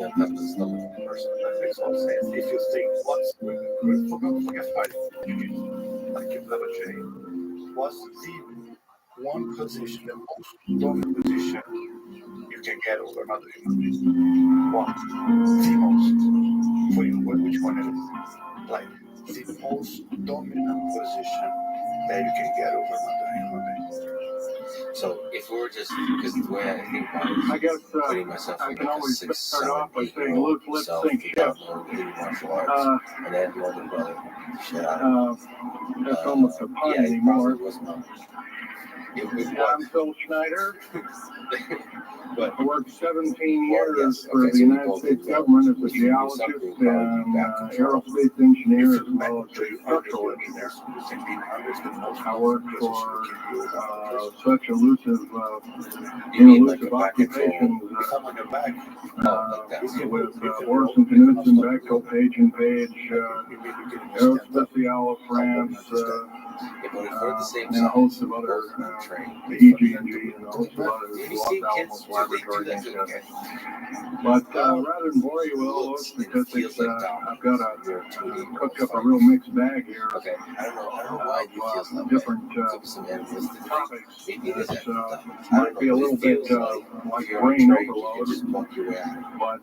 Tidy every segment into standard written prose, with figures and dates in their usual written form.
That was the person that makes all sense. If you think what's forget five like you have a chain, what's the one position, the most dominant position you can get over another human being? What? The most. For you, which one is it? Like the most dominant position that you can get over another human being. So if we were just, because the way I think about it is putting myself in like a 6, 7, 8-year-old self without knowing any martial arts, and then the older brother shit out of That's almost a pun anymore. I'm Phil Schneider. But I worked 17 years for the United States government as a geologist and aerospace engineer as well as a structural engineer. I worked for such elusive occupations with Boris and Knudsen, Bechtel, Page and Page, Aerospatiale France, and a host of other, EG&G and a host of others, Los Alamos Laboratory. But rather than bore you with all those statistics, I've got cooked up a real mixed bag here of different topics. Might be a little bit like brain overload, but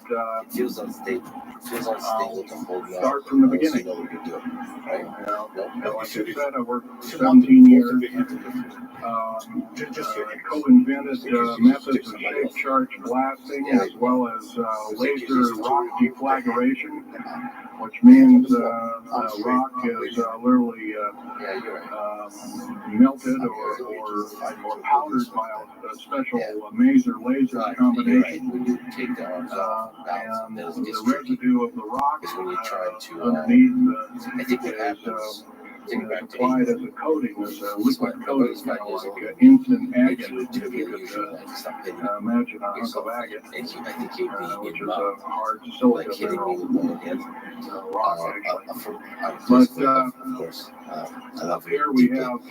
start from the beginning. Like I said, I worked 17 years, co-invented methods of shape charge blasting as well as laser rock deflagration, which means rock is literally melted or powdered by a special laser combination, and the residue of the rock underneath is applied as a coating, as a liquid coating, like instant agate, if you could imagine a hunk of agate, which is a hard silica mineral, rock actually. But up here we have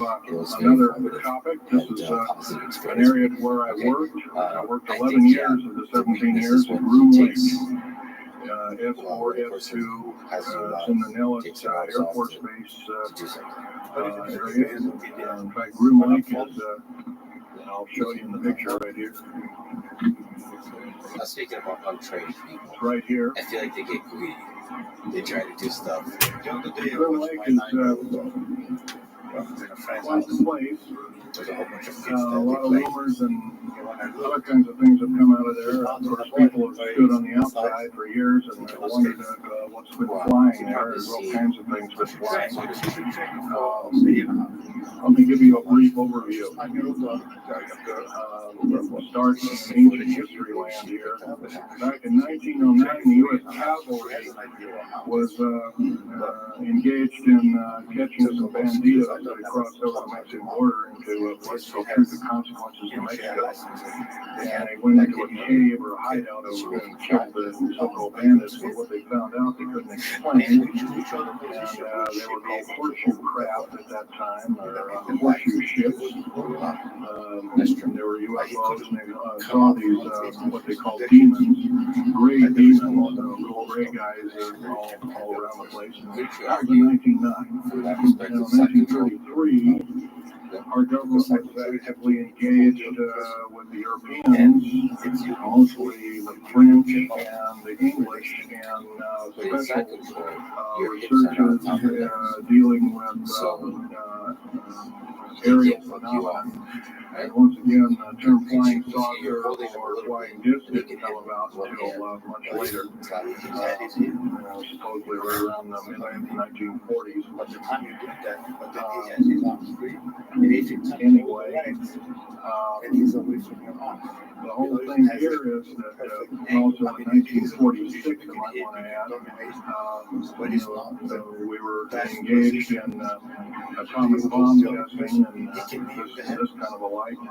another topic. This is an area where I worked. I worked 11 years of the 17 years at Groom Lake. S4, S2, in the Nellis Air Force Base area. In fact, Groom Lake is, I'll show you in the picture right here. Speaking about untrained people, it's right here. I feel like they get greedy. They try to do stuff. Groom Lake is quite the place. A lot of rumors and other kinds of things have come out of there. Of course, people have stood on the outside for years and wondered what's been flying there. There's all kinds of things been flying. Let me give you a brief overview. We'll start in ancient history land here. Back in 1909, the U.S. cavalry was engaged in catching some banditos that had crossed over the Mexican border into what's called Truth and Consequences in Mexico. And they went into a cave or a hideout and killed the so-called bandits, but what they found out they couldn't explain. And they were called horseshoe craft at that time, or horseshoe ships. There were UFOs, and they saw these, what they call demons, gray demons, little gray guys all around the place. And that was in 1909. In 1933, our government was actively engaged with the Europeans, mostly the French and the English, and special researchers dealing with aerial phenomena. And once again, the term flying saucer or flying disc didn't come about until much later, supposedly right around the mid-1940s. Anyway, the whole thing here is that also in 1946, I might want to add, we were engaged in atomic bomb testing and this kind of a light. And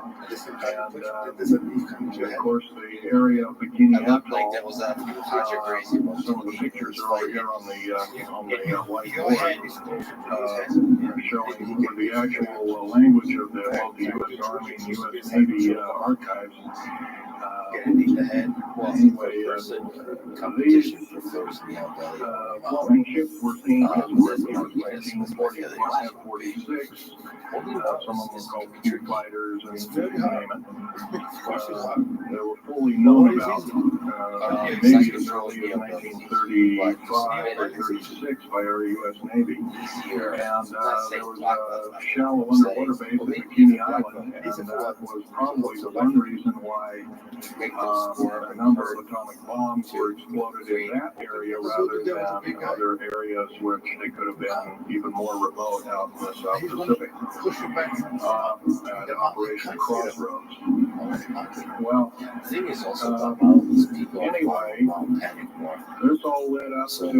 of course, the area of Bikini Atoll, some of the pictures are over here on the white board, showing the actual language of both the U.S. Army and U.S. Navy archives. get it in the head. Well, anyway, competition for first in the belly. Flowing ships were seen as early as Yes, 1945, 46. Some of them were called Q fighters and you name it. They were fully known about maybe as early as 1935 or 36 by our U.S. Navy. And there was a shallow underwater base at Bikini Island, and that was probably the one reason why a number of atomic bombs were exploded in that area rather than other areas which they could have been even more remote out in the South Pacific. At Operation Crossroads. Well, anyway, this all led up to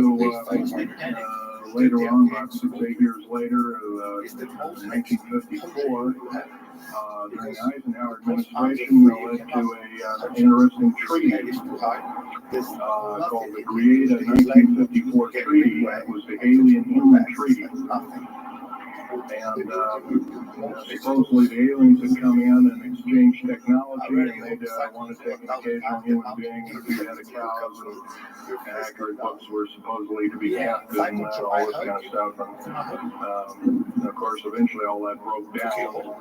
later on, about 6-8 years later, 1954, during the Eisenhower administration, led to an interesting treaty called the Greada 1954 Treaty. That was the Alien-Human Treaty. And supposedly the aliens had come in and exchanged technology, and they'd want to take an occasional human being and a few head of cows, and accurate books were supposedly to be kept, and all this kind of stuff. And of course, eventually all that broke down,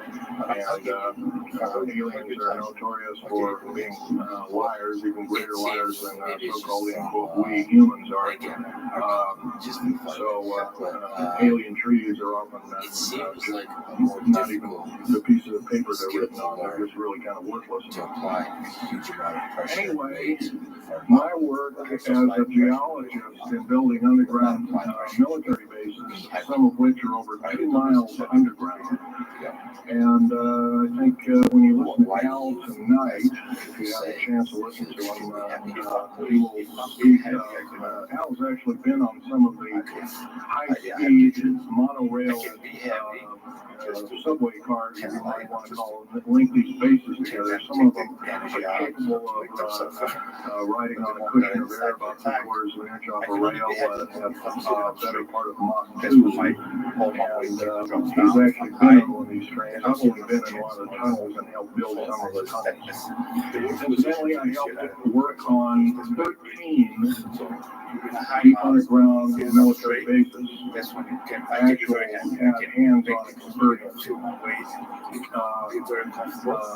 and aliens are notorious for being liars, even greater liars than so-called we humans are. So alien treaties are often it seems like a more not even difficult the pieces of paper they're written on, they're just really kind of worthless. to apply a huge amount of pressure. Anyway, my work as a geologist in building underground military bases, some of which are over 2 miles underground. And I think when you listen to Al tonight, if you have a chance to listen to him, he will speak. Al's actually been on some of the high-speed monorail subway cars, if you might want to call them, that link these bases together. Some of them are capable of riding on a cushion of air about 3/4 of an inch off a rail at better part of Mach 2. And he's actually been on one of these trains. I've only been in one of the tunnels and helped build some of the tunnels. Incidentally, I helped work on 13 deep underground military bases. Actually had hands-on experience.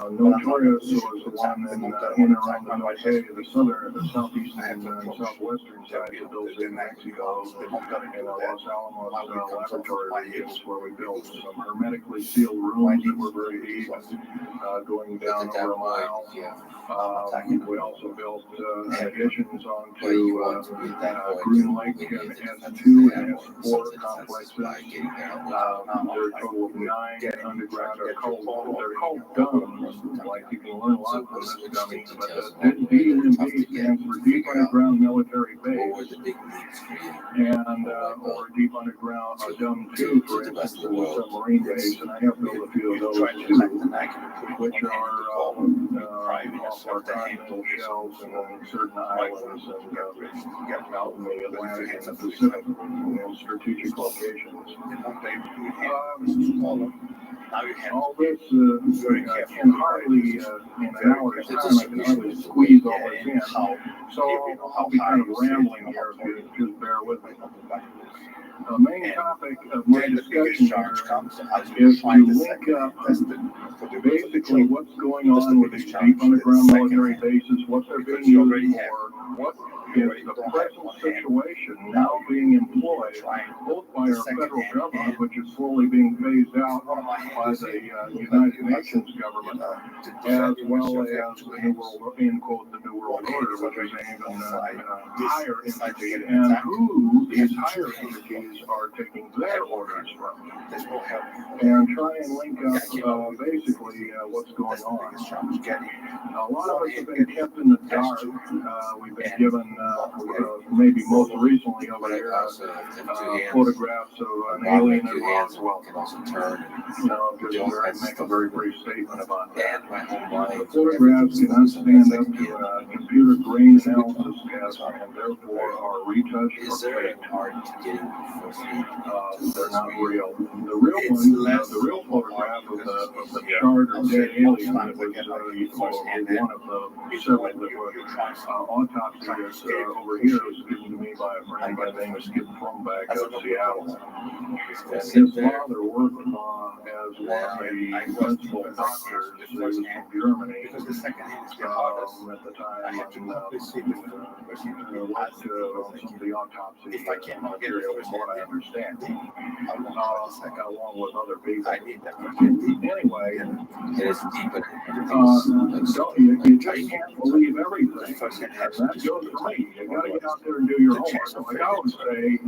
Notorious was the one in and around the North Bay, the southeastern and southwestern side of those in Mexico, in Los Alamos laboratory regions, where we built some hermetically sealed rooms that were very deep, going down over a mile. We also built additions onto Green Lake and S2 and S4 complexes. There are a total of 9 underground. They're called DUMBs. Like, you can learn a lot from this dummy, but DUMB stands for Deep Underground Military Base. And or Deep Underground, DUMB 2, for instance, is a submarine base, and I have built a few of those too, which are off our continental shelves and on certain islands and out in the Atlantic and the Pacific, strategic locations. All this can hardly, in an hour's time, I can hardly squeeze all this in. So I'll be kind of rambling here if you just bear with me. The main topic of my discussion here is to link up basically what's going on with these deep underground military bases, what they're being used for, what is the present situation now being employed both by our federal government, which is slowly being phased out by the United Nations government, as well as the New World, in quote, the New World Order, which is an even higher entity, and who these higher entities are taking their orders from, and try and link up basically what's going on. A lot of us have been kept in the dark. We've been given, maybe most recently over here, photographs of an alien in Roswell. Just make a very brief statement about that. The photographs cannot stand up to a computer grain analysis test and therefore are retouched or faked. They're not real. The real one, the real photograph of the charred or dead alien that was one of the several that were autopsy is over here was given to me by a friend by the name of Skip Kronbach of Seattle. And his father worked as one of the principal doctors who was from Germany Because the second hand is the at hardest. the time. I have to complete see the the autopsy if I cannot get it material, first from what I hand, understand, I won't try the second. along with other people. I need that first hand. Anyway, It is deep in you just can't believe everything. First hand And has that goes for me. You gotta get out there and do your homework. Like I would say,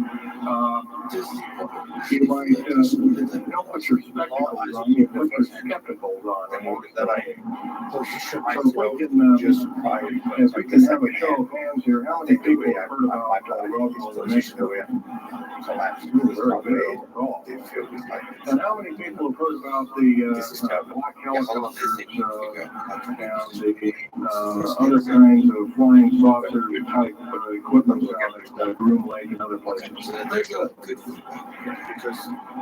you might, don't put your spectacles on, you put your skepticals on. the moment that I position So if myself we can, just prior, if we can have a show of hands here, how many people have heard about my body Roswell is in positioned the Mexico? way I collapse. Very good overall. They feel it's like And how many people have heard about the This is terrible. black Yeah, how long does helicopters it take you to figure out how to and do the other kinds of flying saucer type equipment down at Groom Lake and other places? so that there's a good feedback? because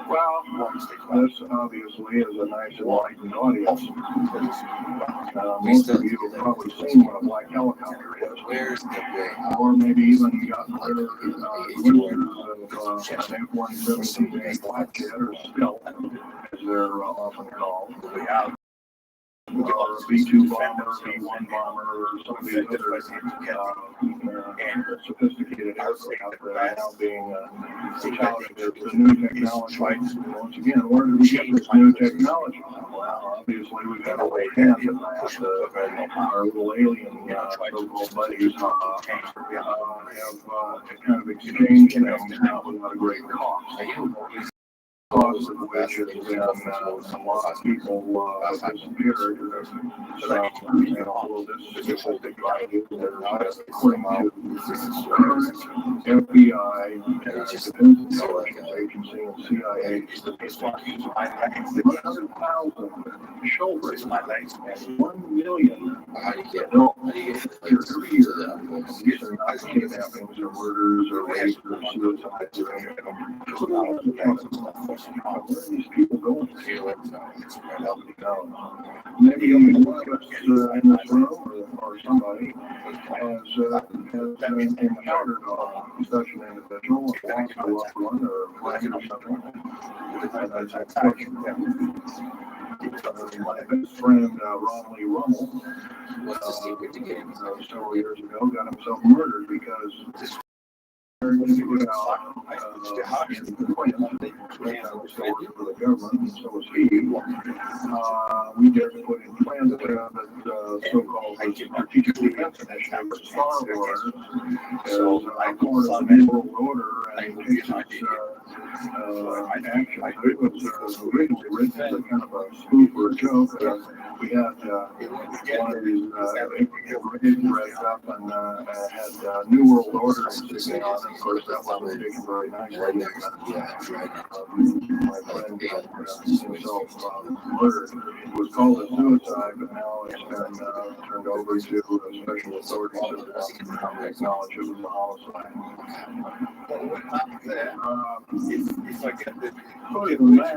Well, one mistake about this obviously is a nice enlightened audience. it. Most of you have probably seen what a black helicopter is, Where's the way? or maybe even gotten rid of glimpses of an F-117 black jet or stealth, as they're often called. Or a B-2 bomber, B-1 bomber, or some of these other sophisticated aircraft that are now being touted as the new technology. Once again, where did we get this new technology? Well, obviously we've got a way hand in that. Our little alien so-called buddies have kind of exchanged things now without a great cost. Cause of which has been a lot of people disappeared. So, all of this is a big idea. According to current FBI and Defense Intelligence Agency and CIA, 100,000 children and 1 million How do you get? adults How do you get? every year. These are not kidnappings or murders or rapes or suicides or anything. Where are these people going? Maybe one of us in this room or somebody has encountered such an individual, lost a loved one or a friend or something. And that's a question. My best friend, Ron Lee Rummel, What's the secret to getting? several years ago, got himself murdered because for the government, and so was he. We just put in plans that so-called strategic defense initiative, Star Wars, as a part of the New World Order, and it takes its action. It was originally written as a kind of a spoof or a joke. We had one of these dressed up and had New World Order sitting on it. Of course, that wasn't taken very nicely. My friend himself murdered. It was called a suicide, but now it's been turned over to special authorities to acknowledge it was a homicide. If I get the Other than that,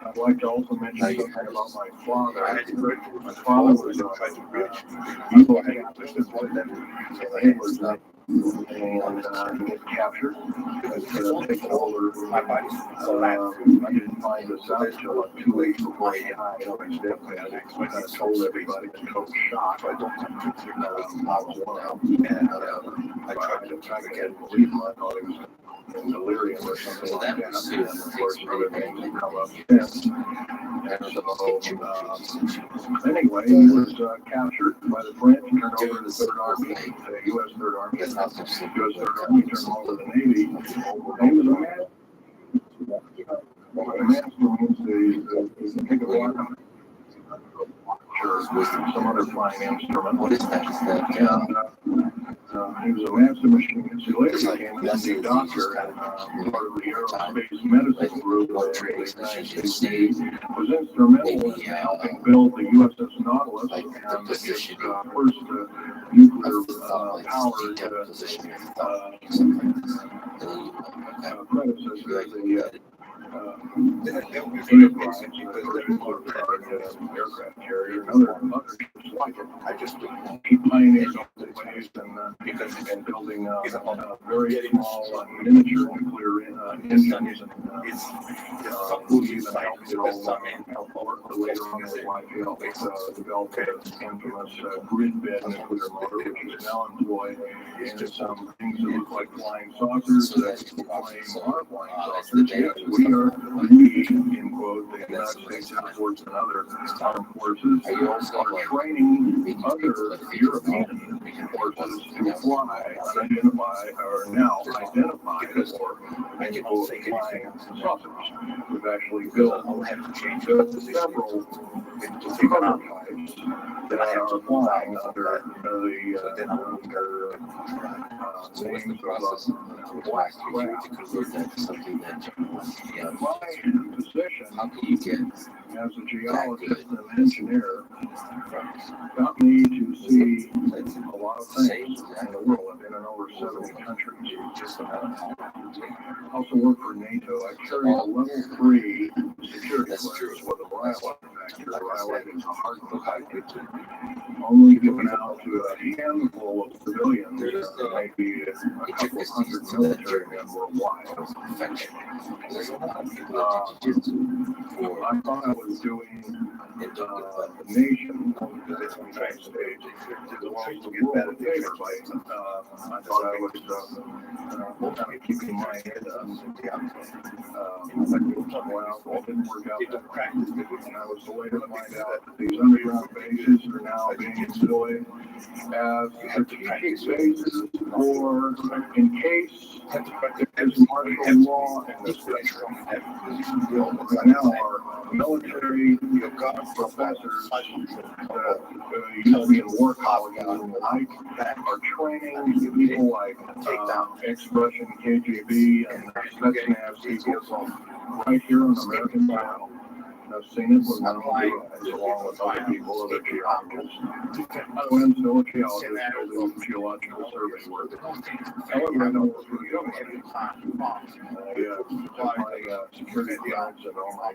I'd like to also mention something about my father. My father was he was and get captured and taken over. I didn't find this out until like 2 weeks before he died. His deathbed. I kind of told everybody to go shock. I was one of them. And I tried to get believe him. I thought he was in delirium or something like that. And of course, other things have come up since. And so, anyway, he was captured by the French, turned over to the Third Army, the U.S. Third Army. The U.S. Third Army turned him over to the Navy. And he was a man. A master means the pick of one. Sure, some other flying instrument. What is that? Is that He was a master machinist. He later became a doctor and part of the aerospace medicine group of the United States Navy. Was instrumental in helping build the USS Nautilus and its first nuclear-powered predecessor, the Enterprise, aircraft carrier, and other ships like it. He pioneered all the ways and building very small miniature nuclear engines and even helped later on in his life. He helped develop the infamous grid-bed nuclear motor, which is now employed in some things that look like flying saucers that claim are flying saucers. Yes, we are, in quote, the United States Air Force and other armed forces are training other European forces to fly unidentified or now identified as flying saucers. We've actually built several prototypes that are flying under the names of black craft. My position as a geologist and engineer got me to see a lot of things in the world. I've been in over 70 countries. I also work for NATO. I carry a level 3 security clearance with a violent factor. Violent is a hard package, only given out to a handful of civilians, maybe a couple hundred military men worldwide. I thought I was doing the nation, the United States, the world a favor by I thought I was kind of keeping my head up. Well, it didn't work out that way. And I was later to find out that these underground bases are now being employed as strategic bases for in case there's martial law in this country. Now our military professors that used to be in war colleges and the like are training people like ex-Russian KGB and Spetsnaz people right here on American soil. I've seen it with my own eyes, along with other people, other geologists. I went to a geologist building geological survey work. However, I know what we're doing. My security clearance and all my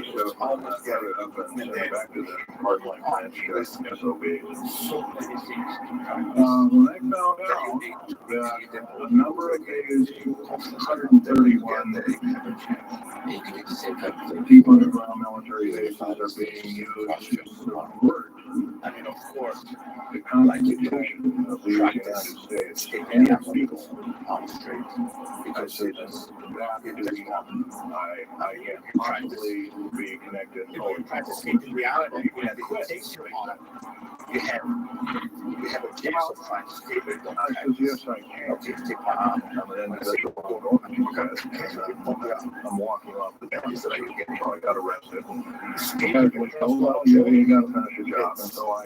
stuff, and set it up and send it back to the hardline branch SOB. When I found out that a number of these 131 deep underground military bases are being used to subvert the Constitution of the United States and its people. I said that I can't possibly be connected. In reality, you have a chance of trying to escape it. I said, yes, I can. I'm an individual. I'm walking off the bench that I got arrested. Oh, well, you got to finish your job. And so I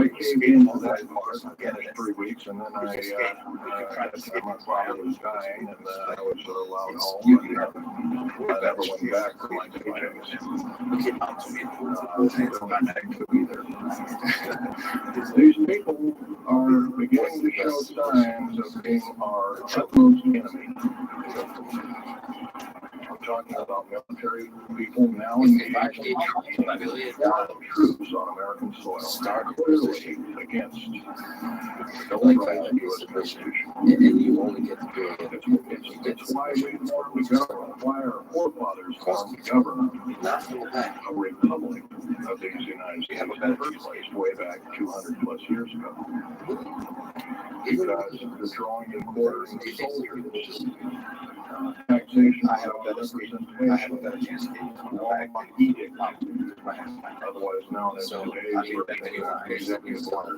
came into that part in 3 weeks, and then I my father was dying, and I was allowed home, and I never went back for my duties. These people are beginning to show signs of being our utmost enemy. I'm talking about military people now engaged in troops on American soil, clearly against the U.S. Constitution. And you only get to do it. It's why we formed the government, why our forefathers formed the government, a republic of these United States in the first place, way back 200 plus years ago. Because the drawing and quartering of soldiers, taxation, representation, law, edict, otherwise known as today's executive order.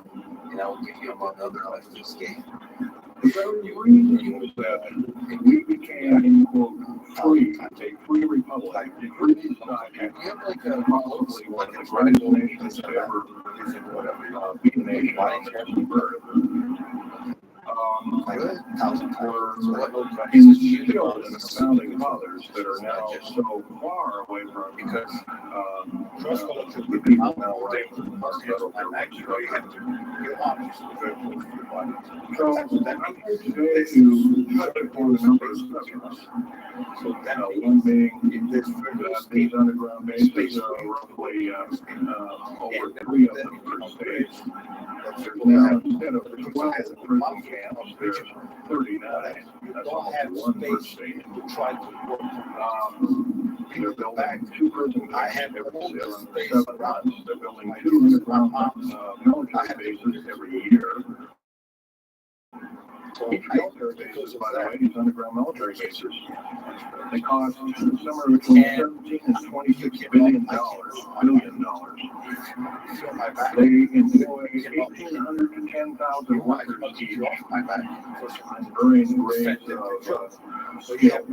And I will give you another life to escape. The very reason was that we became, quote, free, a free republic, a free society, probably one of the greatest nations to ever be a nation on this earth. Like 1,000 were times. instilled in the founding fathers that are now so far away from Because the people now right from our federal government structure. So I'm here today to touch upon a number of subjects. One being that these underground bases are roughly over 3 of them per state. There's now, instead of 12 prison camps, there's 39. That's almost 1 per state. They're building 2 prison camps every 7 months. They're building 2 underground military bases every year. Each military bases, by the way, these underground military bases, they cost somewhere between $17 and $26 billion. They employ 1,800 to 10,000 workers each, varying grades of skill.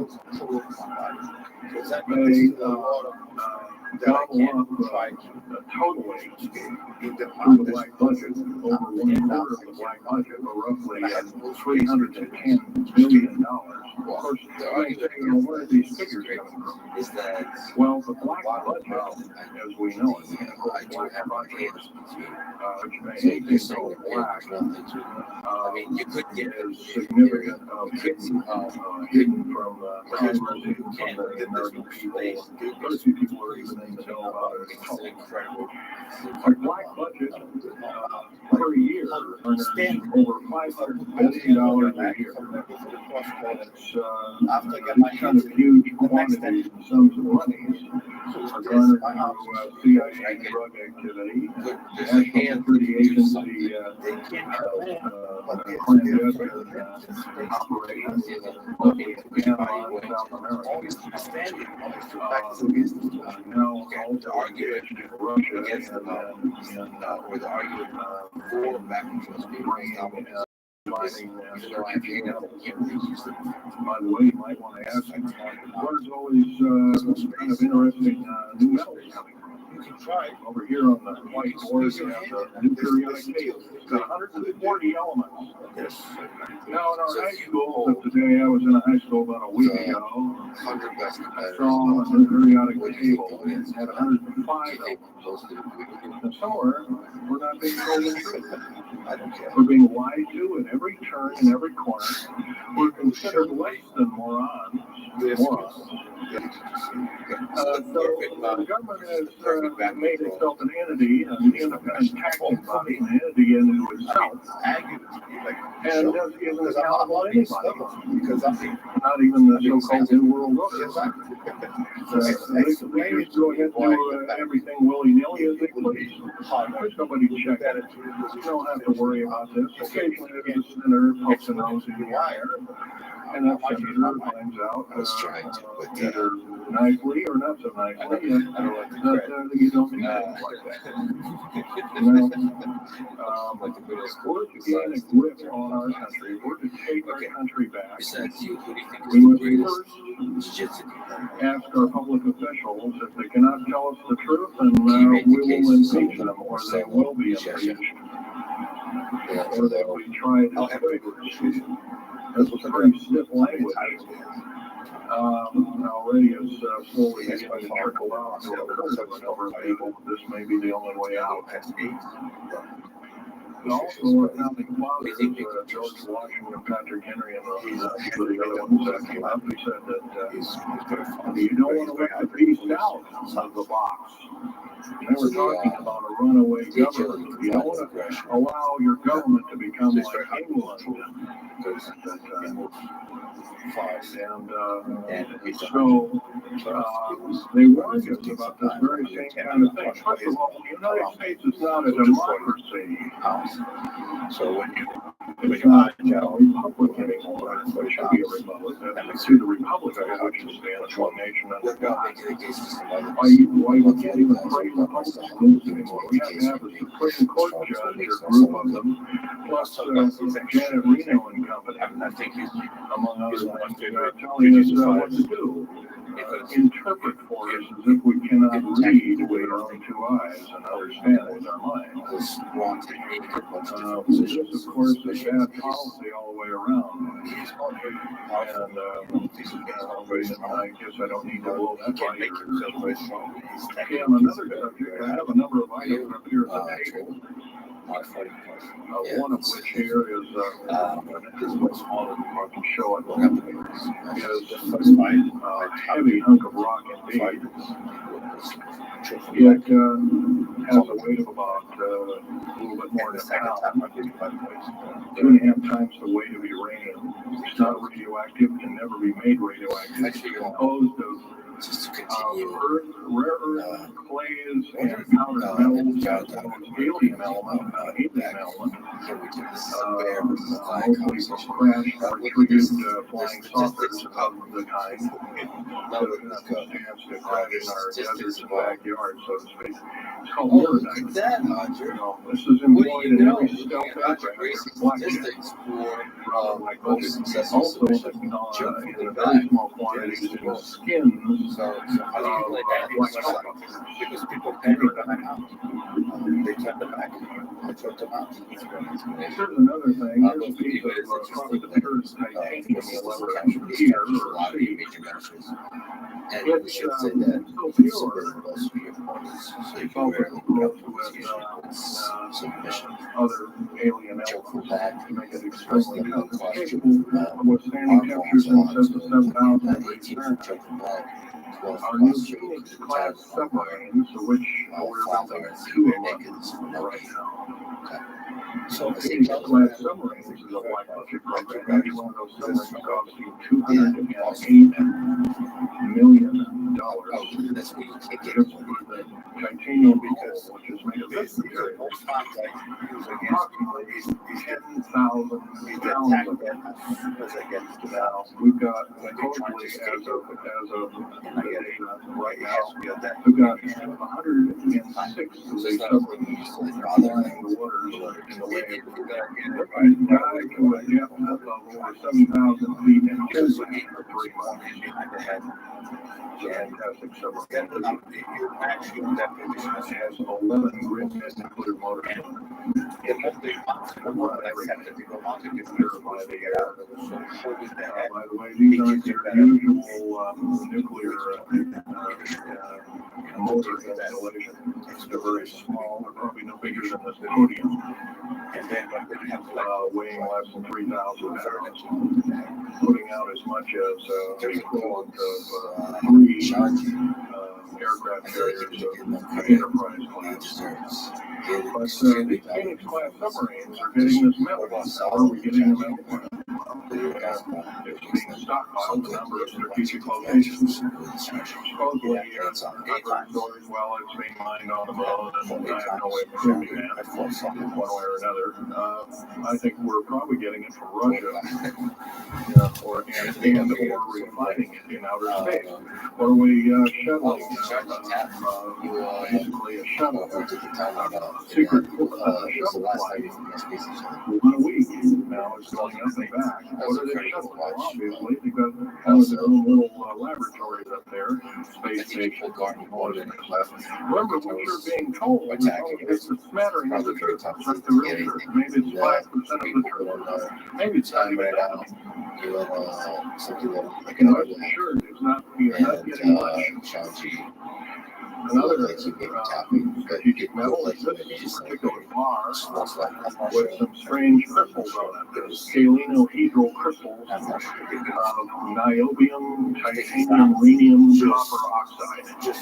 They gobble up totally through the black budget, over 1/4 of the black budget, or roughly $310 billion. Of course, where are these figures coming from? Is that Well, the black budget, as we know it, of course, black budget, which may be so black, I mean, you could get is significant, hidden from Congress, hidden from the American people. Very few people are even able to know about it. it's incredible. Our black budget per year earns over $500 billion a year. It's kind of huge quantities and sums of money are garnered through CIA drug activity, National Security Agency clandestine operations in Panama and South America. Now also engaged in Russia Against the or the argument for back controls being mining even though I can't reuse them. By the way, you might want to ask, where's all these kind of interesting new metals coming from? You can try. Over here on the white board, you have the new periodic table. It's got 140 elements. Yes. Now, in our high school of today, I was in a high school about a week ago. 100 best competitors. Saw a new periodic table. It had 105 elements. And somewhere, we're not being told the truth. I don't care. We're being lied to in every turn, in every corner. We're considered less than morons. So the government has made itself an entity, an independent taxing body, an entity into itself, and isn't accountable to anybody. Because Not even the so-called New World Order. They just go ahead and do everything willy-nilly as they please. There's nobody to check it. You don't have to worry about this. Occasionally, there's a senator pokes a nose in the wire, and that senator finds out either nicely or not so nicely that you don't do things like that. We're to gain a grip on our country. We're to take our country back. Besides you, who do you think We is the must greatest first jiu-jitsu? ask our public officials if they cannot tell us the truth, and we will impeach them, or they will be impeached, or they will be tried as traitors. That's a pretty stiff language. Already is slowly beginning to trickle out to a number of people. This may be the only way out. And also, our founding fathers, George Washington, Patrick Henry, and the other ones that came up, they said that you don't want to let the beast out of the box. They were talking about a runaway government. You don't want to allow your government to become like England. And so they warned us about this very same kind of thing. First of all, the United States is not a democracy. So when it's not a republic anymore. It should be a republic. That's the republic which is stands one nation under God. Why you can't even praise the public schools anymore? We have to have a Supreme Court judge or group of them, plus Janet Reno and company, among other ones, telling us what to do. interpret for us as if we cannot read with our own two eyes and understand with our mind. This, of course, is bad policy all the way around. And I guess I don't need to blow that by your Okay, on another subject, I have a number of items up here at the table. One of which here is much smaller than I can show it. Is a heavy hunk of rock indeed. It has a weight of about a little bit more than a pound. 2.5 times the weight of uranium. It's not radioactive, can never be made radioactive. It's composed of just to continue earth, rare earth, clays, and powdered metals, alien element, here we do this mostly from crashed or triggered flying saucers of the kind that stands to crash in our deserts and backyards, so to speak. It's called Morganite. This is employed in every stealth aircraft, black statistics for like most successful also in very small quantities in the skins. So how do you play that? Because people panic when I'm out. They turn them back. I throw them out. Here's another thing. Here's a piece of probably the purest titanium you'll ever hear or see. And we should say that so pure. So you can rarely put up with submission. Other alien elements to make it extremely complicated. Our With standing temperatures in excess of 7,000 degrees Fahrenheit. Our new Phoenix-class submarines, which we're building 2 of them right now. So the Phoenix-class submarines is a white budget program. Every one of those submarines costs you $208 million. That's what you can't get. Titanium because which is made of this material. Approximately 10,000 pounds of now. We've got supposedly as of right now, we've got 106 of these submarines flying the waters in the way. Dive to a depth of over 7,000 feet and just for 3 months. Fantastic submarine. Has 11 grid nuclear motors. By the way, these aren't your usual nuclear motor installation. They're very small. They're probably no bigger than this podium. And then weighing less than 3,000 pounds, putting out as much as the equivalent of 3 aircraft carriers of Enterprise class. But the Phoenix-class submarines are getting this metal. How are we getting the metal? It's being stockpiled in a number of strategic locations. Supposedly, well, it's being mined on the moon, and I have no way of proving that one way or another. I think we're probably getting it from Russia, or refining it in outer space. Or we shuttling, basically a shuttle, secret shuttle flight. 1 week now it's going up and back. What are they shuttling? Obviously, because has their own little laboratories up there, space station. Remember what you're being told. It's a smattering of the truth. It's not the real truth. Maybe it's 5% of the truth. Maybe it's not even that. I can rest assured it's not. You're not getting much. Another strategic metal is this particular bar with some strange crystals on it. There's scalenohedral crystals of niobium, titanium, rhenium, copper oxide. This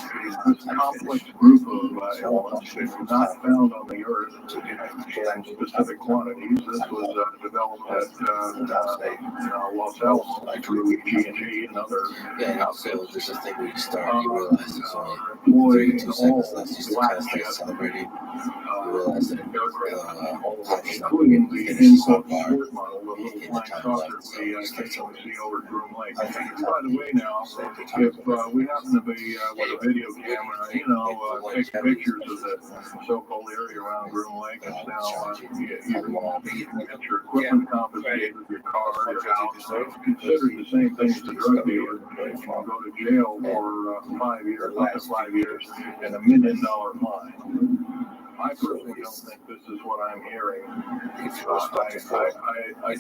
complex group of elements is not found on the Earth in specific quantities. This was developed at Los Alamos through G&G and other outfits. This is the thing where you start, you realize it's only 32 seconds left. You start celebrating. You realize that including the in-quote sport model of little in the flying time saucer left. So we it's occasionally see over Groom Lake. I think it's By the way, now, if we happen to be with a video camera, take pictures of the so-called area around Groom Lake, it's now you get your equipment confiscated, your car, your house, considered the same thing as a drug dealer. You can go to jail for 5 years, up to 5 years, and $1 million fine. I personally don't think this is what I'm hearing. I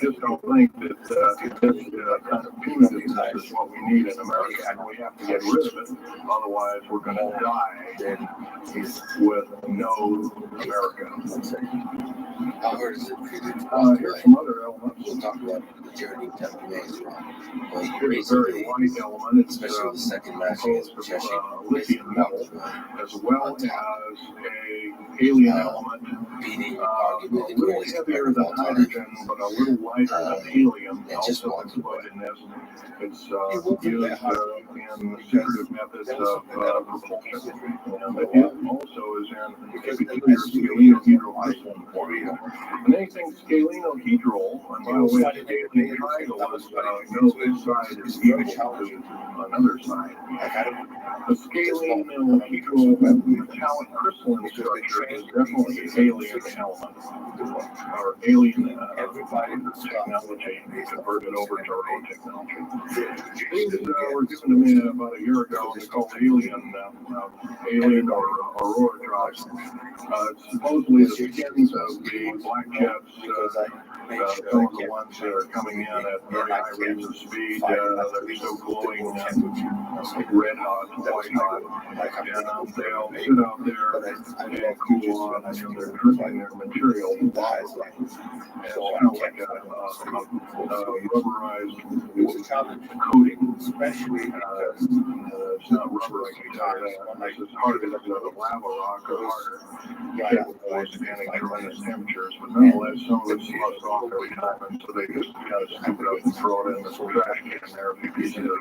just don't think that this kind of punitiveness is what we need in America, and we have to get rid of it. Otherwise, we're going to die with no America. Here's some other elements. We'll talk about the journey to Emmaus. Well, Here's a very light element. Especially the second matching is lithium metal, as well as a alien element. A little heavier than hydrogen, but a little lighter than helium. Also included in this. It's used in secretive methods of propulsion. And it also is in scalenohedral crystalline form. And anything scalenohedral, and by the way, scalene triangle is no this side is equal to another side. The scalenohedral metallic crystalline structure is definitely an alien element, or alien technology converted over to our own technology. These were given to me about a year ago. They're called alien or aurora drops. Supposedly the skins of the black jets, some of the ones that are coming in at very high rates of speed, they're so glowing, red hot, white hot, and they'll sit out there and cool on, and they're dripping their material. It's kind of like a rubberized coating. It's not rubber like you tie that. It's harder than a lava rock or harder, capable of standing tremendous temperatures. But nonetheless, some of it's lost off every time, and so they just kind of scoop it up and throw it in this trash can there if you pieces of it.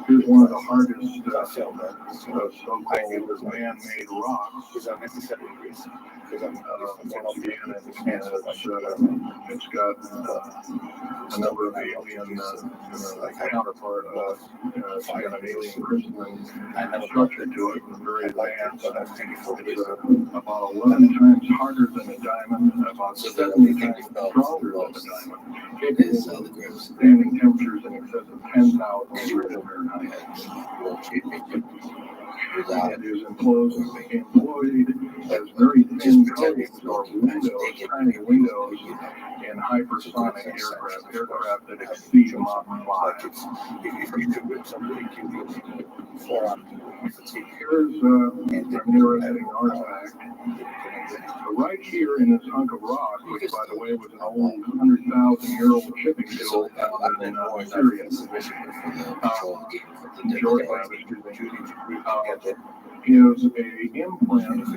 Here's one of the hardest so-called man-made rocks. Once again, it's got a number of alien counterpart. It's got an alien crystalline structure to it, very advanced. It's about 11 times harder than a diamond, about 70 times stronger than a diamond, capable of standing temperatures in excess of 10,000 degrees Fahrenheit. It is employed as very thin coatings or windows, tiny windows in hypersonic aircraft that exceed Mach 5. Here's an interesting artifact. Right here in this hunk of rock, which by the way was an old 100,000-year-old shipping field in Syria, is an implant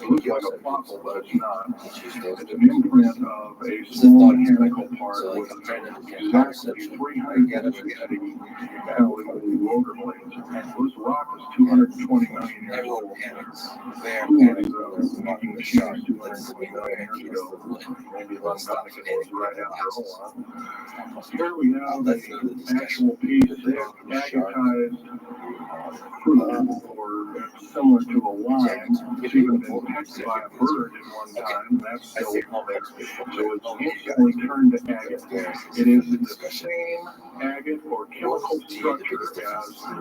it looks like a fossil, but it's not. It's an imprint of a small mechanical part with exactly 360 pounds rotor blades. This rock is 220 million years old. Making the shot 220 million years ago. Maybe it was right after all. Here we have the actual piece of agatized fruit, or similar to a lime. It's even been pecked by a bird at one time, and that's still there. So it's instantly turned to agate. It is the same agate or chemical structure as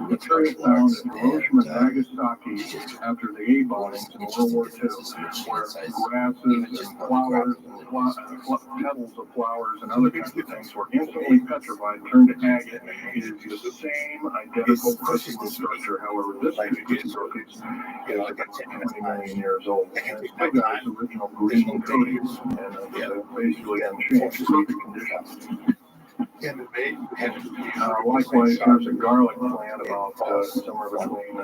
material found at Hiroshima and Nagasaki after the A bombings in World War II, where grasses and flowers and petals of flowers and other kinds of things were instantly petrified, turned to agate. It is the same identical crystalline structure. However, this piece is like 20 million years old. And it's still got its original green coatings, and basically unchanged conditions. Likewise, there's a garlic plant about somewhere between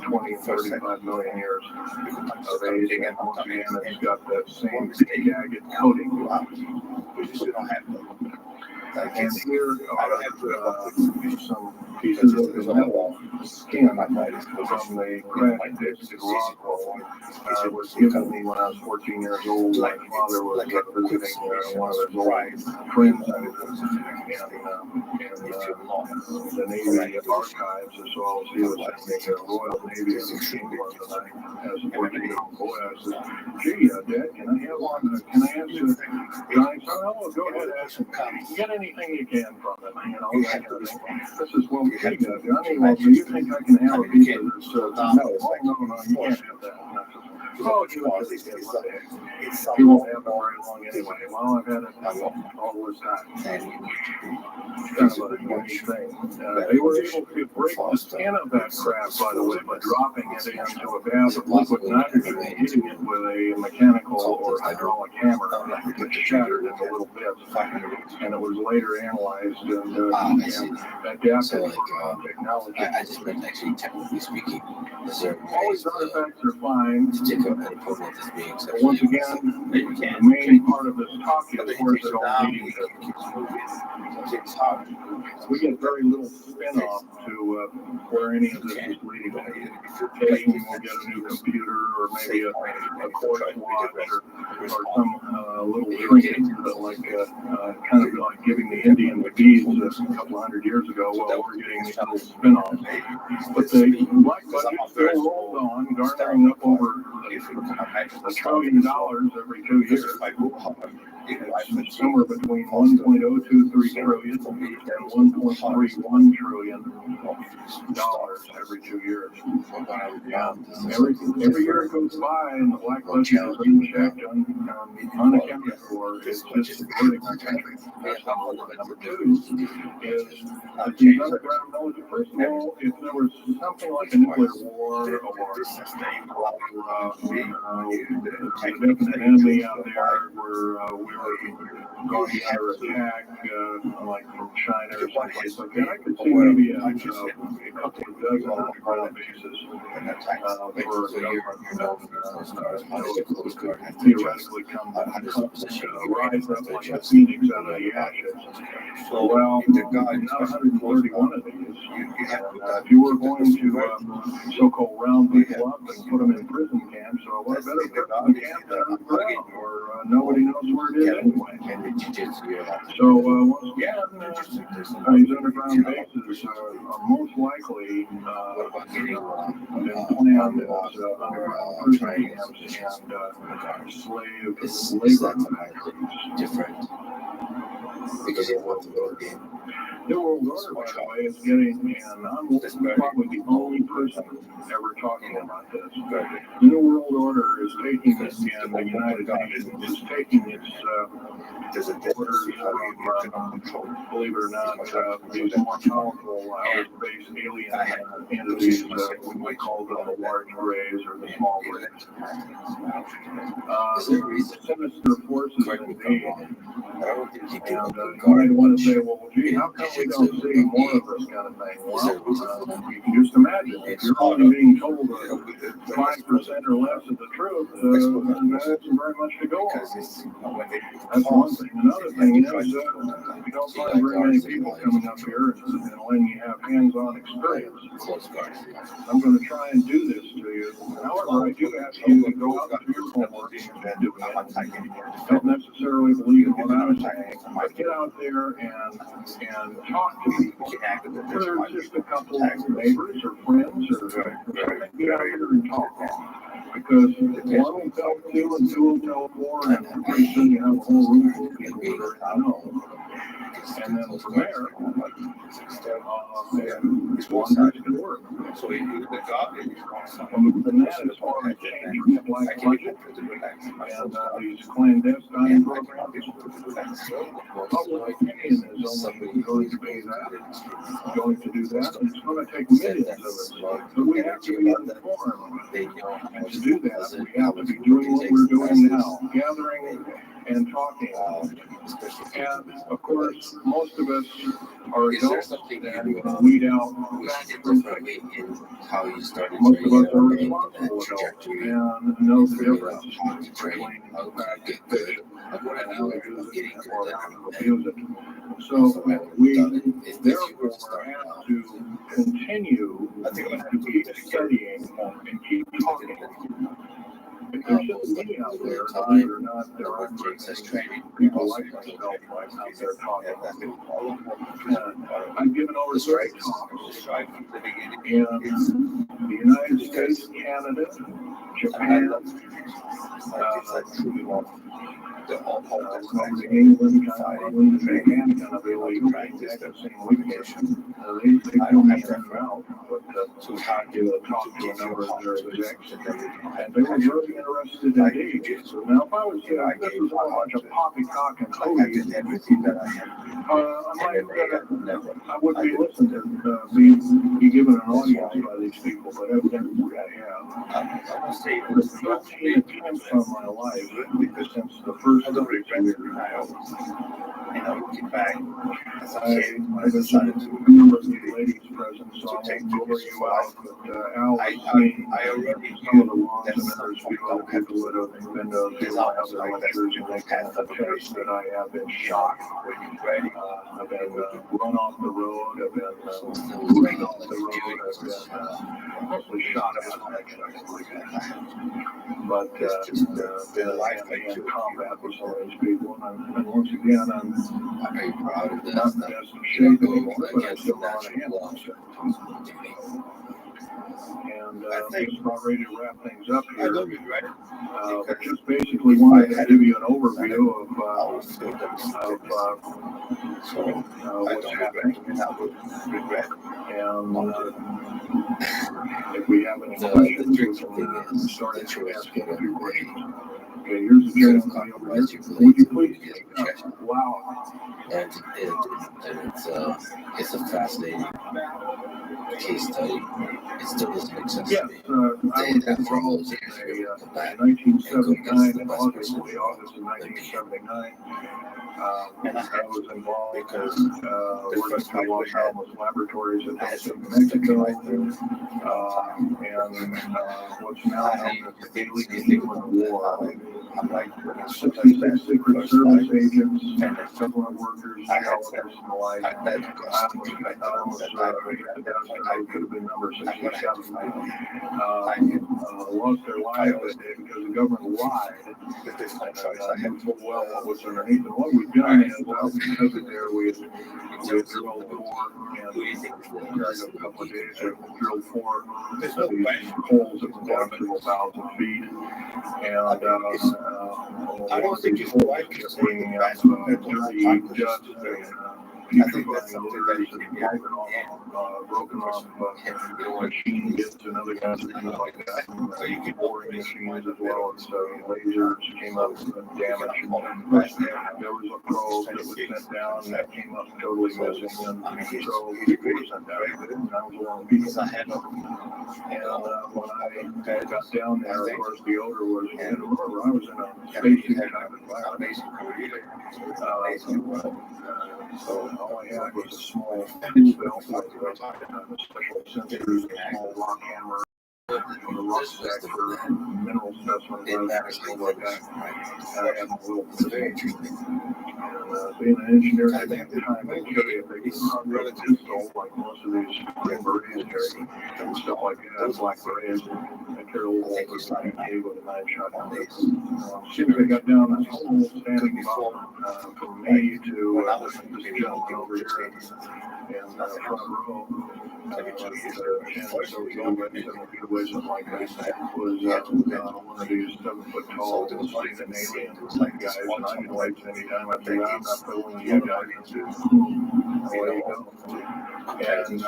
20 and 35 million years of age, and once again, it's got that same agate coating. And here are some pieces of the metal skin from the crash disk in Roswell was given me when I was 14 years old. My father was visiting one of his old friends in the Navy archives, as well as he was in the Royal Navy in England. And I, as a 14-year-old boy, I said, "Gee, Dad, can I have one? Can I ask you?" Johnny said, "Oh, go ahead, ask him. Get anything you can from it, you know, that kind of thing." I says, "Well, gee, Johnny, well, do you think I can have a piece of this?" No, you can't have that. Oh, he won't have it very long anyway. Well, I've had it all this time. It's kind of a unique thing. They were able to break the skin of that crab, by the way, by dropping it into a bath of liquid nitrogen and hitting it with a mechanical or hydraulic hammer, which shattered into little bits. And it was later analyzed and adapted technology. I just meant actually, technically speaking, all these artifacts are fine. Once Once again, the main part of this talk is, of course, it all leading to. We get very little spin-off to where any of this is leading to. Occasionally we'll get a new computer or maybe a course watch or some little trinket like kind of like giving the Indian the beads a couple hundred years ago. Well, we're getting these little spin-offs. But the black budget still rolls on, garnering up over $1 trillion every 2 years. It's somewhere between 1.023 trillion and 1.31 trillion dollars every 2 years. Every year it goes by and the black budget is unchecked, unaccounted for. It's just supporting our country. That's number one. Number two is the underground military. First of all, if there was something like a nuclear war or a definite enemy out there where we were going under attack, like from China or someplace like that, I could see maybe a couple of dozen underground bases for theoretically come rise up like a phoenix out of the ashes. So, well, not 131 of these. If you were going to so-called round people up and put them in prison camps, so what better prison camp than underground, where nobody knows where it is anyway. So once again, these underground bases are most likely been planned as underground prison camps and slave labor factories. Different. Because they want to go again. New World Order, by the way, is getting, and I'm probably the only person ever talking about this. New World Order is taking this, and the United Nations is taking its orders from, believe it or not, these more powerful outer-space alien entities, we might call them the large rays or the small rays. Sinister forces indeed. And you might want to say, well, gee, how come we don't see more of this kind of thing? Well, you can just imagine. If you're only being told 5% or less of the truth, there isn't very much to go on. That's one thing. Another thing is, we don't find very many people coming up here and letting you have hands-on experience. I'm going to try and do this to you. However, I do ask you to go out and do your homework and do it. Don't necessarily believe in what I'm saying, but get out there and talk to people. Whether it's just a couple of neighbors or friends or get out here and talk. Because one will tell two and two will tell four, and pretty soon you have a whole room full of people that I know. And then from there, wonders can work. So the net is far as changing the black budget and these clandestine programs. Public opinion is only going to be that, going to do that, and it's going to take millions of us. But we have to be informed. And to do that, we have to be doing what we're doing now, gathering and talking And of course, most of us are Is there adults something and you weed out wish facts you did from differently fiction. in how you started Most of trading us are and in that responsible adults trajectory and know and the figuring difference out how to trade, between how to fact get and good? fiction Like what and have how you to learned use about it getting or good how to and abuse it. also So have we done it? If you were to therefore start have now, to continue I think I'm gonna to have to keep dedicate studying and keep talking. If there's just me out over there, time, believe it or not, there the aren't work very takes us many trading, people also like also myself trading out there talking. and that's been all of what I've given over the 30 strikes. talks strive from the beginning. in the United States, Canada, And I Japan, love it's like truly love the all that's over to England, Ireland, and kind of illegal practice the practicing weakness. They I feel don't me have in that and out, but to hard to to talk to a give your number of heart their to execs. and then you And they were really interested like indeed. you So now if I was you know, I this gave was my all a heart bunch to of poppycock and I toadies, did everything that I had I might and then never I wouldn't I be did listened to be given an audience by these people, but evidently I have. I won't say it The was 13 attempts on my life since the first I don't of regret years. looking back as a I kid when I mentioned decided a to number of these ladies present, so I take won't bore tickets you for out, life. but Al I was saying already some of the knew wrongs that and some errors point few I other would have people would to have been to it's my almost other like that's lectures, the and they path can of a attest great that I have been shot. when you're ready. I've been run off the road, I've been There pushed was off the road, I've been mostly shot at but It's just been the life hand-to-hand that you combat with some of these people, and once again, I'm are you proud of not this? in the That best of you shape go anymore, but I against still the know how to natural handle law myself. of duty. And I think just about ready to wrap things up I here. don't regret it But because just basically wanted to give you an overview I always feel that it's of so I what's don't happening. regret and I would regret And if we have any The questions, we tricky thing can is start the choice asking to a few go questions. Okay, here's the could have gentleman over here. compromised your Would you ability please to speak get up? Wow. and it's a fascinating case study. It still doesn't make sense Yes, to me. I was After all involved those years, you're able to come back in and go against 1979, the in best August, person of in the world. 1979. and I I was involved because working first for fight Los we had Alamos Laboratories in I had some Mexico, right there and what's now I known as the think Alien War. I'm like 66 Secret Service agents, and government workers, I had geologists, and the like. I had Could have been number 67. I knew Lost their lives that day because the government lied. that there's no And choice. I knew had full well what was underneath. And what we've done is, because of there, we had drilled 4 and during a couple of days, we drilled 4 there's no these question. holes that were down several thousand feet. And I don't think it's right to say bringing the up best dirty dust I think that's something that putrefying you odors, broken off you don't want machine bits and other kinds of things like that. so you can Boring machines as well, and so lasers came up with damage. There was a probe that was sent down that came up totally missing, and so people were sent down, and I was one of the people that had them. And when I got down there, of course, the odor was, I was in a spacesuit type environment. So all I had was a small tool belt with special sensors, a small rock hammer, on the rock stack for mineral specimens, things like that. And I had my little being an engineer at that time, I carry a big pistol, like most of these berets carry, and stuff like that, black berets. I carry a little Walter K with a 9-shot. As soon as I got down this hole, standing about from me to this gentleman over here in the front row, something like that, was one of these 7-foot tall Scandinavian guys, and I didn't waste any time. I figured I'm not pulling you guys into away you go. And I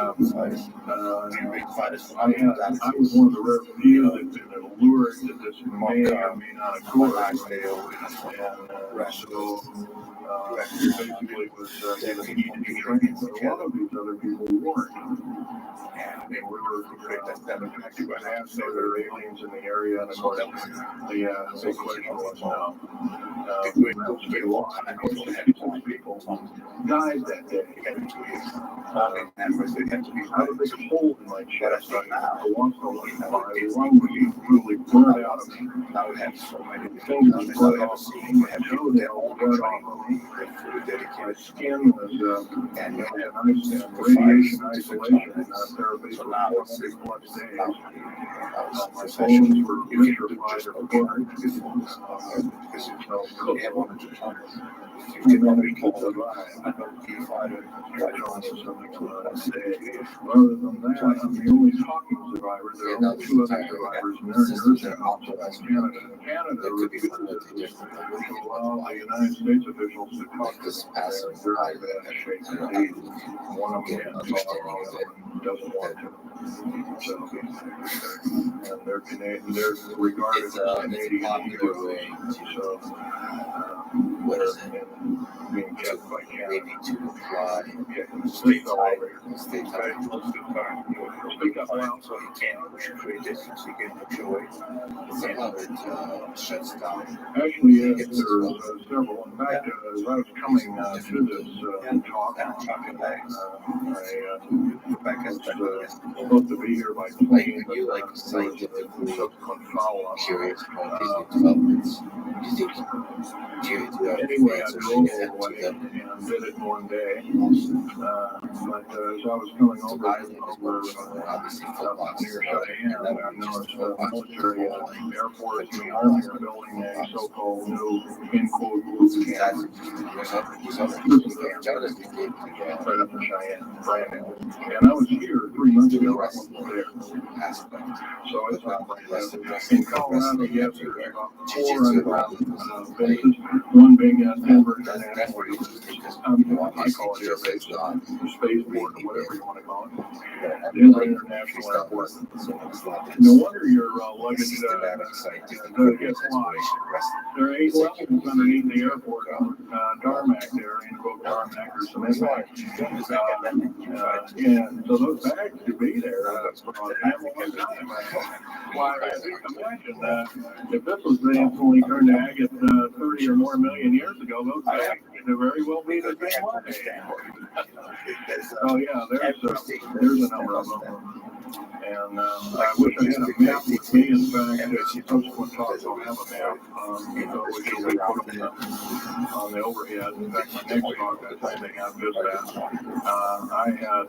was one of the rare few that been allured that this may or may not occur. And so basically was given ET training, but a lot of these other people weren't. And we were affected by that, so there are aliens in the area, and of course, the big question was now, people died that day. I was a big hole in my chest. I once my lung was really burned out of me. Things were burned off of me. My toenails burned off of me. My skin was and radiation isolation therapy for 4+ days. My bones were vitrified or burned. Other than that, I'm the only talking survivor. There are only 2 other survivors, and they're in nursing homes in Canada. Canada refuses to allow the United States officials to talk to them. They're in bad shape indeed. One of them doesn't want to. So, and they're Canadian. They're regarded as Canadian heroes. So, what is it? Being kept by Canada. Maybe to apply State time. Speak up loud so he can't create distance. He can push away. Somehow it shuts down. Actually, yes, there are several. In fact, as I was coming to this talk, I was supposed to be here by plane, but you like scientifically subsequent follow-up. curious about these new developments? Do you think Anyway, I drove away and did it in one day. But as I was coming over near Cheyenne, I noticed the military Air Force and the Army are building a so-called new, in quote, boot camp. Right up in Cheyenne, brand new. And I was here 3 months ago, I wasn't there. So it's not like that. In Colorado, yes, there's about 4 underground bases. One being Denver International, I call it Air Base, Spaceport, or whatever you want to call it. Denver International Airport. No wonder your luggage gets lost. There are 8 levels underneath the airport, tarmac there, in quote tarmac or cement. And so those bags could be there for a long time. Why, imagine that if this was the instantly turned to agate 30 or more million years ago, those bags could very well be the same way. Oh yeah, there's a number of them. And I wish I had a map with me. In fact, subsequent talks I'll have a map, which will be put on the overhead. In fact, my next talk, I think I'll just that. I had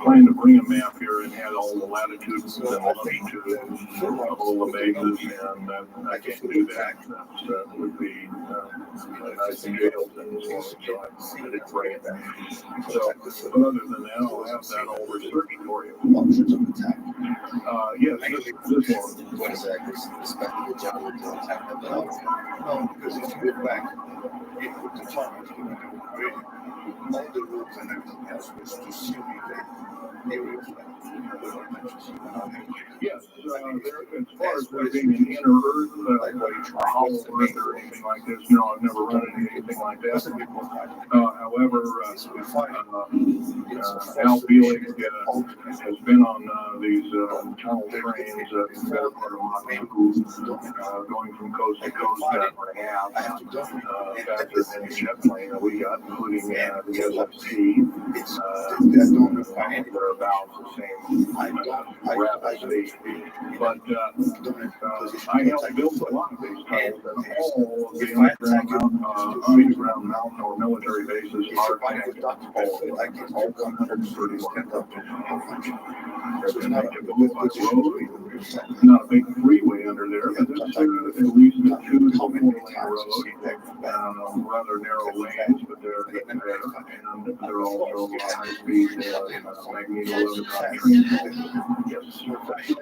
planned to bring a map here and had all the latitudes and longitudes of all the bases, and I can't do that. That would be nice and jailed, and so I didn't bring it back. So, but other than that, I'll have that all researched for you. Yes, this one. What is that? Respect the gentleman to attack the dog? No, because if you look back, it would determine all the rules and everything else was to seal the area of that. Yes, as far as there being an inner earth, hollow earth or anything like this, no, I've never run into anything like that. However, Al Beelig has been on these tunnel trains the better part of a month, going from coast to coast for half, faster than any jet plane that we got, including the SFC. They're about the same rapid speed. But I helped build a lot of these tunnels, and all of the underground mountain or military bases are connected. All 131 of them. They're connected both by road. Not a big freeway under there, but it's at least a 2 to 4 lane road, rather narrow lanes, but they're there, and they're also high speed magneto trains. Yes,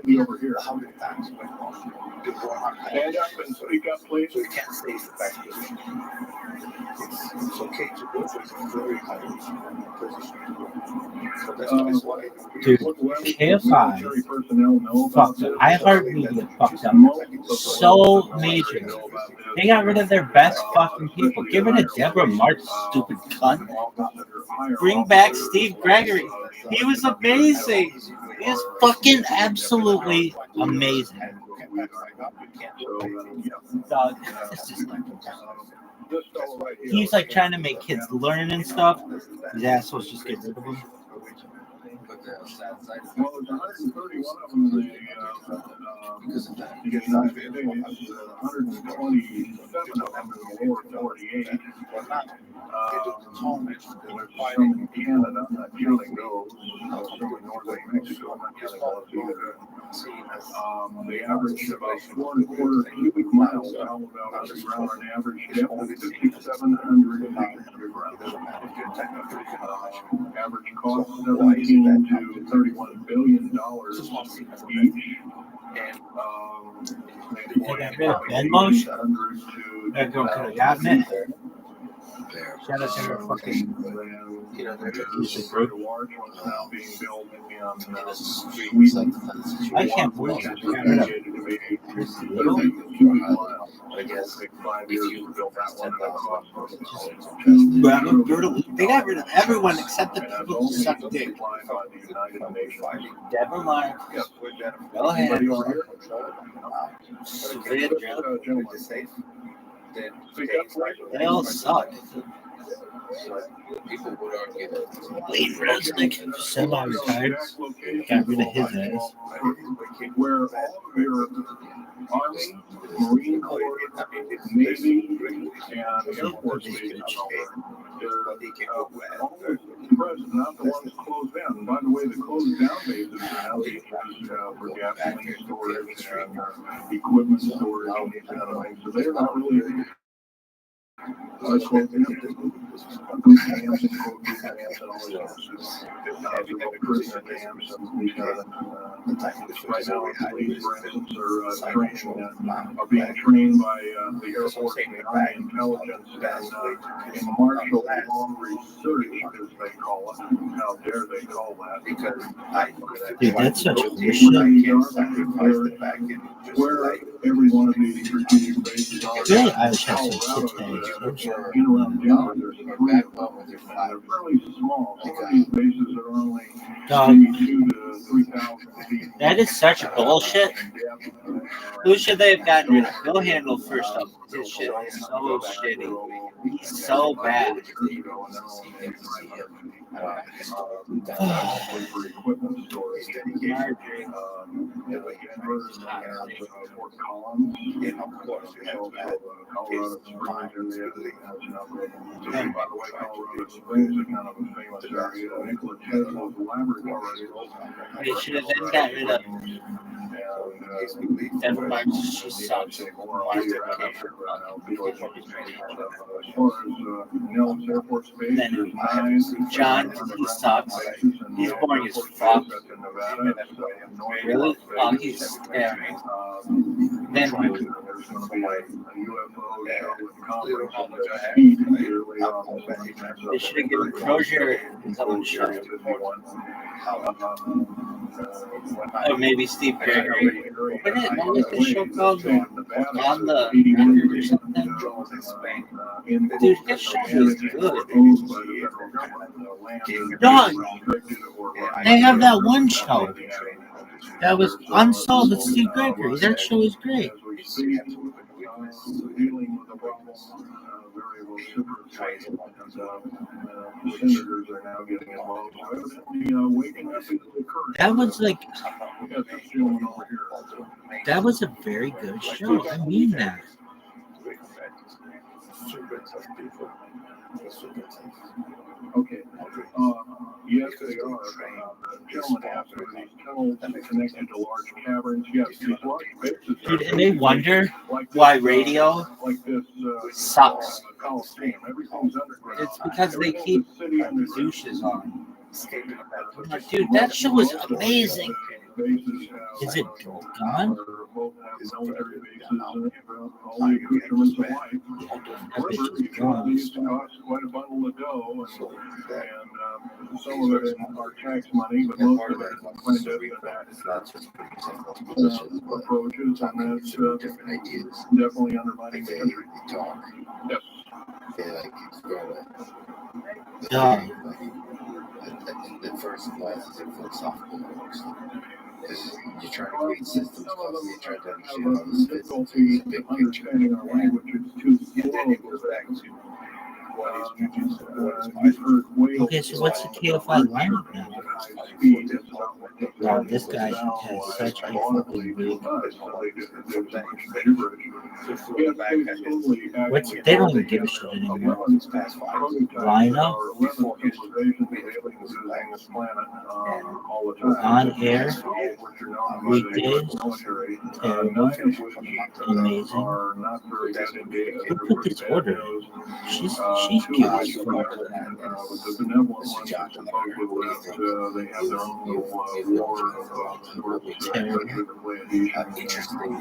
be over here. Stand up and speak up, please. So you can't stay in the back position. It's okay to go to a very high position. So that's why Dude, if I fucked the iHeartMedia fucked up so major. They got rid of their best fucking people. Get rid of Deborah March, stupid cunt. Bring back Steve Gregory. He was amazing. He is fucking absolutely amazing. Dog, it's just like, he's like trying to make kids learn and stuff. These assholes just get rid of him. Well, there's 131 of them in the United States, 127 of them in the lower 48. There's some in Canada, not counting those, some in northern Mexico, not counting those either. They average about 4.25 cubic miles out underground on average depth of 5,700 feet underground. Average cost $17 to $31 billion each. They got rid of Venmo. That girl could have gotten it. Shout out to her fucking. I can't believe that. They got rid of everyone except the people who suck dick. Deborah Mark. Go ahead. They all suck. People would argue that Lee Resnick, semi-retired, got rid of his ass. Where all of your Army, Marine Corps, Navy, and Air Force bases all the present, not the ones closed down. By the way, the closed down bases are now being used for gasoline storage and equipment storage and these kind of things. So they're not really are being trained by the Air Force and the Army Intelligence and Marshall Long Research, as they call it. How dare they call that? Because Dude, that's such bullshit. where every one of these strategic bases are. Really, I was having some shit today. In around Denver, there's three of them. They're fairly small. Some of these bases are only maybe 2,000 to 3,000 feet. That is such bullshit. Who should they have gotten rid of? Bill Handel first up. His shit is so shitty. He's so bad. They should have then got rid of Denver March. She sucks. Then John, he sucks. He's boring as fuck. Really? Oh, he's scary. Then they should have given Crozier his own show. Or maybe Steve Gregory. What was the show called? On the Record or something? Dude, that show was good. Dog, they have that one show that was Unsolved with Steve Gregory. That show is great. Dealing with the problems, variable supervisors and senators are now getting involved. Waking up into the current. That was like, that was a very good show. I mean that. Okay. Yes, they are. Gentlemen asked for these tunnels connected to large caverns. Yes, these large bases. Dude, and they wonder why radio sucks. It's because they keep douches on. Dude, that show was amazing. Is it gone? Quite a bundle of dough, and some of it in our tax money, but most of it is clandestine It's not just producing those approaches, positions, but and talking that's to different ideas. definitely undermining the They country. talk. Yep. They like experiment. Yeah. The first classes are philosophical course. Because you're trying to create systems, you're trying to understand how this fits into the big picture. Understanding our language is too And then it slow. goes back to what is jujitsu, what is You've heard way Okay, so what's the KO5 lineup now? speed. Wow, this guy has such a fucking weird. What's they don't even give a shit anymore. Lino on air weekdays. Terrible. Amazing. Who put this order? She's cute. Interesting,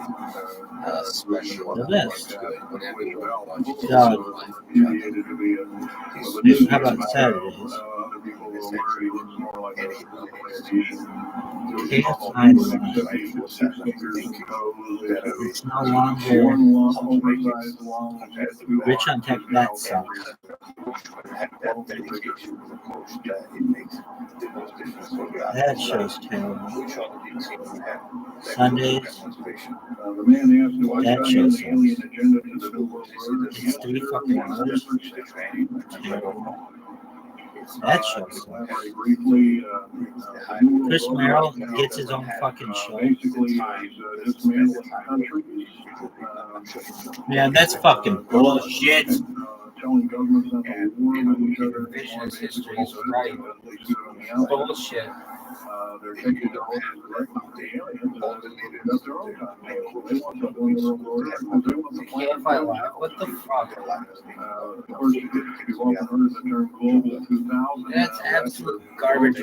special. The best. Whatever you want. How about Saturdays? It's no longer rich on tech. That sucks. That show's terrible. Sundays. That show sucks. It's 3 fucking hours. That show sucks. Chris Merrill gets his own fucking show. Man, that's fucking bullshit. Telling governments not to war with each other. Revisionist history is right. Bullshit. They're taking their own directly to aliens. That's their own time. They want to go in their own order because they want the plan. What the fuck? Of course, you've often heard the term Global 2000. That's absolute garbage.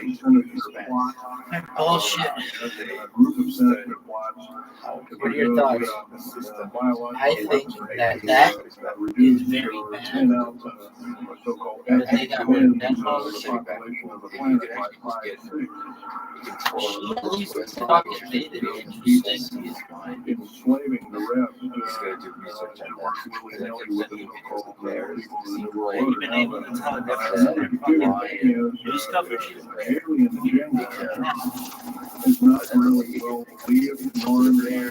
Bullshit. A group of senators plots. What are your thoughts? I think that is very bad. But they got rid of that policy. She at least fucking made it interesting. Enslaving the rest. He's going to do research on that. You've been able to tell a difference. News coverage. Alien agenda is not really well believed, nor in their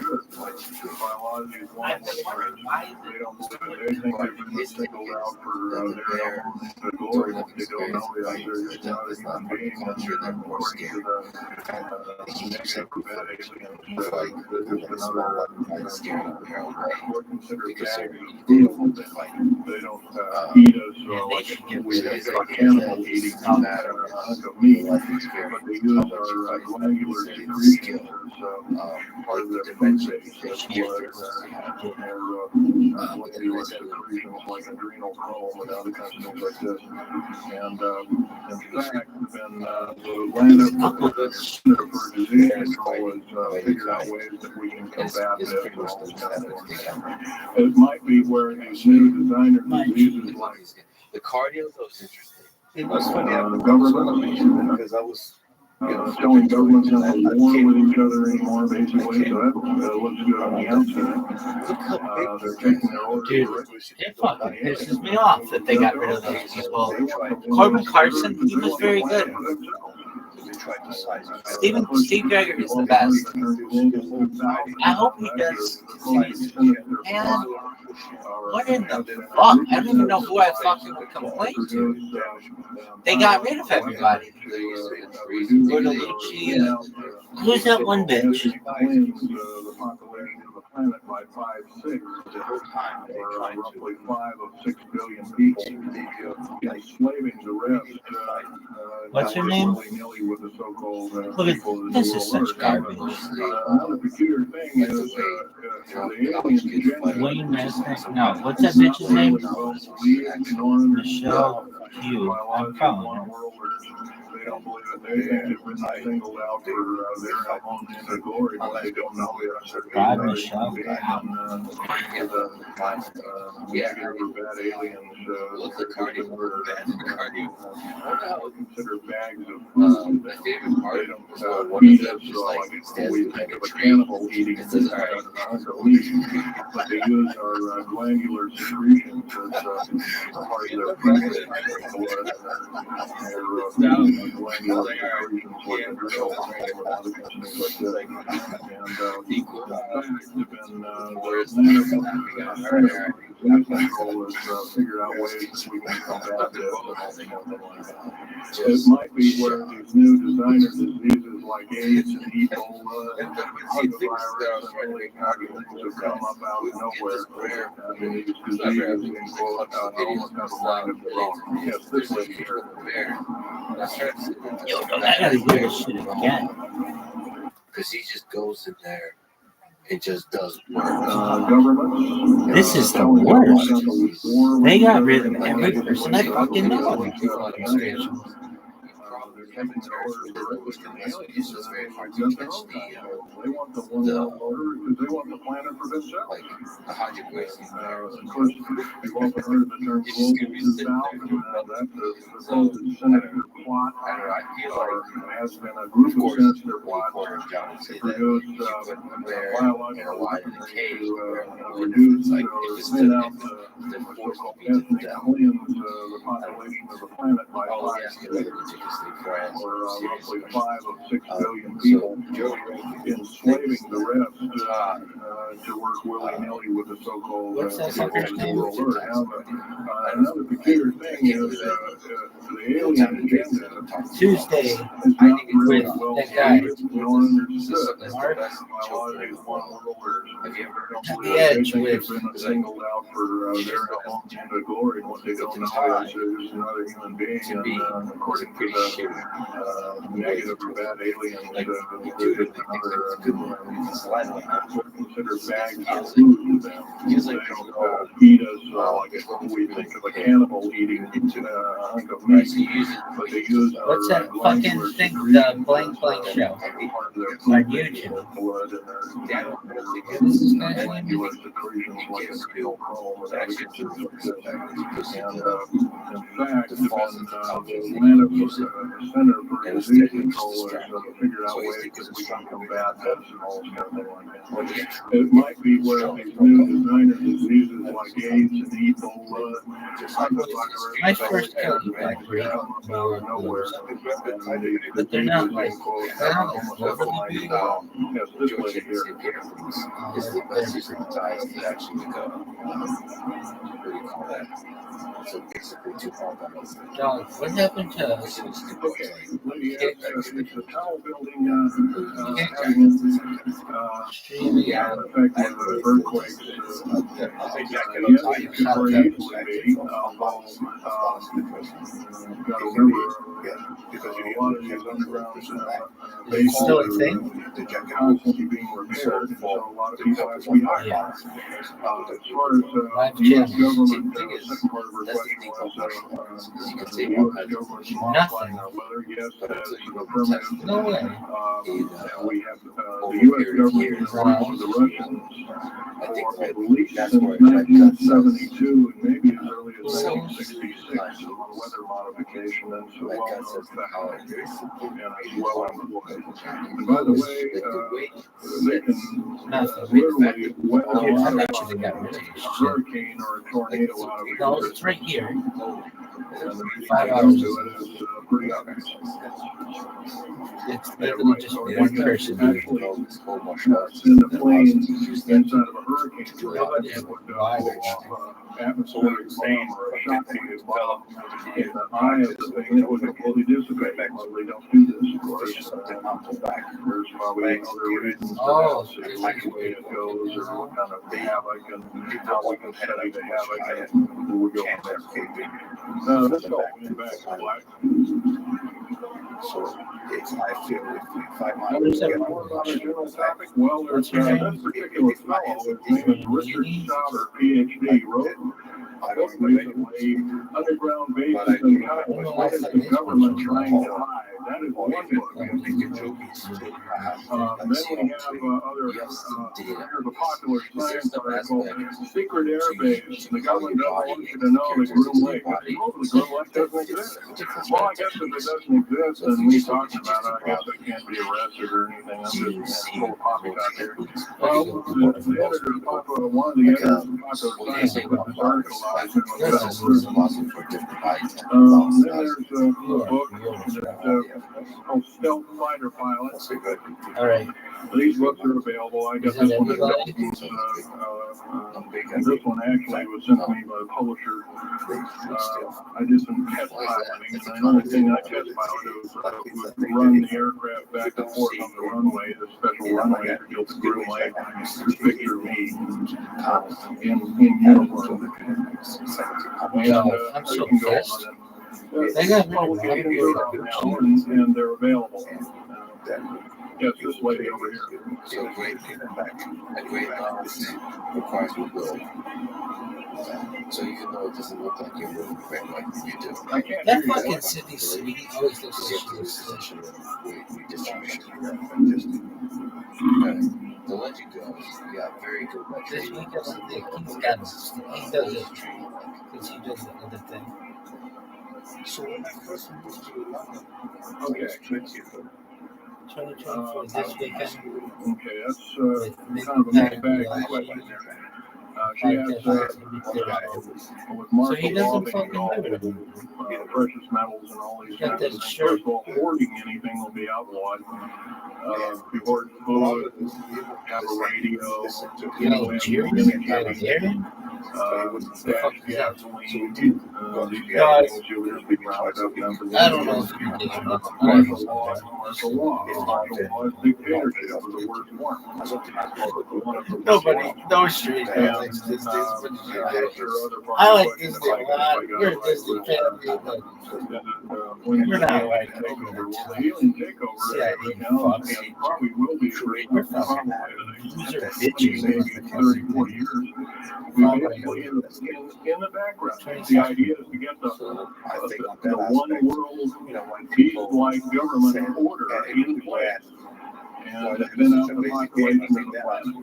biology is one. They don't they think they're singled out for their glory. They don't know that they're not a human being. They don't eat us like we have cannibal eating hunk of meat, but they use our glandular secretions as part of their food base. What they use secretions like adrenal chrome and other kinds of things like this. And in fact, then the land of the Center for Disease Control has figured out ways that we can combat this. It might be where these new designer diseases like the cardio was interesting. It was funny. the government, because I was telling governments not to war with each other anymore, basically. So that looks good on the outside. They're taking their orders. Dude, it fucking pisses me off that they got rid of those people. Corbin Carson, he was very good. Steve Gregory is the best. I hope he does. And what in the fuck? I don't even know who I fucking would complain to. They got rid of everybody. Who's that one bitch? The population of the planet by 5/6. Roughly 5 of 6 billion people, enslaving the rest. What's her name? With the so-called, Look at this is such garbage. Another peculiar thing is the alien Wayne Resnick. No, what's that bitch's name? Michelle Hugh. I'm following her. They don't believe it. They think they've been singled out for their own into glory, but they don't know it. God, Michelle. Negative or bad aliens. Look at cardio. Consider bags of My food. favorite part They is don't when one of eat them us just like stands we behind think a of a tree. cannibal eating It says, all right. but they use our glandular secretions as part of their food. Their glandular secretions like adrenal glands and other things like that. And in fact, figure out ways that we can combat this. It might be where these new designer diseases like AIDS and Ebola and hantavirus and really things have come up out of nowhere. I mean, these diseases can quote almost have a mind of their own. Yes, this lady here. Yo, I gotta do this shit again. Because he just goes in there and just does work. Government. This is the worst. They got rid of every person I fucking know on this administration. It's just very hard to catch They want the one world order because they want the planet for themselves. like 100 ways. Of course, you've often heard the term global 2000, that's the supposed sinister plot, has been a group of sinister plots to produce biological weapons to reduce or thin out the so-called ethnic cleanse the population of the planet by 5 or roughly 5 of 6 billion people, enslaving the rest to work willy-nilly with the so-called world order. Now, another peculiar thing is the alien agenda Tuesday is not really with well that guy. nor understood. Mark. A lot of these one worlders The Edge they've with been singled out for their own kind of glory, and what they don't know is there's another human being, and according to the negative or bad aliens, there's another consider bags of food to them. They don't eat us like we think of a cannibal eating a hunk of meat, but they use our What's that fucking thing? The blank blank show on YouTube. blood and their This is nice. glandular secretions like acetylchrome and other things like that. And in fact, the Atlanta Center for Disease Control has figured out ways that we can combat this and all this kind of thing like that. It might be where these new designer diseases like AIDS and Ebola, My first kill is black breed. But they're not like, they're not overly big. Yes, this lady here. Is the best ties to actually go. What do you call that? So basically, 2 compounds. Dog, what happened to Okay, it's a tall building having streaming an out? effect of earthquakes. Yes, it could very easily be. Got to remember, because a lot of these underground It's still a thing? constantly being repaired, so a lot of people have to be hired. Yeah. As far as the U.S. government, the second part of her question was, the U.S. government modifying our weather, yes, as affirmative. No way. We have the U.S. government is working with the Russians for at least since 1972 and maybe as early as 1966 on weather modification, and so well known fact, and it's well employed. And by the way, they can literally weather a hurricane or a tornado out of No, it's right here. and the 5 go hours. to it is pretty obvious. It's literally just one person. Actually, send a plane inside of a hurricane to atmospheric bomb or a shocking bomb in the eye of the thing, it would completely dissipate. Well, they don't do this, of course. There's probably other reasons for that, like the way it goes, or what kind of havoc, and how we can study the havoc, and we go from there. This all went back to black. So it's, I feel, 5 miles. More about the general topic? Well, there's this particular fellow, his name is Richard Sauter, PhD, wrote recently, underground bases in Congress. What is the government trying to hide? That is one book. Then we have other, here's a popular science article, Secret Air Base. The government doesn't want you to know the Groom Lake. The Groom Lake doesn't exist. Well, I guess if it doesn't exist, then me talking about it, I guess I can't be arrested or anything. I'm just full of poppycock here. Well, the editor of Popular, one of the editors of Popular Science put this article out. Then there's a book called Stealth Fighter Pilot. All right. These books are available. I guess this one is this one actually was sent to me by the publisher. I did some test piloting, and the only thing I test piloted was run the aircraft back and forth on the runway, the special runway that built the Groom Lake. Just picture me in uniform. I'm so pissed. They got publicated now, and they're available. Yes, this lady over here. So a great knowledge requires mobility. So even though it doesn't look like you're moving great like you do. That fucking Sydney City always looks position of redistribution. The legend goes, you got very good this metrics. week doesn't think he's got he does it because he does the other thing. So when I first moved to London, Okay. 2024 this weekend. Okay, that's kind of a mixed bag question there. She has with So he doesn't fucking all do it. precious metals and all these Got kinds that of things. shirt. First of all, hoarding anything will be outlawed. You hoard food, have a radio, Nigerian? these things you would be rounded up and I don't know if you're getting enough. martial law is martial law. Martial law is dictatorship of the worst form. Nobody, no street families these days. I like Disney a lot. You're a Disney fan, but we're not right over The alien takeover, Yeah, and probably will be for We're from loser bitches. maybe 30, 40 years. We basically in the background. The idea is to get the one world peace-like government order in place and then out the population of the planet.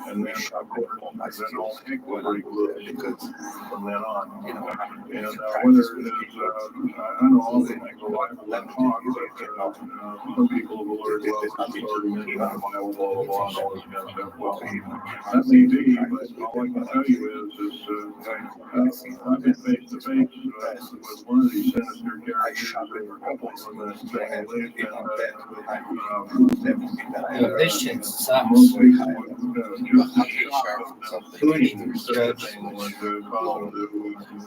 And then, of course, then all heck will break loose from then on. And whether it is, I don't know all the things reliable and talk, but some people have learned, well, it's already mentioned, blah, blah, blah, blah, and all this kind of stuff. Well, that may be, but all I can tell you is I've been face to face with one of these sinister characters, there were a couple of them that lived in, This shit sucks. most people would Who needs judge?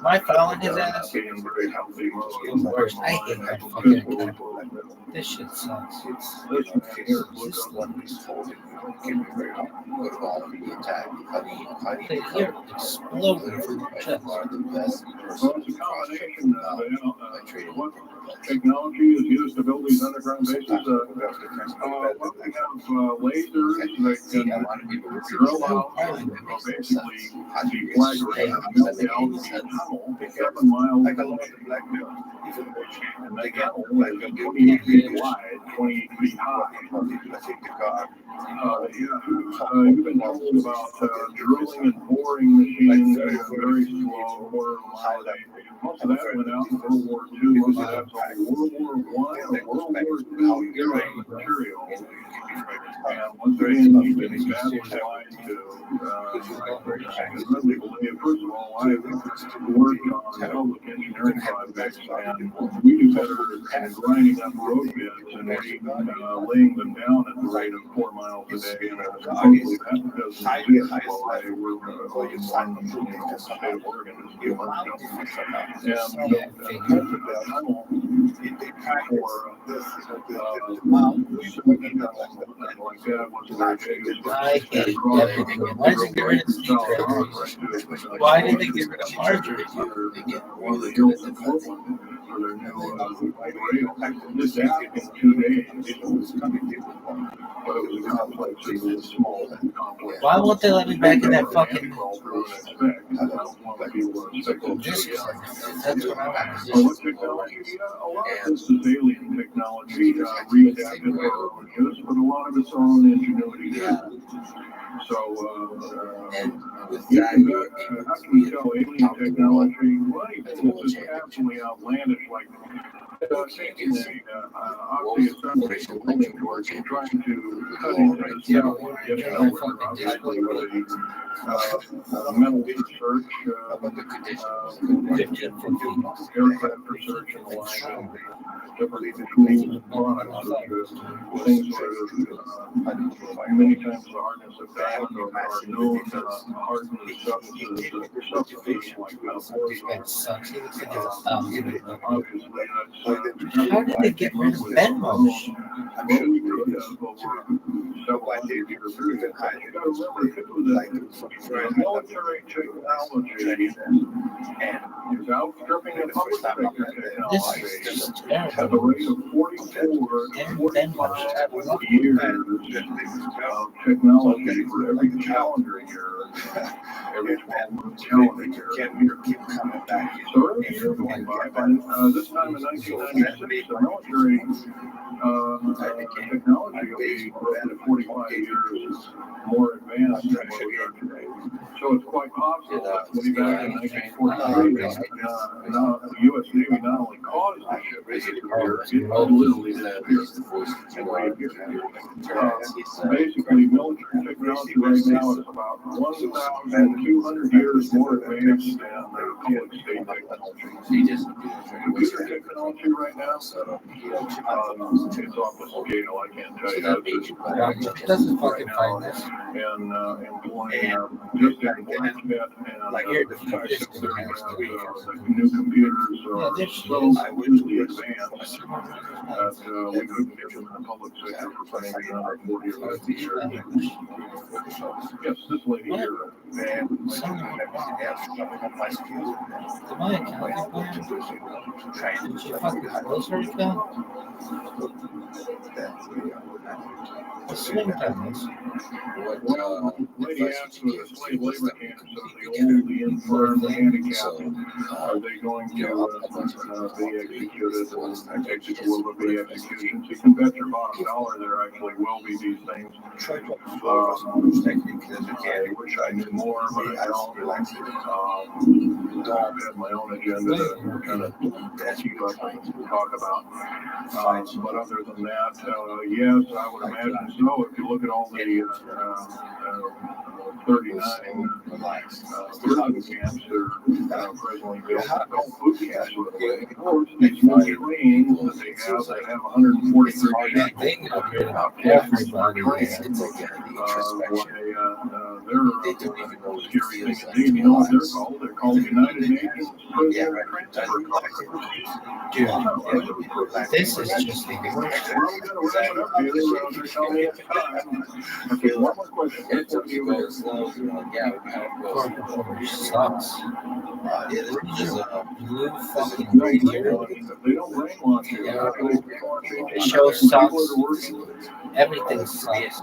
My following his ass. Worst. I hate that fucking guy. This shit sucks. You're exploding from your chest. Technology is used to build these underground bases. We have lasers that can drill out basically the flag and melt down the tunnel 7 miles long. And they got only 28 feet wide, 28 feet high. You've been told about drilling and boring machines that are very slow, quarter of a mile a day. Most of that went out in World War II. Most of that's only World War I or World War II era material. And once again, you've been vandalized to really believe, first of all, I worked on public engineering projects, and we do better at grinding up road beds and laying them down at the rate of 4 miles a day. And that doesn't exist while I work in one state of Oregon. I hate everything. Why did they get rid of Steve Gregory? Why did they get rid of Marjorie? for their new rail. This happened in 2 days. But it was a complex, it was small and complex. Why won't they let me back in that fucking? Just That's what I want. what technology? A lot of this is alien technology, readapted for our own use, but a lot of it's our own ingenuity. So, And with you that, can, you're how able can to you be tell alien technology? Well, this is absolutely outlandish, like taking obviously it's not moving towards trying to cut into the south and get nowhere, obviously, with the mental research, aircraft research and the like, different tools and products, things where many times the hardness of diamond or known hardened substances like How did they get rid of Venmo? I'm sure we could have over several ideas here. You gotta remember, it was like military technology is outstripping the public sector technology at the rate of 44 to 45 years of technology for every calendar year. Every calendar year. Keep coming back. So every year going by, this time in 1996, the military technology will be roughly 45 years more advanced than what we are today. So it's quite possible that way back in 1943, now the U.S. Navy not only caused the ship to disappear, it literally disappeared. Basically, military technology right now is about 1,200 years more advanced than public state technology. Computer technology right now, it's off the scale, I can't tell you. Doesn't fucking find this. And employing just in blacksmith and Like new computers are so hugely advanced that we couldn't get them in the public sector for maybe another 40 or 50 years. Yes, this lady here. To my accounting plan, did you fucking close her account? The swing time is. Well, lady asked for the slave labor camp, so the old, the infirm, the handicapped, are they going to be executed? I think it will be executions. You can bet your bottom dollar there actually will be these things. I wish I knew more, but I don't. I have my own agenda to kind of keep up and talk about. But other than that, yes, I would imagine so. If you look at all the 39 prison camps that are presently built, called food camps. Of course, these new trains that they have 143 Everybody they're scary thing indeed. You know what they're called? They're called United Nations Prisoner Transfer Corps. This is just Well, we gotta wrap it up here. They're telling me it's time. Okay, one more question. sucks. Blue fucking radio. They don't brainwash you. The show sucks. Everything sucks.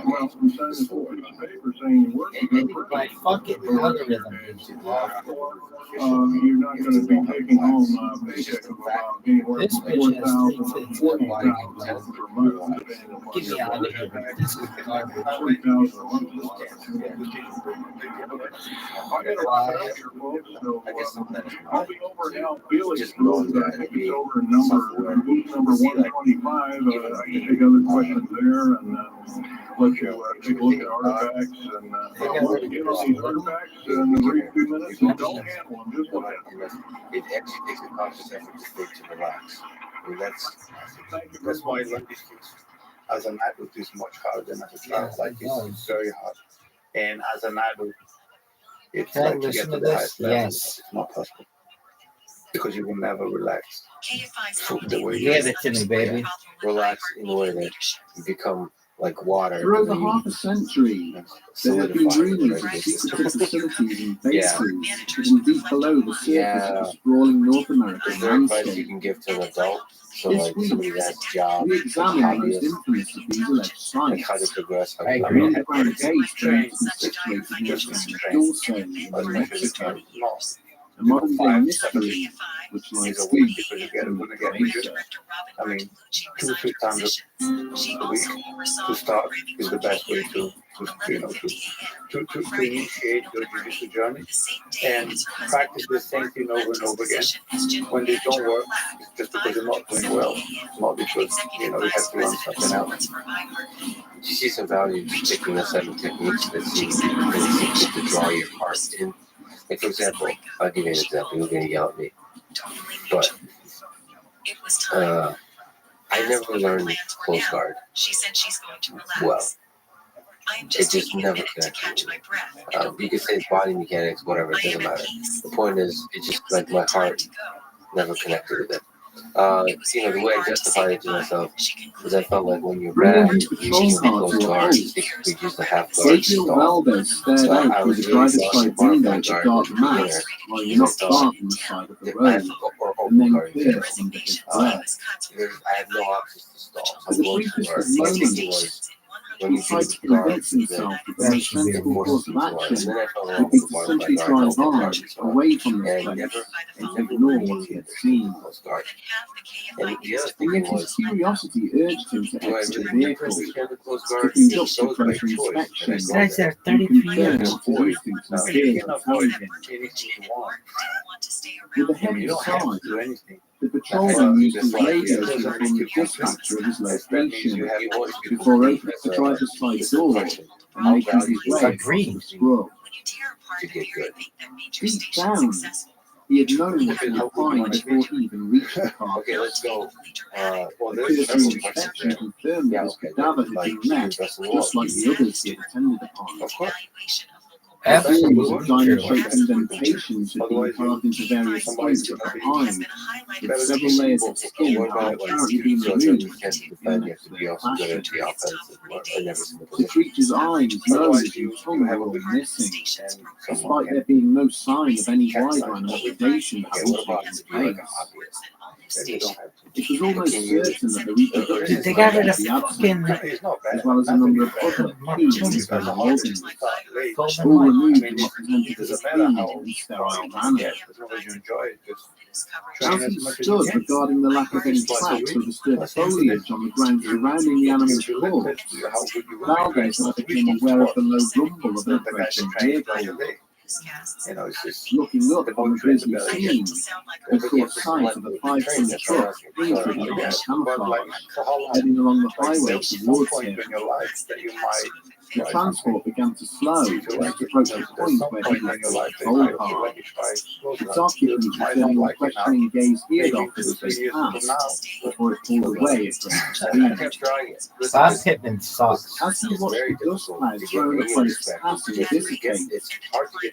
Well, we signed this whole piece of paper saying you work. My fucking algorithm is off. You're not going to be taking home a paycheck of about anywhere This from bitch has 4,000 to 40,000 per month, depending upon Get me out of here. This is garbage. 40,000 a month. I got to wrap it up here, folks. So I'll be over now. Felix, I think it's over booth number 125. I can take other questions there and let you take a look at artifacts and once again on these artifacts in a brief few minutes. So don't handle them, just look at them. It actually takes a conscious effort to relax. And that's why I like these things. As an adult, it's much harder than as a child. Like it's very hard. And as an adult, it's Can I like to listen get to to the this? highest level. Yes. It's not possible. Because you will never relax. The way Give it to me, baby. relax in a way that you become like water. For over half a century, there have been rumors of secretive facilities and bases hidden deep below the surface of the sprawling North American Is there advice you landscape. can give to an adult? So This like week, somebody that has a job, we examine the most hobbyist, infamous of these alleged like how to sites. progress. How I to agree. An underground base believed to be situated near Dulce in New Mexico. A modern day mystery which lies deep in the Mesa. I mean, 2-3 times a week to start is the best way to initiate your judicial journey and practice the same thing over and over again. When they don't work, it's just because you're not doing well, not because you have to learn something else. You see some value in sticking with certain techniques that seem to draw your heart in. Like for example, I'll give you an example. You're going to yell at me, but I never learned Coast Guard. Well, it just never connected. You can say body mechanics, whatever, it doesn't matter. The point is, it just like my heart never connected with it. The way I justified it to myself is I felt like when you're bad, you should be close guard. You just a half guard. Sergio Valdez stared out through the driver's side window at the dark mass while you're not far from the side of the road, and then cursed under his breath. I had no options to stall. For the briefest of moments, he tried to convince himself that the most sensible course of action would be to simply drive on, away from the place, and ignore what he had seen. And the other And thing yet his was, curiosity urged him to do I exit the really vehicle, understand the Coast to Guard? conduct So a it's by closer choice. inspection, And Guys, they're and 33 confirm years. his instincts and You fears can were avoid telling him. anything you want. With a You heavy don't have sigh, to do anything. the patrolman used his radio to inform the dispatcher of his that means location you have more before opening the driver's side door and making his way across the scrub. to get good. Deep down, he had known what he would find before he even reached the car. Okay, let's go. Well, The there's cursory several questions inspection there. confirmed that his cadaver had been left just like the others he had attended upon. Of course. A series Absolutely of diamond-shaped indentations had been carved into various points of the hide, with several layers of skin What had about apparently been so removed. defense to defend, you have to be also good at the offensive. I never seen the The position. creature's eyes, nose, and tongue were all missing, despite there being no sign of any wider predation Okay, what having about taken if you're like a place. hobbyist? They don't have to. It was almost certain that the reproductive They got rid of the absent, fucking It's not bad. as well as a number of other key internal organs, all removed in what presented as a clean and sterile manner. As long as you enjoy it, just As he stood regarding the lack of any tracks or disturbed foliage on the ground surrounding the animal's corpse, Valdez now became aware of the low rumble of an approaching vehicle. it's just Looking up on the grisly scene, he caught sight of a 5-ton truck painted in red camouflage, heading along the highway towards him. in your life that you might The transport began to slow and approach the point where he left the whole car. Its occupant returning the questioning gaze he had offered as they passed, before it pulled away at great speed. Bob Pittman sucks. As he watched the dust clouds thrown upon its passing dissipate,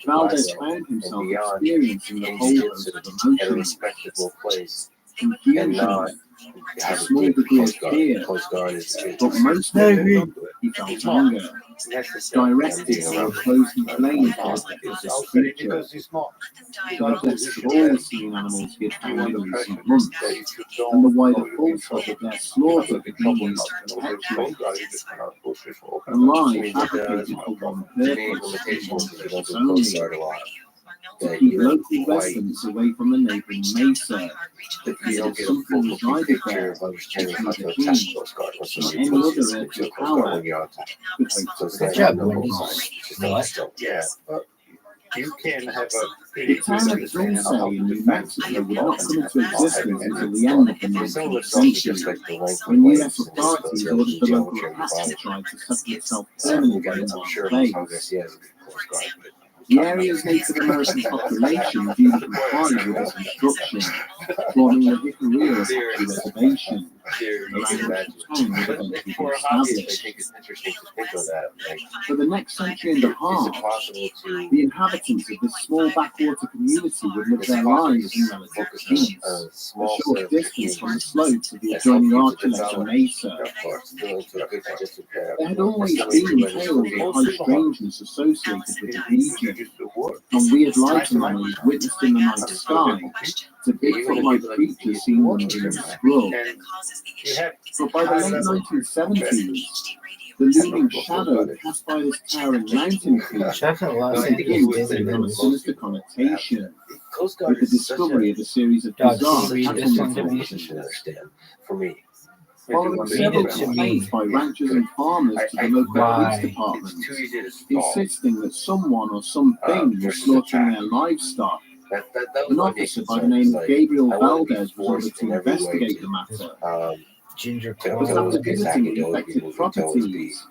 Valdez found himself experiencing the whole host of At a emotions, respectable place and confusion, not a have a small deep degree of Coast Guard. fear, Coast Guard is but most of it, he felt anger, directed toward closely playing part of this creature. because it's not The deaths of all the sea animals he had found in recent months, and the wider falsehood of their slaughter being used to perpetuate, and lies advocated for one the main purpose, limitations is you don't do only, Coast Guard a lot. to That keep you have local quite, residents away from the neighboring mesa, that you don't get a something full resided picture there, of understanding how to the attack king, Coast Guard or or somebody any tells other you to earthly Coast Guard power when you're on attack. could hope So to it's Good like job, no Wendy. both sides. It's just What? not still. Yeah, but you can have a The pretty town good of understanding Dulce of how to in New defend Mexico would not come into existence until the end of the I mean, some of 19th it's also just century, like the length of when waves U.S. and authorities the ordered the local geometry of the Apache body. tribe to settle itself So permanently I'm in sure one Los place. Garcia has a good Coast Guard. The area's Native American population viewed it comply with this instruction, forming the Jicarilla Apache Reservation. You around can which imagine. the town would But eventually for be a hobbyist, I established. think it's interesting to think of that. Like, For the next century and a is half, it possible to the inhabitants of this small backwater community would live is their it possible lives in to relative focus peace, on a a small set short of distance from the techniques slopes of the that help adjoining you to Archuleta develop Mesa? your thoughts still into a good digestive pair? There had always That's been the way tales of it's high strangeness associated with the region, from weird light anomalies witnessed in the night sky to Bigfoot-like creatures seen wandering in the scrub. But by the late 1970s, the looming shadow cast by this towering mountain creature Chef's at Los was beginning to Angeles. take on a sinister connotation, Coast Guard with the is such discovery of a series of Dog, bizarre read cattle this one to me. mutilations. understand for me. Following Read several it to complaints me. by ranchers and farmers to the local Why? police department, It's too easy to stall. insisting that someone or something was versus slaughtering attack. their livestock, That an was my big officer by the concern. name It's of like, Gabriel I want to be Valdez was ordered forced to in every way investigate to, the matter. Ginger to But cola. after visiting the Hackadoo affected movie to always be. properties,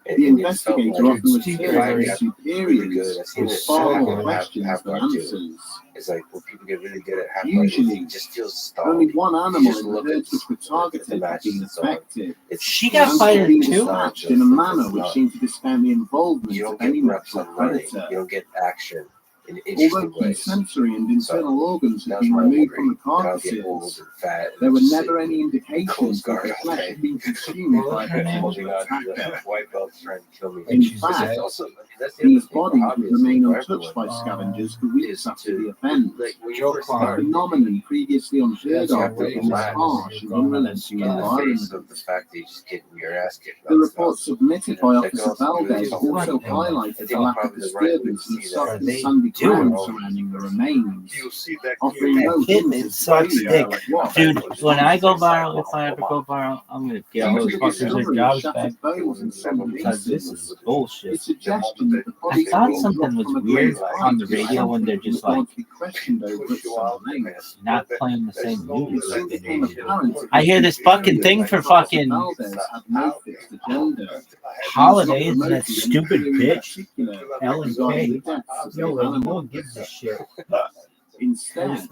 And the it felt investigator like often Steve returned to Gregory. his really good. superiors I've seen with it far more half questions than guard too. answers. It's like when people get really good at half Usually, it just feels stalled. only one You animal just in the look at herds which were the targeted had matches been it's on. affected, She got and fired had been too? dispatched in a manner which seemed to discount the involvement You don't of any get reps natural on running. predator. You don't get action in Although interesting key ways. sensory and internal organs had That was been my removed from worry. the That I'll get old carcasses, and fat. there were just never sit any indications Coast that Guard the all flesh day. had been consumed by a Her name? potential holding on to attacker. the white belts trying to kill me. In She's fact, dead. Also, that's the these other thing for bodies would hobbyists remain and for untouched by everyone, scavengers for weeks is after to, the event. like, when you Joe first A start, phenomenon previously unheard That's of right. in this harsh and unrelenting in the face environment. of the fact that you just get your ass kicked. The report submitted by That could Officer also be really Valdez also helpful. I highlighted think the lack of probably the right way to disturbance in the see soft that and They sandy do. ground surrounding the remains, You see that offering clearly. no Kitten, hint it of sucks failure dick. like what? Dude, when I go viral, if I ever go viral, I'm gonna get all Due those to the fuckers their discovery of jobs back shattered bones and some because this pieces, is bullshit. the suggestion that the I bodies had thought been something dropped was from a weird great height on the was radio when they're something just that ought like to be questioned over at some length. not playing the same It news. soon became apparent that I hear this fucking thing for fucking Valdez had no fixed agenda. holidays and that Promoting stupid any theory in bitch, particular Ellen regarding the K. deaths of the Yo, no animals. one gives a shit. Instead,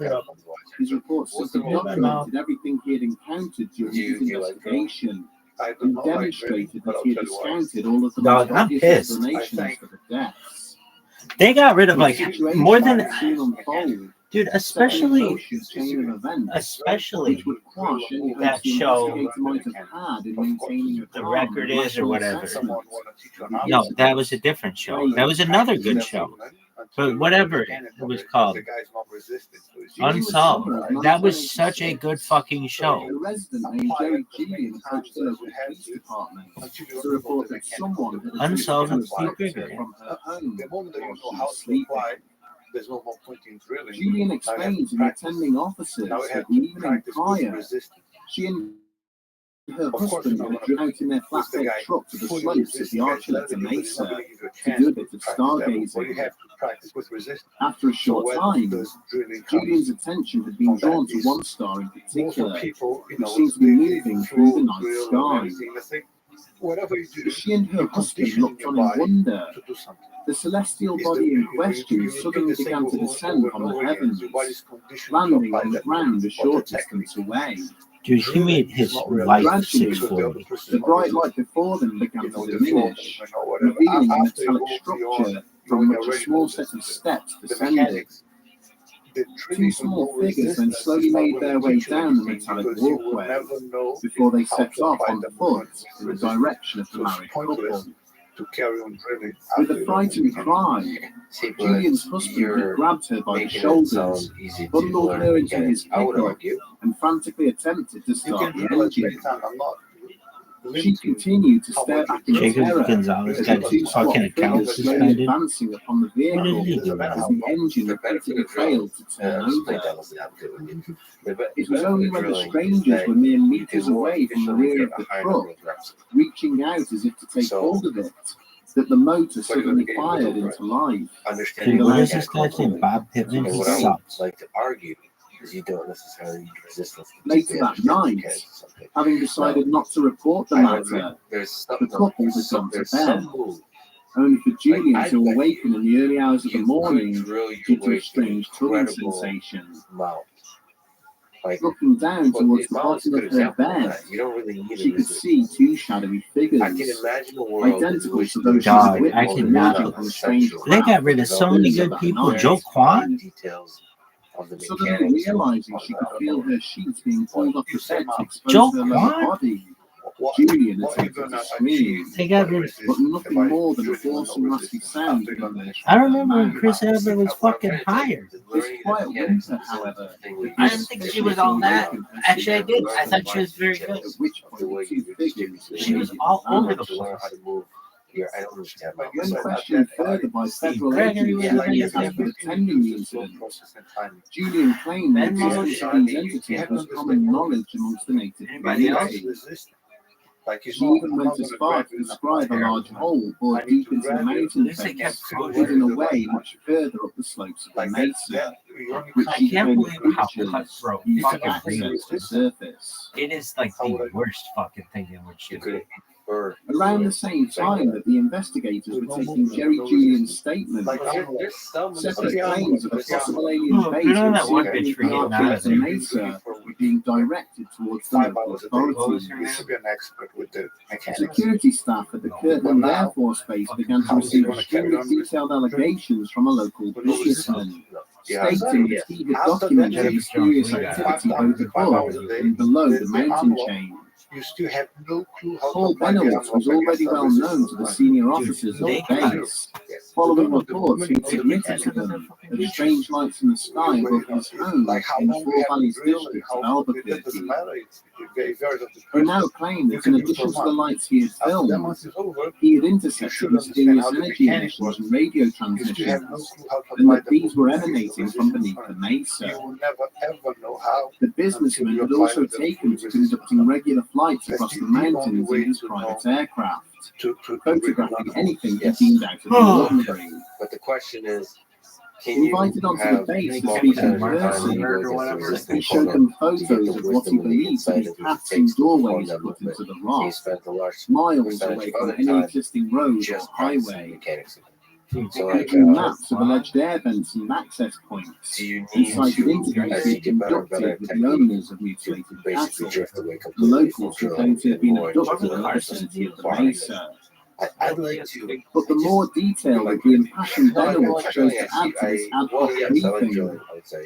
his report simply documented everything he had encountered during his investigation and demonstrated that he had discounted all of the Dog, most I'm obvious pissed. explanations for the deaths. They got rid of The like situation more than had soon unfold, dude, setting in especially motion a chain of events especially which would quash any that hopes the show, investigator might have had in maintaining a The calm Record and Is or rational whatever. assessment. No, that was a different show. That was another good show. But whatever it was called, Unsolved. That was such a good fucking show. A resident named Jerry Gillian approached the local police department to report that someone had Unsolved attempted with to Steve abduct her Gregory. from her home The moment that you while know she how was to sleeping. apply, there's no more point in drilling. Julian explained to the attending officers Now we that have the to evening practice with prior, resistance. she and her Of course, husband you're had not driven out in their with the flatbed guy truck to the fully slopes of the resisting that Archuleta level, because he's not Mesa gonna give you a to chance do a bit of practice that way. But you stargazing. have to practice with resistance. After a So short when time, those drilling Julian's comes, attention had been on that drawn to is one star in most of particular, people, which seemed to be moving through the night drill and sky. everything. They think, whatever you do, As she and her you husband condition looked your on in body wonder, to do something. the celestial It's body in you question repeat suddenly the began to same descend over from and the over again. heavens, Your body's conditioned to landing apply on the that ground a or short the technique. distance away. Dude, he made his wife Gradually, 6'4". the bright light before them began to the diminish, flow, or whatever. revealing a After you metallic go beyond, structure from which a small set of steps the descended. mechanics. Two small figures then slowly made their way down the metallic walkway before they set off on foot in the direction of the married couple. To carry on drilling. With a frightened cry, Julian's husband had grabbed her by the shoulders, bundled her into his pickup, and frantically attempted to start the engine. She continued to stare back in Jacob terror Gonzalez as got the two his squat fucking account figures slowly suspended. advancing upon the What did he vehicle do? as the engine repeatedly failed to turn over. It was only when the strangers were mere meters away from the rear of the truck, reaching out as if to take hold of it, that the motor suddenly fired into life. Dude, what is this guy's name? Bob Pittman? And He what I would sucks. like to argue is you don't necessarily need resistance. Later that night, having decided not to report the matter, the couple had gone to bed, only for Julian to awaken in the early hours of the morning due to a strange tugging sensation. Like, Looking down towards the Molly's a bottom good of her example of bed, that. You don't really need she could see two shadowy figures, I can imagine a world identical to the those Dog, she I witnessed cannot emerging from a strange They crowd. got rid of so many good people. Joe Kwan? Details of the Suddenly mechanics realizing she could feel her sheets being pulled off the bed to expose Joe her lower Kwan? body. Julian attempted to scream, They got rid but nothing more than a hoarse and raspy sound emerged I from her remember when mouth. Chris Evans was fucking hired. This quiet winter, however, I didn't think she was all that. Actually, I did. I thought she was very good. at which point the two figures She was immediately all over vanished. the place. I don't understand. When questioned further by federal Gregory agents was who a tasked with attending the incident, Julian claimed the existence of these entities was common knowledge amongst the native Anybody else? community. She even went as far to describe a large hole bored deep into the mountain face, hidden away much further up the slopes of the mesa, which I she can't claimed believe how creatures cutthroat used to fucking access thing the surface. It is like the worst fucking thing in which you could. Around the same time that the investigators were taking Jerry Julian's statement, separate claims of a possible alien base good on with that one secret bitch for getting arch out of of the there. mesa were being directed towards the local authorities. Security staff at the Kirtland Air Force Base began to receive extremely detailed allegations from a local businessman, stating that he had documented mysterious activity both above and below the mountain chain. You still have no clue how Paul Benowitz was already well known to the senior officers of the base, following reports he'd submitted to them of strange lights in the sky above his home in the Four Valleys district of Albuquerque. He now claimed that in addition to the lights he had filmed, he had intercepted mysterious energy emissions and radio transmissions, and that these were emanating from beneath the mesa. The businessman had also taken to conducting regular flights across the mountains in his private aircraft, photographing anything he deemed out of the ordinary. But the question is, can Invited you onto the have base to small speak in percentage person, he showed them photos of what he believed to be paths and doorways cut into the rock, miles away from any existing road or highway. Including maps of alleged air vents and access points, and cited interviews he had conducted with the owners of mutilated cattle, the locals who claimed to have been abducted in the vicinity of the mesa. I'd like to. But the more detail that the impassioned Benowitz chose to add to this ad hoc briefing,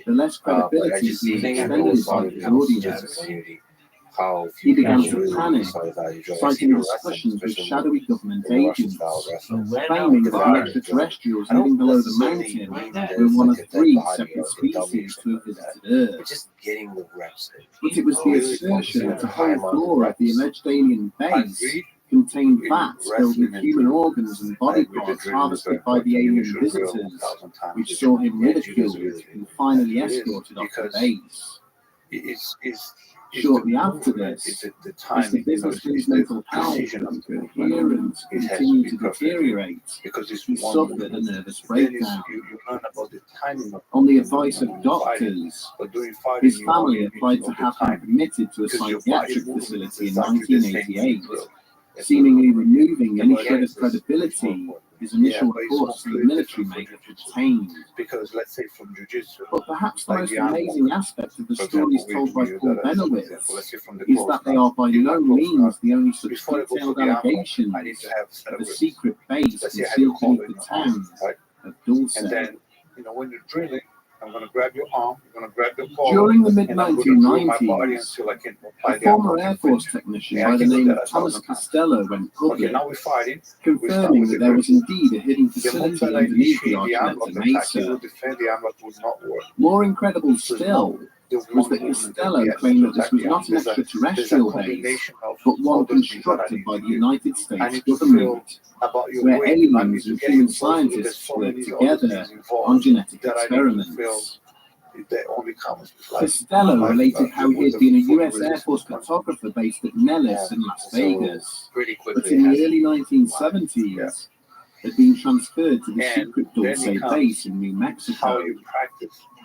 the less credibility he was extended by his audience. He began to panic, citing discussions with shadowy government agents, claiming that the extraterrestrials living below the mountain were one of 3 separate species to have visited Earth. But it was the assertion that the whole flora of the alleged alien base contained vats filled with human organs and body parts harvested by the alien visitors, which saw him ridiculed and finally escorted off the base. Shortly after this, as the businessman's mental health and coherence continued to deteriorate, he suffered a nervous breakdown. On the advice of doctors, his family applied to have him admitted to a psychiatric facility in 1988, seemingly removing any shred of credibility his initial reports to the military may have obtained. But perhaps the most amazing aspect of the stories told by Paul Benowitz is that they are by no means the only such detailed allegations of a secret base concealed beneath the town of Dulce. When you're drilling, I'm going to grab your arm, you're going to grab the ball. During the mid-1990s, a former Air Force technician by the name of Thomas Costello went public, confirming that there was indeed a hidden facility underneath the Archuleta Mesa. More incredible still was that Costello claimed that this was not an extraterrestrial base, but one constructed by the United States government, where aliens and human scientists worked together on genetic experiments. Costello related how he had been a US Air Force photographer based at Nellis in Las Vegas, but in the early 1970s had been transferred to the secret Dulce base in New Mexico.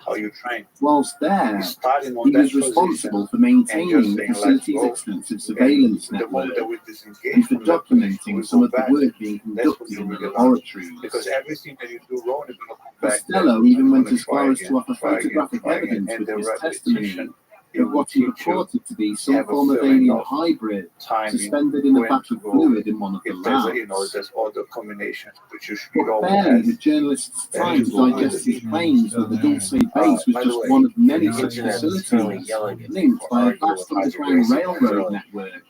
How you train. Whilst there, he was responsible for maintaining the facility's extensive surveillance network and for documenting some of the work being conducted in the laboratories. Because everything that you do wrong is going to come back. Costello even went as far as to offer photographic evidence with his testimony of what he reported to be some form of alien hybrid suspended in a vat of fluid in one of the labs. There's other combinations which you should But barely had journalists time to digest his claims that the Dulce base was just one of many such facilities linked by a vast underground railroad network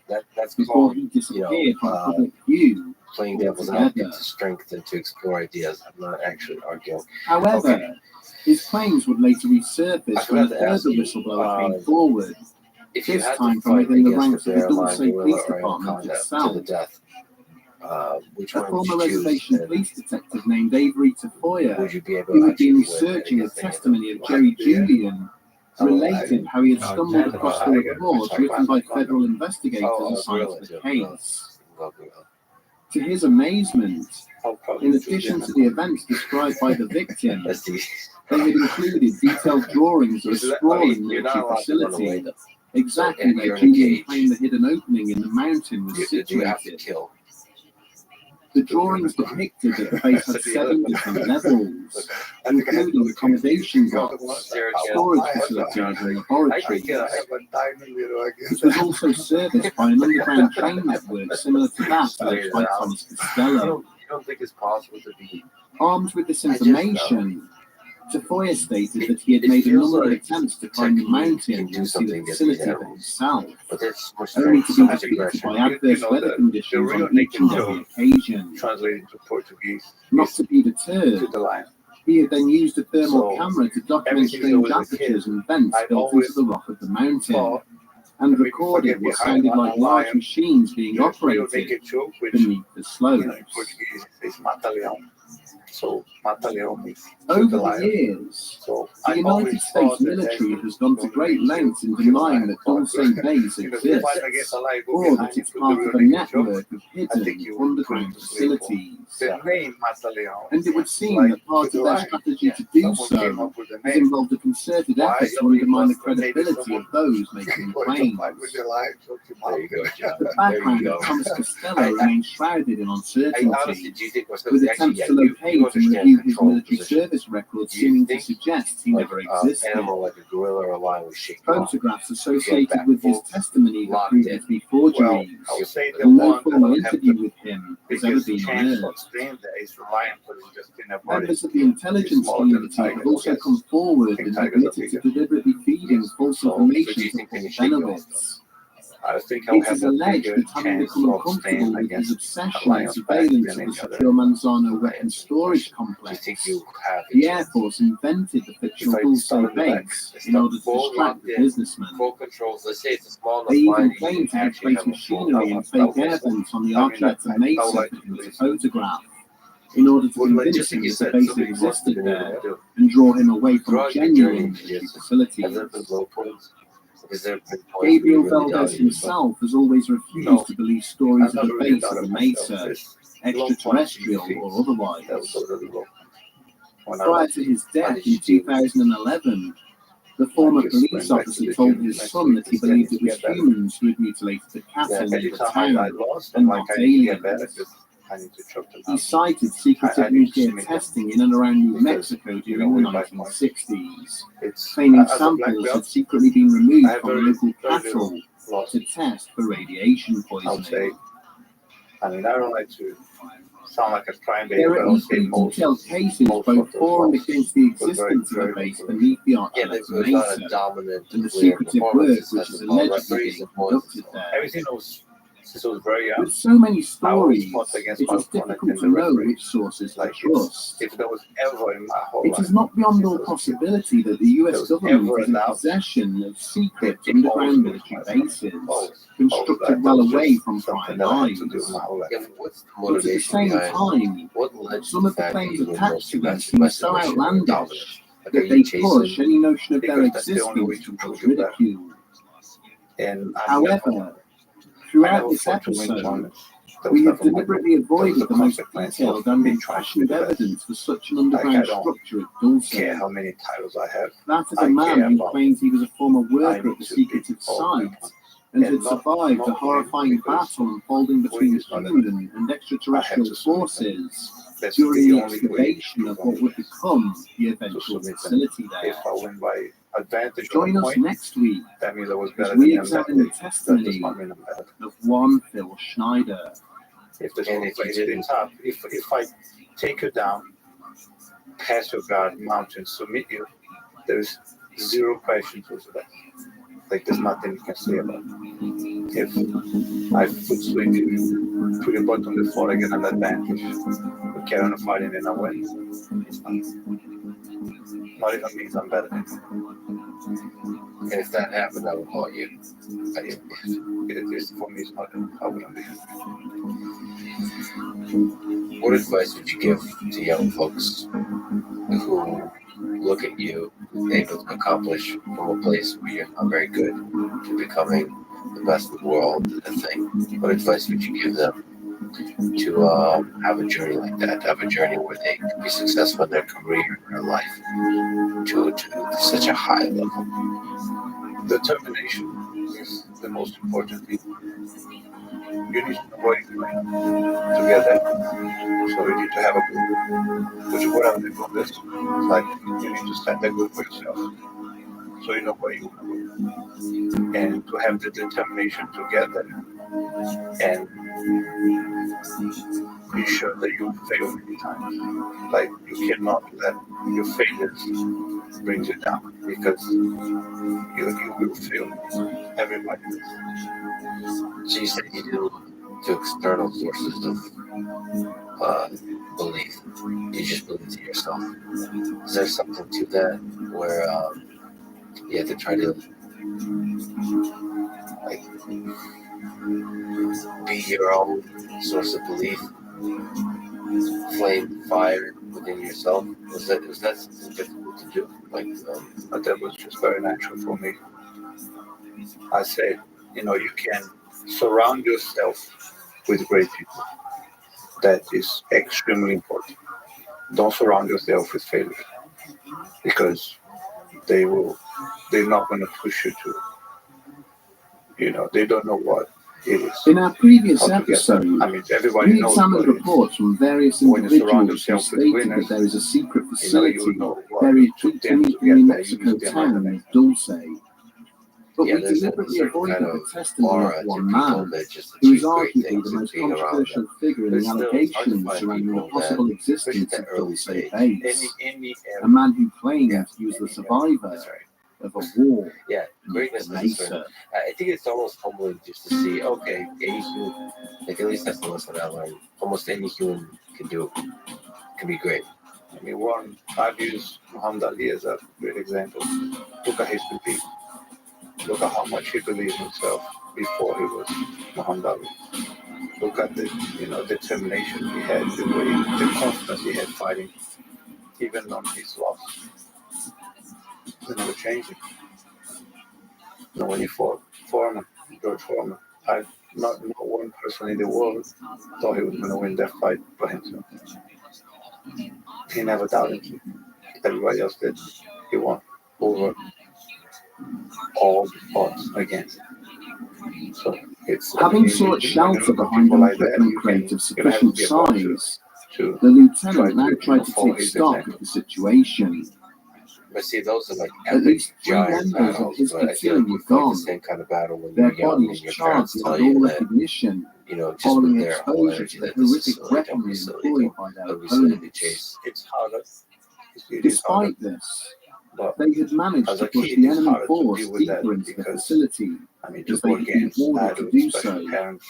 before he disappeared from public view. Playing devil's advocate to strength and to explore ideas. I'm not actually arguing. However, his claims would later resurface when a further whistleblower came forward, this time from within the ranks of the Dulce Police Department itself. Which A one would former you choose? reservation police detective named Avery Tafoya, Would you be able who to had been actually researching the anything testimony of Jerry Julian, related how he had stumbled across the report written by federal investigators assigned to the case. To his amazement, in addition to the events described by the victim, they had included detailed drawings of a sprawling military facility, exactly where Julian claimed the hidden opening in the mountain was situated. The drawings depicted that the base had 7 different levels, including accommodation blocks, storage facilities, and laboratories. It was also serviced by an underground train network similar to that led by Thomas Costello. You don't think it's possible to be Armed with this information, Tafoya stated that he had made a number of attempts to climb the mountain to see the facility for himself, only to be defeated by adverse weather conditions on each and every occasion. Translated to Portuguese. Not to be deterred, To the line. he had then used a thermal So, camera to document everything strange that was a apertures kid, and vents I'd built always into the rock of the mountain, thought and that we recorded forget what behind sounded one like large lion, machines being there's real operated naked joke, which beneath the in slopes. Portuguese is mata-leão. So mata-leão means Over the the lion. years, So the I United always States thought that military that's has gone to great lengths in denying that Dulce Base because if you exists, fight against a lion, go or behind that it, it's put part the of a real naked joke. network of I think hidden you underground would sleep for. facilities. The name mata-leão. And it would seem like that part to of the their lion. strategy to do Someone came so up with the has name. involved a concerted Why? effort to undermine the Maybe credibility someone of those making wanted to claims. fight with the lion, so to There you go, John. The background of Thomas Costello remains shrouded in I honestly uncertainty, do you think was with attempts to locate and review his military service records Do you seeming to think, suggest he never existed. animal like a gorilla or a lion was shaking off? Photographs associated with his testimony have proven to be forgeries, Well, I would say the and no one that formal would have interview the with him has ever biggest been chance unearthed. of staying there is the lion, but it's just in a body. Members of the intelligence community have also come forward and admitted to deliberately feeding false So do information you to think they Paul can shake off? Benowitz. I think I'll It have is a alleged bigger that having chance become of uncomfortable staying with his against obsession and lions back surveillance than of the any other. secure Manzano weapons storage Do you complex, think you have the Air Force invented the fictional If I Dulce start in the back, base it's in order to full distract locked the in, businessman. full controls. Let's say it's a small They enough line even that you claim can to have actually placed have a full machinery and fake air vents on the Archuleta Mesa for him to photograph in order to Well, convince just him like you that the said, base somebody must have existed been able there to do. and draw him away from Throughout your genuine journey, military has facilities. there been low points? Has there been points where you Gabriel really Valdez doubted yourself? himself has always refused No. to believe stories I've of the never really base thought of of the myself Mesa, as extraterrestrial or That was otherwise. already low. When I Prior was to his death did in you do it? 2011, the former just police went back to officer the told gym his next son week that he to believed it get was better. humans who had mutilated the Yeah, cattle near every the time I town. lost, and I'm like, not I need to get better. aliens. Just, I need to chop them He out. cited secretive I need to nuclear make them- testing in and around New because, Mexico you know, during the we might 1960s, It's claiming as a black samples had belt, secretly been removed I have from very, local very cattle little loss. to test for radiation I would say, poisoning. I mean, I don't like to sound like a crime baby, There but are I'll say equally most. detailed cases most both of those for and laws against the was very, existence of a very base good. beneath the Yeah, Archuleta there's not a Mesa dominant and the clear secretive work performance. which is allegedly being conducted there. Everything was, since I was very young, With so many I always stories, fought against it my is opponent difficult in to the know referee. which sources to Like, trust. if there was ever in my whole It life, is not beyond all since I was a kid, possibility that the there US was government ever is in a doubt, possession of secret it underground always military was my fault. bases, Always. constructed That well was away just from something prying that I had eyes. to do my whole life. Yeah, what's the But at the motivation same behind time, what led to some the of the fact that claims you were attached to them most seem so aggressive outlandish Like, that are they you push chasing? any notion of their Because that's the only way existence to towards prove that. ridicule. And I However, I throughout never this fought to win episode, tournaments. That was we have never my deliberately goal. That was avoided the the most consequence detailed of and me trying to be impassioned the best. evidence for such an Like, underground I don't structure at Dulce. care how many titles I have. That is I a man care who about claims he was a former I worker need at the to secretive beat all site people. and And had not survived a winning horrifying because battle unfolding between winning is not human enough. and I extraterrestrial have to submit them. forces That's during the the only way excavation to of what would win become the to eventual submit them. facility there. If I win by advantage Join of a us point, next week that means I was as better we than them that examine the day. That does testimony not mean I'm better. of one Phil Schneider. If there's And one if you place didn't- it's up, if I take you down, pass your guard, mountain, submit you, there's zero questions with that. Like there's nothing you can say about it. If I foot sweep you, put your butt on the floor, I get an advantage. We carry on fighting and I win. Not even means I'm better than you. And if that happened, I would haunt you. For me, it's not how would I be. What advice would you give to young folks who look at you able to accomplish from a place where you're not very good to becoming the best in the world a thing? What advice would you give them to have a journey like that, to have a journey where they can be successful in their career, in their life, to such a high level? Determination is the most important thing. You need to know what you're doing to get there. So you need to have a goal. Which whatever the goal is, like you need to set that goal for yourself. So you know where you want to go. And to have the determination to get there. And be sure that you fail many times. Like you cannot let your failures bring you down because you will fail. Everybody does. So you said you do external sources of belief. You just believe to yourself. Is there something to that where you have to try to like be your own source of belief, flame fire within yourself? Was that something difficult to do? But that was just very natural for me. I said, you can surround yourself with great people. That is extremely important. Don't surround yourself with failures because they're not going to push you to, they don't know what it is. In our previous How to get episode, there. I mean, everybody we knows examined what it is. reports from various When you surround individuals who yourself with stated winners, that there is a secret you facility know what buried it took deep them beneath to the New get there. Mexico Use their town money. of Dulce. But Yeah, we there's a deliberately certain avoided kind the of testimony aura of to one people man, that just who is achieve great arguably things the and most being around controversial them. figure in But the still, it's hard to allegations find surrounding the people possible that, especially existence at of that early Dulce stage, base, Any a man who claimed Yeah. he was the That's survivor right. of a war Yeah, with greatness the has a certain. Mesa. I think it's almost humbling just to see. Okay, any human, like at least that's the lesson I learned. Almost any human can be great. I mean, I've used Muhammad Ali as a great example. Look at his belief. Look at how much he believed himself before he was Muhammad Ali. Look at the determination he had, the confidence he had fighting, even on his loss. He never changed it. When he fought George Foreman, not one person in the world thought he was going to win that fight by himself. He never doubted it. Everybody else did. He won over all the odds against him. So Having sought shelter behind an equipment crate of sufficient size, the lieutenant now tried to take stock of the situation. But see, those are like At epic least 3 giant members of battles. his But I feel like platoon were you fight the gone, same kind of battle when their you're young and bodies your charred parents tell beyond all you that, recognition, just following with their whole exposure energy to the that this is horrific silly, don't be weaponry silly, employed by their don't be silly to opponents. chase. it's harder. Despite this, But they had managed as to a push kid, the it's enemy harder to force deal with that deeper into the because, facility, to as go they had been against ordered to adults, do especially so. parents,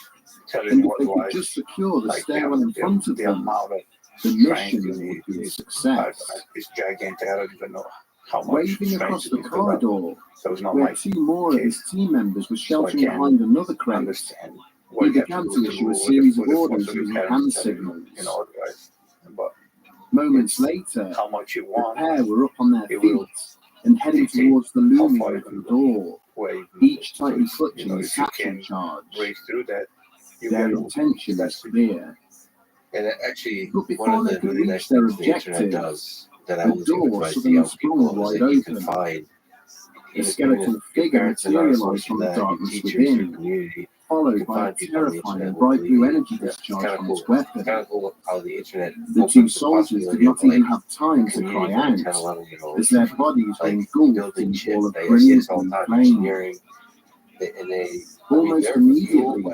telling And you if what they to could watch, just secure the like stairwell in front of the them, amount of the strength you mission need would be a is success. it's gigantic. I don't even know how much Waving strength across you the need to develop. corridor, That was not where my 2 more of his case. team members were So I sheltering can behind another crate, understand he what you have began to go to issue through a series of with the force orders of your using hand parents telling you, signals. otherwise. But Moments it's later, how much you the want, pair were up on their it feet will and heading dictate towards the how looming far you open can go, door, where you can each go. So tightly it's, clutching the if you satchel can charge. break through that, you Their get over. intention That's was the clear. And actually, But one before of they the could really reach nice their things the internet objective, does that I the always give door advice to suddenly young sprung people is wide that you can open. find, A even skeletal if your figure parents are not a materialized source from for the that, your darkness teachers, your within. community, followed by a terrifying bright blue energy discharge from its weapon. It's kind of cool how the internet The two soldiers did not even have time to cry out, as their bodies were engulfed in a wall of brilliant blue flame. Almost immediately,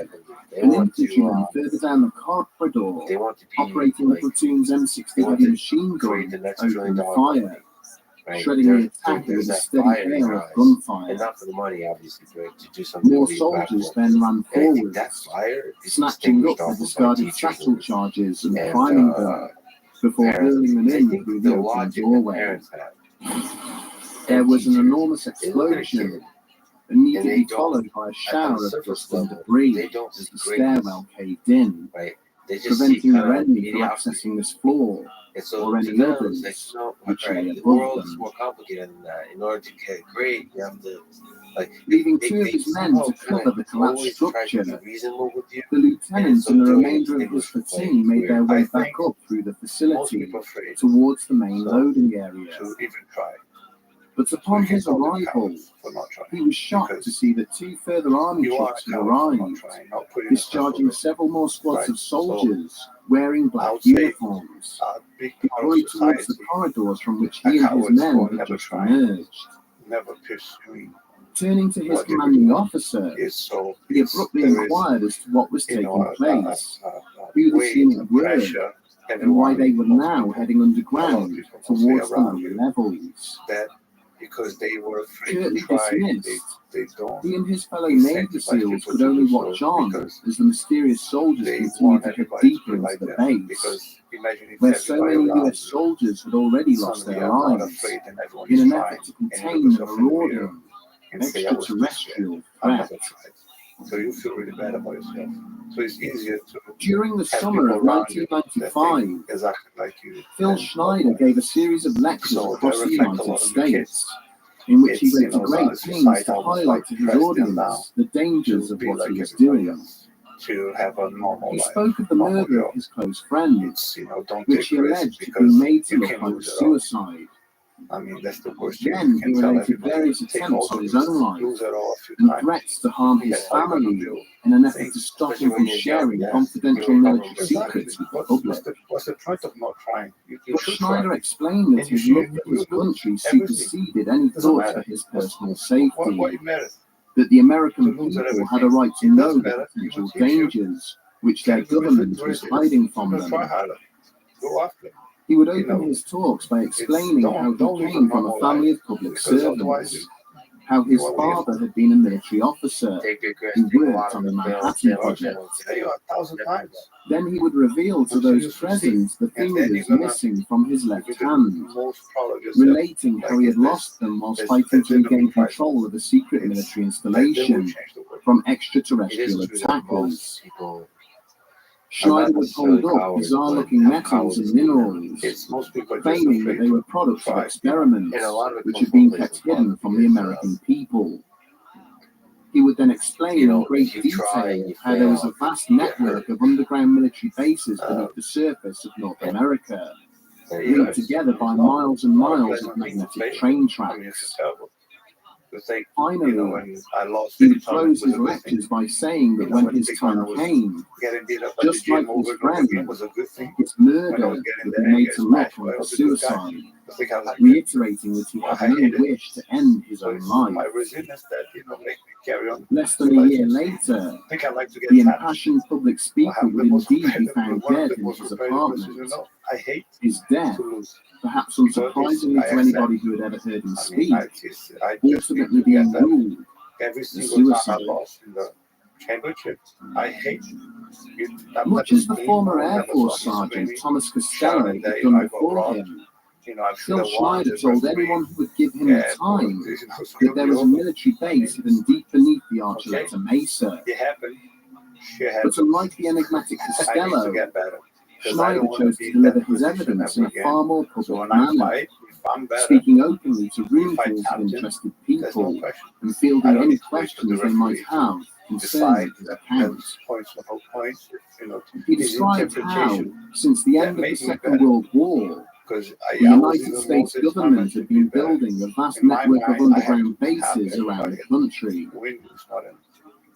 an infantryman further down the corridor, operating a platoon's M60 heavy machine gun, opened fire, shredding the attack with a steady hail of gunfire. And not for the money, obviously, to do something. More soldiers then ran forward, snatching up the discarded satchel charges and priming them before hurling them in through the open doorway. There was an enormous explosion, immediately followed by a shower of dust and debris as the stairwell caved in, preventing their enemy from accessing this floor or any others which lay the world above is them. more complicated than that. In order to get great, you have to Leaving two of his men to cover the collapsed structure, reasonable with you. the lieutenant and the remainder of his platoon made their way back up through the facility towards the main loading area. To even try. But upon his arrival, For not trying. he was shocked to see that two further army You are trucks had accountable for not arrived, trying, not putting discharging effort. several more squads Right, of soldiers wearing I black would say uniforms, A big part of deployed towards the society corridors from which that he and his cowards men will had never just try. emerged. never pursuing Turning to his What they commanding do officer, is so he abruptly there is, inquired as to what was you know, taking place, who the weight, unit were, pressure, and why they were now heading underground people towards the around lower you levels. that because they were afraid Curtly to try, dismissed, they don't. he and his fellow incentivize Navy SEALs people could to only do so watch on because as the mysterious soldiers They continued want to get everybody to deeper be into like the them base, because imagine if where so everybody many around US soldiers had already lost suddenly their are not lives afraid and everyone in is an trying effort to and contain look the yourself in the mirror marauding and say I was too scared. extraterrestrial I never threat. tried. So you feel really bad about yourself. So it's easier to During the have summer people of around you that 1995, think exactly like you. Phil than Schneider otherwise. gave a series of lectures So across that the reflects a United lot on the kids. States, in which he It's, went to great pains society to almost highlight like to his pressed them down audience the dangers to of be what like he was everybody doing. else, to have a normal He life, spoke of the normal murder job. of his close friend, It's, don't which take he risks alleged had because been made to you look can like lose it all. suicide. I mean, that's the worst thing Then you he can tell related everybody. various Take attempts all on the his own risks, life lose it all a few and times. threats to harm his That's all you're gonna family do. in an effort to stop Especially him when from you're young, sharing yeah. confidential You're military Exactly. secrets with the What's public. the point of not trying? You But should try. Schneider explained that And you his should. love for his You lose country everything. superseded any Doesn't thought matter. for his personal What safety, it matters? that the American To lose people everything. had a right to It know does the matter. potential It will teach you. dangers which their Can't do it government for was it. hiding from So try them. harder. Go after it. He would You open know, his talks by explaining how don't he live came a from a normal family life, of public because otherwise servants, how his father had been a military officer Take your grass, who take a worked lot on of the the bills, Manhattan they all Project. general. tell you 1,000 times. Then he would reveal to Until you those succeed. present the And then fingers you're gonna missing from his left be the hand, most proud of yourself. relating how he had lost them whilst fighting to regain control of a secret military That will installation change the world. from It extraterrestrial is true that attackers. most people Schneider would hold up cowards, bizarre-looking but metals and cowards. minerals, It's most people are just claiming that afraid they were to products of try. experiments And a lot of it which comes had been from kept places like hidden from the because, American people. He would then explain in great if you try and detail you how there was a fail, vast you get network hurt. of underground military bases beneath the surface of North America, linked together by miles and miles of magnetic train I mean, it's tracks. terrible. It's like, Finally, when I lost he the would time, it close was his a good thing. lectures by saying that when his time came, Getting beat up at just the gym like his over and over friend, again was a good thing. his When I murder was getting would there be and made getting to look smashed, I like was a good guy. suicide, I think I like it. reiterating that he I had no hate it. wish to end his So own it's my life. resilience that, make me carry on. Less than a year later, I think I like to get the tapped. impassioned public I speaker have would the most indeed be competitive, found one of dead the in most his competitive apartment. persons. I hate His death, to lose. perhaps unsurprisingly to anybody who had ever heard him speak, I just need ultimately to being get that. ruled Every as single time I suicide. lost in the championship, I hate it. Much as the former Air Force Sergeant Thomas Costello had done before him, Phil Schneider told anyone who would give him the time that there was a military base hidden deep beneath the Archuleta Mesa. It happened. But unlike the enigmatic I need to Costello, get better. Schneider chose to deliver his evidence in a far more So public when I manner, fight, if I'm better, speaking openly to roomfuls of If I tapped interested there's no people question. and I fielding don't any need to wait for the questions they might referee have Decide concerning his that account. points or no points, He his described how, interpretation. since the that end of the made me Second better. World War, Because the I was United even States more government had been determined to be better. building a vast In my network of mind, I had underground to have bases around everybody the country. win is not an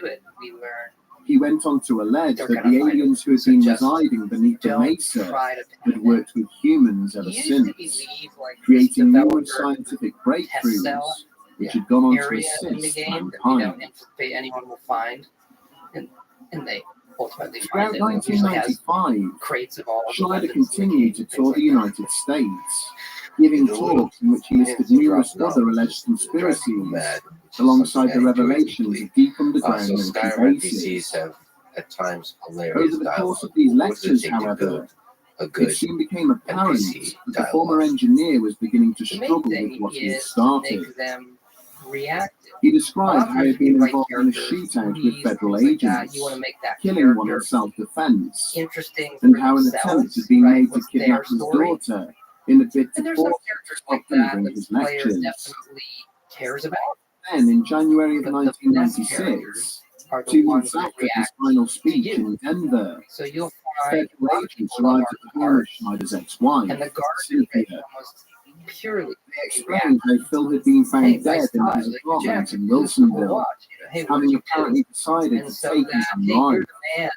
do it. We learn He went on to allege They're that gonna the find aliens him. who had So been just residing beneath the Don't mesa try to had pin worked with humans it. ever You usually since, leave like this creating numerous developer scientific test breakthroughs cell which had gone on to area in the assist game that we mankind. don't anticipate anyone will find, and they ultimately Throughout find it. It usually has 1995, crates of all the Schneider weapons in the continued to game, tour things the like that. United States, giving talks in which he listed numerous other alleged conspiracies, alongside the revelations of deep underground So military Skyrim bases. NPCs have at times hilarious Over the dialogue. course of these What does it lectures, take to however, build a it good soon became apparent NPC that the former dialogue? engineer was beginning to The main struggle with thing what he had is to started. make them reactive. He A described lot of how he times had when you been write involved in a characters, shootout with movies, federal things like that, agents, you want to make that killing one in character self-defense, interesting and for how an attempt themselves, had been right? made to What's kidnap their his story? daughter in a bid And to there's some force him to characters stop like that delivering that his the player lectures. definitely cares about. Then, in January of But the best 1996, characters are the 2 ones months that after his react final to speech you. in Denver, So you'll find a federal lot of agents people love arrived at the home of art, Schneider's ex-wife, and the guards are based Cynthia. almost purely They explained how Phil had been hey, found nice dead in tie, his like your apartment jacket, in this is a cool Wilsonville, watch. You know, hey, what did having you do? apparently decided And to so take that, his own hey, life. you're the man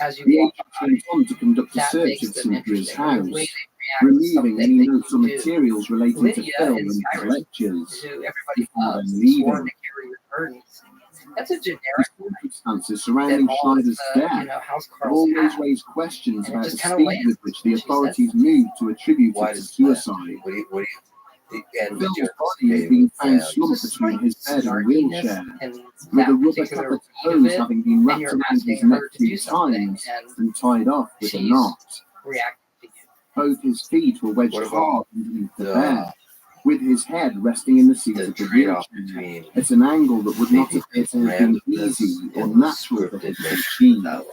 as you The walk agents by. went on to conduct a That search makes of them Cynthia's interesting. The way house, they react to removing something any that notes or you do. materials relating to Lydia Phil in and his Skyrim, lectures, who everybody before loves, then sworn leaving. to carry your burdens. That's a The generic circumstances that surrounding all of Schneider's the, death have housecarls always have. raised questions And it about the just kind of speed lands with which the when she says authorities something. moved to attribute Why it to does that? suicide. What do you and Phil's your body has been found values? slumped Just between his bed and snarkiness wheelchair, and with that a rubber particular covered beat of hose it, having been and wrapped you're around his asking neck her to do 3 something, times and and tied off with a she's knot. reacting to you. Both his feet were wedged What hard about underneath the the bed, with his head resting in the seat of the trade-off wheelchair between at an angle that would not maybe appear to have been randomness easy or and natural for him scripted to nature of achieve? dialogue?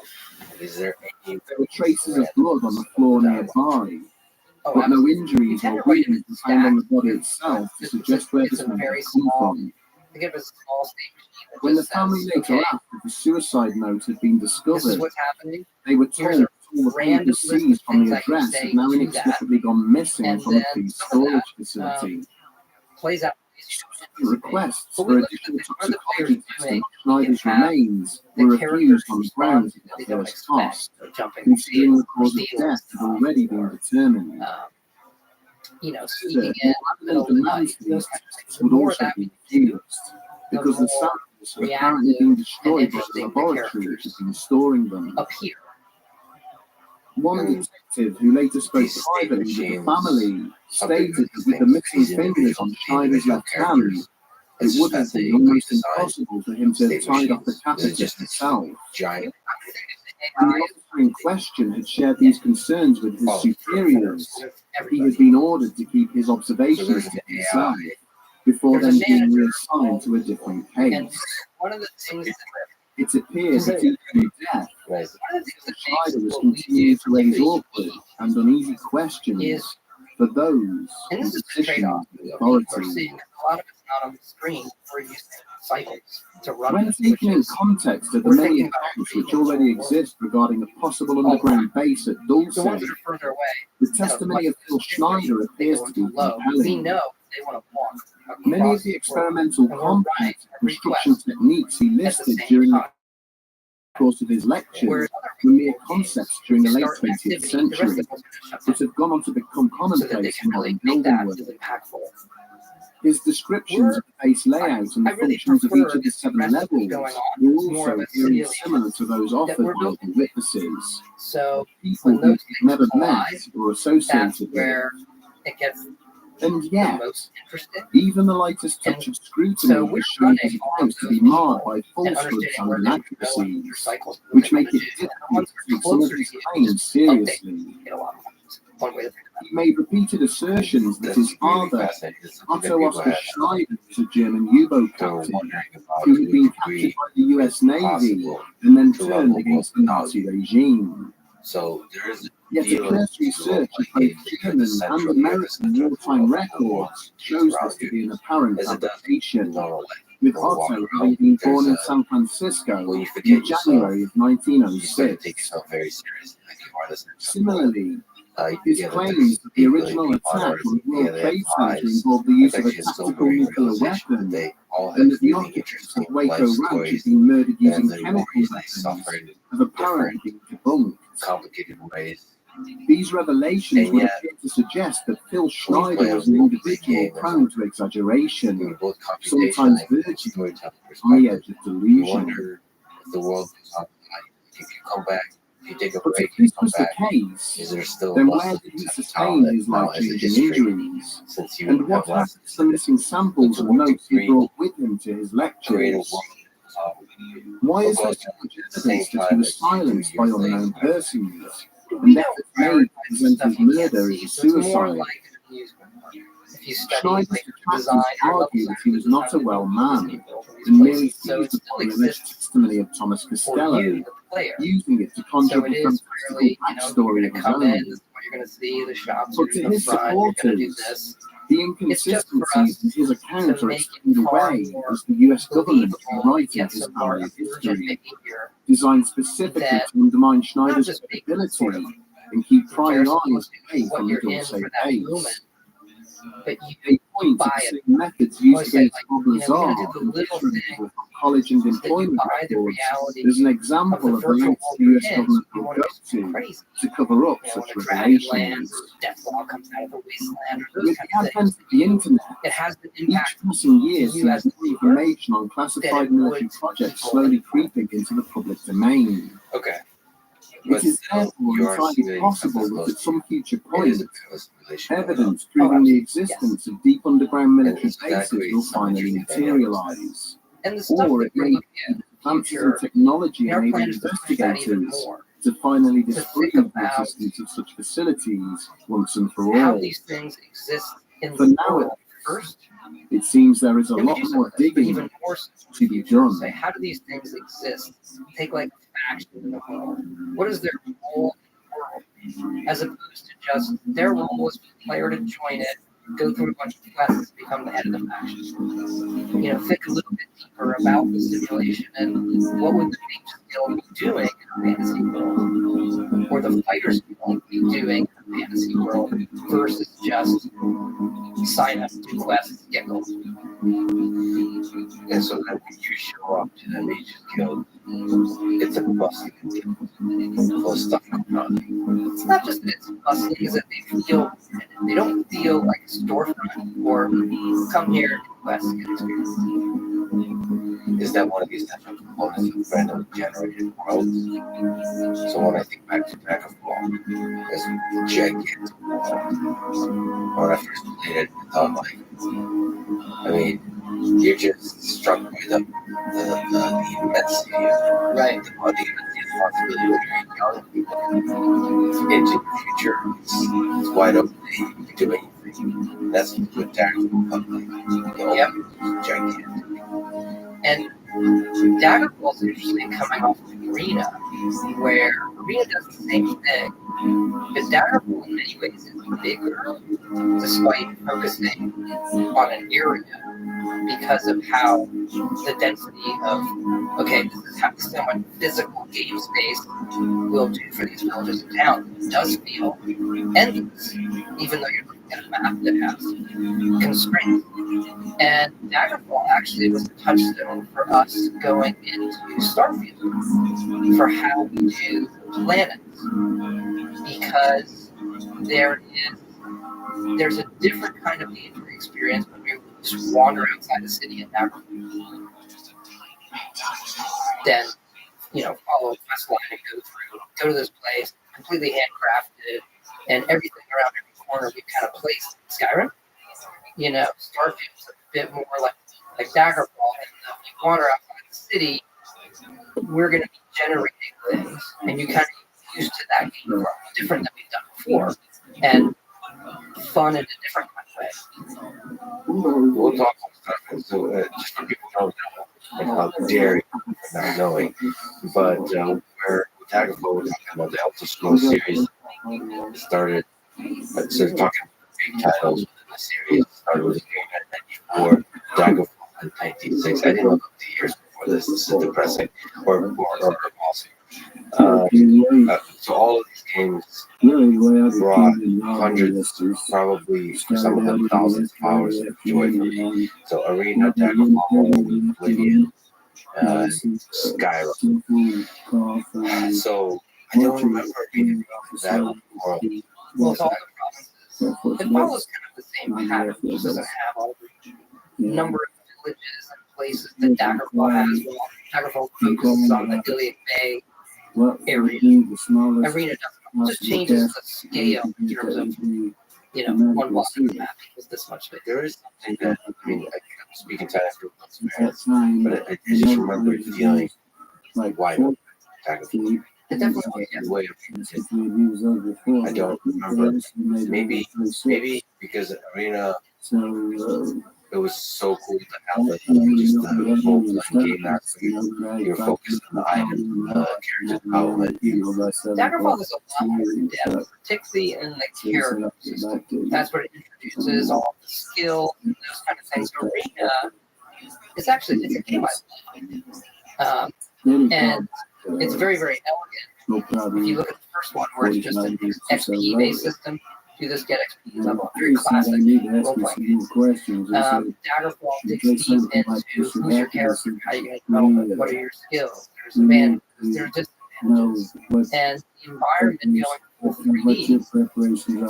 Is there any There were traces of blood on the randomness floor of dialogue? nearby, Oh, but no absolutely. You injuries tend or to write it wounds in were found on the stacks body with, itself to it's suggest where it's this a may have very come small, from. they give us a small state machine that When the just family says, later okay, asked if the suicide note had been this is discovered, what's happening. they were Here's told a that all the random papers list of seized from things the I can address say had now to that, inexplicably gone missing and from a then police some of storage that facility. plays out. Requests But we for look at additional what are the toxicology players testing doing? on We can Schneider's have remains the were characters refused on the grounds responding of that they the don't first expect, cost, so jumping considering the cause of stealing death had stuff, already been or determined. sneaking Further, in more the middle adamant of the demands night. for Those these kind of things. tests The would more also that be we do, refused, the because the more samples had apparently been reactive and destroyed by the interesting the laboratory which had characters been storing them. appear. One detective who later spoke These state privately with the machines, family something stated that with the things missing these fingers individual on the Schneider's individual left hand, characters. it It's would just have been fascinating when you almost design impossible for him to have state tied off the machines. This is catheter just this himself. giant When the officer in question had shared these concerns with his superiors, he had been ordered to keep his so observations there's to an himself AI. before There's a then being manager reassigned to a different And case. one of the things that It appears that even in death, Right. one of the things that Schneider was makes what we continuing do to raise particularly awkward and uneasy questions is, for those and in this is the positions trade-off of that people are authority. seeing. A lot of it's not on the screen. We're using cycles to run When this, taken in which is context of the we're many thinking about accounts it which already exist regarding a possible underground base at Dulce, the ones that are further away. the testimony of Phil Schneider appears to be low. We compelling. know they want to walk across Many of the world, experimental and we're compact running a construction request techniques he at the listed same during the time. course of his lectures Whereas were other mere concepts during the late start 20th activity, the century, rest of us shut but down have gone on to become so that they commonplace can in really modern make building that work. as impactful. His descriptions of the base layout and I the really functions of prefer each of the this 7 rest of levels what's going on. were It's more also of a very simulation similar to those that offered we're by building. the witnesses, So people when who those he'd never things met collide, or that's associated with. where it gets And the yet, most interesting. even the lightest touch of scrutiny So we're has shown his running all of accounts to those be marred people by and falsehoods understanding and where they would go and inaccuracies, your cycles, what which they're make going it to do. And the difficult ones to that are take some of closer to his you, claims just update. seriously. Get a lot more. One way to think about He made repeated assertions that his father, fascinating. Otto Oscar Schneider, was a German U-boat They were captain wondering about who to had the been captured degree by the US Navy possible and then to turned level against the Nazi regime. So there is Yet a deal cursory to search of like both German and American wartime records shows this to be an apparent as it does fabrication, normal life. with Or walking Otto having been born in There's a- San Francisco when you in forget yourself, January of you start to take 1906. yourself very seriously. Like you are this. Similarly, His claims that the original attack on the World Trade Center involved the use of a tactical nuclear weapon, and that the occupants of Waco Ranch had been murdered using chemical weapons, have apparently been debunked. Complicated ways. These revelations would appear to suggest that Phil Schneider was an individual prone to exaggeration, sometimes verging on the edge of delusion. If the world goes on, if you come back, if you take a But break, if this come was the back, case, is there still then where did he sustain his life-changing injuries? Since you And what happened to the missing samples of notes he brought with him to his lectures? Why is there so much evidence that he was silenced by unknown persons, and efforts made to present his murder as a suicide? Schneider's detractors argue that he was not a well man, and merely seized upon the alleged testimony of Thomas Costello, using it to conjure up a fantastical backstory of his own. But to his supporters, the inconsistencies in his account are explained away as the US government is rewriting his family history, designed specifically to undermine Schneider's credibility and keep prying eyes away from the Dulce case. But They point to the same methods used against Bob Lazar from college and employment records as an example of the lengths the US government will go to cover up such revelations. With the advent of the internet, each passing year sees more information on classified military projects slowly creeping into the public domain. Okay. It is therefore entirely possible that at some future point, evidence proving the existence of deep underground military bases will finally materialize. Or it may be that advances in technology enable investigators to finally disprove the existence of such facilities once and for all. For now, at first, it seems there is a lot more digging to be done. How do these things exist? Take like faction in the world. What is their role in the world? As opposed to just their role is for the player to join it, go through a bunch of quests, become the head of the faction. You know, think a little bit deeper about the simulation and what would the mage guild be doing in a fantasy world, or the fighters guild be doing in a fantasy world, versus just sign up, do quests, get gold. And so then when you show up to the mage's guild, it's a bustling full of stuff going on. It's not just that it's bustling, it's that they don't feel like a storefront or come here to quest and get experience. Is that one of these types of components of randomly generated worlds? So when I think back to Dragon Ball, it's gigantic. When I first played it, I thought like, I mean, you're just struck by the immensity, right? The immensity of possibility when you're young people into the future. It's wide open. You can do anything. That's what Dragon Ball, Yep. Gigantic. And Dragon Ball is interesting coming off of Arena, where Arena does the same thing, but Dragon Ball in many ways is bigger, despite focusing on an area, because of how the density of, okay, this is how so much physical game space will do for these villages and towns. It does feel endless, even though you're looking at a map that has constraints. And Daggerfall actually was the touchstone for us going into Starfield for how we do planets, because there's a different kind of gameplay experience when we just wander outside the city in Daggerfall. Then, follow a quest line and go to this place, completely handcrafted, and everything around every corner we kind of placed in Skyrim. Starfield's a bit more like Daggerfall, and if you wander outside the city, we're going to be generating things, and you kind of get used to that game world, different than we've done before, and fun in a different kind of way. We'll talk about stuff. So, just for people who don't know, and how dare you not knowing, but where Daggerfall was talking about the Elder Scrolls series, started talking about big titles within the series. Started with a game at 94, Daggerfall in 96. I didn't know about the years before this. This is depressing, or also. So all of these games brought hundreds, probably for some of them thousands of hours of joy for me. So Arena, Daggerfall, Oblivion, Skyrim. So I don't remember being that world. Well, it's all the problems. It follows kind of the same pattern. It doesn't have all the number of villages and places that Daggerfall has. Well, Daggerfall focuses on the Gilead Bay area. Arena doesn't. It just changes the scale in terms of, one block of the map equals this much bigger. There is something that, I'm speaking to experience, but I just remember feeling wide open Daggerfall. It definitely is. Way I don't remember. Maybe because Arena, it was so cool to have just the whole game that you're focused on the item, the character development. Daggerfall is a lot more in depth, particularly in the character system. That's what it introduces, all the skill and those kind of things. Arena it's a game I love. And it's very, very elegant. If you look at the first one, where it's just an XP-based system, you just get XP level, very classic role-playing. Daggerfall digs deep into who's your character, how you going to develop it, what are your skills, there's advantages, there's disadvantages, and the environment going full 3D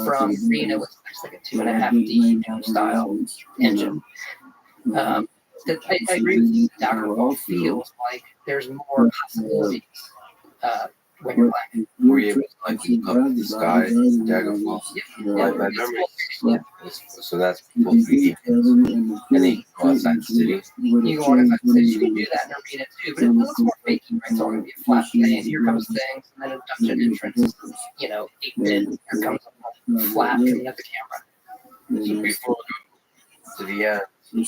from Arena, which looks like a 2.5D style engine. I agree with you. Daggerfall feels like there's more possibilities when you're playing. Were you able to look up the sky, Daggerfall? My memory. So that's both 3D. And then you go outside the city. You can walk outside the city. You can do that in Arena too, but it looks more fakey, right? It's all going to be a flat thing. Here comes things, and then a dungeon entrance. 8-bit. Here comes a flat coming at the camera. So before we go to the end. In the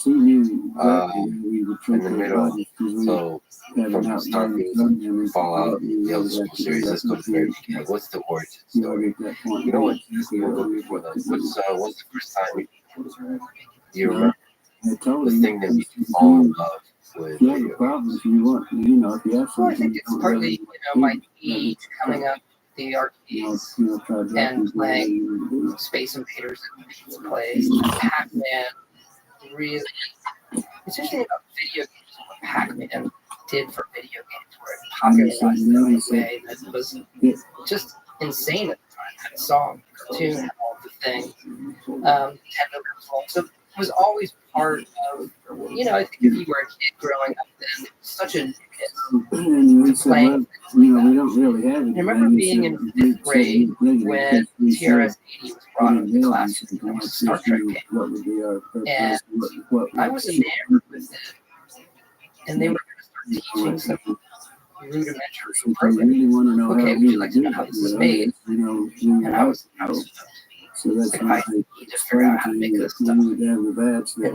middle, so from Starfield, Fallout, the Elder Scrolls series, let's go to the very beginning. What's the origin story? You know what? We'll go before that. What's the first time you remember the thing that made you fall in love with video games? Well, I think it's partly, my age coming up the arcades and playing Space Invaders and Pizza Place, Pac-Man. Really, it's interesting about video games and what Pac-Man did for video games, where it popularized them in a way that was just insane at the time. Had a song, cartoon, had all the things. Nintendo consoles. So it was always part of, I think if you were a kid growing up then, it was such a new playing. We don't really have it. I remember being in 5th grade when TRS-80 was brought into the class. It was a Star Trek game. And I was enamored with it. And they were going to start teaching some rudimentary programming. Okay, would you like to know how this is made? And I was so that's like, I need to figure out how to make this stuff. And so it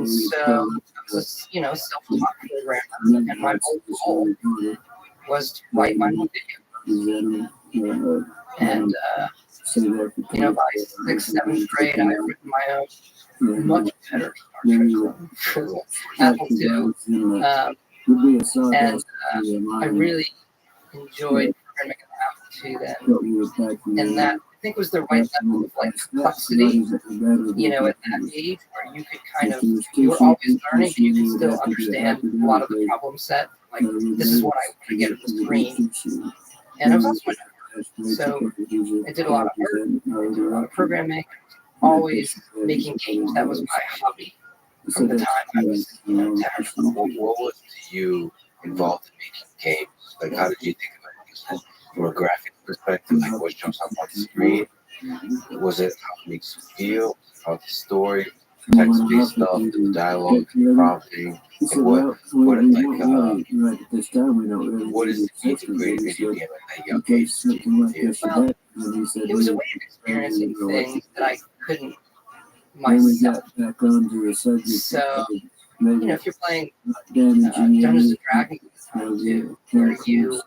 was, self-taught programmer. And my whole goal was to write my own video. And, by 6th, 7th grade, I had written my own much better Star Trek Apple II. And I really enjoyed programming an Apple II then. And that, I think, was the right level of complexity, at that age where you could kind of, you were always learning, but you could still understand a lot of the problem set. Like, this is what I want to get at the screen. And I was also so I did a lot of art, I did a lot of programming, always making games. That was my hobby from the time I was 10 or 11. What was you involved in making games? Like, how did you think about it? From a graphic perspective, like what shows up on the screen? Was it how it makes you feel? How the story, text-based stuff, the dialogue, prompting? Like what is the key to create a video game at that young age? Well, it was a way of experiencing things that I couldn't myself. So, if you're playing Dungeons and Dragons, where you really feel,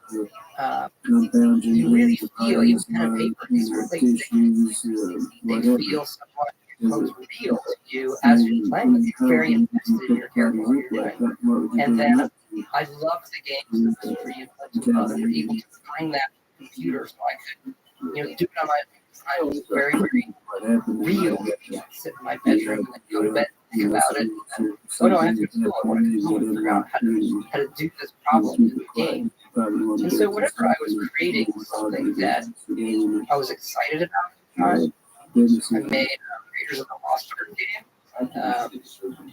even pen and paper, these are like things, they feel somewhat real to you as you're playing them. You're very invested in your character while you're doing. And then I love the games that were free and were able to bring that computer so I could, do it on my time was very, very real. I sit in my bedroom and go to bed, think about it. And, oh no, I have to go to school. I want to come home and figure out how to do this problem in the game. And so whenever I was creating something that I was excited about at the time, I made Raiders of the Lost Ark game.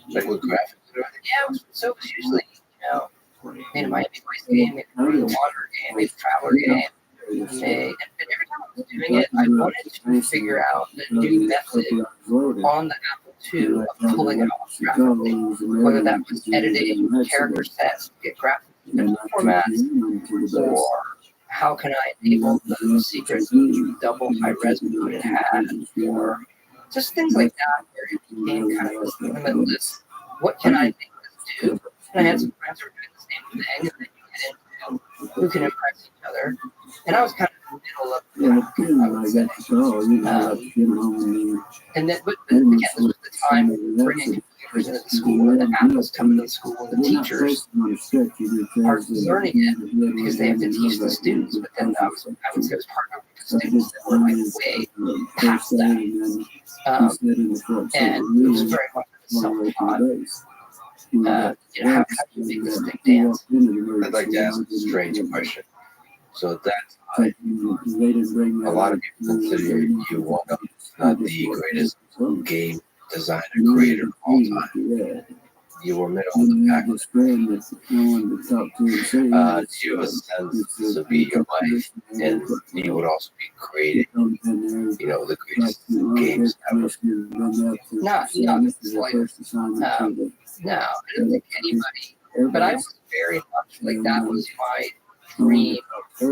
Like with graphics? Yeah, so it was usually, made a Miami Vice game, made a the Water game, made a Traveler game. And every time I was doing it, I wanted to figure out a new method on the Apple II of pulling it off graphically, whether that was editing character sets, get graphics in different formats, or how can I enable the secret double high-res mode it had, or just things like that, where it became kind of this limitless, what can I make this do? And I had some friends who were doing the same thing, and then you get into who can impress each other. And I was kind of in the middle of the pack, I would say. And then, but again, this was the time bringing computers into the school, and the app was coming to the school, and the teachers are learning it because they have to teach the students. But then I would say it was partnering with the students that were like way past that. And it was very much self-taught. How do you make this thing dance? I'd like to ask a strange question. So at that time, a lot of people consider you one of, not the greatest game designer creator of all time. You were middle of the pack. Do you have a sense to be your wife, and you would also be creating, the greatest games ever? Not the slightest. No, I don't think anybody. But I was very much like that was my dream at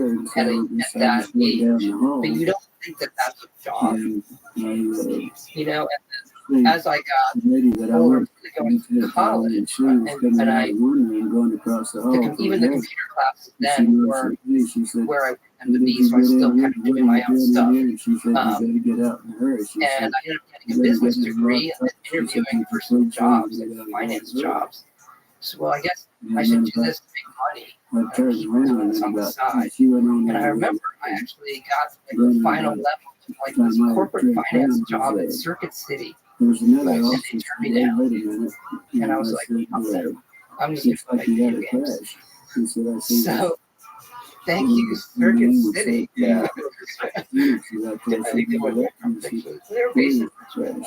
that age. But you don't think that that's a job, And as I got older, going to college, and I, even the computer classes then were where I wanted to be, so I still kind of doing my own stuff. And I ended up getting a business degree and then interviewing for some jobs, like finance jobs. So, well, I guess I should do this to make money. And keep doing this on the side. And I remember I actually got the final level of this corporate finance job at Circuit City. And they turned me down. And I was like, I'm just going to make video games. So, thank you, Circuit City. Yeah. I think they were They're basically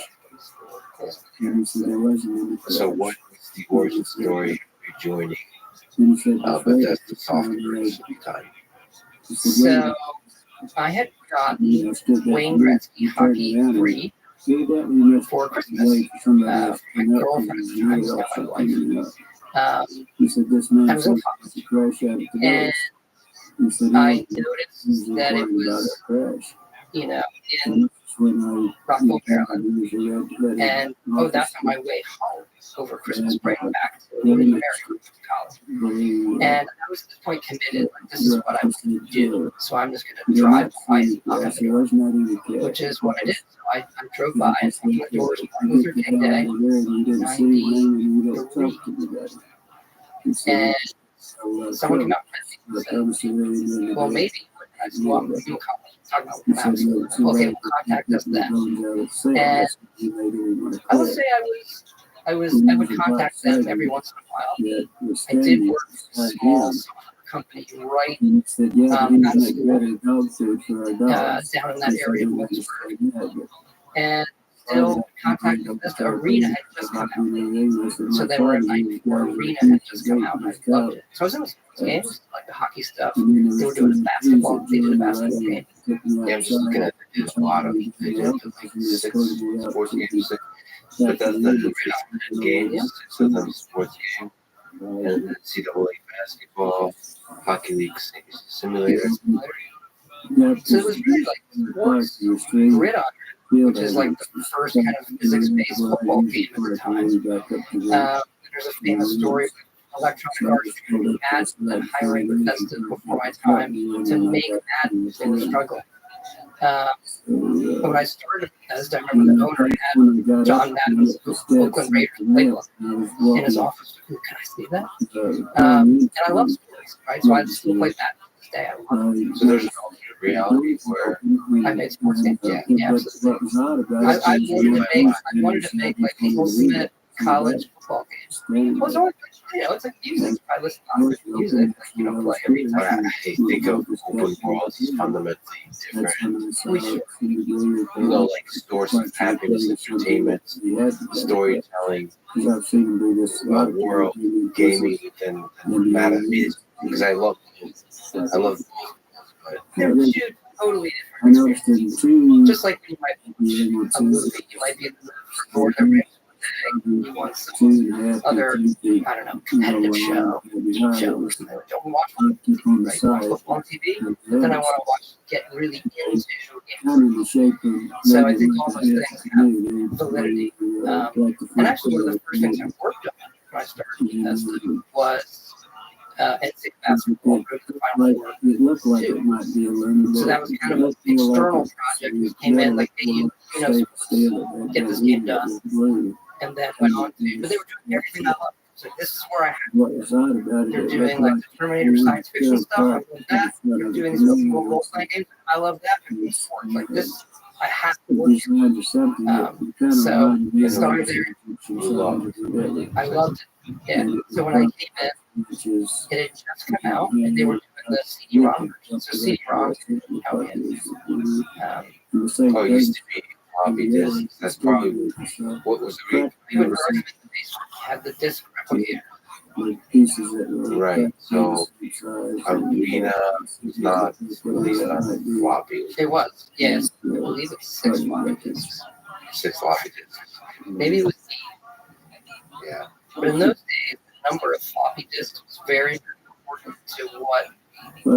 So what is the origin story of you joining Bethesda Software at the time? So I had gotten Wayne Gretzky Hockey free for Christmas. My girlfriend at the time was not my wife. I was in college, and I noticed that it was, in Rockville, Maryland. And that's on my way home over Christmas break back to America college. And I was at this point committed, like this is what I want to do. So I'm just going to drive by, which is what I did. So I drove by and opened the doors on Martin Luther King Day, 93. And someone came out and said, well, maybe. I said, well, I'm in college. Talking about labs. Okay, we'll contact us then. And I would say I would contact them every once in a while. I did work for a small company right out of school, down in that area of Wilkesburg. And still contacted us. The Arena had just come out. So they were at night before Arena had just come out, and I loved it. So I was in the sports games, like the hockey stuff. They were doing basketball. They did a basketball game. Yeah, I'm just looking at a lot of, they did like 6 sports games, but that's the games, 6 of them sports games, and then NCAA basketball, hockey league simulator. So it was really like sports gridiron, which is like the first kind of physics-based football game at the time. There's a famous story of Electronic Arts trading ads and then hiring Bethesda before my time to make ads. They were struggling. But when I started Bethesda, I remember the owner had John Madden's Oakland Raiders playbook in his office. Can I see that? And I love sports, right? So I still play that to this day. I love it. So there's an alternate reality where I made sports games. Yeah, absolutely. I wanted to make like people submit college football games. It was always, it's like music. I listen to music, play every time. I think of open world is fundamentally different. Like source of happiness, entertainment, storytelling, world, gaming, and matter. Because I love both. They're two totally different experiences. Just like you might watch a movie, you might be in the mood for Lord of the Rings one day, you want some other, I don't know, competitive show. Don't watch football, right? Watch football on TV, then I want to get really into games. So I think all those things have validity. And actually, one of the first things I worked on when I started as was NCAA basketball group, the Final Four too. So that was kind of an external project. We came in like, hey, get this game done, and then went on to. But they were doing everything I loved. So this is where I had. They're doing like the Terminator science fiction stuff. I love that. They're doing these role playing games. I love that. And sports like this. I have to work. So I started there. I loved it. Yeah. So when I came in, it had just come out, and they were doing the CD-ROM version. So CD-ROM, how it is. It used to be floppy disks. That's probably what was the reason. We would run them in the basement. Had the disk replicator. Right. So Arena was not released on floppy. It was. Yes. I believe it was 6 floppy disks. 6 floppy disks. Maybe it was 8. Yeah. But in those days, the number of floppy disks was very, very important to what the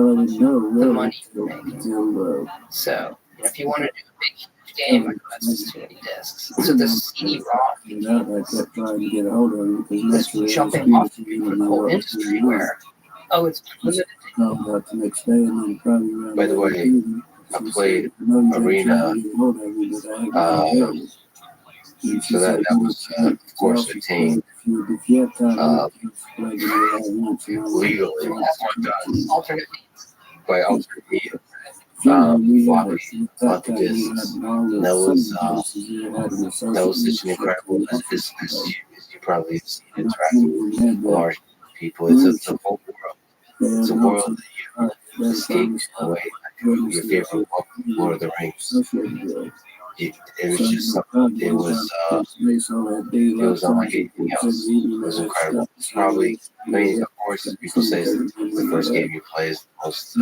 money you were making. So, if you wanted to do a big, huge game, that's just too many disks. So the CD-ROM became this jumping off point for the whole industry where, it's limited. By the way, I played Arena. So that was, of course, attained legally Alternate means. by alternate means. Floppy disks. That was such an incredible, as you probably have seen, interacting with large people. It's a whole world. It's a world that you escape away. Your favorite book, Lord of the Rings. It was just something. It was unlike anything else. It was incredible. It's probably, of course, people say the first game you play is the most,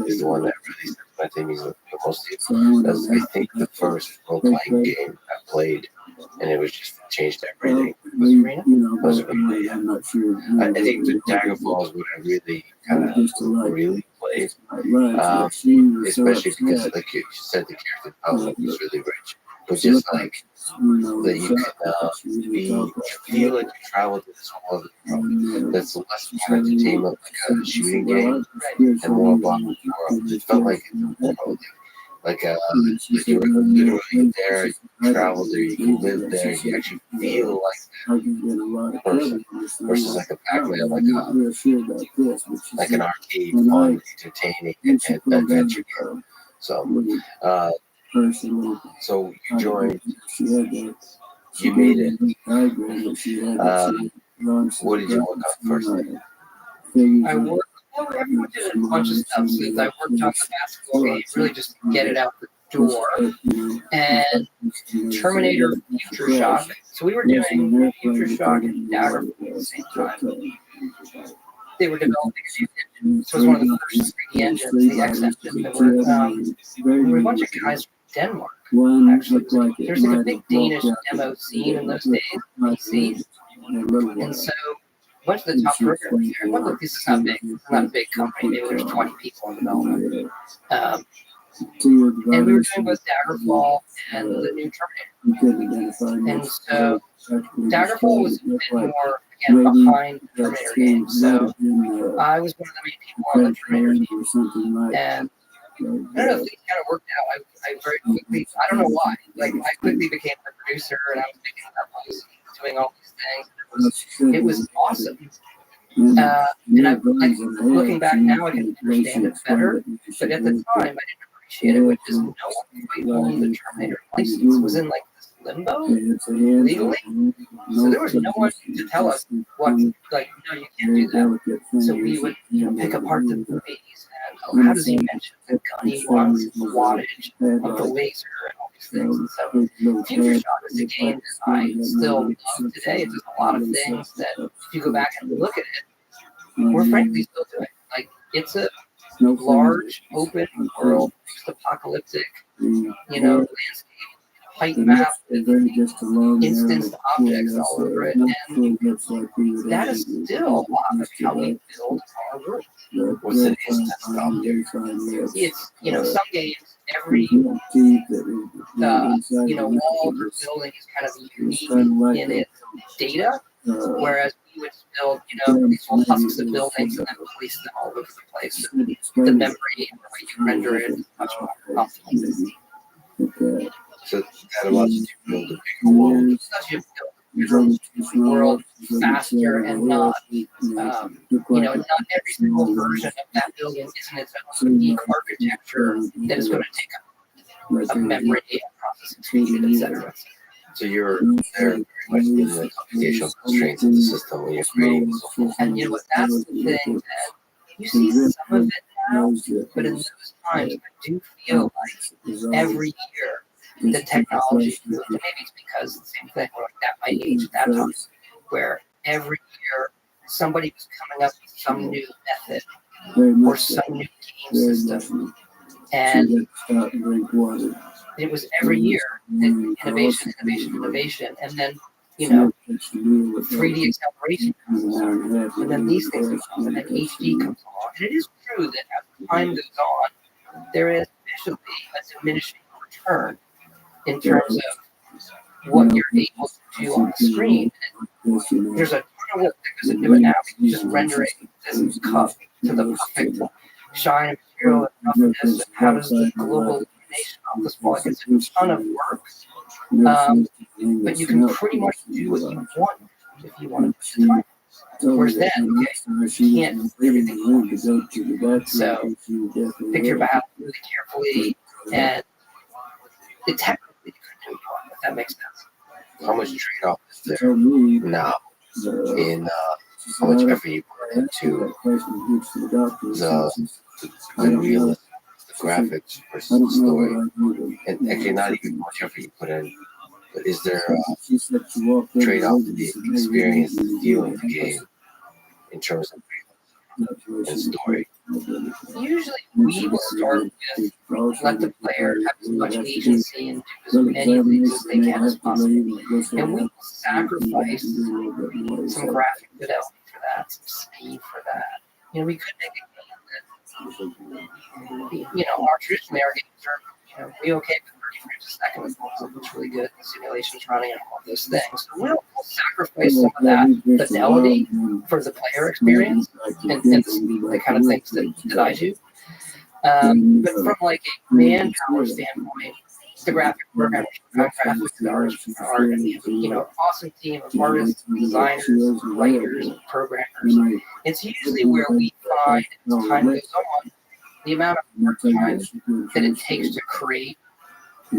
is the one that really, I think, is the most. That's, I think, the first role-playing game I played, and it was just changed everything. Was Arena? Yeah. I think the Daggerfall is what I really kind of really played, especially because, like you said, the character development was really rich. But just like that, you can feel like you travel to this whole other world. That's less more entertainment, like a shooting game, and more about the world. It felt like it's a world. Like you were literally there, you travel there, you can live there, you actually feel like that person versus like a Pac-Man, like an arcade, fun, entertaining, adventure game. So you joined, you made it. What did you work on first? I worked. Well, everyone did a bunch of stuff. So I worked on the basketball game, really just get it out the door. And Terminator Future Shock. So we were doing Future Shock and Daggerfall at the same time. They were developing a new engine. This was one of the first 3D engines, the X engine. There were a bunch of guys from Denmark, actually. There's like a big Danish demo scene in those days, PC. And so a bunch of the top programmers there. Well, look, this is not big. It's not a big company. Maybe there's 20 people in development. And we were doing both Daggerfall and the new Terminator. And so Daggerfall was a bit more, again, behind the Terminator game. So I was one of the main people on the Terminator team. And I don't know, things kind of worked out. I very quickly, I don't know why. Like, I quickly became the producer, and I was making up, I was doing all these things. It was awesome. And looking back now, I can understand it better. But at the time, I didn't appreciated, which is no one quite owned the Terminator license. It was in like this limbo legally. So there was no one to tell us what, like, no, you can't do that. So we would, pick apart the movies and how does he mention the gun he wants, the wattage of the laser, and all these things. And so Future Shock is a game that I still love today. There's a lot of things that, if you go back and look at it, we're frankly still doing. Like, it's a large, open world, post-apocalyptic, landscape, height map, instanced objects all over it, and that is still a lot of how we build our world. What's an instanced object? It's, some games, every, wall or building is kind of unique in its data, whereas we would build, these whole husks of buildings and then place them all over the place. The memory and the way you render it is much more complicated. So that allows you to build a bigger world. It allows you to build a world faster and not, not every single version of that building isn't its own unique architecture that is going to take up a memory and processing speed, etc. So you're there very much in the computational constraints of the system when you're creating this. And that's the thing that you see some of it now, but in those times, I do feel like every year the technology, maybe it's because the same thing, like at my age at that time, where every year somebody was coming up with some new method or some new game system, and it was every year innovation, and then 3D acceleration comes along, and then these things come along, and then HD comes along. And it is true that as time goes on, there is officially a diminishing return in terms of what you're able to do on the screen. And there's a ton of work that goes into it now. Just rendering this cup to the perfect shine of material and roughness, and how does the global illumination of this ball? It's a ton of work, but you can pretty much do what you want if you want to put the time. Whereas then, you can't do everything you want. So pick your battle really carefully, and it technically you couldn't do it, if that makes sense. How much trade-off is there now in how much effort you put into the realism, the graphics versus the story, and actually not even how much effort you put in, but is there a trade-off in the experience of viewing the game in terms of realism and story? Usually we will start with let the player have as much agency and do as many things as they can as possible. And we will sacrifice some graphic fidelity for that, some speed for that. We could make a game that, our traditionally our games are, we okay with 30 frames a second as long as it looks really good, the simulation's running and all of those things. So we'll sacrifice some of that fidelity for the player experience and the kind of things that I do. But from like a manpower standpoint, the graphic work, graphics are an awesome team of artists, designers, writers, and programmers. It's usually where we find as time goes on, the amount of time that it takes to create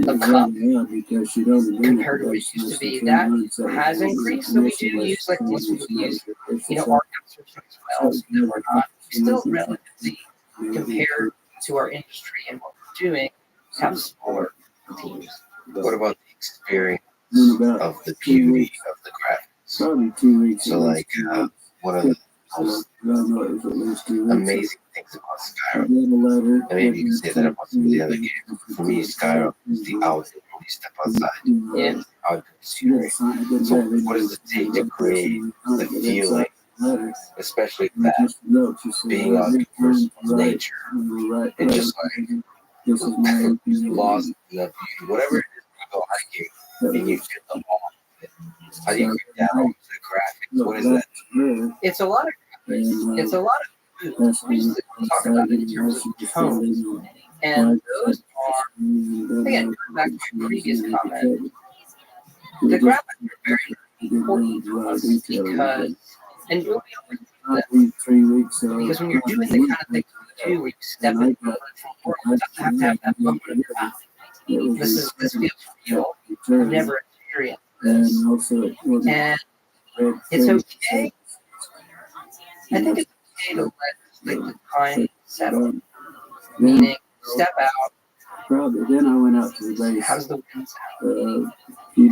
a cup compared to what it used to be, that has increased. So we do use, like most people use, art outsourcing as well, so that we're not still relatively, compared to our industry and what we're doing, have smaller teams. What about the experience of the beauty of the graphics? So like one of the most amazing things about Skyrim, and maybe you can say that about some of the other games. For me, Skyrim is the outdoor. You step outside, and outdoor scenery. So what does it take to create the feeling, especially that being outdoors, nature, and just like lost in the beauty, whatever it is, you go hiking and you feel the awe. How do you get down to the graphics? What is that? It's a lot of moods. We used to talk about it in terms of tones, and those are, again, back to my previous comment, the graphics are very, very important for us because, and we'll be able to do that, because when you're doing the kind of things do where you step into the virtual world. It doesn't have to have that moment in your mouth. This feels real. I've never experienced this. And it's okay. I think it's okay to let the time settle. Meaning, step out. Then I went out to the base. How's the wind sound?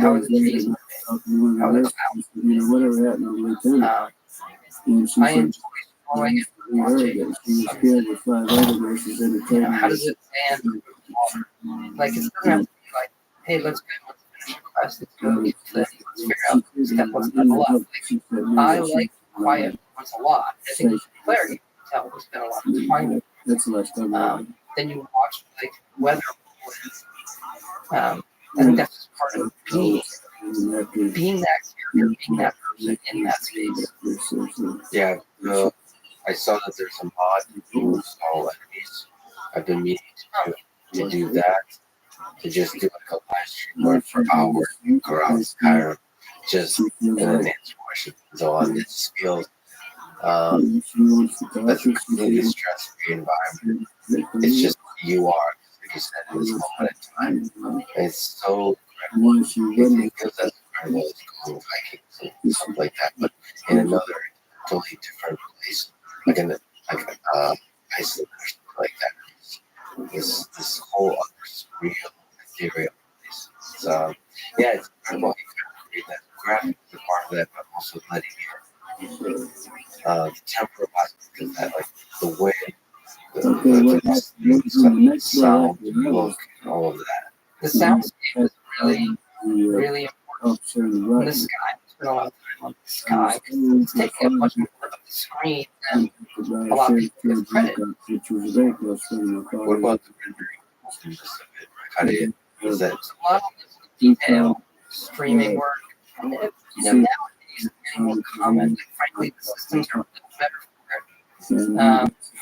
How are the trees moving? How are the clouds? Whatever happened to Lieutenant. And she I said, enjoy following it, watching. She was scared with 5 other nurses in How does it land with water? Like, it doesn't have to be like, hey, let's go, let's finish the class, let's go get to let's figure out step one, step up. Like, I like quiet once a lot. I think clarity, you can tell, we spend a lot of time with. That's the last time. Then you watch, like, weather. I think that's just part of being that character, being that person in that space. Yeah, I saw that there's a mod who install enemies. I've been meaning to do that, to just do like a live stream where for hours go around Skyrim, just and then answer questions on its skills. That's a completely stress-free environment. It's just you are, like you said, in this moment in time. It's so incredible. It feels as incredible as going Vikings and stuff like that, but in another totally different place, like in Iceland or something like that. This whole other surreal, ethereal place. So yeah, it's incredible. You can create that graphic as part of that, but also letting the temporal aspect of that, like the way, the sound, the look, all of that. The soundscape is really, really important. In the sky, we spend a lot of time on the sky. It's taking up much more of the screen than a lot of people give credit. What about the rendering? How do you, is that? There's a lot of detail, streaming work. Nowadays, it's getting more common. Like, frankly, the systems are a little better for it.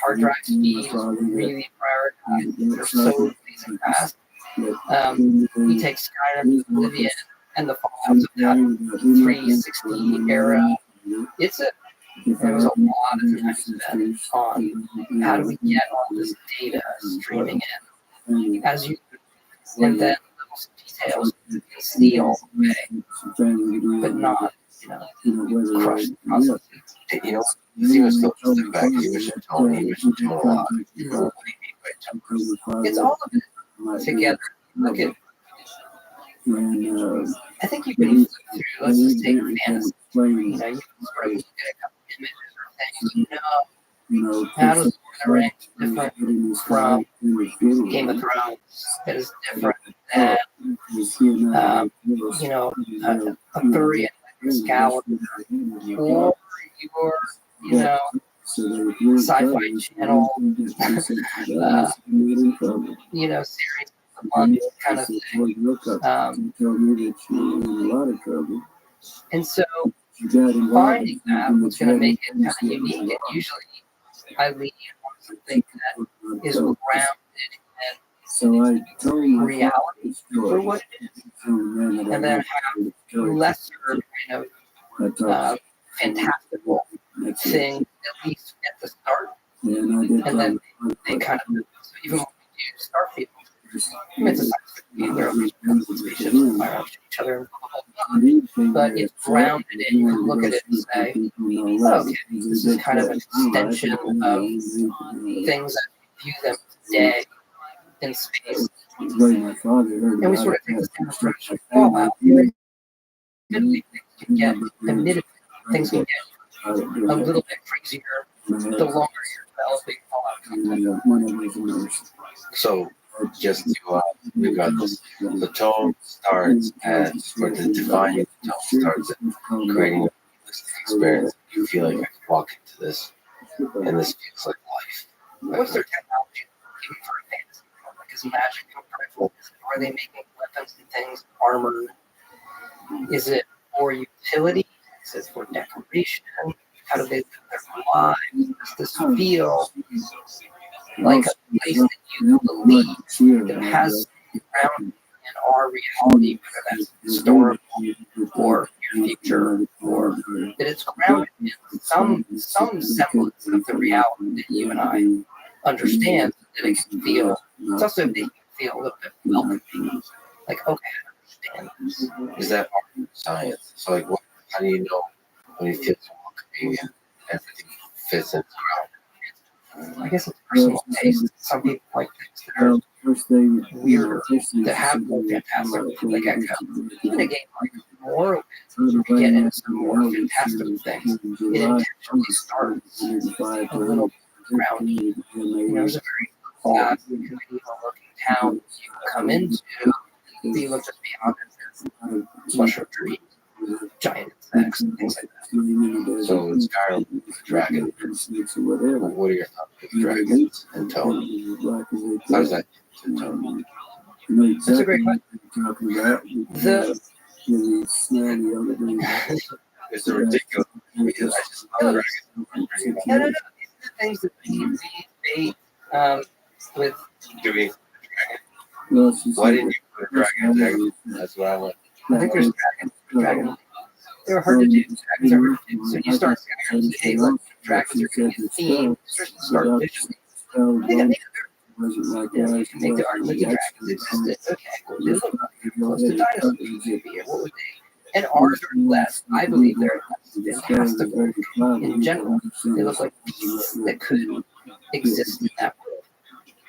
Hard drive speed is really prioritized. They're so blazing fast. You take Skyrim, Oblivion, and the fallouts of that 360 era. There was a lot of time spent on how do we get all this data streaming in, and then those details you can see all the way, but not, crush the process. He was still just back. He was telling a lot. It's all of it together. Look at. I think you can flip through. Let's just take fantasy. You can sort of look at a couple images or things. How does Lord of the Rings different from Game of Thrones? That is different than Arthurian Excalibur, or your sci-fi channel, series of the month kind of thing. And so finding that what's going to make it kind of unique, and usually I lean on something that is grounded in reality for what it is, and then have lesser kind of fantastical thing at least at the start, and then they kind of, so even when we do Starfield, it's a science fiction where spaceships fire off each other, but it's grounded in, you can look at it and say, okay, this is kind of an extension of things that we view them today in space. And we sort of take this kind of structure of fallout. Admittedly, things can get a little bit crazier the longer you're developing fallout content. So, just to, we've got this. The tone starts at, or the defining tone starts at creating a realistic experience. You feel like I can walk into this, and this feels like life. What's their technology even for a fantasy? Like, is magic incredible? Are they making weapons and things, armor? Is it for utility? Is it for decoration? How do they live their lives? Does this feel like a place that you believe that has ground in our reality, whether that's historical or your future, or that it's grounded in some semblance of the reality that you and I understands, that makes them feel. It's also making you feel a little bit welcoming. Like, okay, I understand this. Is that art and science? So like, what? How do you know when you feel welcoming and everything fits into I guess it's personal taste. Some people like things that are weirder, that have more fantastic, like even a game like Morrowind, you can get into some more fantastic things. It intentionally starts a little grounded. There's a very medieval-looking town you come into, you look just beyond it, there's mushroom trees, giant insects, things like that. So it's Skyrim with dragon. What are your thoughts with dragons and tone? How does that to tone? That's a great question. It's a ridiculous because I just love dragons. No. These are the things that we debate with. Do we? Why didn't you put a dragon there? That's what I want. I think there's dragons. They were hard to do. Dragons are hard to do. So you start saying, hey, look, dragons are going to be a theme. Start visually. I think you can make the argument that dragons existed. Okay, well, they look close to dinosaurs. What would they? And ours are less. I believe they're less fantastical in general. They look like beasts that could exist in that world.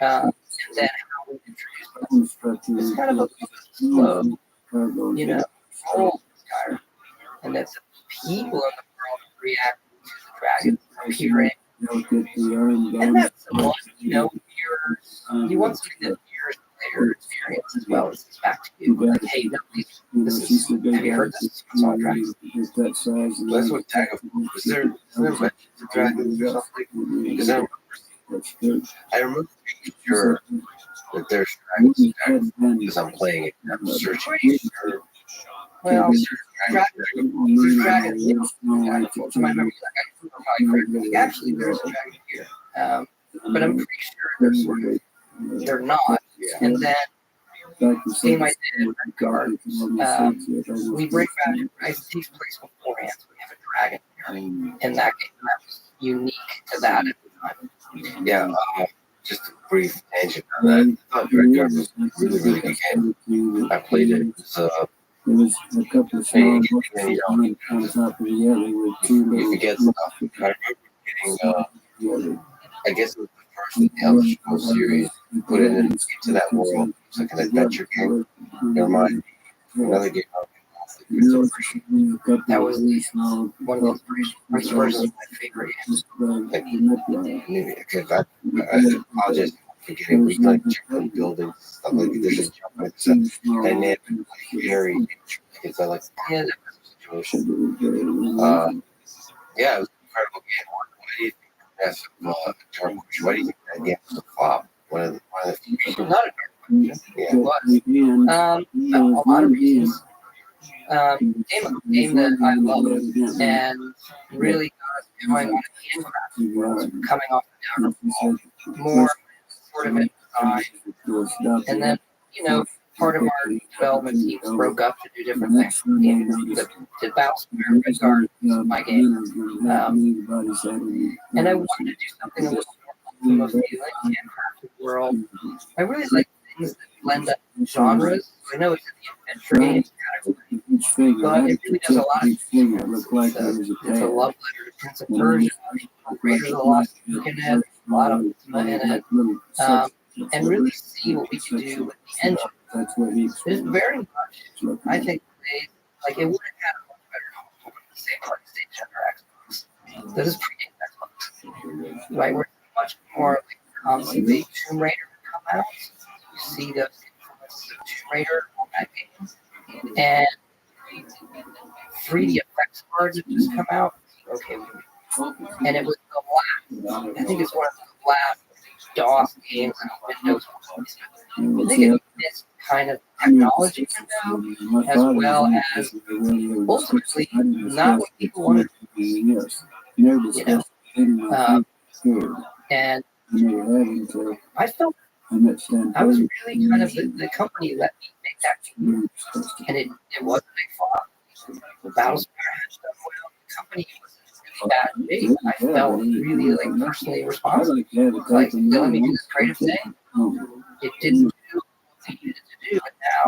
And then how we introduce them. It's kind of a slow, roll Skyrim. And that the people in the world react to the dragon appearing. And that's what, you want something that mirrors player experience as well as it's back to you. Like, hey, have you heard this? It's all dragons. That's what tag of is there mention to dragons or something? Because I remember being sure that there's dragons because I'm playing it and I'm searching for well, there's dragons. To my memory, actually, there's a dragon here. But I'm pretty sure they're not. And then, game I did in Redguard, we bring back, it takes place beforehand, so we have a dragon here. And that game, that was unique to that at the time. Yeah, just a brief tangent on that. I thought Redguard was a really, really good game. I played it. There was a couple of small books on top of the other with two you forget stuff. I remember getting, I guess it was the first in the Elder Scrolls series, put it into that world. It's like an adventure game. Never mind. Another game. That was one of the first of my favorite games. Because I apologize for getting like different buildings, stuff like this. It's a dynamic, very interesting. It's like Yeah, situation. Yeah, it was an incredible game. Why do you think that's why do you think that game was a flop? One of the few. not a it was. A lot of reasons. Game that I love and really got us going on a handcrafted world, coming off the downfall, more sort of design. And then, part of our development teams broke up to do different things. To bounce Redguard was my game. And I wanted to do something a little more mostly like handcrafted world. I really like things that blend up genres. I know it's in the adventure games category, but it really does a lot of things. It's a love letter to Prince of Persia, Raiders of the Lost Ark in it, a lot of Ultima in it, and really see what we can do with the engine. There's very much, I think, it would have had a much better home with the same PlayStation or Xbox. This is pre-Xbox, right? Where much more like constantly Tomb Raider would come out. You see those influences of Tomb Raider on that game, and 3D effects cards have just come out. Okay, and it was the last. I think it's one of the last DOS games on Windows. I think it missed kind of technology window as well as ultimately not what people wanted to do. And I felt I was really kind of the company let me make that game, and it wasn't a flop. The Battlespire had done well. The company wasn't really bad shape. I felt really like personally responsible. Like, they let me do this creative thing. It didn't do what it needed to do, and now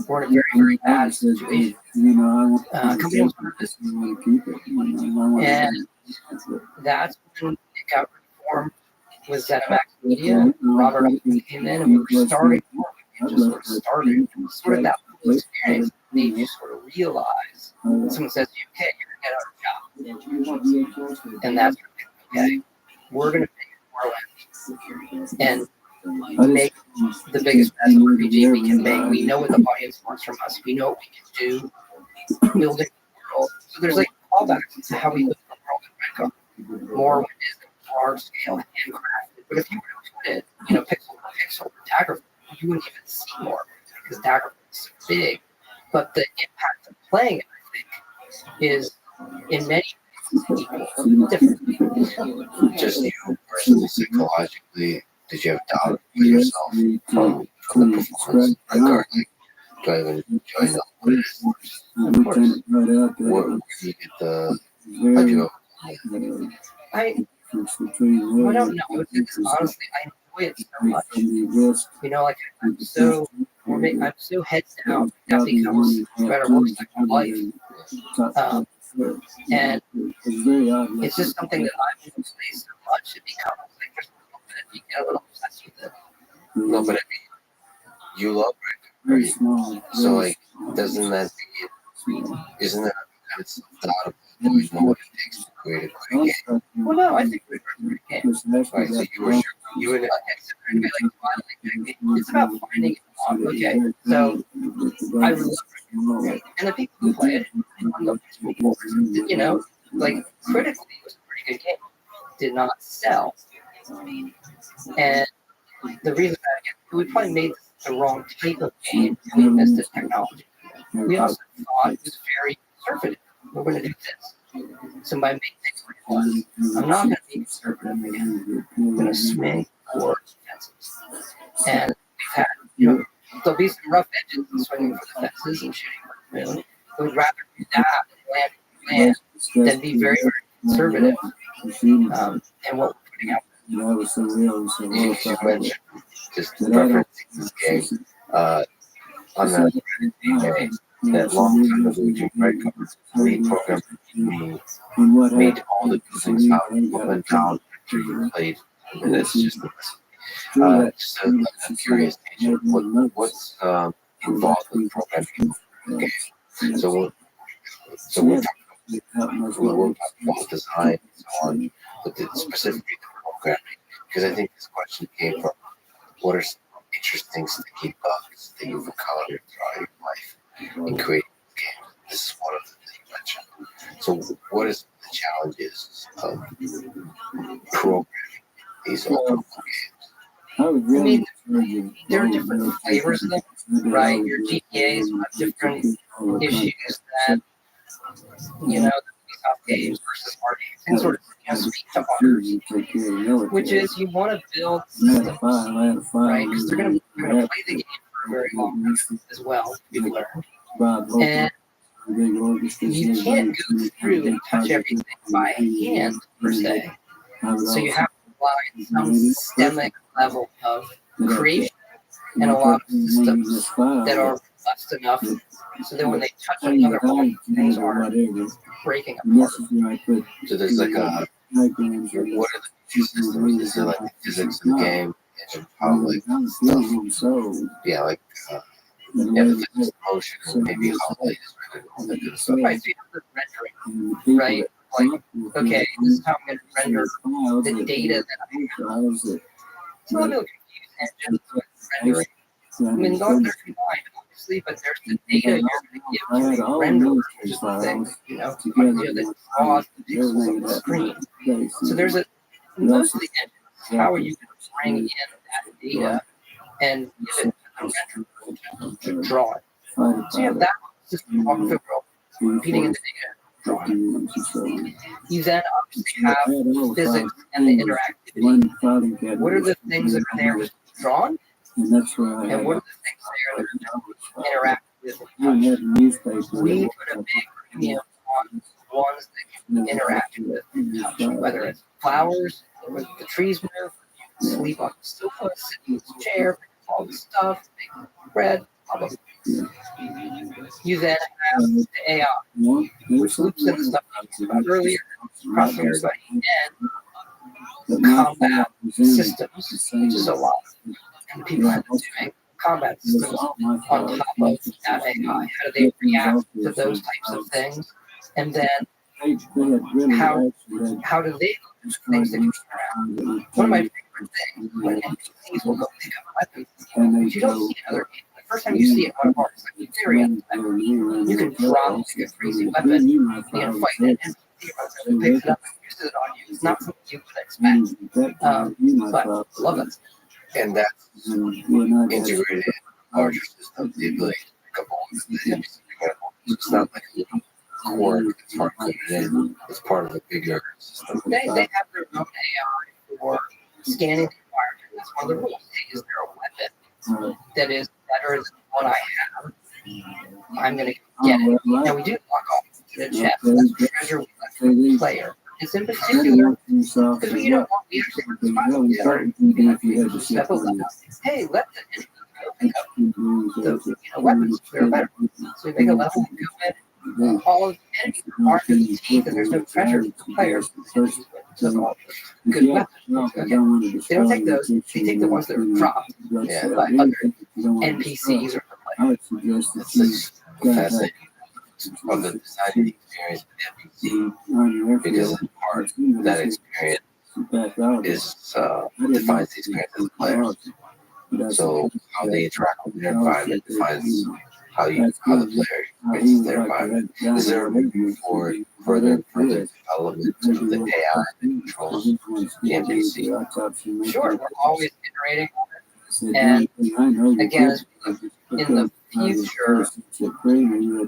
we're in a very, very bad situation. Company was purpose. And that's when it got reformed with ZeniMax Media. Robert came in, and we were starting. We just sort of started. Sort of that whole experience made you sort of realize when someone says to you, okay, you're going to get out of job. And that's okay. We're going to make more land and make the biggest best RPG we can make. We know what the audience wants from us. We know what we can do. Building the world. So there's like callbacks to how we build the world in Minecraft. More when it is large scale, handcrafted. But if you were to put it, pixel to pixel with Daggerfall, you wouldn't even see more because Daggerfall is so big. But the impact of playing it, I think, is in many ways equal, different. Just you personally, psychologically, did you have doubt with yourself from the performance regarding do I even enjoy the players? Of course. Where do you get the idea of I don't know. Honestly, I enjoy it so much. I'm so heads down. That becomes better works like my life. And it's just something that I've been playing so much. It becomes like there's a little bit, you get a little obsessed with it. no, but I mean, you love it, right? So, like, isn't that kind of self-doubt? Always know what it takes to create a great game. Well, no, I think we're great games. Right, so you were sure you and It's about finding it. Okay, so I really love it. And the people who play it, like critically, it was a pretty good game. Did not sell. And the reason that we probably made the wrong type of game, we missed the technology. We also thought it was very conservative. We're going to do this. So by making it what it was, I'm not going to be conservative again. I'm going to swing for fences. And we've had, there'll be some rough edges and swinging for the fences and shooting for the moon. We'd rather do that and land than be very, very conservative. And what we're putting out. You mentioned just referencing this game on that long time ago, Jim Breadcovers reprogrammed made all the things out up and down after you played, and it's just I'm curious, what's involved with programming? Okay, so we're talking about design and so on, but specifically the programming, because I think this question came from what are some interesting sticky bugs that you've encountered throughout your life in creating games. This is one of them that you mentioned. So what is the challenges of programming these open games? I mean, there are different flavors of them, right? Your GPAs have different issues that, the games versus hard games. Things sort of speak to others, which is you want to build systems, right? Because they're going to play the game for a very long time as well, people learn. And you can't go through and touch everything by hand, per se. So you have to rely on some systemic level of creation and a lot of systems that are robust enough so that when they touch another body, things aren't breaking apart. So there's like what are the systems? Is there like the physics of the game and how like stuff? Yeah, like the physics of motion and maybe how light is rendered and all that good stuff. I see the rendering, right? Like, okay, this is how I'm going to render the data that I have. So I'm a little confused engines with rendering. I mean, they're combined, obviously, but there's the data you're going to give to the renderer, which is the thing, that draws the pixels on the screen. So there's most of the engines, how are you going to bring in that data and give it to the renderer to draw it? So you have that system walking through the world, feeding in the data. You then obviously have physics and the interactivity. What are the things that are there to be drawn? And what are the things there that are interact with? We put a big premium on ones that can interact with, whether it's flowers, or the trees move, sleep on the sofa, sit in the chair, all the stuff, make bread, blah, blah, blah. You then have the AI, which loops in the stuff I talked about earlier, crossing everybody, and combat systems, which is a lot. And people have been doing combat systems on top of that AI. How do they react to those types of things? And then how do they look at things that can interact? One of my favorite things when NPCs will go pick up weapons, but you don't see it in other games. The first time you see it in one of ours, like very you can drop like a crazy weapon, you can fight an NPC, picks it up and uses it on you. It's not something you would expect. But I love it. And that's integrated in larger systems, the ability to pick up all the NPC. It's not like a core, it's hard to put it in. It's part of a bigger system. They have their own AI for scanning the environment. That's one of the rules. Is there a weapon that is better than what I have? I'm going to get it. Now, we do lock off to the chest. That's a treasure we let the player. It's in particular because we don't want we actually step up. Hey, let the enemy pick up the weapons. They're better. So we make a level and go in. All of the enemies are marked in the teeth, and there's no treasure for the players. Good weapons. They don't take those. They take the ones that are dropped by other NPCs or the players. It's fascinating. Of the design experience with NPC, because in part that experience is defines the experience as a player. So how they interact with their environment defines how the player experiences their environment. Is there a room for further development of the AI that controls the NPC? Sure, we're always iterating on it. And again, as we look in the future,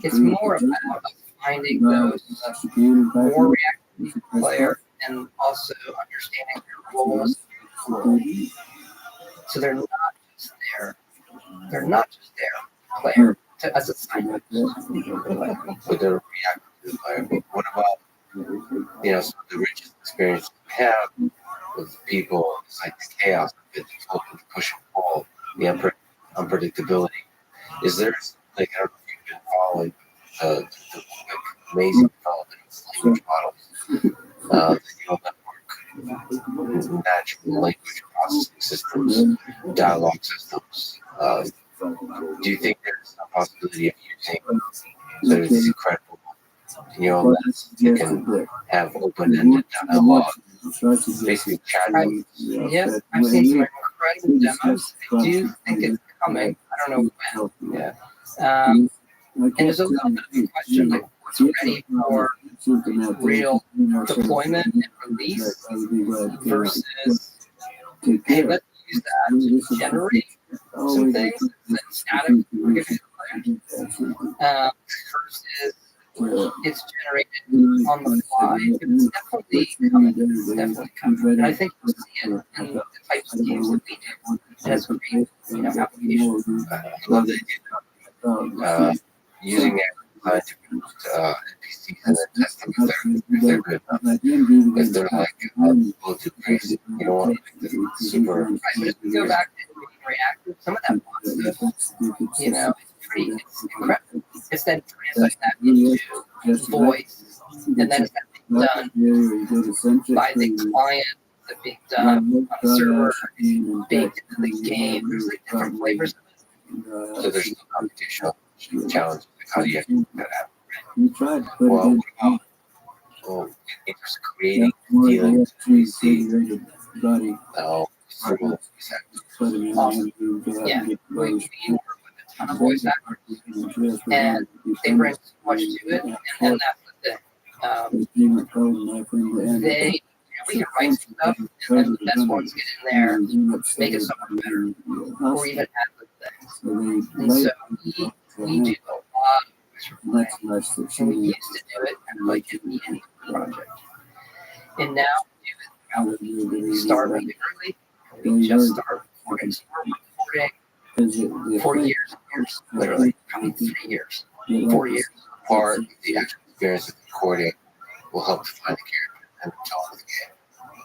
it's more about finding those more reactive players and also understanding their roles. So they're not just there. They're not just there, player, as a assignment. But they're reactive to the player. But what about, some of the richest experience we have with people? It's like the chaos, the push and pull, the unpredictability. Is there, I don't know if you've been following the amazing development of language models, the neural network, natural language processing systems, dialogue systems. Do you think there's a possibility of using these incredible neural nets that can have open-ended dialogue, basically chatting? Yes, I've seen some incredible demos. I do think it's coming. I don't know when. Yeah. And there's a little bit of a question like what's ready for real deployment and release versus hey, let's use that to generate some things that static we're giving the player versus it's generated on the fly. It's definitely coming. Definitely coming. And I think you'll see it in the types of games that we do. And it's great, application. I love the idea of using it to NPCs and then testing if they're good enough. If they're like a little too crazy, you don't want to make them super. Right, but if we go back to being reactive, some of that stuff, it's incredible. It's then translating that into voice, and then it's being done by the client, that being done on the server, baked into the game. There's like different flavors of it. So there's no computational challenge. How do you actually make that happen? Well, what about in terms of creating feelings we see through Awesome. Yeah, we work with a ton of voice actors, and they bring so much to it, and that's the thing. We can write stuff, and then the best ones get in there, make it so much better, or even add the things. And so we do a lot of voice and we used to do it like in the end project. And now we start really early. We just start recording. So we're recording for years, literally, probably 3 years, 4 years. Part of the actual experience of recording will help define the character and tell the game.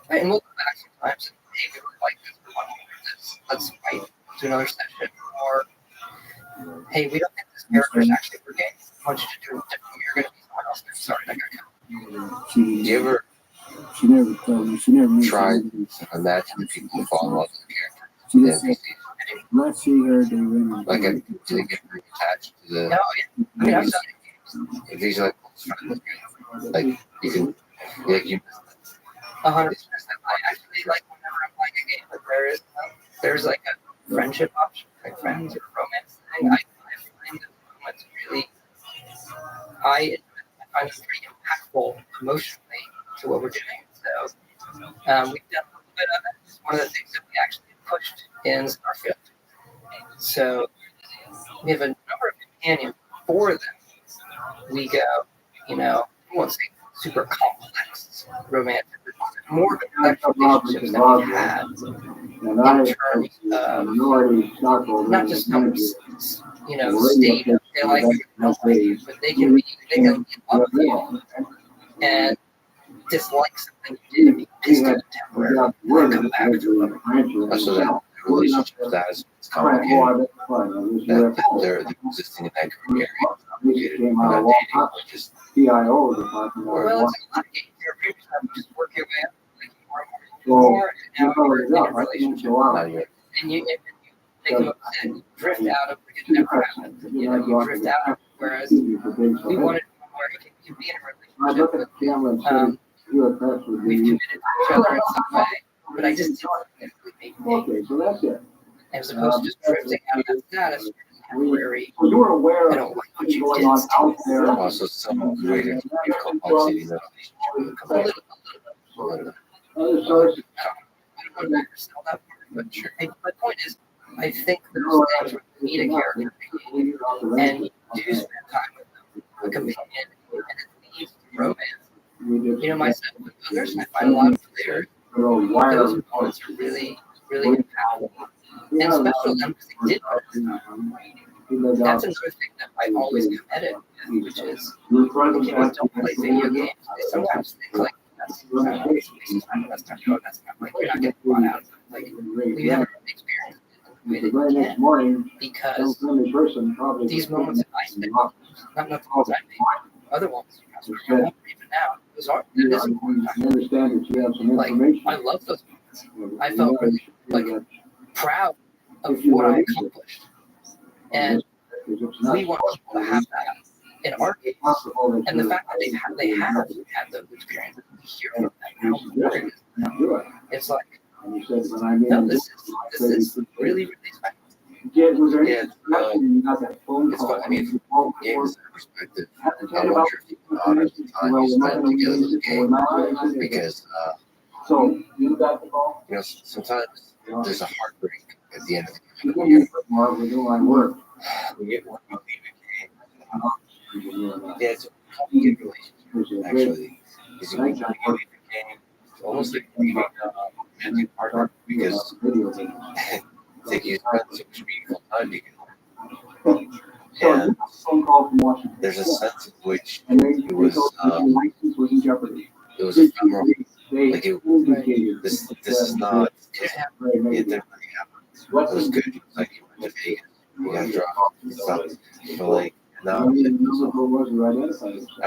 Right, and we'll go back sometimes and hey, we would like this, we want this, let's fight to another session, or hey, we don't think this character is actually working. I want you to do it differently. You're going to be someone else. Sorry, I got cut. Do you ever She never told me. She never try to imagine the people who fall in love with the character? She The just said, NPCs? when I see her, they win. Like, do they get very attached to the? No, yeah. I mean, I've done it. If these are like close friends, like you can, like you. 100%. I actually like whenever I'm playing a game where there's like a friendship option, like friends or romance thing. I find those moments really, I find them pretty impactful emotionally to what we're doing. So we've done a little bit of it. It's one of the things that we actually pushed in Starfield. So we have a number of companions. For them, we go, I won't say super complex romantic, but more complex relationships that we had in terms of not just how much, state they like you, don't like you, but they can be in love with you and dislike something you did and be pissed at temporarily and come back to love. So that relationship status is complicated. That they're existing in that area. Not dating, but just PIO. Well, it's a lot of games. You're previously just work your way up, like more, and now you're in a relationship. And you make them upset, you drift out of it never happened. You drift out, whereas we wanted more, you can be in a relationship, but we've committed to each other in some way, but I just didn't think it would make me. Okay, so that's it. As opposed to just drifting out of that status, temporary. So you were aware I don't like what you going did. on out there. also some greater complexity in the relationship. Other sources. I don't want to sell that part, but sure. Hey, my point is, I think there's things where you meet a character and you do spend time with them, a companion, and it leads to romance. Myself with others, I find a lot of players, those moments are really, really impactful. And special them because they did that's another thing that I've always committed, which is when kids don't play video games, they sometimes think like that's not like you're not getting brought out. Like you haven't experienced it the way that you can, because these moments that I spend, not the ones I made, other ones, even now, those aren't. That is important. Like I love those moments. I felt really proud of what I accomplished, and we want people to have that in our games. And the fact that they have had those experiences, we hear from them how important it is. It's like, no, this is really, really special. Yeah, it's fun. I mean, games perspective. I wonder if you can honor the time you spend together with the game, because sometimes there's a heartbreak at the end of the game. We get one you leave a game. Yeah, it's a complicated relationship, actually. Because you leave a game, it's almost like leaving a romantic partner, because it's like you spend so much meaningful time together. And there's a sense of which it was ephemeral. Like this is not. It didn't really happen. It was good. It was like you went to Vegas, you got dropped and stuff. But like now, I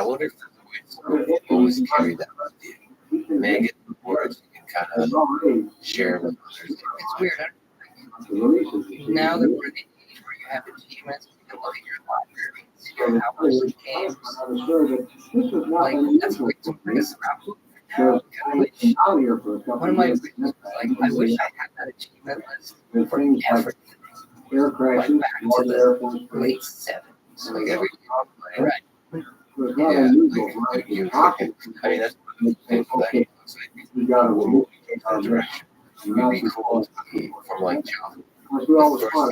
wonder if there's a way to always carry that with you. Man, get the words you can kind of share with others. It's weird. Now that we're in the age where you have achievements, you can look at your library, see your hours of games. Like that's like to bring us around. One of my wishes was like, I wish I had that achievement list for everything. Like back to the late 70s. Like every right. Yeah, like you. I mean, that's one thing that looks like direction. It would be cool to be from like childhood. The first time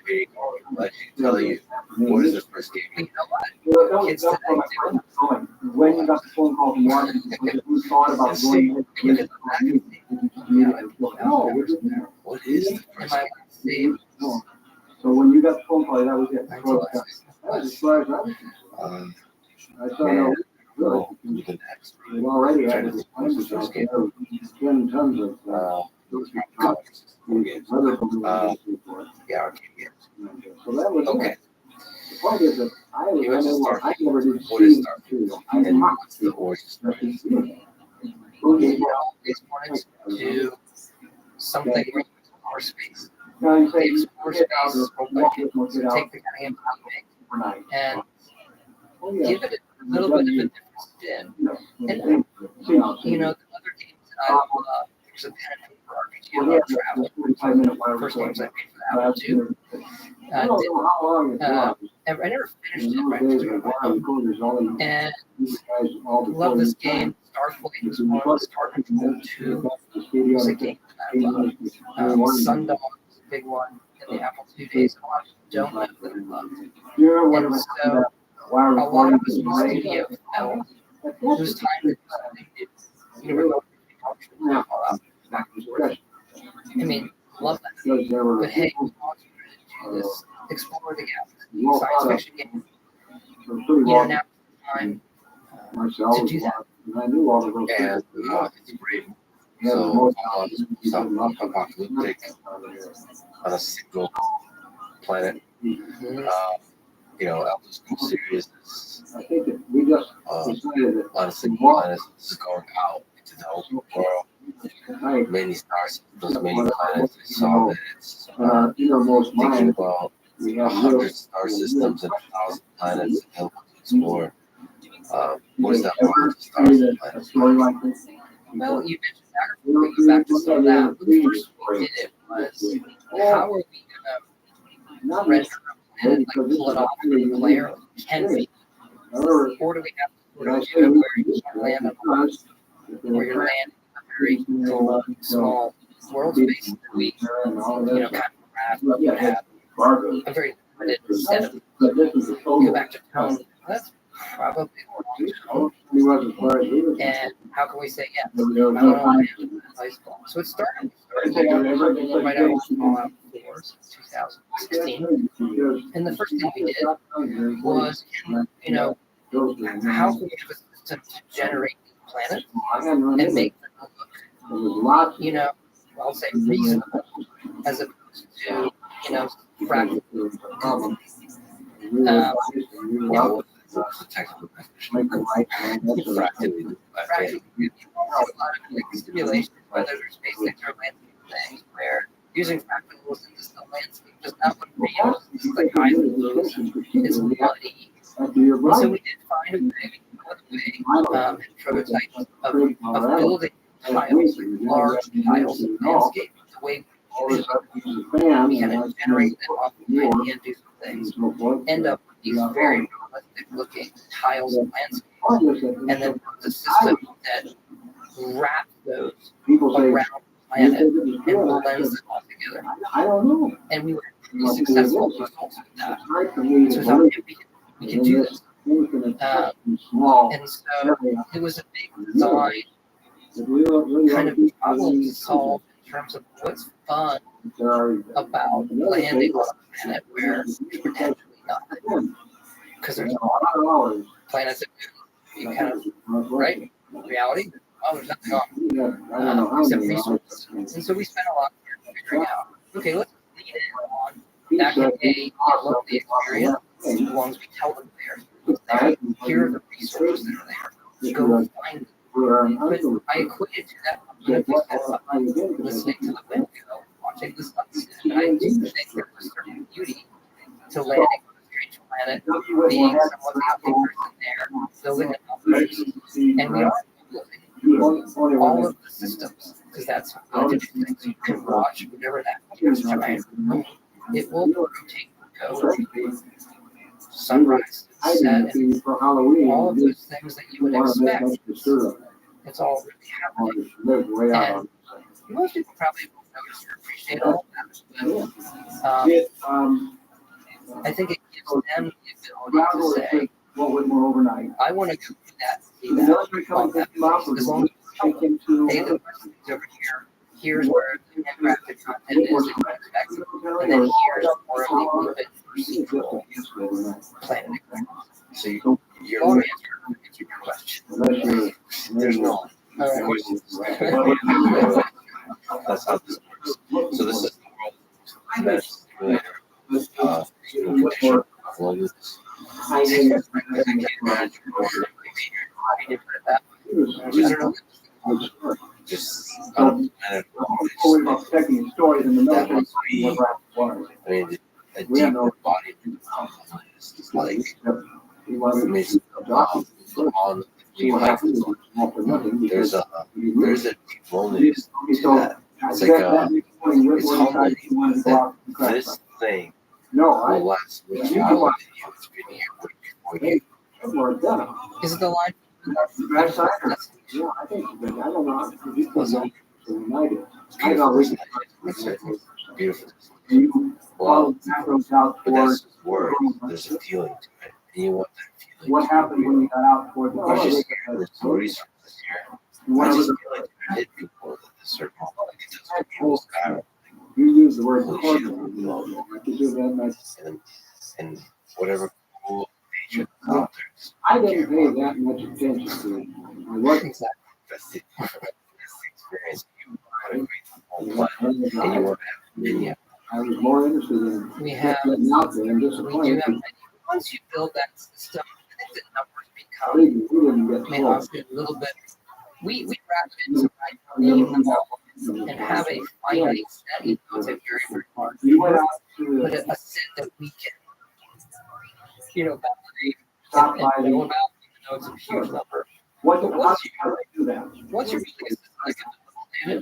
maybe let you tell you what is the first game. You know what? Kids today do. When you got the phone call from Martin, who thought about going You can look back and see. What is the first game? So when you got the phone call, that was it. I saw no. go to the next. We've already Trying had to this think of 10 tons of those games. Yeah, arcade games. So that was Okay. The point is that I never did What is see Starfield? material. And what's the origin story? You always wanted to do something where you explore space. The explore space role play game. So take the kind of game you make and give it a little bit of a different spin. And the other games that I love, there's a pen and paper RPG about travel. First games I played for that one too. I never finished it right now. And love this game. Starflight was one. Star Control 2 was a game that I loved. Sundog was a big one in the Apple II days. A lot of people don't know that I loved. And so a lot of us in the studio felt it was time to do something new. We're going to all out back and forth. I mean, love that. But hey, we want to do this. Explore the galaxy. Science fiction game. Now it's time to do that. And it's great. So some apocalyptic on a single planet. Elder Scrolls series is on a single planet. This is going out into the open world. Many stars, those many planets. I saw that it's thinking about 100 star systems and 1,000 planets available to explore. What is that about stars and planets? Well, you mentioned that. We'll get back to some of that. But the first we did it was, how are we going to render a planet, like pull it off from the player? Can we? Or do we have to do it where you can land on Mars, where you're landing in a very small world space that we, kind of have a very limited set of. Go back to tone. That's probably wrong. And how can we say yes? I don't know high school. So it started right out of Fallout 4, 2016. And the first thing we did was, how can we have a system to generate planets and make them look, I'll say reasonable, as opposed to, fractal. What's the technical definition? Fractal. Stimulation, whether there's basic or landscape things, where using fractals in just the landscape does not look real. It's like high and lows. It's muddy. And so we did find a way, prototypes of building tiles, large tiles of landscape, the way we kind of generate them off the idea and do some things, end up with these very realistic looking tiles of landscape, and then the system that wraps those around the planet and blends them all together. And we were pretty successful results with that. So we thought we could do this. And so it was a big design kind of problem to solve in terms of what's fun about landing on a planet where there's potentially nothing. Because there's a lot of planets that you kind of, right? Reality, there's nothing on except resources. And so we spent a lot of time figuring out, okay, let's lead in on that can love the experience as long as we tell them there. Here are the resources that are there. Go find them. But I equated to that listening to the wind go, watching the sunset. And I do think there was a certain beauty to landing on a strange planet, being someone happy person there, building an office. And we are building all of the systems, because that's how to do things. You can watch whatever that is trying. It will rotate the code. Sunrise, sunset, and all of those things that you would expect. It's all really happening. And most people probably won't notice or appreciate all of that. But I think it gives them the ability to say, I want to go do that, see that, on that place. As long as you tell them, hey, the person's over here. Here's where the handcrafted content is that you expect. And then here's more of the open procedural planet. So your question There's no. All right. That's how this works. So this is the world best simulator. Just checking stories in the that military. must be, I mean, a deeper body is like, it makes on there's a deep loneliness to that. It's like it's humbling that this thing will last much longer than you. It's been here before you. Is it the line? Yeah, I think I don't know. That's it. Beautiful. Well, but that's his word. There's a feeling to it. And you want that feeling. What happened when you got out toward I was just hearing the stories from this year. I just feel like I hit people at a certain point. Like it doesn't people's power. You use the word Holy shit. And whatever cool nature out there. I didn't pay that much attention to it. I wasn't That's the experience. You want to create the whole plan. And you want to have many. I was more interested in We have. getting out there and We disappointed. do have. Once you build that system, I think the numbers become. We didn't get I mean, close. honestly, a little bit. We wrap it into name them all and have a finite set, even though it's a very, very hard. You went out to But the a set that we can, validate stop by and know the. about, even though it's a huge number. How do they do that? Once you're really like a planet,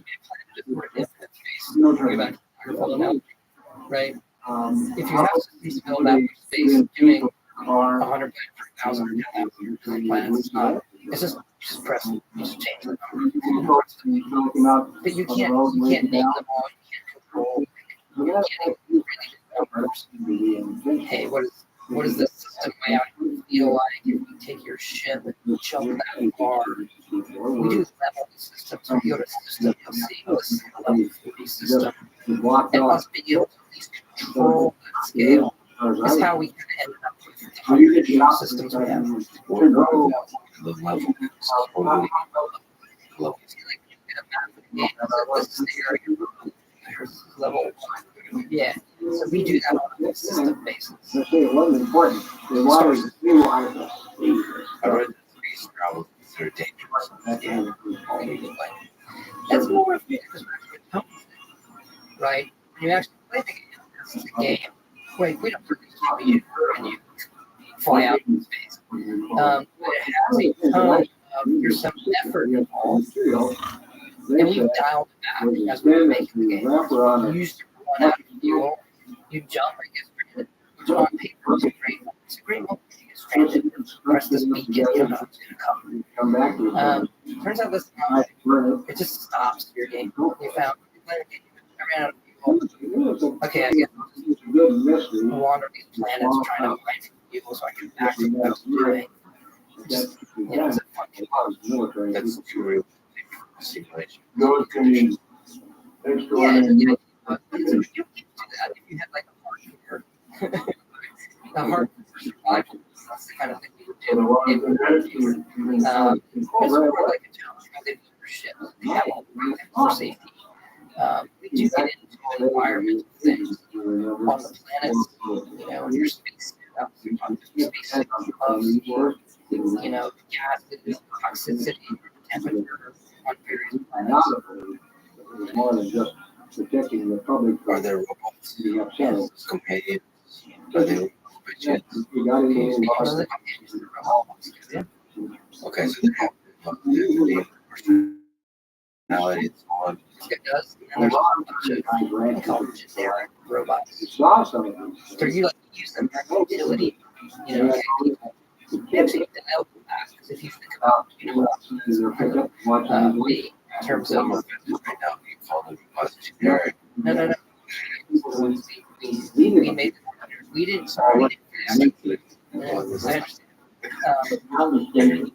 we have infinite space. No Think about turn. microphone analogy, right? If you How have do systems built out with space they doing are 100 per 1,000 planets, it's not. It's just press. You just change the number. But you can't name them all. You can't control. You can't even really numbers. Hey, what is this system layout feel like if we take your ship and jump that far? We do level systems. We go to system, you'll see this level 40 system. And us being able to at least control that scale is how we kind of ended up with the hundred systems we have. The level is totally low. This is the area. There's level 1. Yeah. So we do that on a system basis. It wasn't important. They wanted to do items. I read the space travel is very dangerous. That's more of because we're actually right? When you actually play the game, this is a game. Wait, we don't produce you and you fly out in space. But it has a ton of there's some effort involved. And we've dialed it back as we were making the game. You used to run out of fuel, you jump, I guess, which on paper is great. It's a great moment. You stranded, press this beacon, you don't know what's going to come. Turns out this it just stops your game. You found I ran out of fuel. Okay, I guess I'll wander these planets trying to find fuel so I can back to what I was doing. Just, it's a fun That's too real. Simulation. Those conditions. Yeah, you can do that if you had like a hardcore. The hardcore survival. That's the kind of thing you would do. It's more like a challenge because they do their shit. They have all the for safety. We do get into environmental things on the planet, in your space. You're talking space of, gases, toxicity, temperature on various planets. It's more than just protecting the public. Are there robots? Companions? Are they robots? Okay, so they have the personality and so on. It does. And there's a bunch of called generic robots. You saw some of them. So you use them for utility. You actually have to know that because if you think about, me in terms of Right now, we call them robots generic. no. We made we didn't actually. I understand.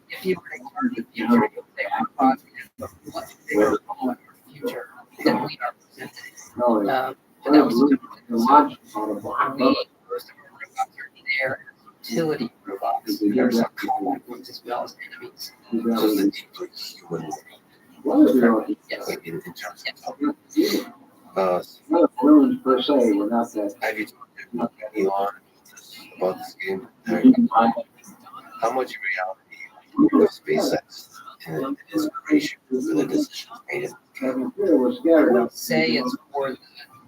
If you were to the future, they have much bigger future than we are presenting. And that was we first robots are there utility robots. There's some combat ones as well as enemies. So it's a deeply human world. Yes. In terms Yes. of Runes per se were not that. have you talked to Elon about this game? How much reality is SpaceX and inspiration for the decisions made in the game? I wouldn't say it's for the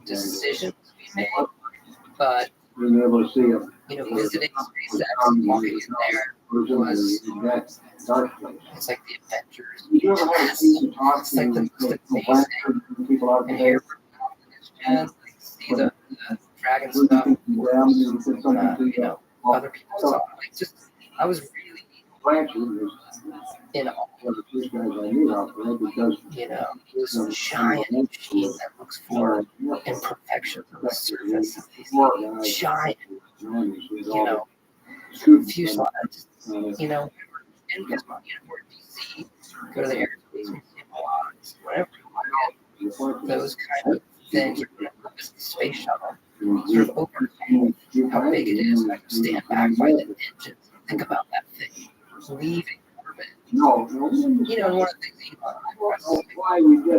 decisions we made, but Being able to see them. visiting SpaceX and walking in there was it's like the Avengers. Did you ever have a chance to talk It's like the most to amazing. people out And there? here, and see the dragon stuff, other people saw. Like just, I was really in awe. This giant machine that looks for imperfections on the surface of these giant, fuselage. We were in DC, go to the Air Space Museum a lot, whatever you want, those kind of things. This space shuttle, sort of overlooking how big it is, and I can stand back by the engines and think about that thing leaving orbit. And one of the things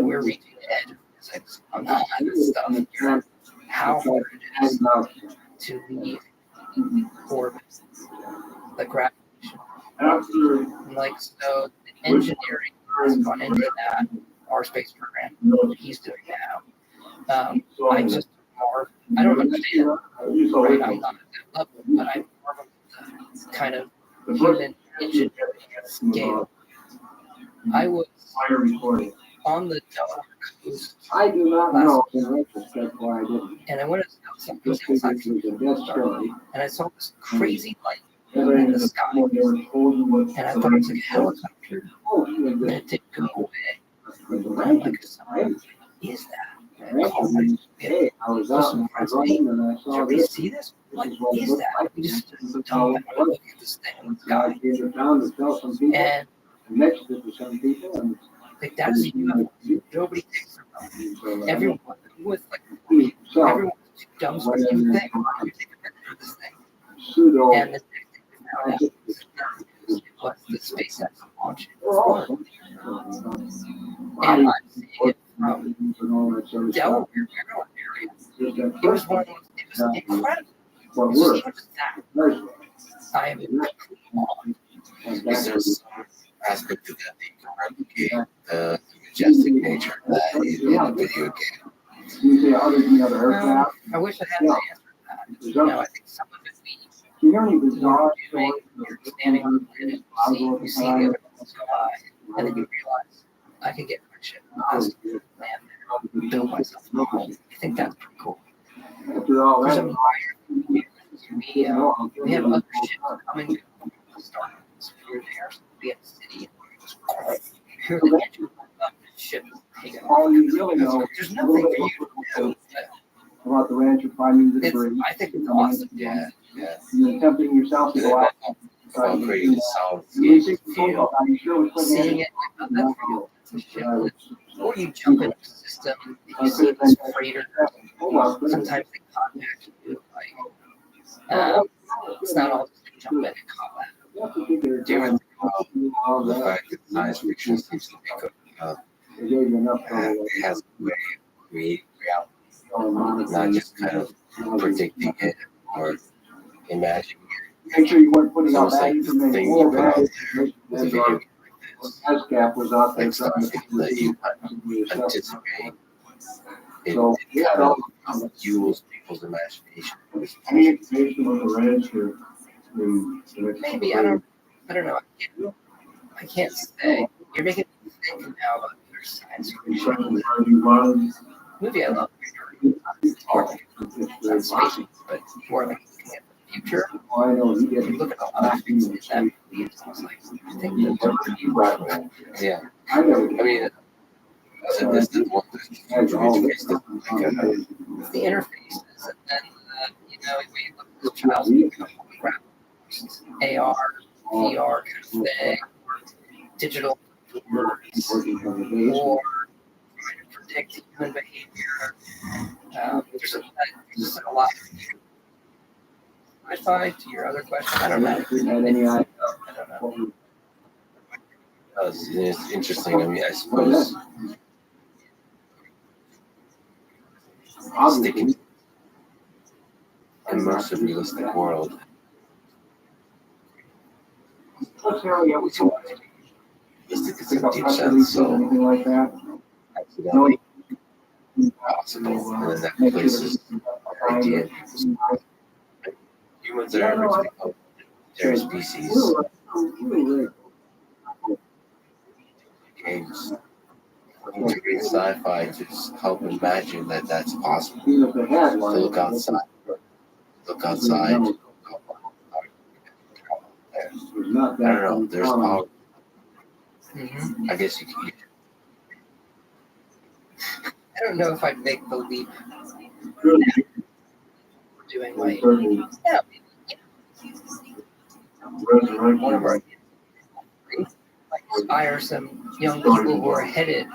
we're reaching the edge of physics on that kind of stuff. How hard it is to leave orbit, the gravitation. So the engineering has gone into that, our space program, he's doing now. I just marvel. I don't understand, right? I'm not at that level, but I marvel at the kind of human engineering scale. I was on the Delaware coast. I do not know in retrospect why I didn't. And I went outside, and I saw this crazy light in the sky. And I thought it was like a helicopter. And it didn't go away. And I'm like, what is that? And I called my some friends, hey, did everybody see this? What is that? We just don't have to look at this thing in the sky. And like that's nobody thinks about. Everyone with everyone's too dumb for you think you take a picture of this thing. And the next thing we found out was the SpaceX launch. And I'm seeing it from Delaware, Maryland area. It was one of those, it was incredible. It was even just that. I am completely on. Is there some aspect to that you can replicate the majestic nature that is in a video game? I wish I had an answer to that. I think some of it we you're standing on the grid and you see the other ones go by, and then you realize I can get my shit lost, land there, build myself a home. I think that's pretty cool. There's a we have other ships coming to start. So you're there, so we have a city, and you're the engine of the ship is taken off. All you really know There's nothing for you to do. about the rancher finding the debris. I think it's awesome. Yeah. You're attempting yourself to go out. While creating a sound You see feel. I'm sure it was Seeing it, that's real. It's a ship. Or you jump into the system, you see this freighter. Sometimes they contact you. It's not all just jump in and combat. Do you ever think about the fact that science fiction seems to be it has a way of creating reality, not just kind of predicting it or imagining it. Make sure you weren't putting It's out almost that like the information. thing you put out there with a video game like this. ASCAP was out there Like stuff that you anticipate. It So, kind of fuels people's imagination. any information on the rancher? Maybe I don't know. I can't say. You're making me think now about other science fiction. Movie I love. It's more like science fiction, but more like looking at the future. I know he You look at a lot of things in that movie, it's almost like I think that's pretty right. Yeah. I know. I mean, so this is one thing. It's the interfaces, and then we look at the child's making a hologram, AR, VR kind of thing, or digital words, or trying to predict human behavior. There's just a lot. Sci-fi to your other question, I don't know. Any I don't know. It's interesting. I mean, I suppose sticking immersive, realistic world. Realistic is a deep sense, so accidentally possible, and then that places our idea in people's minds. Humans are originally called their species. Games. To read sci-fi to help imagine that that's possible. To look outside. Look outside. I don't know. There's power. I guess you can. I don't know if I'd make the leap doing like, one of our like inspire some young people who are headed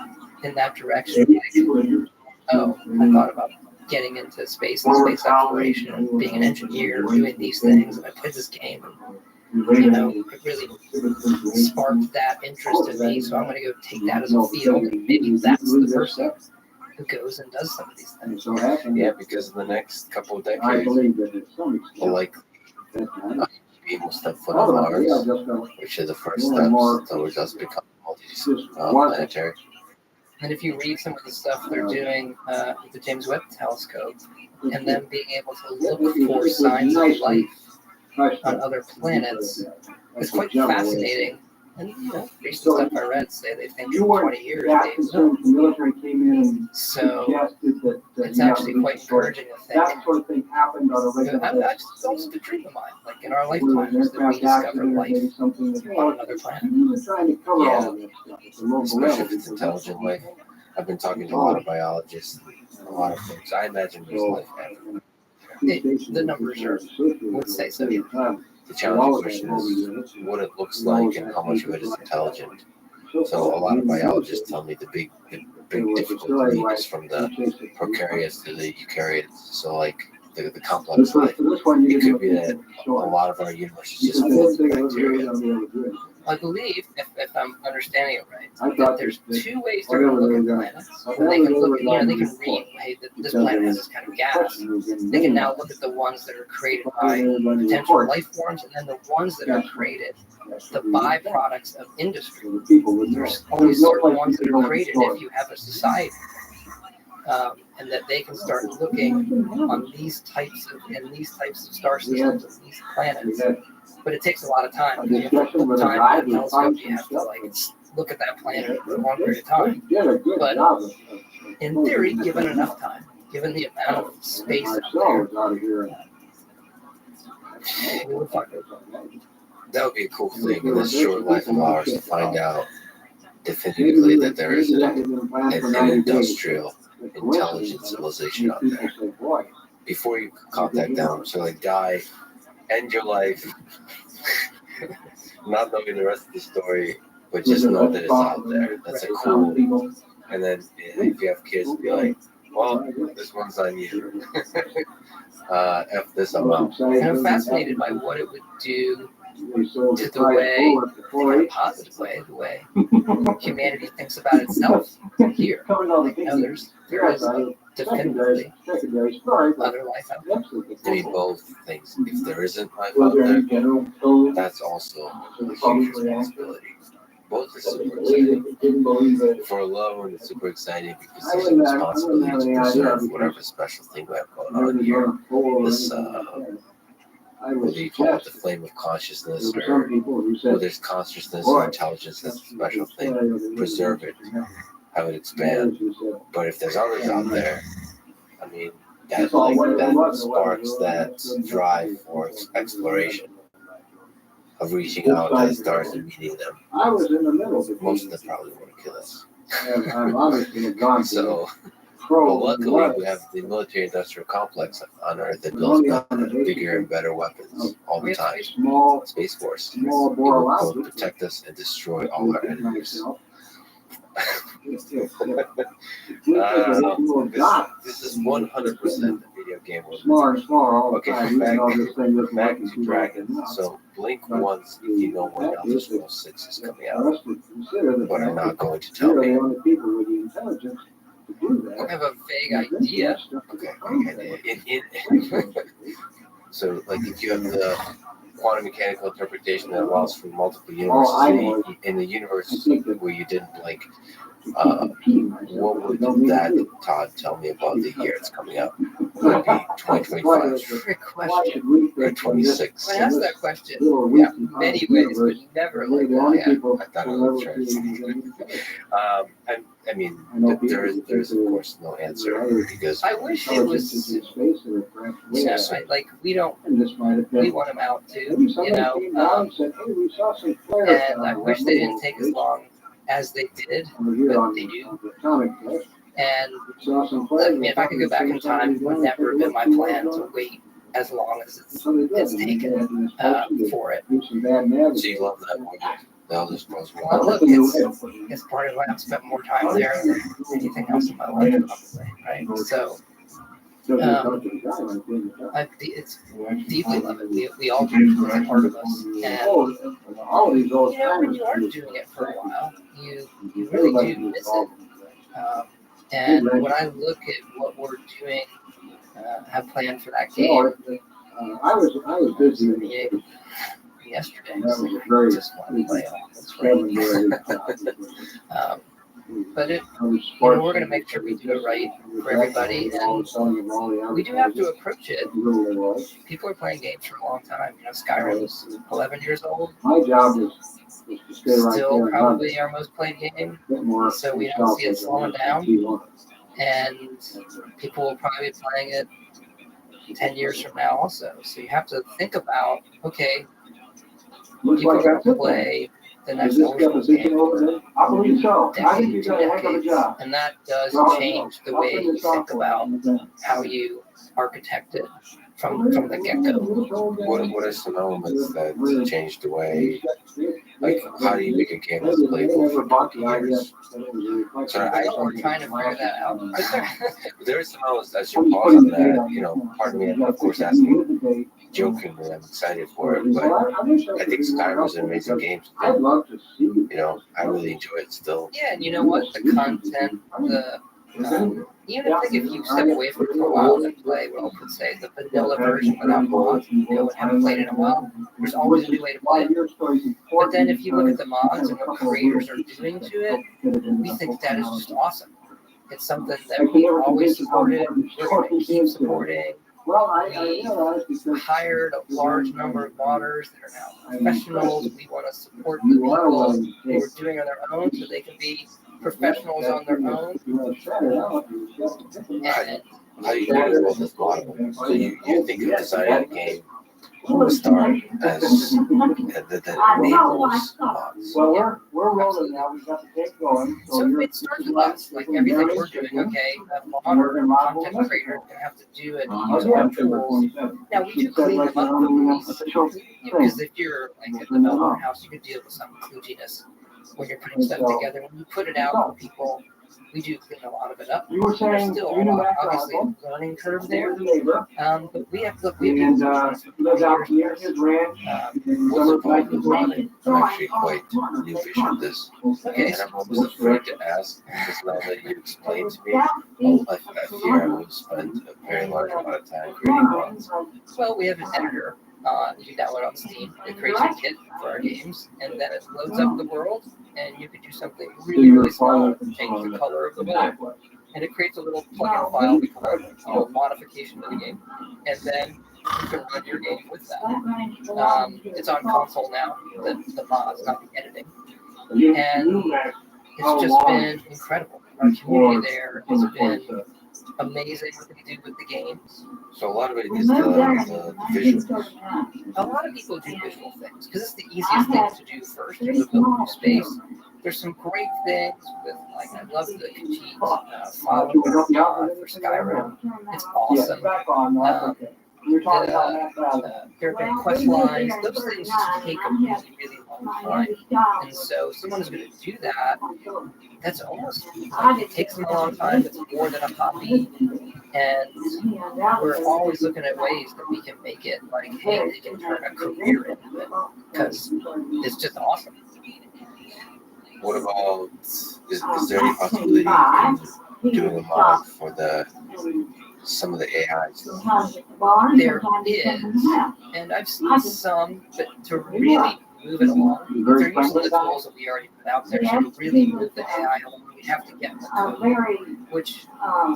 in that direction. Like, oh, I thought about getting into space and space exploration and being an engineer, doing these things, and I played this game, and it really sparked that interest in me. So I'm going to go take that as a field, and maybe that's the person who goes and does some of these things. Yeah, because in the next couple of decades, we'll likely be able to step foot on Mars, which is the first steps towards us becoming multi-planetary. And if you read some of the stuff they're doing with the James Webb Telescope, and then being able to look for signs of life on other planets, it's quite fascinating. And based on stuff I read, say they think in 20 years they've known. So it's actually quite encouraging to think. I just also the dream of mine, like in our lifetimes, that we discover life on another planet. Yeah, especially if it's intelligent life. I've been talking to a lot of biologists, a lot of folks. I imagine there's life after. The numbers would say so. The challenging question is what it looks like and how much of it is intelligent. So a lot of biologists tell me the big difficult leap is from the prokaryotes to the eukaryotes. So like the complex life. It could be that a lot of our universe is just filled with bacteria. I believe, if I'm understanding it right, that there's two ways they're going to look at planets. They can look at, they can read, hey, this planet has this kind of gas. They can now look at the ones that are created by potential life forms, and then the ones that are created, the byproducts of industry. There's only certain ones that are created if you have a society. And that they can start looking on these types of star systems and these planets. But it takes a lot of time. You have to put time in the telescope. You have to look at that planet for a long period of time. But in theory, given enough time, given the amount of space out there, we would find it. That would be a cool thing in this short life of ours to find out definitively that there is an industrial intelligent civilization out there. Before you contact them, so like die, end your life, not knowing the rest of the story, but just know that it's out there. That's a cool. And then if you have kids, be like, well, this one's on you. F this, I'm out. And I'm fascinated by what it would do to the way, in a positive way, the way humanity thinks about itself here. There is definitively other life out there. I mean, both things. If there isn't life out there, that's also a huge responsibility. Both are super exciting. For alone, it's super exciting because there's a responsibility to preserve whatever special thing we have going on here. This, what do you call it, the flame of consciousness, or whether there's consciousness or intelligence, that's a special thing. Preserve it, have it expand. But if there's others out there, I mean, that sparks that drive for exploration, of reaching out to the stars and meeting them. Most of them probably want to kill us. So, well, luckily, we have the military-industrial complex on Earth that builds bigger and better weapons all the time. Space Force. It will both protect us and destroy all our enemies. I don't know. This is 100% video game was Smaller and smaller all the okay, time. Even though this thing doesn't back make it to too Dragon. much. So blink once if you know when Elder Scrolls 6 is coming out, but I'm not going to tell You're me. the only people with the intelligence to do I that. have a vague idea. Okay. So, like, if you have the quantum mechanical interpretation that allows for multiple universes in the universe where you didn't blink, what would that, Todd, tell me about the year it's coming out? Would it be 2025 Trick question. or 26? When I asked that question, yeah, many ways, but never like that. I thought it was true. I mean, there is of course no answer because I wish it was, like we want them out too, you know, and I wish they didn't take as long as they did, but they do. And I mean, if I could go back in time, it would never have been my plan to wait as long as it's taken for it. So you love that one, the Elder Scrolls Well, look, it's part of why I've spent more time there than anything else in my life, probably, right? So, it's deeply love it. We all do. It's a part of us. And, you know, when you are doing it for a while, you really do miss it. And when I look at what we're doing, have planned for that game, I was busy yesterday, so just want to play all this right. But we're going to make sure we do it right for everybody, and we do have to approach it. People are playing games for a long time. You know, Skyrim is 11 years old. My job is to stay right Still there. probably our most played game, so we don't see it slowing down. And people will probably be playing it 10 years from now also. So you have to think about, okay, people are going to play the next Elder game for I believe so. decades and decades. And that does change the way you think about how you architect it from the get-go. What are some elements that change the way, like, how do you make a game that's playable for 20 years? So We're trying to figure that out. there is some elements that should pause on that, you know, pardon me, I'm of course asking jokingly, I'm excited for it, but I think Skyrim is an amazing game. I'd love to see. You know, I really enjoy it still. Yeah, and you know what? The content, even if you step away from it for a while and play, well, let's say the vanilla version without mods, you know, and haven't played it in a while, there's always a new way to play it. But then if you look at the mods and what creators are doing to it, we think that is just awesome. It's something that we've always supported, we're going to keep supporting. We hired a large number of modders that are now professionals. We want to support the people who are doing it on their own so they can be professionals on their own. And How do you do with this model? So you think of designing a game from the start as that enables mods. Well, we're rolling now. We got the tape going. so it starts with us, like everything we're doing, okay, a modern content creator is going to have to do it and use our tools. Now, we do clean them up, because if you're like at the developer house, you could deal with some kludginess when you're putting stuff together. When you put it out for people, we do clean a lot of it up. You were There's saying still you knew obviously a learning curve there. But we have and lived out near his ranch. What's the problem with running? I'm actually quite newish at this. Okay. And I'm almost afraid to ask, because now that you explained to me, I fear I will spend a very large amount of time creating mods. Well, we have an editor. You download on Steam. It creates a kit for our games, and then it loads up the world, and you could do something really, really small, change the color of the world, and it creates a little plugin file we call it, modification of the game, and then you can run your game with that. It's on console now, the mods, not the editing, and it's just been incredible. Our community there has been amazing what they do with the games. So a lot of it is the visuals. A lot of people do visual things because it's the easiest thing to do first. You build a new space. There's some great things with, like, I love the Khajiit file for Skyrim. It's awesome. There have been quest lines. Those things take a really, really long time. And so someone who's going to do that, that's almost, it takes them a long time. It's more than a hobby. And we're always looking at ways that we can make it like, hey, they can turn a career into it because it's just awesome. What about, is there any possibility in doing a mod for some of the AIs? There is, and I've seen some, but to really move it along, they're using the tools that we already put out there. So to really move the AI along, we have to get the code, which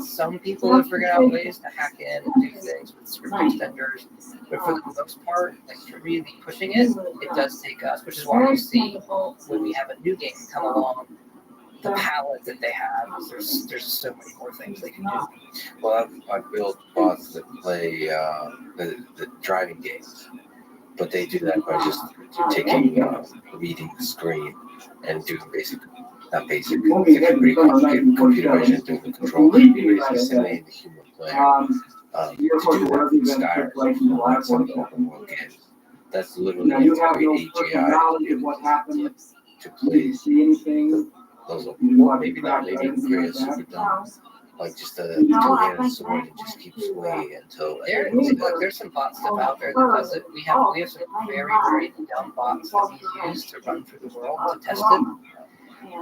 some people have figured out ways to hack in and do things with script extenders. But for the most part, like really pushing it, it does take us, which is why you see when we have a new game come along, the palette that they have, there's so many more things they can do. Well, I've built bots that play the driving games, but they do that by just reading the screen and doing pretty complicated computer vision, doing the control, basically simulating the human player. To do that in Skyrim, that's some open world games. That's literally AGI to play those, or maybe not, maybe create a super dumb, like just a two-handed sword and just keep swinging until there's some bot stuff out there that does it. We have some very, very dumb bots that we use to run through the world to test it,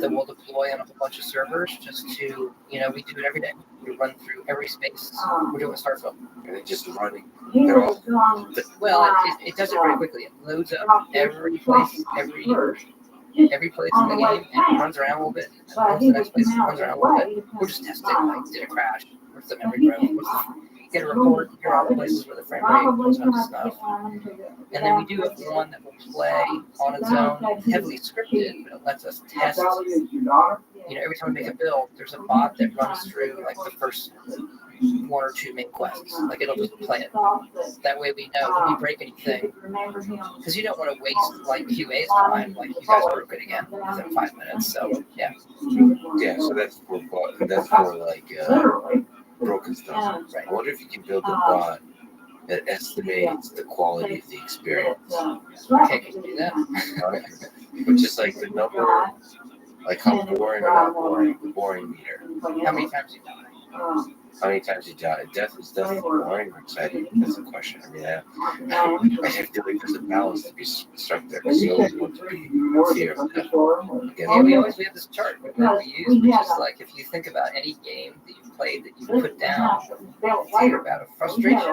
that we'll deploy on a whole bunch of servers just to, we do it every day. We run through every space. We're doing a start film. and it's just running. Well, it does it very quickly. It loads up every place, every place in the game, and it runs around a little bit. And once the next place runs around a little bit, we're just testing, like, did it crash? Where's the memory growth? Get a report, here are all the places where the frame rate goes up to snuff. And then we do have one that will play on its own, heavily scripted, but it lets us test. Every time we make a build, there's a bot that runs through, like, the first one or two main quests. Like, it'll just play it. That way we know when we break anything, because you don't want to waste, like, QA's time, like, you guys broke it again within 5 minutes. So, yeah. Yeah, so that's for like broken stuff. Right. I wonder if you can build a bot that estimates the quality of the experience. Okay, can you do that? But just like the number, like how boring or not boring, the boring meter. How many times you die? How many times you die? Death is definitely boring or exciting. That's the question. I mean, I feel like there's a balance to be struck there because you always want to be fear of death. Yeah, we have this chart that we use, which is like if you think about any game that you've played that you put down, it's either about a frustration /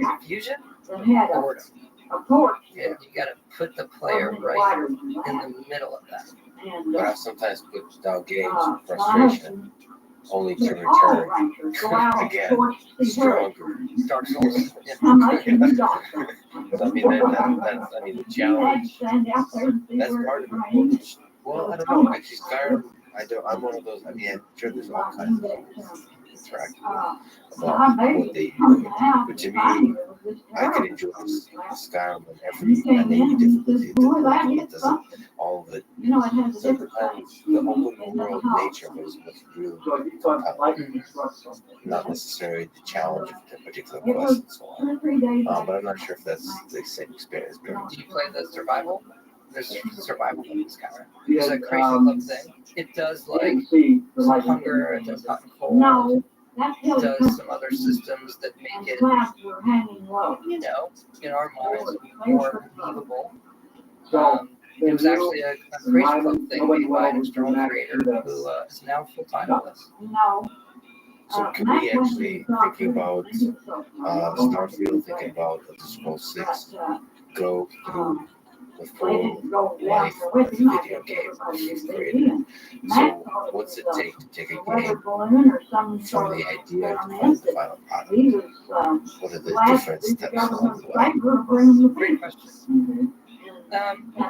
confusion or boredom. Yeah, you got to put the player right in the middle of that. But I sometimes put down games of frustration, only to return again stronger. Dark Souls. Yeah. So, I mean, the challenge. That's part of it. Well, I don't know. Actually, Skyrim. I'm one of those. I mean, I'm sure there's all kinds of interacting about what they do, but to me, I can enjoy Skyrim and any difficulty. It doesn't all of it. Sometimes the open world nature was really not necessarily the challenge of the particular quest and so on. But I'm not sure if that's the same experience. Do you play the survival? There's survival in Skyrim. It's a crazy little thing. It does like some hunger, it does hot and cold. It does some other systems that make it, in our minds, more believable. It was actually a crazy club thing made by an external creator who is now full-time with us. So can we actually, thinking about Starfield, thinking about the Scrolls 6, go through the full life of the video game you've created? So what's it take to take a game from the idea to the final product? What are the different steps along the way? Great question.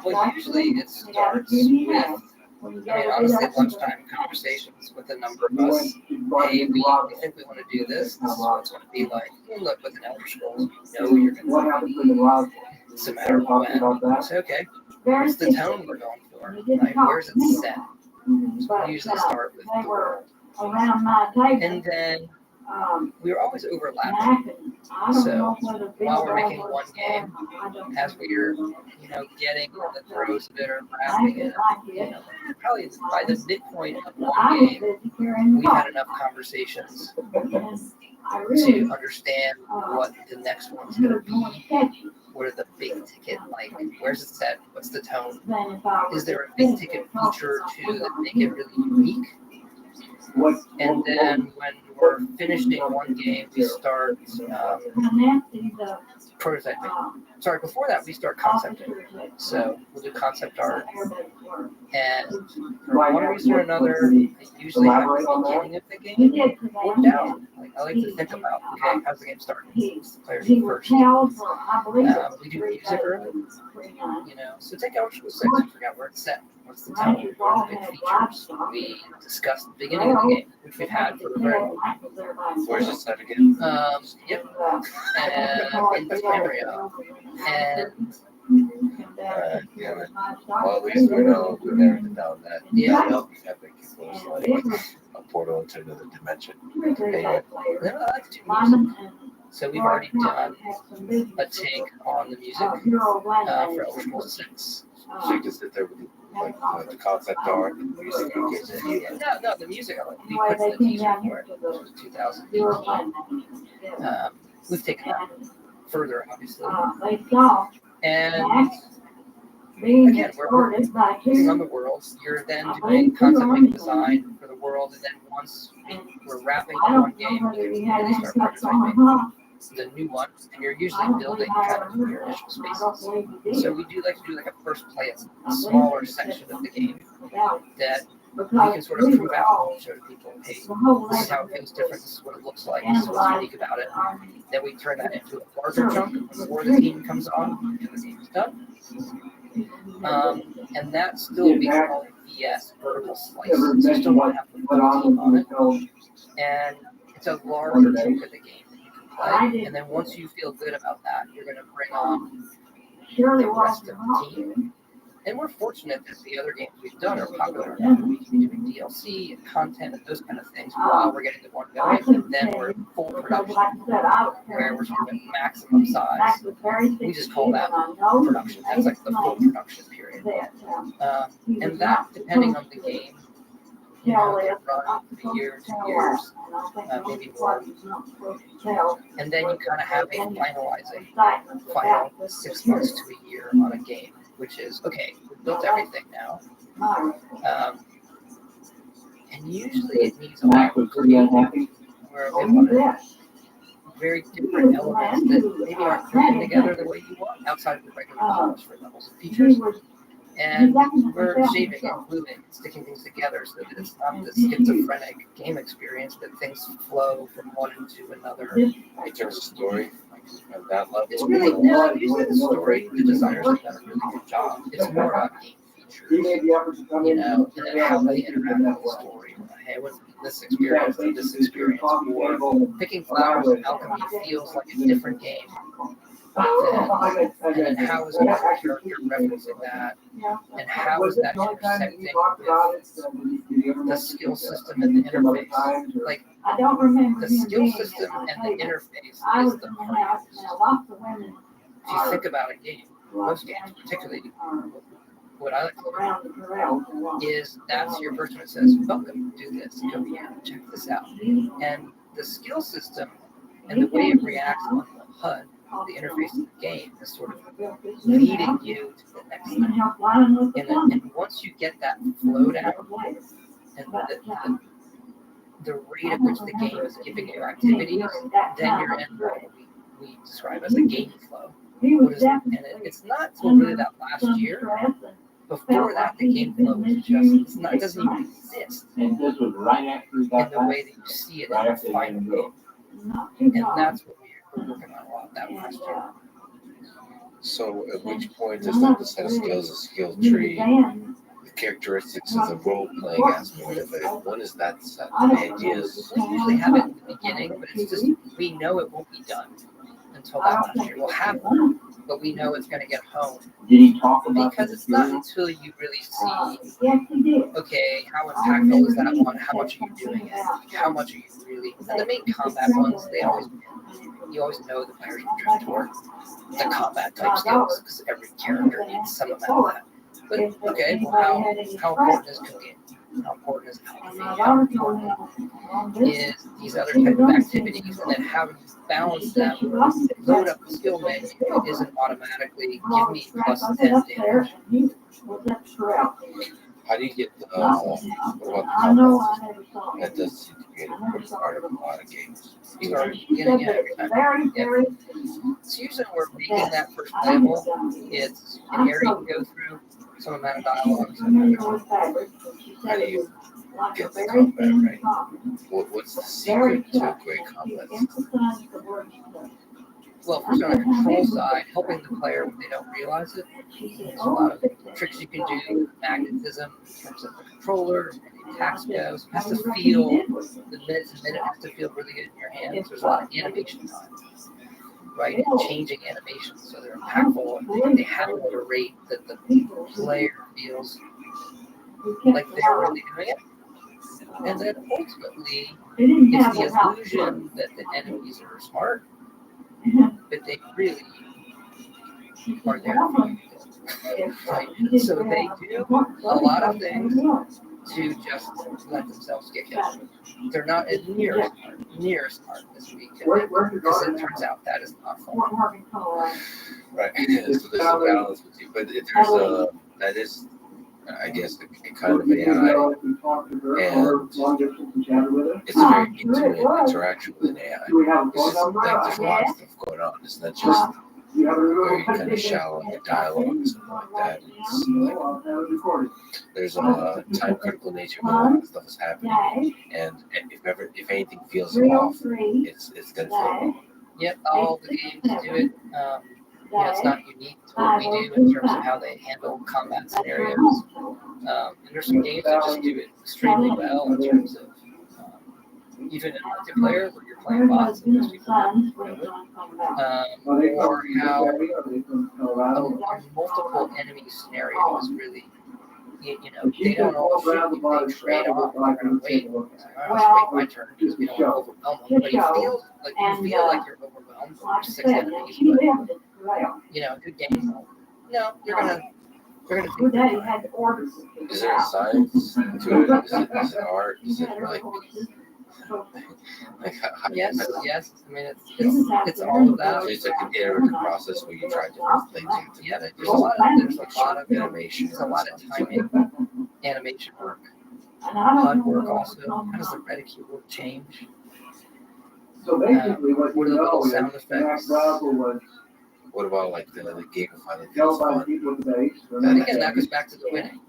Well, usually it starts with, honestly, lunchtime conversations with a number of us. Hey, we think we want to do this. This is what it's going to be like. Hey, look, with an Elder Scrolls, you know you're going to be. It's a matter of when. I say, okay, what's the tone we're going for? Like, where's it set? So we usually start with the world. And then we were always overlapping. So while we're making one game, as we're getting the throes of it or grasping it, probably by the midpoint of one game, we had enough conversations to understand what the next one's going to be. What are the big ticket, like, where's it set? What's the tone? Is there a big ticket feature or two that make it really unique? And then when we're finishing one game, we start prototyping. Sorry, before that, we start concepting. So we'll do concept art. And for one reason or another, I usually have the beginning of the game worked out. Like, I like to think about, okay, how's the game starting? What's the players first? We do music early, so take Elder 6, we forgot where it's set. What's the tone? What are the big features? We discussed the beginning of the game, which we've had for a very long time. Where's it set again? Yep. In this area. And Yeah. Well, at least we know we've narrowed down that. Yeah. We have like a portal into another dimension. Anyway. Then I like to do music. So we've already done a take on the music for Elder 6. So you can sit there with the concept art and the music. No, the music we put in the teaser for it, which was 2018. We've taken that further, obviously. And again, we're working on the worlds. You're then doing concept design for the world, and then once we're wrapping up one game, you can really start prototyping the new one, and you're usually building kind of your initial spaces. So we do like to do like a first play. It's a smaller section of the game that we can sort of prove out and show to people, hey, this is how it feels different, this is what it looks like, this is what's unique about it. Then we turn that into a larger chunk before the team comes on and the game is done. And that still be called VS, vertical slice. So you still want to have the full team on it. And it's a larger chunk of the game that you can play. And then once you feel good about that, you're going to bring on the rest of the team. And we're fortunate that the other games we've done are popular enough that we can be doing DLC and content and those kind of things while we're getting the one going. And then we're in full production, where we're sort of at maximum size. We just call that production. That's like the full production period. And that, depending on the game, can run for a year, 2 years, maybe more. And then you kind of have a finalizing final 6 months to a year on a game, which is, okay, we've built everything now. And usually it needs a lot of creativity, where we want very different elements that maybe aren't putting together the way you want outside of the regular polish for levels and features. And we're shaping and gluing and sticking things together so that it's not this schizophrenic game experience, but things flow from one into another. In terms of story, at that level. It's really, usually the story, the designers have done a really good job. It's more about game features, and then how they interact with the story. Hey, what's this experience or this experience? Or picking flowers in alchemy feels like a different game. And then how is another character referencing that? And how is that intersecting with the skill system and the interface? Like, the skill system and the interface is the part. If you think about a game, most games, particularly what I like to look at, is that's your person that says, welcome, do this, go here, check this out. And the skill system and the way it reacts on the HUD, the interface of the game, is sort of leading you to the next thing. And once you get that flow down, and the rate at which the game is giving you activities, then you're in what we describe as a game flow. What is it? And it's not until really that last year. Before that, the game flow is just, it doesn't even exist And this was right after in the way that you see it in the final game. And that's what we're working on a lot that last year. So at which point does the set of skills, a skill tree, the characteristics of the role-playing aspect of it, when is that set? The ideas? We usually have it in the beginning, but it's just, we know it won't be done until that last year. We'll have one, but we know it's going to get home. Did he talk about Because the it's not material? until you really see, Yes, he did. okay, how impactful is that one? How much are you doing it? How much are you really? And the main combat ones, you always know the players are drift toward the combat type skills because every character needs some amount of that. But okay, well, how important is cooking? How important is alchemy? How important is these other type of activities? And then how do you balance them? Load up the skill menu. It isn't automatically give me plus 10 damage. How do you get the what about the combat? That does seem to be an important part of a lot of games. You are getting it every time. Yep. It's usually we're making that first level. It's an area you can go through, some amount of dialogue. How do you get the combat right? What's the secret to a great combat? Well, first on the control side, helping the player when they don't realize it. There's a lot of tricks you can do, magnetism in terms of the controller, and attacks goes. It has to feel, the minute to minute has to feel really good in your hands. There's a lot of animation time, right? And changing animations so they're impactful and they happen at a rate that the player feels like they're really doing it. And then ultimately, it's the illusion that the enemies are smart, but they really are there for you. Right? So they do a lot of things to just let themselves get killed. They're not as near as smart as we can make, because it turns out that is not fun. Right. So there's a balance with you, but that is, I guess, a kind of AI, and it's a very intimate interaction with an AI. It's just like there's a lot of stuff going on. It's not just very kind of shallow in the dialogue and something like that. It's like there's a time critical nature when a lot of stuff is happening, and if anything feels off, it's gonna feel off. Yep, all the games do it. It's not unique to what we do in terms of how they handle combat scenarios. And there's some games that just do it extremely well in terms of even in multiplayer where you're playing bots and most people don't know it. Or how a multiple enemy scenario is really, they don't all shoot you, they trade off. They're going to wait. I'll wait my turn because we don't want to overwhelm them. But you feel like you're overwhelmed with 6 enemies. But, good game. No, you're gonna Good day, you had orders. Is there a science to it? Is it art? Is it like yes. I mean, it's all about. So it's like an iterative process where you try different things. Yeah, there's a lot of animation. There's a lot of timing, animation work, HUD work also. How does the reticule work change? So basically, what are the little sound effects? What about like the gamify that Tell feels by fun? people today. And again, that goes back to the winning.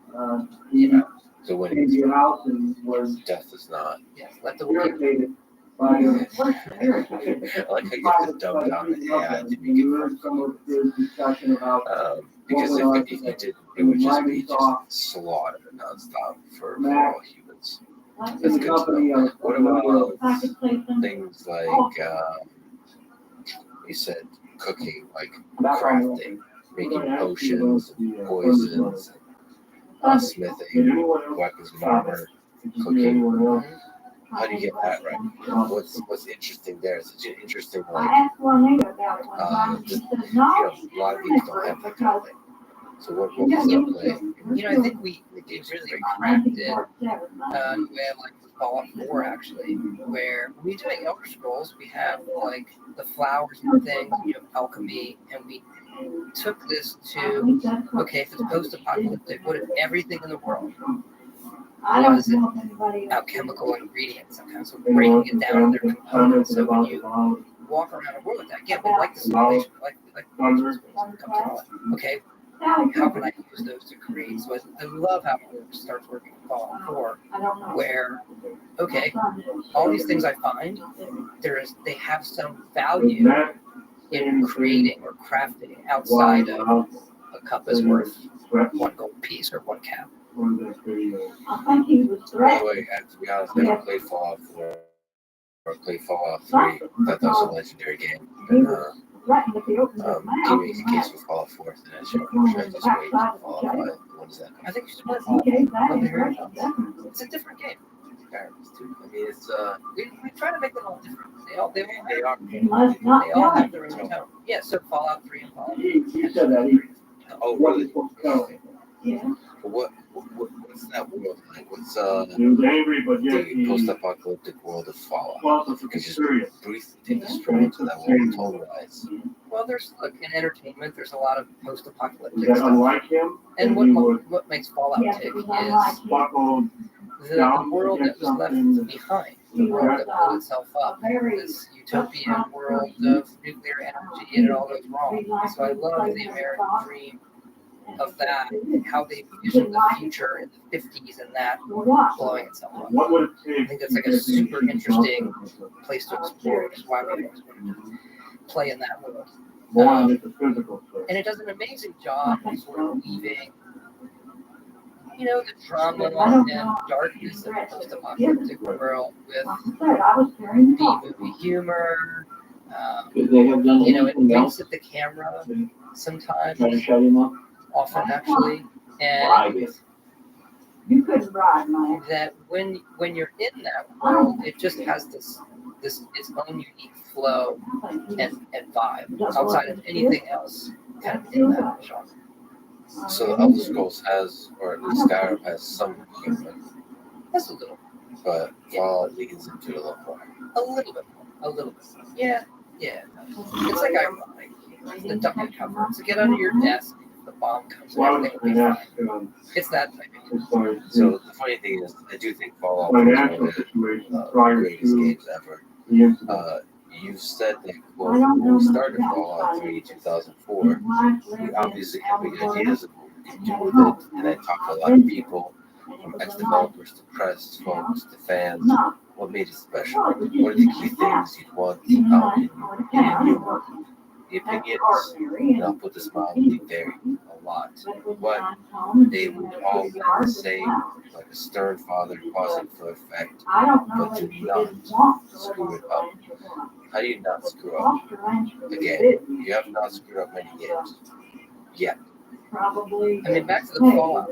So when Came to your house and was death is not. Yes, let the winning. irritated by your I like how you have to dumb down the AI to make it fun. some of the discussion about Because if you did, it would just be slaughter nonstop for all humans. That's good to know. What about things like you said, cooking, like crafting, making potions, poisons, smithing, weapons of armor, cooking? How do you get that right? What's interesting there? It's such an interesting, like, a lot of people don't have that kind of thing. So what does that play? I think we really cracked it. We have like Fallout 4 actually, where when we do make Elder Scrolls, we have like the flowers and things, you have alchemy, and we took this to, okay, if it's post-apocalyptic, what if everything in the world was alchemical ingredients sometimes, so breaking it down into their components, so when you walk around the world with that, again, we like the simulation, we like the okay, how can I use those to create? So I love how it starts working with Fallout 4, where, okay, all these things I find, they have some value in creating or crafting outside of a cup is worth 1 gold piece or 1 cap. By the way, to be honest, I never played Fallout 4 or played Fallout 3. I thought that was a legendary game. And Right, and if he opens his mouth, Giving the case for Fallout 4, and I should just wait for Fallout 5. When does that come? I think you should play he Fallout. gave that Love to hear your impression, thoughts. definitely. It's a different game. Comparatives, too. I mean, it's We try to make them all different. They all are. He must not they all tell have him. their own tone. Yeah, so Fallout 3 and Fallout 4. He said that. Oh, really? Okay. Yeah. What's that world like? What's He was angry, but yet the he post-apocalyptic world of Fallout? felt You could just serious. briefly take us straight into that world tone-wise. Well, there's in entertainment, there's a lot of Is post-apocalyptic that stuff. unlike him? And what makes Fallout Yes, tick it was is unlike him. Buckled the world that was left behind, the world that blew itself up, this utopian world of nuclear energy, and it all goes wrong. So I love the American dream of that, how they envisioned the future in the 50s and that blowing itself up. What would it I take? think that's like a super interesting place to explore, which is why we always wanted to play in that world. More than just the physical stuff. And it does an amazing job of sort of weaving, the drama and darkness of the post-apocalyptic world with B-movie humor. It winks at the camera sometimes, often actually, and You couldn't bribe mine. that when you're in that world, it just has this its own unique flow and vibe outside of anything else kind of in that genre. So the Elder Scrolls has, or at least Skyrim has some humor, That's a little, but Fallout leans into it a little more. a little bit more. Yeah. It's like ironic. The duck cover. So get under your desk. The bomb comes and everything will be fine. It's that type of thing. So the funny thing is, I do think Fallout is one Financial of situation the prior greatest to games ever. the incident. You said that when we started Fallout 3 in 2004, we obviously had big ideas of what we could do with it, and I talked to a lot of people, from ex-developers to press folks to fans. What made it special? What are the key things you'd want out in a new work? The opinions, and I'll put this mildly, vary a lot, but they would all be the same, like a stern father pausing for effect, but do not screw it up. How do you not screw up? Again, you have not screwed up many games yet. Probably. I mean, back to the Fallout.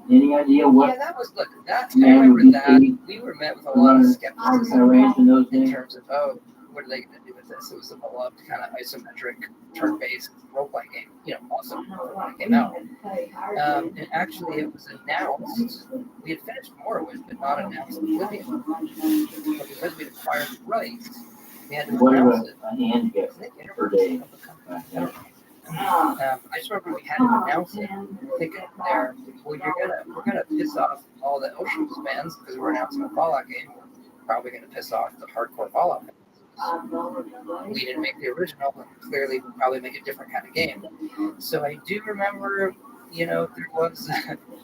Any idea what Yeah, that was, look, I remember that. We were met with a lot of skepticism range in those in days? terms of, what are they going to do with this? It was a beloved kind of isometric, turn-based role-playing game. Awesome when it came out. And actually, it was announced. We had finished Morrowind, but not announced Oblivion. But because we'd acquired the rights, we had to What announce about it. a hand I gift think per day? of the company. I don't know. I just remember we had to announce it, thinking there, well, we're gonna piss off all the Oceans fans because we're announcing a Fallout game. We're probably gonna piss off the hardcore Fallout fans. We didn't make the original, but clearly we'll probably make a different kind of game. So I do remember, there was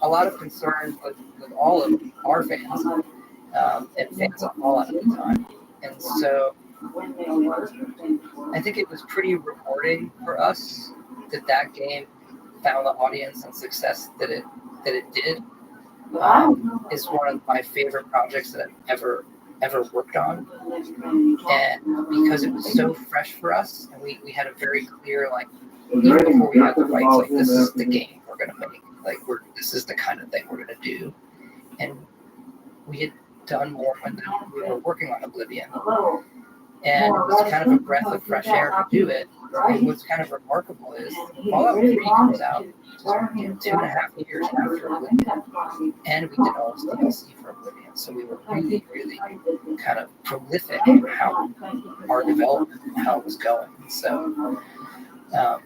a lot of concern with all of our fans and fans of Fallout at the time, and so I think it was pretty rewarding for us that game found the audience and success that it did. Is one of my favorite projects that I've ever worked on, and because it was so fresh for us, and we had a very clear even before we had the rights, this is the game we're gonna make, this is the kind of thing we're gonna do, and we had done more when we were working on Oblivion. And it was kind of a breath of fresh air to do it. And what's kind of remarkable is Fallout 3 comes out just 2.5 years after Oblivion. And we did all this DLC for Oblivion. So we were really, really kind of prolific in how our development, how it was going. So I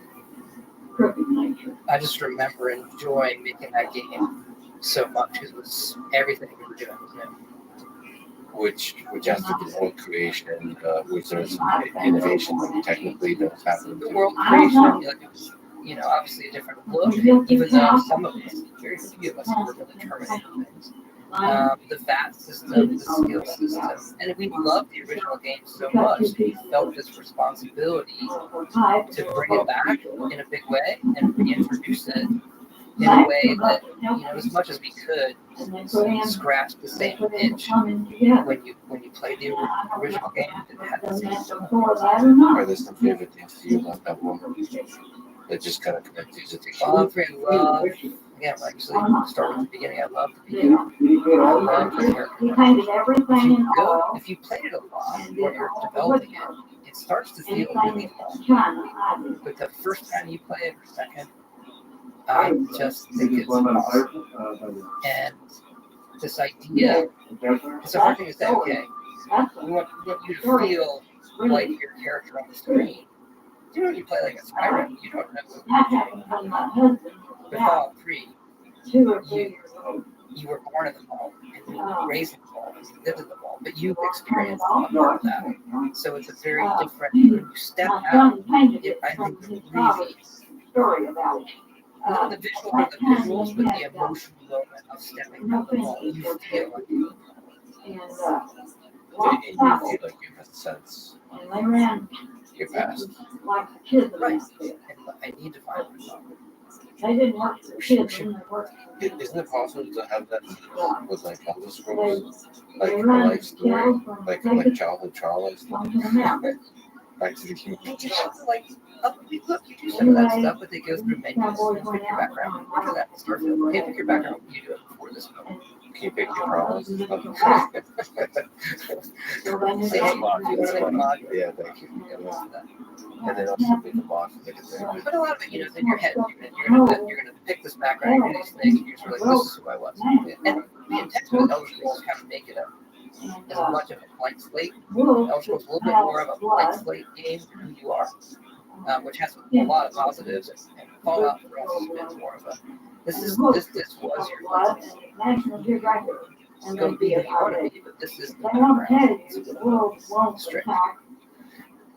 just remember enjoying making that game so much because it was everything we were doing was new. Which has to do with creation, which there's innovation that technically does happen. The world creation, it was, obviously a different look, even though some of us, very few of us, were really terminating things. The VAT system, the skill system, and we loved the original game so much, we felt this responsibility to bring it back in a big way and reintroduce it in a way that, as much as we could, scratch the same itch when you play the original game. It had the same stuff. Are there some favorite things to you about that one that just kind of connect you to the Well, again, like start with the beginning. I love the beginning. I love the character. If you played it a lot or you're developing it, it starts to feel really long. But the first time you play it, or second, I just think it's awesome. And this idea, it's a hard thing to say, okay, we want you to feel like your character on the screen. You know, when you play like a Skyrim, you don't know. With Fallout 3, you were born in the vault, and you were raised in the vault, and you lived in the vault, but you've experienced all of that. So it's a very different, when you step out, I think the movie, not the visuals, but the emotional moment of stepping out the vault, you feel like you. And you feel like you have a sense your past. Right. And I need to find myself. They didn't work for kids when they worked. Isn't it possible to have that with like Elder Scrolls? Like a life story? Like childhood trial life story? Back to the community. Like, look, you do some of that stuff, but they go through menus and pick your background. Look at that. Okay, pick your background. You do it before this film. Can you pick your problems and stuff? Yeah, thank you. And then also make a mod for the But a lot of it, it's in your head. You're gonna pick this background, you're gonna do these things, and you're sort of like, this is who I was. And the intent with Elder Scrolls is kind of make it as much of a blank slate. Elder Scrolls is a little bit more of a blank slate game for who you are, which has a lot of positives. And Fallout for us has been more of a this was your life. It's going to be who you want to be, but this is the background. It's strict.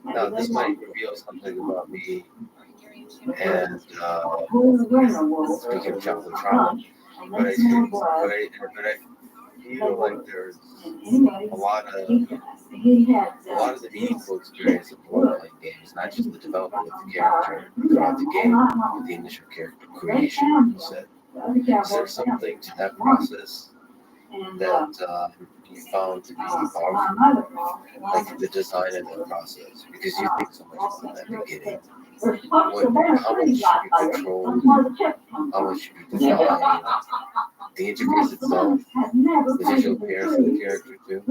Now, this might reveal something about me and speaking of childhood trauma, but I feel like there's a lot of the meaningful experience of role-playing games, not just the development of the character throughout the game, but the initial character creation, like you said. Is there something to that process that you found to be powerful, like the design of the process, because you think so much about that beginning. How much should you control? How much should you define? The interface itself, the visual appearance of the character too. I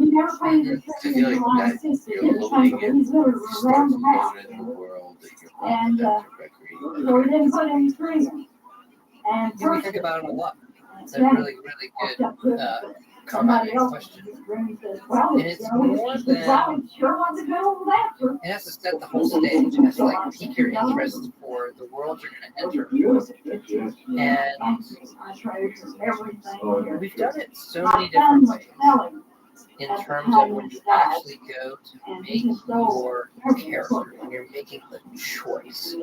feel like that you're loading it, you start to load it in the world that you're going to recreate. Yeah, we think about it a lot. It's a really, really good combating question. And it's more than it has to set the whole stage. It has to like pique your interest for the world you're going to enter. And we've done it so many different ways in terms of when you actually go to make your character, when you're making the choice.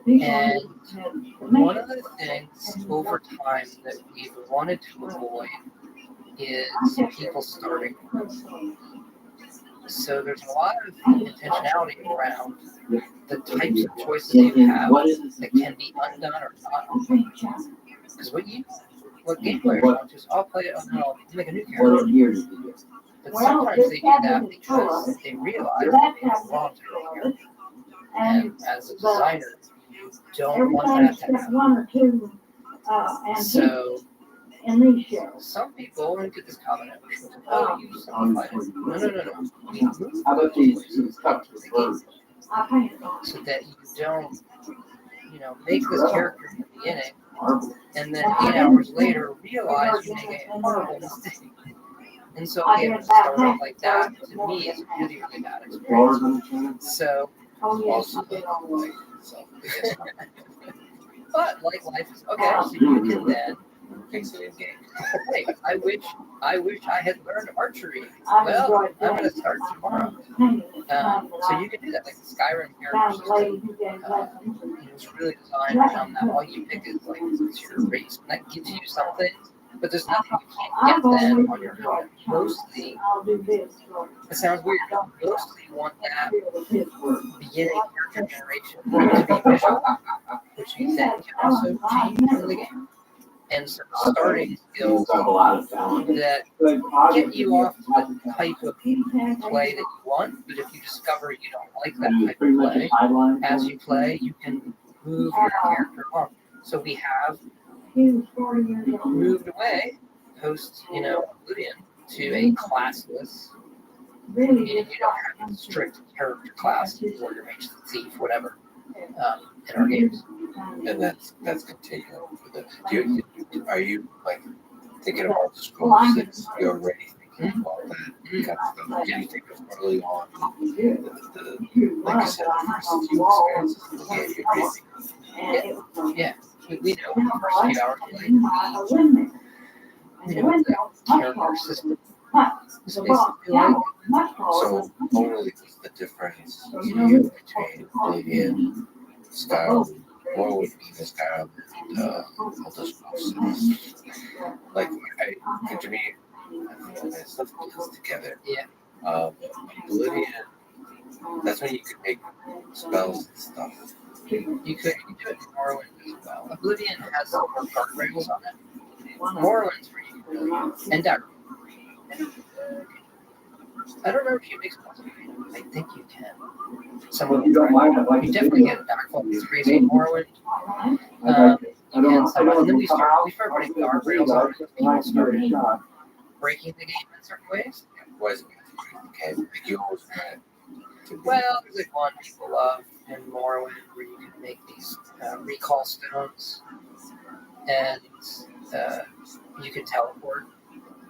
And one of the things over time that we've wanted to avoid is people starting. So there's a lot of intentionality around the types of choices you have that can be undone or not undone. Because what game players want is, I'll play it, I'll make a new character. But sometimes they do that because they realize that it's a long-term character. And as a designer, you don't want that to happen. So some people want to get this comment out. You simplified it. No. We move How about these so that you don't, make this character in the beginning, and then 8 hours later realize you make a horrible mistake. And so if it starts off like that, to me, it's a really, really bad experience. So Also, but like life is okay, so you can then fix it in game. Hey, I wish I had learned archery. Well, I'm going to start tomorrow. So you can do that, like the Skyrim character system. It's really designed around that. All you pick is like it's your race, and that gives you something. But there's nothing you can't get then on your own. Mostly, it sounds weird, but mostly you want that beginning character generation to be visual, which which you then can also change in the game. And some starting skills that get you off the type of play that you want, but if you discover you don't like that type of play, as you play, you can move your character along. So we have moved away post, Oblivion to a classless, meaning you don't have a strict character class, warrior, mage, thief, whatever, in our games. And that's continuing for the. Are you like thinking about the Scroll 6? You're already thinking about that kind of stuff. Do you think it's early on the like you said, the first few experiences in the game you're facing? Yeah. We know the first few hours the character system is basically like. So only the difference between Oblivion, Skyrim, what would be the Skyrim and Elder Scrolls 6? Like, to me, stuff goes together. Yeah. Oblivion, that's when you could make spells and stuff. You could do it in Morrowind as well. Oblivion has some more guardrails on it. Morrowind's where you can really, and Dagger. I don't know if you make spells. I think you can. Some of them. You definitely get Darkfall is crazy in Morrowind. And then we started putting guardrails on it. People started breaking the game in certain ways. Was okay, you always had to. Well, there's like one people love in Morrowind where you can make these recall stones, and you can teleport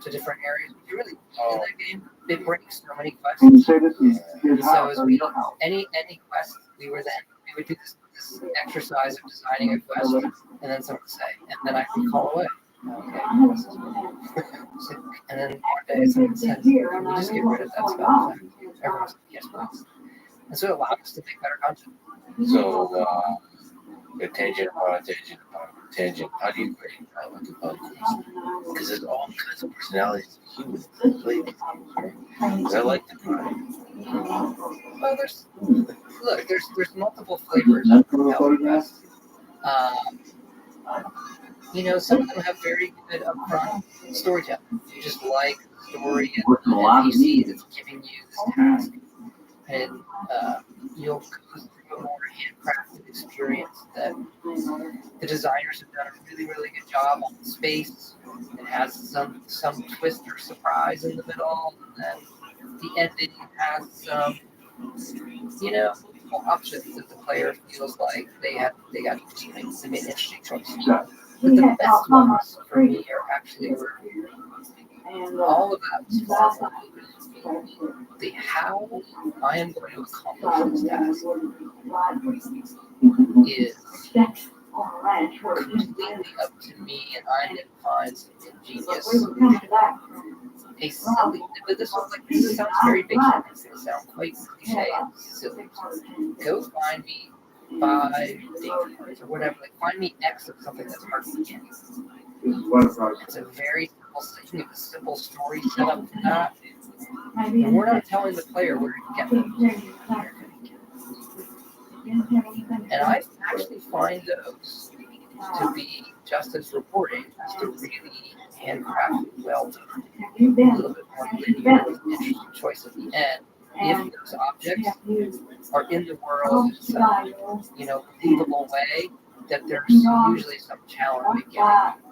to different areas. If you really in that game, it breaks so many quests. Can you say this is his So house as or we your house? any quest, we would do this exercise of designing a quest, and then someone would say, and then I can call away. Okay. And then one day someone said, "Can we just get rid of that spell?" Everyone's like, "Yes, please." And so it allowed us to make better content. So, a tangent upon a tangent upon a tangent. How do you grade like a bug quiz? Because there's all kinds of personalities of humans that play these games, right? Because I like to grind. Well, there's multiple flavors of Hellfest. Some of them have very good upfront storytelling. You just like the story and NPC that's giving you this task, and you'll go through a more handcrafted experience that the designers have done a really, really good job on the space. It has some twist or surprise in the middle, and then the ending has some, options that the player feels like they got to make some interesting choices. But the best ones for me are actually where all of that was far the how I am going to accomplish this task is completely up to me, and I need to find some ingenious solution. A silly, but this sounds very big. It's going to sound quite cliche and silly. Go find me 5 data cards or whatever. Like, find me X of something that's hard to get. It's a very simple story set up for that. And we're not telling the player where to get them. And I actually find those to be just as rewarding as the really handcrafted, well done, a little bit more linear with an interesting choice at the end. If those objects are in the world in some, believable way, that there's usually some challenge in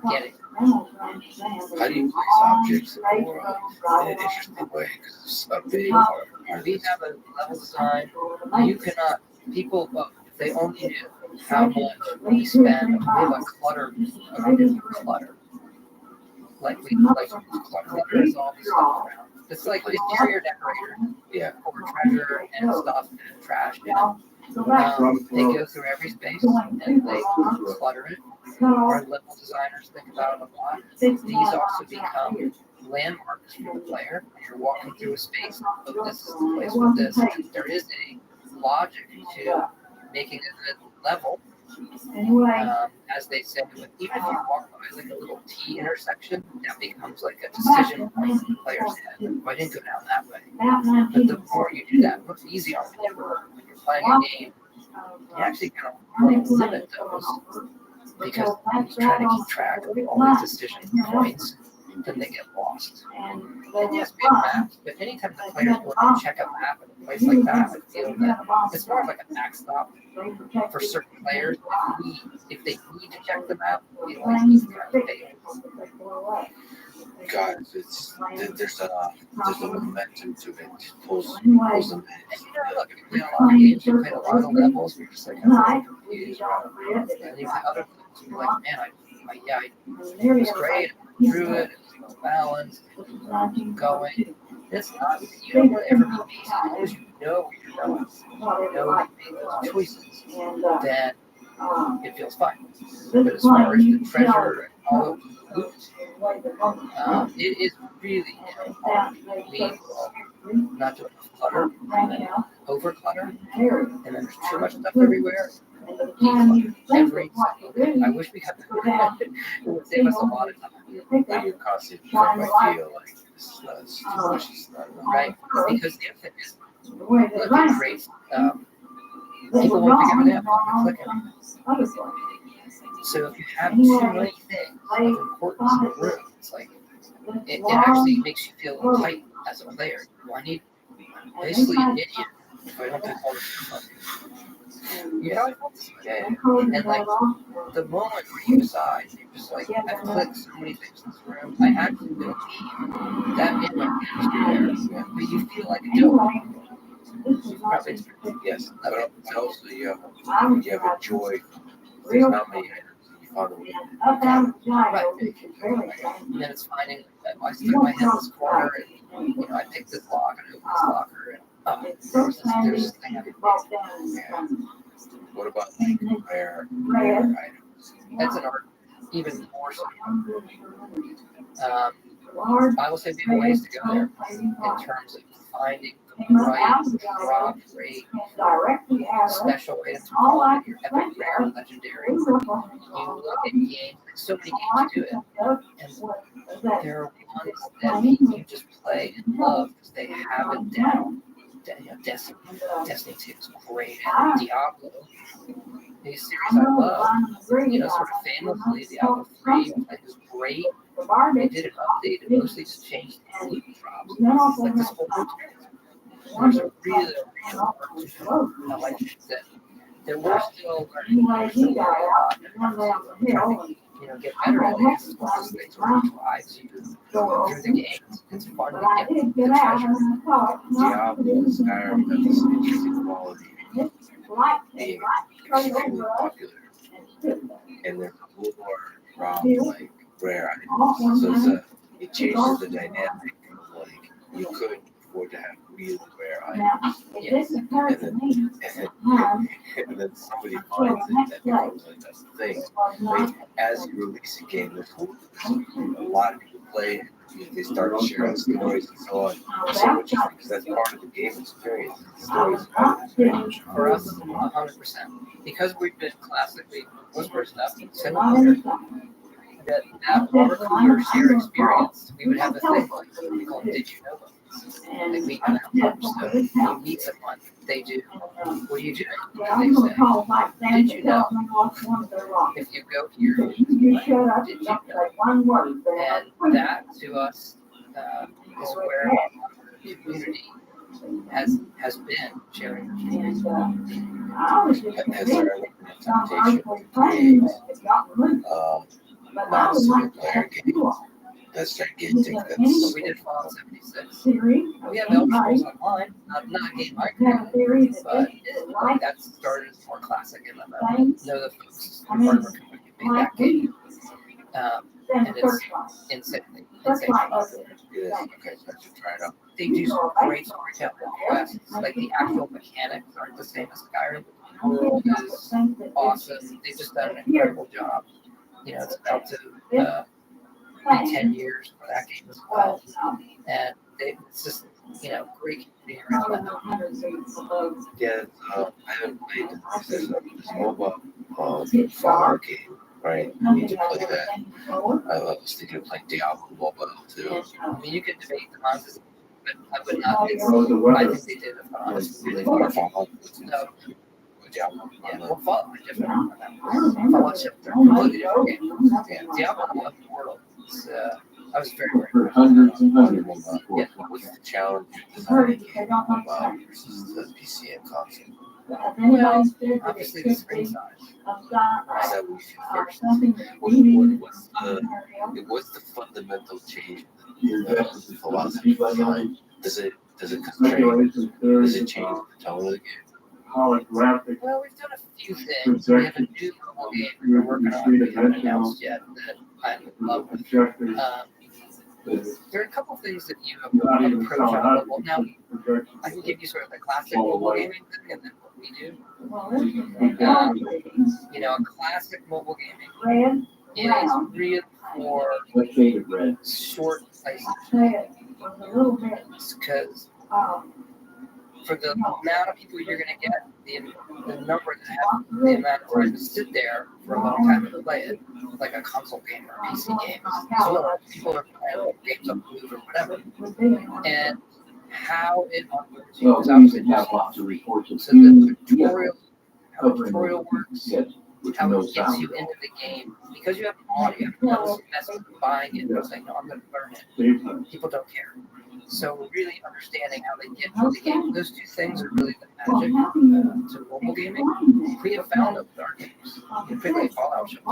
getting. How do you place objects in the world in an interesting way? Because it's a big part. We have a level design. You cannot, people, if they only knew how much we spend, we have a clutter. Like clutter is all this stuff around. It's like the interior decorator for treasure and stuff and trash. They go through every space and they clutter it. Our level designers think about it a lot. These also become landmarks for the player. You're walking through a space, oh, this is the place with this. There is a logic to making a good level. As they said, even if you walk by like a little T intersection, that becomes like a decision point in the player's head. Oh, I didn't go down that way. But the more you do that, it looks easier when you're playing a game you actually kind of limit those because he's trying to keep track of all these decision points, then they get lost. And yes, we have maps, but anytime the players want to check a map in a place like that, I feel that it's more of like a backstop for certain players. If they need to check the map, we like these kind of fails. God, there's a momentum to it. Pulls them in. And look, if you play a lot of games, you play a lot of levels, you're just like, I'm confused. And you play other levels, you're like, man, it was great, through it, it was balanced, going. It's not, you don't want to ever be amazing, as long as you know where you're going, you know you made those choices, then it feels fine. But as far as the treasure and all of the loot, it is really hard. We not to clutter, over clutter, and then there's too much stuff everywhere. Every single day. I wish we had that. It would save us a lot of time. When you're constantly trying to feel like this is not too much, it's not enough. Right? Because the other thing is, look at great. People won't pick everything up and click it. So if you have too many things of importance in the room, it's like it actually makes you feel tight as a player. Well, I need basically an idiot if I don't pick all this stuff. You know, and like the moment where you decide, you're just like, I've clicked so many things in this room, I actually don't need that in my manuscript there, but you feel like a dope. Yes, but also you have a joy. There's not many items. You find a way. Right. And then it's finding that I stick my head in this corner and I pick this lock and open this locker and there's this thing I can What about like rare items? That's an art, even more so. I will say there are ways to go there in terms of finding the right drop rate, special items, your epic, rare, legendary. You look at games, like so many games do it, and there are ones that you just play and love because they have it down. Destiny 2 is great. Diablo, these series I love, sort of famously, Diablo 3 is great. They did an update and mostly just changed the loot drops. It's like this whole experience. There's a real I like that we're still learning. Get better at these things sort of drives you through the games. It's fun to get the treasure. Diablo, Skyrim have this interesting quality being extremely popular. And there's a little more like rare items. So it changes the dynamic of like you could afford to have really rare items. Yes. And then somebody finds it, that becomes like that's the thing. Like, as you release a game, there's a lot of people play it. They start sharing stories and so on. So much because that's part of the game experience. The stories part of the experience. For us, 100%. Because we've been classically whispers enough in single that water cooler share experience, we would have a thing like we call them Did You Know Them? Like we kind of so you meet someone, they do. What do you do? And they say, Did you know? If you go here, did you know? And that to us is where the community has been sharing experience. Has there ever been a temptation to create non-single-player game that's gigantic? We did Fallout 76. We have Elder Scrolls Online, not a game I created, but that started as more classic MMO. Know the folks part of our community made that game. And it's insane. Okay, so I should try it out. They do some great storytelling quests. Like the actual mechanics aren't the same as Skyrim. The world is awesome. They've just done an incredible job. It's about to be 10 years for that game as well. And it's just, great community around that. Yeah, I haven't played this mobile farm game, right? I need to play that. I was thinking of playing Diablo mobile too. I mean, you can debate the concept, but I would not. I think they did a really far. No, Diablo. Yeah, well, Fallout are different. Fallout's a completely different game. Yeah, Diablo and Portal. I was very, very For hundreds and hundreds. Yeah. What's the challenge of designing a game versus the PC and console? Well, obviously the screen size. Is that what we feel first? What's the fundamental change in the philosophy behind? Does it constrain? Does it change the tone of the game? Holographic. Well, we've done a few things. We have a new mobile game we're working on. We haven't announced yet that I'm in love with. There are a couple of things that you have approach on mobile. Now, I can give you sort of the classic mobile gaming thing and then what we do. You know, a classic mobile gaming is really for short places. Because for the amount of people you're going to get, the number that have the amount of time to sit there for a long time and play it, like a console game or a PC game, so people are playing games on the move or whatever. And how it onboards you is obviously just so the tutorial, how the tutorial works, how it gets you into the game. Because you have an audio, no mess with buying it and saying, no, I'm going to learn it. People don't care. So really understanding how they get into the game, those two things are really the magic to mobile gaming. We have found that with our games, particularly Fallout shows,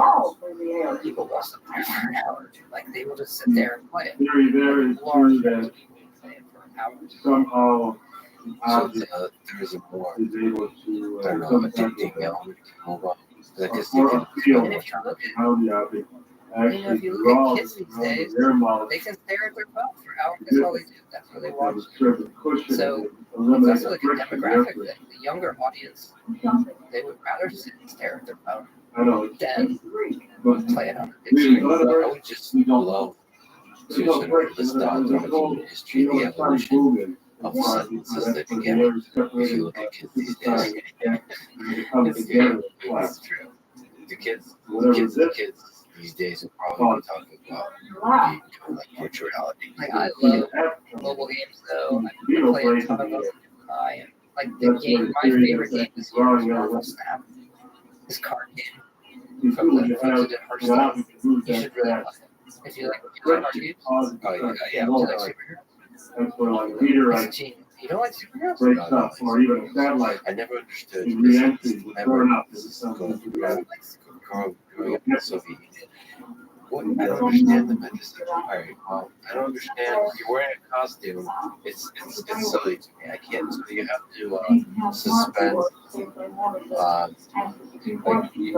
people will sit there for an hour or two. Like they will just sit there and play it. Large numbers of people play it for hours. Somehow, So there is a more, I don't know, addicting element to mobile. Because you can, And if you look at how the object if you look at kids these days, they can stare at their phone for hours. That's all they do. That's what they watch. So it's also like a demographic thing. The younger audience, they would rather sit and stare at their phone than play it on a big screen. I would just love to sort of list out the human history, the evolution of sentences that begin if you look at kids these days. It's true. The kids these days are probably talking about like virtual reality. Like I love mobile games though. I play a ton of them. Like the game, my favorite game this year is Marvel Snap. This card game from the folks that did Hearthstone. You should really play it. If you like card games, Oh yeah. do you like superheroes? That's where like Peter It's like cheap. You don't like superheroes? breaks up, or even a satellite I never understood in this. re-entry was thrown up. This is something. Growing up in the Soviet Union. I don't understand the method. Alright, well, I don't understand. If you're wearing a costume, it's silly to me. I can't. So you have to suspend. Like you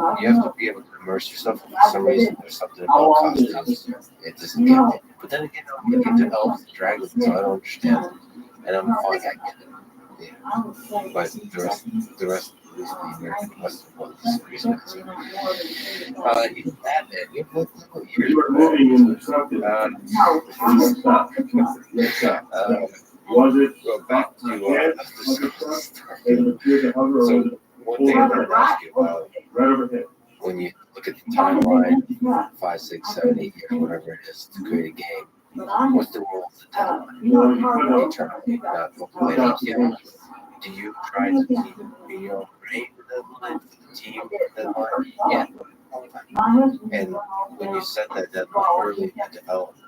have to be able to immerse yourself. And for some reason, there's something about costumes. It doesn't get me. But then again, I'm looking to elves and dragons, so I don't understand. And I'm fine. I get it. Yeah. But the rest. At least the American Western ones, reason that bit. You were moving in the truck. Was it? Go back to So one thing I wanted to ask you about right overhead. when you look at the timeline, 5, 6, 7, 8 years, whatever it is, to create a game. What's the role of the timeline? Eternally, not multiple ATM. Do you try to keep your brain with that line, the team with that line? Yeah, all the time. And when you set that deadline early in development,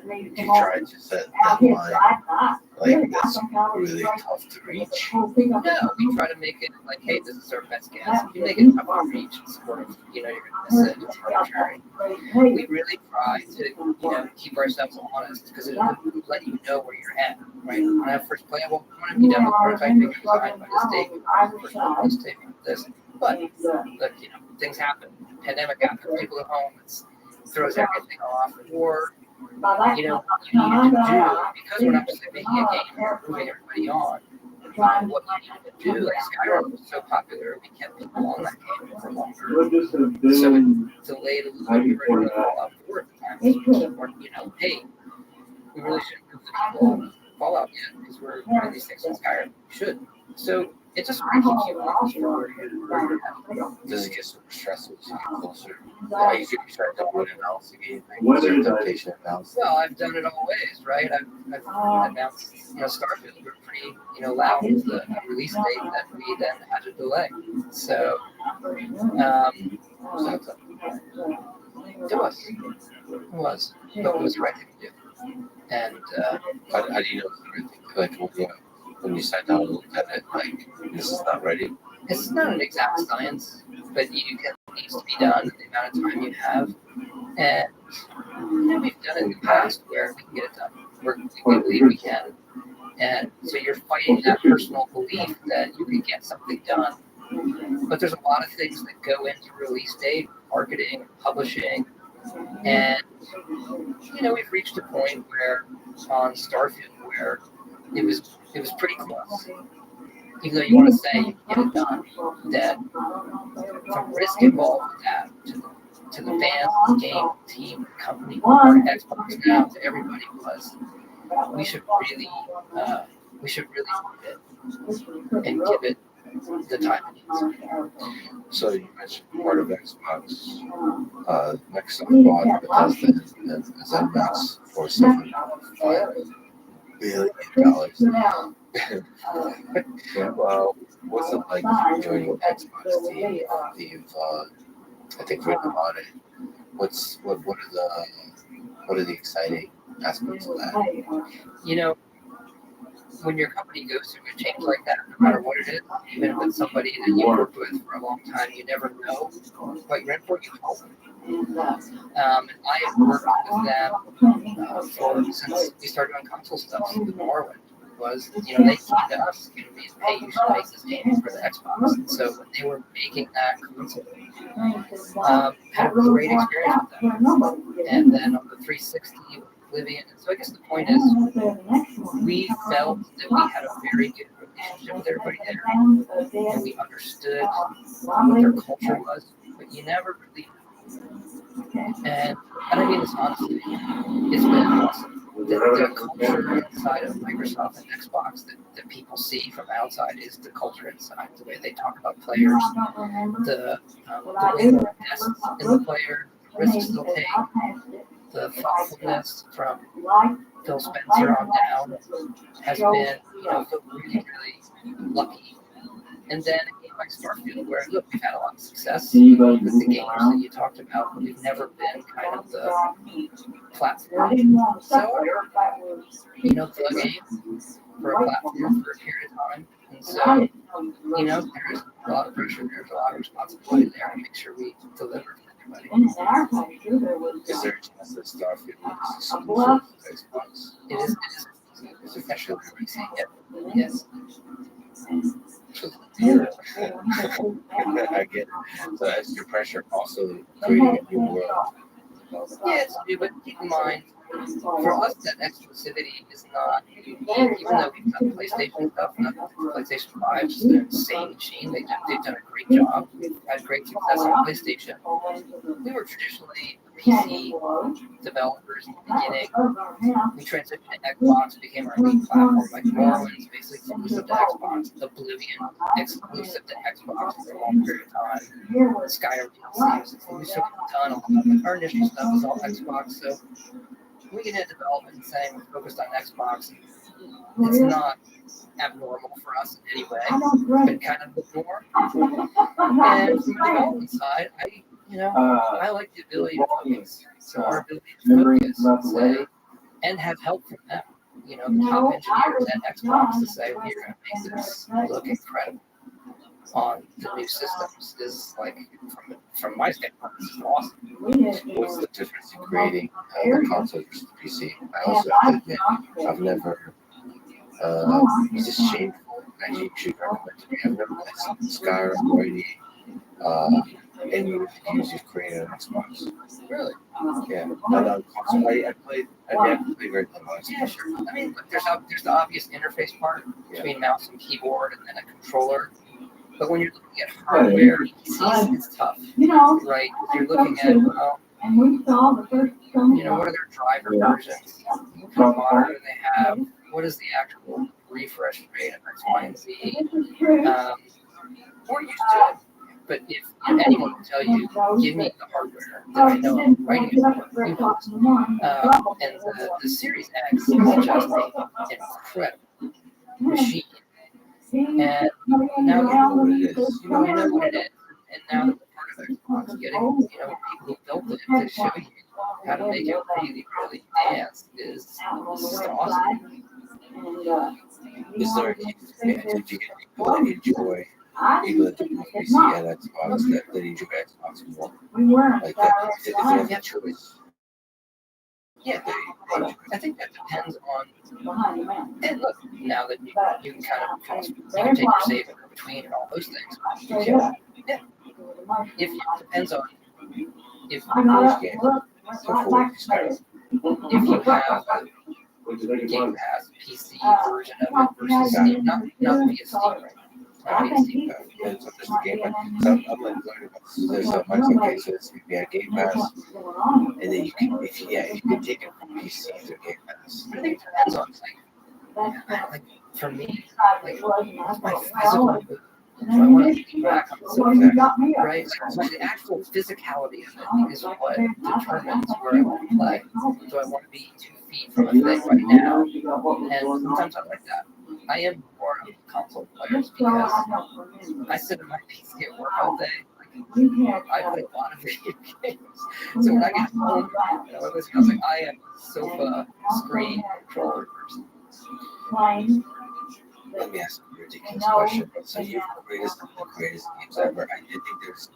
you try to set that line like that's really tough to reach. No, we try to make it like, hey, this is our best guess. If you make it tough to reach, it's sort of, you're going to miss it. It's arbitrary. We really try to, keep ourselves honest because it will let you know where you're at, right? When I first played, well, I want to be done with prototyping design by this date, this. But, look, things happen. Pandemic happens. People at home, it throws everything off. Or, you needed to do, because we're not just making a game, we're moving everybody on. What you needed to do, like Skyrim was so popular, we kept people on that game for longer. So it delayed a little bit for Fallout 4 at the time. Or, hey, we really shouldn't move the people on Fallout yet because we're doing these things in Skyrim. We should. So it just really keeps you honest from where you're at. Does it get super stressful as you get closer? Are you trying to do an analysis again? Is there a temptation analysis? Well, I've done it all ways, right? I've announced, Starfield, we're pretty, loud with the release date that we then had to delay. So, it was, but it was the right thing to do. And How do you know it's the right thing? Like, when you sat down and looked at it, like, this is not ready? it's not an exact science, but it needs to be done in the amount of time you have. And we've done it in the past where we can get it done. We believe we can. And so you're fighting that personal belief that you can get something done. But there's a lot of things that go into release date, marketing, publishing, and we've reached a point where on Starfield where it was pretty close. Even though you want to say you can get it done, that from risk involved with that to the fans, the game, team, company, Xbox now, to everybody was, we should really do it and give it the time it needs. So you mentioned part of Xbox, Microsoft bought Bethesda and ZeniMax for $7.5 billion. Well, what's it like joining Xbox team? You've I think written about it. What are the exciting aspects of that? When your company goes through a change like that, no matter what it is, even with somebody that you worked with for a long time, you never know what you're in for. You hope. And I have worked with them since we started doing console stuff. With Morrowind was, they came to us and we said, hey, you should make this game for the Xbox. And so when they were making that console, had a great experience with them. And then on the 360. Oblivion. And so I guess the point is, we felt that we had a very good relationship with everybody there, and we understood what their culture was, but you never really. And I mean this honestly, it's been awesome. The culture inside of Microsoft and Xbox that people see from outside is the culture inside. The way they talk about players, the way they invest in the player, risks they'll take. The thoughtfulness from Phil Spencer on down has been, feel really, really lucky. And then a game like Starfield, where look, we've had a lot of success with the games that you talked about, but we've never been kind of the platform. So, the game for a platform for a period of time. And so, there's a lot of pressure, there's a lot of responsibility there to make sure we deliver. Is there a chance that Starfield is exclusive to Xbox? It is. It's officially releasing it. Yes. I get it. So extra pressure also creating a new world. Yeah, it's new, but keep in mind, for us, that exclusivity is not unique, even though we've done PlayStation stuff, not PlayStation 5, just an insane machine. They've done a great job. We've had great success on PlayStation. We were traditionally PC developers in the beginning. We transitioned to Xbox, became our lead platform. Like Morrowind's basically exclusive to Xbox. Oblivion exclusive to Xbox for a long period of time. Skyrim DLC was exclusive. Done. Our initial stuff was all Xbox, so we get into development and saying we're focused on Xbox. It's not abnormal for us in any way. It's been kind of the norm. And from the development side, I like the ability to focus. So our ability to focus and have help from them. The top engineers at Xbox to say, we're going to make this look incredible on the new systems is like, from my standpoint, this is awesome. What's the difference in creating the console versus the PC? I also have to admit, I've never, it's just shameful that you should recommend to me. I've never played Skyrim or any of the games you've created on Xbox. Really? Yeah. Not on console. I never played very much on Xbox. Yeah, sure. I mean, there's the obvious interface part between mouse and keyboard and then a controller. But when you're looking at hardware, it's tough, right? You're looking at, what are their driver versions? How modern do they have? What is the actual refresh rate of X, Y, and Z. We're used to it. But if anyone will tell you, give me the hardware that I know I'm writing it for, you know. And the Series X is just an incredible machine. And now you know what it is. You know what it is. And now that we're part of Xbox, getting people who built it to show you how to make it really, really dance is just awesome. Is there a case did you get people that enjoy people that do PC and Xbox that enjoy Xbox more? Like that, if they have a choice. Yeah, I think that depends on. And look, now that you can kind of you can take your save in between and all those things. Yeah. If it depends on if if you have a Game Pass PC version of it versus Steam, not via Steam. It's just a Game Pass. So I'm like learning about this. There's so much okay, so it's Game Pass, and then you can if you can take it from PC to Game Pass. I think it depends on like for me, like my physical. So I want to be back on the subject, right? So the actual physicality of it is what determines where I want to play. Do I want to be 2 feet from a thing right now? And sometimes I'm like that. I am more of a console player because I sit in my PC at work all day. I play a lot of video games. So when I get home, I was like, I am a sofa, screen, controller person. Let me ask you a ridiculous question. So you've created the greatest games ever. I think there's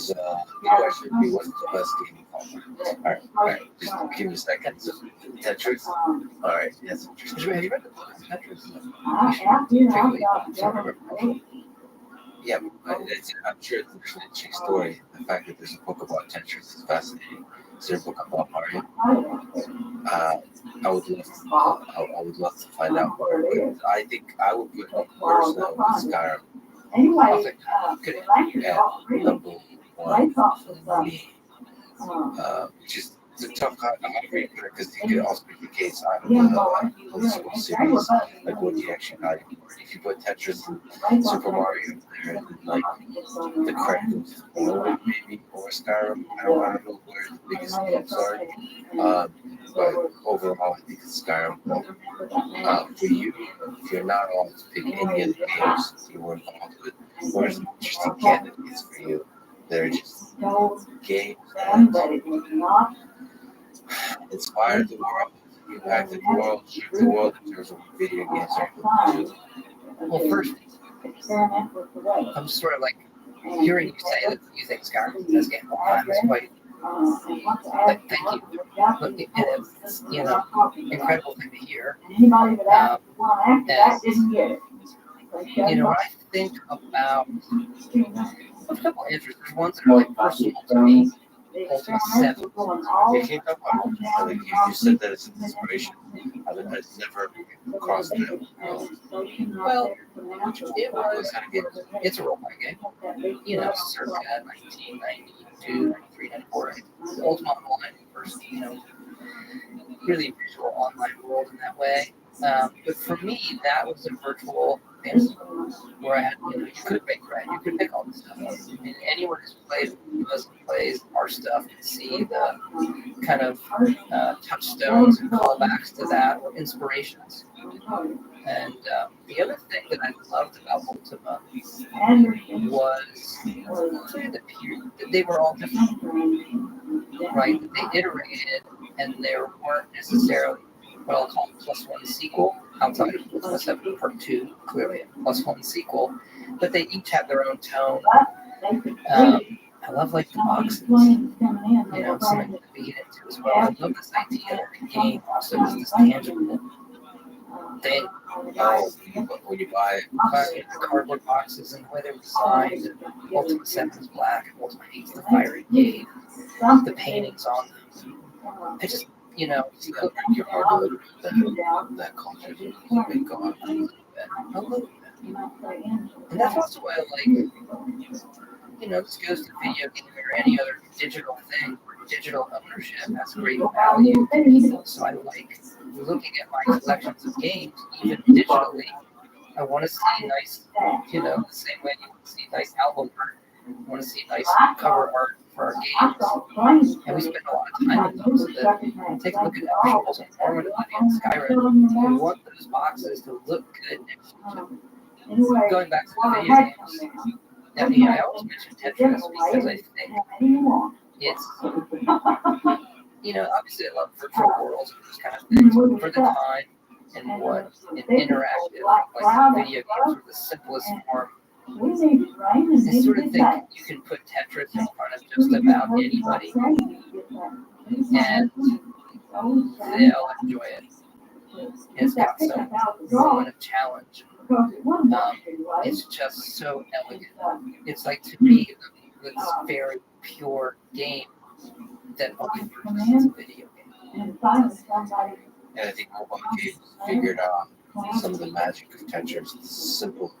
the question would be what's the best game of all time? All right. Just give me a second. So, Tetris. All right. Yes. Have you read the book Tetris? Yeah, I'm sure it's an interesting story. The fact that there's a book about Tetris is fascinating. Is there a book about Mario? I would love to find out more. But I think I would put up first now with Skyrim. Number one for me. Just it's a tough category because you could also make the case out of the old school series, like what you actually got. If you put Tetris and Super Mario there, and like the credit goes to Mario maybe or Skyrim. I don't know where the biggest games are. But overall, I think it's Skyrim. For you, if you're not on to pick any of the games you were involved with, what are some interesting candidates for you? They're just games that inspired the world, impacted the world, shaped the world in terms of video games are able to do. Well, first, I'm sort of like hearing you say that you think Skyrim is the best game of all time is quite. Like, thank you. Look, it's incredible thing to hear. And, when I think about a couple of answers, there's ones that are like personal to me. Ultimate 7. You said that it's an inspiration. I've never crossed it. Well, it's a role-playing game. Circa 1992, 93, 94. Ultima Online first, really visual online world in that way. But for me, that was a virtual fantasy world where I had, you could make right, you could make all this stuff. And anyone who's plays our stuff can see the kind of touchstones and callbacks to that or inspirations. And the other thing that I loved about Ultima was they were all different, right? They iterated, and there weren't necessarily what I'll call a +1 sequel outside of Ultima 7 Part 2, clearly a +1 sequel, but they each have their own tone. I love like the boxes, something to be into as well. I love this idea that the game also is this tangible thing. When you buy the cardboard boxes and the way they were designed, and Ultima 7 is black, and Ultima 8 is the fiery gate, the paintings on them. I just, you your heart a little bit that culture may go on a little bit. And that's also why I like, this goes to video game or any other digital thing where digital ownership has great value. So I like looking at my collections of games, even digitally, I want to see nice, the same way you want to see nice album art. I want to see nice cover art for our games. And we spend a lot of time with those. So that, take a look at Elder Scrolls Informatively and Skyrim. We want those boxes to look good next to each other. Going back to the video games, now, I always mention Tetris because I think it's, obviously I love virtual worlds and those kind of things, but for the time and what an interactive, like video games are the simplest form. I sort of think you can put Tetris in front of just about anybody, and they'll enjoy it. It's got some moment of challenge. It's just so elegant. It's like, to me, this very pure game that only represents a video game. And I think mobile games figured out some of the magic of Tetris. It's simple.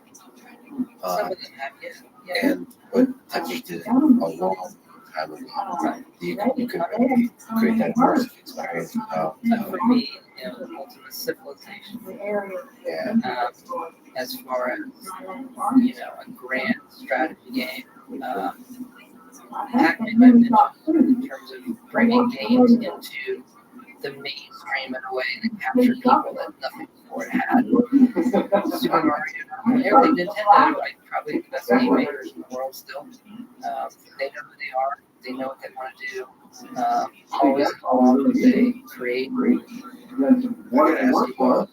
Some of them have, yeah. And what Tetris did a long time ago, you can really create that immersive experience without. For me, the ultimate civilization. Yeah. As far as a grand strategy game, Pac-Man I mentioned in terms of bringing games into the mainstream in a way that captured people that nothing before it had. Super Mario, Nintendo, probably the best game makers in the world still. They know who they are. They know what they want to do. Always involved what they create. I gotta ask you about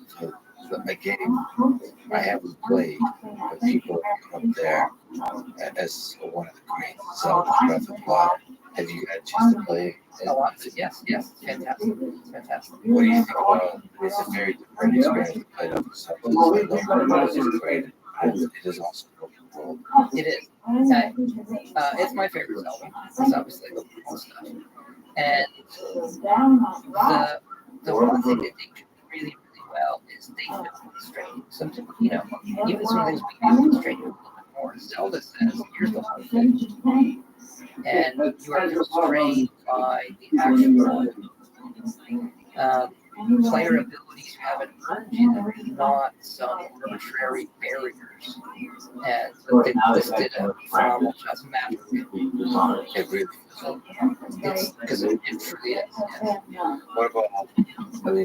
a game I haven't played, but people up there as one of the great Zelda Breath of the Wild. Have you had a chance to play? A lot. Yes, fantastic. What do you think about it? It's a very different experience to play up with something it's great. It is also an open world. It is. It's my favorite Zelda. It's obviously the cool stuff. And the one thing that they do really, really well is they can constrain. Sometimes, even some things we can constrain you a little bit more. Zelda says, here's the whole thing. And you are constrained by the actual player abilities you haven't earned yet, not some arbitrary barriers. And so they just did a phenomenal job. It's magic. It really It's because it truly is. Yeah. What about, I'm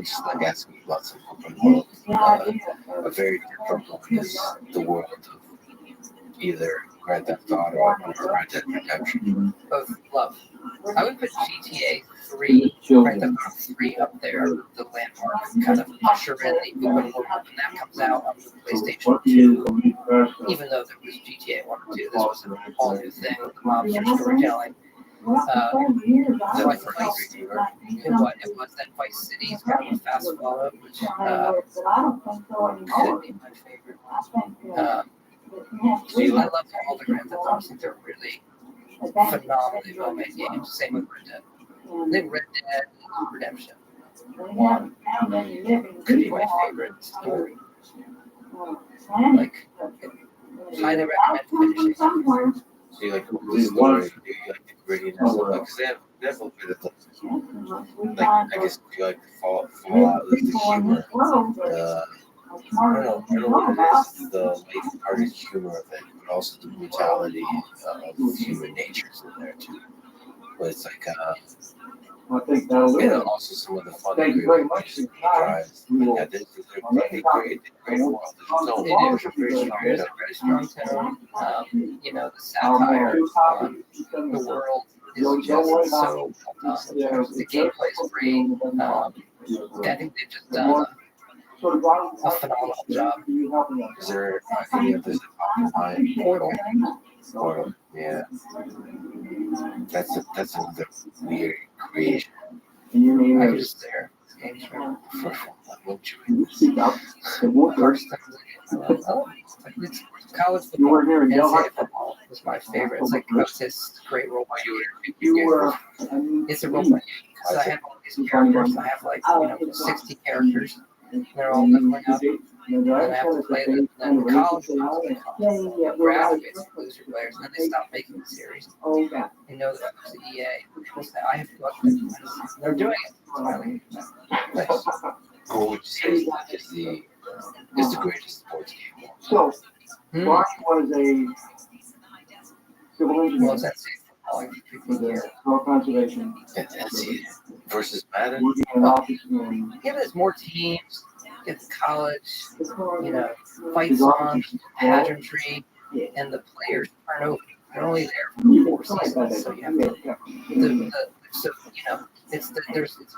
just like asking about some open world. A very different one is the world of either Grand Theft Auto or Red Dead Redemption. Both love. I would put GTA 3, Grand Theft Auto 3 up there, the landmark, kind of usher in the open world when that comes out on the PlayStation 2. Even though there was GTA 1 or 2, this was an all new thing with the mobster storytelling. Vice City, it was that Vice City is kind of a fast follow, which could be my favorite. I love all the Grand Theft Auto. I think they're really phenomenally well-made games. Same with Red Dead. I think Red Dead Redemption 1 could be my favorite story. Like, highly recommend finishing. So you like the story, do you like the grittiness of it? Because they have a bit of like, I guess you like the fallout, like the humor, I don't know what it is, the light-hearted humor of it, but also the brutality of human nature is in there too. But it's like, I think that'll and also some of the fun and creative tries. Yeah, they're great world. It is very strong tone. The satire on the world is just so the gameplay is great. I think they've just done a phenomenal job. Is there any others that pop in mind? Portal, yeah. That's another weird creation. I was just there. First college football, NCAA football was my favorite. It's like this great role playing game. It's a role playing game because I have all these characters. I have 60 characters. They're all leveling up. And then I have to play them. And then college, grab basically lose your players, and then they stop making the series. They know that it's the EA. People say, I have to watch it. They're doing it. Nice. What would you say is the greatest sports game? So, Mark was a civil engineer. Well, that's For the soil conservation. That's it. Versus Madden. Working in an office in yeah, there's more teams. Get to college, fight songs, pageantry, and the players turn over. They're only there for 4 seasons, so you have to. It's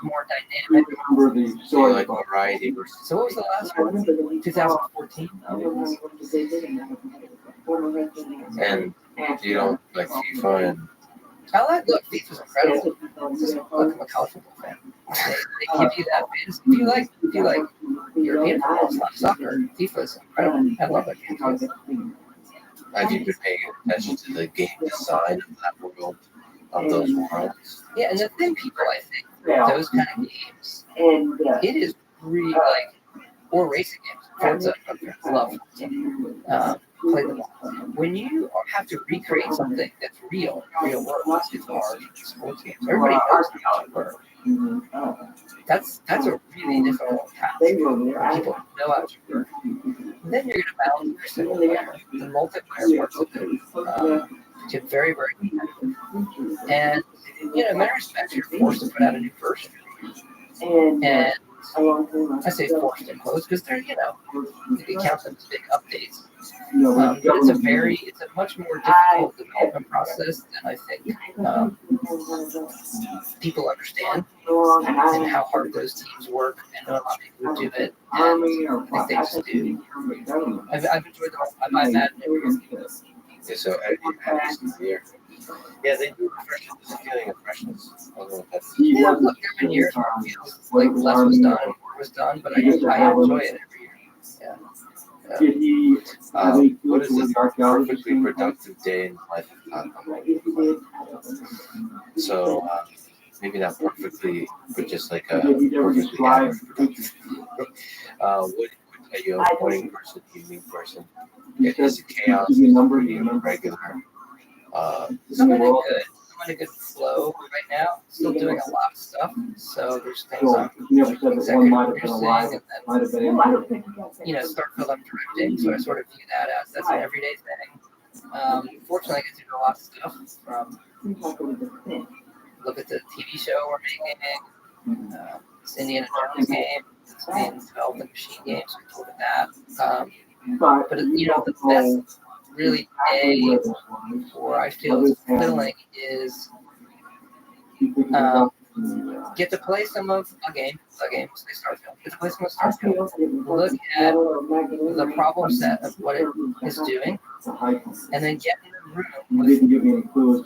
more dynamic. Remember the So story like about variety versus. So what was the last one? 2014. And you don't like FIFA and. I like FIFA's incredible. Look, I'm a college football fan. They give you that fantasy. If you like European football, it's not soccer. FIFA's incredible. I love that game. Have you been paying attention to the game design of that world, of those worlds? Yeah, and the thing people, I think, those kind of games, it is really or racing games. Forza, love Forza. Play them all. When you have to recreate something that's real world, it's hard. Sports games. Everybody knows how it works. That's a really difficult task. People know how to work. And then you're going to balance your single player. The multiplayer parts of it get very, very competitive. And, in many respects, you're forced to put out a new version. And I say forced and close because they're, you can count them as big updates. But it's a much more difficult development process than I think people understand, and how hard those teams work. I know a lot of people who do it, and I think they just do. I've enjoyed them. I buy Madden every year. Yeah, so this year. Yeah, they do refreshes. There's a feeling of freshness. I don't know if that's. Yeah, look, every year it feels like less was done, more was done, but I enjoy it every year. Yeah. Did he what is this perfectly productive day in the life of Tom? So maybe not perfectly, but just like a perfectly average productive. What are you a morning person, evening person? Is it chaos? Is it regular? I'm in a good flow right now. Still doing a lot of stuff. So there's things I'm executive producing, and then start fill up directing. So I sort of view that as that's an everyday thing. Fortunately, I get to do a lot of stuff from look at the TV show we're making, this Indiana Jones game. It's being developed in machine games. We look at that. But the best really day where I feel it's fulfilling is get to play some of a game, say Starfield. Get to play some of Starfield. Look at the problem set of what it is doing, and then get in the room with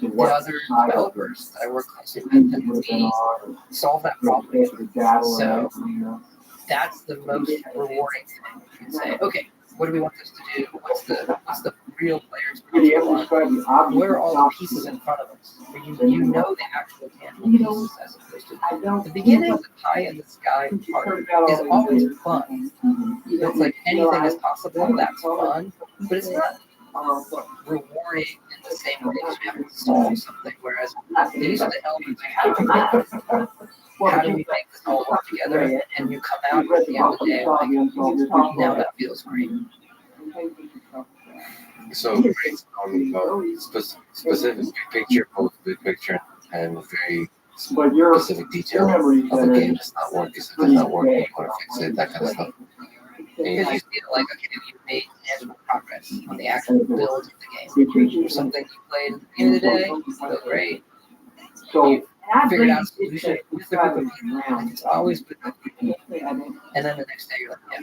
the other developers that I work closely with, and we solve that problem. So that's the most rewarding thing. You can say, okay, what do we want this to do? What's the real player's problem? What are all the pieces in front of us? You know the actual tangible pieces as opposed to the beginning of the pie in the sky part is always fun. It's like anything is possible, that's fun, but it's not rewarding in the same way as you have to solve something. Whereas these are the elements how do we make this all work together? And you come out at the end of the day like, now that feels great. So great talking about specific big picture, both big picture and very specific detail of the game that's not working. If it's not working, you want to fix it, that kind of stuff. Because you feel like, okay, you've made tangible progress on the actual build of the game. Or something you played at the beginning of the day, you feel great. You figured out a solution with the group of people. It's always been with people. And then the next day you're like, yeah,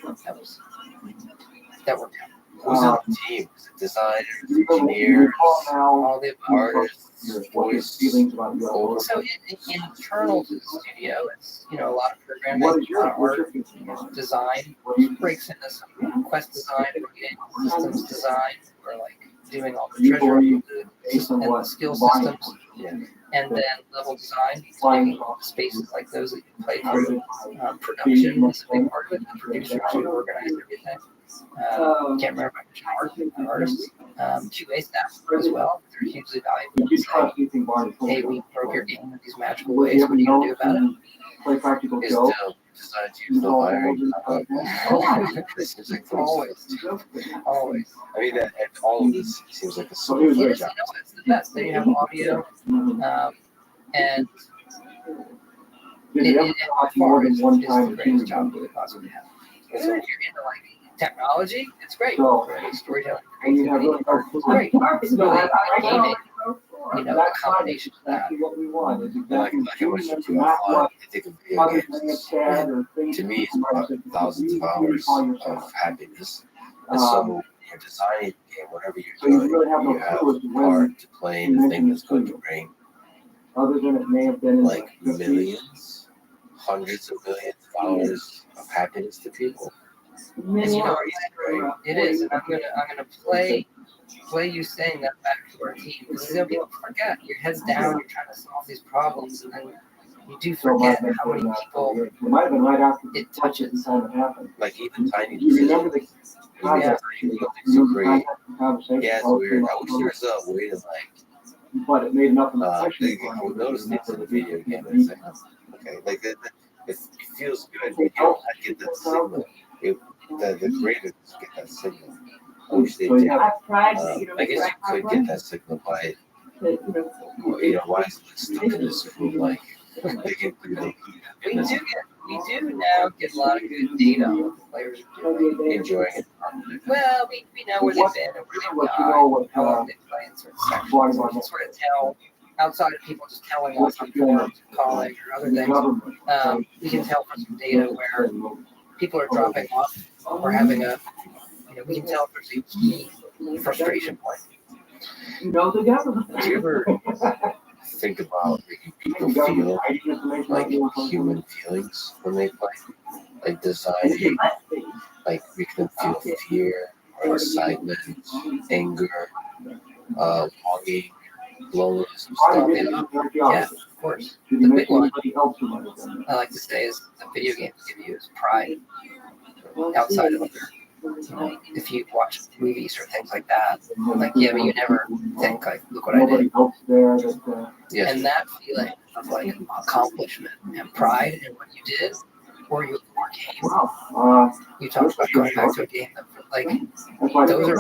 that worked out. Who's on the team? Is it designers, engineers, all the artists, voice? So internal to the studio, it's a lot of programming, a lot of art, design, breaks into some quest design, systems design, or like doing all the treasure and the skill systems. Yeah. And then level design, making spaces like those that you play through. Production is a big part of it. The producers who organize everything. Can't remember if I mentioned artists. QA staff as well. They're hugely valuable. Say, hey, we broke your game in these magical ways. What are you going to do about it? Play practical Is joke. still decided to use the hiring. This seems like Always. Always. I mean, that all of this seems like a It sort of is, job. it's the best. Then you have audio, and it by far is the greatest job we could possibly have. So if you're into like technology, it's great. Storytelling, creativity, art, it's great. It's really gaming, a combination of that. Like how much you do offline, I think of video games. To me, it's about thousands of hours of happiness. And so you're designing a game, whatever you're doing, you have part to play the thing that's going to bring like millions, hundreds of millions of hours of happiness to people. And right? It is, and I'm gonna play you saying that back to our team because people forget. Your head's down, you're trying to solve these problems, and then you do forget how many people it touches. Like even tiny decisions. Yeah. So great. Yeah, it's weird. I wish there was a way to like. But it made enough. I would notice things in the video game and it's like, oh, okay, like it feels good. You don't get that signal. The creators get that signal. I wish they did. I guess you could get that signal by, why is it stuck in this room like digging through the We do now get a lot of good data on what the players are doing. enjoying it. Well, we know where they've been and where they've gone, how long they play in certain sections. We can sort of tell, outside of people just telling us on forums, calling, or other things, we can tell from some data where people are dropping off or having we can tell if there's a key frustration point. Do you ever think about making people feel like human feelings when they play? Like designing, like making them feel fear or excitement, anger, longing, loneliness, stuff. Yeah, of course. The big one I like to say is the video games give you is pride outside of other. If you watch movies or things like that, like, but you never think, like, look what I did. Yes. And that feeling of, like, accomplishment and pride in what you did, or your game. You talked about going back to a game that, like, those are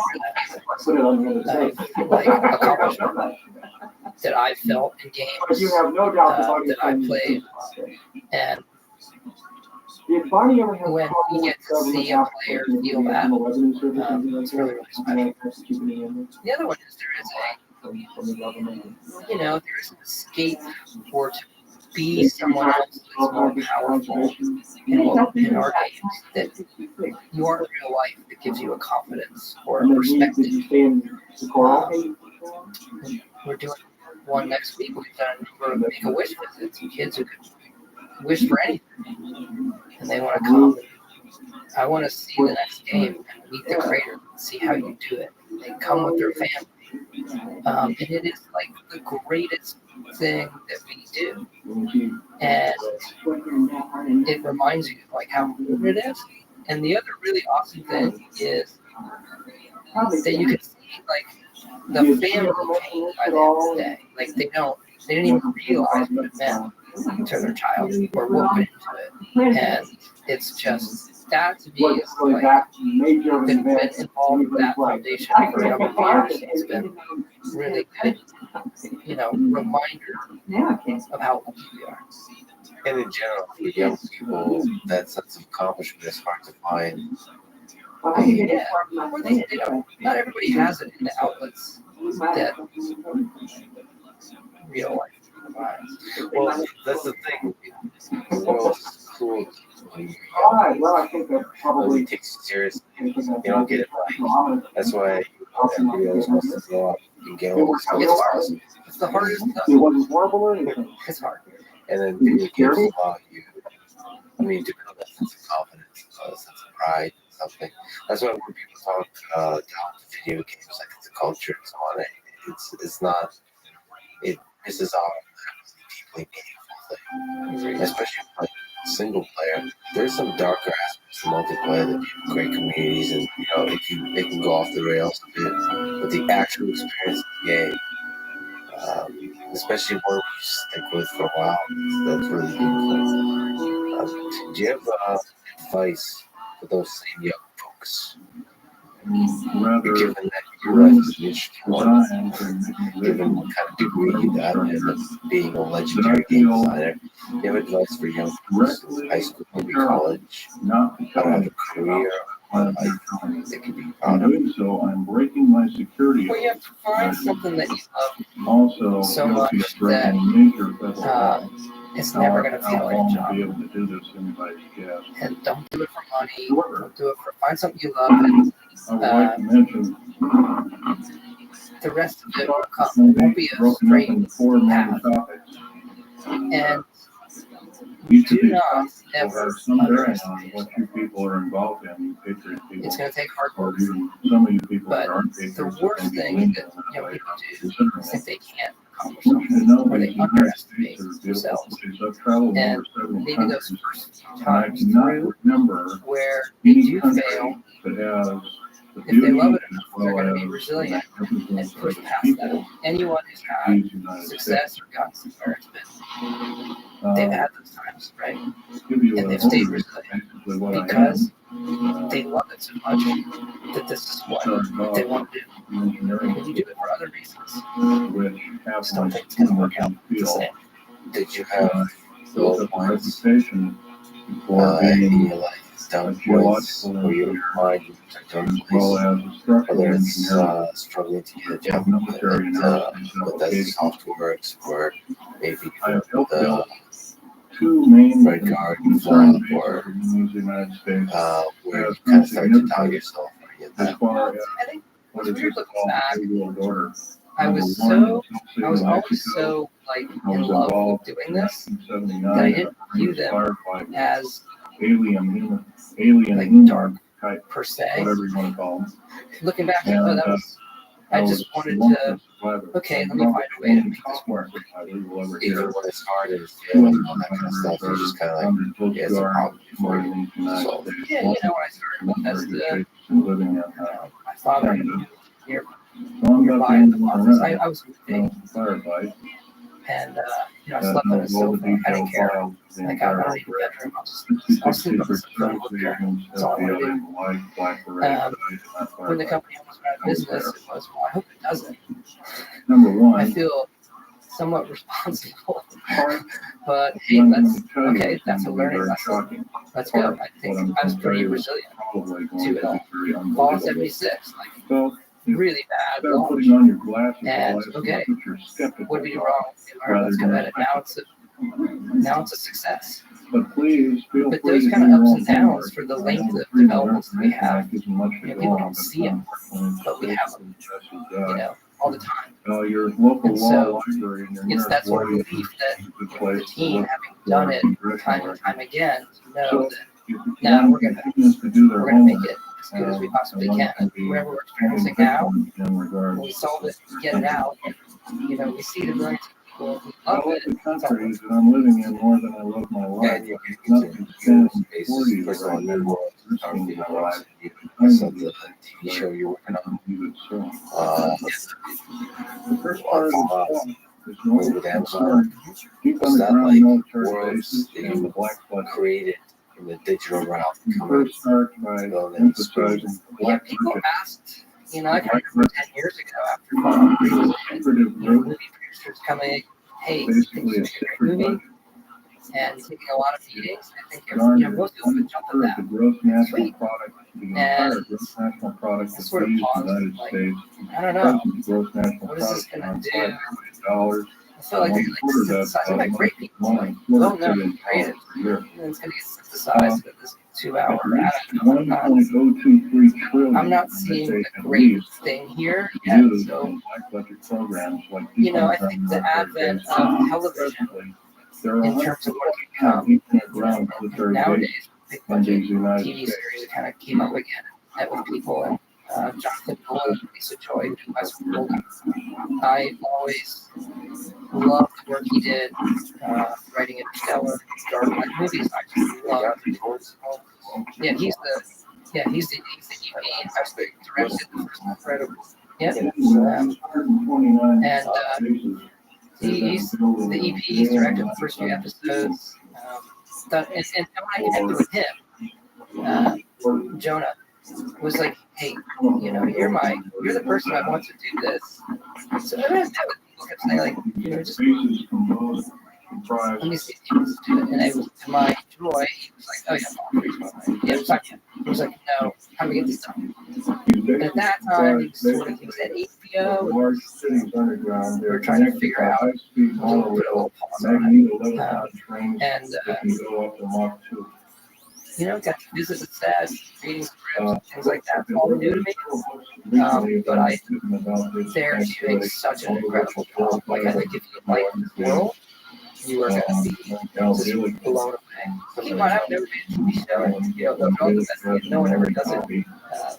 like accomplishment that I felt in games that I played. And when you get to see a player feel that, it's really, really special. The other one is there is an escape or to be someone else that's more powerful in our games, that you are in real life, that gives you a confidence or a perspective. We're doing one next week. We've done a number of Make-A-Wish visits, and kids who could wish for anything, and they want to come. I want to see the next game and meet the creator and see how you do it. They come with their family, and it is like the greatest thing that we do, and it reminds you like how important it is. And the other really awesome thing is that you can see like the family change by the end of the day. Like they didn't even realize what it meant to their child or what went into it. And it's just, that to me is like, been involved with that foundation for a number of years. It's been really good, reminder of how lucky we are. And in general, for young people, that sense of accomplishment is hard to find. Yeah, or they don't. Not everybody has it in the outlets that real life provides. Well, that's the thing. The world is cruel when you take it seriously. You don't get it right. That's why everybody supposed to grow up and get all this stuff. It's the hardest stuff. It's hard. And then video games allow you, to build that sense of confidence, a sense of pride, something. That's why when people talk down to video games, like it's a culture and so on, it's not. misses out on that deeply meaningful thing, especially like single player. There's some darker aspects to multiplayer that have great communities, and it can go off the rails a bit. But the actual experience of the game, especially one we stick with for a while, that's really cool. Do you have advice for those same young folks? Rather, Given that you're an interesting one, given what kind of degree you got and being a legendary game designer, do you have advice for young folks in high school, maybe college, how to have a career or life they can be proud of? So I'm breaking my security. Well, you have to find something that you love Also, so much that it's never going to feel like a job. Be able to do this and don't do it for money. Don't do it for find something you love, and I would like to mention the rest of it will come. It won't be a straight path. And do not ever underestimate what you people are involved in. You patriot people. It's going to take hard work. Some of you people But aren't patriots. the worst thing that people do is think they can't accomplish something, or they underestimate themselves. And maybe those first few times through where they do fail, if they love it enough, they're going to be resilient and push past that. Anyone who's had success or gotten somewhere, it's been, they've had those times, right? And they've stayed resilient because they love it so much that this is what they want to do. And you do it for other reasons. Just don't think it's going to work out the same. Did you have low points in your life? Down points where your mind is in a place, whether it's struggling to get a job with that softwares, or maybe the two main right guard flaw, or where you kind of start to doubt yourself. as far as I think what it's is weird this looking back. order. I was always so like in love with doing this that I didn't view them as alien like dark type, per se. whatever you want to call them. Looking back, I just wanted to, okay, let me find a way to make this work. Even when it's hard and failing and all that kind of stuff, you're just kind of like, yeah, it's a problem for you. So, Yeah, when I started as my father nearby in the office, I was big. And, I slept on a sofa. I didn't care. Like, I don't need a bedroom. I'll sleep on the sofa. That's all I want to do. When the company almost went out of business, it was, well, I hope it doesn't. I feel somewhat responsible. But, hey, that's a learning lesson. Let's go. I think I was pretty resilient to it all. Fall 76, like, really bad launch. And okay, what did we do wrong? All right, let's go at it. Now it's a success. But please feel But free those to kind of do ups your and downs homework. for the length of developments that we have, people don't But see them, but we have them, all the time. Your local And law so library in your it's that sort of nearest belief that is a good place the team, to having done it time and time again, know So, that if you now want we're gonna students to do their we're gonna make homework, it as good as we possibly one can. And be whatever we're experiencing now, in regards when we solve it, get it out, we see the millions of people who I love love it. the country that I'm living in more than I love my life. and you Nothing can stands use before you first of all, right new now. world, Risking my life. because of the TV show you're working on. Even so. The first part of the talk is with north Amazon. deep Was that underground like military worlds bases that and the you black flood. created in the digital realm? First start by emphasizing black People market. asked, I can remember 10 years ago after Fallout 3 was movie producers coming, hey, you think you make a great movie? And taking a lot of meetings. I think most people would jump at that. The gross national Sweet. product, the And entire gross national product I of sort of the paused United and like, States. I don't know. Present gross national What is this product gonna on do? $5 I feel like they're like synthesizing like great people. Like, well, no, creative. And it's gonna get synthesized with this 2-hour ad. I'm not seeing a great thing here yet. So, I think the advent of television in terms of what can become nowadays, big budget TV series kind of came up again, met with people, and Jonathan Nolan, Lisa Joy, Wes Golding. I've always loved the work he did, writing Interstellar, Dark Knight movies. I just loved. Yeah, he's the EP. I was directed the first incredible. Yeah, and he's the EP. He's directed the first few episodes. And when I connected with him, Jonah was like, "Hey, you know, you're the person I want to do this." So I met with people kept saying like, you know, just let me see if he wants to do it. And I was to my joy, he was like, "Oh yeah, it's like, he was like, "No, how do we get this done?" And at that time, he was at HBO. We were trying to figure out, put a little pause on it. You know, got to visit the set, reading scripts, things like that. It's all new to me. But they're doing such an incredible job. Like, I think if you like this world, you are going to be just blown away. Keep in mind, I've never made a TV show. You know, they'll investigate. No one ever does it,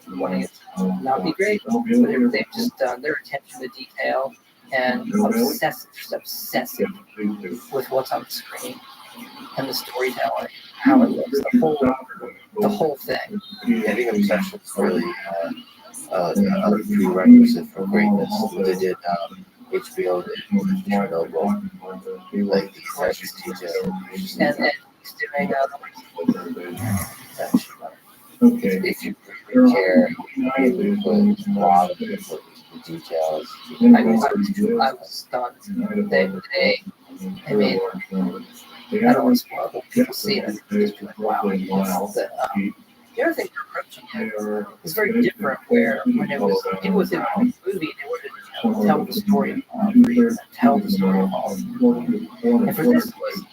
wanting it to not be great. But they've just done their attention to detail and obsessive with what's on the screen and the storytelling, how it looks, the whole thing. I think obsession is really a prerequisite for greatness. They did HBO did Chernobyl, like the attention to detail. And he's doing If you really care, you put a lot of details. I was stunned. They I mean, I don't want to spoil it. People see it and just be like, wow. The other thing they're approaching it is very different, where when it was in a movie, they wanted to tell the story of tell the story of all. And for this was,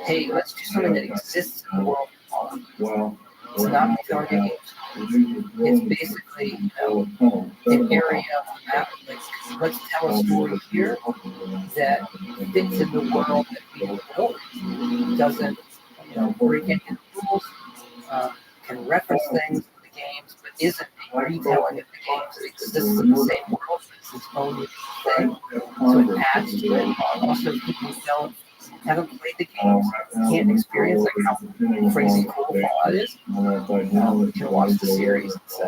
hey, let's do something that exists in the world of all. It's not telling games. It's basically, you know, an area of the map. Like, let's tell a story here that fits in the world that we built. Doesn't, you know, break any of the rules. Can reference things in the games, but isn't a retelling of the games. It exists in the same world, but it's its own thing. So it adds to it. Also, people who haven't played the games can't experience like how crazy cool Fallout is. You can watch the series. So,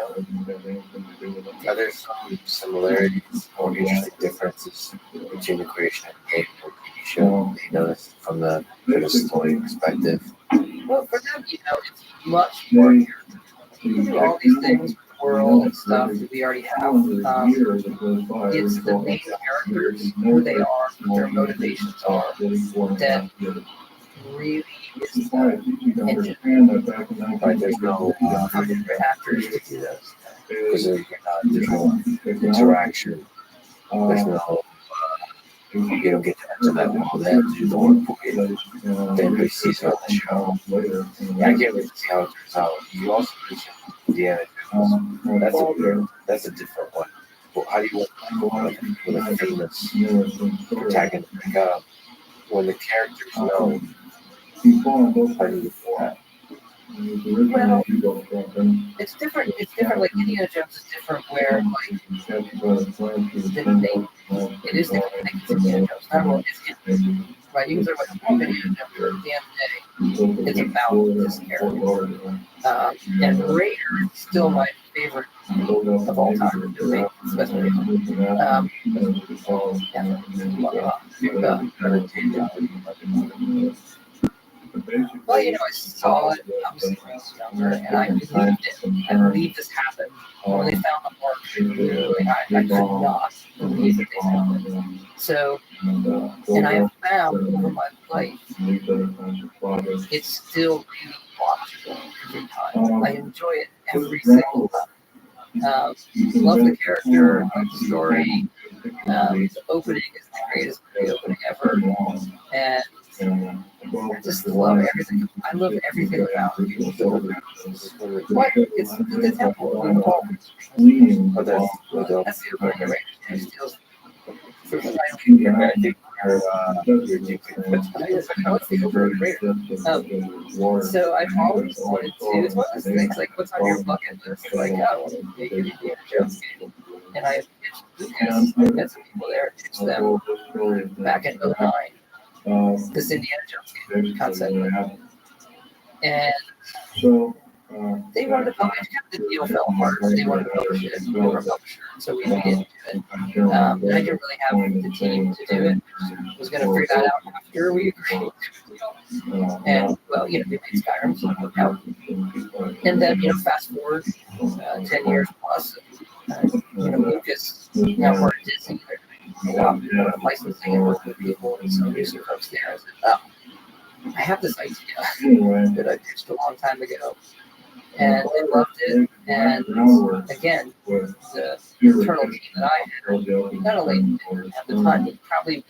are there some similarities or interesting differences between the creation of a game or TV show that you notice from the story perspective? Well, for them, you know, it's much more here. We do all these things with the world and stuff that we already have. It's the main characters, who they are, what their motivations are, that really is the engine. Right, there's no actors to do those. because there's no interaction. There's no you don't get to enter that world. They have to do the work for you. Then they see it on the show. I can't wait to see how it turns out. You also mentioned Indiana Jones. That's a different one. Well, how do you want with a famous protagonist? Like, when the characters know, how do you do that? Well, it's different. It's different. Like Indiana Jones is different, where like the name, it is different. Like it's Indiana Jones. Not all it's right. You can talk about Indiana Jones, but at the end of the day, it's about this character. And Raider is still my favorite of all time. Especially. Well, you know, I saw it obviously when I was younger, and I believed it. I believed this happened. When they found the mark, I could not believe that they found it. So, and I have found over my life, it's still really watchable every time. I enjoy it every single time. Love the character, love the story. The opening is the greatest opening ever, and I just love everything. I love everything about it. What? It's the temple. That's the opening, right? I think so I've always wanted to. It's one of those things like, what's on your bucket list? Like, oh, make an Indiana Jones game. and I pitched Lucas. I met some people there, pitched them back in 2009. This Indiana Jones game concept, and they wanted to publish. The deal fell apart. They wanted to publish it. We were a publisher, so we didn't do it. And I didn't really have the team to do it. I was going to figure that out after we agreed. And well, we made Skyrim, so it worked out. And then, fast forward 10 years plus, Lucas now we're at Disney. They're doing licensing and working with people and some music folks there. I said, oh, I have this idea that I pitched a long time ago. And they loved it. And again, the internal team that I had, not only didn't have the time, but probably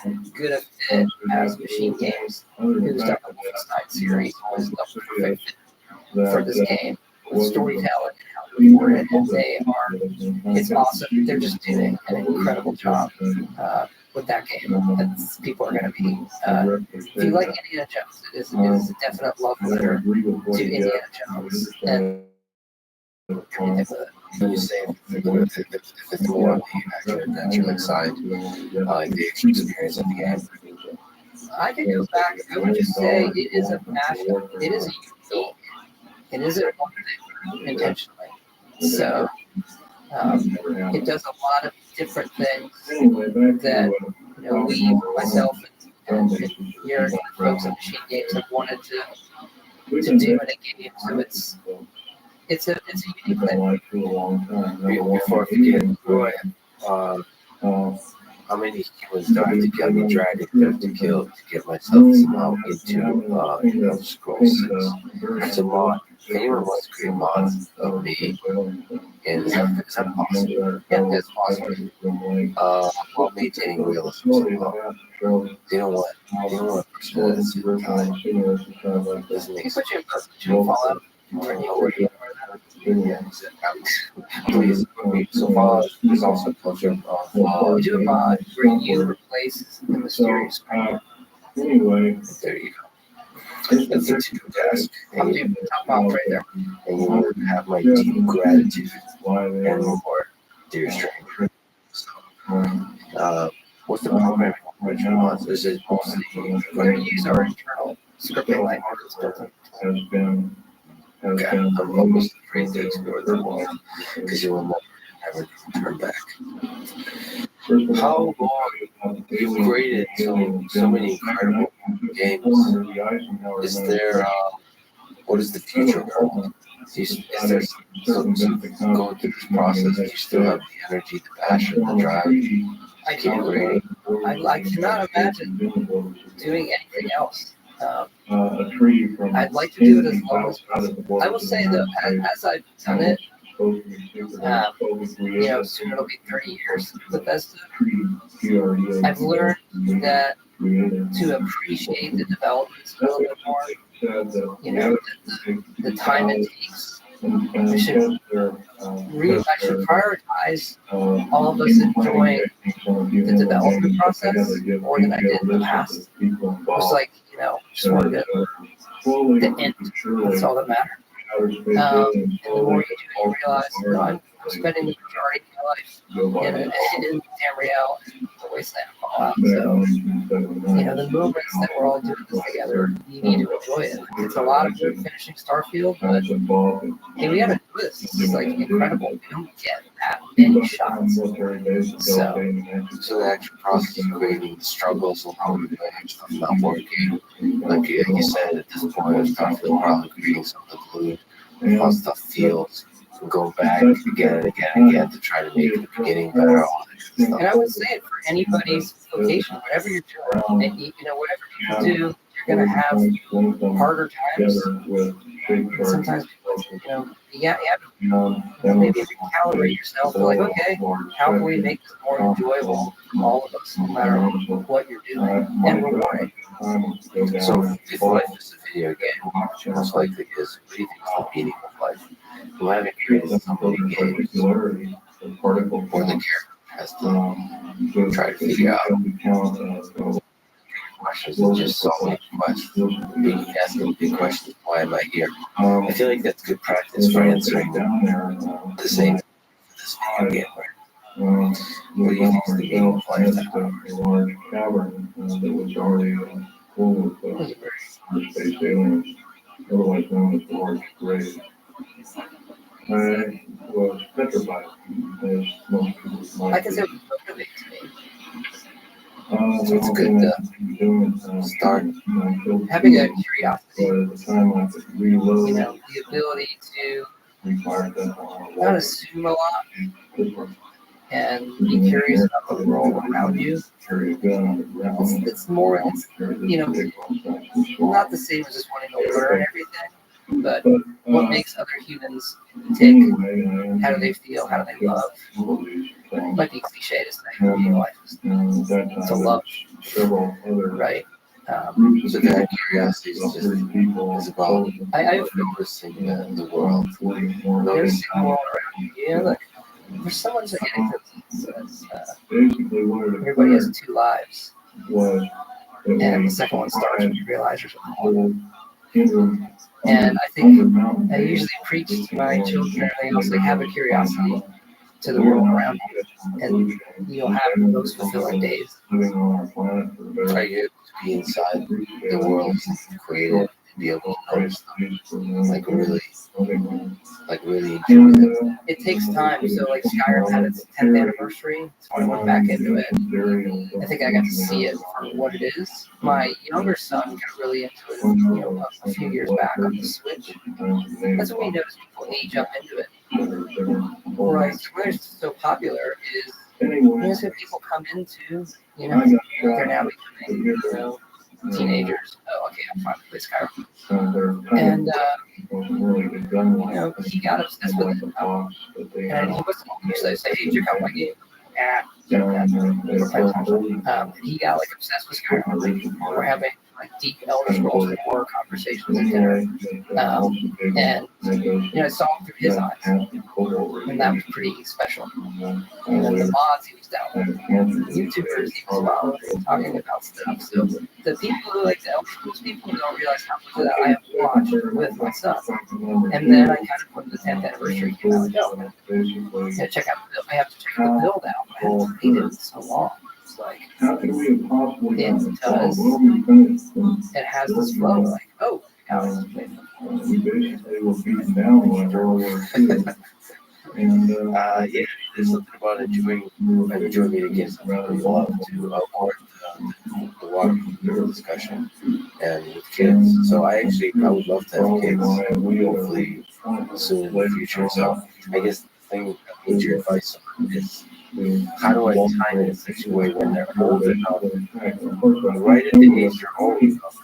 weren't as good a fit as Machine Games, who's done the Wolfenstein series, was the perfect fit for this game, with storytelling and how to report it. And it's awesome. They're just doing an incredible job with that game. People are going to be. If you like Indiana Jones, it is a definite love letter to Indiana Jones. And when you say if it's more on the adventure side, like the experience of the game. I could go back. I would just say it is a mashup. It is a unique. It isn't one thing intentionally. So it does a lot of different things that we, myself, and your folks at Machine Games have wanted to do in a game. So it's a unique thing. Before I forget, how many humans do I have to kill? How many dragons do I have to kill to get myself somehow into Scroll 6? It's a mod. If anyone wants to create mods of me, and is that possible? Yeah, it's possible. While maintaining realism somehow. They don't want a person that's super time. Doesn't make sense. You Fallout. Please, so Fallout is also a culture of we do a mod where you replace the mysterious creature. Anyway, there you go. That's a two task. I'm doing top off right there. And you would have my deep gratitude and reward, dear stranger. So, what's the programming original mods? Is it mostly We're going to use our internal scripting language. Okay, I'm almost afraid to explore the world because you will never turn back. How long you've created so many incredible games? Is there what is the future hold? Is there going through this process? Do you still have the energy, the passion, the drive? I cannot imagine doing anything else. I'd like to do it as long as possible. I will say though, as I've done it, soon it'll be 30 years with Bethesda. I've learned that to appreciate the developments a little bit more, the time it takes. I should prioritize all of us enjoying the development process more than I did in the past. It was like, just wanted the end. That's all that mattered. And the more you do, you realize, I'm spending the majority of my life in Tamriel and the Wasteland Fallout. So, the moments that we're all doing this together, you need to enjoy it. It's a lot of good finishing Starfield, but hey, we gotta do this. This is like incredible. We don't get that many shots. So the actual process of creating struggles along the way, stuff not working. Like you said, at this point of Starfield, probably creating something fluid, how stuff feels. Go back again and again and again to try to make the beginning better. And I would say it for anybody's vocation, whatever you're doing, and whatever you do, you're going to have harder times. Sometimes, you have to maybe recalibrate yourself. Like, okay, how can we make this more enjoyable for all of us, no matter what you're doing, and rewarding? So, if life is a video game, most likely is, what do you think is the meaning of life? Who haven't created so many games, or the character has to try to figure out questions and just solving questions, asking big questions. Why am I here? I feel like that's good practice for answering the same for this video game. What do you think is the meaning of had lifetime? a large cavern that was already full of space aliens, otherwise known as the large grave. I was petrified, as most people might I can say be. what motivates me. So it's good to start Having a curiosity, By the time I could reload, you know, the ability to required that on not assume a lot and be curious about the world around you. carry a gun on the ground. It's more, it's, you know, not the same as just wanting to learn everything, but what makes other humans tick? How do they feel? How do they love? It might be cliche to say, you know, life is to love, right? So that curiosity is just is about I noticing the world, there's noticing a world around you. Yeah, look, there's someone's anecdote that says everybody has two lives, and the second one starts when you realize there's a one. And I think I usually preach to my children and everything else, like, have a curiosity to the world around you, and you'll have the most fulfilling days. are you able to be inside the world created and be able to notice them, like really enjoy them. It takes time. So, like, Skyrim had its 10th anniversary. So I went back into it. I think I got to see it for what it is. My younger son got really into it, you know, a few years back on the Switch. That's when we notice people age up into it. Right. So where it's so popular is, you know, so people come into, you know, they're now becoming, you know, teenagers. Oh, okay, I'm fine with Skyrim. And, you know, he got obsessed with it. And he wasn't usually say, hey, check out my game. He got like obsessed with Skyrim. We're having like deep Elder Scrolls and horror conversations at dinner. And, you know, I saw him through his eyes. And that was pretty special. And then the mods he was down with, YouTubers he was following, talking about stuff. So the people who like the Elder Scrolls people don't realize how much of that I have watched with my son. And then I kind of put the 10th anniversary came out, like, oh, I check out the, I have to check the build out. I haven't played it in so long. It's like, because it has this flow, like, oh, now it's played. We basically were beaten down by World War II. And Yeah, there's something about enjoying it again. I would love to award the water cooler discussion and with kids. So I would love to have kids, hopefully soon in the future. So I guess the thing that needs your advice on is, how do I time it in such a way when they're old enough, right at the age they're old enough,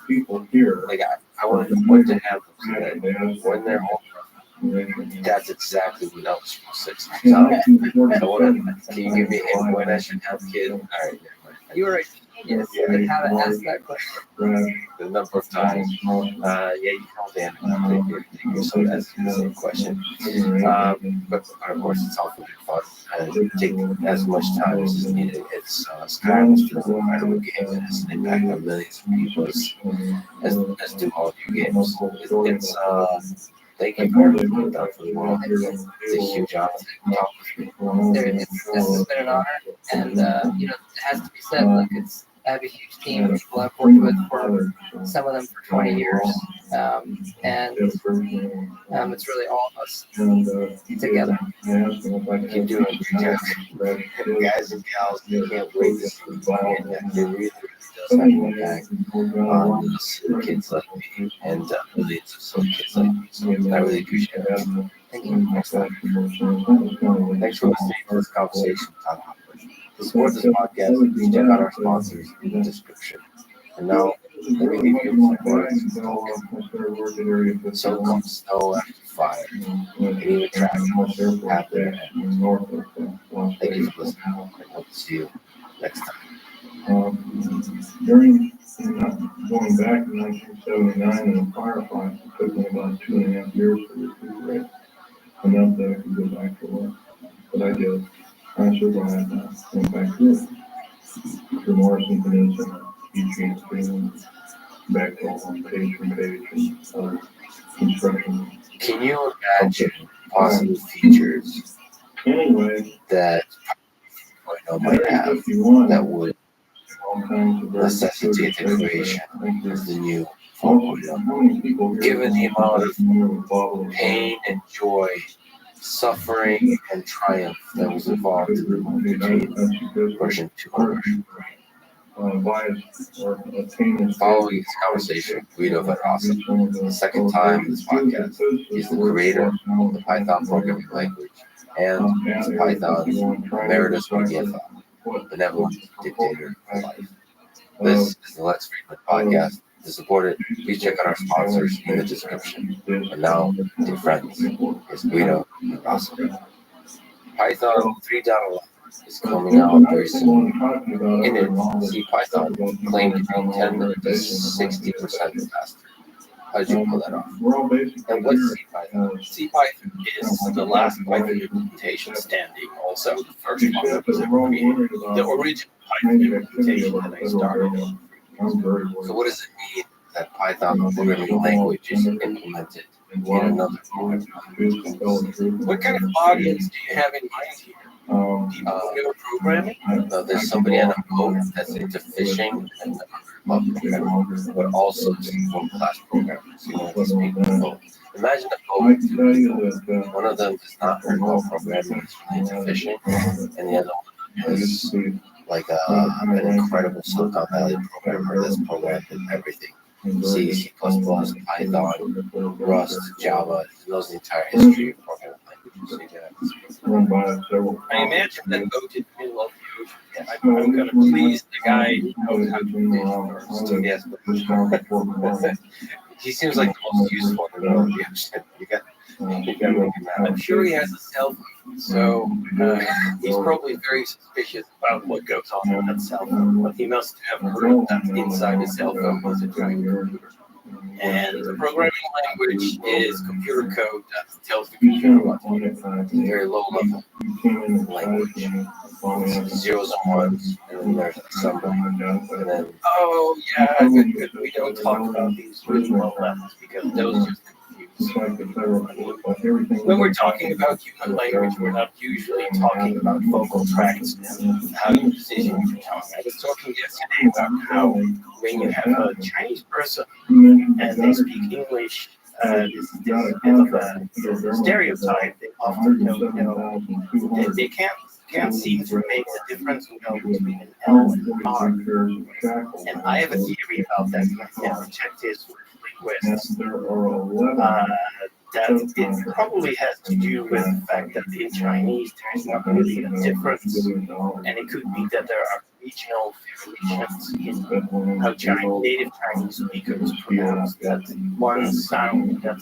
like I want to have them so that when they're old enough, that's exactly what Elvis was 6. Can you give me a when I should have kids? All right. You were right. Yes, like how to ask that question. The number of times. Yeah, you called in. So that's the same question. But of course, it's all for fun. Take as much time as is needed. It's Skyrim is still an incredible game that has an impact on millions of people, as do all of your games. It's thank you for everything you've done for the world. It's a huge honor to talk with you. This has been an honor, and you know, it has to be said, like, I have a huge team of people I've worked with for some of them for 20 years, and it's really all of us together. Keep doing it, guys and gals. They can't wait to see it. It really does have an impact on those kids like me and millions of some kids like me. So I really appreciate it. Thank you. Next time. Thanks for listening to this conversation. To support this podcast, please check out our sponsors in the description. And now, let me leave you with some words of hope. So comes snow after fire, and even traffic after the end. Thank you for listening, and hope to see you next time. During going back to 1979 in a firefight, it took me about 2.5 years to recuperate, enough that I could go back to work. But I did. I survived and went back to work. The Morrison Peninsula, Eugene Field, back to on page and other construction. Can you imagine possible features Anyway, that 3.0 might have that would necessitate the creation of the new 4.0. Given the amount of pain and joy, suffering and triumph that was involved in the move between version 2 and version 3. Following this conversation, Guido Verasa, the second time in this podcast, he's the creator of the Python programming language and is Python's emeritus Regenfa, benevolent dictator of life. This is the Let's Freedom podcast. To support it, please check out our sponsors in the description. And now, dear friends, it's Guido Verasa. Python 3.11 is coming out very soon. In it, CPython claimed to be 10 to 60% faster. How did you pull that off? And what's CPython? CPython is the last Python implementation standing, also the first one that was ever created. The original Python implementation that I started on. So what does it mean that Python programming language is implemented in another programming language? What kind of audience do you have in mind here? People who are programming? There's somebody on a boat that's into fishing and love programming, but also one-class programmers. You know, these people. So imagine a boat. One of them is not very well programming, it's really into fishing, and the other one is like an incredible Silicon Valley programmer that's programmed in everything. C, C++, Python, Rust, Java. He knows the entire history of programming languages. I imagine that boat in the middle of the ocean. Yeah, I'm going to please the guy who knows how to do this first. Yes, he seems like the most useful in the middle of the ocean. You got I'm sure he has a cell phone, so he's probably very suspicious about what goes on in that cell phone. But he must have heard that inside the cell phone was a giant computer. And the programming language is computer code that tells the computer what to do. It's a very low level language. Zeros and ones, and then there's assembly. And then, oh yeah, we don't talk about these really low levels because those just when we're talking about human language, we're not usually talking about vocal tracts and how you position your tongue. I was talking yesterday about how when you have a Chinese person and they speak English, this is a bit of a stereotype. They often don't, they can't seem to make the difference between an L and an R. And I have a theory about that. I have checked this with linguists. That it probably has to do with the fact that in Chinese there is not really a difference, and it could be that there are regional variations in how native Chinese speakers pronounce that one sound that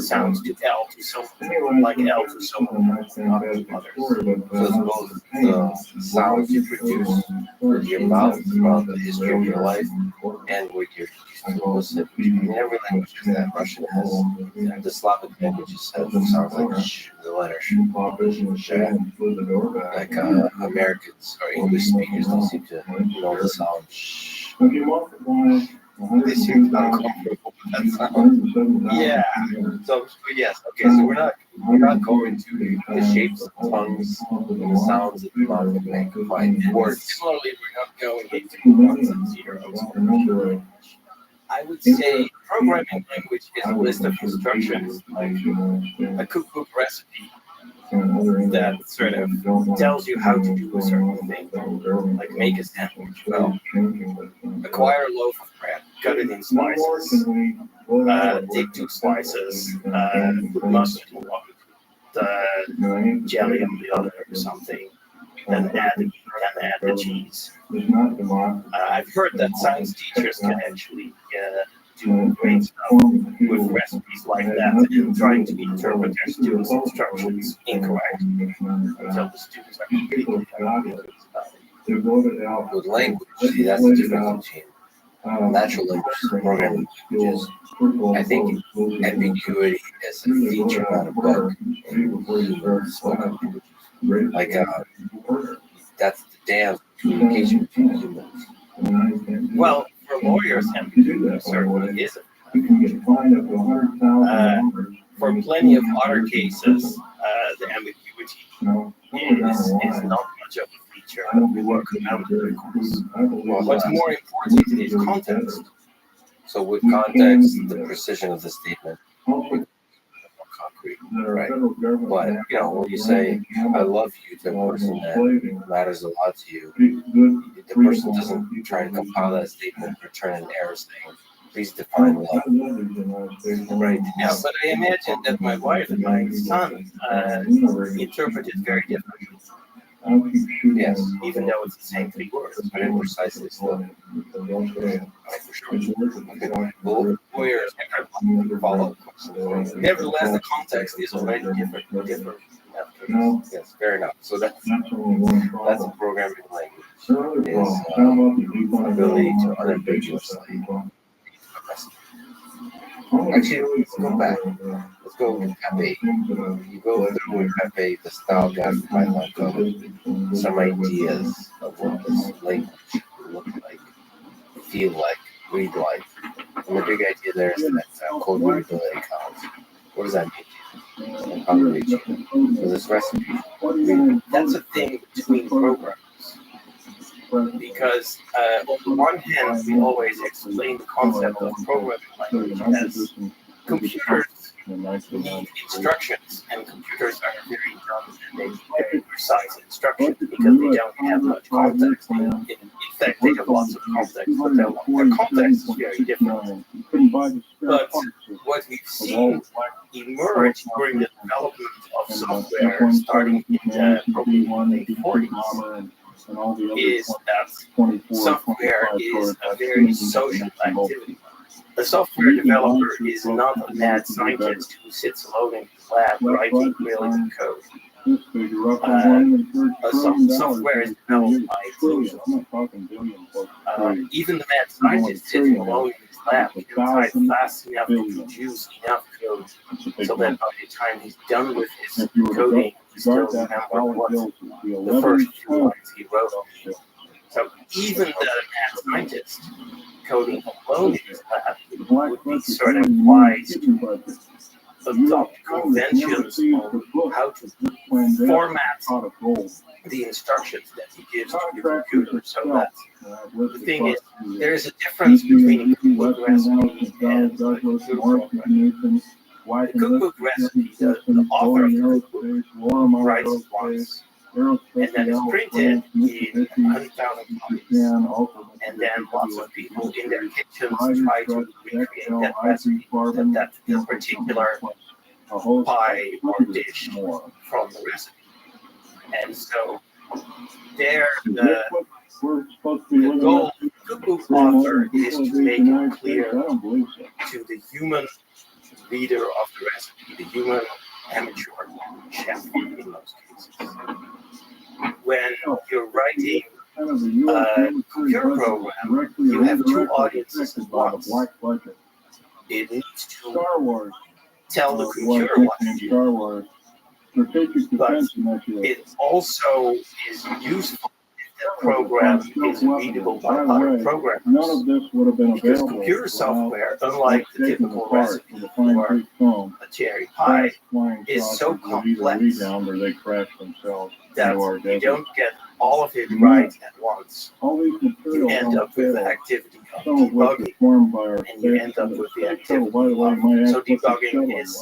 sounds to L to someone like L to someone not to others. So it's both the sounds you produce with your mouth throughout the history of your life and with your listen. In every language that Russian has, the Slavic languages have sounds like sh, the letter sh. Like Americans or English speakers don't seem to know the sound sh. They seem uncomfortable with that sound. Yeah. So yes, okay. So we're not going to the shapes of tongues and the sounds that the mouth can make by words. Similarly, we're not going into ones and zeros. I would say programming language is a list of instructions, like a cookbook recipe that sort of tells you how to do a certain thing, like make a sandwich. Well, acquire a loaf of bread, cut it in slices, take 2 slices, put mustard on one, the jelly on the other or something, then add the cheese. I've heard that science teachers can actually do great stuff with recipes like that and trying to interpret their students' instructions incorrect until the students are completely confused about it. With language, see, that's the difference between natural languages and programming languages. I think ambiguity is a feature, not a bug in human spoken language. Like, that's the damn communication between humans. Well, for lawyers, ambiguity certainly is for plenty of other cases, the ambiguity is not much of a feature that we work out of the course. What's more important is context. So with context, the precision of the statement becomes more concrete, right? But when you say "I love you" to a person that matters a lot to you, the person doesn't try to compile that statement or turn an error saying, "Please define love." Right. Yeah, but I imagine that my wife and my son interpret it very differently. Yes, Even though it's the same 3 words. but in precisely still. For sure. Well, we're follow-up questions. Nevertheless, the context is already different. Yes, fair enough. So that's a programming language. Is ability to unambiguously. Actually, let's go back. Let's go with Pepe. You go through with Pepe the style guide for Python code, some ideas of what this language would look like, feel like, read like. And the big idea there is that code readability counts. What does that mean? And how do we achieve it? So this recipe, That's a thing between programs. Because on the one hand, we always explain the concept of programming language as computers need instructions, and computers are very dumb and they need very precise instructions because they don't have much context. In fact, they have lots of context, but their context is very different. But what we've seen emerge during the development of software starting in probably the 40s is that software is a very social activity. A software developer is not a mad scientist who sits alone in his lab writing brilliant code. Software is developed by teams. Even the mad scientist sitting alone in his lab can type fast enough to produce enough code so that by the time he's done with his coding, he still remembers what the first few lines he wrote on. So even the mad scientist coding alone in his lab would be sort of wise to adopt conventions on how to format the instructions that he gives to the computer. So that the thing is, there is a difference between a cookbook recipe and a cookbook program. The cookbook recipe, the author of the cookbook writes it once, and then it's printed in 100,000 copies. And then lots of people in their kitchens try to recreate that recipe, that particular pie or dish from the recipe. And so there, the goal of the cookbook author is to make it clear to the human reader of the recipe, the human amateur chef in most cases. When you're writing a computer program, you have 2 audiences at once. It needs to tell the computer what to do, but it also is useful if the program is readable by other programmers. Because computer software, unlike the typical recipe for a cherry pie, is so complex that you don't get all of it right at once. You end up with the activity of debugging, and you end up with the activity of so debugging is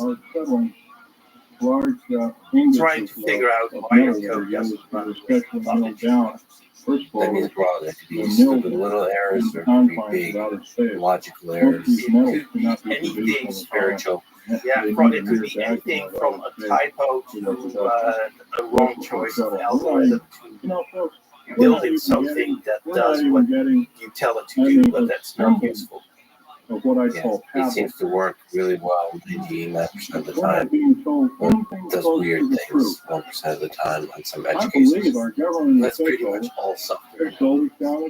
trying to figure out why your code doesn't run. That means broadly, it could be stupid little errors or it could be big logical errors. It could be anything spiritual. Yeah, it could be anything from a typo to a wrong choice of algorithm to building something that does what you tell it to do, but that's not useful. It seems to work really well 99% of the time, but it does weird things 1% of the time on some edge cases. That's pretty much all software.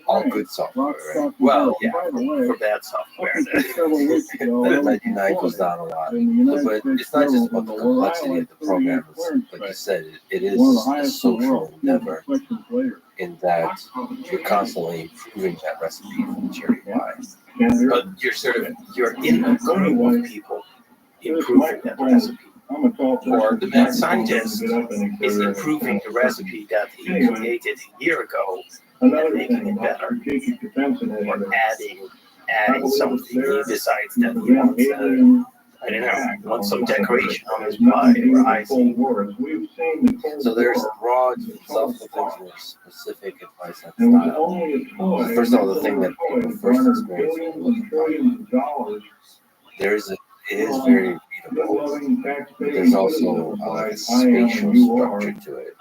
All good software, right? Well, yeah, for bad software. That 99 goes down a lot. But it's not just about the complexity of the program. Like you said, it is a social endeavor in that you're constantly improving that recipe from cherry pie. But you're in a group of people improving that recipe. Or the mad scientist is improving the recipe that he created a year ago and making it better. Or adding something. He decides that he wants, I don't know, wants some decoration on his pie or icing. So there's broad philosophical things and specific advice and style. First of all, the thing that people first experience when looking at it is very readable. There's also a spatial structure to it.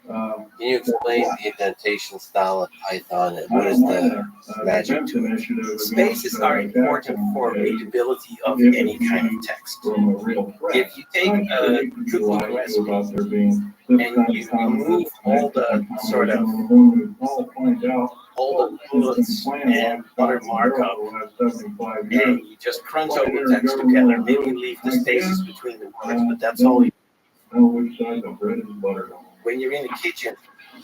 Can you explain the indentation style of Python and what is the magic to it? Spaces are important for readability of any kind of text. If you take a cookbook recipe and you remove all the sort of all the bullets and other markup, and you just crunch all the text together, maybe leave the spaces between the words, but that's all you. When you're in the kitchen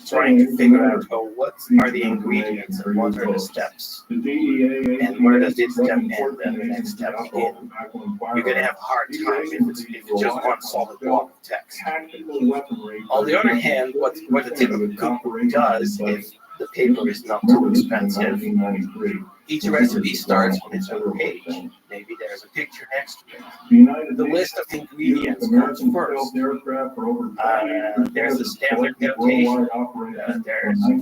trying to figure out, what are the ingredients and what are the steps, and where does this step end and the next step begin, you're going to have a hard time if it's just one solid block of text. On the other hand, what the typical cookbook does, if the paper is not too expensive, each recipe starts on its own page. Maybe there's a picture next to it. The list of ingredients comes first. There's a standard notation.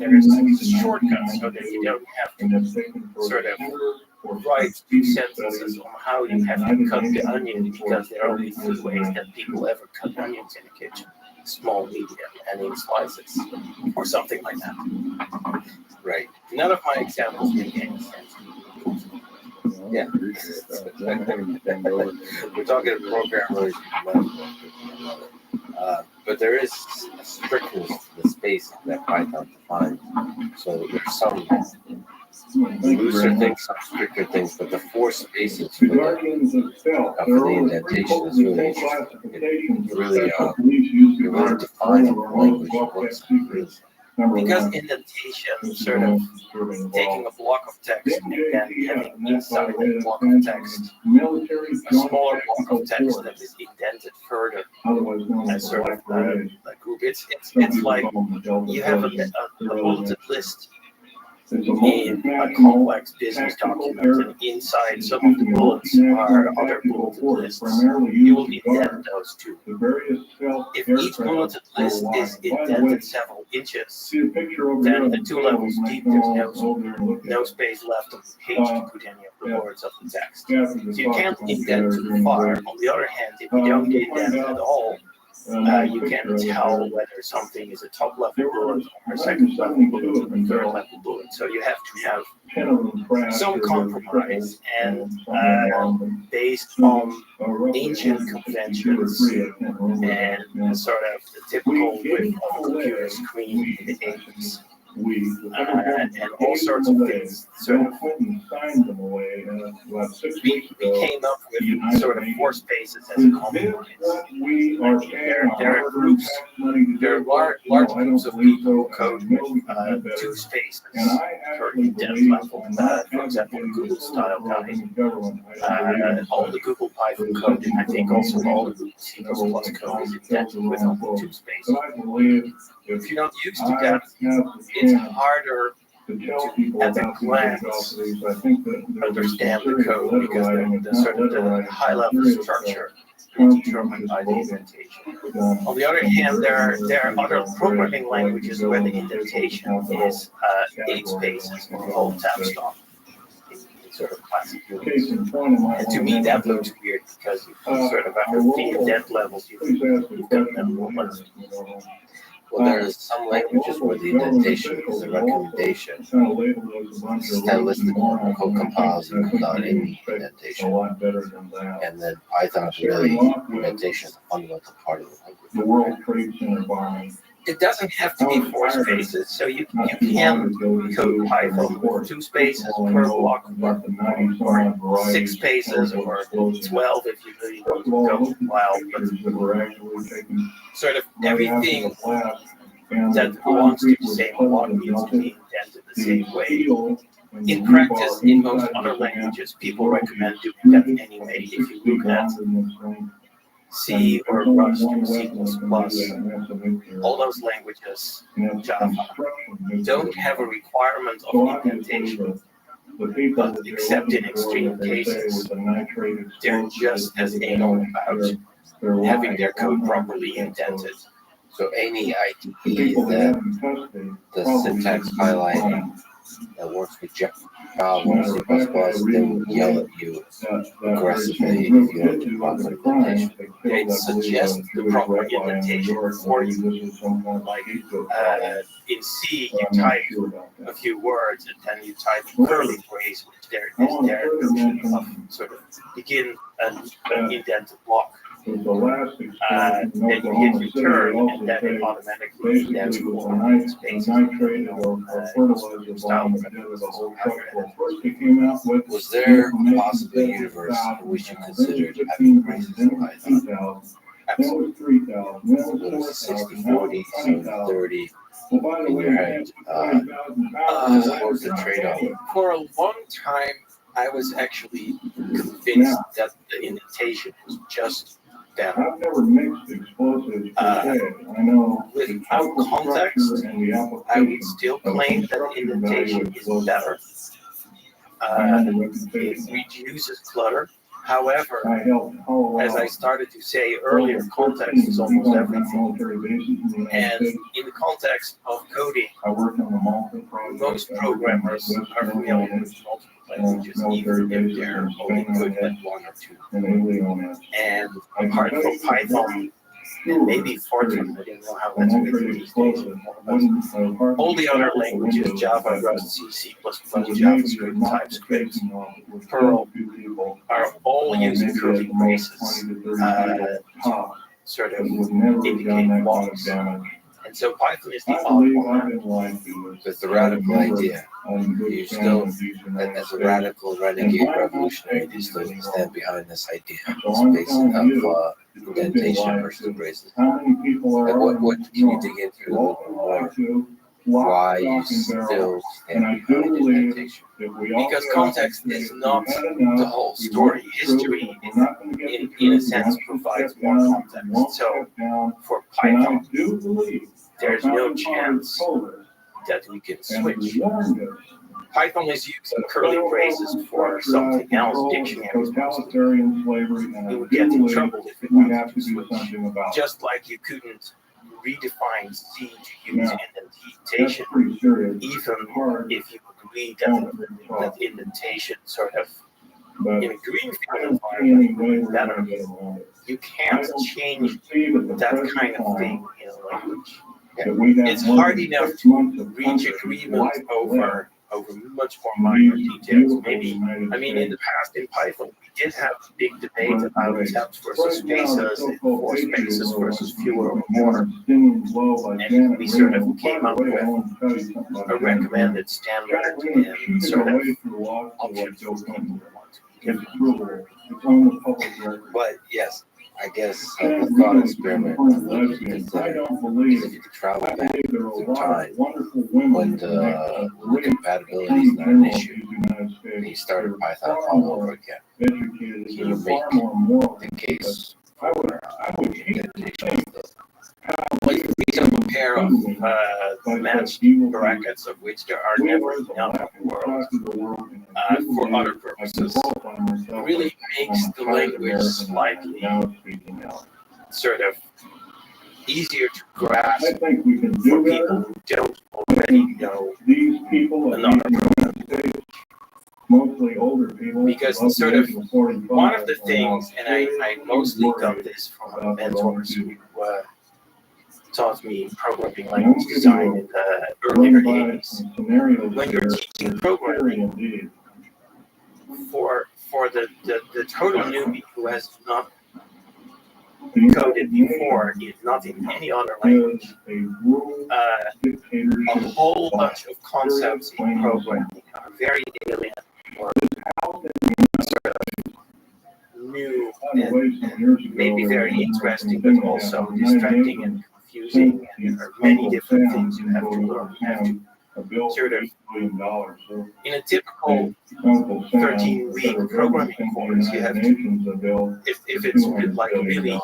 There's shortcuts so that you don't have to sort of write 2 sentences on how you have to cut the onion, because there are only 3 ways that people ever cut onions in the kitchen: small, medium, and in slices, or something like that. Right. None of my examples make any sense. Yeah. We're talking programmers, but there is a strictness to the space that Python defines. So there's some looser things, some stricter things, but the 4 spaces for the indentation is really interesting. It really defines the language looks really. Because indentation, sort of taking a block of text and then having inside that block of text a smaller block of text that is indented further as sort of a group. It's like you have a bulleted list in a complex business document, and inside some of the bullets are other bulleted lists. You will indent those too. If each bulleted list is indented several inches, then at 2 levels deep, there's no space left on the page to put any of the words of the text. So you can't indent too far. On the other hand, if you don't indent at all, you can tell whether something is a top level bullet or a second level bullet or a third level bullet. So you have to have some compromise, and based on ancient conventions and sort of the typical width of a computer screen in the 80s. And all sorts of things. So we came up with sort of 4 spaces as a compromise. There are groups, there are large groups of people who code with 2 spaces for in-depth level. For example, the Google style guide, all the Google Python code, and I think also all the Google C++ code is indented with only 2 spaces. If you're not used to that, it's harder to, at a glance, understand the code, because the sort of the high-level structure is determined by the indentation. On the other hand, there are other programming languages where the indentation is 8 spaces with the whole tab stop. Sort of classic units. And to me, that looks weird, because you sort of after 3 indent levels, you've got them almost. Well, there's some languages where the indentation is a recommendation. Stylistic code compiles without any indentation. And then Python really, indentation is a fundamental part of the language. It doesn't have to be 4 spaces, so you can code Python with 2 spaces per block, or 6 spaces, or 12 if you really want to go wild. But sort of everything that belongs to the same block needs to be indented the same way. In practice, in most other languages, people recommend doing that anyway. If you look at C or Rust or C++, all those languages, Java, don't have a requirement of indentation, but except in extreme cases, they're just as anal about having their code properly indented. So any IDE that the syntax highlighting that works with Java or C++, they will yell at you aggressively if you don't do proper indentation. They suggest the proper indentation for you. Like in C, you type a few words and then you type a curly phrase, which there is their notion of sort of begin an indented block. Then you hit return, and then it automatically indents for spaces. Was there a possible universe in which you considered having braces in Python? Absolutely. What was it, 60-40, 70-30 in your head? What was the trade-off? For a long time, I was actually convinced that the indentation was just better. I've never mixed explosives per se. I know without context, I would still claim that indentation is better. It reduces clutter. However, as I started to say earlier, context is almost everything. And in the context of coding, most programmers are familiar with multiple languages, even if they're only good at one or two. And apart from Python, and maybe Fortran, I don't know how that's written these days anymore, but all the other languages, Java, Rust, C, C++, JavaScript, TypeScript, Perl, are all using curly braces to sort of indicate blocks. And so Python is the odd one. With the radical idea, you still, as a radical renegade revolutionary, you still stand behind this idea, this basis of indentation versus braces. What can you dig into a little bit more? Why you still stand behind indentation? Because context is not the whole story. History, in a sense, provides more context. So for Python, there's no chance that we can switch. Python is using curly braces for something else, dictionaries. We would get in trouble if we wanted to switch. Just like you couldn't redefine C to use indentation, even if you agree that indentation sort of in a greenfield environment would be better. You can't change that kind of thing in a language. It's hard enough to reach agreement over much more minor details. Maybe, I mean, in the past in Python, we did have a big debate about temps versus spaces, and for spaces versus fewer or more. And we sort of came up with a recommended standard and sort of options for people who want to be different. But yes, I guess a thought experiment is if you could travel back through time when the compatibility is not an issue, and you started Python all over again, can you make the case for indentation? Well, you can a pair of matched brackets, of which there are never enough in the world, for other purposes. It really makes the language slightly sort of easier to grasp for people who don't already know another program. Mostly older people. Because sort of one of the things, and I mostly got this from mentors who taught me programming language design in the earlier 80s. When you're teaching programming for the total newbie who has not coded before, not in any other language, a whole bunch of concepts in programming are very alien or sort of new and maybe very interesting, but also distracting and confusing. And there are many different things you have to learn. You have to sort of in a typical 13-week programming course, you have to, if it's like really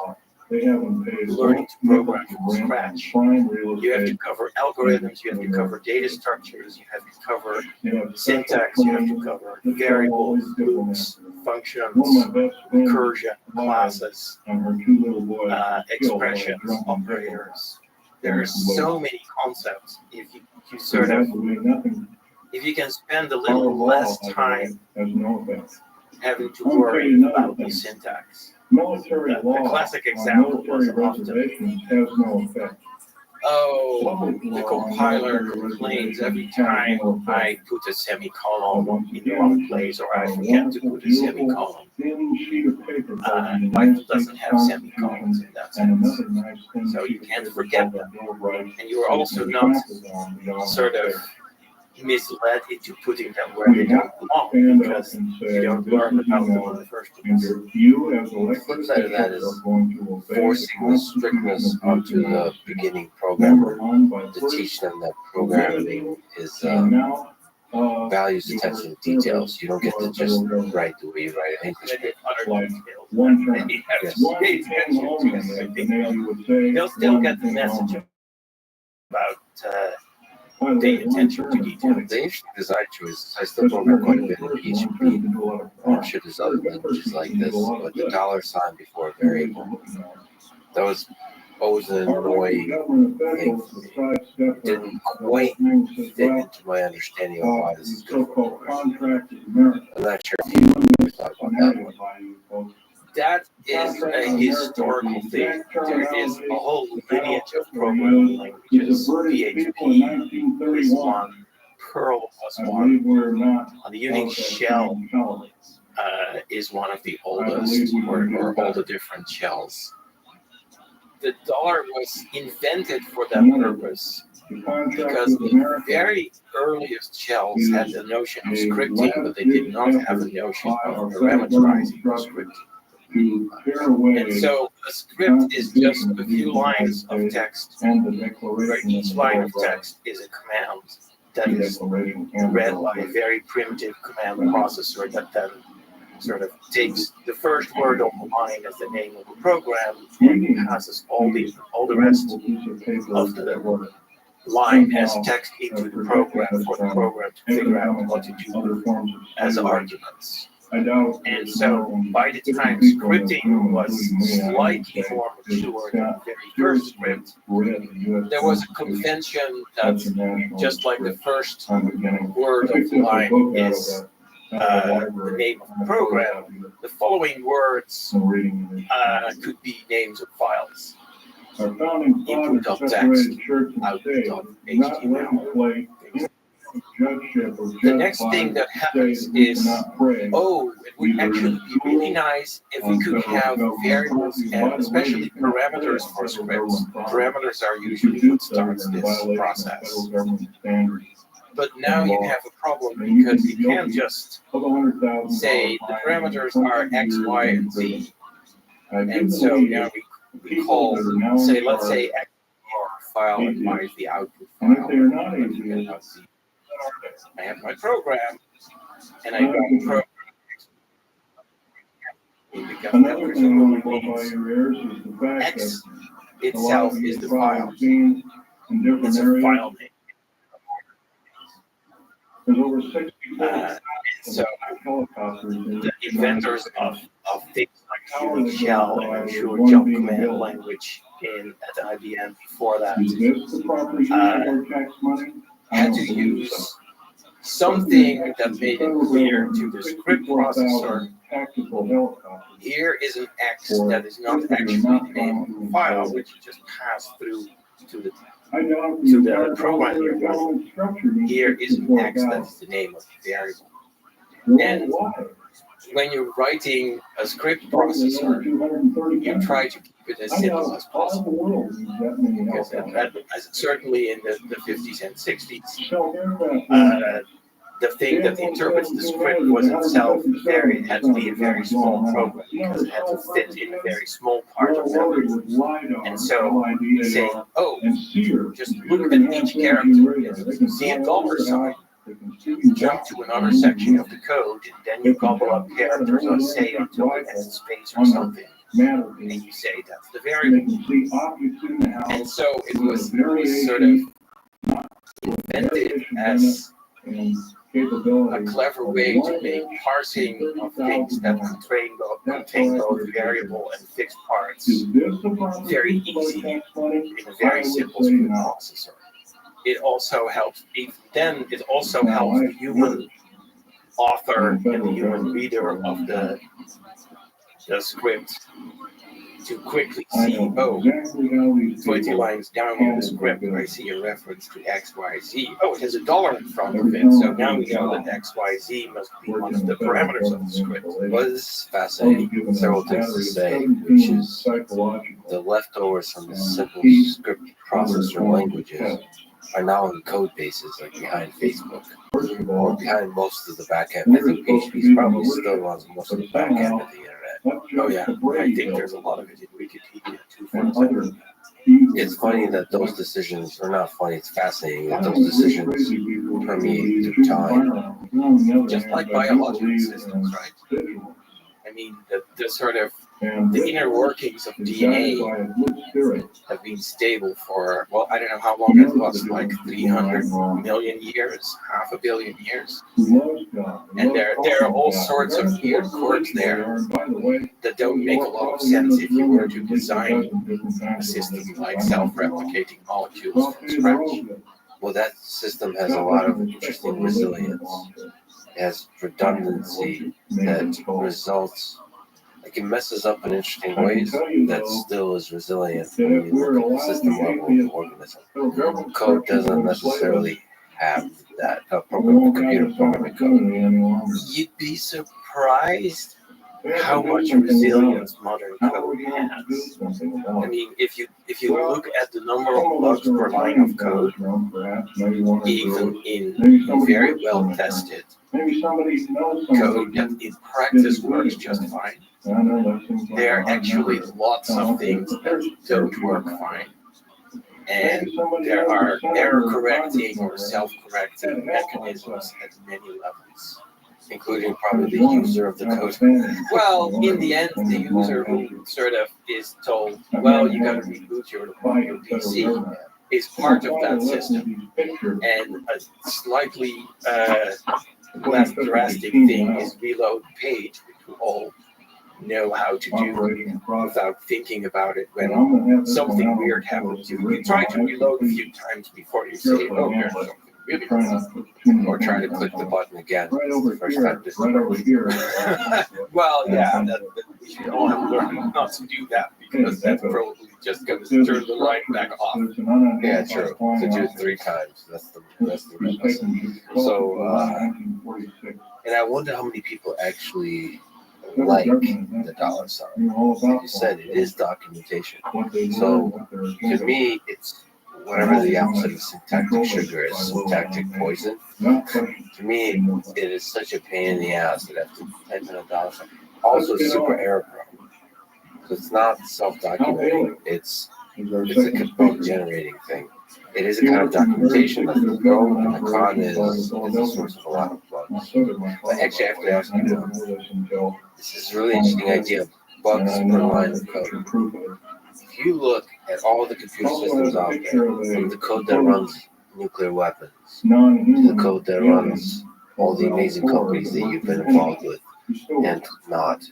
learning to program from scratch, you have to cover algorithms, you have to cover data structures, you have to cover syntax, you have to cover variables, loops, functions, recursion, classes, expressions, operators. There are so many concepts. If you sort of, if you can spend a little less time having to worry about the syntax. The classic example was often, oh, the compiler complains every time I put a semicolon in the wrong place, or I forget to put a semicolon. Python doesn't have semicolons in that sense, so you can't forget them. And you're also not sort of misled into putting them where they don't belong, because you don't learn about them in the first place. The flip side of that is forcing the strictness onto the beginning programmer to teach them that programming is values attention to details. You don't get to just write the way you write an English script. They'll still get the message about paying attention to detail. The interesting design choice, I still program quite a bit in PHP. I'm sure there's other languages like this, but the $sign before a variable, that was always an annoying thing for me. Didn't quite fit into my understanding of why this is good for programming. I'm not sure if you thought about that one. That is a historical thing. There is a whole lineage of programming languages. PHP is one, Perl was one, the Unix shell is one of the oldest, or all the different shells. The dollar was invented for that purpose because the very earliest shells had the notion of scripting, but they did not have the notion of parameterizing scripting. And so a script is just a few lines of text, where each line of text is a command that is read by a very primitive command processor that then sort of takes the first word on the line as the name of the program and passes all the rest of the line as text into the program for the program to figure out what to do as arguments. And so by the time scripting was slightly more mature than the very first script, there was a convention that just like the first word of the line is the name of the program, the following words could be names of files. Input.txt, output.html. The next thing that happens is, oh, it would actually be really nice if we could have variables and especially parameters for scripts. Parameters are usually what starts this process. But now you have a problem because you can't just say the parameters are X, Y, and Z. And so now we call, say, let's say X file and Y is the output file. I have my program, and I got the program. Because that presumably means X itself is the file. It's a file name. So the inventors of things like Unix shell and I'm sure jump command language at IBM before that had to use something that made it clear to the script processor, here is an X that is not actually the name of the file, which you just pass through to the program you're running. Here is an X that is the name of the variable. And when you're writing a script processor, you try to keep it as simple as possible. Because certainly in the 50s and 60s, the thing that interprets the script was itself it had to be a very small program because it had to fit in a very small part of memory. And so saying, oh, just look at each character, and you see a dollar sign, jump to another section of the code, and then you gobble up characters or say until it has a space or something. And you say that's the variable. And so it was sort of invented as a clever way to make parsing of things that contain both variable and fixed parts very easy in a very simple script processor. It also helps the human author and the human reader of the script to quickly see, 20 lines down in the script, I see a reference to X, Y, Z. Oh, it has a dollar in front of it, so now we know that X, Y, Z must be one of the parameters of the script. Well, this is fascinating. Several things to say, which is the leftovers from the simple script processor languages are now in code bases, like behind Facebook, or behind most of the backend. I think PHP probably still runs most of the backend of the internet. Oh yeah, I think there's a lot of it in Wikipedia too. It's funny that those decisions, or not funny, it's fascinating that those decisions permeate through time. Just like biological systems, right? I mean, the sort of the inner workings of DNA have been stable for, well, I don't know how long it was, like 300 million years, 500 million years. And there are all sorts of weird quirks there that don't make a lot of sense if you were to design a system like self-replicating molecules from scratch. Well, that system has a lot of interesting resilience. It has redundancy that results, like it messes up in interesting ways that still is resilient when you look at the system level of the organism. Code doesn't necessarily have that. Computer programming code. You'd be surprised how much resilience modern code has. I mean, if you look at the number of bugs per line of code, even in very well tested code that in practice works just fine, there are actually lots of things that don't work fine. And there are error correcting or self-correcting mechanisms at many levels, including probably the user of the code. Well, in the end, the user who sort of is told, well, you got to reboot your PC, is part of that system. And a slightly less drastic thing is reload page, which we all know how to do without thinking about it when something weird happens. You try to reload a few times before you say, oh, here's something really weird. Or try to click the button again the first time. Well, yeah, we should all have learned not to do that because that's probably just going to turn the light back off. Yeah, true. To do it 3 times. That's the mess. So, and I wonder how many people actually like the dollar sign. Like you said, it is documentation. So to me, it's whatever the opposite of syntactic sugar is, syntactic poison. To me, it is such a pain in the ass that I have to type in a dollar sign. Also, super error prone. So it's not self-documenting. It's a code generating thing. It is a kind of documentation, but the pro and the con is a source of a lot of bugs. But actually, I have to ask you, this is a really interesting idea of bugs per line of code. If you look at all the computer systems out there, from the code that runs nuclear weapons to the code that runs all the amazing companies that you've been involved with and not,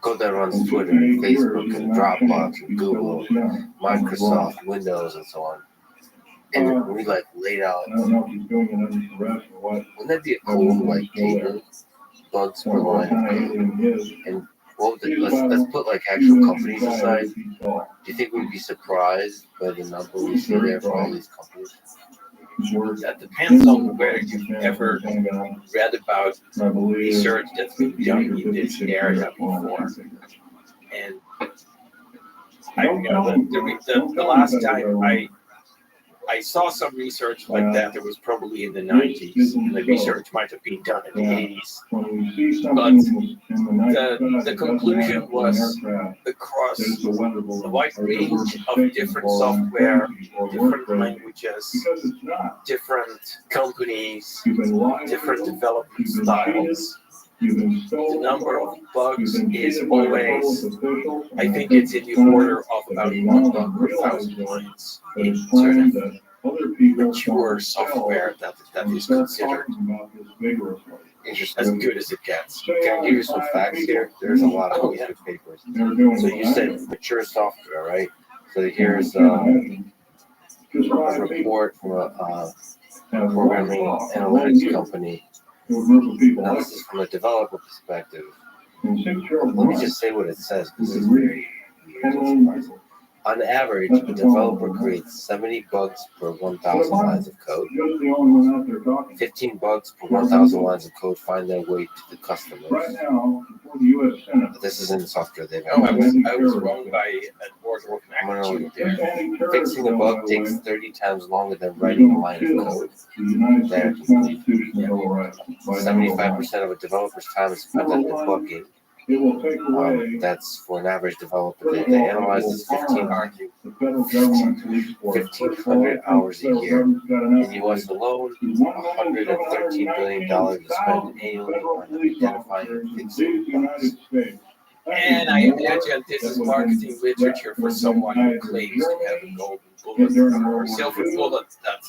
code that runs Twitter and Facebook and Dropbox and Google, Microsoft, Windows, and so on. And we laid out. Wouldn't that be a cool table? Bugs per line of code. And let's put actual companies aside. Do you think we'd be surprised by the number we see there for all these companies? That depends on where you've ever read about research that's been done in this area before. And I know that the last time I saw some research like that. It was probably in the 90s, and the research might have been done in the 80s. But the conclusion was across a wide range of different software, different languages, different companies, different development styles. The number of bugs is always, I think it's in the order of about 1 bug per 1,000 lines in sort of mature software that is considered as good as it gets. Can I give you some facts here? There's a lot of good papers. So you said mature software, right? So here's a report from a programming analytics company. Now this is from a developer perspective. Let me just say what it says because it's very weird. On average, a developer creates 70 bugs per 1,000 lines of code. 15 bugs per 1,000 lines of code find their way to the customers. This is in the software they've I was wrong by an order of magnitude there. Fixing a bug takes 30 times longer than writing a line of code. There, 75% of a developer's time is spent on debugging. That's for an average developer. They analyze this 1,500 hours a year. In the U.S. alone, $113 billion is spent annually on identifying and fixing bugs. And I imagine this is marketing literature for someone who claims to have a golden bullet or silver bullet that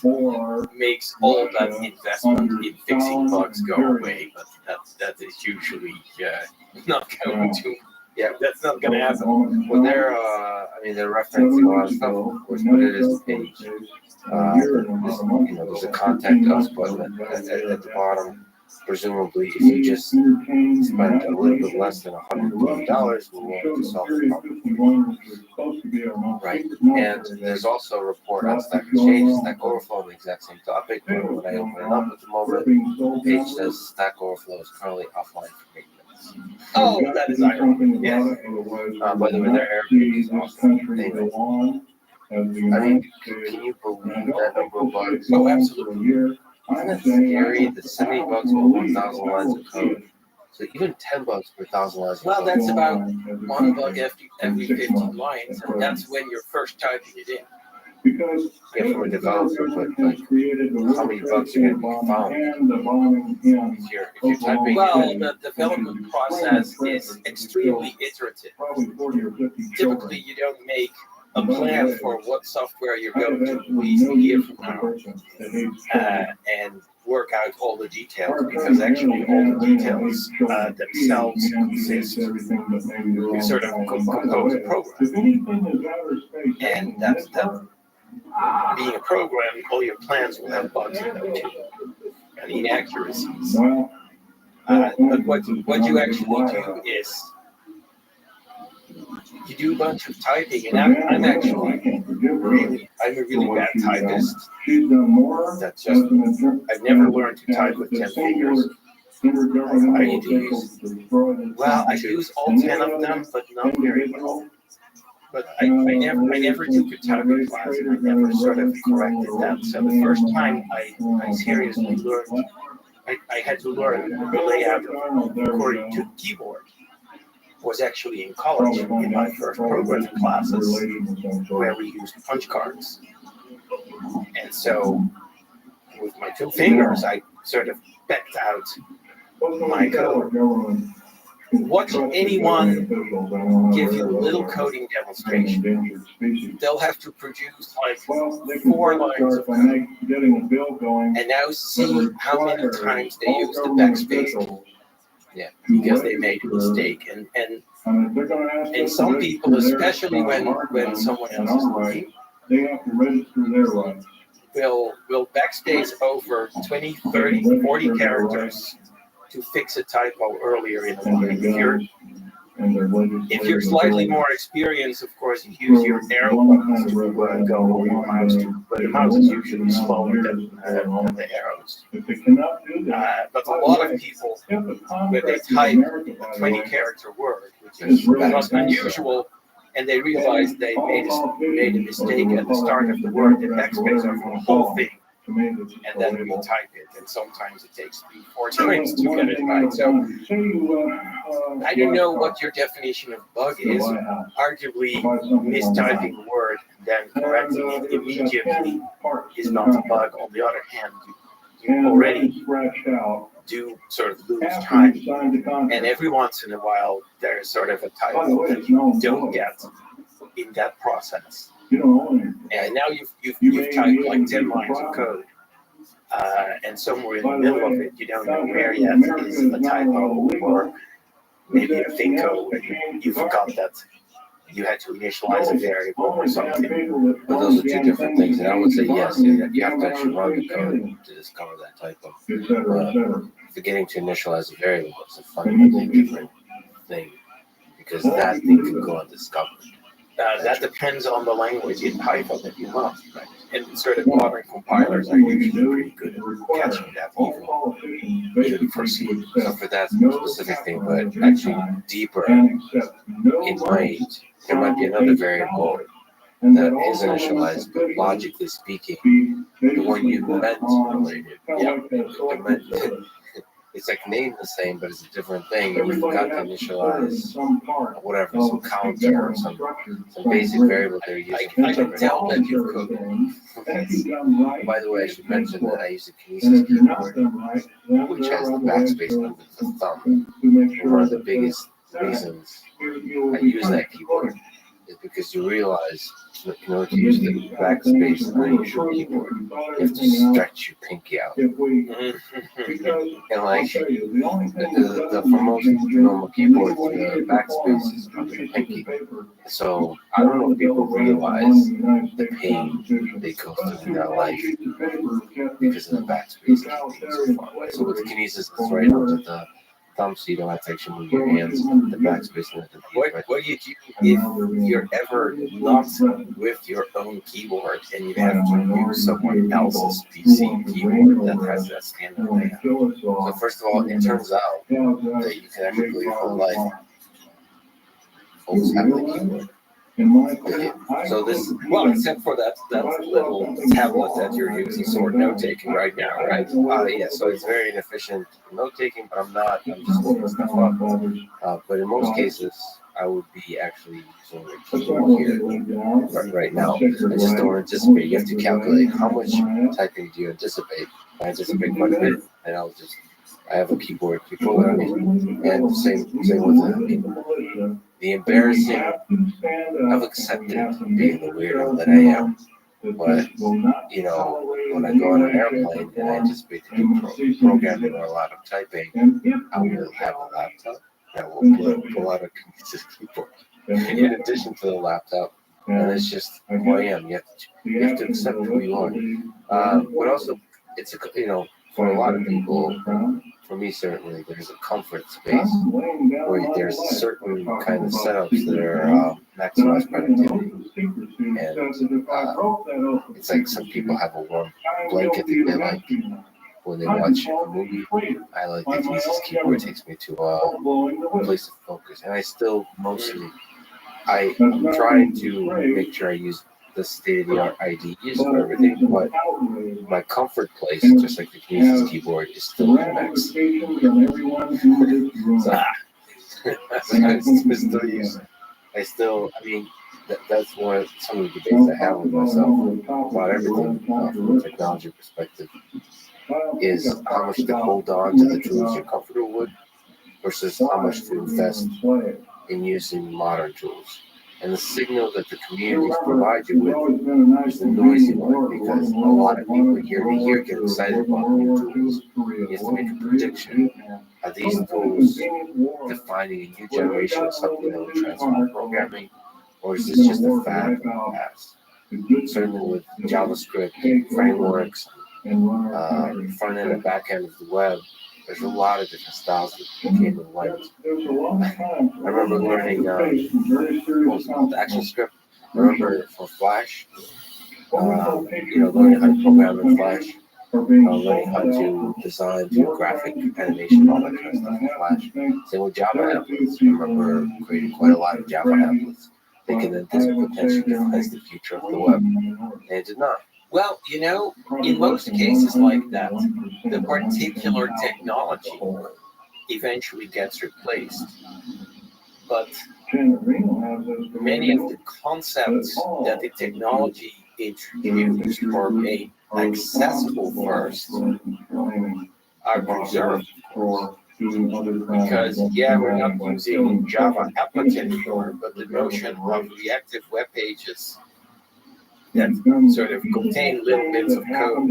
makes all that investment in fixing bugs go away. But that is usually not going to. Yeah, that's not going to happen. Well, they're referencing a lot of stuff, of course, but it is the page. There's a contact us button at the bottom. Presumably, if you just spend a little bit less than $100 million, we'll want to solve the problem. Right. And there's also a report on Stack Exchange, Stack Overflow, on the exact same topic. But when I open it up at the moment, the page says Stack Overflow is currently offline for maintenance. Oh, that is ironic. Yes. By the way, their error is awesome. Anyway. I mean, can you believe that number of bugs? Oh, absolutely. Isn't it scary? The 70 bugs per 1,000 lines of code. So even 10 bugs per 1,000 lines of code. Well, that's about 1 bug every 15 lines, and that's when you're first typing it in. Yeah, from a developer, but like, how many bugs are going to be found? If you're typing. Well, the development process is extremely iterative. Typically, you don't make a plan for what software you're going to release a year from now and work out all the details, because actually all the details themselves consist, you sort of compose a program. And that's being a program, all your plans will have bugs in them too, and inaccuracies. But what you actually do is you do a bunch of typing, and I'm a really bad typist. That's just, I've never learned to type with 10 fingers. I need to use, I use all 10 of them, but not very well. But I never took a typing class, and I never sort of corrected that. So the first time I seriously learned, I had to learn the layout according to the keyboard. Was actually in college in my first programming classes where we used punch cards. And so with my 2 fingers, I sort of pecked out my code. Watching anyone give you a little coding demonstration, they'll have to produce like 4 lines of code. And now see how many times they use the backspace key. Yeah, because they made a mistake, and some people, especially when someone else is looking, will backspace over 20, 30, 40 characters to fix a typo earlier in the line. If you're slightly more experienced, of course, you use your arrow buttons to go over the mouse, but the mouse is usually slower than the arrows. But a lot of people, when they type a 20-character word, which is not unusual, and they realized they made a mistake at the start of the word, the backspace over the whole thing, and then retype it. And sometimes it takes 3-4 times to get it right. So I don't know what your definition of bug is. Arguably, mistyping a word, then correcting it immediately is not a bug. On the other hand, you already do sort of lose time, and every once in a while there's sort of a typo that you don't get in that process. And now you've typed like 10 lines of code, and somewhere in the middle of it you don't know where yet is a typo or maybe a thinko, and you forgot that you had to initialize a variable or something. But those are two different things, and I would say yes, you have to actually run the code to discover that typo. Forgetting to initialize a variable is a fundamentally different thing, because that thing could go undiscovered. That depends on the language in Python that you want, right? And sort of modern compilers are usually pretty good at catching that even for C. So for that specific thing, but actually deeper in mind, there might be another variable that is initialized, but logically speaking, the one you meant related. It's like named the same, but it's a different thing. And you forgot to initialize whatever, some counter or some basic variable they're using. I can tell that you've coded. By the way, I should mention that I use a Kinesis keyboard, which has the backspace under the thumb. And one of the biggest reasons I use that keyboard is because you realize, in order to use the backspace on a usual keyboard, you have to stretch your pinky out. And like, for most normal keyboards, the backspace is under the pinky. So I don't know if people realize the pain they go through in their life because of the backspace so far away. So with the Kinesis, it's right under the thumb, so you don't have to actually move your hands, the backspace. What do you do if you're ever not with your own keyboard and you have to use someone else's PC keyboard that has that standard layout? So first of all, it turns out that you can actually go your whole life always have the keyboard. So this, well, except for that little tablet that you're using for note taking right now, right? Yeah, so it's very inefficient note taking, but I'm just looking stuff up. But in most cases, I would be actually using a keyboard here right now. I just don't anticipate. You have to calculate how much typing do you anticipate. I anticipate quite a bit, and I have a keyboard with me, and same with the embarrassing. I've accepted being the weirdo that I am, but when I go on an airplane and I anticipate to do programming or a lot of typing, I will have a laptop that will pull out a Kinesis keyboard in addition to the laptop, and it's just who I am. You have to accept who you are, but also it's for a lot of people. For me, certainly, there's a comfort space where there's certain kind of setups that are maximize productivity. And it's like some people have a warm blanket that they like when they watch a movie. I like the Kinesis keyboard. It takes me to a place of focus. And I still I'm trying to make sure I use the state-of-the-art IDEs for everything, but my comfort place, just like the Kinesis keyboard, is still the Max. That's one of some of the debates I have with myself about everything from a technology perspective, is how much to hold on to the tools you're comfortable with versus how much to invest in using modern tools. And the signal that the communities provide you with is the noisy one, because a lot of people year to year get excited about new tools. You have to make a prediction. Are these tools defining a new generation of something that will transform programming, or is this just a fad of the past? Certainly with JavaScript frameworks, front end and back end of the web, there's a lot of different styles that came and went. I remember learning ActionScript. I remember for Flash, learning how to program in Flash, learning how to design, do graphic animation, all that kind of stuff in Flash. Same with Java applets. I remember creating quite a lot of Java applets. thinking that this would potentially define the future of the web, and it did not. Well, you know, in most cases like that, the particular technology eventually gets replaced. But many of the concepts that the technology introduced or made accessible first are preserved. Because, yeah, we're not using Java applets anymore, but the notion of reactive web pages that sort of contain little bits of code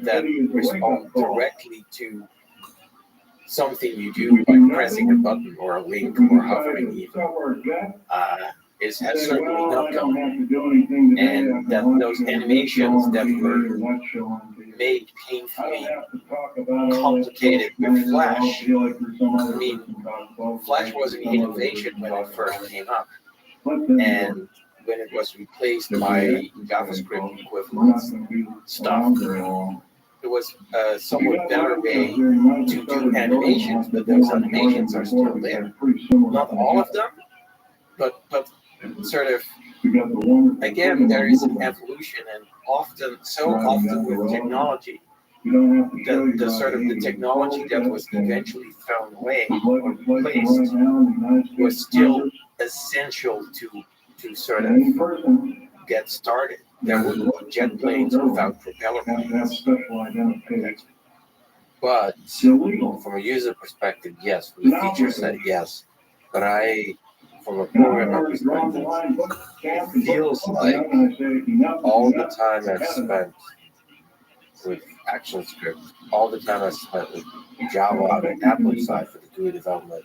that respond directly to something you do by pressing a button or a link or hovering even, has certainly not gone. And that those animations that were made painfully complicated with Flash, I mean, Flash was an innovation when it first came up. And when it was replaced by JavaScript equivalent stuff, it was a somewhat better way to do animations, but those animations are still there. Not all of them, but sort of, again, there is an evolution, and so often with technology, the sort of the technology that was eventually thrown away or replaced was still essential to sort of get started. There wouldn't be jet planes without propeller planes. But from a user perspective, yes. From the feature set, yes. But from a programmer perspective, it feels like all the time I've spent with ActionScript, all the time I spent with Java on the applet side for the GUI development,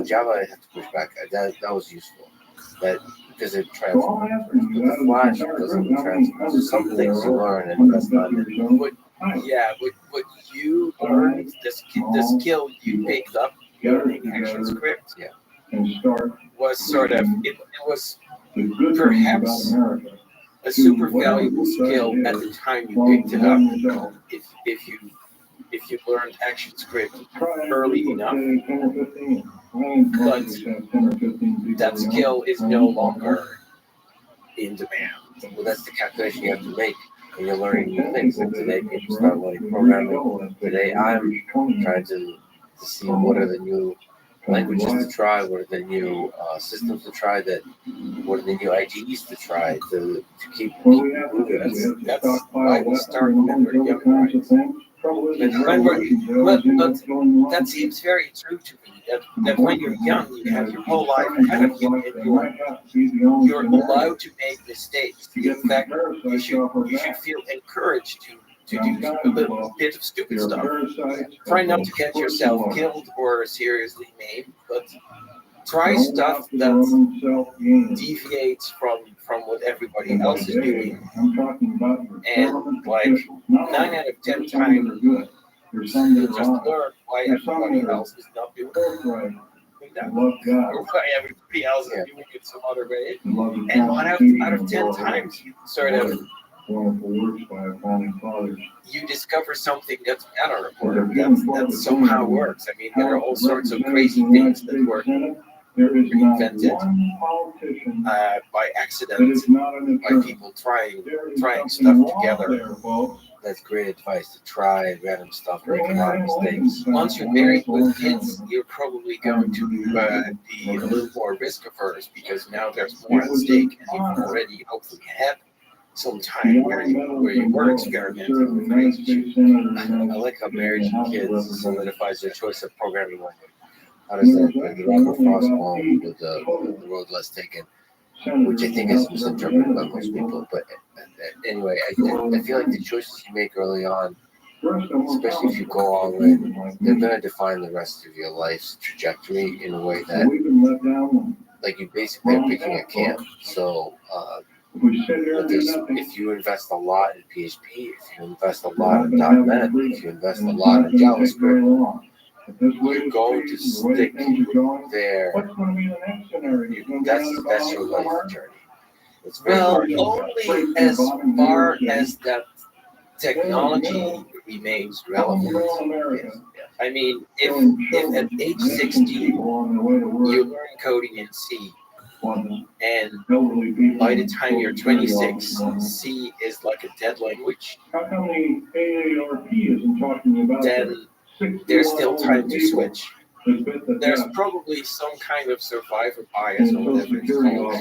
Java I have to push back. That was useful. Because it transfers. But the Flash doesn't transfer. Some things you learn and that's not it. But you learned the skill you picked up learning ActionScript was sort of, it was perhaps a super valuable skill at the time you picked it up. If you learned ActionScript early enough, but that skill is no longer in demand. Well, that's the calculation you have to make when you're learning new things. Like today, people start learning programming. Today, I'm trying to see what are the new languages to try, what are the new systems to try, what are the new IDEs to try to keep moving. That's why we start when we're young. But that seems very true to me, that when you're young, you have your whole life ahead of you, and you're allowed to make mistakes. In fact, you should feel encouraged to do a little bit of stupid stuff. Try not to get yourself killed or seriously maimed, but try stuff that deviates from what everybody else is doing. And like 9 out of 10 times, you just learn why everybody else is not doing that, or why everybody else is doing it some other way. And 1 out of 10 times, you sort of you discover something that's better, or that somehow works. I mean, there are all sorts of crazy things that work invented by accident, by people trying stuff together. That's great advice, to try random stuff, make a lot of mistakes. Once you're married with kids, you're probably going to be a little more risk averse, because now there's more at stake, and you've already hopefully had some time where you were experimenting with relationships. I like how marriage and kids solidifies their choice of programming language. How does that, the Robert Frost poem with the road less taken, which I think is misinterpreted by most people. But anyway, I feel like the choices you make early on, especially if you go all in, they're going to define the rest of your life's trajectory in a way that, like, you basically are picking a camp. So, if you invest a lot in PHP, if you invest a lot in .NET, if you invest a lot in JavaScript, you're going to stick there. That's your life journey. It's very hard. Only as far as that technology remains relevant. Yes. I mean, if at age 16 you learn coding in C, And by the time you're 26, C is like a dead language. How come the AARP isn't talking about Then there's still time to switch. There's probably some kind of survivor bias or whatever it's called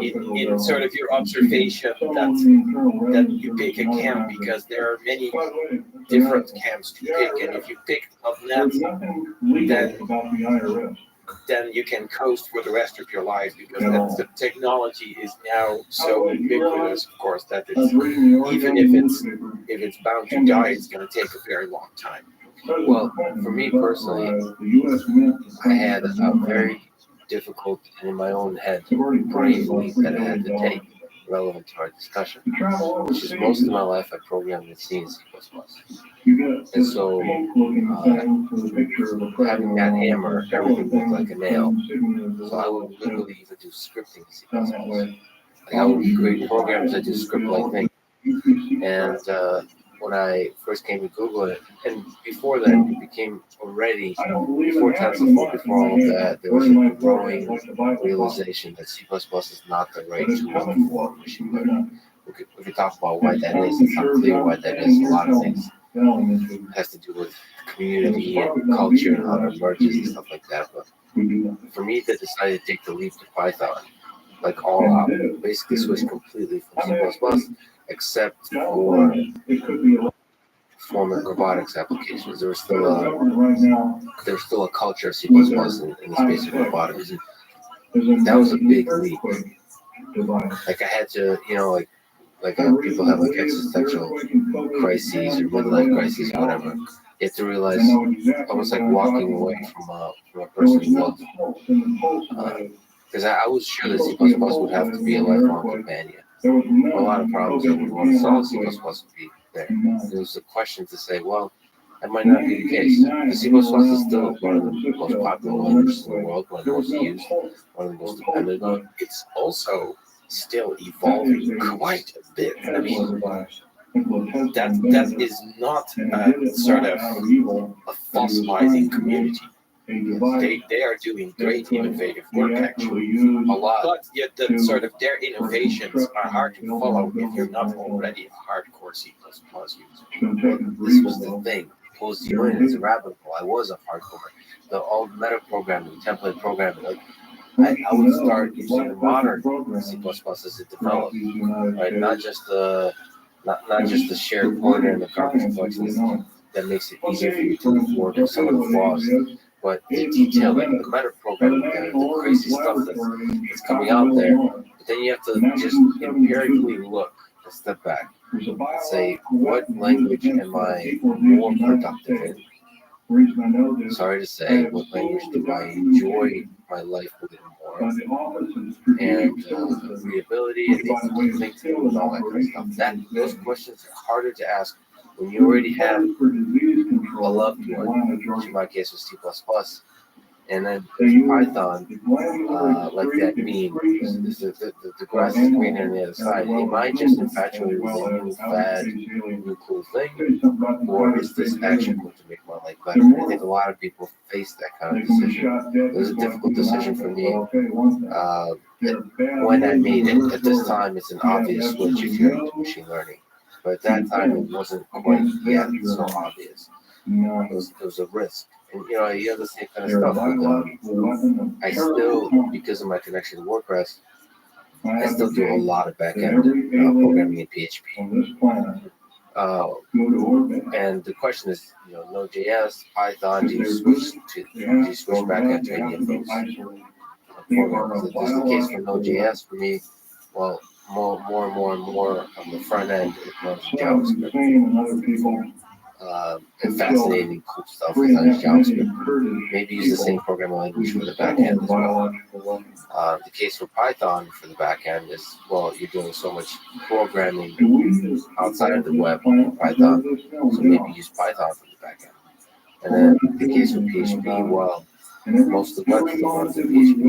in sort of your observation that you pick a camp, because there are many different camps to pick, and if you pick of that, then you can coast for the rest of your life, because the technology is now so ubiquitous, of course, that it's, even if it's bound to die, it's going to take a very long time. Well, for me personally, I had a very difficult, and in my own head, brave leap that I had to take relevant to our discussion, which is most of my life I programmed in C and C++. And so, having that hammer, everything looked like a nail. So I would literally even do scripting in C++. Like I would create programs that do script-like things. And when I first came to Google, and before that, it became already, before TensorFlow, before all of that, there was a growing realization that C++ is not the right tool for machine learning. We could talk about why that is. It's not clear why that is. A lot of things. It has to do with community and culture and how it emerges and stuff like that. But for me, to decide to take the leap to Python, like all out, basically switch completely from C++, except for former robotics applications. There was still a culture of C++ in the space of robotics. That was a big leap. Like I had to, like people have like existential crises or midlife crises or whatever. You have to realize, almost like walking away from a person you love. Because I was sure that C++ would have to be a lifelong companion. A lot of problems that we want to solve, C++ would be there. There was a question to say, well, that might not be the case. The C++ is still one of the most popular languages in the world, one of the most used, one of the most depended on. It's also still evolving quite a bit. I mean, that is not sort of a fossilizing community. They are doing great innovative work, actually, a lot. But yet, their innovations are hard to follow if you're not already a hardcore C++ user. This was the thing. It pulls you in. It's a rabbit hole. I was a hardcore. All meta programming, template programming, like I would start using the modern C++ as it developed, right? Not just the shared pointer and the garbage collection that makes it easier for you to work with some of the flaws. But the detailing, the meta programming, the crazy stuff that's coming out there. But then you have to just empirically look, a step back, and say, what language am I more productive in? Sorry to say, what language do I enjoy my life with more? And readability and thinking and all that kind of stuff. Those questions are harder to ask when you already have a loved one, which in my case was C++, and then Python, like that meme, the grass is greener on the other side. Am I just infatuated with a new fad, new cool thing, or is this actually going to make my life better? I think a lot of people face that kind of decision. It was a difficult decision for me. When I made it, at this time, it's an obvious switch if you're into machine learning. But at that time, it wasn't quite yet so obvious. It was a risk. And, you hear the same kind of stuff. But, I still, because of my connection to WordPress, I still do a lot of back-end programming in PHP. And the question is, Node.js, Python, do you switch back-end to any of those programs? This is the case for Node.js for me. Well, more and more on the front end, it runs JavaScript. And fascinating, cool stuff with JavaScript. Maybe use the same programming language for the back end as well. The case for Python for the back end is, well, you're doing so much programming outside of the web in Python, so maybe use Python for the back end. And then the case for PHP, well, most of the web still runs in PHP.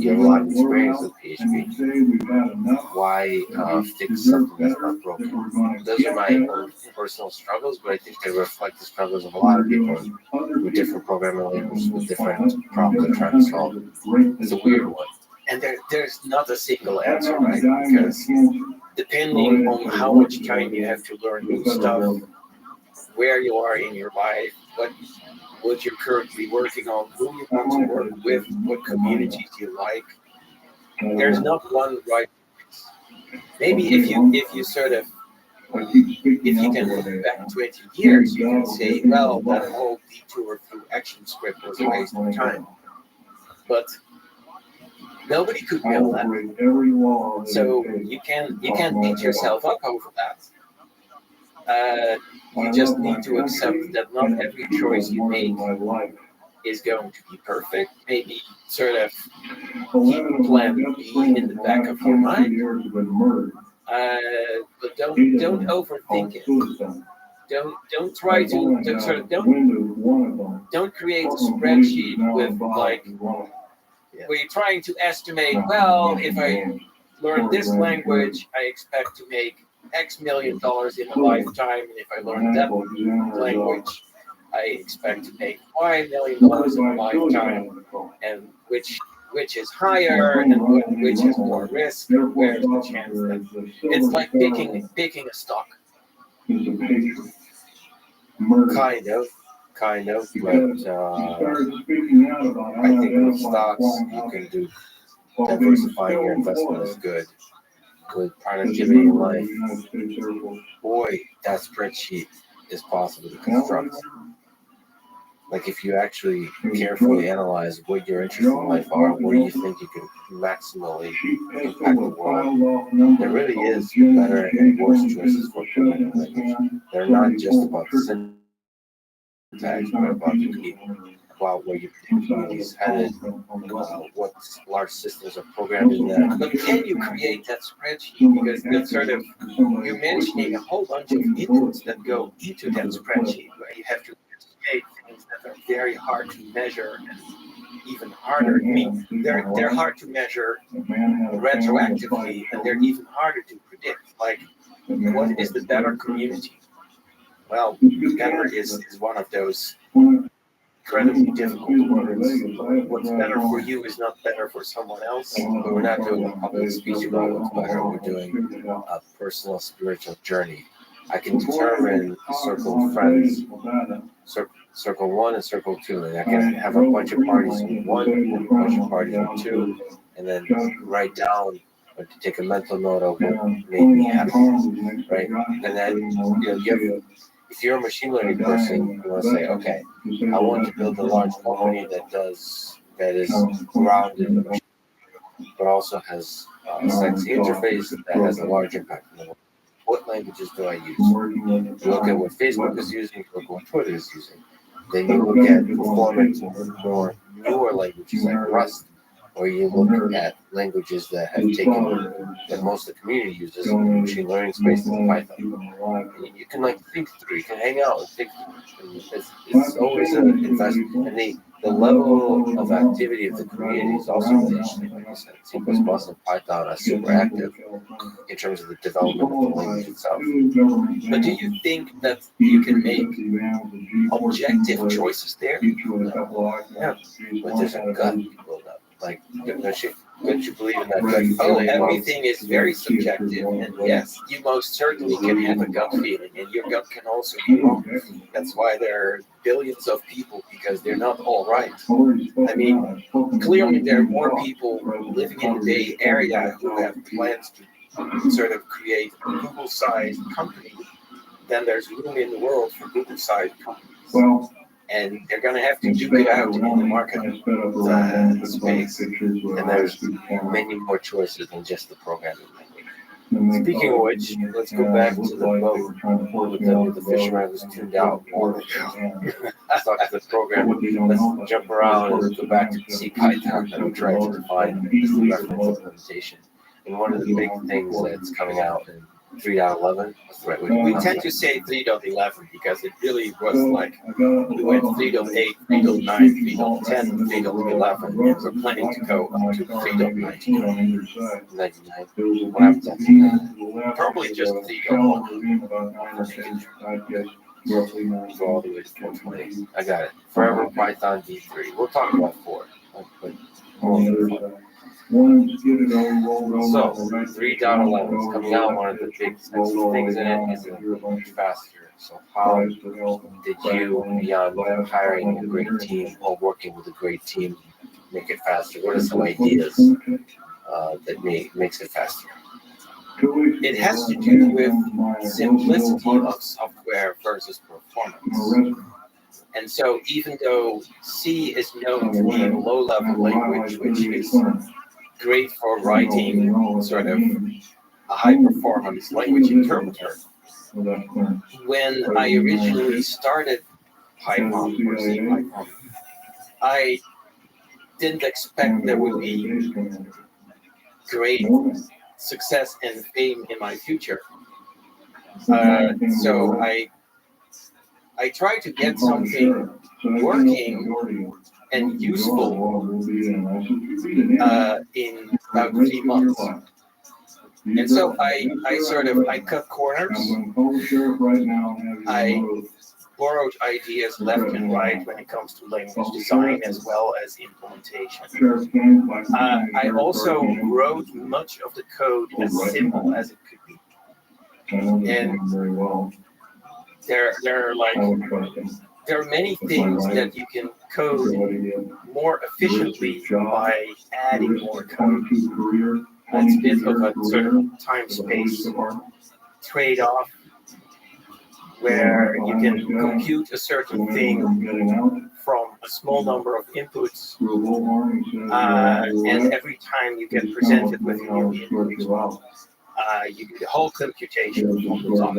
You have a lot of experience with PHP. Why fix something that's not broken? Those are my own personal struggles, but I think they reflect the struggles of a lot of people with different programming languages, with different problems they're trying to solve. It's a weird one. And there's not a single answer, right? Because depending on how much time you have to learn new stuff, where you are in your life, what you're currently working on, who you want to work with, what communities you like, there's not one right. Maybe if you sort of, if you can look back 20 years, you can say, well, that whole detour through ActionScript was a waste of time. But nobody could know that. So you can't beat yourself up over that. You just need to accept that not every choice you make is going to be perfect. Maybe sort of keep plan B in the back of your mind. But don't overthink it. Don't try to don't create a spreadsheet with like where you're trying to estimate, well, if I learn this language, I expect to make X million dollars in a lifetime, and if I learn that language, I expect to make $5 million in a lifetime, and which is higher and which has more risk, where's the chance that it's like picking a stock. Kind of, but I think with stocks you can do diversifying your investment is good productivity in life. Boy, that spreadsheet is possible to construct. Like if you actually carefully analyze what your interests in life are, where you think you can maximally impact the world, there really is better and worse choices for programming language. They're not just about the syntax, but about the people, about where your community is headed, what large systems are programmed in that. But can you create that spreadsheet? Because that's sort of, you're mentioning a whole bunch of inputs that go into that spreadsheet, where you have to estimate things that are very hard to measure and even harder. I mean, they're hard to measure retroactively, and they're even harder to predict. Like, what is the better community? Well, better is one of those incredibly difficult words. What's better for you is not better for someone else. But we're not doing a public speech about what's better. We're doing a personal spiritual journey. I can determine a circle of friends, circle 1 and circle 2, and I can have a bunch of parties with 1, a bunch of parties with 2, and then write down or to take a mental note of what made me happy, right? And then if you're a machine learning person, you want to say, okay, I want to build a large company that is grounded in machine learning, but also has a sexy interface that has a large impact on the world. What languages do I use? You look at what Facebook is using, you look at what Twitter is using. Then you look at performance or newer languages like Rust, or you look at languages that have taken that most of the community uses in the machine learning space in Python. And you can think through, you can hang out and think through. It's always an investment. And the level of activity of the community is also really interesting. Like I said, C++ and Python are super active in terms of the development of the language itself. But do you think that you can make objective choices there? Yeah, but there's a gut you build up. Like, don't you believe in that gut feeling? Oh, everything is very subjective, and yes, you most certainly can have a gut feeling, and your gut can also be wrong. That's why there are billions of people, because they're not all right. I mean, clearly there are more people living in the Bay Area who have plans to sort of create a Google-sized company than there's room in the world for Google-sized companies. And they're going to have to duke it out in the market space. And there's many more choices than just the programming language. Speaking of which, let's go back to the boat with the fisherman who's tuned out. Let's talk to the program. Let's jump around and go back to C Python that we're trying to define as the reference implementation. And one of the big things that's coming out in 3.11. We tend to say 3.11 because it really was like we went 3.8, 3.9, 3.10, 3.11, and we're planning to go up to 3.19. 99. What happened to probably just 3.1. Go all the way to 420. I got it. Forever Python v3. We'll talk about 4. But So 3.11 is coming out. One of the big sexy things in it is faster. So how did you, beyond hiring a great team or working with a great team, make it faster? What are some ideas that makes it faster? It has to do with simplicity of software versus performance. And so even though C is known to be a low-level language, which is great for writing sort of a high-performance language interpreter, when I originally started Python or C Python, I didn't expect there would be great success and fame in my future. So I tried to get something working and useful in about 3 months. And so I cut corners. I borrowed ideas left and right when it comes to language design as well as implementation. I also wrote much of the code as simple as it could be. And there are many things that you can code more efficiently by adding more code. It's a bit of a sort of time-space trade-off where you can compute a certain thing from a small number of inputs, and every time you get presented with a new input, you do the whole computation on the top.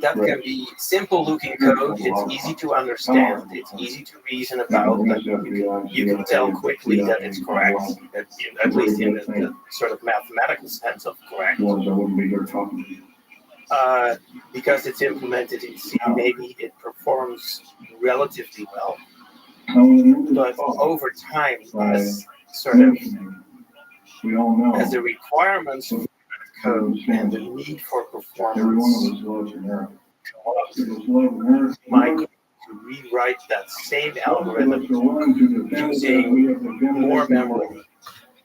That can be simple-looking code. It's easy to understand. It's easy to reason about. That you can tell quickly that it's correct, at least in the sort of mathematical sense of correct. Because it's implemented in C, maybe it performs relatively well. But over time, as the requirements for code and the need for performance might to rewrite that same algorithm using more memory,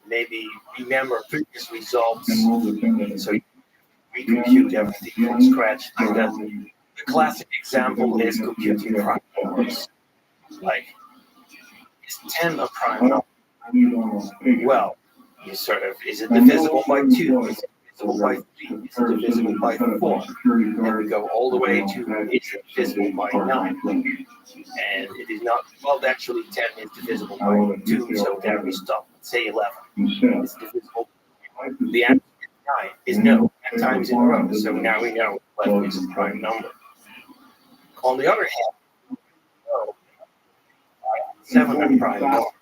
maybe remember previous results, so you recompute everything from scratch. And the classic example is computing prime numbers. Like, is 10 a prime number? Well, you is it divisible by 2? Is it divisible by 3? Is it divisible by 4? And we go all the way to, is it divisible by 9? And it is not, well, actually 10 is divisible by 2, so there we stop. Let's say 11 is divisible. The answer is 9, is no, 10 times in a row. So now we know 11 is a prime number. On the other hand, 7 are prime numbers.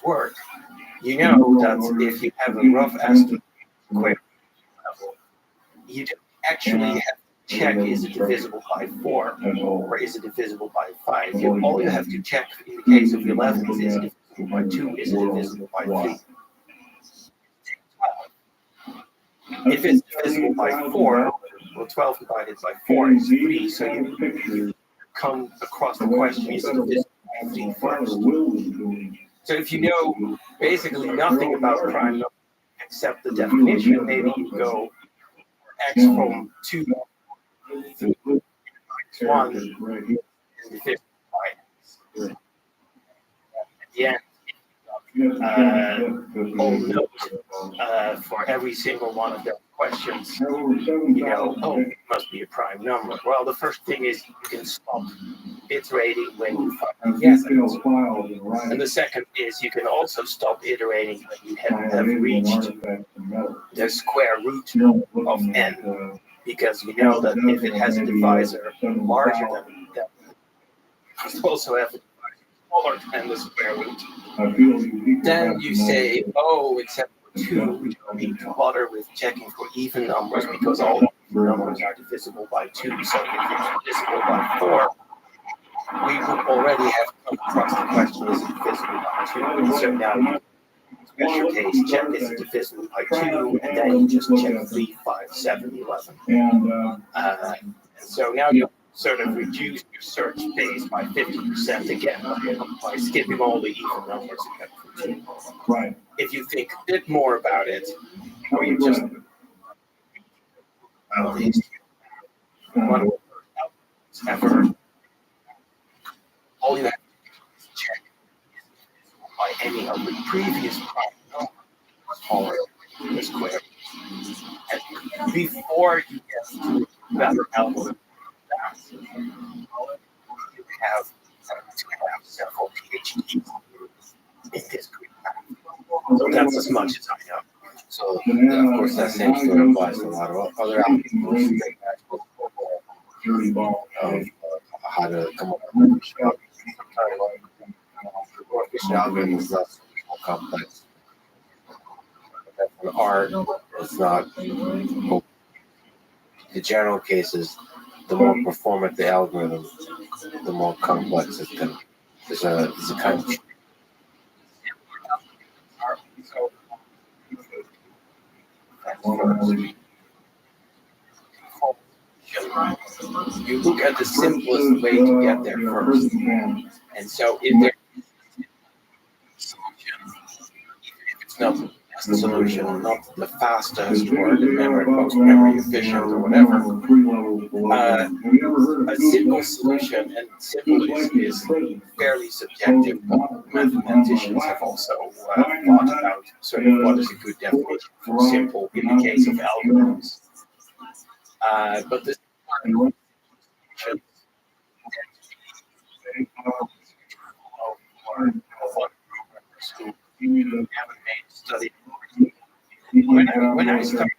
Work, you know that if you have a rough estimate square level, you don't actually have to check, is it divisible by 4 or is it divisible by 5? All you have to check in the case of 11 is it divisible by 2, is it divisible by 3? If it's divisible by 4, well, 12 divided by 4 is 3, so you come across the question, is it divisible by 3 first? So if you know basically nothing about prime numbers except the definition, maybe you go x from 2 to 1 is divisible by x. At the end, all note for every single one of those questions, it must be a prime number. Well, the first thing is you can stop iterating when you find yes answer. And the second is you can also stop iterating when you have reached the square root of n, because you know that if it has a divisor larger than that, you also have a divisor smaller than the square root. Then you say, oh, except for 2, we don't need to bother with checking for even numbers because all numbers are divisible by 2. So if it's divisible by 4, we would already have come across the question, is it divisible by 2? And so now you special case check, is it divisible by 2? And then you just check 3, 5, 7, 11. And so now you sort of reduce your search space by 50% again by skipping all the even numbers again for 2. Right. If you think a bit more about it, or you just ever, all you have to do is check by any of the previous or this query. And before you get to better algorithm, you have to have several PhDs in this group. So that's as much as I know. So, of course, that same story applies to a lot of other algorithms. How to come up with algorithm is less complex. For art, it's not. The general cases, the more performant the algorithm, the more complex it can. There's a kind of. You look at the simplest way to get there first. And so if there is a solution, if it's not the best solution, not the fastest or the most memory efficient or whatever, a simple solution, and simple is fairly subjective, but mathematicians have also thought about sort of what is a good definition for simple in the case of algorithms. But this who haven't made study. When I started,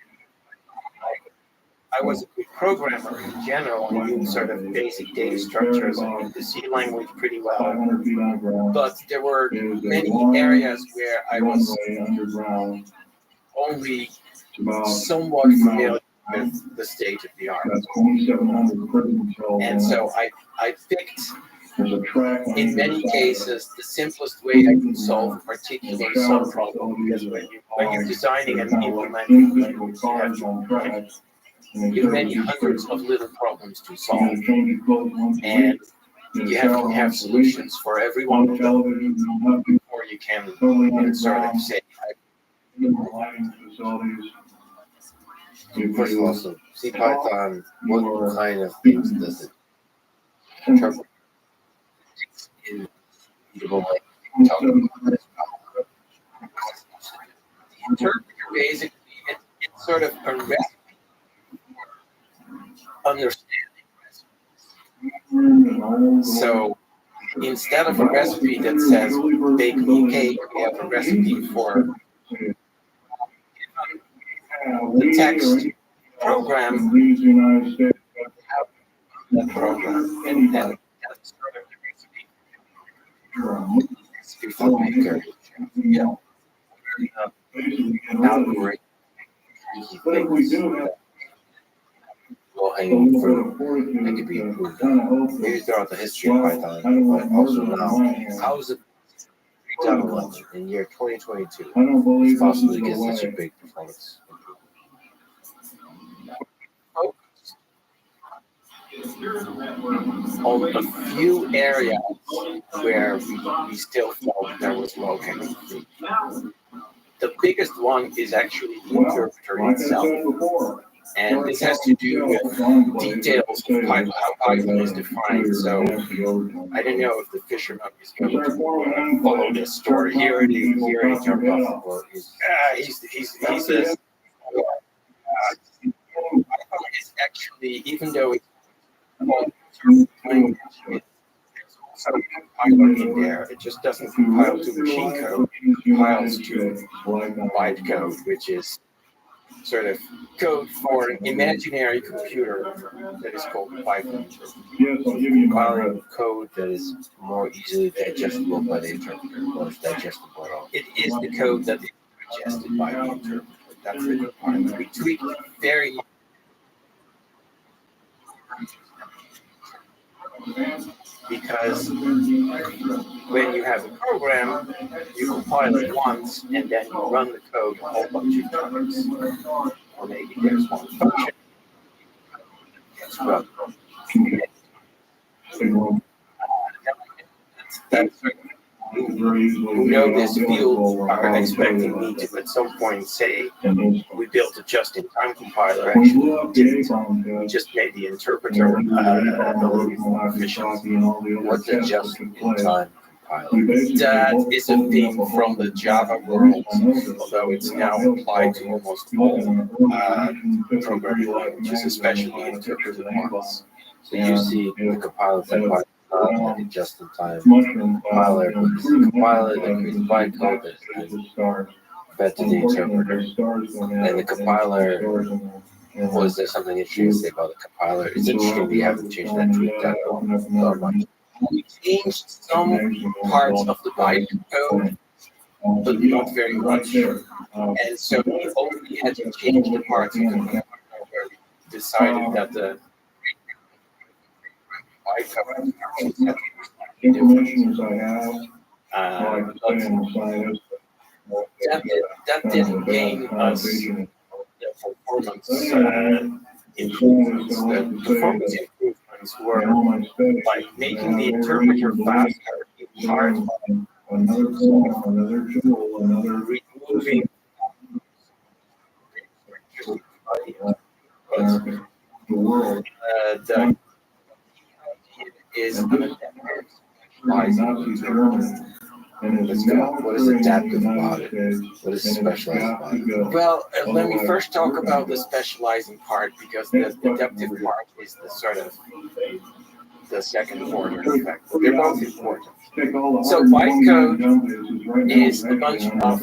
I was a good programmer in general and knew sort of basic data structures and knew the C language pretty well. But there were many areas where I was only somewhat familiar with the state of the art. And so I picked, in many cases, the simplest way I could solve a particular sub-problem, because when you're designing and implementing language, you have many hundreds of little problems to solve, and you have to have solutions for every one of them before you can sort of say, First of all, so C Python, what kind of things does it interpret? In interpreter basically it's sort of a recipe for understanding recipes. So instead of a recipe that says bake me cake, we have a recipe for the text program. That program and that's sort of the recipe for maker. Yeah. Algorithm. Low-hanging fruit that could be improved. Maybe throughout the history of Python, but also now. How is it in year 2022 it's possibly get such a big performance on a few areas where we still felt there was low-hanging fruit. The biggest one is actually the interpreter itself. And this has to do with details of how Python is defined. So I don't know if the fisherman is going to follow this story. Here it is. Here he jumped off the boat. He says, Python is actually, even though it's language, there's also Python in there. It just doesn't compile to machine code. It compiles to bytecode, which is sort of code for an imaginary computer that is called Python. compiling code that is more easily digestible by the interpreter, or is digestible at all. It is the code that is digested by the interpreter. That's the good part. We tweak very because when you have a program, you compile it once and then you run the code a whole bunch of times. Or maybe there's one function. It's run That's who know this field are expecting me to at some point say we built a just-in-time compiler. Actually, we didn't. We just made the interpreter a little more efficient. What's a just-in-time compiler? That is a thing from the Java world, although it's now applied to almost all programming languages, especially interpreted ones. So you see the compiler that and the just-in-time compiler, is the compiler that creates bytecode that is fed to the interpreter. And the compiler, was there something interesting to say about the compiler? It's interesting we haven't changed that tweet that much. We changed some parts of the bytecode, but not very much. And so we only had to change the parts of the compiler where we decided that the bytecode instructions had to be different. That didn't gain us the performance improvements. The performance improvements were by making the interpreter faster in part, removing the is what is adaptive about it? What is specialized about it? Well, let me first talk about the specializing part, because the adaptive part is the sort of the second order effect. They're both important. So bytecode is a bunch of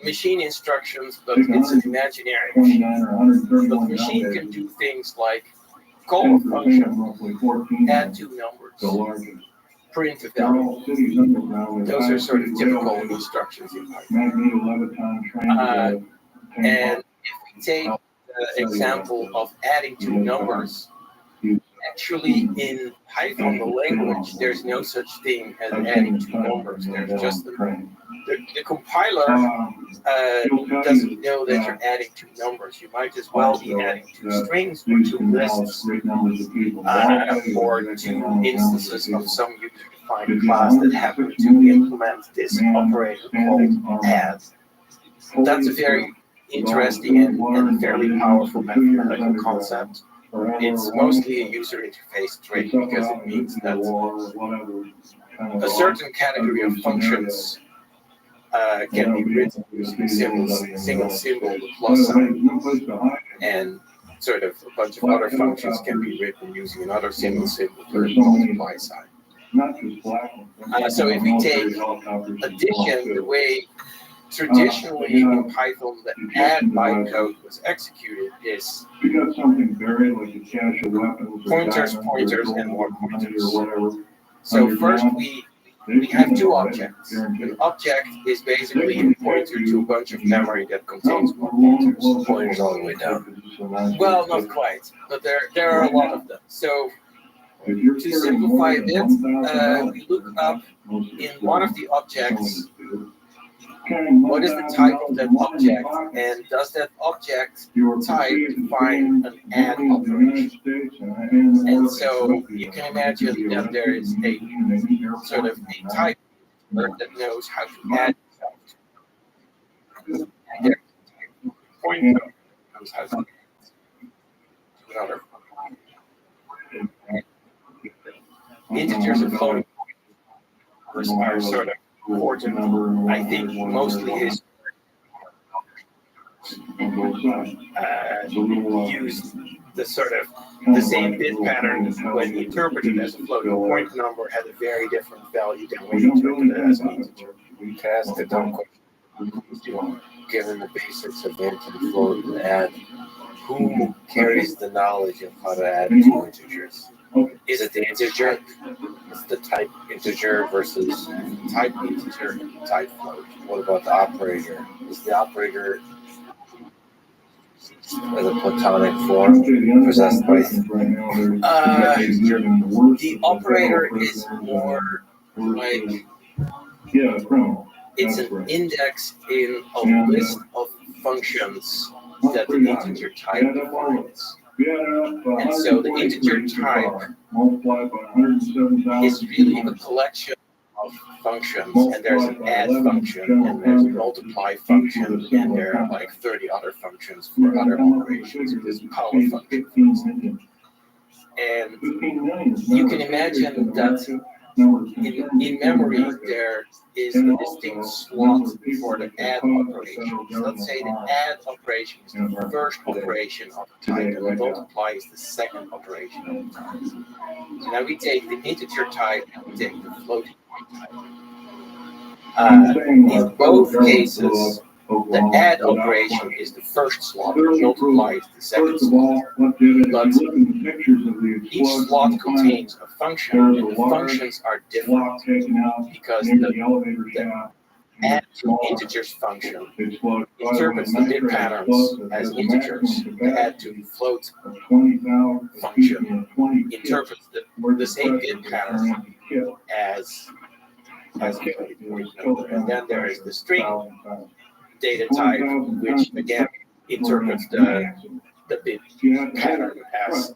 machine instructions, but it's an imaginary machine. But the machine can do things like call a function, add two numbers, print a value. Those are sort of typical instructions in Python. And if we take the example of adding two numbers, actually in Python, the language, there's no such thing as adding two numbers. There's just the compiler doesn't know that you're adding two numbers. You might as well be adding two strings or two lists or two instances of some user-defined class that happen to implement this operator called add. That's a very interesting and fairly powerful mathematical concept. It's mostly a user interface trait because it means that a certain category of functions can be written using single symbol, the plus sign, and sort of a bunch of other functions can be written using another single symbol, the multiply sign. So if we take addition, the way traditionally in Python the add bytecode was executed is pointers, and more pointers. So first we have two objects. An object is basically a pointer to a bunch of memory that contains more pointers. Pointers all the way down. Well, not quite, but there are a lot of them. So to simplify a bit, we look up in one of the objects what is the type of that object, and does that object type define an add operation? And so you can imagine that there is a sort of a type that knows how to add itself. And there's a pointer that knows how to add to another. Integers and floating points are sort of important. I think mostly is use the sort of the same bit pattern when interpreted as a floating point number had a very different value than when interpreted as an integer. We can ask a dumb question. Given the basics of int and float and add, who carries the knowledge of how to add two integers? Is it the integer? It's the type integer versus Type integer, type float. what about the operator? Is the operator as a platonic form possessed by The operator is more like it's an index in a list of functions that the integer type defines. And so the integer type is really a collection of functions, and there's an add function, and there's a multiply function, and there are like 30 other functions for other operations. There's power function. And you can imagine that in memory there is a distinct slot for the add operation. So let's say the add operation is the first operation of the type, and the multiply is the second operation of the type. So now we take the integer type and we take the floating point type. In both cases, the add operation is the first slot, the multiply is the second slot. But each slot contains a function, and the functions are different because the add to integers function interprets the bit patterns as integers. The add to float function interprets the same bit pattern as a floating point number. And then there is the string data type, which again interprets the bit pattern as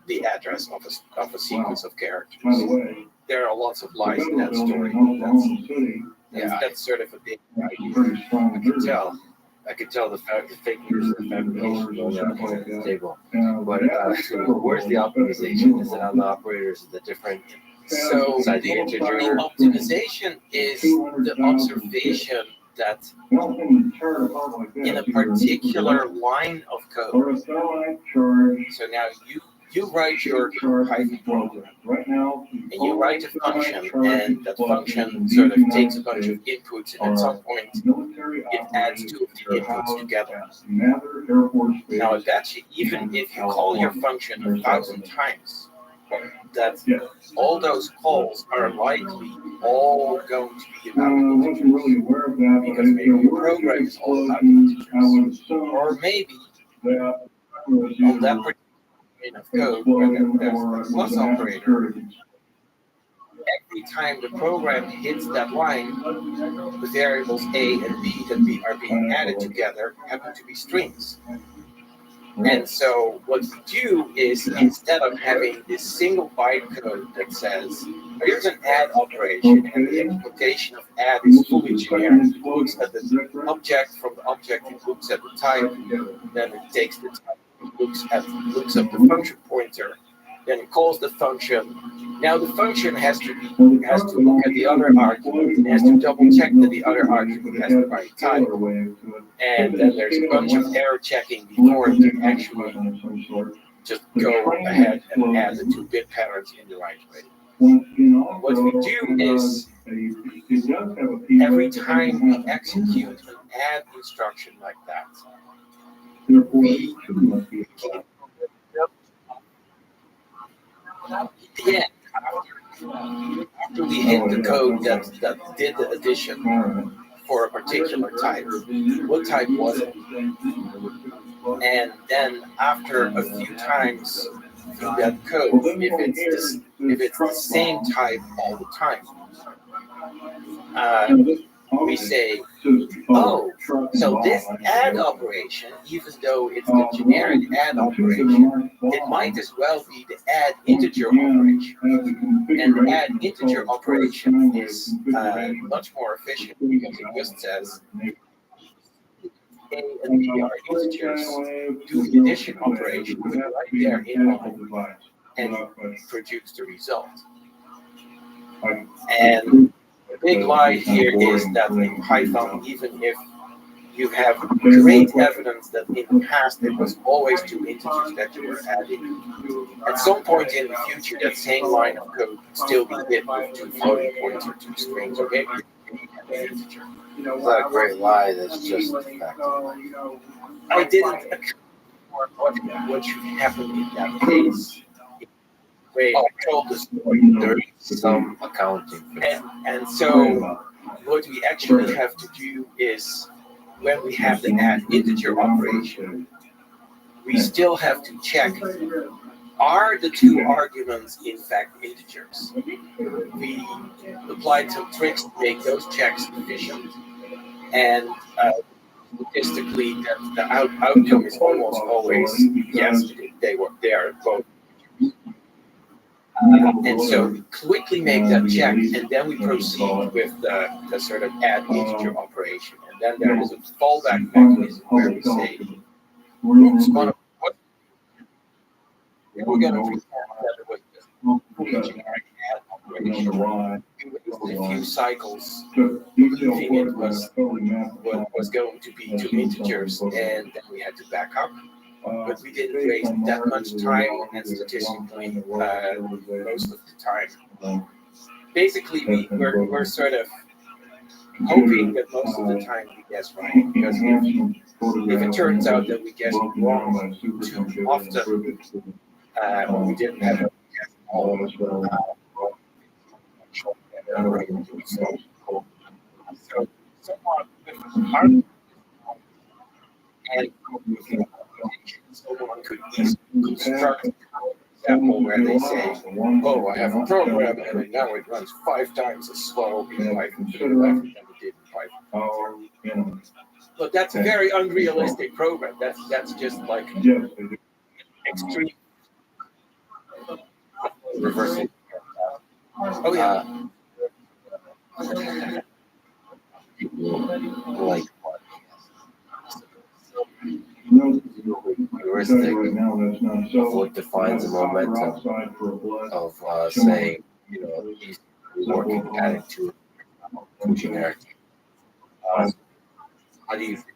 the address of a sequence of characters. There are lots of lies in that story. That's sort of a big idea. I could tell the fake news and the fabrication going on the table. But where's the optimization? Is it on the operators? Is it different? So Inside the integer? the optimization is the observation that in a particular line of code. So now you write your Python program, and you write a function, and that function sort of takes a bunch of inputs, and at some point it adds two of the inputs together. Now I bet you, even if you call your function 1,000 times, that all those calls are likely all going to be about integers, because maybe your program is all about integers, or maybe on that particular line of code where there's a plus operator, every time the program hits that line, the variables A and B that are being added together happen to be strings. And so what we do is, instead of having this single byte code that says, here's an add operation, and the implementation of add is fully generic. It looks at the object, from the object it looks at the type, then it takes the type, it looks at the function pointer, then it calls the function. Now the function has to look at the other argument and has to double check that the other argument has the right type. And then there's a bunch of error checking before it can actually just go ahead and add the two bit patterns in the right way. What we do is, every time we execute an add instruction like that, we after we hit the code that did the addition for a particular type, what type was it? And then after a few times through that code, if it's the same type all the time, we say, oh, so this add operation, even though it's the generic add operation, it might as well be the add integer operation. And the add integer operation is much more efficient because it just says A and B are integers, do the addition operation right there in line, and produce the result. And the big lie here is that in Python, even if you have great evidence that in the past it was always two integers that you were adding, at some point in the future that same line of code could still be hit with two floating points or two strings, or maybe an integer. It's not a great lie, that's just a fact. I didn't account for what should happen in that case. I told the story. There's some accounting for that. And so what we actually have to do is, when we have the add integer operation, we still have to check, are the two arguments in fact integers? We applied some tricks to make those checks efficient. And statistically the outcome is almost always yes, they are both. And so we quickly make that check, and then we proceed with the sort of add integer operation. And then there is a fallback mechanism where we say, oops, we're going to pretend that it was just a generic add operation. We wasted a few cycles believing it was going to be two integers, and then we had to back up. But we didn't waste that much time, and statistically, most of the time. Basically, we're sort of hoping that most of the time we guess right, because if it turns out that we guessed wrong too often, or we didn't have a guess at all, so our and someone could construct an example where they say, oh, I have a program and now it runs 5 times as slow in Python to the left than it did in Python. But that's a very unrealistic program. That's just like extreme reversing. Oh yeah. Like heuristic of what defines the momentum of saying, he's working adding to generic. How do you think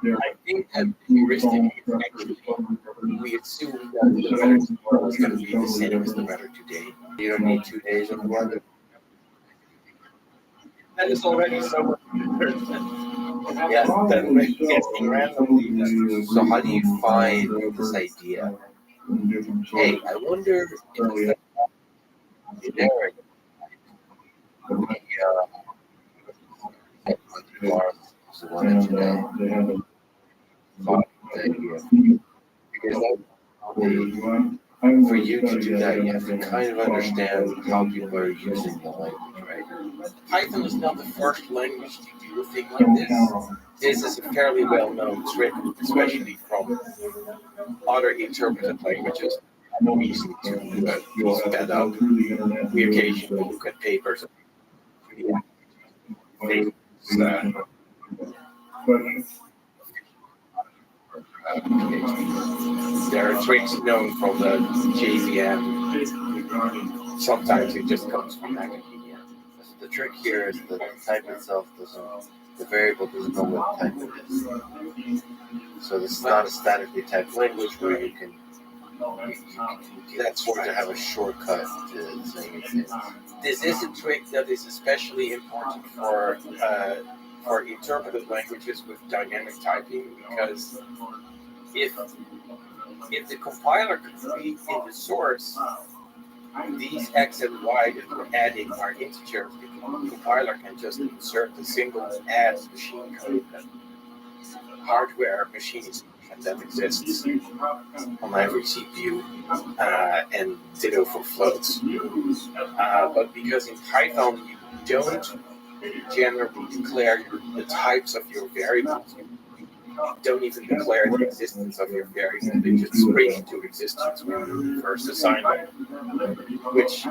I think that heuristic is actually, we assume that the weather tomorrow is going to be the same as the weather today. you don't need 2 days of weather? That is already so much better than guessing randomly. So how do you find this idea? Hey, I wonder if it's generic. The one today. Because for you to do that, you have to kind of understand how people are using the language, right? Python is not the first language to do a thing like this. This is a fairly well-known trick, especially from other interpreted languages. Easy to sped up. We occasionally look at papers. There are tricks known from the JVM. Sometimes it just comes from academia. The trick here is the type itself the variable doesn't know what type it is. So this is not a statically typed language where you can that's where to have a shortcut to saying things. This is a trick that is especially important for interpreted languages with dynamic typing, because if the compiler could read in the source these x and y that we're adding are integers, the compiler can just insert the single add machine code that hardware machines that exists on every CPU, and ditto for floats. But because in Python you don't generally declare the types of your variables, you don't even declare the existence of your variable, they just spring into existence with the first assignment, which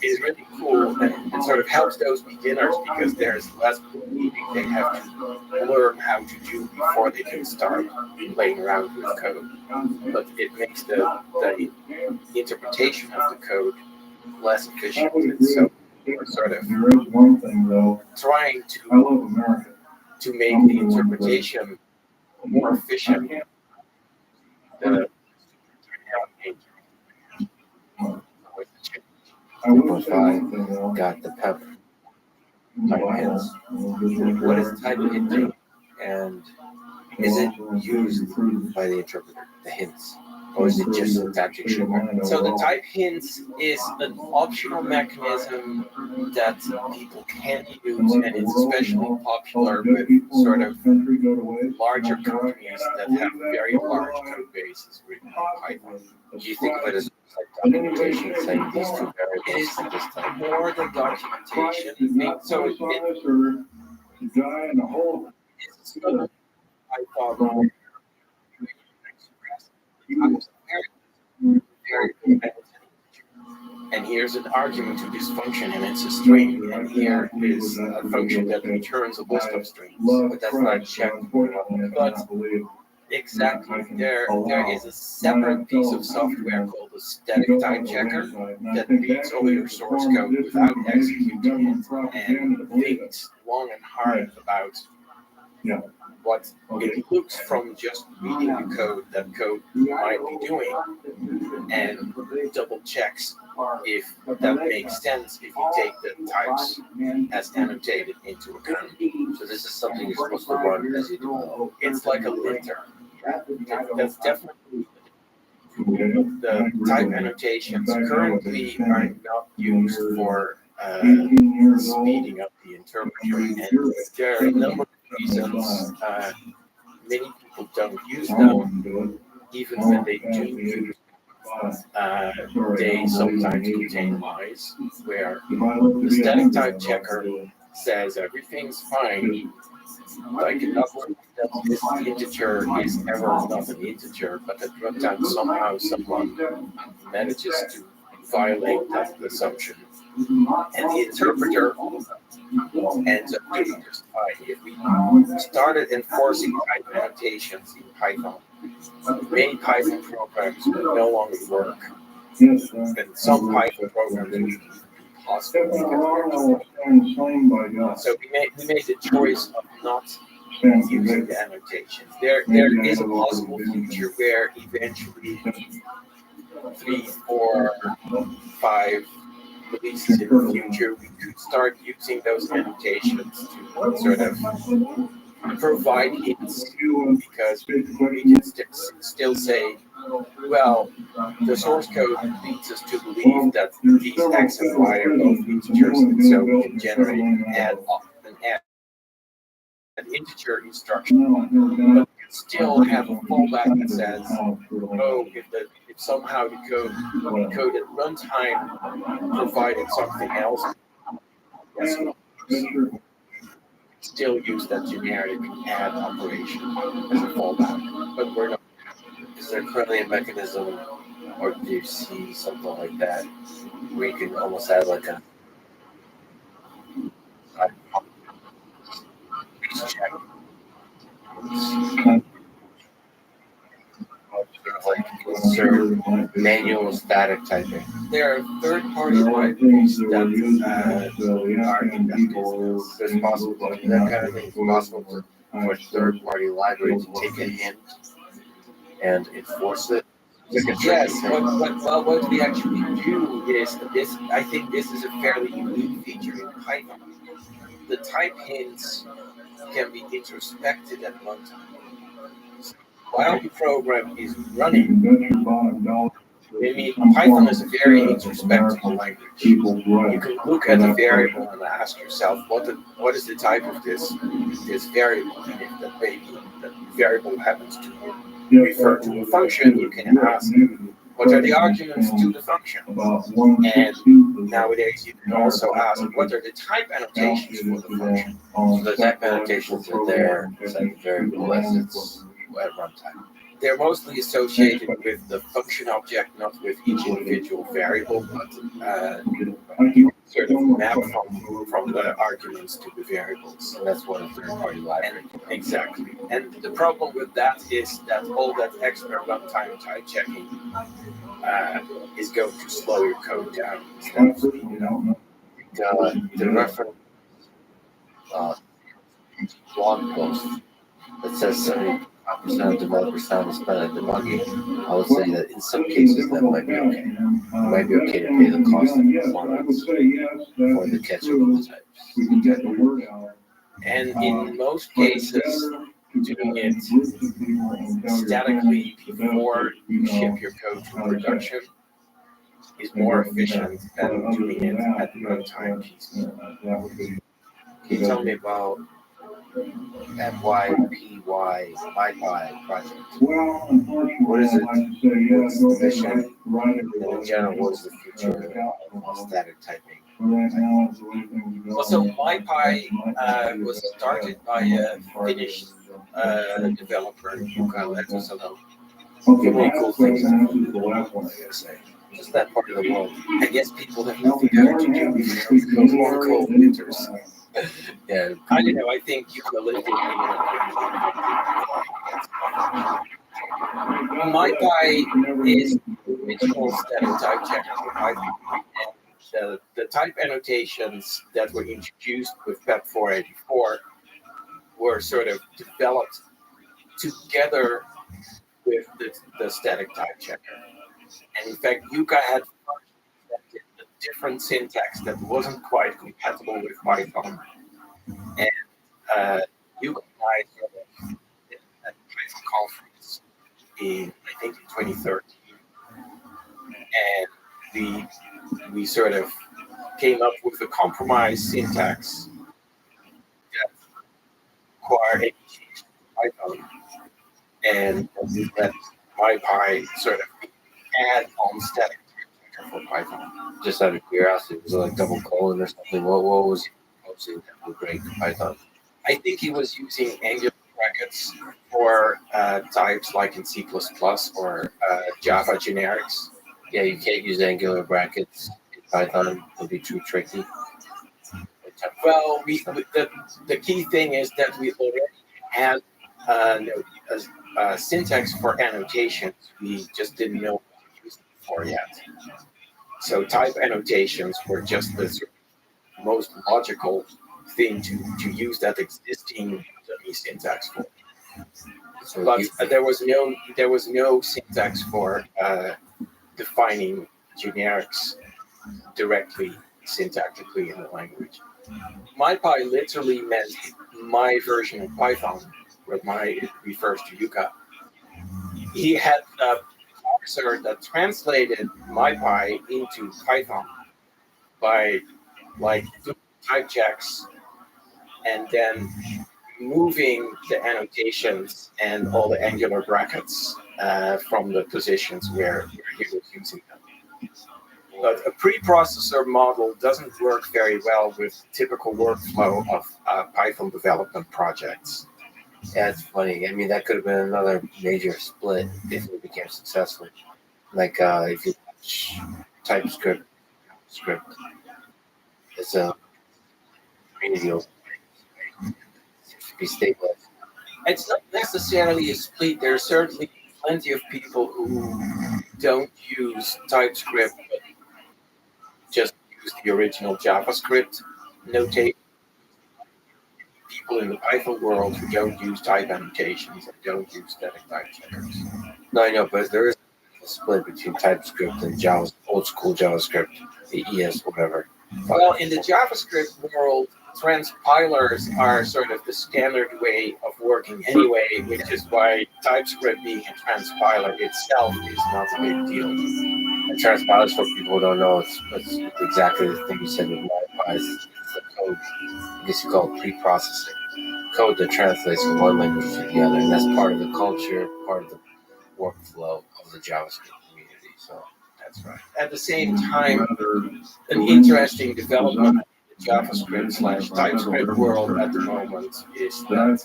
is really cool and sort of helps those beginners because there's less reading they have to learn how to do before they can start playing around with code. But it makes the interpretation of the code less efficient, and so we're sort of trying to make the interpretation more efficient. Got the pep type hints. What is type hinting, and is it used by the interpreter, the hints? Or is it just syntactic shorthand? So the type hints is an optional mechanism that people can use, and it's especially popular with sort of larger companies that have very large code bases written in Python. Do you think of it as like documentation saying these two variables It is at this time? more than documentation. So this is what I thought was very competitive. And here's an argument to this function, and it's a string. And here is a function that returns a list of strings. But that's not checked. But exactly, there is a separate piece of software called a static type checker that reads all your source code without executing it and thinks long and hard about what it looks from just reading the code that code might be doing, and double checks if that makes sense if you take the types as annotated into account. So this is something you're supposed to run as you develop. It's like a linter. That's definitely the type annotations currently are not used for speeding up the interpreter, and there are a number of reasons. Many people don't use them, even when they do use they sometimes contain lies, where the static type checker says everything's fine, like not that this integer is ever not an integer, but at runtime somehow someone manages to violate that assumption, and the interpreter ends up doing just fine. If we started enforcing type annotations in Python, many Python programs will no longer work. And some Python programs will be possible. So we made the choice of not using the annotations. There is a possible future where eventually 3, 4, 5 releases in the future we could start using those annotations to sort of provide hints, because we can still say, well, the source code leads us to believe that these x and y are both integers, and so we can generate an integer instruction, but we can still have a fallback that says, oh, if somehow the code at runtime provided something else, yes, still use that generic add operation as a fallback, but we're not. Is there currently a mechanism, or do you see something like that, where you can almost have like a check? Like insert manual static typing. There are third-party libraries that are in mechanisms. It's possible to do that kind of thing. It's possible for a third-party library to take a hint and enforce it. Yes, what we actually do is this. I think this is a fairly unique feature in Python. The type hints can be introspected at runtime. While the program is running, Python is a very introspective language. You can look at a variable and ask yourself, what is the type of this variable? And if that variable happens to refer to a function, you can ask, what are the arguments to the function? And nowadays, you can also ask, what are the type annotations for the function? So the type annotations are there as a variable as it's at runtime. They're mostly associated with the function object, not with each individual variable, but sort of map from the arguments to the variables. And that's what a third-party library. Exactly. And the problem with that is that all that extra runtime type checking is going to slow your code down. The reference blog post that says 75% of developers found this spent at debugging, I would say that in some cases that might be okay. It might be okay to pay the cost of performance for the catching of the types. And in most cases, doing it statically before you ship your code to production is more efficient than doing it at the runtime piece. Can you tell me about MYPY project? What is it? What's the mission? And in general, what is the future of static typing? right now is the way things go. Also, MyPy was started by a Finnish developer, Jukka Lehtosalo. Okay, Really cool things. the last one. Just that part of the world. I guess people have nothing better to do those long cold winters. Yeah, I don't know. I think Jukka lived in MyPy is the original static type checker for Python. And the type annotations that were introduced with PEP 484 were sort of developed together with the static type checker. And in fact, Jukka had a different syntax that wasn't quite compatible with Python. And Jukka and I sort of did a Python conference in, I think, in 2013. And we sort of came up with a compromise syntax that required any change to Python. And that MyPy sort of add-on static for Python. just out of curiosity, was it like double colon or something? What was posting that would break Python? I think he was using Angular brackets for types like in C++ or Java generics. Yeah, you can't use Angular brackets in Python. It would be too tricky. Well, the key thing is that we already had a syntax for annotations. We just didn't know what to use them for yet. So type annotations were just the most logical thing to use that existing dummy syntax for. So But there was no syntax for defining generics directly syntactically in the language. MyPy literally meant my version of Python, where my refers to Jukka. He had a parser that translated MyPy into Python by like doing type checks and then moving the annotations and all the Angular brackets from the positions where he was using them. But a preprocessor model doesn't work very well with typical workflow of Python development projects. yeah, it's funny. I mean, that could have been another major split if it became successful. Like if you watch TypeScript, it's a community of be stable. It's not necessarily a split. There are certainly plenty of people who don't use TypeScript, but just use the original JavaScript notation. People in the Python world who don't use type annotations and don't use static type checkers. No, I know, but there is a split between TypeScript and old school JavaScript, the ES, whatever. Well, in the JavaScript world, transpilers are sort of the standard way of working anyway, which is why TypeScript being a transpiler itself is not a big deal. And transpilers, for people who don't know, it's exactly the thing you said with MyPy. It's the code, I guess you call it pre-processing. Code that translates from one language to the other, and that's part of the culture, part of the workflow of the JavaScript community. So that's right. At the same time, an interesting development in the JavaScript/TypeScript world at the moment is that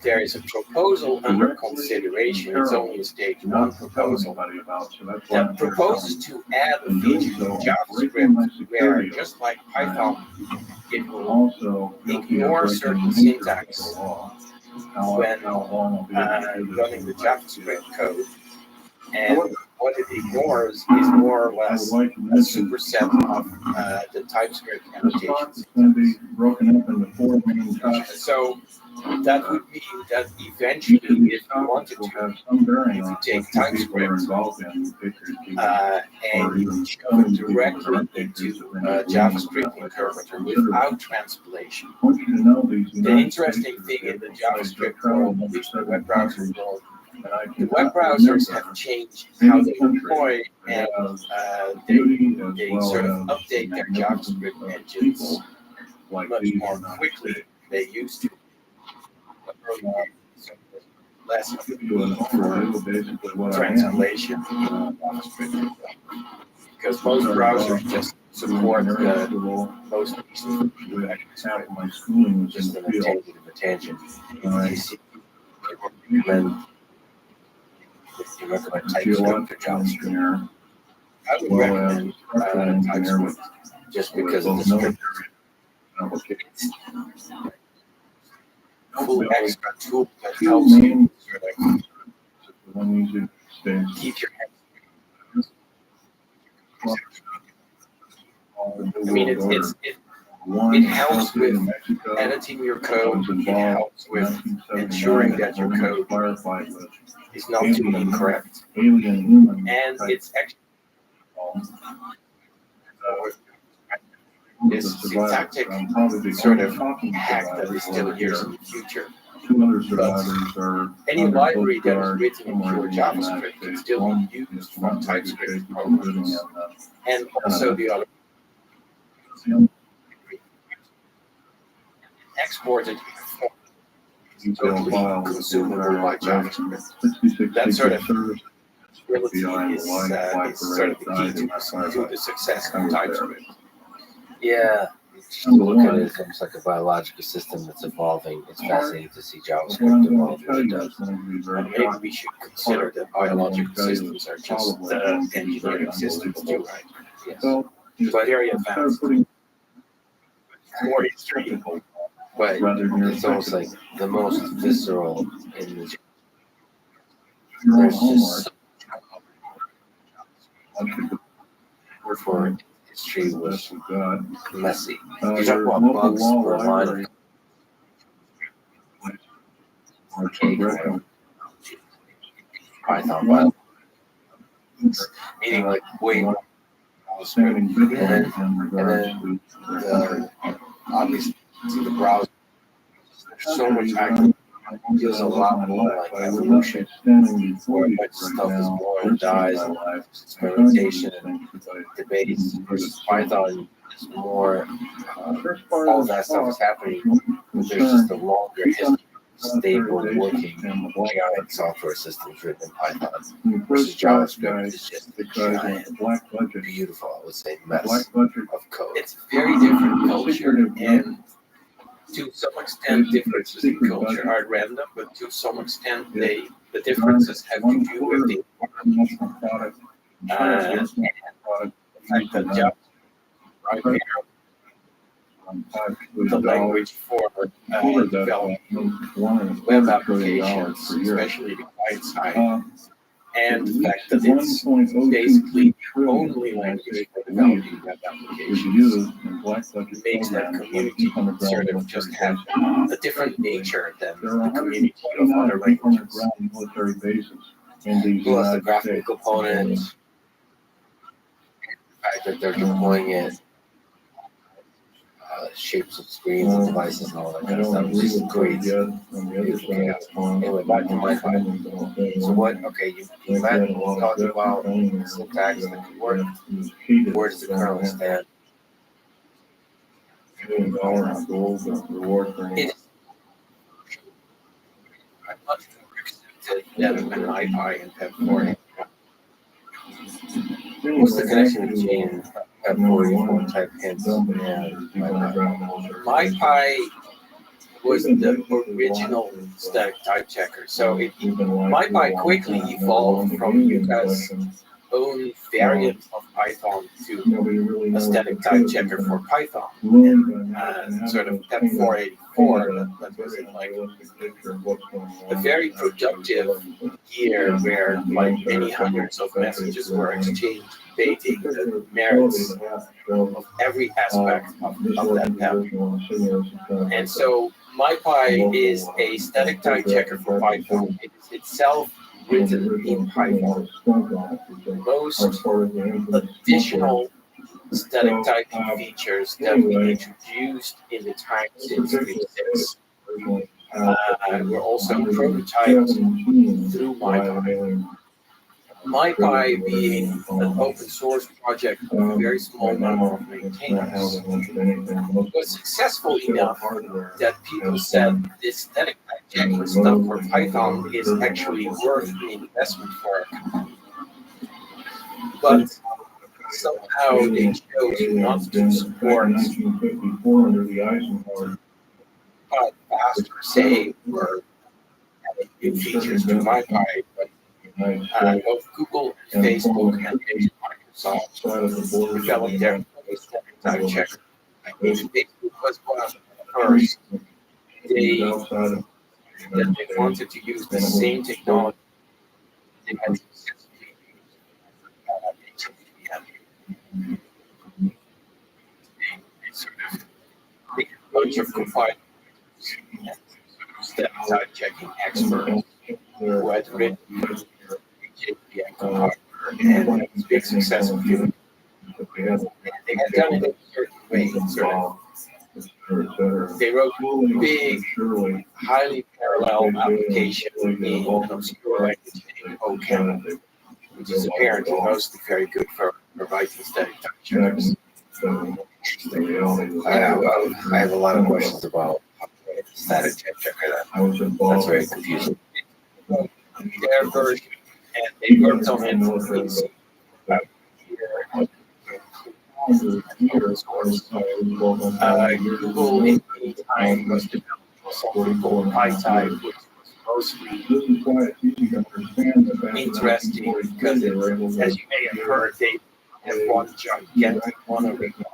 there is a proposal under consideration. It's only a stage 1 proposal that proposes to add a feature to JavaScript where, just like Python, it will ignore certain syntax when running the JavaScript code. And what it ignores is more or less a superset of the TypeScript annotations. So that would mean that eventually, if you wanted to, you could take TypeScript and you can shove it directly into a JavaScript interpreter without transpilation. The interesting thing in the JavaScript world, at least the web browser world, the web browsers have changed how they deploy and they sort of update their JavaScript engines much more quickly than they used to. Less of a need for translation in JavaScript. because most browsers just support the most recent Half of my schooling was just in an the field. tangent. You see, if you recommend TypeScript or JavaScript, engineer, I would well as recommend structural engineer with TypeScript just because of the script. applications. Full extra tool that Two helps you main sort of one easy stage. keep your head. I mean, it helps with editing your code. It helps with ensuring that your code is not too incorrect. And it's actually this syntactic sort of hack that is still years in the future. But any library that is written in pure JavaScript can still be used from TypeScript programs. And also the other exported totally consumable by JavaScript. That sort of ability is sort of the key to the success of TypeScript. Yeah. Just look at it as almost like a biological system that's evolving. It's fascinating to see JavaScript evolve as it does. And maybe we should consider that biological systems are just engineering systems too, right? Yes. But very advanced. More extreme. But it's almost like the most visceral in the. There's just for history was messy. You talk about bugs for a line of Python file. Meaning like way more. Standing big And then Obviously the browser. There's so much action. There's a lot more like evolution, where much stuff is born and dies, and experimentation and debates. Versus Python is more, all that stuff is happening. There's just a longer history, stable working chaotic software systems written in Python. Versus JavaScript is just a giant, beautiful, I would say, mess of code. It's very different culture, and to some extent differences in culture are random, but to some extent the differences have to do with the fact that Java right there, the language for developing web applications, especially the client side, and the fact that it's basically the only language for developing web applications makes that community sort of just have a different nature than the community of other languages. Plus the graphical component, the fact that they're deploying it, shapes of screens and devices and all that kind of stuff. It's just crazy. Anyway, back to my file. So what, okay, you met, talked about syntax that could work. Where does the kernel stand? It is. I'm much more accepted than MyPy and PEP4. What's the connection between PEP4 type hints and MyPy was the original static type checker. So MyPy quickly evolved from Yuga's own variant of Python to a static type checker for Python. And sort of PEP484, that was in like a very productive year where like many hundreds of messages were exchanged, debating the merits of every aspect of that PEP. And so MyPy is a static type checker for Python. It is itself written in Python. Most additional static typing features that we introduced in the time since 3.6 were also prototyped through MyPy. MyPy being an open source project of a very small number of maintainers was successful enough that people said this static type checker stuff for Python is actually worth the investment for a company. But somehow they chose not to support faster save or new features to my part, but both Google and Facebook and Microsoft developed their type checker. Facebook was one of the first. They wanted to use the same technology they had successfully used sort of make a bunch of compilers step-side checking experts who had written JPN compiler and it's big success of doing. They had done it in a certain way, sort of. They wrote a big, highly parallel application in an obscure language named OCaml, which is apparently mostly very good for writing static type checkers. I have a lot of questions about static type checker. That's very confusing. Their version, and they worked on it in about a year. Google in the meantime was developing something called PyType, which was mostly interesting because it, as you may have heard, they have one gigantic monorepo.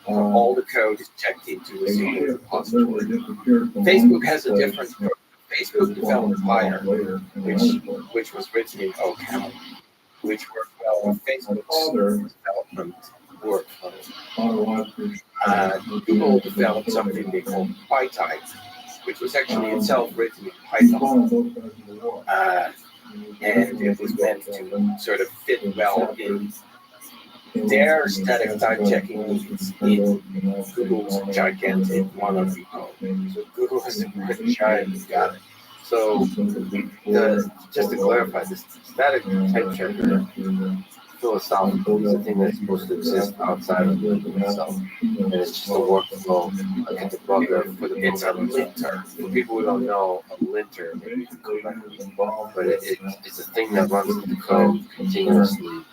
All the code is checked into a single repository. Facebook has a different approach. Facebook developed Fire, which was written in OCaml, which worked well on Facebook's development workflow. Google developed something they called PyType, which was actually itself written in Python. And it was meant to sort of fit well in their static type checking needs in Google's gigantic monorepo. So Google has a good giant got it. So Just to clarify, this static type checker philosophical is a thing that's supposed to exist outside of Google itself. And it's just a workflow, like a debugger for the it's a linter. For people who don't know, a linter, maybe you can correct me, but it's a thing that runs the code continuously,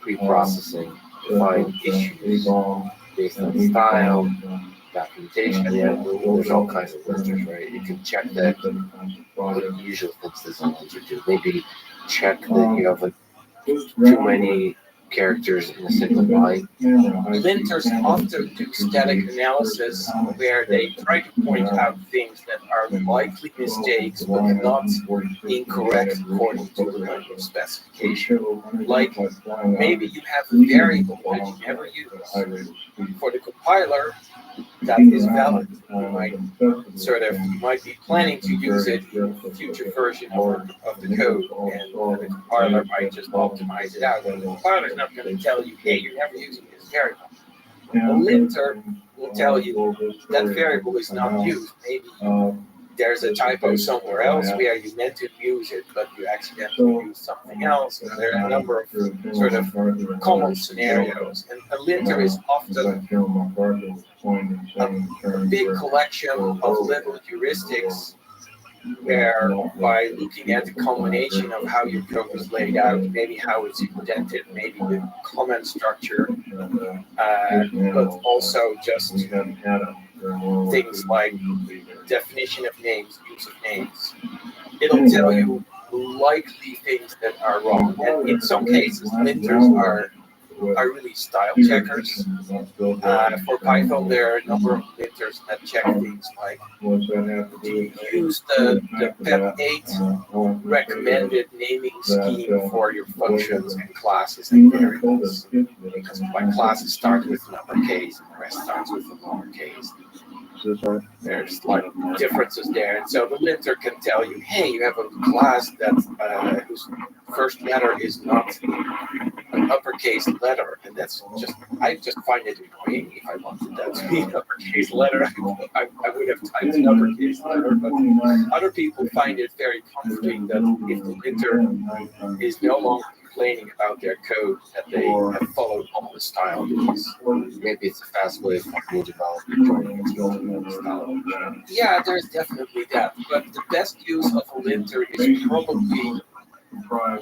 pre-processing, to find issues based on style, documentation. Yeah, there's all kinds of linters, right? You can check that. What usual things does a linter do? Maybe check that you have too many characters in a single line. Linters often do static analysis where they try to point out things that are likely mistakes but not incorrect according to the language specification. Like maybe you have a variable that you never use. For the compiler, that is valid. You might be planning to use it in a future version of the code, and the compiler might just optimize it out. And the compiler is not going to tell you, hey, you're never using this variable. The linter will tell you that variable is not used. Maybe there's a typo somewhere else where you meant to use it, but you accidentally used something else. And there are a number of sort of common scenarios. And a linter is often a big collection of little heuristics where by looking at the combination of how your code is laid out, maybe how it's indented, maybe the comment structure, but also just things like definition of names, use of names. It'll tell you likely things that are wrong. And in some cases, linters are really style checkers. For Python, there are a number of linters that check things like, do you use the PEP8 recommended naming scheme for your functions and classes and variables? Because my classes start with an uppercase and the rest starts with a lowercase. There's like differences there, and so the linter can tell you, hey, you have a class that whose first letter is not an uppercase letter, and that's I just find it annoying. If I wanted that to be an uppercase letter, I would have typed an uppercase letter, but other people find it very comforting that if the linter is no longer complaining about their code, that they have followed all the style rules. Maybe it's a fast way for new developers joining style. Yeah, there's definitely that. But the best use of a linter is probably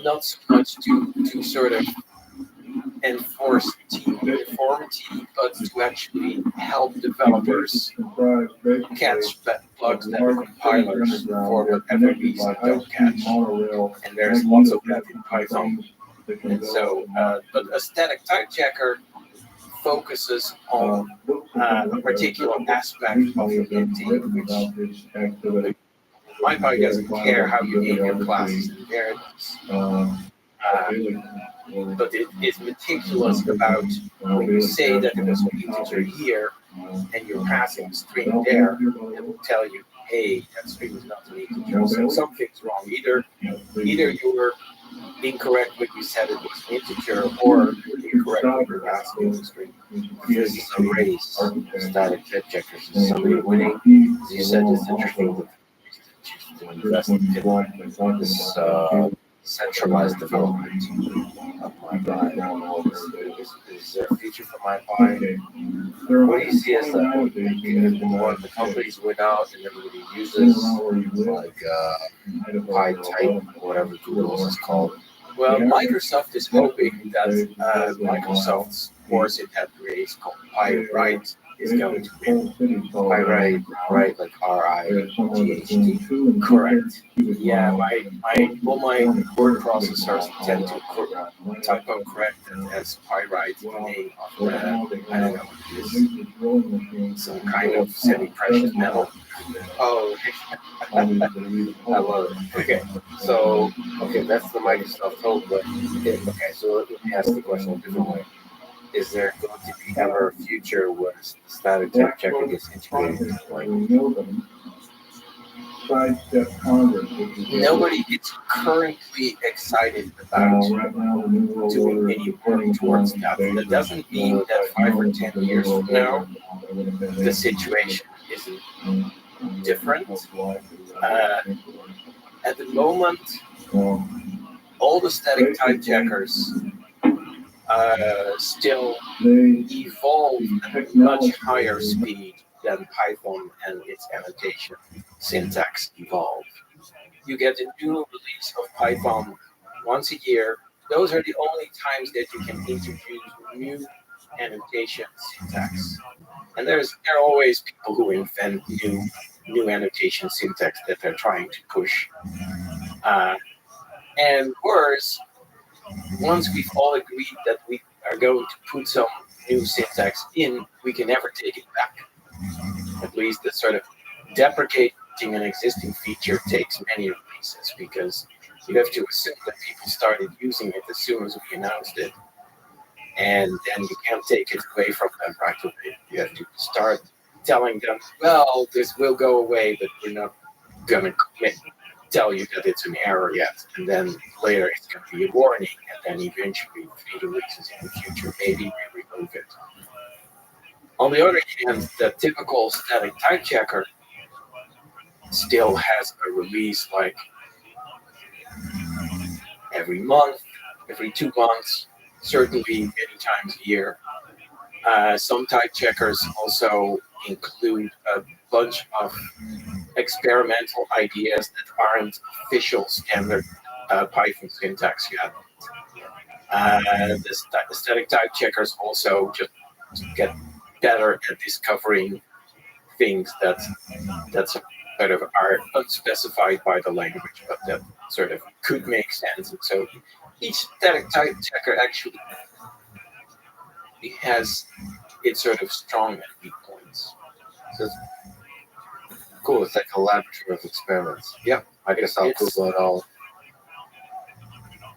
not so much to sort of enforce team uniformity, but to actually help developers catch bugs that compilers for whatever reason don't catch. And there's lots of that in Python. And so, but a static type checker focuses on a particular aspect of the linting, which MyPy doesn't care how you name your classes and variables. But it is meticulous about when you say that there's an integer here and you're passing a string there, it will tell you, hey, that string is not an integer. So something's wrong. Either you're incorrect when you said it was an integer, or incorrect when you're passing a string. Here's some race, static type checkers. Is somebody winning? As you said, it's interesting to invest in this centralized development of MyPy. Is there a future for MyPy? What do you see as the more the companies went out and everybody uses, like PyType, whatever Google is called? Well, Microsoft is hoping that Microsoft's course it had raised called PyWrite is going to win. PyWrite, right, like RIGHT. Correct. Yeah, all my word processors tend to typo correct it as PyWrite, the name of the, I don't know what it is, some kind of semi-precious metal. Oh, I love it. Okay, so, that's the Microsoft hope, but, okay, so let me ask the question a different way. Is there going to be ever a future where the static type checker gets integrated into like Nobody is currently excited about doing any work towards that. That doesn't mean that 5 or 10 years from now, the situation isn't different. At the moment, all the static type checkers still evolve at a much higher speed than Python and its annotation syntax evolve. You get a new release of Python once a year. Those are the only times that you can introduce new annotation syntax. And there are always people who invent new annotation syntax that they're trying to push. And worse, once we've all agreed that we are going to put some new syntax in, we can never take it back. At least the sort of deprecating an existing feature takes many releases, because you have to assume that people started using it as soon as we announced it. And then you can't take it away from them right away. You have to start telling them, well, this will go away, but we're not going to tell you that it's an error yet. And then later it's going to be a warning, and then eventually 3 releases in the future, maybe we remove it. On the other hand, the typical static type checker still has a release like every month, every 2 months, certainly many times a year. Some type checkers also include a bunch of experimental ideas that aren't official standard Python syntax yet. The static type checkers also just get better at discovering things that sort of are unspecified by the language, but that sort of could make sense. And so each static type checker actually has its sort of strong and weak points. So it's cool. It's like a laboratory of experiments. Yeah, I guess I'll Google it all,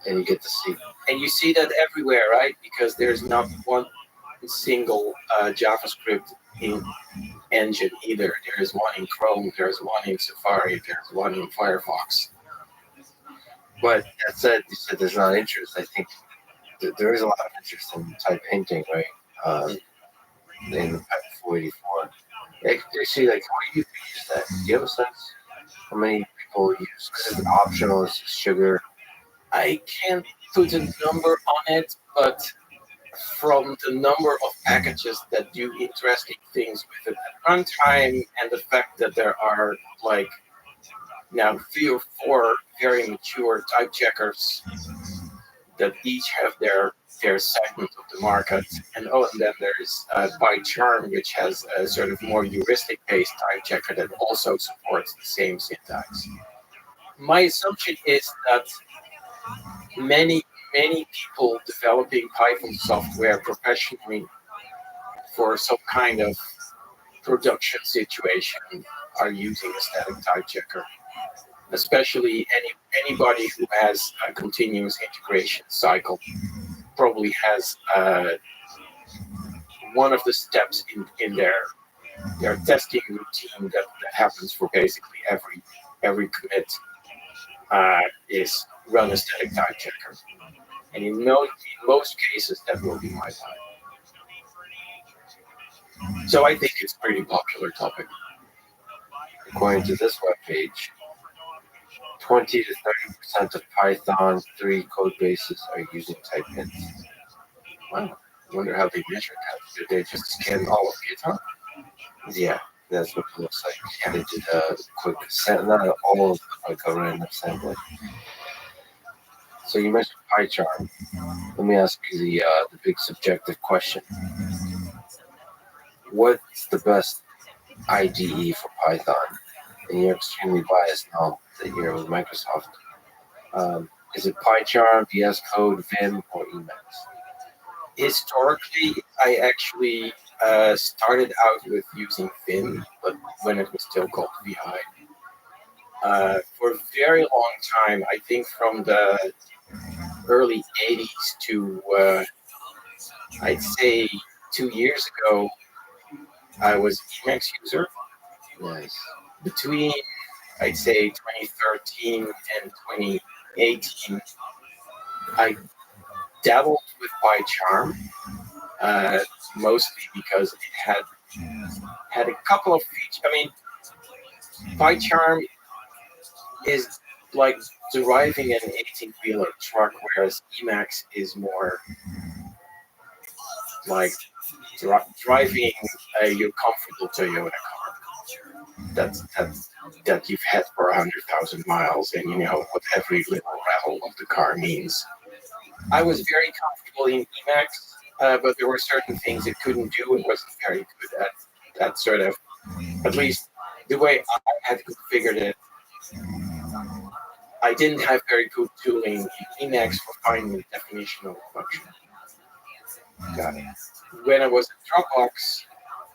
and you get to see. And you see that everywhere, right? Because there's not one single JavaScript engine either. There's one in Chrome, there's one in Safari, there's one in Firefox. But that said, you said there's not interest. I think there is a lot of interest in type hinting, right? In the Python 484. Actually, like, how do you use that? Do you have a sense how many people use? Because it's optional, it's sugar. I can't put a number on it, but from the number of packages that do interesting things with it at runtime, and the fact that there are like now 3 or 4 very mature type checkers that each have their their segment of the market, and then there's PyCharm, which has a sort of more heuristic-based type checker that also supports the same syntax. My assumption is that many people developing Python software professionally for some kind of production situation are using a static type checker. Especially anybody who has a continuous integration cycle probably has one of the steps in their testing routine that happens for basically every commit is run a static type checker. And in most cases, that will be my type. So I think it's a pretty popular topic. According to this webpage, 20 to 30% of Python 3 code bases are using type hints. Wow. I wonder how they measure that. Did they just scan all of GitHub? Yeah, that's what it looks like. Yeah, they did a quick not all of like a random sampling. So you mentioned PyCharm. Let me ask you the big subjective question. What's the best IDE for Python? And you're extremely biased now that you're with Microsoft. Is it PyCharm, VS Code, Vim, or Emacs? Historically, I actually started out with using Vim, but when it was still called VI. For a very long time, I think from the early 80s to, I'd say 2 years ago, I was Emacs user. Nice. Between, I'd say, 2013 and 2018, I dabbled with PyCharm, mostly because it had a couple of features. I mean, PyCharm is like driving an 18-wheeler truck, whereas Emacs is more like driving your comfortable Toyota car that you've had for 100,000 miles, and you know what every little rattle of the car means. I was very comfortable in Emacs, but there were certain things it couldn't do. It wasn't very good at that sort of, at least the way I had configured it. I didn't have very good tooling in Emacs for finding the definitional function. Got it. When I was at Dropbox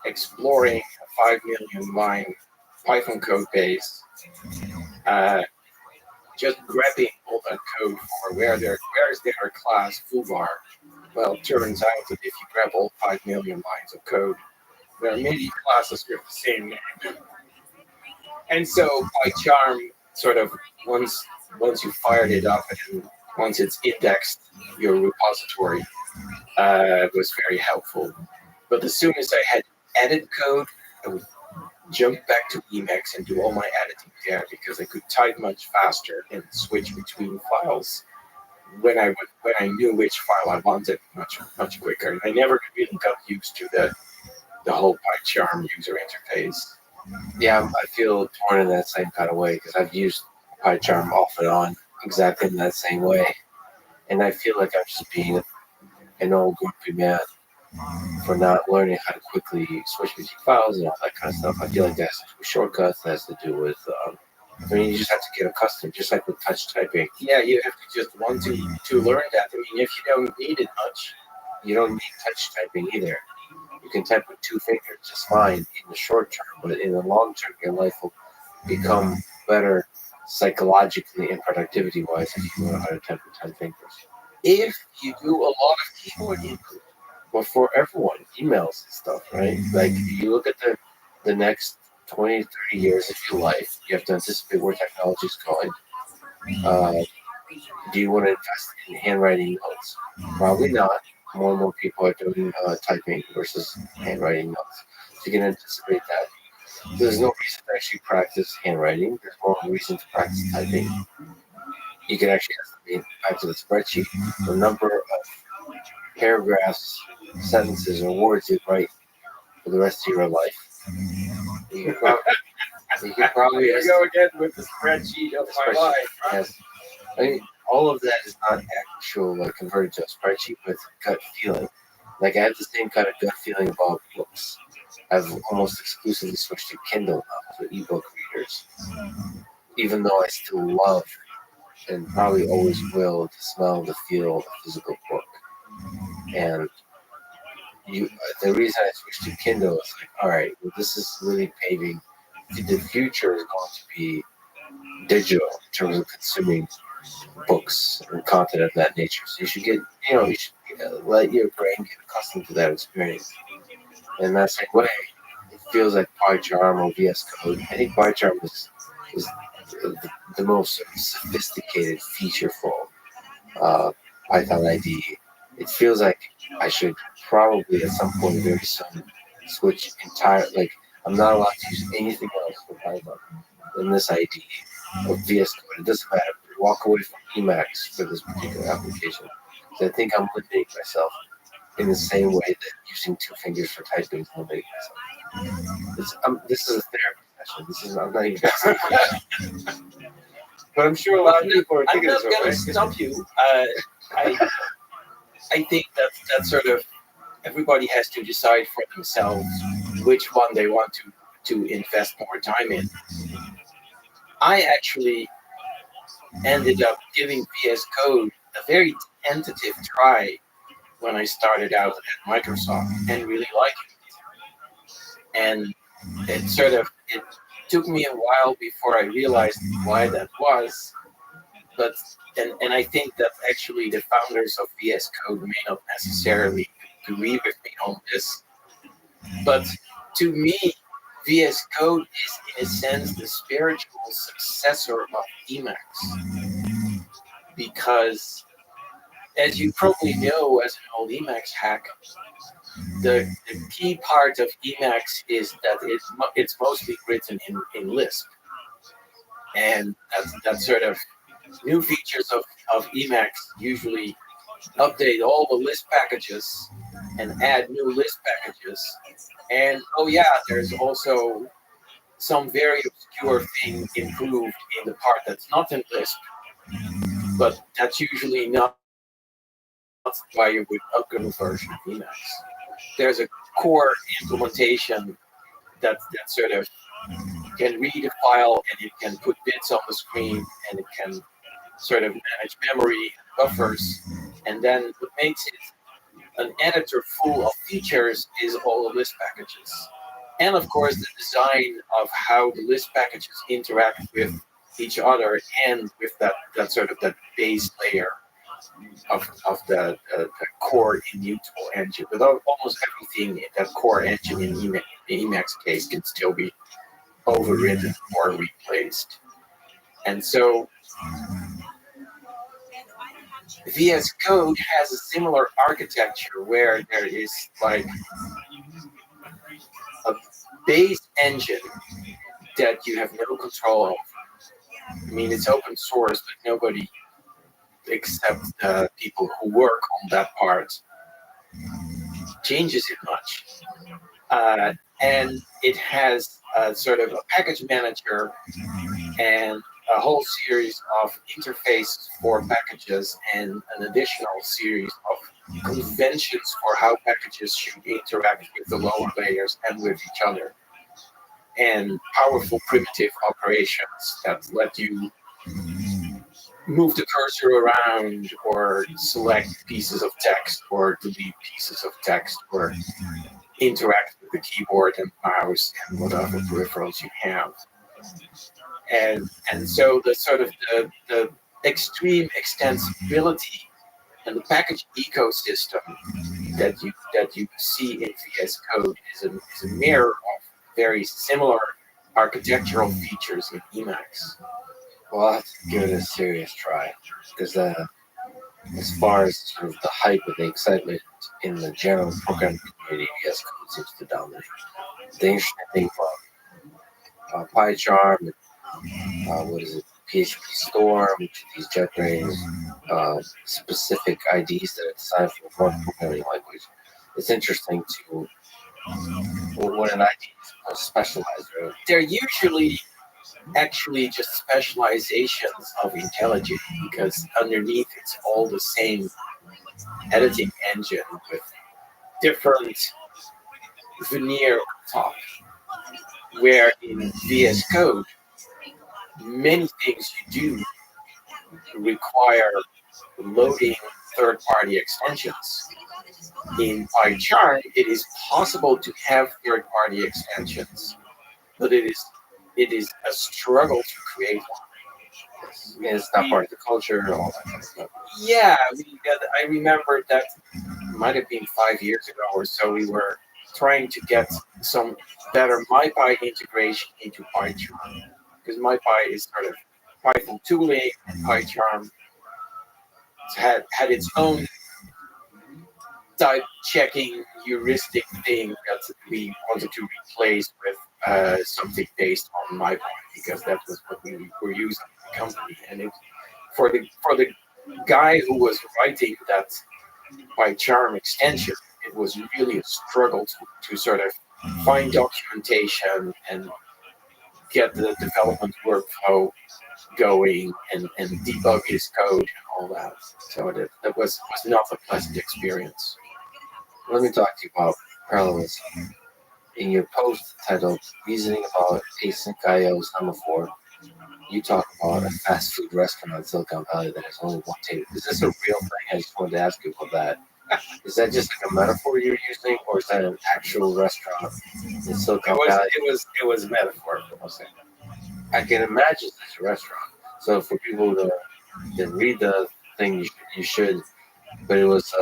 exploring a 5 million line Python code base, just grabbing all that code for where is their class foobar. Well, it turns out that if you grab all 5 million lines of code, there are many classes with the same name. And so PyCharm sort of once you fired it up and once it's indexed your repository, was very helpful. But as soon as I had edit code, I would jump back to Emacs and do all my editing there because I could type much faster and switch between files when I knew which file I wanted much quicker. And I never really got used to the whole PyCharm user interface. Yeah, I feel torn in that same kind of way because I've used PyCharm off and on exactly in that same way. And I feel like I'm just being an old grumpy man for not learning how to quickly switch between files and all that kind of stuff. I feel like that has to do with shortcuts, that has to do with, you just have to get accustomed, just like with touch typing. Yeah, you have to just want to learn that. I mean, if you don't need it much, you don't need touch typing either. You can type with 2 fingers just fine in the short term, but in the long term, your life will become better psychologically and productivity-wise if you learn how to type with 10 fingers. If you do a lot of keyboard input. But for everyone, emails and stuff, right? Like, you look at the next 20, 30 years of your life, you have to anticipate where technology is going. Do you want to invest in handwriting notes? Probably not. More and more people are doing typing versus handwriting notes. So you can anticipate that. There's no reason to actually practice handwriting. There's more reason to practice typing. You can actually estimate back to the spreadsheet the number of paragraphs, sentences, or words you write for the rest of your life. You can probably Here we go again with the spreadsheet of my life. Yes. I mean, all of that is not actual like converted to a spreadsheet with gut feeling. Like I have the same kind of gut feeling about books. I've almost exclusively switched to Kindle now for ebook readers, even though I still love and probably always will to smell, the feel of a physical book. And the reason I switched to Kindle is like, all right, well, this is really paving. The future is going to be digital in terms of consuming books and content of that nature. So you should let your brain get accustomed to that experience. And that's like way, it feels like PyCharm or VS Code. I think PyCharm is the most sophisticated, featureful Python IDE. It feels like I should probably at some point very soon switch like I'm not allowed to use anything else for Python than this IDE or VS Code. It doesn't matter. Walk away from Emacs for this particular application. So I think I'm limiting myself in the same way that using 2 fingers for typing is limiting myself. This is a therapy session. I'm not even but I'm sure a lot of people are thinking this way. I'm not going to stop you. I think that sort of everybody has to decide for themselves which one they want to invest more time in. I actually ended up giving VS Code a very tentative try when I started out at Microsoft and really liked it. And it took me a while before I realized why that was. But I think that actually the founders of VS Code may not necessarily agree with me on this. But to me, VS Code is in a sense the spiritual successor of Emacs. Because as you probably know as an old Emacs hack, the key part of Emacs is that it's mostly written in Lisp. And that sort of new features of Emacs usually update all the Lisp packages and add new Lisp packages. And oh yeah, there's also some very obscure thing improved in the part that's not in Lisp, but that's usually not why you would upgrade a version of Emacs. There's a core implementation that sort of can read a file and it can put bits on the screen and it can sort of manage memory buffers, and then what makes it an editor full of features is all the Lisp packages. And of course the design of how the Lisp packages interact with each other and with that sort of that base layer of the core immutable engine. But almost everything in that core engine in Emacs case can still be overridden or replaced. And so VS Code has a similar architecture where there is like a base engine that you have no control of. I mean, it's open source, but nobody except the people who work on that part changes it much. And it has a sort of a package manager and a whole series of interfaces for packages and an additional series of conventions for how packages should interact with the lower layers and with each other. And powerful primitive operations that let you move the cursor around or select pieces of text or delete pieces of text or interact with the keyboard and mouse and whatever peripherals you have. And so the sort of the extreme extensibility and the package ecosystem that you see in VS Code is a mirror of very similar architectural features in Emacs. Well, I'll have to give it a serious try, because as far as sort of the hype and the excitement in the general programming community, VS Code seems to dominate. The interesting thing from PyCharm, PHP Storm, which are these JetBrains specific IDs that are designed for one programming language. It's interesting to when an ID is specialized. They're usually actually just specializations of intelligence, because underneath it's all the same editing engine with different veneer on top. Where in VS Code, many things you do require loading third-party extensions. In PyCharm, it is possible to have third-party extensions, but it is a struggle to create one. It's not part of the culture and all that kind of stuff. Yeah, I remember that might have been 5 years ago or so. We were trying to get some better MyPy integration into PyCharm, because MyPy is sort of Python tooling, and PyCharm had its own type checking heuristic thing that we wanted to replace with something based on MyPy, because that was what we were using in the company. And for the guy who was writing that PyCharm extension, it was really a struggle to sort of find documentation and get the development workflow going and debug his code and all that. So that was not a pleasant experience. Let me talk to you about parallelism. In your post titled Reasoning About Async IO Semaphore, you talk about a fast food restaurant in Silicon Valley that has only one table. Is this a real thing? I just wanted to ask you about that. Is that just like a metaphor you're using, or is that an actual restaurant in Silicon Valley? It was a metaphor. Okay. I can imagine it's a restaurant. So for people that read the thing, you should. But it was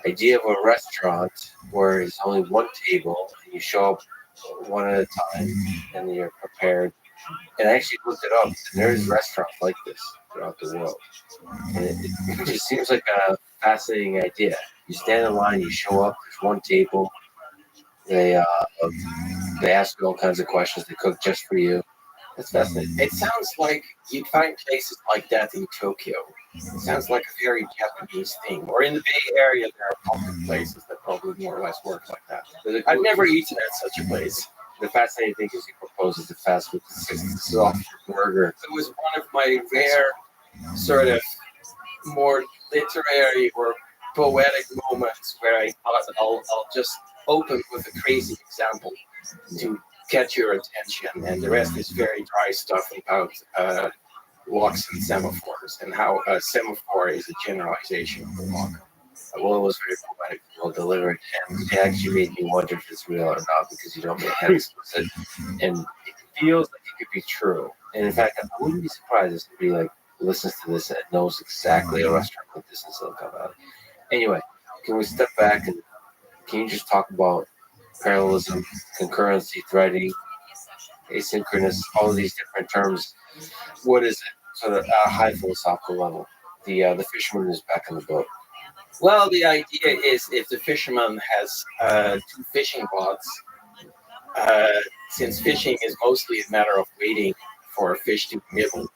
idea of a restaurant where it's only one table and you show up one at a time and you're prepared. And I actually looked it up, and there's restaurants like this throughout the world. And it just seems like a fascinating idea. You stand in line, you show up, there's one table. They ask you all kinds of questions. They cook just for you. That's fascinating. It sounds like you'd find places like that in Tokyo. It sounds like a very Japanese thing. Or in the Bay Area, there are public places that probably more or less work like that. I've never eaten at such a place. The fascinating thing is he proposes the fast food soft burger. It was one of my rare sort of more literary or poetic moments where I thought I'll just open with a crazy example to catch your attention, and the rest is very dry stuff about locks and semaphores, and how a semaphore is a generalization of a lock. Well, it was very poetic, well delivered, and it actually made me wonder if it's real or not, because you don't make that explicit, and it feels like it could be true. And in fact, I wouldn't be surprised if somebody like listens to this and knows exactly a restaurant like this in Silicon Valley. Anyway, can we step back and can you just talk about parallelism, concurrency, threading, asynchronous, all of these different terms? What is it? Sort of at a high philosophical level. The fisherman is back in the boat. Well, the idea is if the fisherman has two fishing rods, since fishing is mostly a matter of waiting for a fish to nibble.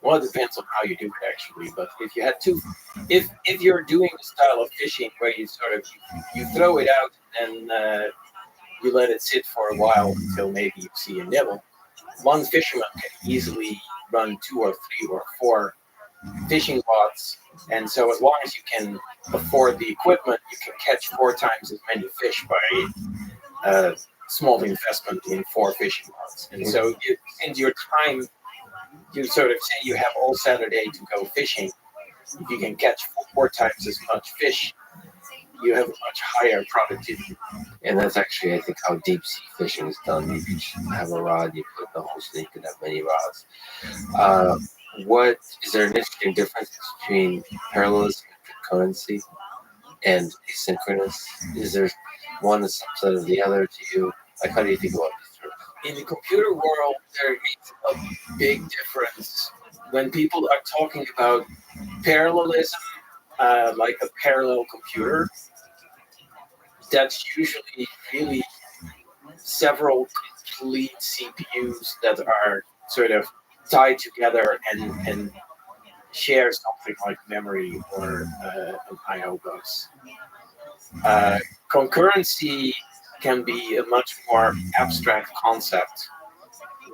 Well, it depends on how you do it, actually. But if you had two, if you're doing the style of fishing where you sort of you throw it out and you let it sit for a while until maybe you see a nibble, one fisherman can easily run 2 or 3 or 4 fishing rods, and so as long as you can afford the equipment, you can catch 4 times as many fish by small investment in 4 fishing rods. And so in your time, you sort of say you have all Saturday to go fishing. If you can catch 4 times as much fish, you have a much higher productivity. And that's actually, I think, how deep sea fishing is done. You can have a rod, you put the whole snake, you can have many rods. What is there an interesting difference between parallelism and concurrency and asynchronous? Is there one a subset of the other to you? Like, how do you think about these terms? In the computer world, there is a big difference. When people are talking about parallelism, like a parallel computer, that's usually really several complete CPUs that are sort of tied together and share something like memory or an I/O bus. Concurrency can be a much more abstract concept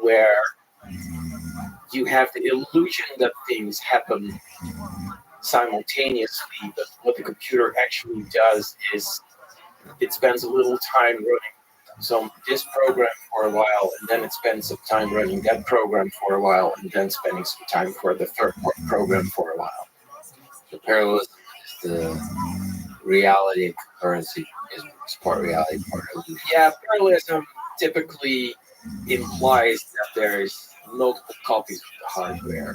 where you have the illusion that things happen simultaneously, but what the computer actually does is it spends a little time running this program for a while, and then it spends some time running that program for a while, and then spending some time for the third program for a while. The parallelism is the reality and concurrency is part reality, part illusion. Yeah, parallelism typically implies that there's multiple copies of the hardware.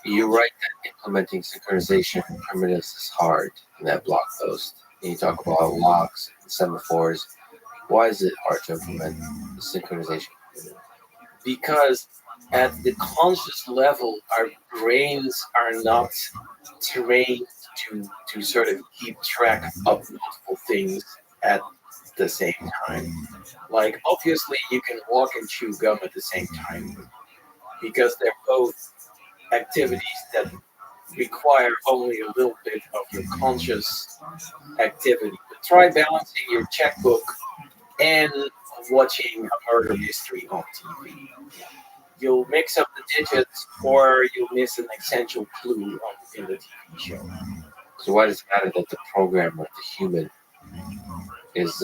You write that implementing synchronization primitives is hard in that blog post. And you talk about locks and semaphores. Why is it hard to implement the synchronization? Because at the conscious level, our brains are not trained to sort of keep track of multiple things at the same time. Like, obviously, you can walk and chew gum at the same time because they're both activities that require only a little bit of your conscious activity. But try balancing your checkbook and watching a murder mystery on TV. You'll mix up the digits, or you'll miss an essential clue in the TV show. So why does it matter that the programmer, the human, is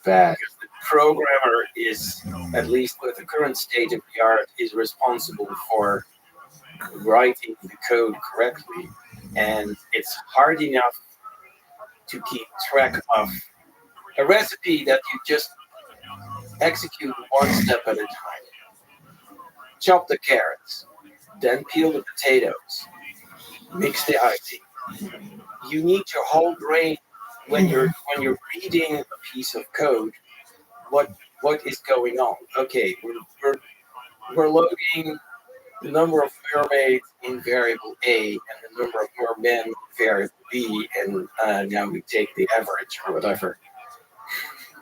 bad? Because the programmer is, at least with the current state of the art, is responsible for writing the code correctly, and it's hard enough to keep track of a recipe that you just execute one step at a time. Chop the carrots, then peel the potatoes, mix the icing. You need your whole brain when you're reading a piece of code. What is going on? Okay, we're loading the number of mermaids in variable A and the number of mermen in variable B, and now we take the average or whatever.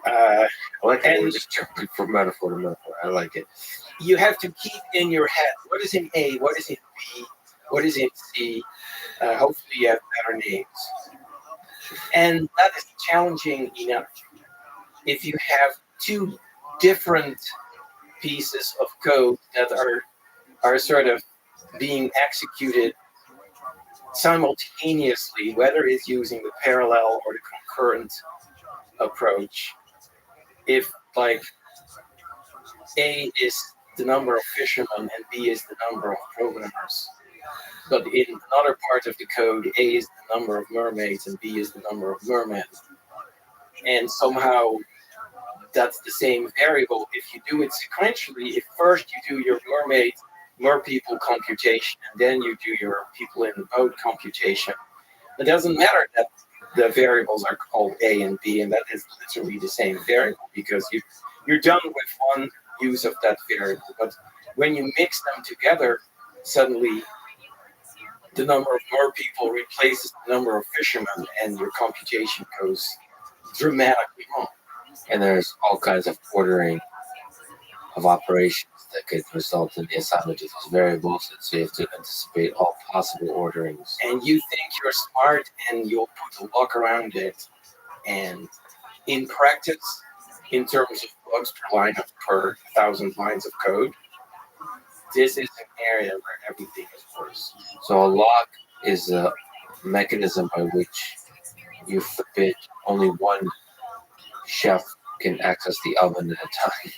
I like it. We're just jumping from metaphor to metaphor. I like it. You have to keep in your head what is in A, what is in B, what is in C. Hopefully you have better names. And that is challenging enough. If you have two different pieces of code that are sort of being executed simultaneously, whether it's using the parallel or the concurrent approach, if like A is the number of fishermen and B is the number of programmers, but in another part of the code, A is the number of mermaids and B is the number of mermen, and somehow that's the same variable. If you do it sequentially, if first you do your merpeople computation and then you do your people in the boat computation, it doesn't matter that the variables are called A and B, and that is literally the same variable because you're done with one use of that variable. But when you mix them together, suddenly the number of merpeople replaces the number of fishermen, and your computation goes dramatically wrong. And there's all kinds of ordering of operations that could result in the assignment of those variables, and so you have to anticipate all possible orderings. And you think you're smart and you'll put a lock around it, and in practice, in terms of bugs per line per 1,000 lines of code, this is an area where everything is worse. So a lock is a mechanism by which you forbid only one chef can access the oven at a time.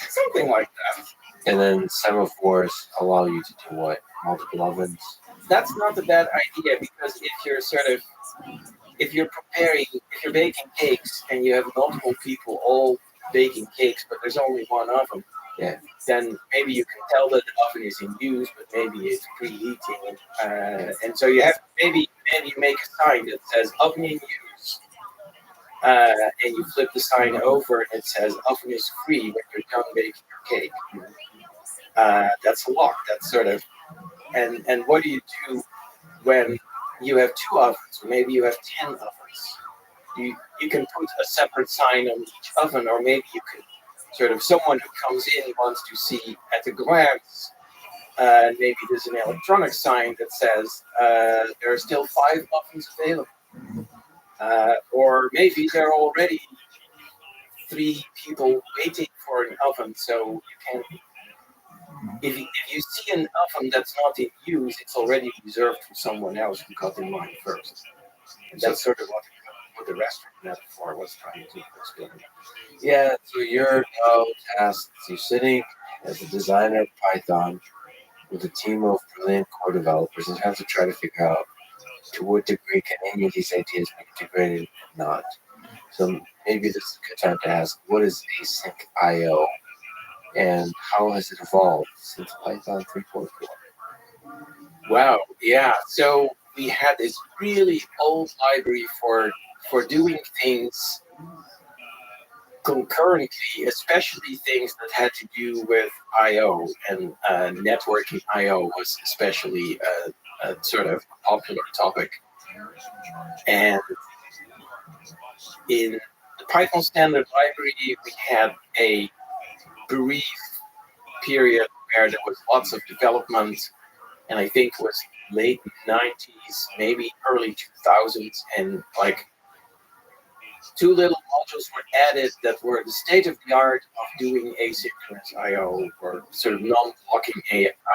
Something like that. And then semaphores allow you to do what? Multiple ovens? That's not a bad idea, because if you're baking cakes and you have multiple people all baking cakes, but there's only one oven, then maybe you can tell that the oven is in use, but maybe it's preheating, and so you have maybe you make a sign that says oven in use, and you flip the sign over and it says oven is free when you're done baking your cake. That's a lock. That's sort of, and what do you do when you have two ovens, or maybe you have 10 ovens? You can put a separate sign on each oven, or maybe you can sort of, someone who comes in wants to see at a glance, maybe there's an electronic sign that says there are still 5 ovens available. Or maybe there are already 3 people waiting for an oven, so you can. If you see an oven that's not in use, it's already reserved for someone else who got in line first. And that's sort of what the restaurant metaphor was trying to explain. Yeah, so you're now tasked, you're sitting as a designer of Python with a team of brilliant core developers and have to try to figure out to what degree can any of these ideas be integrated and not. So maybe this is a good time to ask, what is async IO and how has it evolved since Python 3.4? Wow, yeah. So we had this really old library for doing things concurrently, especially things that had to do with I/O, and networking I/O was especially a sort of popular topic. And in the Python standard library, we had a brief period where there was lots of development, and I think it was late 90s, maybe early 2000s, and like 2 little modules were added that were the state of the art of doing asynchronous I/O, or sort of non-blocking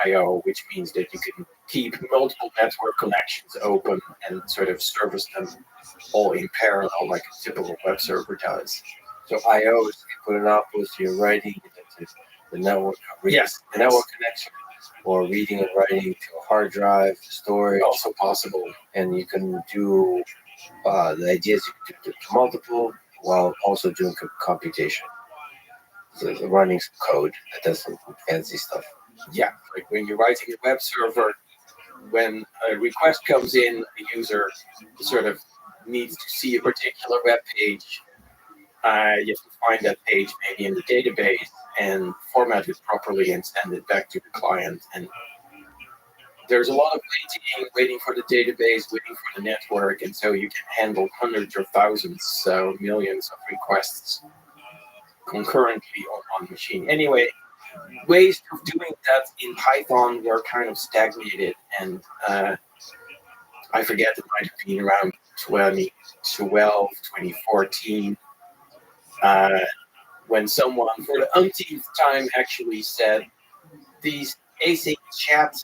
I/O, which means that you can keep multiple network connections open and sort of service them all in parallel like a typical web server does. So I/O is you put an output, so you're writing into the network, Yes, the network connection, or reading and writing to a hard drive, storage, also possible. and you can do the idea is you can do multiple while also doing computation. So running some code that does some fancy stuff. Yeah, like when you're writing a web server, when a request comes in, the user sort of needs to see a particular web page. You have to find that page maybe in the database and format it properly and send it back to the client. And there's a lot of waiting for the database, waiting for the network, and so you can handle hundreds or thousands, so millions of requests concurrently on one machine. Anyway, ways of doing that in Python were kind of stagnated, and I forget, it might have been around 2012, 2014, when someone for the umpteenth time actually said these async chat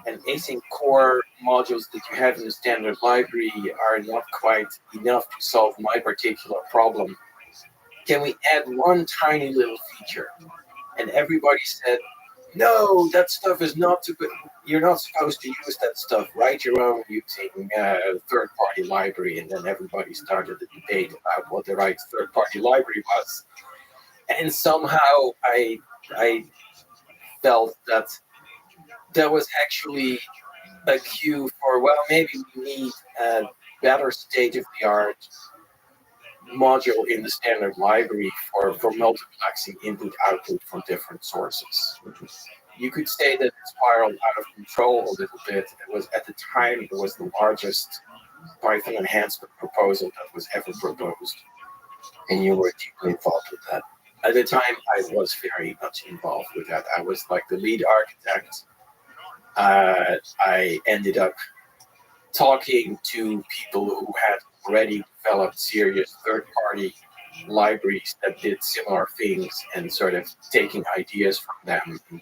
and async core modules that you have in the standard library are not quite enough to solve my particular problem. Can we add one tiny little feature? And everybody said, no, that stuff is not too good. You're not supposed to use that stuff. Write your own using a third-party library. And then everybody started a debate about what the right third-party library was. And somehow I felt that there was actually a cue for, well, maybe we need a better state-of-the-art module in the standard library for multiplexing input-output from different sources. You could say that it spiraled out of control a little bit. It was, at the time, it was the largest Python enhancement proposal that was ever proposed. And you were deeply involved with that. At the time, I was very much involved with that. I was like the lead architect. I ended up talking to people who had already developed serious third-party libraries that did similar things and sort of taking ideas from them and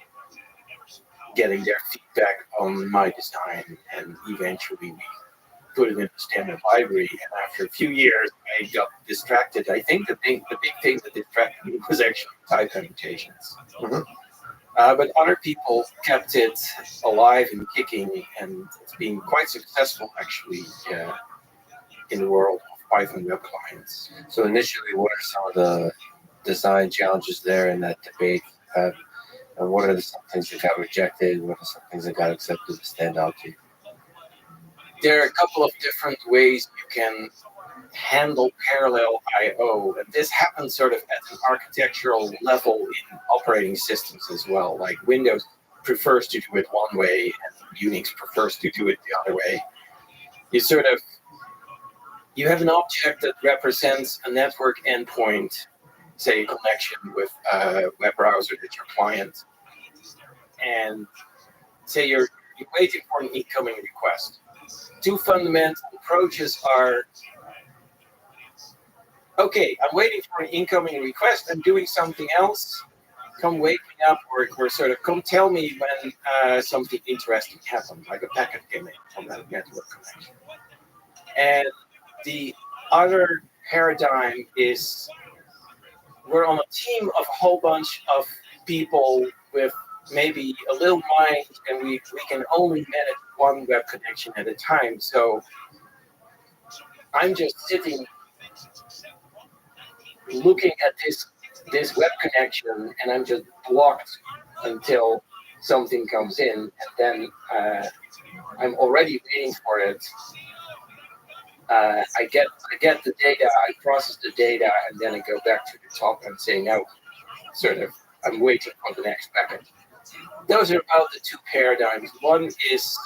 getting their feedback on my design, and eventually we put it in the standard library. And after a few years, I got distracted. I think the big thing that distracted me was actually type annotations. Mm-hmm. But other people kept it alive and kicking, and it's been quite successful actually in the world of Python web clients. So initially, what are some of the design challenges there in that debate? And what are some things that got rejected? What are some things that got accepted to stand out to you? There are a couple of different ways you can handle parallel I/O, and this happens sort of at an architectural level in operating systems as well. Like Windows prefers to do it one way, and Unix prefers to do it the other way. You have an object that represents a network endpoint, say a connection with a web browser that's your client, and say you're waiting for an incoming request. Two fundamental approaches are okay, I'm waiting for an incoming request. I'm doing something else. Come wake me up, or sort of come tell me when something interesting happened, like a packet came in from that network connection. And the other paradigm is we're on a team of a whole bunch of people with maybe a little mind, and we can only manage one web connection at a time. So I'm just sitting looking at this web connection, and I'm just blocked until something comes in, and then I'm already waiting for it. I get the data, I process the data, and then I go back to the top and say, no, sort of, I'm waiting for the next packet. Those are about the two paradigms. One is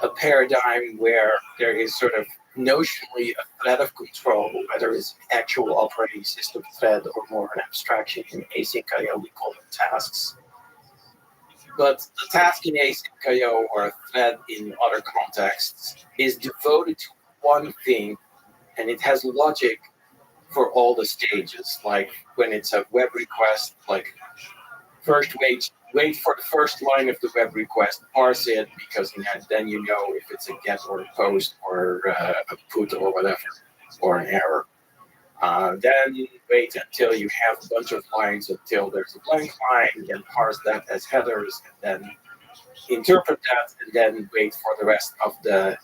a paradigm where there is sort of notionally a thread of control, whether it's actual operating system thread or more an abstraction in async I/O, we call them tasks. But the task in async I/O or a thread in other contexts is devoted to one thing, and it has logic for all the stages. Like when it's a web request, like first wait for the first line of the web request, parse it, because then you know if it's a get or a post or a put or whatever, or an error. Then wait until you have a bunch of lines until there's a blank line, then parse that as headers, and then interpret that, and then wait for the rest of the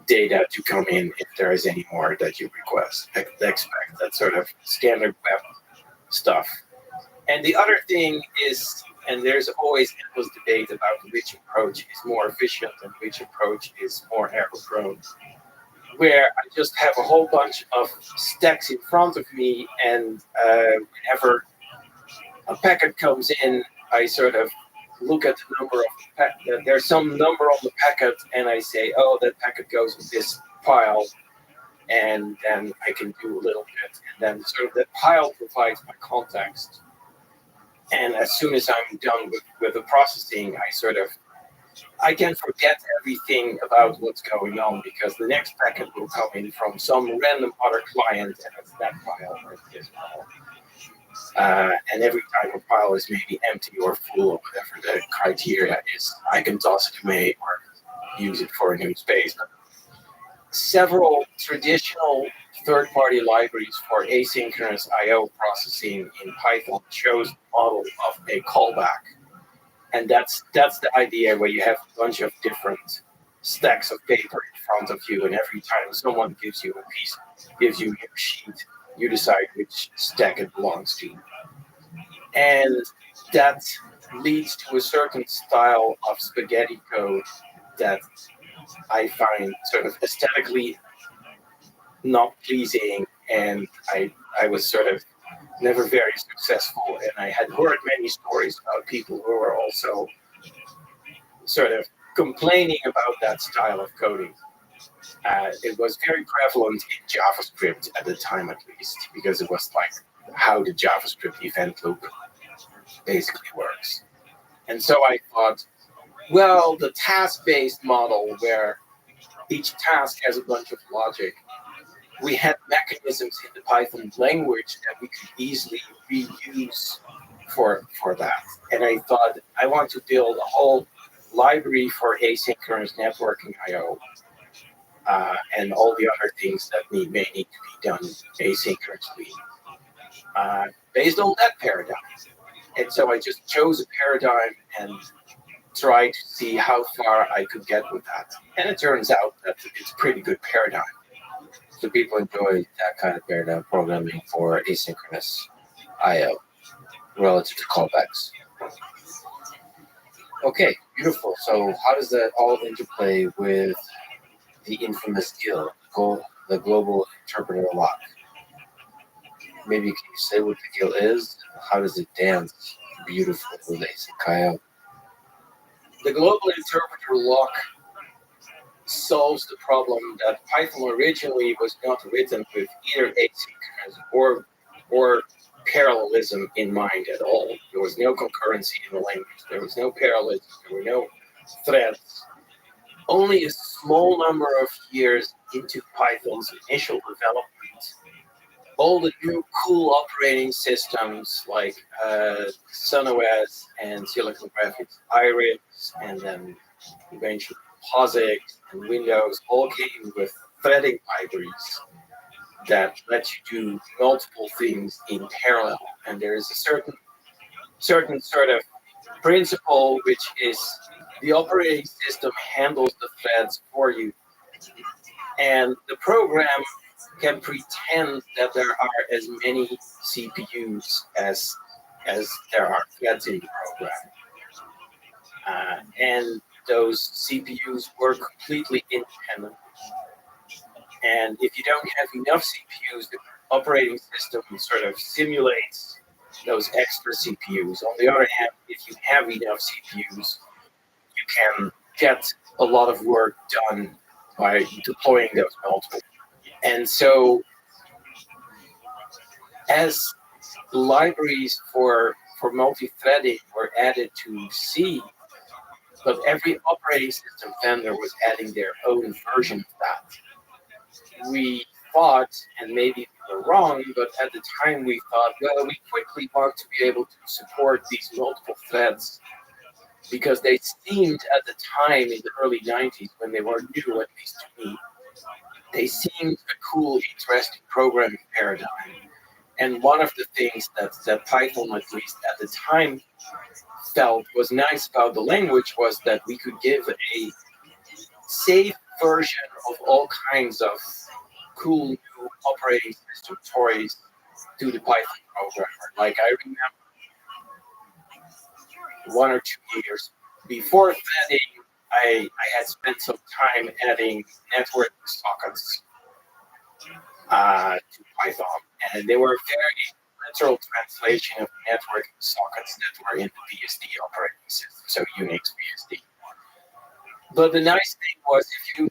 data to come in if there is any more that you request. Expect that sort of standard web stuff. And the other thing is, and there's always endless debate about which approach is more efficient and which approach is more error prone, where I just have a whole bunch of stacks in front of me, and whenever a packet comes in, I sort of look at the number of there's some number on the packet, and I say, oh, that packet goes in this pile, and then I can do a little bit, and then sort of that pile provides my context. And as soon as I'm done with the processing, I can forget everything about what's going on, because the next packet will come in from some random other client, and it's that file or this file. And every time a file is maybe empty or full or whatever the criteria is, I can toss it away or use it for a new space. Several traditional third-party libraries for asynchronous I/O processing in Python shows the model of a callback. And that's the idea, where you have a bunch of different stacks of paper in front of you, and every time someone gives you a piece, gives you a sheet, you decide which stack it belongs to. And that leads to a certain style of spaghetti code that I find sort of aesthetically not pleasing, and I was sort of never very successful, and I had heard many stories about people who were also sort of complaining about that style of coding. It was very prevalent in JavaScript at the time, at least, because it was like how the JavaScript event loop basically works. And so I thought, well, the task-based model where each task has a bunch of logic, we had mechanisms in the Python language that we could easily reuse for that. And I thought, I want to build a whole library for asynchronous networking I/O and all the other things that may need to be done asynchronously based on that paradigm. And so I just chose a paradigm and tried to see how far I could get with that. And it turns out that it's a pretty good paradigm. So people enjoy that kind of paradigm programming for asynchronous I/O relative to callbacks. Okay, beautiful. So how does that all interplay with the infamous GIL, the Global Interpreter Lock? Maybe can you say what the GIL is? How does it dance beautifully with async I/O? The Global Interpreter Lock solves the problem that Python originally was not written with either asynchronous or parallelism in mind at all. There was no concurrency in the language. There was no parallelism. There were no threads. Only a small number of years into Python's initial development all the new cool operating systems like Sun OS and Silicon Graphics Iris, and then eventually POSIX and Windows all came with threading libraries that let you do multiple things in parallel. And there is a certain sort of principle, which is the operating system handles the threads for you, and the program can pretend that there are as many CPUs as there are threads in the program, and those CPUs work completely independent. And if you don't have enough CPUs, the operating system sort of simulates those extra CPUs. On the other hand, if you have enough CPUs, you can get a lot of work done by deploying those multiple. And so as libraries for multi-threading were added to C, but every operating system vendor was adding their own version of that. We thought, and maybe we were wrong, but at the time we thought, well, we quickly want to be able to support these multiple threads because they seemed at the time in the early 90s, when they were new, at least to me, they seemed a cool, interesting programming paradigm. And one of the things that Python, at least at the time, felt was nice about the language was that we could give a safe version of all kinds of cool new operating system toys to the Python programmer. Like I remember 1 or 2 years before threading, I had spent some time adding network sockets to Python, and they were a very literal translation of network sockets that were in the BSD operating system, so Unix BSD. But the nice thing was, if you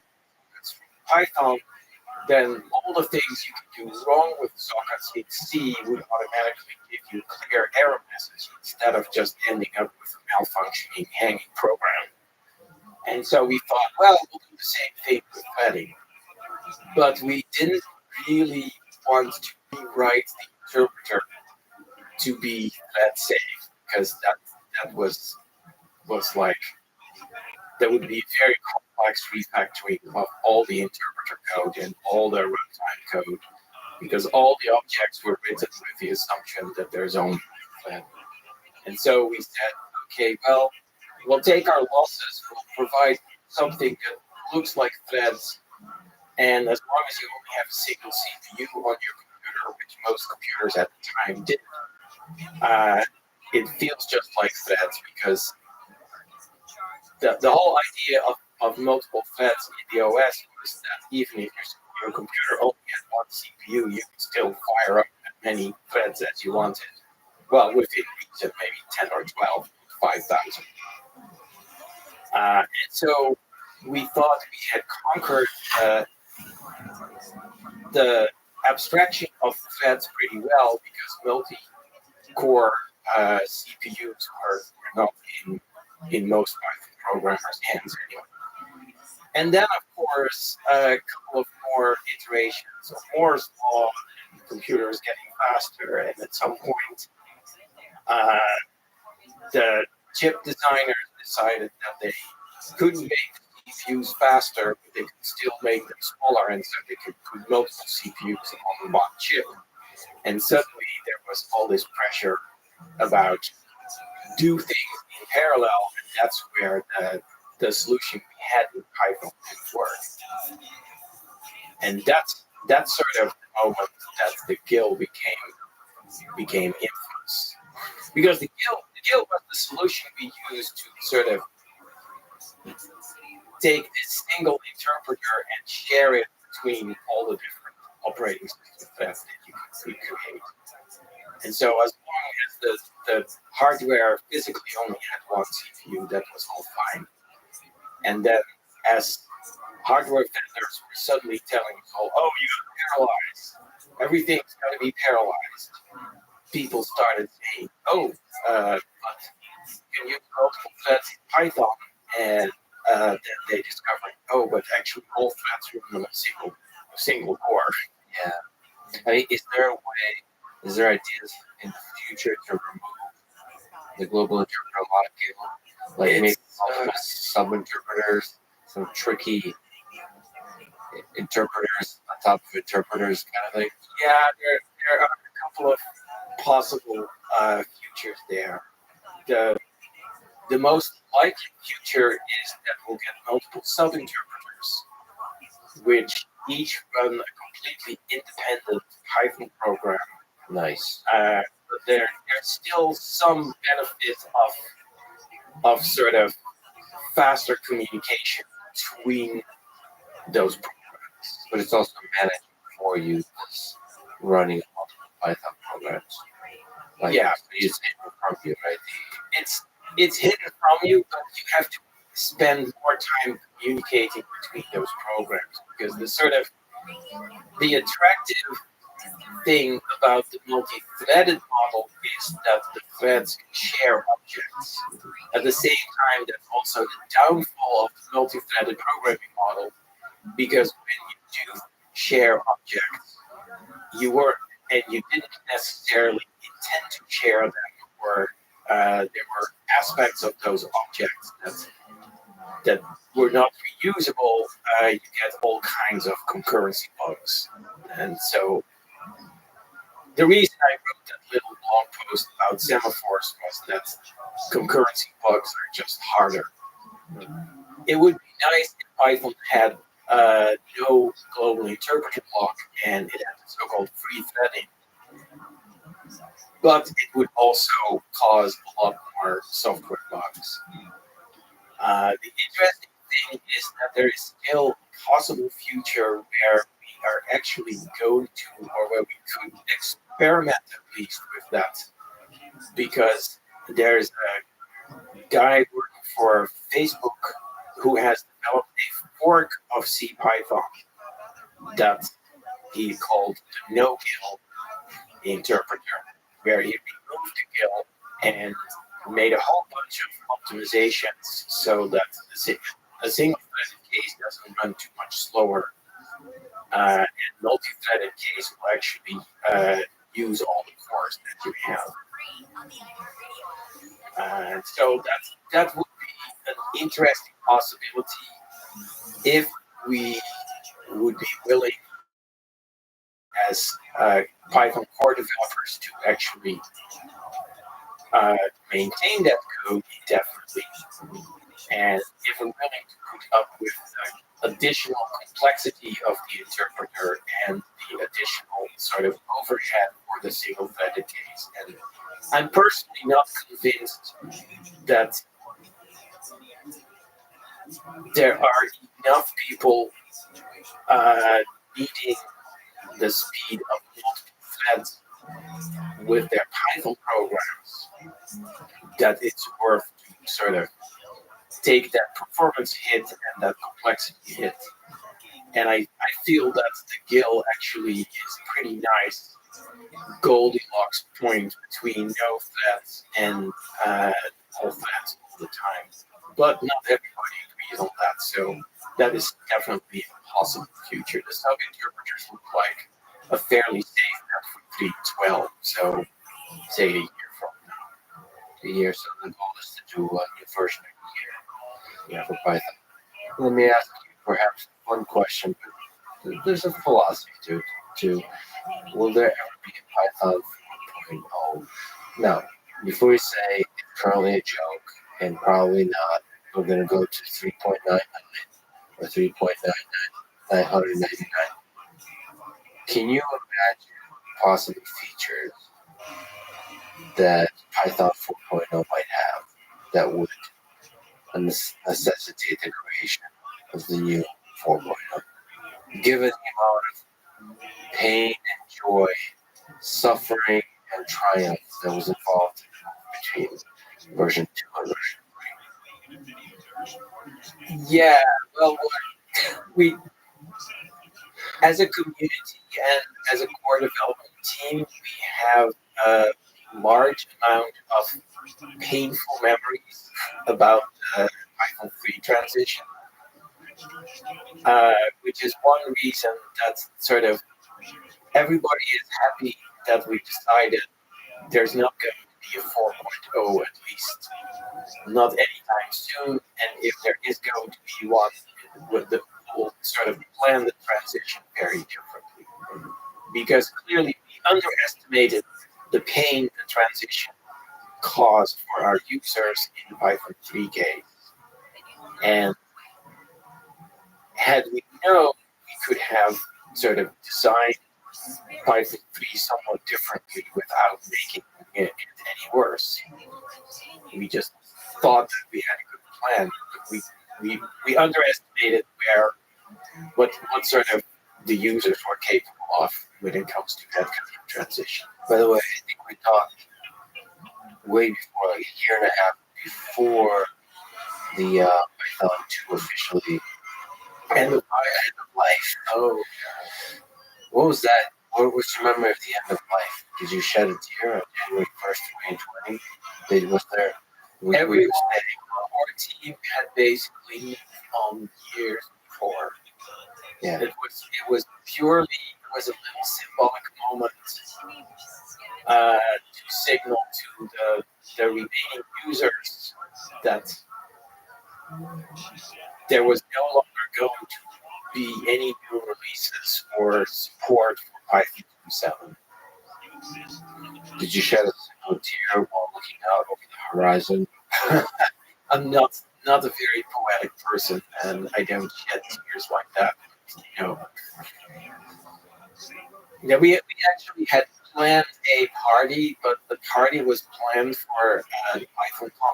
Python, then all the things you could do wrong with sockets in C would automatically give you a clear error message instead of just ending up with a malfunctioning, hanging program. And so we thought, well, we'll do the same thing with threading. But we didn't really want to rewrite the interpreter to be thread safe, because that was like, that would be a very complex refactoring of all the interpreter code and all the runtime code, because all the objects were written with the assumption that there's only one thread. And so we said, okay, well, we'll take our losses, we'll provide something that looks like threads, and as long as you only have a single CPU on your computer, which most computers at the time didn't, it feels just like threads, because the whole idea of multiple threads in the OS was that even if your computer only had one CPU, you could still fire up as many threads as you wanted. Well, within reach of maybe 10 or 12, 5,000. And so we thought we had conquered the abstraction of threads pretty well, because multi-core CPUs are not in most Python programmers' hands anyway. And then, of course, a couple of more iterations of Moore's law, computers getting faster, and at some point, the chip designers decided that they couldn't make CPUs faster, but they could still make them smaller, and so they could put multiple CPUs on one chip. And suddenly there was all this pressure about do things in parallel, and that's where the solution we had in Python didn't work. And that's sort of the moment that the GIL became infamous. Because the GIL was the solution we used to sort of take this single interpreter and share it between all the different operating system threads that you could create. And so as long as the hardware physically only had one CPU, that was all fine. And then as hardware vendors were suddenly telling us all, oh, you gotta paralyze. Everything's gotta be paralyzed. People started saying, oh, but you can use multiple threads in Python, and then they discovered, oh, but actually all threads run on a single core. Yeah. I mean, is there ideas in the future to remove the global interpreter lock, like make multiple sub-interpreters, some tricky interpreters on top of interpreters kind of thing? Yeah, there are a couple of possible futures there. The most likely future is that we'll get multiple sub-interpreters, which each run a completely independent Python program. Nice. But there's still some benefit of sort of faster communication between those programs. But it's also managed for you as running multiple Python programs. Like, Yeah. it's hidden from you, right? It's hidden from you, but you have to spend more time communicating between those programs, because the attractive thing about the multi-threaded model is that the threads can share objects. At the same time, that's also the downfall of the multi-threaded programming model, because when you do share objects, you didn't necessarily intend to share them, or there were aspects of those objects that were not reusable. You get all kinds of concurrency bugs. And so the reason I wrote that little blog post about semaphores was that concurrency bugs are just harder. It would be nice if Python had no global interpreter block and it had so-called free threading. But it would also cause a lot more software bugs. The interesting thing is that there is still a possible future where we are actually going to, or where we could experiment at least with that, because there's a guy working for Facebook who has developed a fork of CPython that he called the no-kill interpreter, where he removed the kill and made a whole bunch of optimizations so that a single-threaded case doesn't run too much slower, and multi-threaded case will actually use all the cores that you have. So that would be an interesting possibility if we would be willing as Python core developers to actually maintain that code indefinitely, and if we're willing to put up with the additional complexity of the interpreter and the additional sort of overhead for the single-threaded case. And I'm personally not convinced that there are enough people needing the speed of multiple threads with their Python programs that it's worth to sort of take that performance hit and that complexity hit. And I feel that the GIL actually is pretty nice Goldilocks point between no threads and whole threads all the time. But not everybody agrees on that, so that is definitely a possible future. The sub-interpreters look like a fairly safe net for 3.12, so say a year from now. A year, so the goal is to do a new version every year, for Python. Let me ask you perhaps one question, but there's a philosophy to it too. Will there ever be a Python 4.0? Now, before you say it's currently a joke, and probably not, we're going to go to 3.99 or 3.99999. Can you imagine possible features that Python 4.0 might have that would necessitate the creation of the new 4.0? Given the amount of pain and joy, suffering and triumph that was involved between version 2 and version 3. Yeah, well, we, as a community and as a core development team, we have a large amount of painful memories about the Python 3 transition, which is one reason that sort of everybody is happy that we decided there's not going to be a 4.0 at least, not anytime soon. And if there is going to be one, we'll sort of plan the transition very differently. Because clearly we underestimated the pain the transition caused for our users in Python 3K. And had we known, we could have sort of designed Python 3 somewhat differently without making it any worse. We just thought that we had a good plan, but we underestimated what sort of the users were capable of when it comes to that kind of transition. By the way, I think we talked way before, like a year and a half before the Python 2 officially End of life. Oh, what was that? What was your memory of the end of life? Did you shed a tear on January 1st, 2020? Was there? Everyone on our team had basically moved on years before. Yeah. It was purely a little symbolic moment to signal to the remaining users that there was no longer going to be any new releases or support for Python 2.7. Did you shed a single tear while looking out over the horizon? I'm not a very poetic person, and I don't shed tears like that. Yeah, we actually had planned a party, but the party was planned for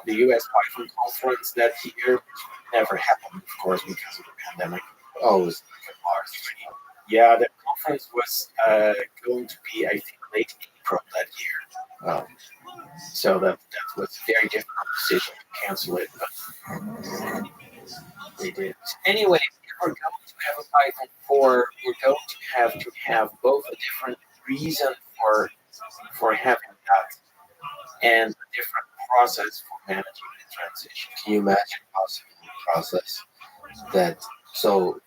the US Python conference that year, which never happened, of course, because of the pandemic. Oh, it was like March. Yeah, the conference was going to be, I think, late April that year. Oh. So that was a very difficult decision to cancel it, but they did. Anyway, if we're going to have a Python 4, we're going to have both a different reason for having that and a different process for managing the transition. Can you imagine possibly the process that so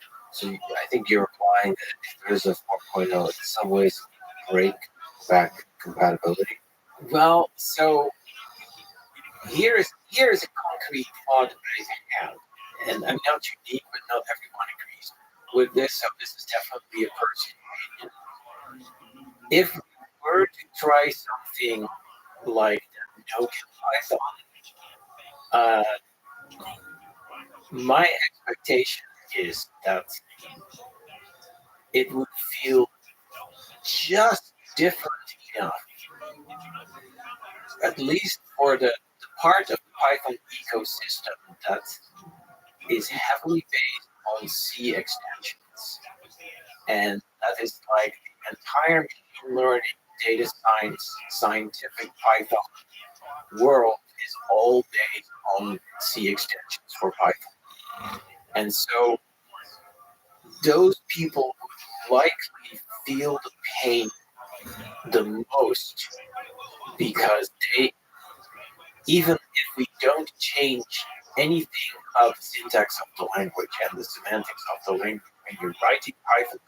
I think you're implying that if there's a 4.0, in some ways break back compatibility? Well, so here's a concrete thought I have, and I'm not unique, but not everyone agrees with this, so this is definitely a personal opinion. If we were to try something like no Python, my expectation is that it would feel just different enough, at least for the part of the Python ecosystem that is heavily based on C extensions. And that is like the entire machine learning, data science, scientific Python world is all based on C extensions for Python. And so those people would likely feel the pain the most because even if we don't change anything of the syntax of the language and the semantics of the language when you're writing Python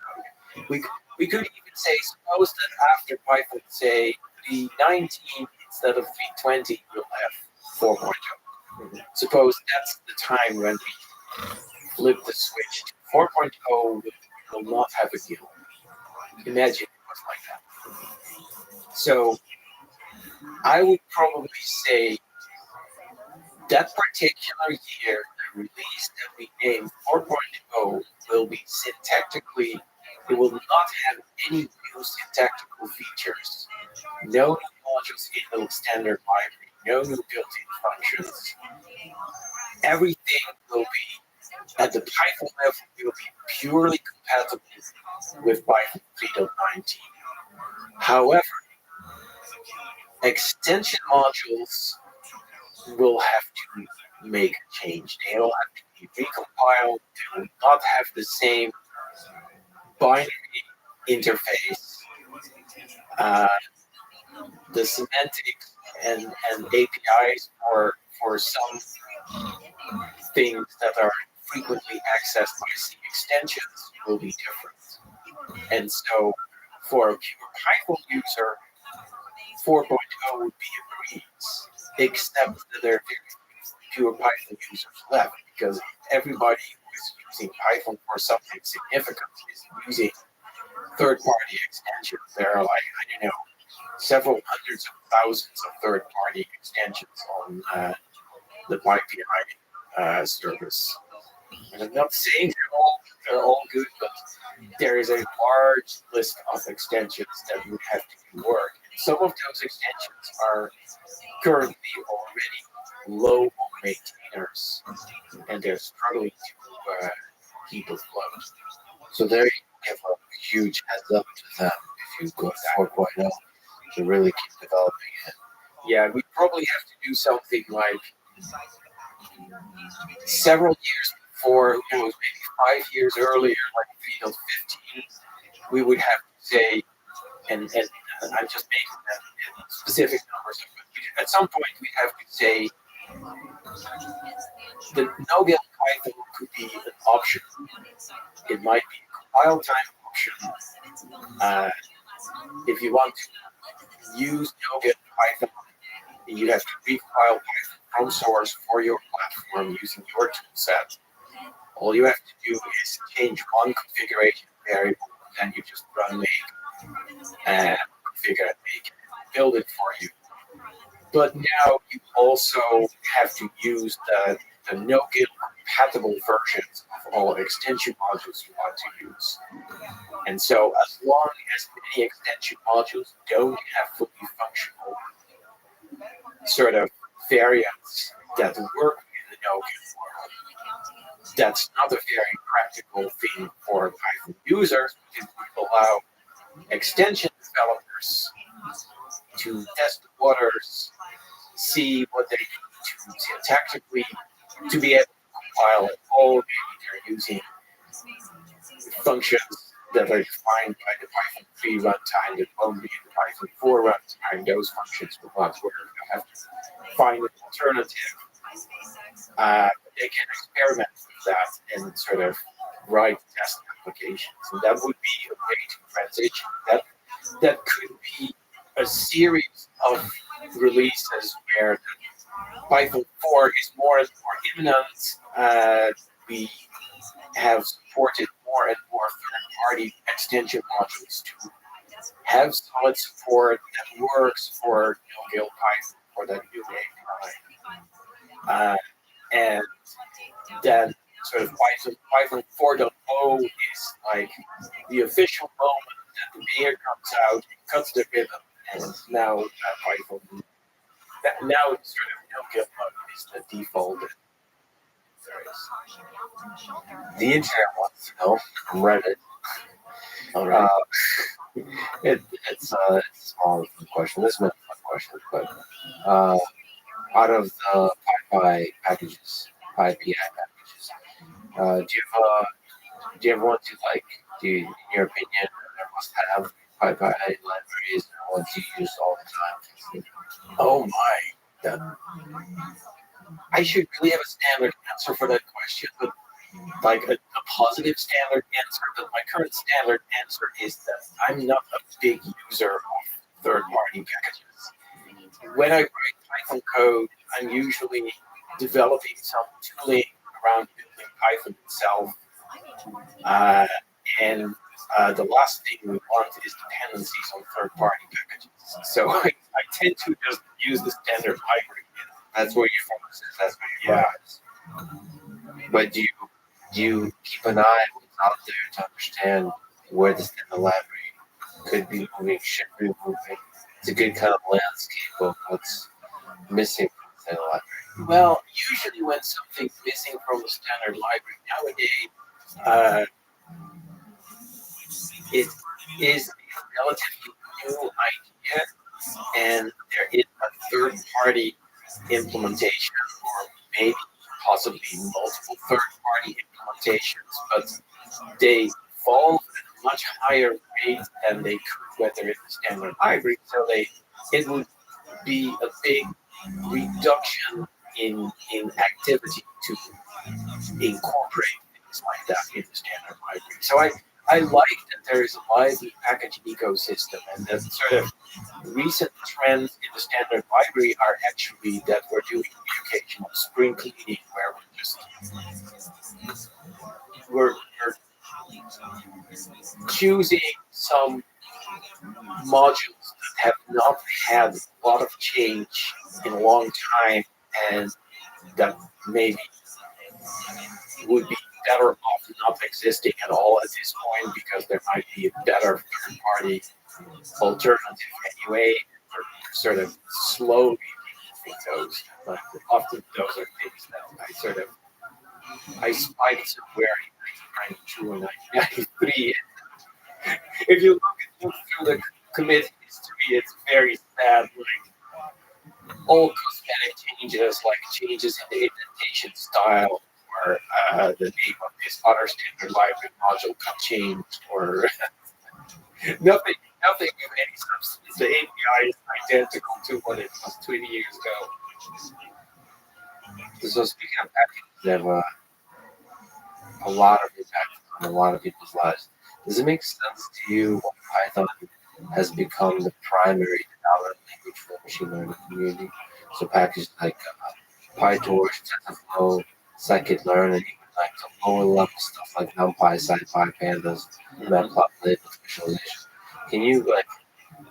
code, we could even say, suppose that after Python, say, 3.19 instead of 3.20, we'll have 4.0. Suppose that's the time when we flip the switch to 4.0, will not have a deal. Imagine it was like that. So I would probably say that particular year, the release that we named 4.0 will be syntactically, it will not have any new syntactical features, no new modules in the standard library, no new built-in functions. Everything will be, at the Python level, will be purely compatible with Python 3.19. However, extension modules will have to make a change. They will have to be recompiled. They will not have the same binary interface. The semantics and APIs for some things that are frequently accessed by C extensions will be different. And so for a pure Python user, 4.0 would be a breeze, except that there are very few pure Python users left, because everybody who is using Python for something significant is using third-party extensions. There are, like, I don't know, several hundreds of thousands of third-party extensions on the PyPI service. And I'm not saying they're all good, but there is a large list of extensions that would have to work. Some of those extensions are currently already low on maintainers, and they're struggling to keep afloat. So there you give a huge heads up to them if you go 4.0 to really keep developing it. Yeah, we probably have to do something like several years before, who knows, maybe 5 years earlier, like Field 15, we would have to say, and I'm just making that specific numbers, but at some point we'd have to say that no-get Python could be an option. It might be a compile time option. If you want to use no-get Python, you have to recompile Python from source for your platform using your toolset. All you have to do is change one configuration variable, and then you just run make and configure and make it, build it for you. But now you also have to use the no-get compatible versions of all extension modules you want to use. And so as long as many extension modules don't have fully functional sort of variants that work in the no-get world, that's not a very practical thing for Python users, because it would allow extension developers to test the waters, see what they need to syntactically to be able to compile at all. Maybe they're using functions that are defined by the Python 3 runtime that won't be in the Python 4 runtime. Those functions will not work. They have to find an alternative. They can experiment with that and sort of write test applications. And that would be a way to transition. That could be a series of releases where Python 4 is more and more imminent. We have supported more and more third-party extension modules to have solid support that works for no-get Python for that new API. And then sort of Python 4.0 is like the official moment that the beer comes out, it cuts the rhythm, and now Python. Now it's sort of no-get mode is the default. The internet wants to know from Reddit. All right. It's a small question. This is not a fun question, but out of the PyPI packages, PyPI packages, do you ever want to, like, in your opinion, there must have PyPI libraries or ones you use all the time? Oh my! I should really have a standard answer for that question, but like a positive standard answer. But my current standard answer is that I'm not a big user of third-party packages. When I write Python code, I'm usually developing some tooling around building Python itself. And the last thing we want is dependencies on third-party packages. So I tend to just use the standard library. That's where your focus is. That's where your But do you keep an eye on what's out there to understand where the standard library could be moving, should be moving? It's a good kind of landscape of what's missing from the standard library. Well, usually when something's missing from the standard library nowadays, it is a relatively new idea, and there is a third-party implementation, or maybe possibly multiple third-party implementations, but they evolve at a much higher rate than they could when they're in the standard library. So it would be a big reduction in activity to incorporate things like that in the standard library. So I like that there is a lively package ecosystem, and that sort of recent trends in the standard library are actually that we're doing the occasional spring cleaning where we're choosing some modules that have not had a lot of change in a long time and that maybe would be better off not existing at all at this point because there might be a better third-party alternative anyway. We're sort of slowly removing those, but often those are things that I spiked somewhere in 1992 or 1993. If you look through the commit history, it's very sad. Like all cosmetic changes, like changes in the indentation style, or the name of this other standard library module got changed, or nothing with any substance. The API is identical to what it was 20 years ago. So speaking of packages, they have a lot of impact on a lot of people's lives. Does it make sense to you why Python has become the primary development language for the machine learning community? So packages like PyTorch, TensorFlow, scikit-learn, and even like the lower level stuff like NumPy, SciPy, Pandas, Matplotlib, visualization. Can you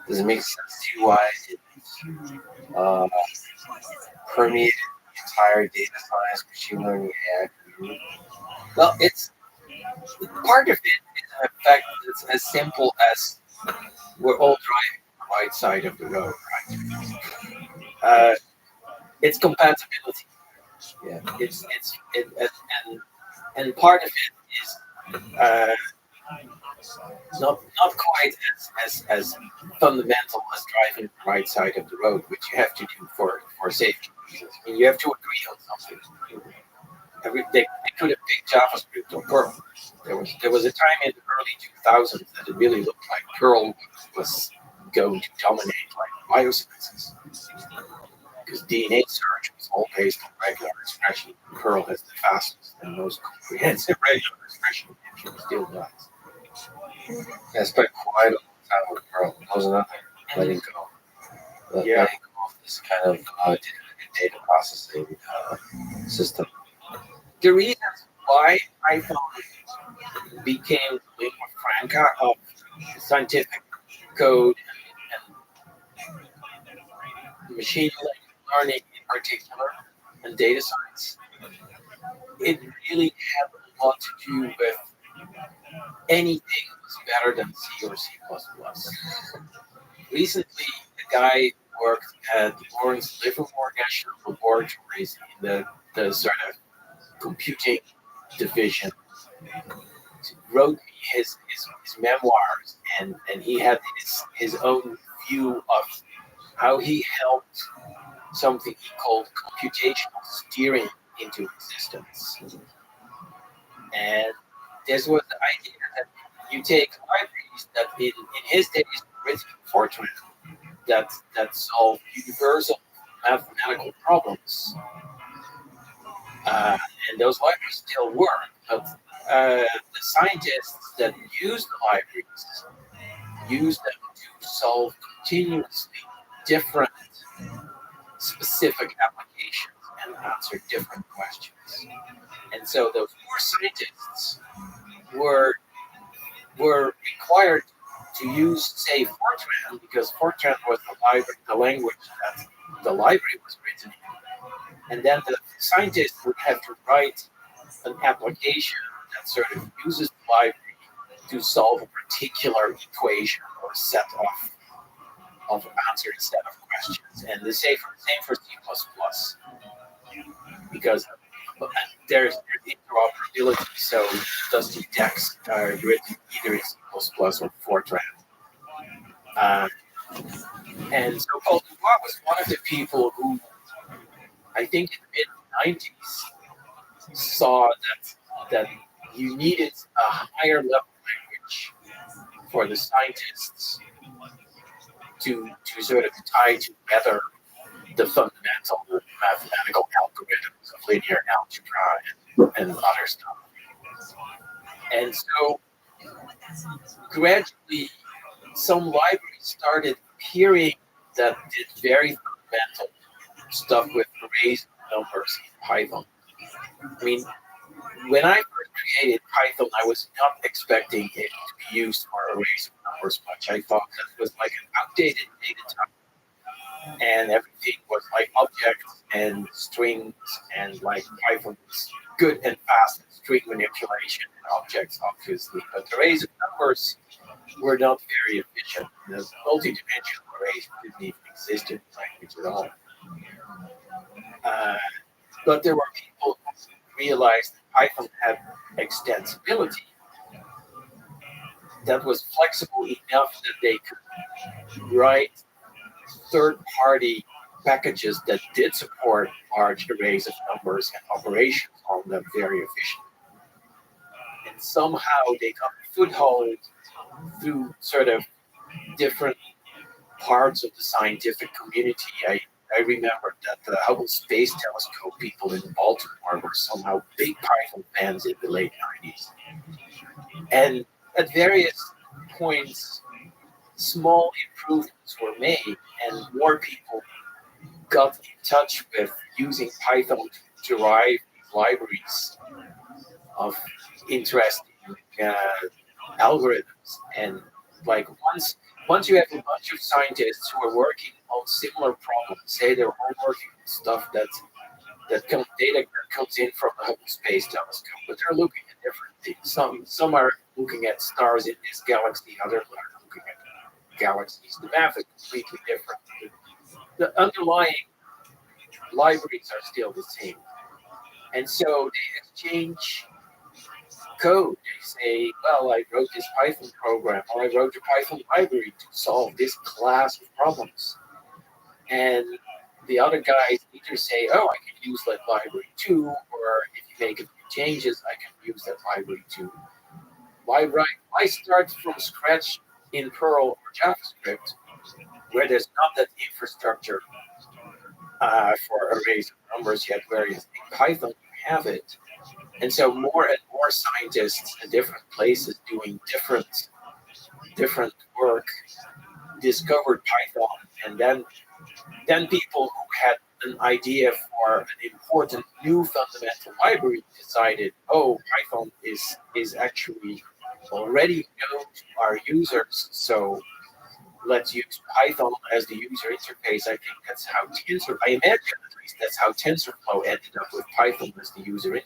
does it make sense to you why it permeated the entire data science, machine learning, AI community? Well, it's part of it is in fact it's as simple as we're all driving the right side of the road, right? It's compatibility. Yeah. And part of it is not quite as fundamental as driving the right side of the road, which you have to do for safety reasons. I mean, you have to agree on something. They could have picked JavaScript or Perl. There was a time in the early 2000s that it really looked like Perl was going to dominate like biosciences, because DNA search was all based on regular expression. Perl has the fastest and most comprehensive regular expression engine, still does. I spent quite a long time with Perl. That was another letting go. Letting go of this kind of data processing system. The reasons why Python became the lingua franca of scientific code and machine learning in particular, and data science, it really had a lot to do with anything was better than C or C++. Recently, a guy who worked at Lawrence Livermore National Laboratories in the sort of computing division wrote his memoirs, and he had his own view of how he helped something he called computational steering into existence. And this was the idea that you take libraries that in his days were written in Fortran that solve universal mathematical problems. And those libraries still work, but the scientists that use the libraries use them to solve continuously different specific applications and answer different questions. And so those more scientists were required to use, say, Fortran, because Fortran was the language that the library was written in. And then the scientist would have to write an application that sort of uses the library to solve a particular equation or set of answered set of questions. And the same for C++, because there's interoperability, so does the text written either in C++ or Fortran. And so Paul Dubois was one of the people who, I think in the mid-90s, saw that you needed a higher level language for the scientists to sort of tie together the fundamental mathematical algorithms of linear algebra and other stuff. And so gradually some libraries started appearing that did very fundamental stuff with arrays and numbers in Python. I mean, when I first created Python, I was not expecting it to be used for arrays of numbers much. I thought that was like an outdated data type, and everything was like objects and strings, and like Python was good and fast at string manipulation and objects, obviously. But arrays of numbers were not very efficient. The multi-dimensional arrays didn't even exist in the language at all. But there were people who realized that Python had extensibility that was flexible enough that they could write third-party packages that did support large arrays of numbers and operations on them very efficiently. And somehow they got a foothold through sort of different parts of the scientific community. I remember that the Hubble Space Telescope people in Baltimore were somehow big Python fans in the late 90s. And at various points, small improvements were made, and more people got in touch with using Python to derive libraries of interesting algorithms. And like once you have a bunch of scientists who are working on similar problems, say they're all working on stuff data that comes in from the Hubble Space Telescope, but they're looking at different things. Some are looking at stars in this galaxy, others are looking at galaxies. The math is completely different. The underlying libraries are still the same. And so they exchange code. They say, well, I wrote this Python program, or I wrote a Python library to solve this class of problems. And the other guys either say, oh, I can use that library too, or if you make a few changes, I can use that library too. Why start from scratch in Perl or JavaScript, where there's not that infrastructure for arrays of numbers yet, whereas in Python you have it. And so more and more scientists in different places doing different work discovered Python, and then people who had an idea for an important new fundamental library decided, oh, Python is actually already known to our users, so let's use Python as the user interface. I think that's how I imagine at least that's how TensorFlow ended up with Python as the user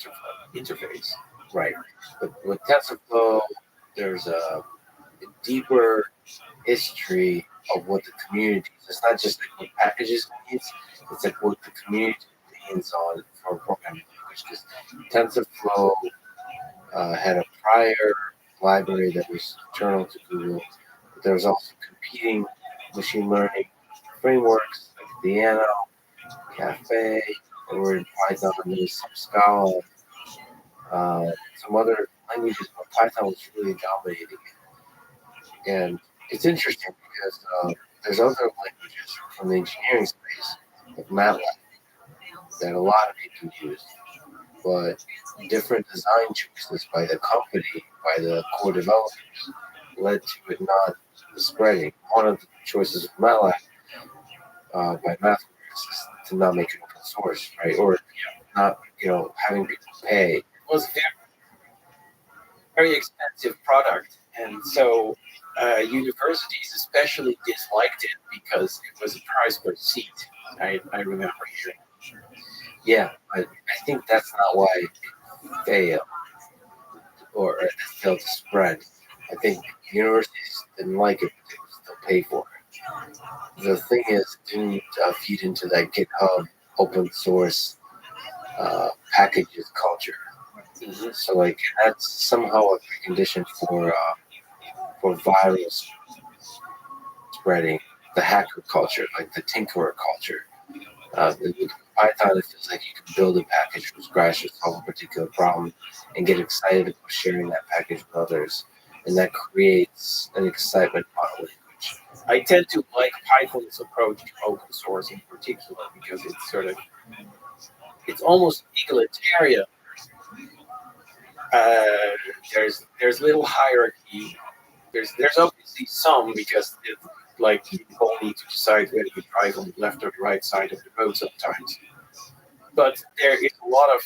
interface. Right. But with TensorFlow, there's a deeper history of what the community, it's not just like what packages needs, it's like what the community needs on for programming language. Because TensorFlow had a prior library that was internal to Google, but there was also competing machine learning frameworks like Theano, Cafe, that were in Python, and there's some Scala, some other languages, but Python was really dominating it. And it's interesting because there's other languages from the engineering space, like MATLAB, that a lot of people use, but different design choices by the company, by the core developers, led to it not spreading. One of the choices of MATLAB by math is to not make it open source, right? Or not, having people pay. It was a very expensive product, and so universities especially disliked it because it was a price per seat. I remember hearing. Yeah, but I think that's not why it failed or it failed to spread. I think universities didn't like it, but they would still pay for it. The thing is, it didn't feed into that GitHub open source packages culture. Mm-hmm. So like that's somehow a precondition for viral spreading, the hacker culture, like the tinkerer culture. With Python, it feels like you can build a package from scratch to solve a particular problem and get excited about sharing that package with others. And that creates an excitement about a language. I tend to like Python's approach to open source in particular because it's almost egalitarian. There's little hierarchy. there's obviously some because like people need to decide whether you drive on the left or the right side of the road sometimes. But there is a lot of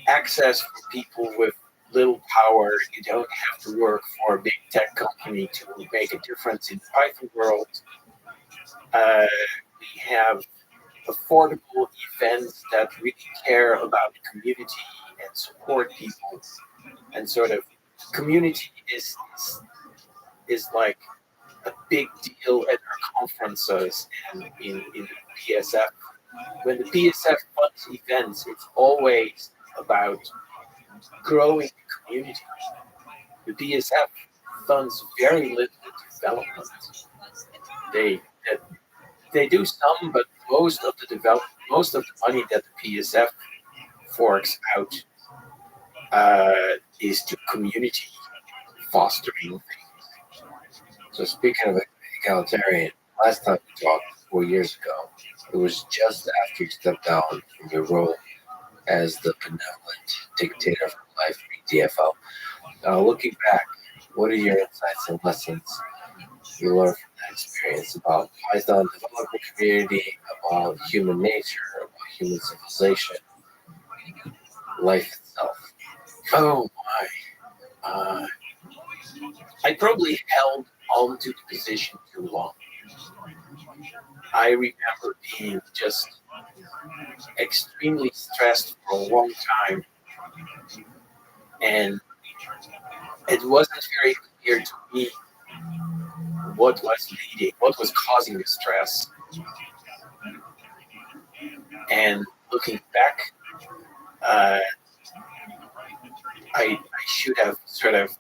access for people with little power. You don't have to work for a big tech company to make a difference in the Python world. We have affordable events that really care about the community and support people, and sort of community is like a big deal at our conferences and in the PSF. When the PSF funds events, it's always about growing the community. The PSF funds very little development. They do some, but most of the money that the PSF forks out is to community fostering things. So speaking of egalitarian, last time we talked 4 years ago, it was just after you stepped down from your role as the benevolent dictator for life, DFO. Looking back, what are your insights and lessons you learned from that experience about Python developer community, about human nature, about human civilization, life itself? Oh my! I probably held on to the position too long. I remember being just extremely stressed for a long time, and it wasn't very clear to me what was causing the stress. And looking back, I should have sort of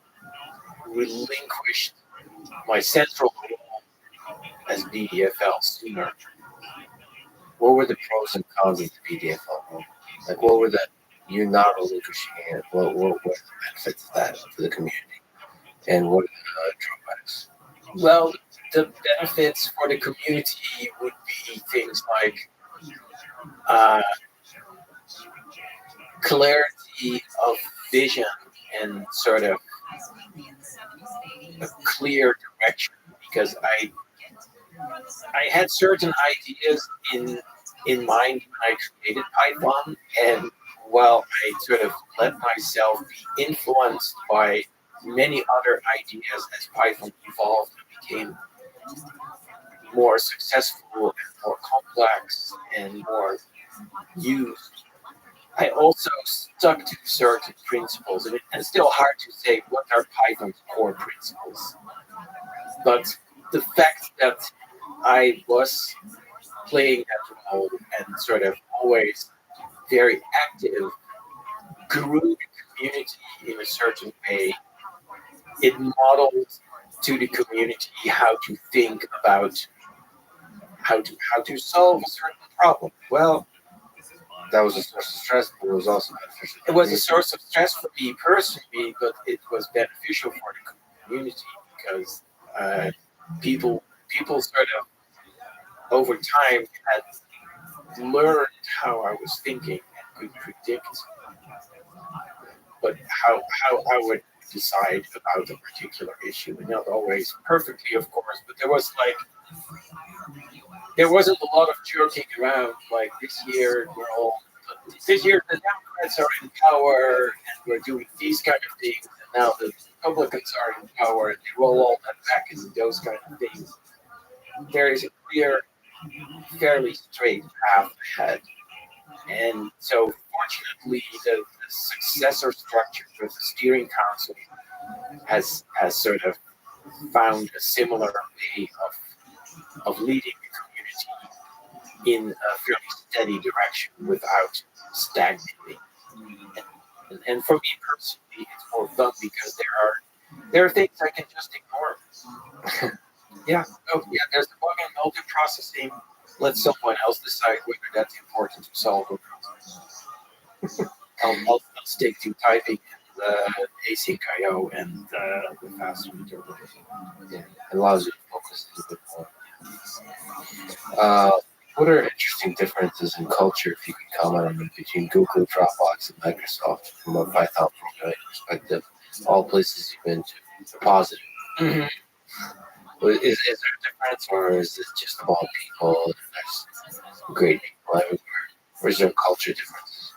relinquished my central role as BDFL sooner. What were the pros and cons of the BDFL? Like, what were you not relinquishing it? What were the benefits of that for the community? And what are the drawbacks? Well, the benefits for the community would be things like clarity of vision and sort of a clear direction, because I had certain ideas in mind when I created Python, and while I sort of let myself be influenced by many other ideas as Python evolved and became more successful and more complex and more used, I also stuck to certain principles, and it's still hard to say what are Python's core principles. But the fact that I was playing that role and sort of always very active grew the community in a certain way. It modeled to the community how to think about how to solve a certain problem. Well, that was a source of stress, but it was also beneficial. It was a source of stress for me personally, but it was beneficial for the community because people sort of over time had learned how I was thinking and could predict, but how I would decide about a particular issue, and not always perfectly, of course. But there wasn't a lot of joking around. Like this year the Democrats are in power and we're doing these kind of things, and now the Republicans are in power and they roll all that back into those kind of things. There is a clear, fairly straight path ahead. And so fortunately the successor structure with the steering council has sort of found a similar way of leading the community in a fairly steady direction without stagnating. And for me personally, it's more fun because there are things I can just ignore. There's the bug in multiprocessing. Let someone else decide whether that's important to solve or not. I'll stick to typing and async I/O and the faster interpretation. Yeah, it allows you to focus a little bit more. What are interesting differences in culture, if you can comment on them, between Google, Dropbox, and Microsoft from a Python programming perspective? All places you've been to are positive. Mm-hmm. Is there a difference, or is it just about people? And there's great people everywhere, or is there a culture difference?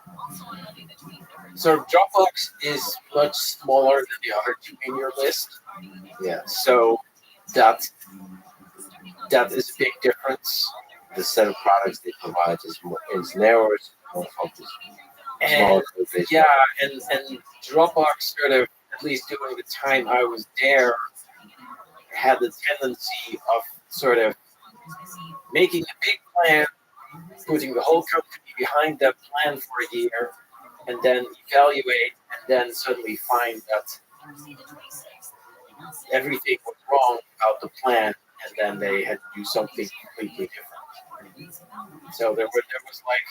So Dropbox is much smaller than the other two in your list. Yeah, So that is a big difference. the set of products they provide is narrower, it's more focused. And yeah, and Dropbox sort of, at least during the time I was there, had the tendency of sort of making a big plan, putting the whole company behind that plan for a year, and then evaluate, and then suddenly find that everything was wrong about the plan, and then they had to do something completely different. So there was like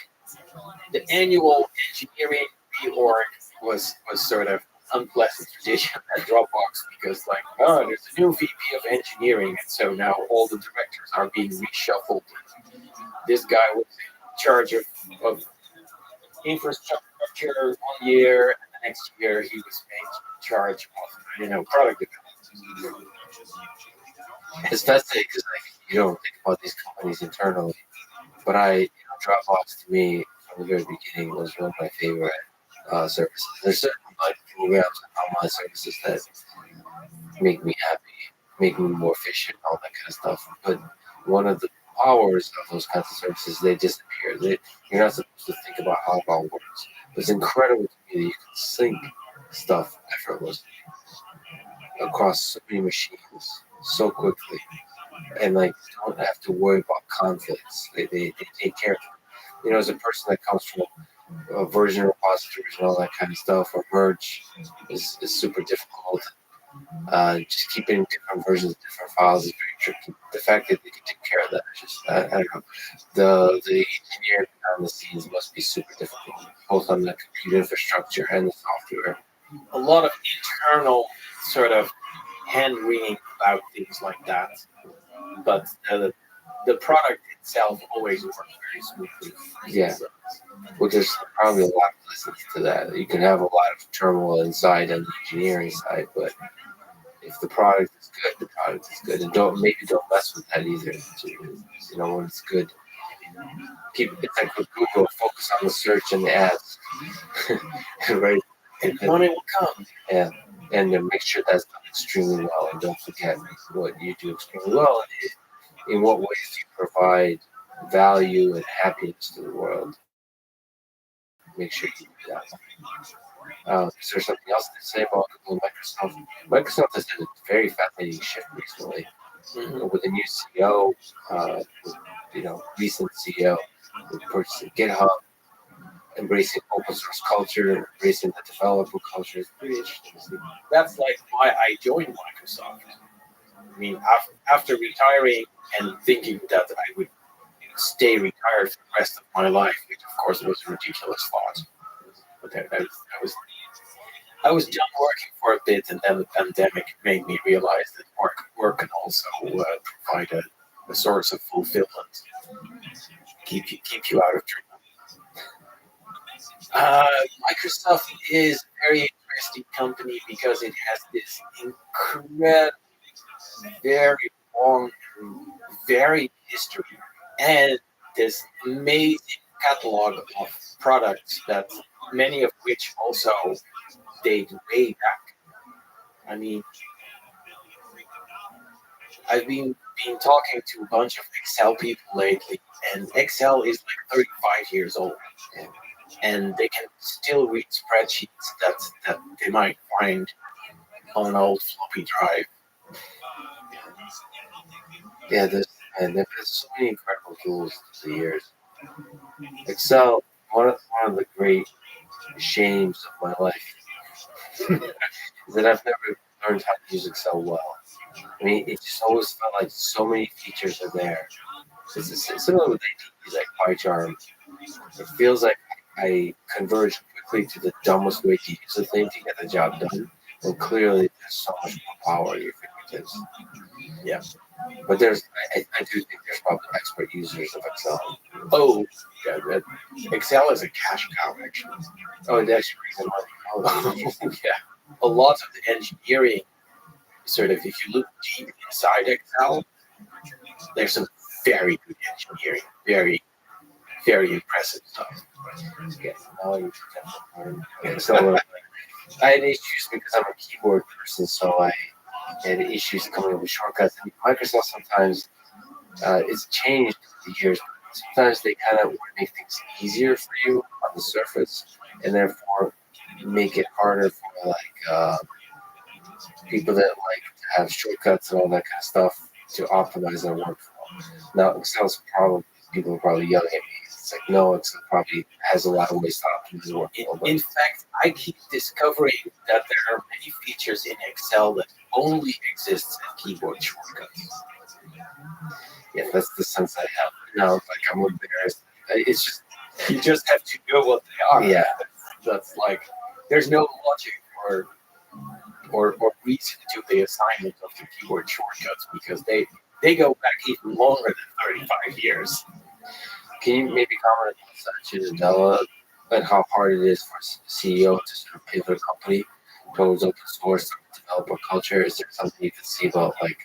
the annual engineering reorg was sort of unpleasant tradition at Dropbox, because like, oh, there's a new VP of engineering, and so now all the directors are being reshuffled. This guy was in charge of infrastructure 1 year, and the next year he was made in charge of product development. It's fascinating because like you don't think about these companies internally, but Dropbox to me from the very beginning was one of my favorite services. There's certain like programs and online services that make me happy, make me more efficient, all that kind of stuff. But one of the powers of those kinds of services, they disappear. You're not supposed to think about how it all works. But it's incredible to me that you can sync stuff effortlessly across so many machines so quickly, and like don't have to worry about conflicts. They take care of it. As a person that comes from version repositories and all that kind of stuff, or merge is super difficult. Just keeping different versions of different files is very tricky. The fact that they can take care of that is just, I don't know. The engineering behind the scenes must be super difficult, both on the computer infrastructure and the software. A lot of internal sort of hand-wringing about things like that, but the product itself always works very smoothly. Yeah. Well, there's probably a lot of lessons to that. You can have a lot of turmoil inside on the engineering side, but if the product is good, the product is good, and don't mess with that either. When it's good, it's like with Google, focus on the search and the ads, right? And money will come. Yeah, and then make sure that's done extremely well, and don't forget what you do extremely well. In what ways do you provide value and happiness to the world? Make sure you do that. Is there something else to say about Google and Microsoft? Microsoft has had a very fascinating shift recently with the new CEO, recent CEO, with purchasing GitHub, embracing open source culture, embracing the developer culture. It's pretty interesting. That's like why I joined Microsoft. I mean, after retiring and thinking that I would stay retired for the rest of my life, which of course was a ridiculous thought. But I was done working for a bit, and then the pandemic made me realize that work can also provide a source of fulfillment, keep you out of trouble. Microsoft is a very interesting company because it has this incredible, very long, varied history, and this amazing catalog of products that many of which also date way back. I mean, I've been talking to a bunch of Excel people lately, and Excel is like 35 years old, and they can still read spreadsheets that they might find on an old floppy drive. Yeah, they've had so many incredible tools through the years. Excel, one of the great shames of my life is that I've never learned how to use Excel well. I mean, it just always felt like so many features are there. It's similar with ATPs like PyCharm. It feels like I converge quickly to the dumbest way to use a thing to get the job done. And clearly, there's so much more power at your fingertips. Yeah. But I do think there's probably expert users of Excel. Oh, yeah, Excel is a cash cow, actually. Oh, it actually brings in money. Oh, yeah. A lot of the engineering sort of, if you look deep inside Excel, there's some very good engineering, very, very impressive stuff. Okay, so I had issues because I'm a keyboard person, so I had issues coming up with shortcuts. And Microsoft sometimes it's changed over the years. Sometimes they kind of want to make things easier for you on the surface, and therefore make it harder for like people that like to have shortcuts and all that kind of stuff to optimize their workflow. Now, Excel's problem. People are probably yelling at me. It's like, no, Excel probably has a lot of ways to optimize workflow. In fact, I keep discovering that there are many features in Excel that only exist in keyboard shortcuts. Yeah, that's the sense I have. Now, like I'm embarrassed. It's just You just have to know what they are. Yeah. That's like, there's no logic or reason to the assignment of the keyboard shortcuts because they go back even longer than 35 years. Can you maybe comment on such as Adela and how hard it is for a CEO to sort of pivot a company towards open source developer culture? Is there something you can see about like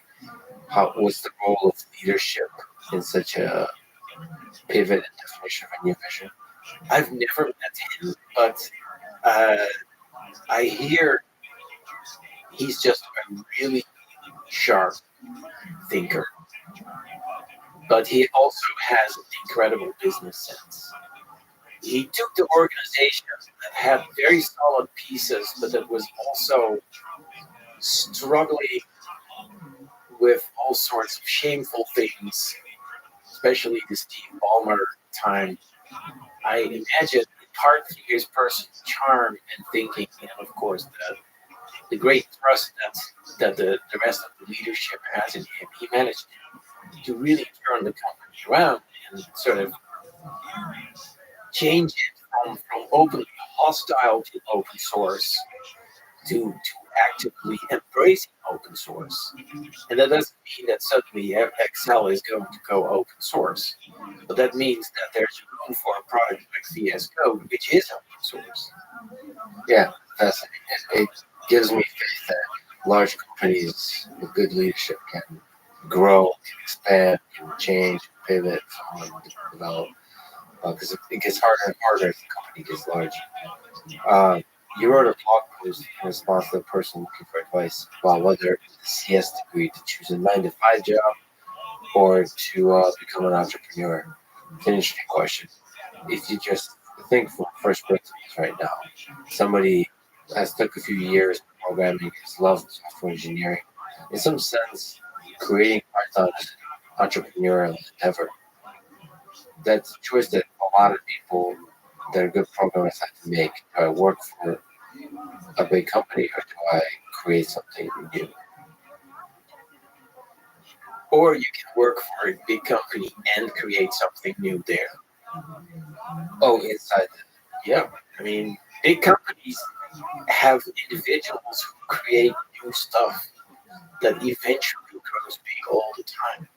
what's the role of leadership in such a pivot and definition of a new vision? I've never met him, but I hear he's just a really sharp thinker. But he also has an incredible business sense. He took the organization that had very solid pieces, but that was also struggling with all sorts of shameful things, especially the Steve Ballmer time. I imagine part through his personal charm and thinking, and of course the great trust that the rest of the leadership has in him, he managed to really turn the company around and sort of change it from openly hostile to open source to actively embracing open source. And that doesn't mean that suddenly Excel is going to go open source, but that means that there's room for a product like VS Code, which is open source. Yeah, fascinating. It gives me faith that large companies with good leadership can grow, can expand, can change, pivot, develop. Because it gets harder and harder as the company gets large. You wrote a blog post in response to a person looking for advice about whether it's a CS degree to choose a 9-to-5 job or to become an entrepreneur. It's an interesting question. If you just think from first principles right now, somebody has took a few years of programming, has loved software engineering, in some sense, creating Python as an entrepreneurial endeavor. That's a choice that a lot of people that are good programmers have to make. Do I work for a big company or do I create something new? Or you can work for a big company and create something new there. Oh, inside Yeah, I mean, big companies have individuals who create new stuff that eventually grows big all the time.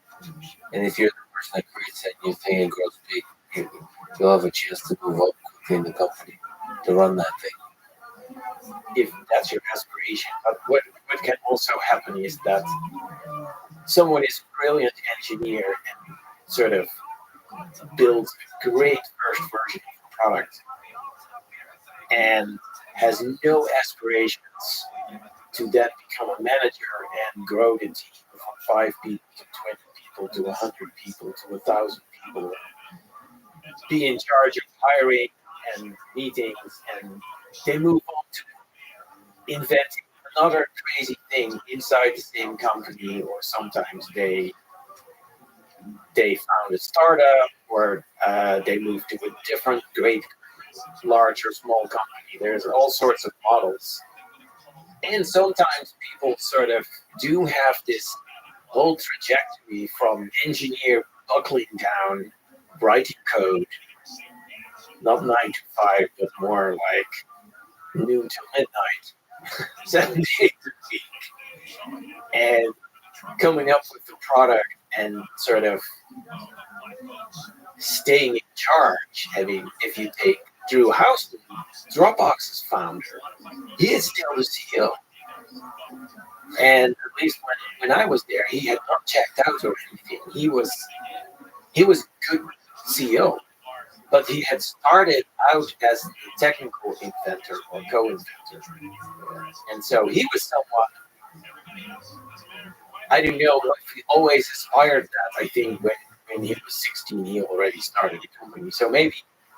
And if you're the person that creates that new thing and grows big, you'll have a chance to move up quickly in the company to run that thing. If that's your aspiration. But what can also happen is that someone is a brilliant engineer and sort of builds a great first version of a product and has no aspirations to then become a manager and grow the team from 5 people to 20 people to 100 people to 1,000 people, be in charge of hiring and meetings, and they move on to inventing another crazy thing inside the same company, or sometimes they found a startup, or they move to a different great large or small company. There's all sorts of models. And sometimes people sort of do have this whole trajectory from engineer buckling down, writing code, not 9 to 5, but more like noon to midnight, 7 days a week, and coming up with the product and sort of staying in charge. I mean, if you take Drew Houston, Dropbox's founder, he is still the CEO. And at least when I was there, he had not checked out or anything. He was a good CEO, but he had started out as a technical inventor or co-inventor, and so he was somewhat. I don't know if he always aspired that. I think when he was 16, he already started a company. So maybe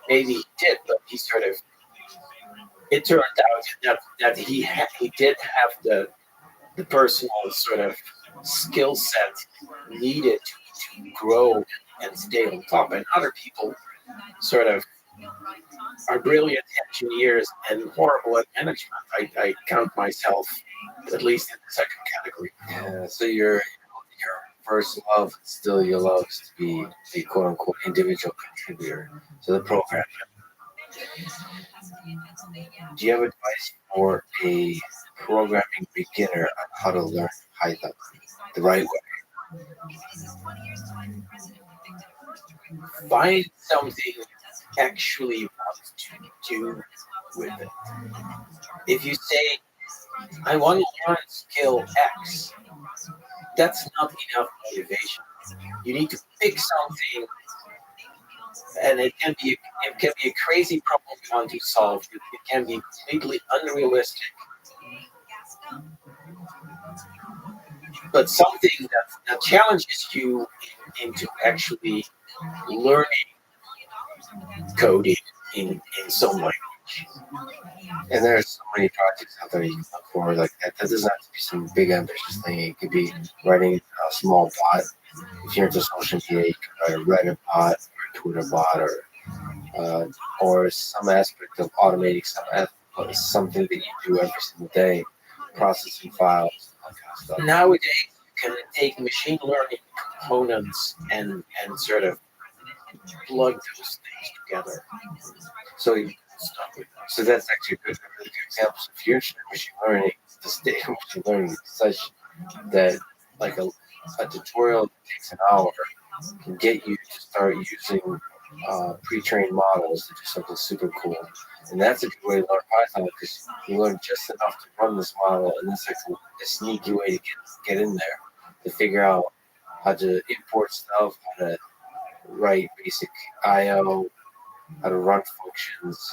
he did, but he sort of. It turned out that he did have the personal sort of skill set needed to grow and stay on top, and other people sort of are brilliant engineers and horrible at management. I count myself at least in the second category. Yeah, so your first love, still your love, is to be a quote unquote individual contributor to the program. Do you have advice for a programming beginner on how to learn Python the right way? Find something you actually want to do with it. If you say, I want to learn skill X, that's not enough motivation. You need to pick something, and it can be a crazy problem you want to solve. It can be completely unrealistic, but something that challenges you into actually learning coding in some language. And there's so many projects out there you can look for. Like that doesn't have to be some big ambitious thing. It could be writing a small bot. If you're into social media, you can write a Reddit bot or a Twitter bot or some aspect of automating something that you do every single day, processing files, that kind of stuff. Nowadays, you can take machine learning components and sort of plug those things together. So that's actually a really good example. So if you're interested in machine learning, the state of machine learning is such that like a tutorial that takes an hour can get you to start using pre-trained models to do something super cool. And that's a good way to learn Python because you learn just enough to run this model, and that's like a sneaky way to get in there to figure out how to import stuff, how to write basic I/O, how to run functions.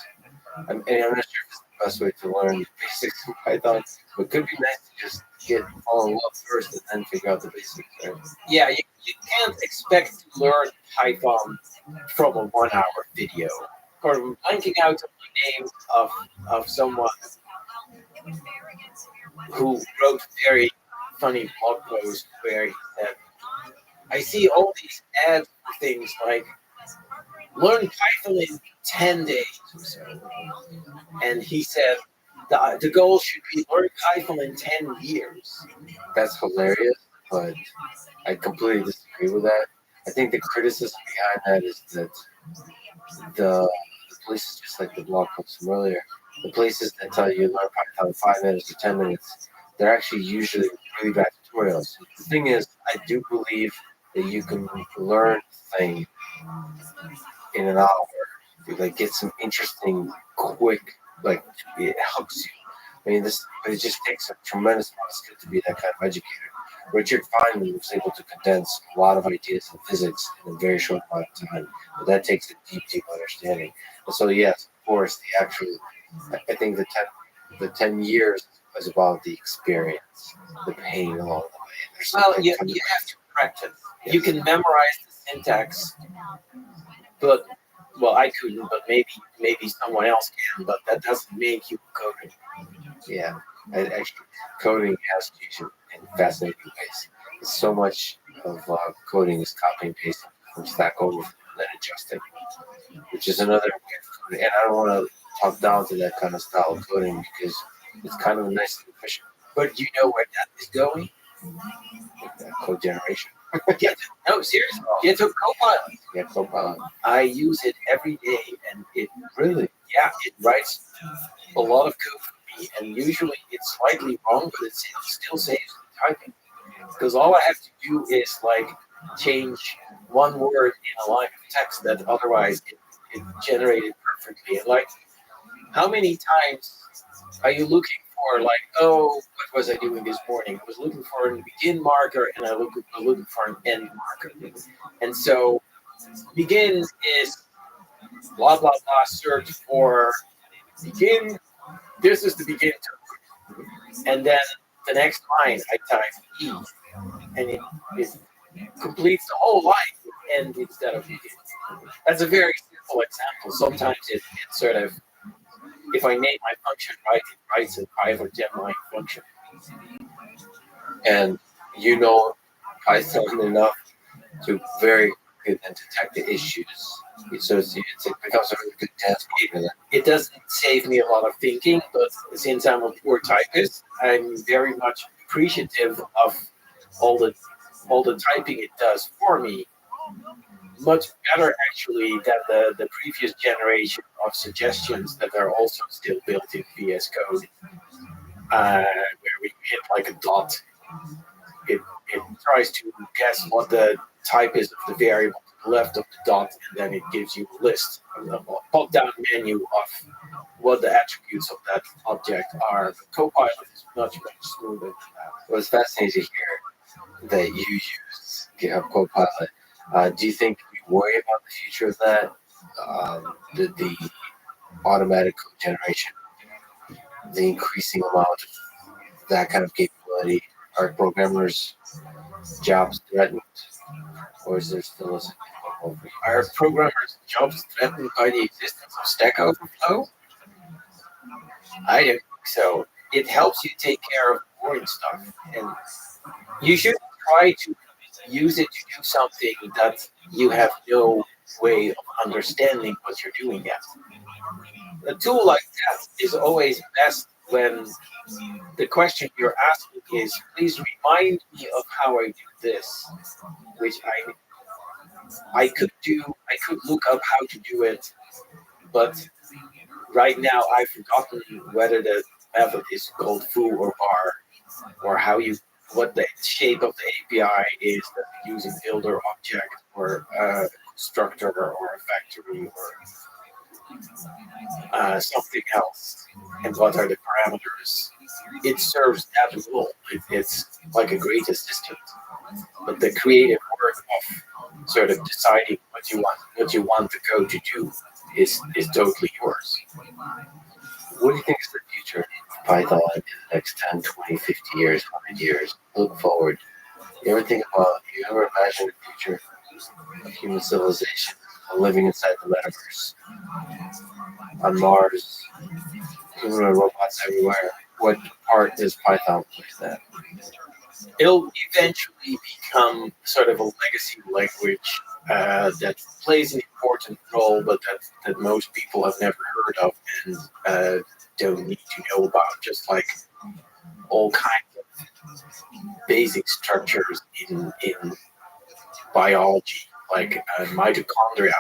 I'm not sure if it's the best way to learn the basics of Python, but it could be nice to just fall in love first and then figure out the basics. Right? Yeah, you can't expect to learn Python from a 1 hour video or blanking out on the name of someone who wrote a very funny blog post where he said, I see all these ads for things like learn Python in 10 days or so. And he said the goal should be learn Python in 10 years. That's hilarious, but I completely disagree with that. I think the criticism behind that is that the places, just like the blog post from earlier, the places that tell you learn Python in 5 minutes or 10 minutes, they're actually usually really bad tutorials. The thing is, I do believe that you can learn things in an hour. You like get some interesting, quick, like it helps you. I mean, it just takes a tremendous amount of skill to be that kind of educator. Richard Feynman was able to condense a lot of ideas in physics in a very short amount of time, but that takes a deep, deep understanding. And so, yes, of course, I think the 10 years is about the experience, the pain along the way. Well, you have to practice. Yes. You can memorize the syntax, but I couldn't, but maybe someone else can, but that doesn't make you coding. Yeah, actually, coding has to use in fascinating ways. So much of coding is copy and pasting from Stack Overflow and then adjusting, which is another way of coding. And I don't want to talk down to that kind of style of coding because it's kind of nice and efficient. But you know where that is going? Code generation. No, seriously. Get to Copilot. Yeah, Copilot. I use it every day, and it really, it writes a lot of code for me, and usually it's slightly wrong, but it still saves the typing. Because all I have to do is like change one word in a line of text that otherwise it generated perfectly. And like, how many times are you looking for like, oh, what was I doing this morning? I was looking for a begin marker and I was looking for an end marker. And so begin is blah, blah, blah, search for begin. This is the begin token. And then the next line, I type E. And it completes the whole line with end instead of begin. That's a very simple example. Sometimes it sort of, if I name my function right, it writes a 5 or 10 line function. And you know Python enough to very good and detect the issues. So it becomes a really good task. It doesn't save me a lot of thinking, but since I'm a poor typist, I'm very much appreciative of all the typing it does for me. Much better actually than the previous generation of suggestions that are also still built in VS Code, where we hit like a dot. It tries to guess what the type is of the variable to the left of the dot, and then it gives you a list, a pop-down menu of what the attributes of that object are. The Copilot is much smoother than that. Well, it's fascinating to hear that you use GitHub Copilot. Do you think you worry about the future of that? The automatic code generation, the increasing amount of that kind of capability? Are programmers' jobs threatened, or is there still a significant hope? Are programmers' jobs threatened by the existence of Stack Overflow? I don't think so. It helps you take care of boring stuff, and you should try to use it to do something that you have no way of understanding what you're doing yet. A tool like that is always best when the question you're asking is, please remind me of how I do this, which I could do. I could look up how to do it, but right now I've forgotten whether the method is called foo or bar, or what the shape of the API is that we're using builder object or a constructor or a factory or something else, and what are the parameters. It serves that role. It's like a great assistant, but the creative work of sort of deciding what you want the code to do is totally yours. What do you think is the future of Python in the next 10, 20, 50 years, 100 years? Look forward. You ever imagine the future of human civilization, living inside the metaverse, on Mars, humanoid robots everywhere? What part does Python play in that? It'll eventually become sort of a legacy language that plays an important role, but that most people have never heard of and don't need to know about, just like all kinds of basic structures in biology, like mitochondria.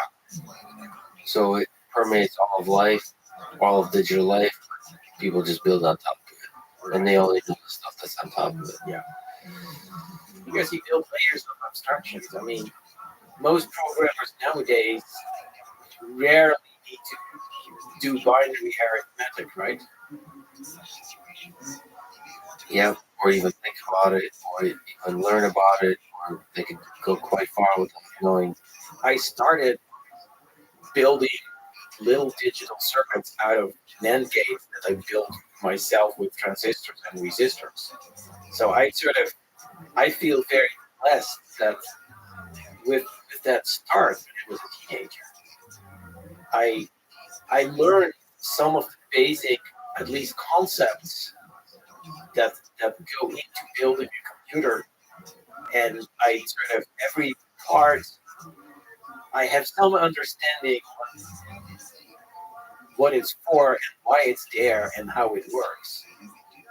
So it permeates all of life, all of digital life. People just build on top of it, and they only do the stuff that's on top of it. Yeah. Because you build layers of abstractions. I mean, most programmers nowadays rarely need to do binary arithmetic, right? Yeah, or even think about it, or even learn about it, or they can go quite far without knowing. I started building little digital circuits out of NAND gates that I built myself with transistors and resistors. So I feel very blessed that with that start when I was a teenager, I learned some of the basic, at least concepts that go into building a computer, and I sort of every part I have some understanding on what it's for and why it's there and how it works.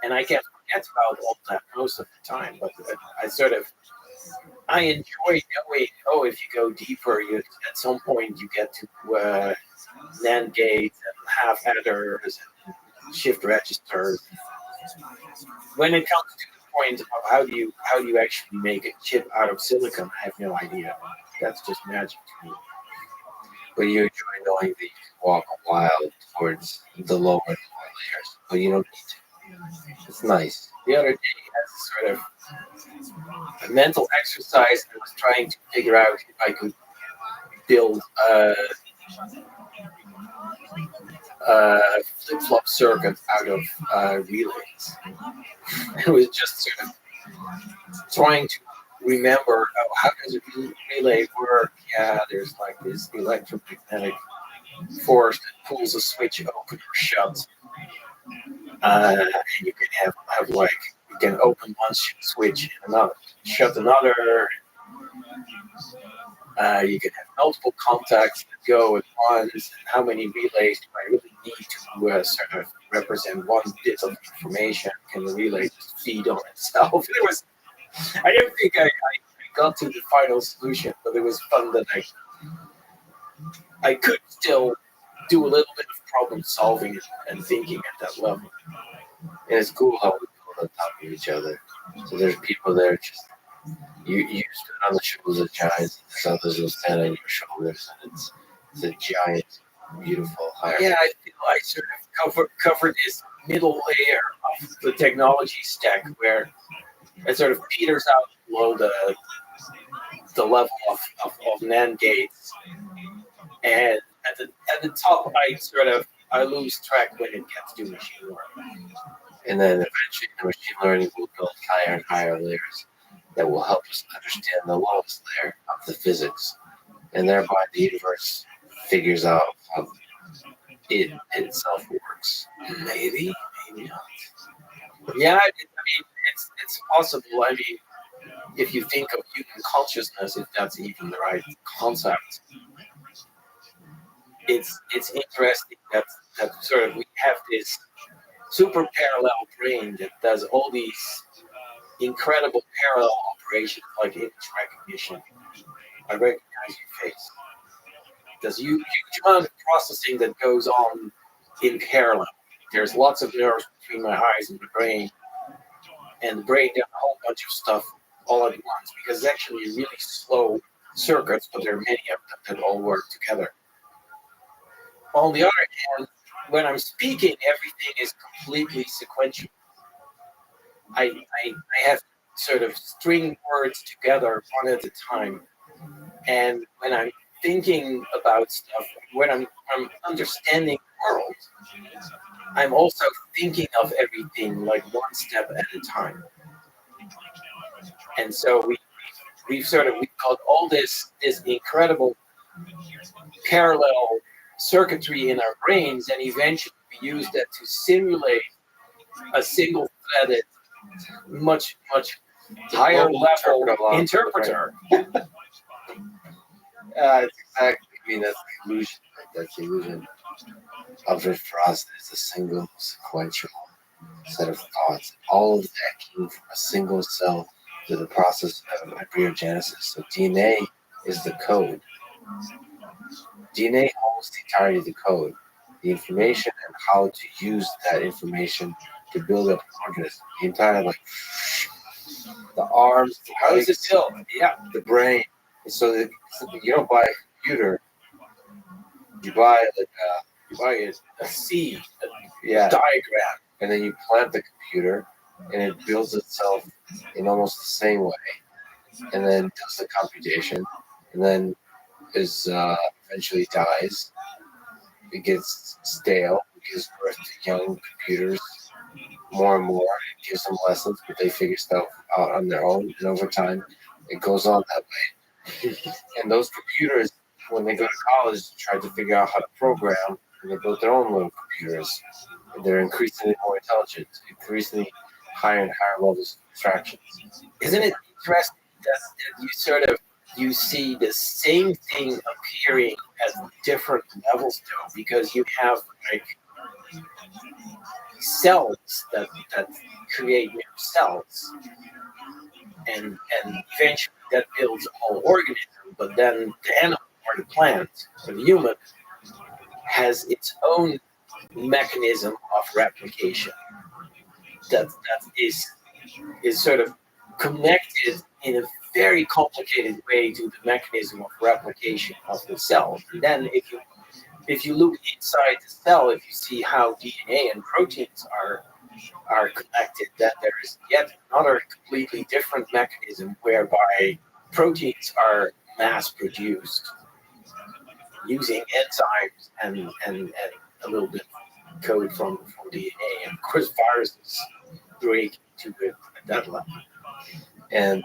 And I can't forget about all that most of the time, but I enjoy knowing, if you go deeper, at some point you get to NAND gates and half adders and shift registers. When it comes to the point of how do you actually make a chip out of silicon, I have no idea. That's just magic to me. But you enjoy knowing that you can walk a while towards the lower layers, but you don't need to. It's nice. The other day, as sort of a mental exercise, I was trying to figure out if I could build a flip-flop circuit out of relays. I was just sort of trying to remember, how does a relay work? Yeah, there's like this electromagnetic force that pulls a switch open or shut. And you can have like, you can open one switch and another, shut another. You can have multiple contacts that go at once. And how many relays do I really need to sort of represent one bit of information? Can the relay just feed on itself? I don't think I got to the final solution, but it was fun that I could still do a little bit of problem solving and thinking at that level. And it's cool how we build on top of each other. So there's people there just, you stood on the shoulders of giants, there's others will stand on your shoulders, and it's a giant, beautiful hierarchy. Yeah, I feel I sort of covered this middle layer of the technology stack where it sort of peters out below the level of NAND gates, and at the top I lose track when it gets to machine learning. And then eventually the machine learning will build higher and higher layers that will help us understand the lowest layer of the physics, and thereby the universe figures out how it itself works. Maybe not. Yeah, I mean, it's possible. I mean, if you think of human consciousness, if that's even the right concept, it's interesting that sort of we have this super parallel brain that does all these incredible parallel operations like image recognition. I recognize your face. There's huge amount of processing that goes on in parallel. There's lots of nerves between my eyes and the brain, and the brain does a whole bunch of stuff all at once because it's actually really slow circuits, but there are many of them that all work together. On the other hand, when I'm speaking, everything is completely sequential. I have to sort of string words together one at a time, and when I'm thinking about stuff, when I'm understanding the world, I'm also thinking of everything like one step at a time. And so we've got all this incredible parallel circuitry in our brains, and eventually we use that to simulate a single-threaded, much higher level interpreter. It's exactly. I mean, that's the illusion. Right? That's the illusion of it for us. It's a single sequential set of thoughts. All of that came from a single cell through the process of embryogenesis. So DNA is the code. DNA holds the entirety of the code, the information, and how to use that information to build up an organism. The entire, like, the arms, the How is it built? Yeah. the brain. So that you don't buy a computer, you buy A seed, yeah, diagram. and then you plant the computer, and it builds itself in almost the same way, and then does the computation, and then eventually dies. It gets stale. It gives birth to young computers more and more. It gives them lessons, but they figure stuff out on their own, and over time, it goes on that way. And those computers, when they go to college, try to figure out how to program, and they built their own little computers. And they're increasingly more intelligent, increasingly higher and higher levels of abstractions. Isn't it interesting that you see the same thing appearing at different levels though, because you have like cells that create new cells, and eventually that builds a whole organism. But then the animal or the plant or the human has its own mechanism of replication that is sort of connected in a very complicated way to the mechanism of replication of the cell. And then if you look inside the cell, if you see how DNA and proteins are are connected, that there is yet another completely different mechanism whereby proteins are mass produced using enzymes and a little bit of code from DNA. And of course, viruses break to it at that level. And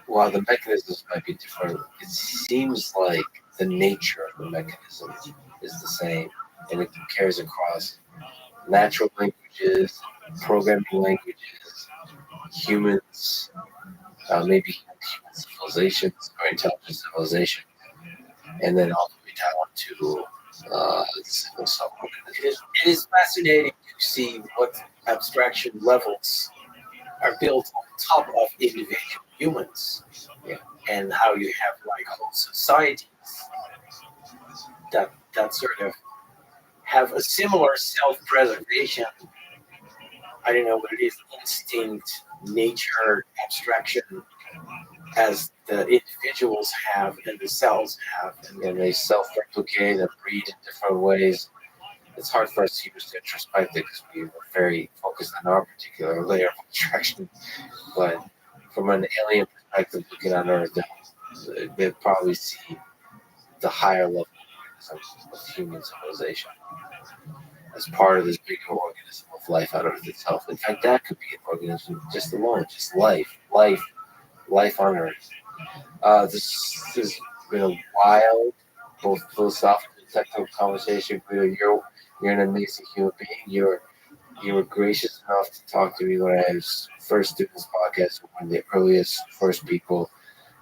while the mechanisms might be different, it seems like the nature of the mechanism is the same, and it carries across natural languages, programming languages, humans, maybe human civilizations or intelligent civilization, and then all the way down to single cell organisms. It is fascinating to see what abstraction levels are built on top of individual humans, and how you have like whole societies that sort of have a similar self-preservation. I don't know what it is, instinct, nature, abstraction, as the individuals have and the cells have, And they self-replicate and breed in different ways. It's hard for us humans to introspect it because we were very focused on our particular layer of abstraction. But from an alien perspective, looking on Earth, they'd probably see the higher level of human civilization as part of this bigger organism of life on Earth itself. In fact, that could be an organism just alone, just life on Earth. This has been a wild, both philosophical and technical conversation. You're an amazing human being. You were gracious enough to talk to me when I was first doing this podcast. One of the earliest first people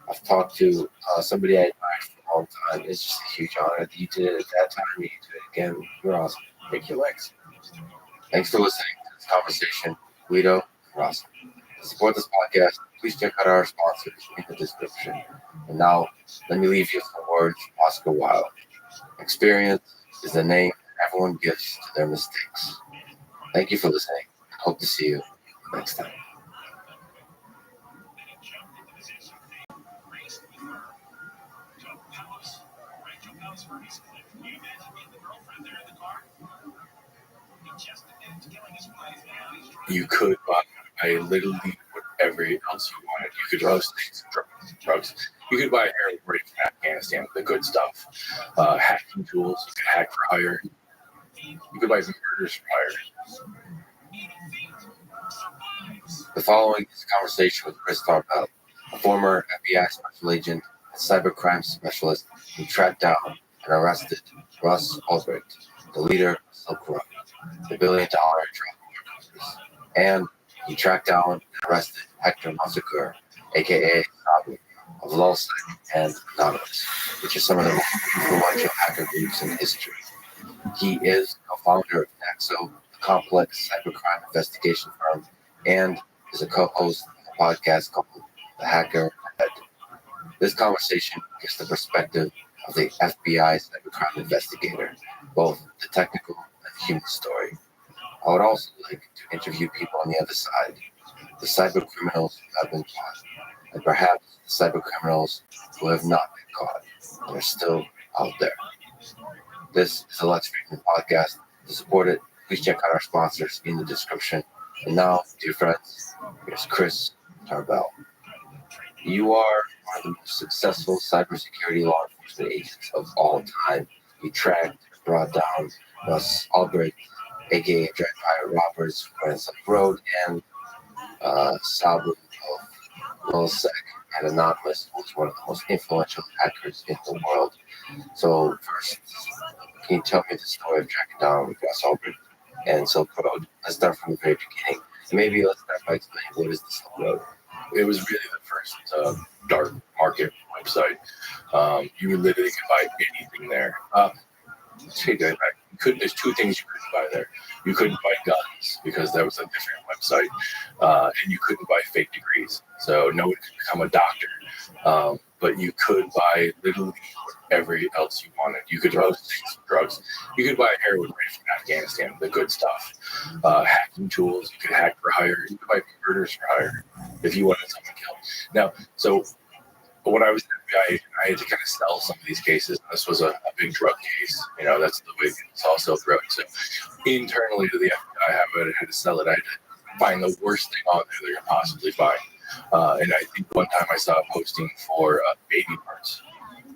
I've talked to, somebody I admired for a long time. It's just a huge honor that you did it at that time. You did it again. You're awesome. Thank you, Lex. Thanks for listening to this conversation, Guido and Russell. To support this podcast, please check out our sponsors in the description. And now, let me leave you with the words from Oscar Wilde. Experience is the name everyone gives to their mistakes. Thank you for listening. Hope to see you next time. You could buy literally whatever else you wanted. You could roast things, drugs. You could buy heroin right from Afghanistan, the good stuff. Hacking tools. You could hack for hire. You could buy some murders for hire. The following is a conversation with Chris Tarbell, a former FBI special agent and cybercrime specialist who tracked down and arrested Russ Albrecht, the leader of Silk Road, the billion-dollar drug companies, and he tracked down and arrested Hector Massacre, aka Sabu, of Lulsec and Anonymous, which are some of the most influential hacker groups in history. He is co-founder of Naxo, a complex cybercrime investigation firm, and is a co-host of a podcast called The Hacker Head. This conversation gives the perspective of the FBI cybercrime investigator, both the technical and the human story. I would also like to interview people on the other side, the cyber criminals who have been caught, and perhaps the cyber criminals who have not been caught and are still out there. This is a Lex Friedman podcast. To support it, please check out our sponsors in the description. And now, dear friends, here's Chris Tarbell. You are one of the most successful cybersecurity law enforcement agents of all time. You tracked, brought down Russ Albrecht, aka Dry Pirate Roberts, who ran Silk Road, and Sabu of Lulsec and Anonymous, who was one of the most influential hackers in the world. So first, can you tell me the story of tracking down Russ Albrecht and Silk Road? Let's start from the very beginning. Maybe let's start by explaining what is the Silk Road. It was really the first dark market website. You literally could buy anything there. Take that back. There's two things you couldn't buy there. You couldn't buy guns because that was a different website, and you couldn't buy fake degrees. So no one could become a doctor, but you could buy literally whatever else you wanted. You could roast things, drugs. You could buy heroin right from Afghanistan, the good stuff. Hacking tools. You could hack for hire. You could buy murders for hire if you wanted someone killed. Now, so when I was in the FBI, I had to kind of sell some of these cases. This was a big drug case. That's the way it's all Silk Road. So internally to the FBI, I had to sell it. I had to find the worst thing on there they can possibly find. And I think one time I saw a posting for baby parts.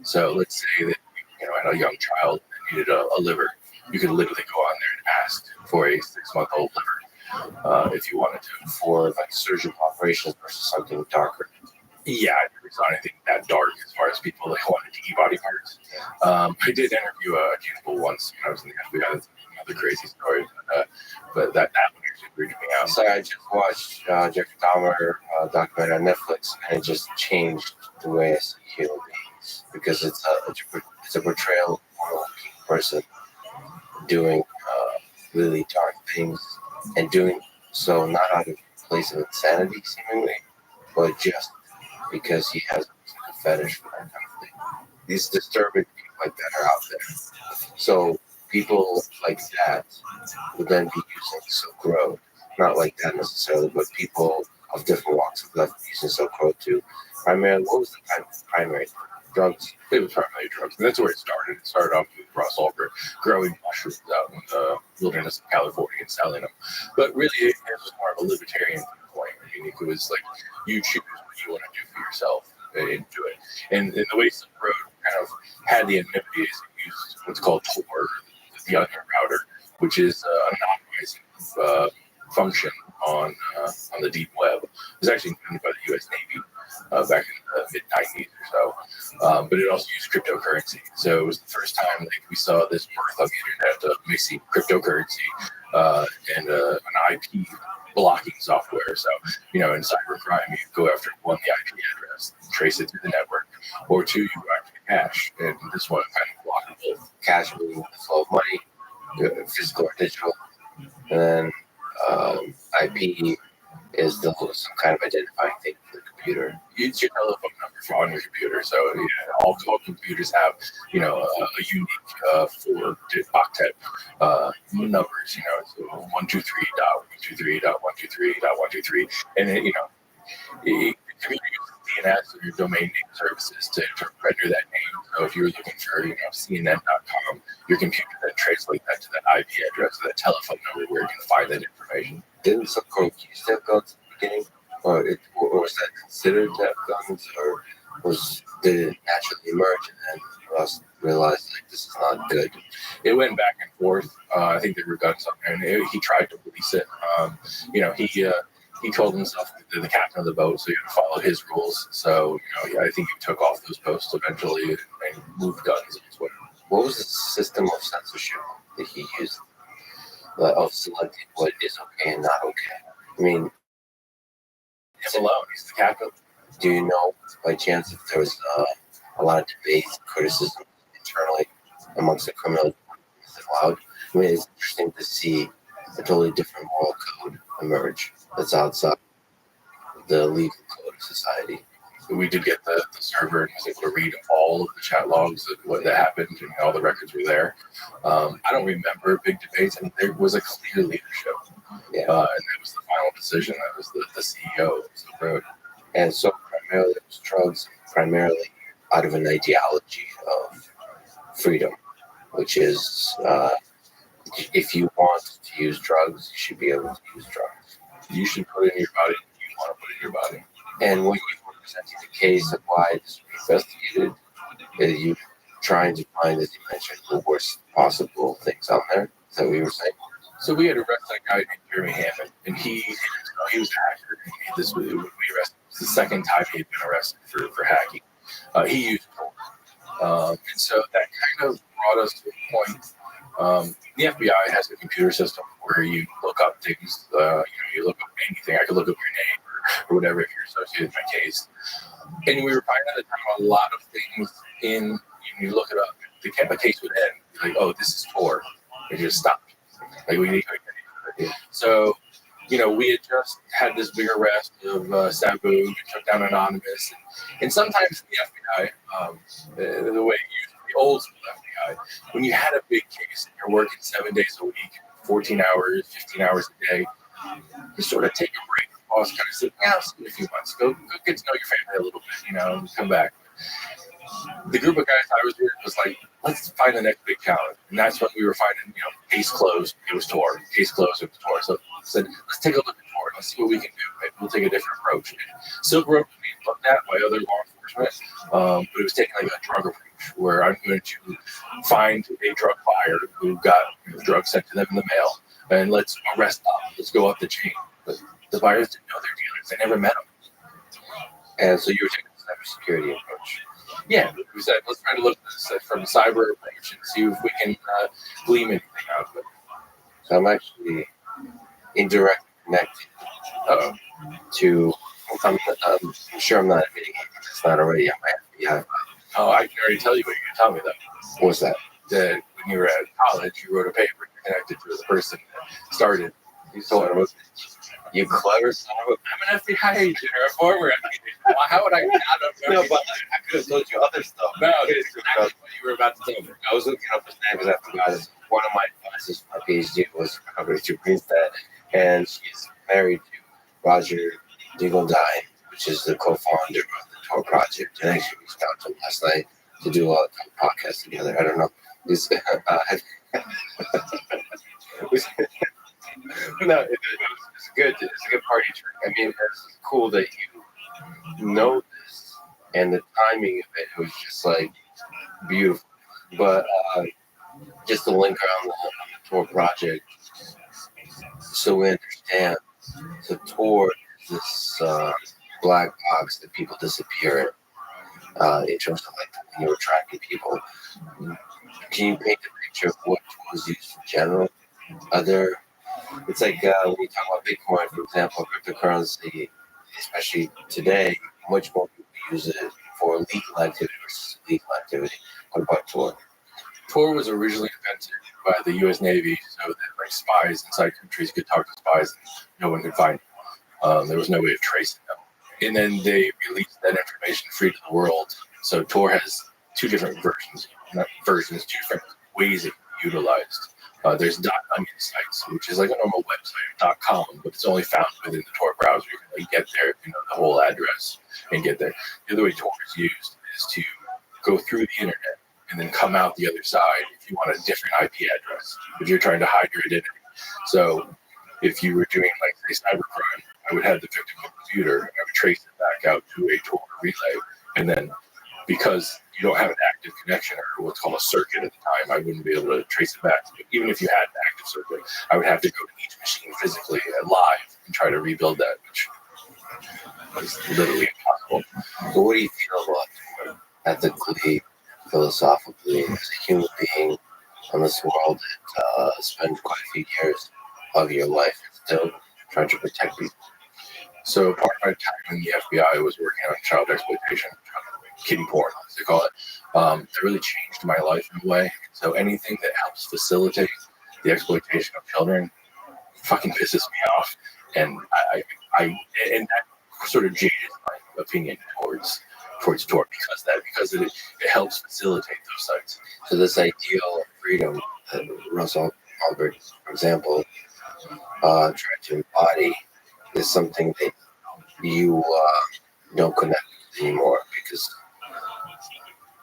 So let's say that had a young child that needed a liver. You could literally go on there and ask for a 6-month-old liver if you wanted to. For like surgical operations versus something darker. Yeah, I never saw anything that dark as far as people that wanted to eat body parts. I did interview a cannibal once when I was in the FBI. That's another crazy story. But that one actually weirded me out. So I just watched Jeffrey Dahmer documentary on Netflix, and it just changed the way I see human beings because it's a portrayal of a person doing really dark things and doing so not out of a place of insanity seemingly, but just because he has a fetish for that kind of thing. These disturbing people like that are out there. So people like that would then be using Silk Road. Not like that necessarily, but people of different walks of life using Silk Road to primarily, what was the primary? Drugs. It was primarily drugs. And that's where it started. It started off with Ross Ulbricht growing mushrooms out in the wilderness of California and selling them. But really, it was more of a libertarian point. I mean, it was like you choose what you want to do for yourself and do it. And the way Silk Road kind of had the anonymity is it used what's called Tor, the onion router, which is an anonymizing function on the deep web. It was actually invented by the U.S. Navy back in the mid-90s or so. But it also used cryptocurrency. So it was the first time like, we saw this birth on the internet of mixing cryptocurrency and an IP blocking software. So, in cybercrime, you go after one, the IP address, trace it through the network, or two, you go after the cash. And this one kind of blocked both. Cash meaning the flow of money, physical or digital, and then IP is some kind of identifying thing for the computer. It's your telephone number on your computer. So all computers have, a unique 4-digit octet numbers. So 123.123.123.123, and then it can be used DNS or your domain name services to render that name. So if you're looking for, CNN.com, your computer then translates that to that IP address, to that telephone number where you can find that information. Didn't some use to have guns at the beginning? Or was that considered to have guns? Or did it naturally emerge and then Ross realized like this is not good? It went back and forth. I think there were guns up there, and he tried to release it. He told himself the captain of the boat, so you had to follow his rules. So, I think he took off those posts eventually and moved guns. What was the system of censorship that he used? Of selecting what is okay and not okay? I mean, him alone, he's the captain. Do you know, by chance, if there was a lot of debate, criticism internally amongst the criminal allowed? I mean, it's interesting to see a totally different moral code emerge that's outside the legal code of society. We did get the server and was able to read all of the chat logs of what that happened, and all the records were there. I don't remember big debates. I mean, there was a clear leadership, and that was the final decision. That was the CEO of Silk Road. And so primarily it was drugs, primarily out of an ideology of freedom, which is if you want to use drugs, you should be able to use drugs. You should put it in your body if you want to put it in your body. And when you were presenting the case of why this was investigated, are you trying to find, as you mentioned, the worst possible things out there? Is that what you were saying? So we had arrested a guy named Jeremy Hammond, and he was a hacker. We arrested him. It was the second time he had been arrested for hacking. He used Tor. And so that kind of brought us to a point. The FBI has a computer system where you look up things. You look up anything. I could look up your name or whatever if you're associated with my case. And we were finding at the time a lot of things when you look it up, the case would end. Like, oh, this is Tor. It just stopped. Like we need to. So, we had just had this big arrest of Sabu. We took down Anonymous, and sometimes the FBI, the way it used to be, old school FBI, when you had a big case and you're working 7 days a week, 14 hours, 15 hours a day, you sort of take a break. Boss kind of said, "Yeah, in a few months, go get to know your family a little bit, and come back." The group of guys I was with was like, let's find the next big challenge. And that's when we were finding, case closed, it was Tor. Case closed, it was Tor. So I said, let's take a look at Tor. Let's see what we can do. Maybe we'll take a different approach. Silk Road was being looked at by other law enforcement, but it was taking like a drug approach, where I'm going to find a drug buyer who got drugs sent to them in the mail, and let's arrest them. Let's go up the chain. But the buyers didn't know their dealers. They never met them. And so you were taking a cybersecurity approach. Yeah, we said let's try to look at this from a cyber approach and see if we can glean anything out of it. So I'm actually indirectly connected to. I'm sure I'm not admitting it. It's not already on my FBI. Oh, I can already tell you what you're going to tell me, though. What's that? That when you were at college, you wrote a paper connected to the person that started. You clever son of a... I'm an FBI agent or a former FBI agent. Well, how would I not have known? No, but I could have told you other stuff. No, it's exactly what you were about to tell me. I was looking up his name because I forgot. One of my advisors for my PhD was Robert Greenstead, and she's married to Roger Dingledine, which is the co-founder of the Tor Project. And I actually reached out to him last night to do a podcast together. I don't know. No, it's good. It's a good party trick. I mean, it's cool that you know this, and the timing of it was just like beautiful. But just to link around the Tor project, so we understand. So Tor is this black box that people disappear in terms of like when you're tracking people. Can you paint a picture of what Tor is used in general? It's like when you talk about Bitcoin, for example, cryptocurrency, especially today, much more people use it for legal activity versus illegal activity. What about Tor? Tor was originally invented by the U.S. Navy so that like spies inside countries could talk to spies and no one could find them. There was no way of tracing them. And then they released that information free to the world. So Tor has two different two different ways it can be utilized. There's .onion sites, which is like a normal website, .com, but it's only found within the Tor browser. You can like, get there, you know, the whole address and get there. The other way Tor is used is to go through the internet and then come out the other side if you want a different IP address, if you're trying to hide your identity. So if you were doing, like, say, cybercrime, I would have the victim's computer, and I would trace it back out to a Tor relay, and then because you don't have an active connection or what's called a circuit at the time, I wouldn't be able to trace it back. But even if you had an active circuit, I would have to go to each machine physically and live and try to rebuild that, which is literally impossible. So what do you feel about ethically, philosophically, as a human being on this world that spends quite a few years of your life still trying to protect people? So part of my time in the FBI was working on child exploitation, kiddie porn, as they call it. That really changed my life in a way. So anything that helps facilitate the exploitation of children fucking pisses me off, and I that sort of jaded my opinion towards Tor because it helps facilitate those sites. So this ideal of freedom that Russell Albert, for example, tried to embody is something that you don't connect with anymore because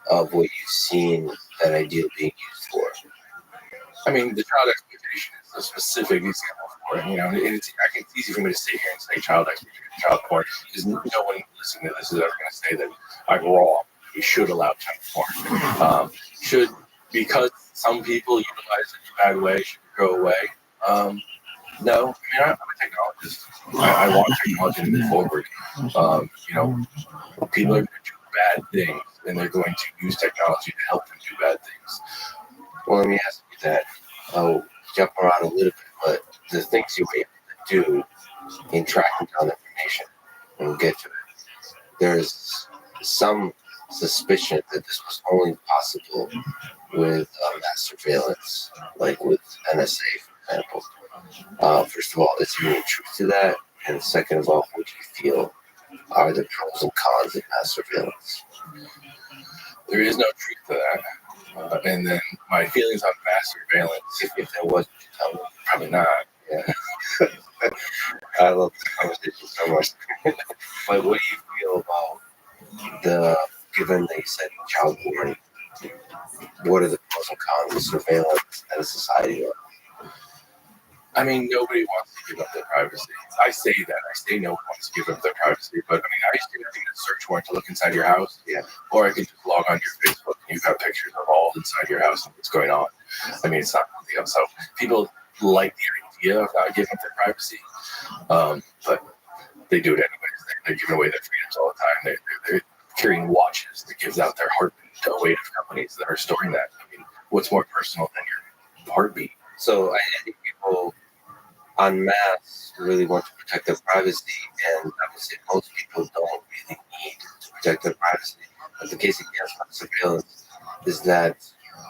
of what you've seen that ideal being used for. I mean, the child exploitation is a specific example for it. You know, it's easy for me to sit here and say child exploitation, child porn, because no one listening to this is ever going to say that I'm wrong. We should allow child porn. Because some people utilize it in a bad way, should it go away? No, I mean, I'm a technologist. I want technology to move forward. You know, people are going to do bad things, and they're going to use technology to help them do bad things. Well, let me ask you that. I'll jump around a little bit, but the things you were able to do in tracking down information, and we'll get to it, there's some suspicion that this was only possible with mass surveillance, like with NSA, for example. First of all, is there any truth to that? And second of all, what do you feel are the pros and cons of mass surveillance? There is no truth to that. And then my feelings on mass surveillance, if there was, tell me. Probably not. Yeah. I love this conversation so much. But what do you feel about given that you said child porn, what are the pros and cons of surveillance at a society level? I mean, nobody wants to give up their privacy. I say that. I say no one wants to give up their privacy. But I mean, I used to need a search warrant to look inside your house. Yeah. Or I could just log on to your Facebook and you've got pictures of all inside your house and what's going on. I mean, it's not, so people like the idea of not giving up their privacy, but they do it anyways. They're giving away their freedoms all the time. They're carrying watches that gives out their heartbeat to a weight of companies that are storing that. I mean, what's more personal than your heartbeat? So I think people en masse really want to protect their privacy, and I would say most people don't really need to protect their privacy. But the case against surveillance is that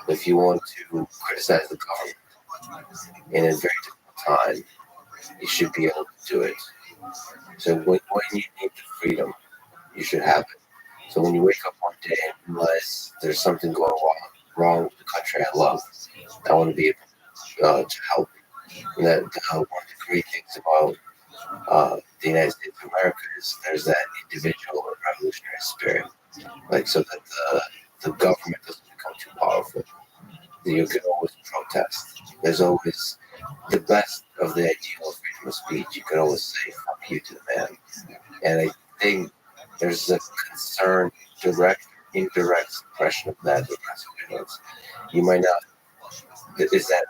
if you want to criticize the government in a very difficult time, you should be able to do it. So when you need the freedom, you should have it. So when you wake up one day and realize there's something going wrong with the country I love, I want to be able to help. And that one of the great things about the United States of America is there's that individual and revolutionary spirit, like so that the government doesn't become too powerful. You can always protest. There's always the best of the ideal of freedom of speech. You can always say "fuck you" to the man, and I think there's a concern, direct, indirect suppression of that with surveillance. You might not. Is that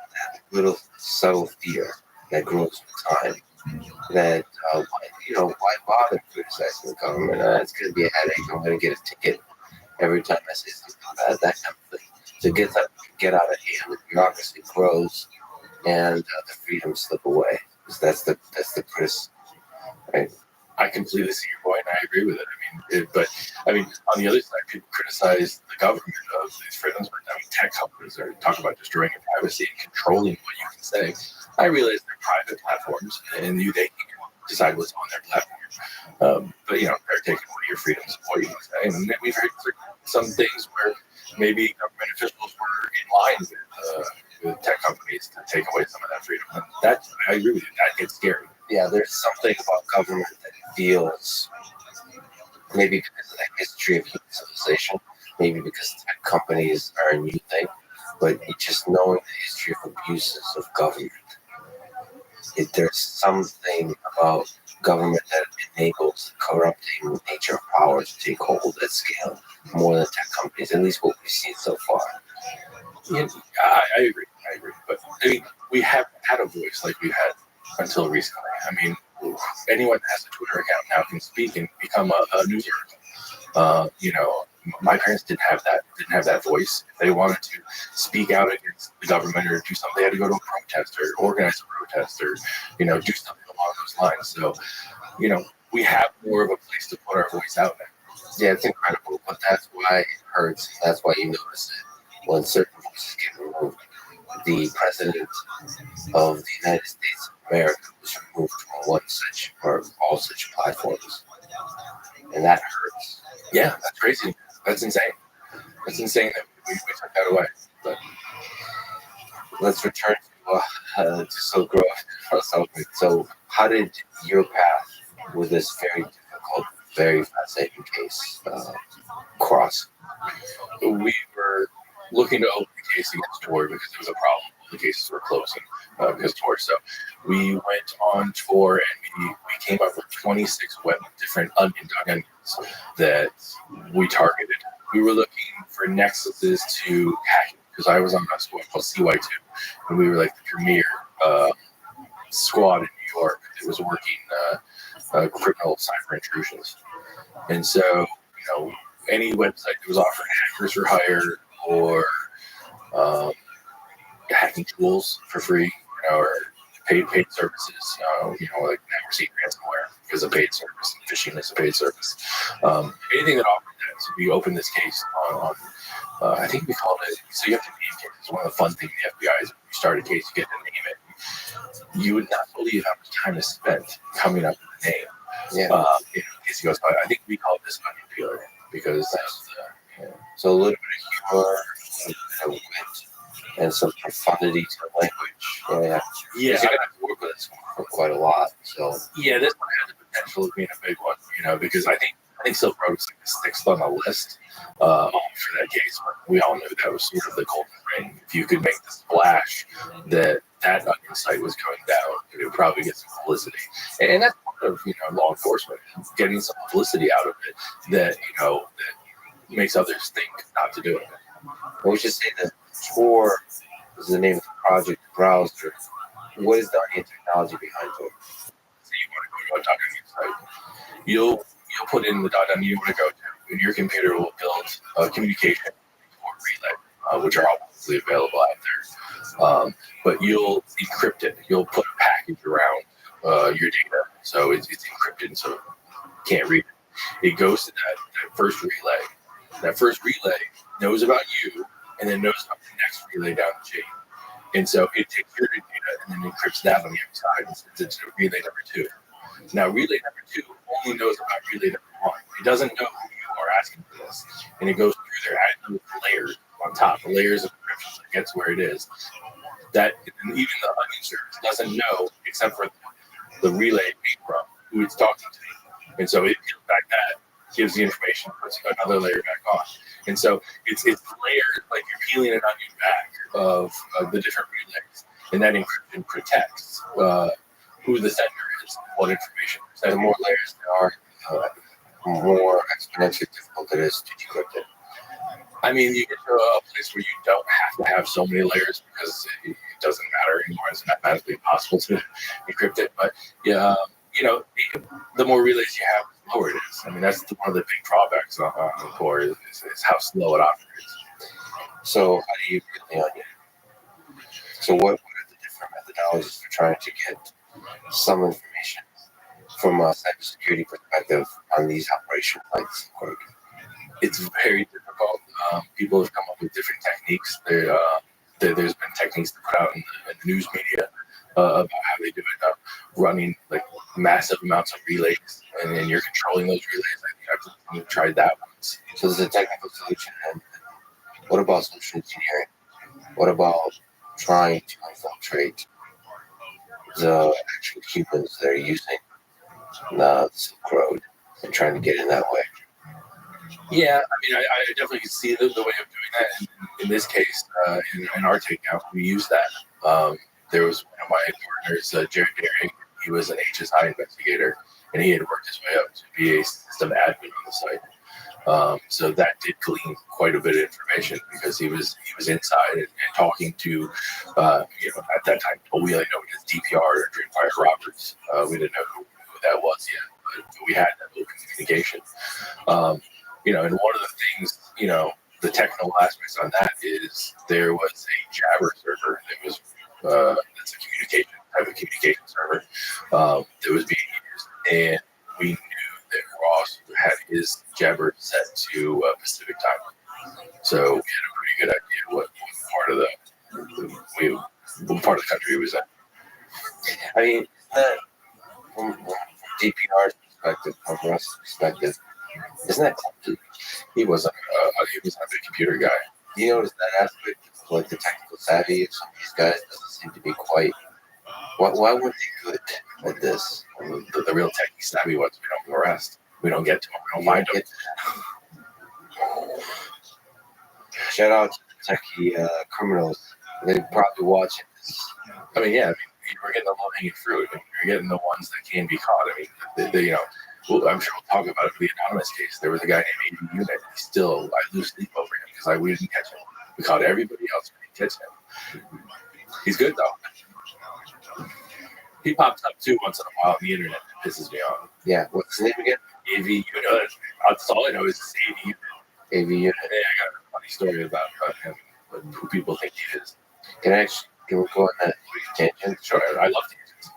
little subtle fear that grows with time? That why bother criticizing the government? It's going to be a headache. I'm going to get a ticket every time I say something bad. That kind of thing. So get out of hand. The bureaucracy grows, and the freedoms slip away. Because that's the criticism, right? I completely see your point, and I agree with it. But on the other side, people criticize the government of these freedoms, but tech companies are talking about destroying your privacy and controlling what you can say. I realize they're private platforms, and they can decide what's on their platform. But they're taking away your freedoms of what you can say. And we've heard some things where maybe government officials were in line with tech companies to take away some of that freedom. And I agree with you. That gets scary. Yeah, there's something about government that feels, maybe because of the history of human civilization, maybe because tech companies are a new thing, but just knowing the history of abuses of government, there's something about government that enables the corrupting nature of power to take hold at scale more than tech companies, at least what we've seen so far. Yeah, I agree. But we haven't had a voice like we had until recently. Anyone that has a Twitter account now can speak and become a news article. My parents didn't have that voice. If they wanted to speak out against the government or do something, they had to go to a protest or organize a protest or do something along those lines. So we have more of a place to put our voice out there. Yeah, it's incredible, but that's why it hurts. That's why you notice it when certain voices get removed. The president of the United States of America was removed from all such platforms, and that hurts. Yeah, that's crazy. That's insane. That's insane that we took that away. But let's return to Silk Road. So, how did your path with this very difficult, very fascinating case cross? We were looking to open the case against Tor because there was a problem. The cases were closing because Tor. So we went on Tor and we came up with 26 different onions that we targeted. We were looking for nexuses to hacking because I was on a squad called CY2, and we were like the premier squad in New York that was working criminal cyber intrusions. And so, any website that was offering hackers for hire or hacking tools for free, or paid services, like never seen ransomware is a paid service, phishing is a paid service. Anything that offered that. So we opened this case on I think we called it. So you have to name cases. It's one of the fun things in the FBI is when you start a case, you get to name it. You would not believe how much time is spent coming up with a name. Yeah. In case goes, I think we call this onion peeler because that's so a little bit of humor, a little bit of wit, and some profundity to the language. Yeah. You're gonna have to work with this one for quite a lot. So yeah, this one has the potential of being a big one, because I think Silk Road was like the 6th on the list for that case. But we all knew that was sort of the golden ring. If you could make the splash that that onion site was going down, it would probably get some publicity. And that's part of, law enforcement, getting some publicity out of it that, that makes others think not to do it. We should say that Tor is the name of the project browser. What is the onion technology behind it? So you want to go to a .onion site. You'll put in the .onion you want to go to, and your computer will build a communication or relay, which are obviously available out there. But you'll encrypt it. You'll put a package around your data, so it's encrypted, so you can't read it. It goes to that first relay. That first relay knows about you, and then knows about the next relay down the chain. And so it takes your data and then encrypts that on the other side. It's relay number 2. Now, relay number 2 only knows about relay number 1. It doesn't know who you are asking for this. And it goes through there, adding layers on top, the layers of encryption that gets where it is. That even the onion service doesn't know, except for the relay it came from, who it's talking to. And so it peels back that, gives the information, puts another layer back on. And so it's layered, like you're peeling an onion back of the different relays. And that encryption protects who the sender is, what information. So the more layers there are, more exponentially difficult it is to decrypt it. I mean, you get to a place where you don't have to have so many layers because it doesn't matter anymore. It's mathematically impossible to encrypt it. But yeah, the more relays you have, the slower it is. I mean, that's one of the big drawbacks on Core is how slow it operates. So how do you peel the onion? So what are the different methodologies for trying to get some information from a cybersecurity perspective on these operation sites? It's very difficult. People have come up with different techniques. There's been techniques to put out in the news media about how they do it, running like massive amounts of relays, and then you're controlling those relays. I think I've tried that once. So there's a technical solution. And what about social engineering? What about trying to infiltrate the actual humans that are using the Silk Road and trying to get in that way? Yeah, I mean, I definitely can see the way of doing that. In this case, in our takeout, we used that. There was one of my partners, Jared Daring. He was an HSI investigator, and he had worked his way up to be a system admin on the site. So that did glean quite a bit of information because he was inside and talking to, at that time, we only know his DPR or Dreamfire Roberts. We didn't know who that was yet, but we had that open communication. And one of the things, the technical aspects on that is there was a Jabber server that was that's a type of communication server that was being used, and we knew that Ross had his Jabber set to Pacific time, so we had a pretty good idea what part of the country he was at. I mean, from DPR's perspective, from Russ's perspective, isn't that clumsy? He wasn't a big computer guy. You notice that aspect of like the technical savvy of some of these guys doesn't seem to be quite. Why weren't they good at this? The real techie savvy ones we don't arrest. We don't get to them. We don't find them. Shout out to the techie criminals. They're probably watching this. I mean, we're getting the low-hanging fruit. You're getting the ones that can be caught. I mean, they I'm sure we'll talk about it for the anonymous case. There was a guy named AV Unit. I lose sleep over him because we didn't catch him. We caught everybody else. We didn't catch him. He's good though. He pops up too once in a while on the internet. It pisses me off. Yeah, what's his name again? AV Unit. That's all I know is AV Unit. AV Unit. Yeah, I got a funny story about him, who people think he is. Can we go on that tangent? Sure, I love tangents.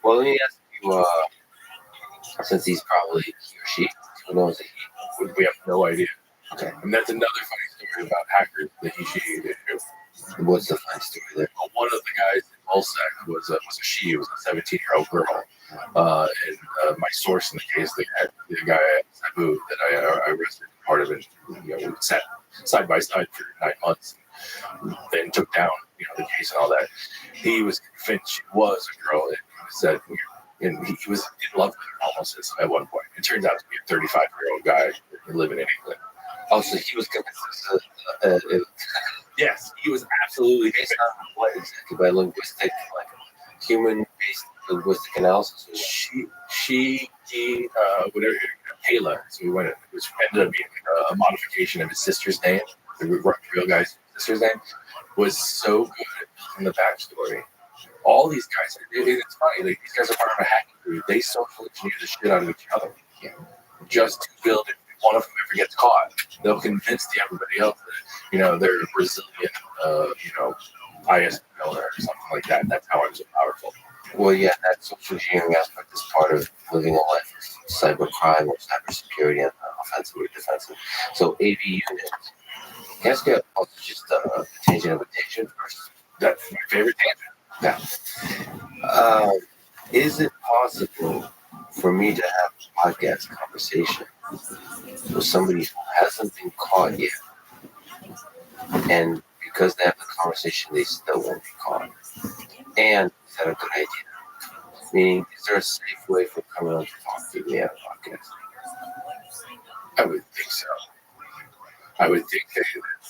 Well, let me ask you. Since he's probably he or she, who knows that we have no idea. Okay. And that's another funny story about hackers, the he-she issue. What's the funny story there? Well, one of the guys in Ulsec was a she. It was a 17-year-old girl. And my source in the case, the guy at Sabu that I arrested, part of it, we sat side by side for 9 months, and then took down, the case and all that. He was convinced she was a girl, and said, and he was in love with her almost at one point. It turns out to be a 35-year-old guy living in England. Oh, so he was convinced Yes, he was absolutely Based on what exactly? By linguistic, like human-based linguistic analysis? Whatever, Kayla, so we went, which ended up being like a modification of his sister's name, the real guy's sister's name, was so good in the backstory. All these guys, it's funny, like these guys are part of a hacking group. They social engineer the shit out of each other. Yeah. Just to build it. If one of them ever gets caught, they'll convince everybody else that, they're a Brazilian, ISP owner or something like that. That's how I'm so powerful. Well, yeah, that social engineering aspect is part of living a life of cybercrime or cybersecurity and offensive or defensive. So, AV unit. Can I ask you also just a tangent of a tangent first? That's my favorite tangent. Yeah. Is it possible for me to have a podcast conversation with somebody who hasn't been caught yet, and because they have the conversation, they still won't be caught? And is that a good idea? Meaning, is there a safe way for criminals to talk to me on a podcast? I would think so. I would think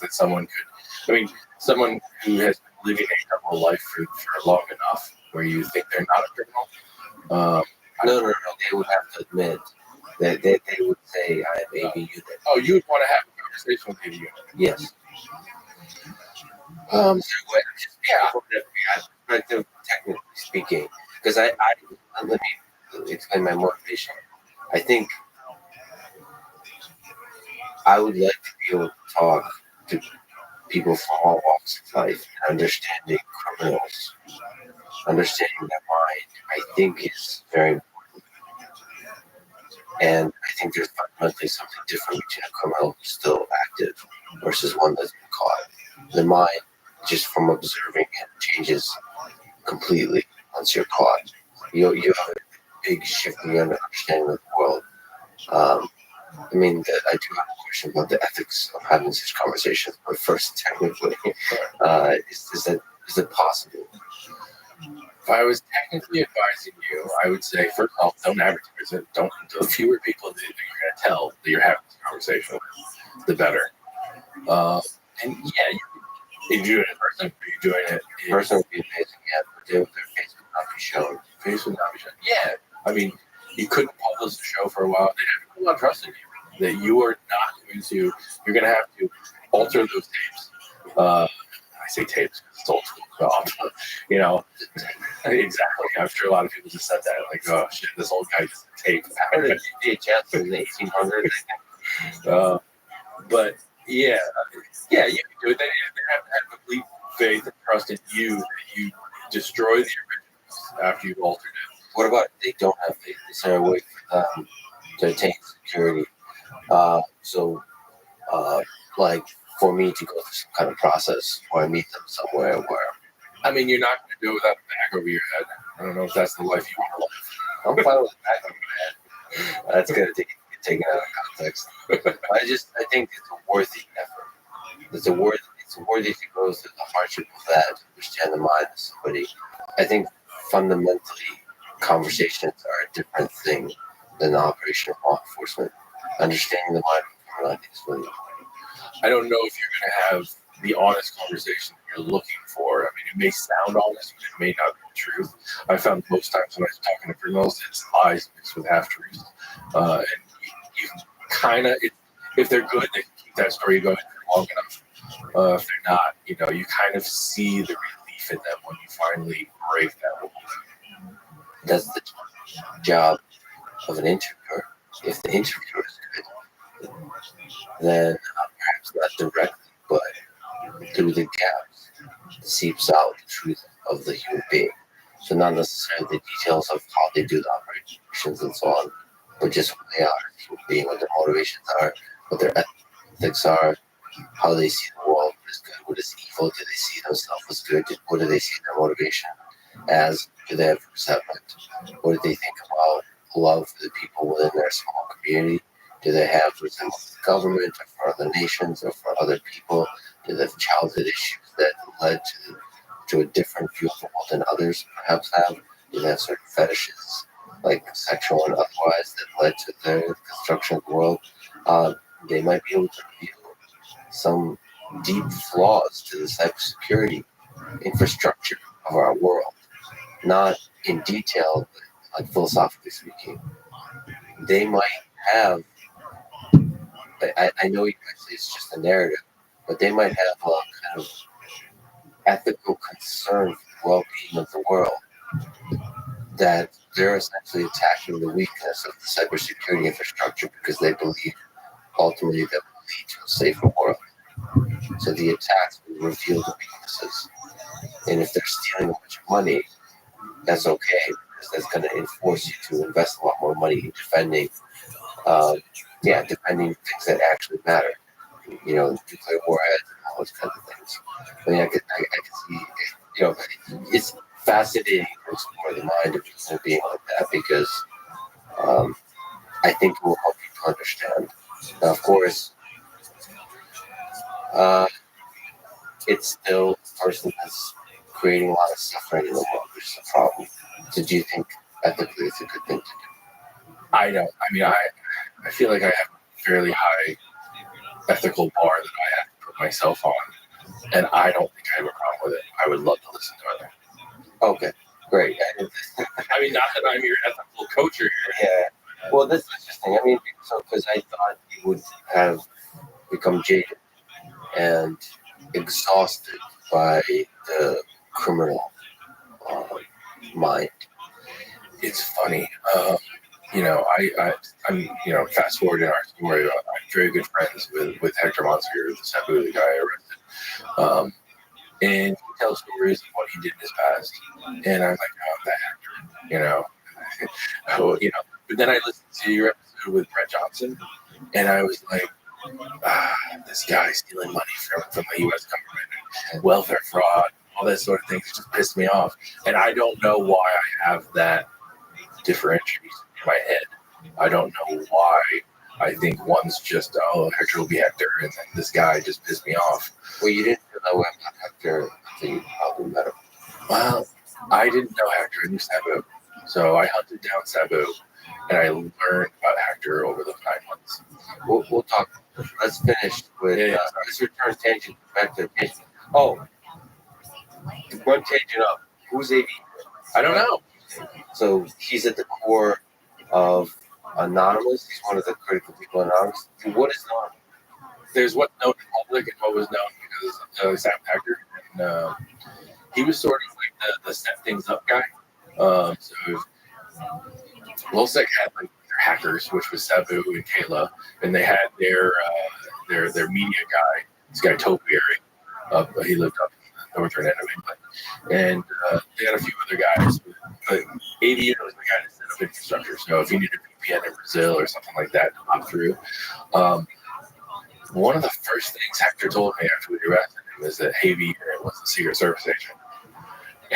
that someone could, someone who has been living a criminal life for long enough where you think they're not a criminal. No. They would have to admit that they would say, I am AV unit. Oh, you would want to have a conversation with AV unit? Yes. Perspective, technically speaking, because I let me explain my motivation. I think I would like to be able to talk to people from all walks of life, understanding criminals, understanding their mind. I think is very important, and I think there's fundamentally something different between a criminal who's still active versus one that's been caught. The mind, just from observing it, changes completely once you're caught. You have a big shift in your understanding of the world. I do have a question about the ethics of having such conversations. But first, technically, is it possible? If I was technically advising you, I would say, first of all, don't advertise it. The fewer people that you're going to tell that you're having this conversation with, the better. And yeah, if you do it in person, or you're doing it in person would be amazing, yeah, but their face would not be shown. Face would not be shown. Yeah. You couldn't publish the show for a while. They have a lot of trust in you that you are not going to, you're going to have to alter those tapes. I say tapes because it's old school. Exactly. I'm sure a lot of people just said that. Like, oh shit, this old guy just taped. VHS in the 1800s. But yeah, you can do it. They have to have complete faith and trust in you that you destroy the originals after you've altered it. What about if they don't have faith? Is there a way for them to attain security? Like for me to go through some kind of process where I meet them somewhere where... you're not going to do it without the back over your head. I don't know if that's the life you want to live. I'm fine with the back over my head. That's going to get taken out of context. I think it's a worthy effort. It's worthy to go through the hardship of that, to understand the mind of somebody. I think fundamentally conversations are a different thing than the operation of law enforcement. Understanding the mind of criminal, I think, is really important. I don't know if you're going to have the honest conversation that you're looking for. It may sound honest, but it may not be the truth. I found most times when I was talking to criminals, it's lies mixed with half-truths. And you kind of, if they're good, they can keep that story going for long enough. If they're not, you kind of see the relief in them when you finally break that wall. That's the job of an interviewer. If the interviewer is good, then perhaps not directly, but through the gaps, seeps out the truth of the human being. So not necessarily the details of how they do the operations and so on, but just who they are as a human being, what their motivations are, what their ethics are, how they see the world, what is good, what is evil, do they see themselves as good, what do they see their motivation as, do they have resentment, what do they think about love for the people within their small community, do they have resentment for the government or for other nations or for other people, do they have childhood issues that led to a different view of the world than others perhaps have, do they have certain fetishes like sexual and otherwise that led to their construction of the world. They might be able to reveal some deep flaws to the cybersecurity infrastructure of our world. Not in detail, but like philosophically speaking. They might have, I know you might say it's just a narrative, but they might have a kind of ethical concern for the well-being of the world, that they're essentially attacking the weakness of the cybersecurity infrastructure because they believe ultimately that will lead to a safer world. So the attacks will reveal the weaknesses. And if they're stealing a bunch of money, that's okay, because that's going to enforce you to invest a lot more money in defending things that actually matter. You know, nuclear warheads and all those kinds of things. I mean, I can see, you know, it's fascinating to explore the mind of people being like that, because I think it will help people understand. Now, of course, it's still a person that's creating a lot of suffering in the world, which is a problem. So do you think ethically it's a good thing to do? I don't. I mean, I feel like I have a fairly high ethical bar that I have to put myself on, and I don't think I have a problem with it. I would love to listen to it. Okay, great. I mean, not that I'm your ethical coach here. Yeah. Well, that's interesting. I mean, so because I thought you would have become jaded and exhausted by the criminal mind. It's funny. You know, I'm, you know, fast forward in our story, I'm very good friends with Hector Monseer, the Sabu, the guy I arrested. And he tells stories of what he did in his past. And I'm like, oh, that Hector, you know. Oh, you know. But then I listened to your episode with Brett Johnson, and I was like, this guy stealing money from the U.S. government and welfare fraud, all that sort of things just pissed me off. And I don't know why I have that differentiation in my head. I don't know why I think one's just, oh, Hector will be Hector, and then this guy just pissed me off. Well, you didn't feel that way about Hector until you probably met him. Well, I didn't know Hector, I knew Sabu. So I hunted down Sabu, and I learned about Hector over those 9 months. We'll talk. Let's finish with, let's return tangent back to tangent. Oh, one tangent up. Who's AV? I don't know. So he's at the core of Anonymous. He's one of the critical people in Anonymous. What is Anonymous? There's what's known in public and what was known because of Sam Hector. And he was sort of like the set things up guy. So Lulsec had like their hackers, which was Sabu and Kayla, and they had their media guy, this guy Topiary. He lived up in the northern end of England. And they had a few other guys. But AV was the guy that set up infrastructure. So if you needed a VPN in Brazil or something like that to pop through. One of the first things Hector told me after we arrested him was that AV was a Secret Service agent.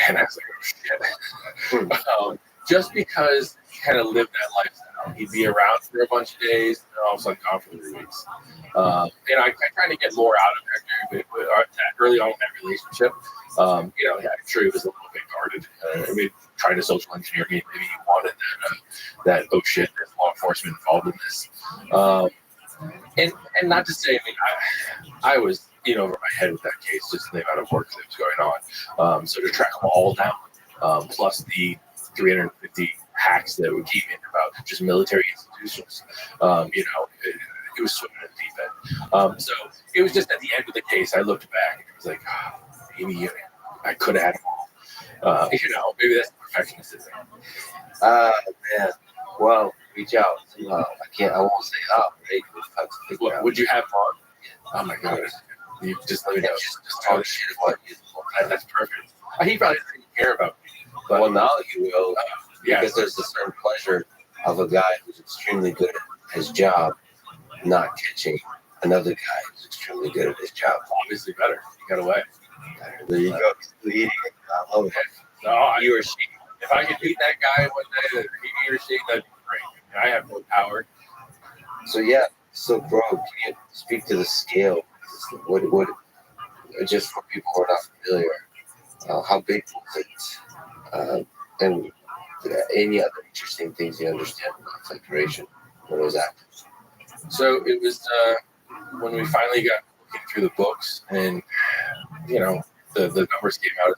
And I was like, oh shit. Just because he kind of lived that lifestyle. He'd be around for a bunch of days, and all of a sudden gone for 3 weeks. And I tried to get more out of Hector early on in that relationship. You know, I'm sure he was a little bit guarded. I mean, trying to social engineer me. Maybe he wanted that oh shit, there's law enforcement involved in this. And not to say, I mean, I was in over my head with that case, just the amount of work that was going on. So to track them all down, plus the 350 hacks that we came in about just military institutions, you know, it was swimming in the deep end. So it was just at the end of the case, I looked back and it was like, oh, maybe I could have had them all. You know, maybe that's the perfectionist in me. Man. Well, reach out. I won't say up. Right? Would you have on? Oh my God. You just let me know. Just talk shit about you. That's perfect. He probably doesn't care about me. But well, now you will. Yeah. Because there's a certain pleasure of a guy who's extremely good at his job not catching another guy who's extremely good at his job. Obviously better. You got away. There you go. Leading. I love it. No, he or she. If I could beat that guy one day, he or she, that'd be great. I have no power. So yeah. So bro, can you speak to the scale? What just for people who are not familiar, how big was it? And any other interesting things you understand about Federation when it was active? So it was when we finally got looking through the books, and you know, the numbers came out as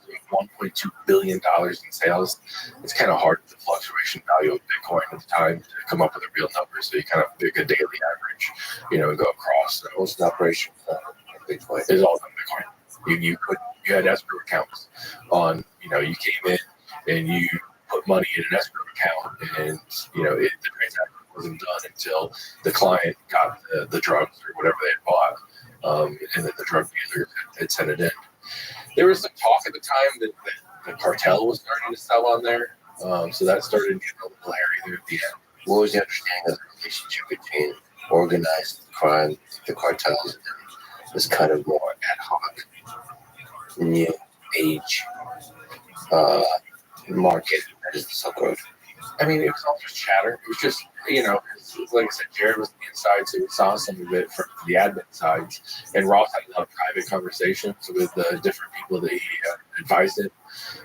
$1.2 billion in sales. It's kind of hard with the fluctuation value of Bitcoin at the time to come up with a real number. So you kind of pick a daily average, you know, and go across. So Most of the operation Bitcoin is all on Bitcoin. You had escrow accounts on, you know, you came in and you put money in an escrow account, and you know, the transaction wasn't done until the client got the drugs or whatever they had bought, and that the drug dealer had sent it in. There was some talk at the time that the cartel was starting to sell on there, so that started getting a little hairy there at the end. What was the understanding of the relationship between organized crime, the cartels, and this kind of more ad hoc, new age market that is the Silk Road? I mean, it was all just chatter. It was just, you know, like I said, Jared was on the inside, so we saw some of it from the admin sides. And Ross had a lot of private conversations with different people that he advised in.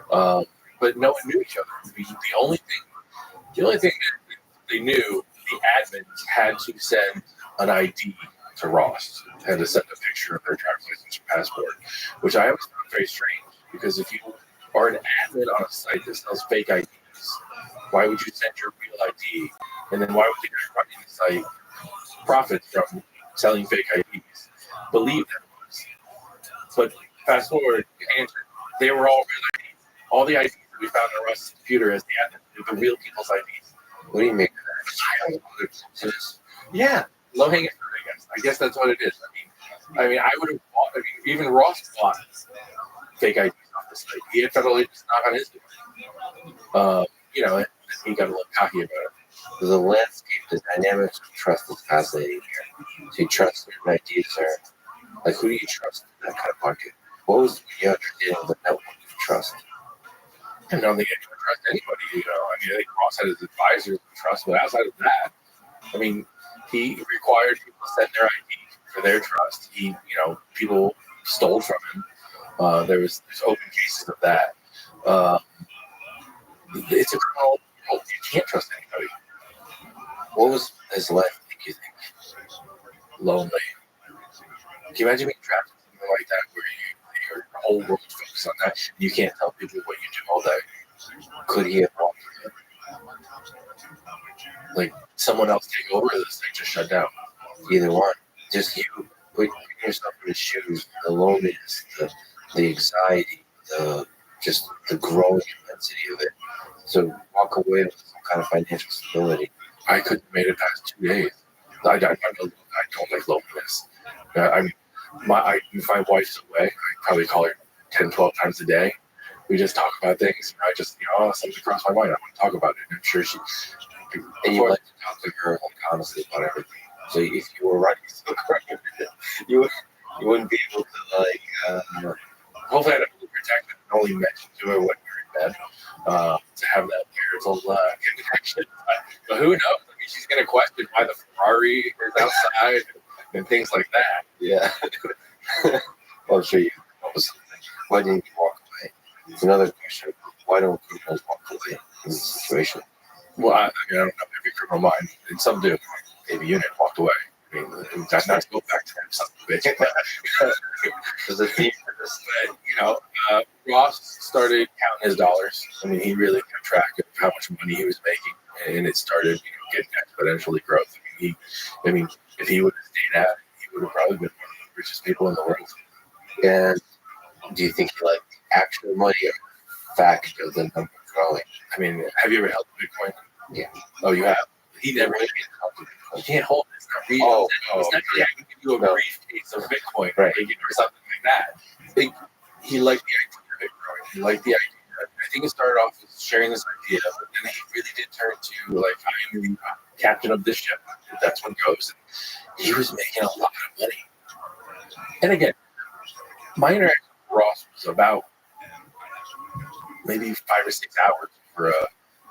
But no one knew each other. I mean, the only thing that they knew, the admins had to send an ID to Ross, had to send a picture of their driver's license or passport, which I always found very strange, because if you are an admin on a site that sells fake IDs, why would you send your real ID? And then why would the guy running the site profit from selling fake IDs? Believe that it was. But fast forward, they were all real IDs. All the IDs that we found on Russ's computer as the admin were the real people's IDs. What do you make of that? Yeah, low hanging fruit, I guess. I guess that's what it is. I mean, I would have bought. I mean, even Ross bought fake IDs off the site. He had federal agents knock on his door. You know, and he got a little cocky about it. The landscape, the dynamics of trust is fascinating here. So you trust certain ideas, or like, who do you trust in that kind of market? What was your understanding of the network of trust? I don't think anyone trust anybody. You know, I mean, I think Ross had his advisors to trust, but outside of that, I mean, he required people to send their ID for their trust. You know, people stole from him. There's open cases of that. It's a criminal world. You can't trust anybody. What was his life like, you think? Lonely. Can you imagine being trapped in something like that, where your whole world is focused on that, and you can't tell people what you do all day? Could he have walked with it? Like, someone else take over, this thing just shut down. Either one. Just you put yourself in his shoes, the loneliness, the anxiety, just the growing immensity of it. So walk away with some kind of financial stability. I couldn't have made it past 2 days. I don't like loneliness. I mean, if my wife's away, I probably call her 10, 12 times a day. We just talk about things. I just, you know, something crossed my mind. I want to talk about it. I'm sure she. And you like to talk to her, like, honestly about everything. So if you were writing Silk Road, you wouldn't be able to, like, hopefully I'd have to protect it and only mention to her when we're in bed, to have that marital connection. But who knows? I mean, she's going to question why the Ferrari is outside and things like that. yeah. Well, I'm sure you know something. Why didn't you walk away? It's another question. Why don't criminals walk away in this situation? Well, I mean, I don't know every criminal mind, and some do. Maybe Unit walked away. I mean, that's not to go back to him, son of a bitch. There's a theme for this. But, you know, Ross started counting his dollars. I mean, he really kept track of how much money he was making, and it started, you know, getting exponentially growth. I mean, if he would have stayed at it, he would have probably been one of the richest people in the world. And do you think he liked the actual money or the fact of the number growing? I mean, have you ever held Bitcoin? Yeah. Oh, you have? He never held Bitcoin. You can't hold it. It's not real. It's not like I can give you a briefcase of Bitcoin, right, or something like that. He liked the idea of it growing. He liked the idea. I think it started off with sharing this idea, but then he really did turn to, like, I am the captain of this ship. That's what goes. And he was making a lot of money. And again, my interaction with Ross was about maybe 5 or 6 hours for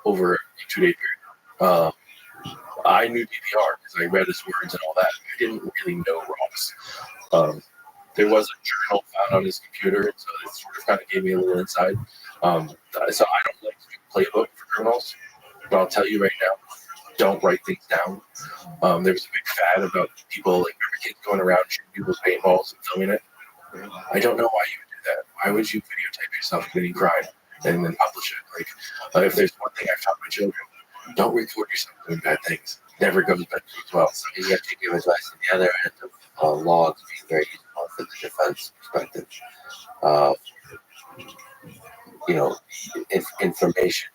over a 2-day period. I knew DPR because I read his words and all that. I didn't really know Ross. There was a journal found on his computer, so it sort of kind of gave me a little insight. So I don't like to do playbook for criminals, but I'll tell you right now, don't write things down. There was a big fad about people, like, remember kids going around shooting people's paintballs and filming it. I don't know why you would do that. Why would you videotape yourself committing crime and then publish it? Like, if there's one thing I've taught my children, don't record yourself doing bad things. Never goes back to well. So You have to give advice on the other end of logs being very useful for the defense perspective. If information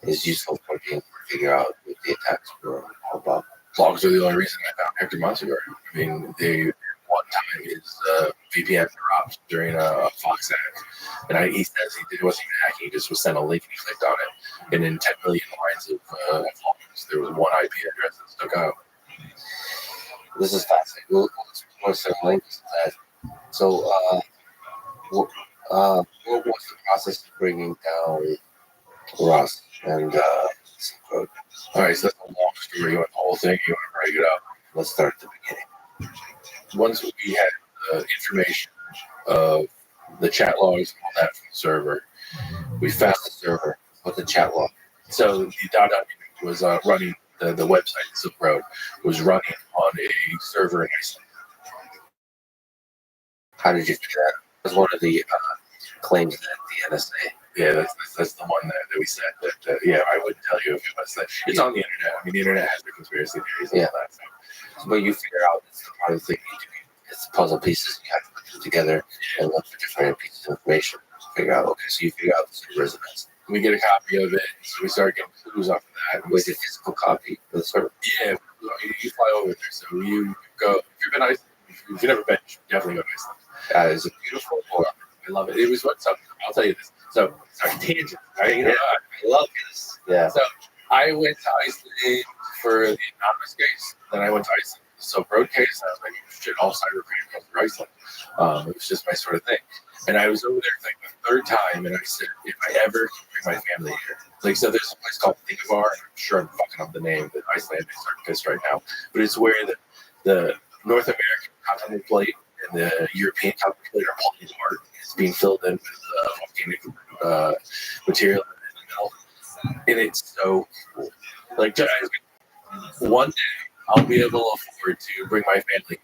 is useful for being able to figure out what the attacks were all about. Logs are the only reason I found Hector Monsegur. I mean, one time his VPN dropped during a Fox hack, and he says it wasn't even hacking. He just was sent a link and he clicked on it, and in 10 million lines of logs, there was one IP address that stuck out. This is fascinating. We'll explore some links to that. So, what was the process of bringing down Ross and Silk Road? All right, so that's a long story. You want the whole thing? You want to break it up? Let's start at the beginning. Once we had information of the chat logs and all that from the server, we found the server with the chat log. So the .dot was running the website Silk Road was running on a server in Iceland. How did you figure that? That was one of the claims that the NSA. Yeah, that's the one that we said that. Yeah, I wouldn't tell you if it was that. It's on the internet. I mean, the internet has the conspiracy theories and all that. So. But you figure out it's the part of the thing you do. It's puzzle pieces. You have to put them together and look for different pieces of information. Figure out. Okay, so you figure out the server's events. We get a copy of it, so we start getting clues off of that. With a physical copy of the server. Yeah, you fly over there. So you go. If you've been Iceland, if you've never been, you should definitely go to Iceland. That is a beautiful world. I love it. It was what something. I'll tell you this. So sorry, tangent. Right? You know, I love this. Yeah. So I went to Iceland for the anonymous case. Then I went to Iceland for the Silk Road case. I was like, shit, all cybercrime goes through Iceland. It was just my sort of thing. And I was over there like the third time, and I said, if I ever bring my family here, like, so there's a place called Thingvar. I'm sure I'm fucking up the name. The Icelandics are pissed right now, but it's where the North American continental plate and the European continental plate are pulling apart. It's being filled in with volcanic material in the middle, and it's so cool. Like, one day I'll be able to afford to bring my family here.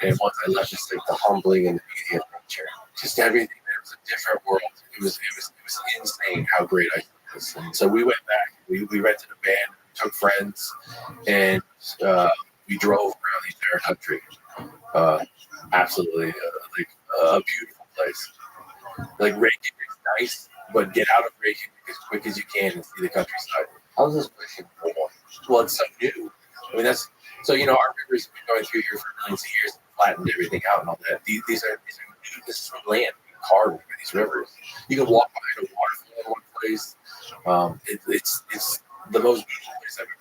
And once I left, Just like the humbling and the beauty of nature. just everything. It was a different world. It was insane how great I was. And so we went back. We rented a van, took friends, and we drove around the entire country. Absolutely, a beautiful place. Like Reykjavik's nice, but get out of Reykjavik as quick as you can and see the countryside. How's this place born? Well, it's so new. I mean, that's so. You know, our rivers have been going through here for millions of years, flattened everything out and all that. These are new. This is land carved by these rivers. You can walk behind a waterfall in one place. It's the most beautiful place I've ever been.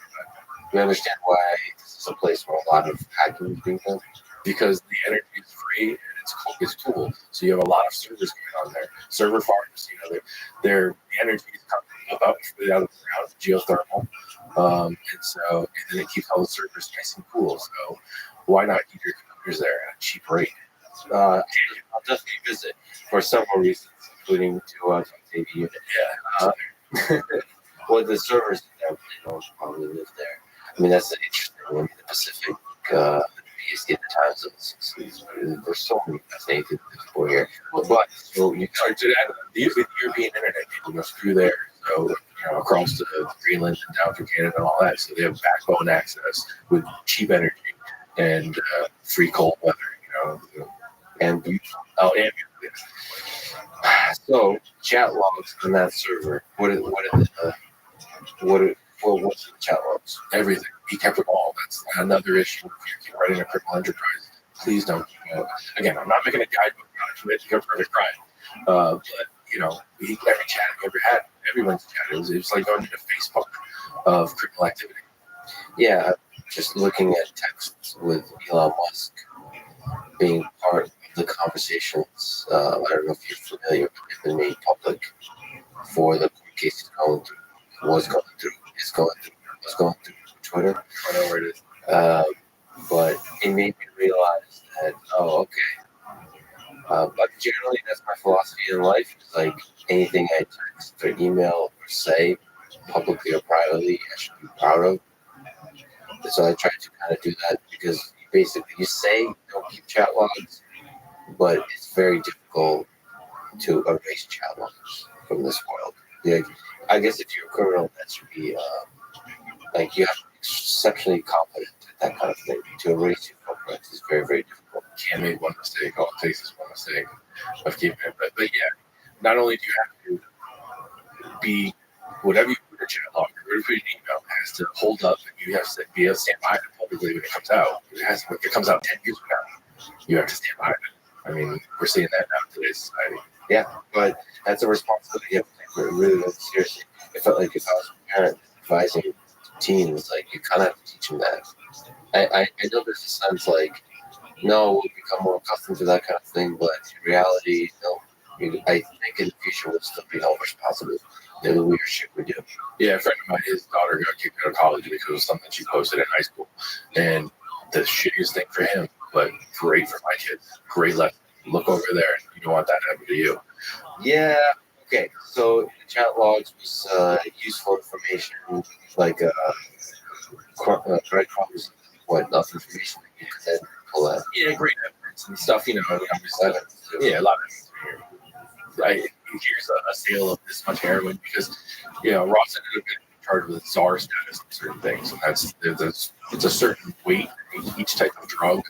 You understand why this is a place where a lot of hacking is being done? Because the energy is free and it's cool. So you have a lot of servers going on there. Server farms, you know, the energy is coming up out of the ground, geothermal. And then it keeps all the servers nice and cool. So why not keep your computers there at a cheap rate? I'll definitely visit for several reasons, including to take a unit. Yeah. Well, the servers that don't probably live there. I mean, that's the interesting one. The Pacific, PST, the time zones. There's so many fascinating people here. But so you Sorry, to that, the European internet people go through there. So, you know, across to Greenland and down through Canada and all that. So they have backbone access with cheap energy and free cold weather, you know. and beautiful. Oh, and So chat logs on that server. What's the chat logs? everything. He kept it all. That's another issue. If you're running a criminal enterprise, please don't. Again, I'm not making a guidebook on how to commit a perfect crime. But, you know, every chat he ever had, everyone's chat. It was like going into Facebook of criminal activity. Yeah, just looking at texts with Elon Musk being part of the conversations. I don't know if you're familiar, but they've been made public for the court case is going through Twitter. I know where it is. But it made me realize that, okay. But generally, that's my philosophy in life. It's like anything I text or email or say, publicly or privately, I should be proud of. So I try to kind of do that because you basically you say don't keep chat logs, but it's very difficult to erase chat logs from this world. Like, I guess if you're a criminal, that should be like you have to be exceptionally competent at that kind of thing. To erase your footprints is very, very difficult. Can't make one mistake. All it takes is one mistake of keeping it. But yeah, not only do you have to be whatever you put in a chat log or whatever you put in an email has to hold up, and you have to be able to stand behind it publicly when it comes out. When it comes out 10 years from now, you have to stand behind it. I mean, we're seeing that now in today's society. Yeah, but that's a responsibility you have to take really, really seriously. It felt like if I was a parent advising teens, like you kind of have to teach them that. I know there's a sense like, no, we'll become more accustomed to that kind of thing, but in reality, no. I think in the future we'll still be held responsible for the weird shit we do. Yeah, a friend of mine, his daughter got kicked out of college because of something she posted in high school. And the shittiest thing for him, but great for my kids. Great lesson. Look over there. You don't want that to happen to you. Yeah. Okay. So the chat logs was useful information, like breadcrumbs, enough information that you could then pull out. Yeah, great evidence and stuff. You know, yeah, a lot of here's a sale of this much heroin because, you know, Ross ended up getting charged with czar status on certain things, and it's a certain weight each type of drug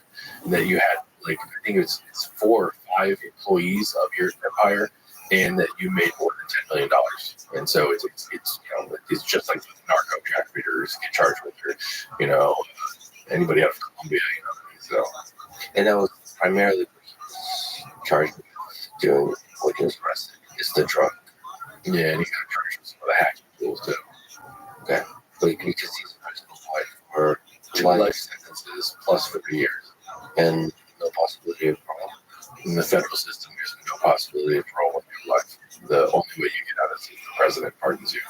that you had. Like I think it's 4 or 5 employees of your empire, and that you made more than $10 million. And so it's you know, it's just like the narco traffickers get charged with, or you know, anybody out of Colombia, you know. So, and that was primarily what he was charged with doing when he was arrested. Is the drug. Yeah, and he got charged with some of the hacking tools too. Okay, but because he's in prison for 2 life sentences plus 50 years, and no possibility of parole. In the federal system, there's no possibility of parole in your life. The only way you get out is if the president pardons you.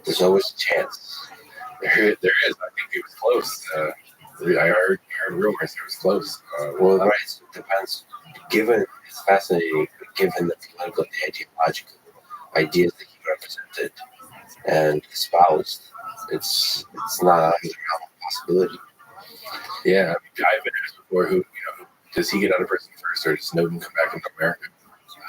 There's always a chance. There is. I think it was close. I heard rumors it was close. Well, right. So it depends. It's fascinating. Given the political and ideological ideas that he represented and espoused, it's not out of the realm of possibility. Yeah, I've been asked before, does he get out of prison first, or does Snowden come back into America?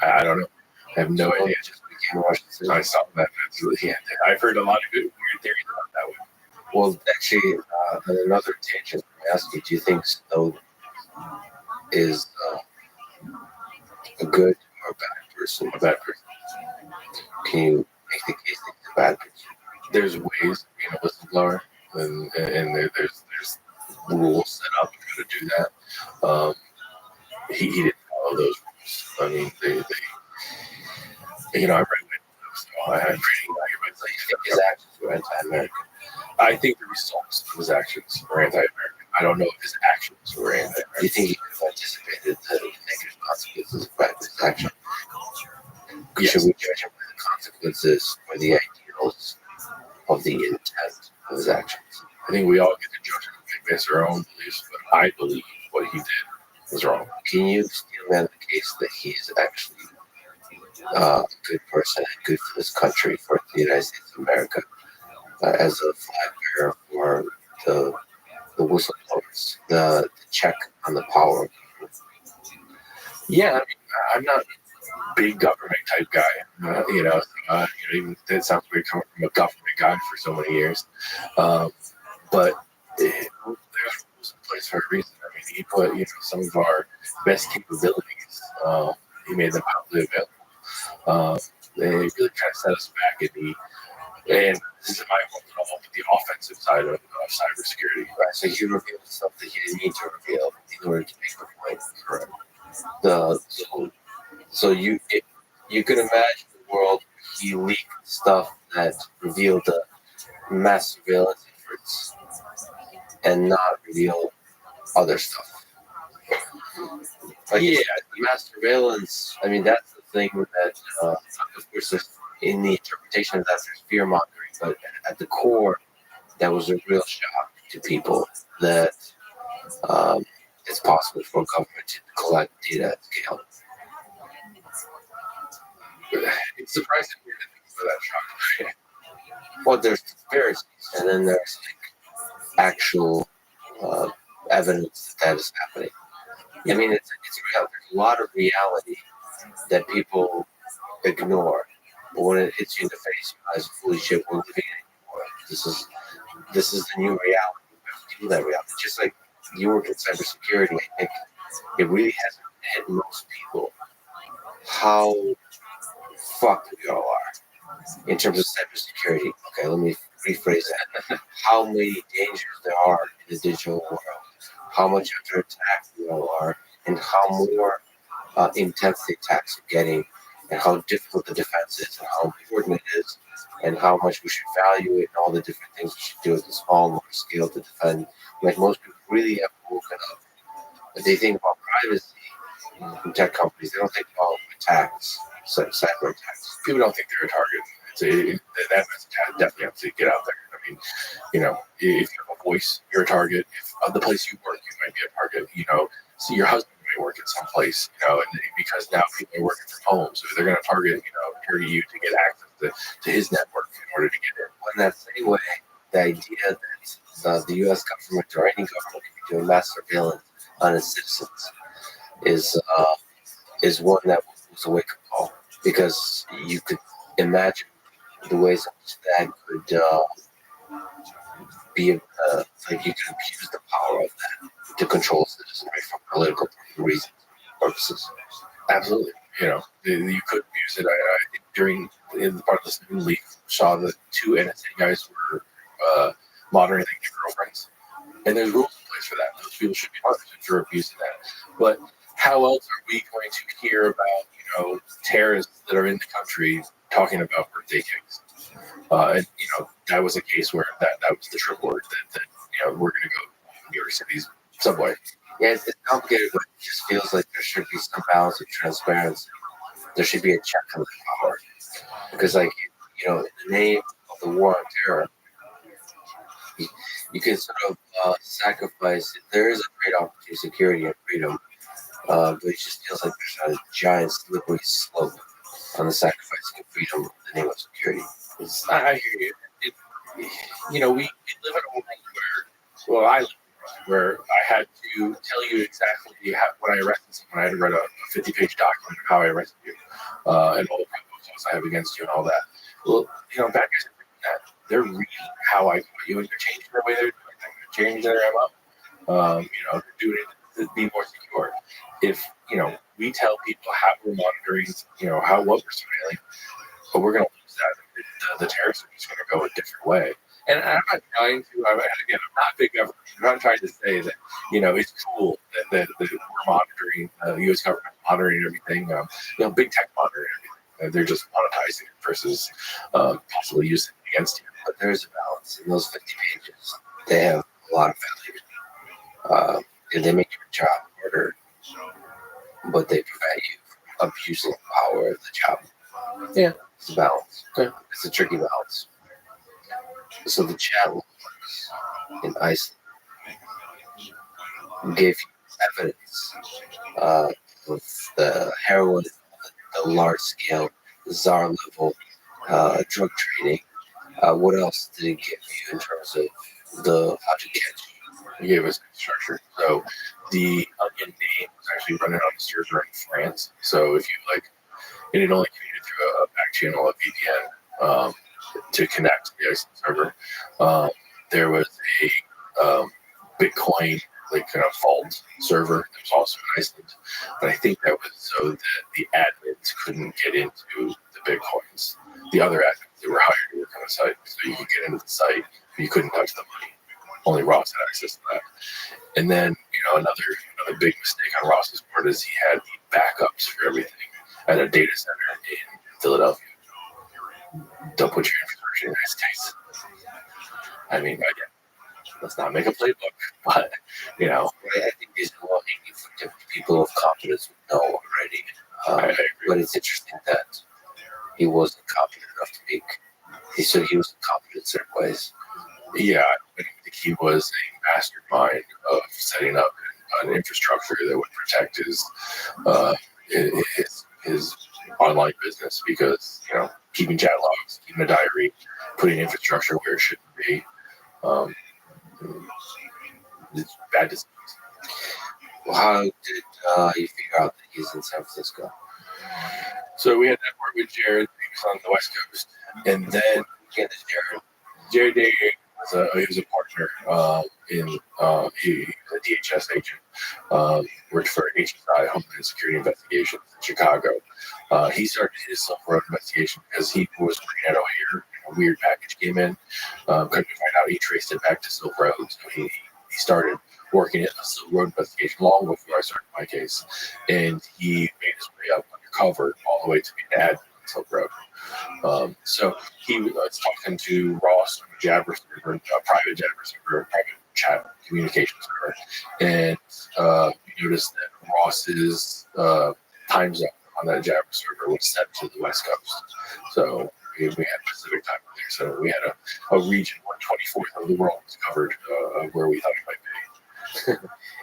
I don't know. I have no idea. Just became Washington. I saw that. Absolutely. Yeah, I've heard a lot of weird theories about that one. Well, actually, on another tangent, I ask you, do you think Snowden is a good or a bad person? A bad person. Can you make the case that he's a bad person? There's ways to be a whistleblower, and there's rules set up how to do that. He didn't follow those rules. I mean, they you know, I read it, so I'm pretty So you think his actions were anti-American? I think the results of his actions were anti-American. I don't know if his actions were anti-American. Do you think he could have anticipated the negative consequences of his action? Yes. Should we judge him by the consequences or the ideals of the intent of his actions? I think we all get to judge him based on our own beliefs, but I believe what he did was wrong. Can you still make the case that he is actually a good person and good for this country, for the United States of America, as a flag bearer for the whistleblowers, the check on the power? Yeah, I mean, I'm not a big government type guy. Even that sounds weird coming from a government guy for so many years. But there's rules in place for a reason. I mean, he put some of our best capabilities. He made them publicly available. They really kind of set us back and this is my whole the offensive side of cybersecurity. Right. So he revealed stuff that he didn't need to reveal in order to make the point. Correct. So you could imagine the world where he leaked stuff that revealed the mass surveillance efforts and not reveal other stuff. Like, yeah, the mass surveillance, I mean, that's the thing that, of course, in the interpretation of that, there's fear mongering, but at the core, that was a real shock to people that it's possible for a government to collect data at scale. It's surprising for that shock. Well, there's conspiracies, and then there's actual evidence that is happening. I mean, it's real. There's a lot of reality that people ignore, but when it hits you in the face, you realize, holy shit, we're living anymore. This is the new reality. We have to deal with that reality. Just like you work in cybersecurity, I think it really hasn't hit most people how fucked we all are in terms of cybersecurity. Okay, let me rephrase that. How many dangers there are in the digital world, how much under attack we all are, and how more intense the attacks are getting, and how difficult the defense is, and how important it is, and how much we should value it, and all the different things we should do at the small and large scale to defend. Like most people really have woken up. But they think about privacy in tech companies. They don't think about attacks, cyber attacks. People don't think they're a target. That's definitely have to get out there. I mean, you know, if you have a voice, you're a target. If the place you work, you might be a target. You know, so your husband may work at some place, you know, and because now people are working from home, so they're going to target you to get access to his network in order to get in. Well, in that same way, the idea that the U.S. government or any government can be doing mass surveillance on its citizens is one that was a wake-up call, because you could imagine the ways in which that could be like you could abuse the power of that to control citizenry for political reasons, purposes. Absolutely. You know, you could use it. I think during in the part of this new leak, saw that 2 NSA guys were monitoring their girlfriends, and there's rules in place for that. Those people should be punished for abusing that. But how else are we going to hear about terrorists that are in the country talking about birthday cakes? And that was a case where that was the trip word that we're going to go to New York City's subway. Yeah, it's complicated, but it just feels like there should be some balance of transparency. There should be a check on the power, because, like, in the name of the war on terror, you can sort of sacrifice. There is a trade-off between security and freedom, but it just feels like there's a giant slippery slope on the sacrificing of freedom in the name of security. I hear you. We live in a world where, I live where I had to tell you exactly when I arrested someone. I had to write a 50-page document of how I arrested you, and all the protocols I have against you and all that. Well, bad guys are doing that. They're reading how I got you, and they're changing their way they're doing things. They're changing their MO. They're doing it to be more secure. If we tell people how we're monitoring, what we're surveilling, but we're going to lose that. The terrorists are just going to go a different way. And I'm not trying to. I'm not big government. I'm not trying to say that it's cool that we're monitoring the U.S. government monitoring everything. Big tech monitoring everything. They're just monetizing it versus possibly using it against you. But there's a balance in those 50 pages. They have a lot of value. And they make your job harder, but they prevent you from abusing the power of the job. Yeah, it's a balance. Okay. It's a tricky balance. So the chat logs in Iceland gave you evidence of the heroin, the large-scale, czar level drug trading. What else did it give you in terms of how to catch you? It gave us structure. So the onion name was actually running on a server in France. So if you and it only communicated through a back channel of VPN to connect to the Iceland server. There was a Bitcoin vault server that was also in Iceland, but I think that was so that the admins couldn't get into the Bitcoins. The other admins that were hired to work on the site, so you could get into the site, but you couldn't touch the money. Only Ross had access to that. And then another big mistake on Ross's part is he had the backups for everything at a data center in Philadelphia. Don't put your infrastructure in the United States. I mean, again, let's not make a playbook, but I think these are all people of confidence would know already. But it's interesting that he wasn't confident enough to speak. He said he was confident in certain ways. Yeah, I think he was a mastermind of setting up an infrastructure that would protect his online business, because keeping chat logs, keeping a diary, putting infrastructure where it shouldn't be. It's bad disease. Well, how did you figure out that he's in San Francisco? So we had that part with Jared. He was on the West Coast, and then Get this Jared Jared. he was a partner he was a DHS agent. Worked for HSI, Homeland Security Investigations in Chicago. He started his Silk Road investigation because he was working at O'Hare. A weird package came in. Couldn't find out. He traced it back to Silk Road. So he started working at a Silk Road investigation long before I started my case. And he made his way up undercover all the way to being admin on Silk Road. So he was talking to Ross on a Jabber server, a private Jabber server, a private chat communication server. And we noticed that Ross's time zone on that Jabber server was set to the West Coast. So we had Pacific time there. So we had a region, 1/24th of the world was covered where we thought it might be.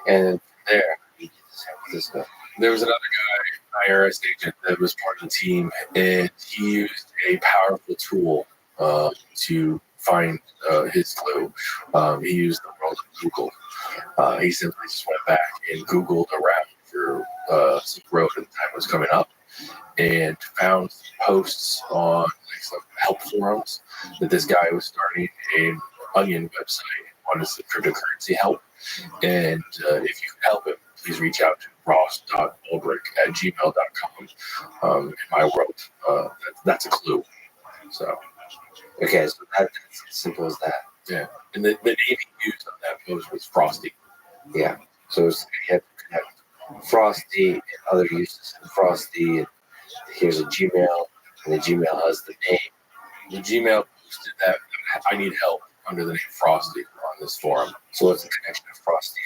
And there, you get to San Francisco. There was another guy, IRS agent, that was part of the team, and he used a powerful tool to find his clue. He used the world of Google. He simply just went back and Googled around for Silk Road at the time it was coming up, and found posts on some help forums that this guy was starting an Onion website on his cryptocurrency help. And if you can help him, please reach out to ross.ulbrich@gmail.com. In my world, that's a clue. So, Okay, so that's as simple as that. yeah. And the name he used on that post was Frosty. Yeah. So you have to connect Frosty and other uses of Frosty. And here's a Gmail, and the Gmail has the name. The Gmail posted that I need help under the name Frosty on this forum. So what's the connection of Frosty?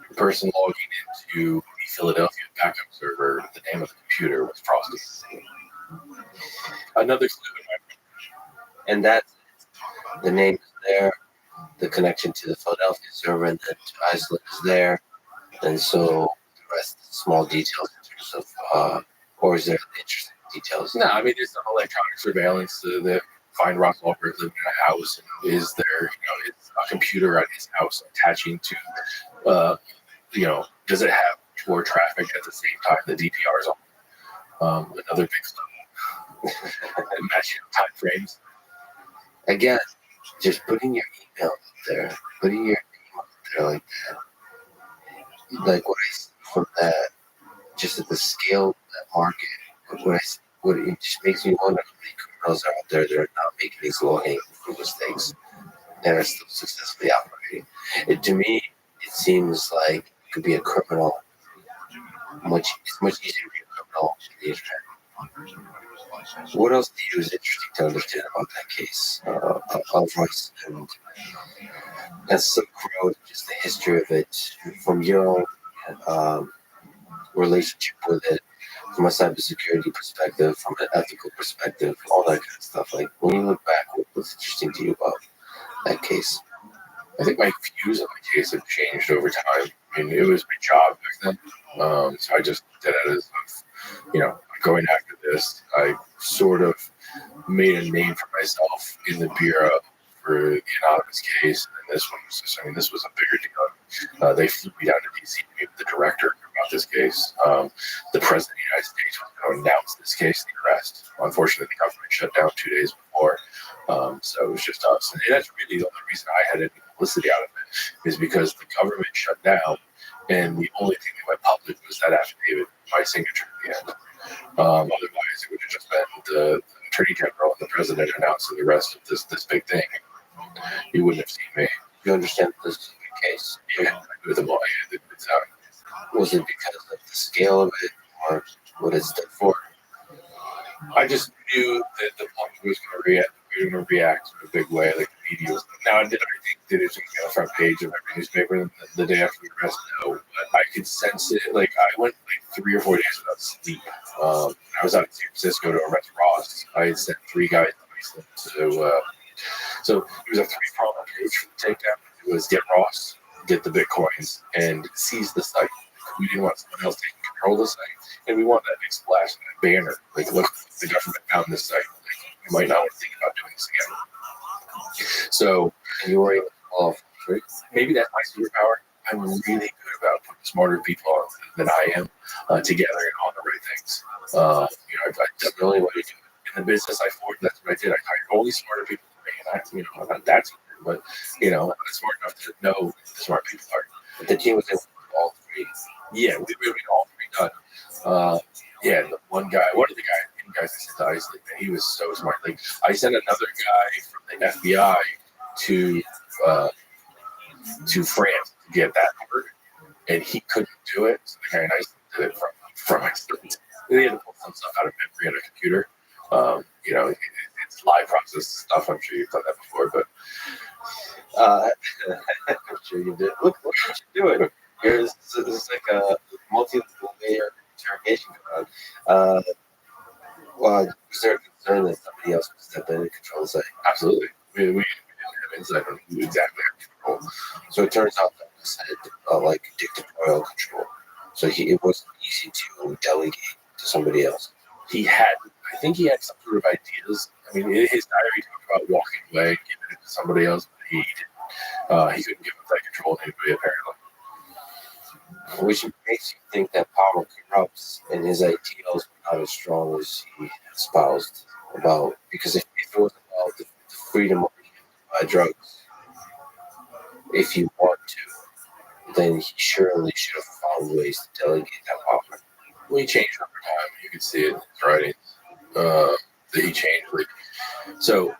The person logging into the Philadelphia backup server, the name of the computer was Frosty. Another clue in my And that the name is there, the connection to the Philadelphia server, and then to Iceland is there, and so the rest small details in terms of, or is there interesting details? No, I mean, there's some electronic surveillance that find Ross Ulbrich living in a house, and is there, it's a computer at his house attaching to, does it have tour traffic at the same time the DPR is on? Another big stuff. Matching time frames. Again, just putting your email up there, putting your name up there like that, like what I see from that, just at the scale of that market, what it just makes me wonder how many criminals are out there that are not making these low-hanging fruit mistakes and are still successfully operating. To me, it seems like it could be a criminal. It's much easier to be a criminal on the internet. What else to you is interesting to understand about that case of Ross and Silk Road, just the history of it, from your own relationship with it, from a cybersecurity perspective, from an ethical perspective, all that kind of stuff. Like, when you look back, what's interesting to you about that case? I think my views on the case have changed over time. I mean, it was my job back then, so I just did it as, going after this. I sort of made a name for myself in the bureau for the anonymous case, and this one was just, this was a bigger deal. They flew me down to DC to meet with the director about this case. The president of the United States was going to announce this case, the arrest. Unfortunately, the government shut down 2 days before, so it was just us. And that's really the only reason I had any publicity out of it, is because the government shut down, and the only thing that went public was that affidavit, my signature at the end. Otherwise, it would have just been the Attorney General and the President announcing the rest of this big thing. You wouldn't have seen me. You understand this case? Yeah, I do them all. Was it because of the scale of it, or what it stood for? I just knew that the public was going to react. We were going to react in a big way, like the media was. Now, did it was on the front page of every newspaper the day after the arrest? No, but I could sense it. Like, I went 3 or 4 days without sleep. I was out in San Francisco to arrest Ross. I had sent 3 guys to Iceland. So it was a 3-pronged approach for the takedown. It was get Ross, get the Bitcoins, and seize the site. We didn't want someone else taking control of the site, and we want that big splash, that banner. Like, look, the government found this site. Like, you might not want to think about doing this again. So you were able to Maybe that's my superpower. I'm really good about putting smarter people on than I am together and on the right things. That's the only way to do it. In the business I formed, that's what I did. I hired only smarter people than me, and I'm not that smart, but I'm not smart enough to know who the smart people are. But the team was able to do all three. Yeah, we got all three done. The one of the guys I sent to Iceland, man, he was so smart. Like, I sent another guy from the FBI to France to get that word, and he couldn't do it. So the guy in Iceland did it from Iceland. They had to pull some stuff out of memory on a computer. It's live process stuff. I'm sure you've done that before, but I'm sure you did. Look what you're doing. Here's like a multi-layer interrogation going on. Was there a concern that somebody else would step in and control the site? Absolutely. We didn't have insight on who exactly had control. So it turns out that was like dictatorial control. So it wasn't easy to delegate to somebody else. I think he had some sort of ideas. I mean, in his diary, he talked about walking away, giving it to somebody else, but he didn't. He couldn't give up that control to anybody, apparently. Which makes you think that power corrupts and his ideals are not as strong as he espoused about. Because if it was about the freedom of buy drugs, if you want to, then he surely should have found ways to delegate that power. Well, he changed over time. You can see it in his writings. That he changed. So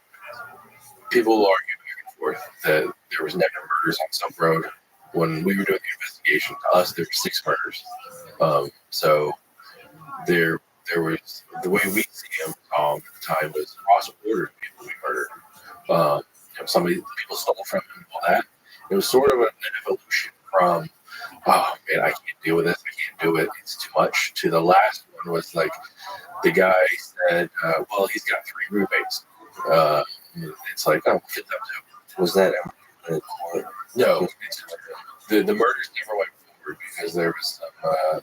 people argue back and forth that there was never murders on Silk Road. When we were doing the investigation, to us there were 6 murders. So there was, the way we see him at the time was cross-border people we murdered. People stole from him and all that. It was sort of an evolution from, oh man, I can't deal with this, I can't do it, it's too much, to the last one was like, the guy said, well, he's got 3 roommates. It's like, oh, fit them too. Was that ever in court? No. The murders never went forward because there was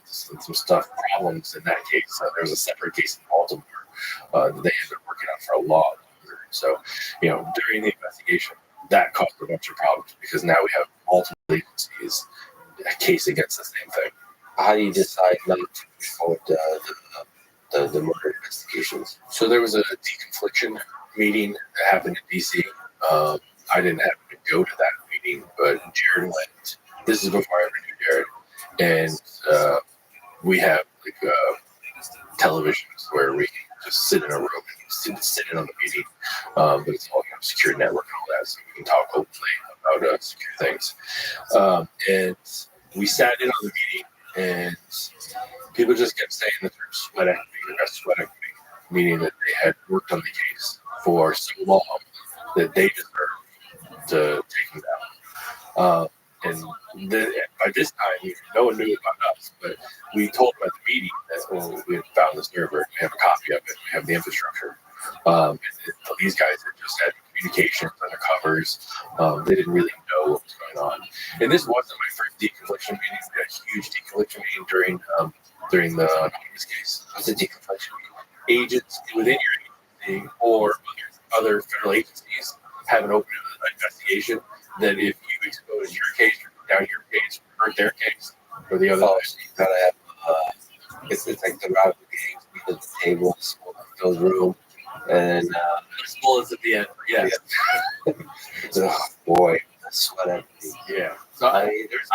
some problems in that case. There was a separate case in Baltimore that they had been working on for a lot longer. So, during the investigation, that caused a bunch of problems because now we have multiple agencies a case against the same thing. How do you decide not to report the murder investigations? So there was a deconfliction meeting that happened in DC. I didn't happen to go to that meeting, but Jared went. This is before I ever knew Jared. And we have televisions where we can just sit in a room and sit in on the meeting. But it's all secure network and all that, so we can talk openly about secure things. And we sat in on the meeting, and people just kept saying that they're sweat equity, meaning that they had worked on the case for so long that they deserved to take him down. And by this time, no one knew about us, but we told them at the meeting that we had found the server, we have a copy of it, we have the infrastructure. These guys had just had communications undercovers. They didn't really know what was going on. And this wasn't my first deconfliction meeting. We had a huge deconfliction meeting during the anonymous case. What's a deconfliction meeting? Agents within your agency or other federal agencies have an open investigation that if you expose your case or down your case or hurt their case or the other. So you gotta have it's like the rabbi games, meet at the table, smoke fills room, and there's bullets at the end. Yeah. Oh boy, sweat equity. Yeah. So I mean, there's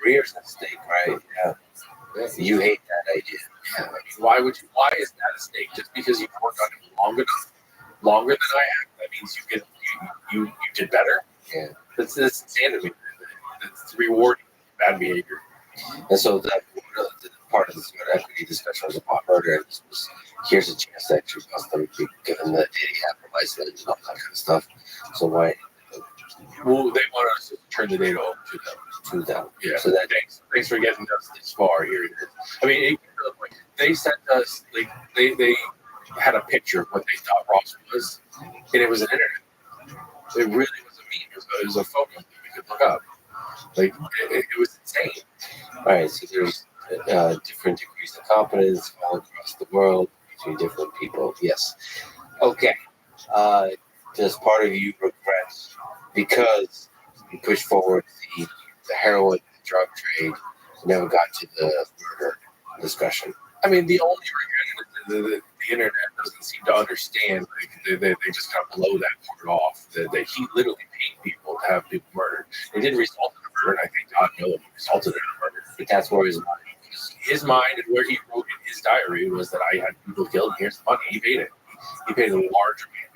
careers at stake, right? Yeah. You hate that idea. Yeah. I mean, why is that a stake? Just because you've worked on it longer than I have, that means you did better. Yeah. That's insanity. It's rewarding bad behavior. And so that part of the sweat equity discussion was about murder. And here's a chance to actually bust them, give them the data license and all that kind of stuff. So why? Well, they want us to turn the data over to them. Yeah. So that thanks for getting us this far. Here it is. I mean, they sent us they had a picture of what they thought Ross was, and it was an internet. It really was a meme. It was a photo that we could look up. It was insane. All right. So there's different degrees of competence all across the world between different people. Yes. Okay. Does part of you regret because we pushed forward the heroin drug trade. We never got to the murder discussion. I mean, the only regret is the internet doesn't seem to understand. Like, they just kind of blow that part off. That he literally paid people to have people murdered. It didn't result in a murder. And I think God knows it resulted in a murder. But that's where his mind is. His mind and where he wrote in his diary was that I had people killed. Here's the money. He paid it. He paid a large amount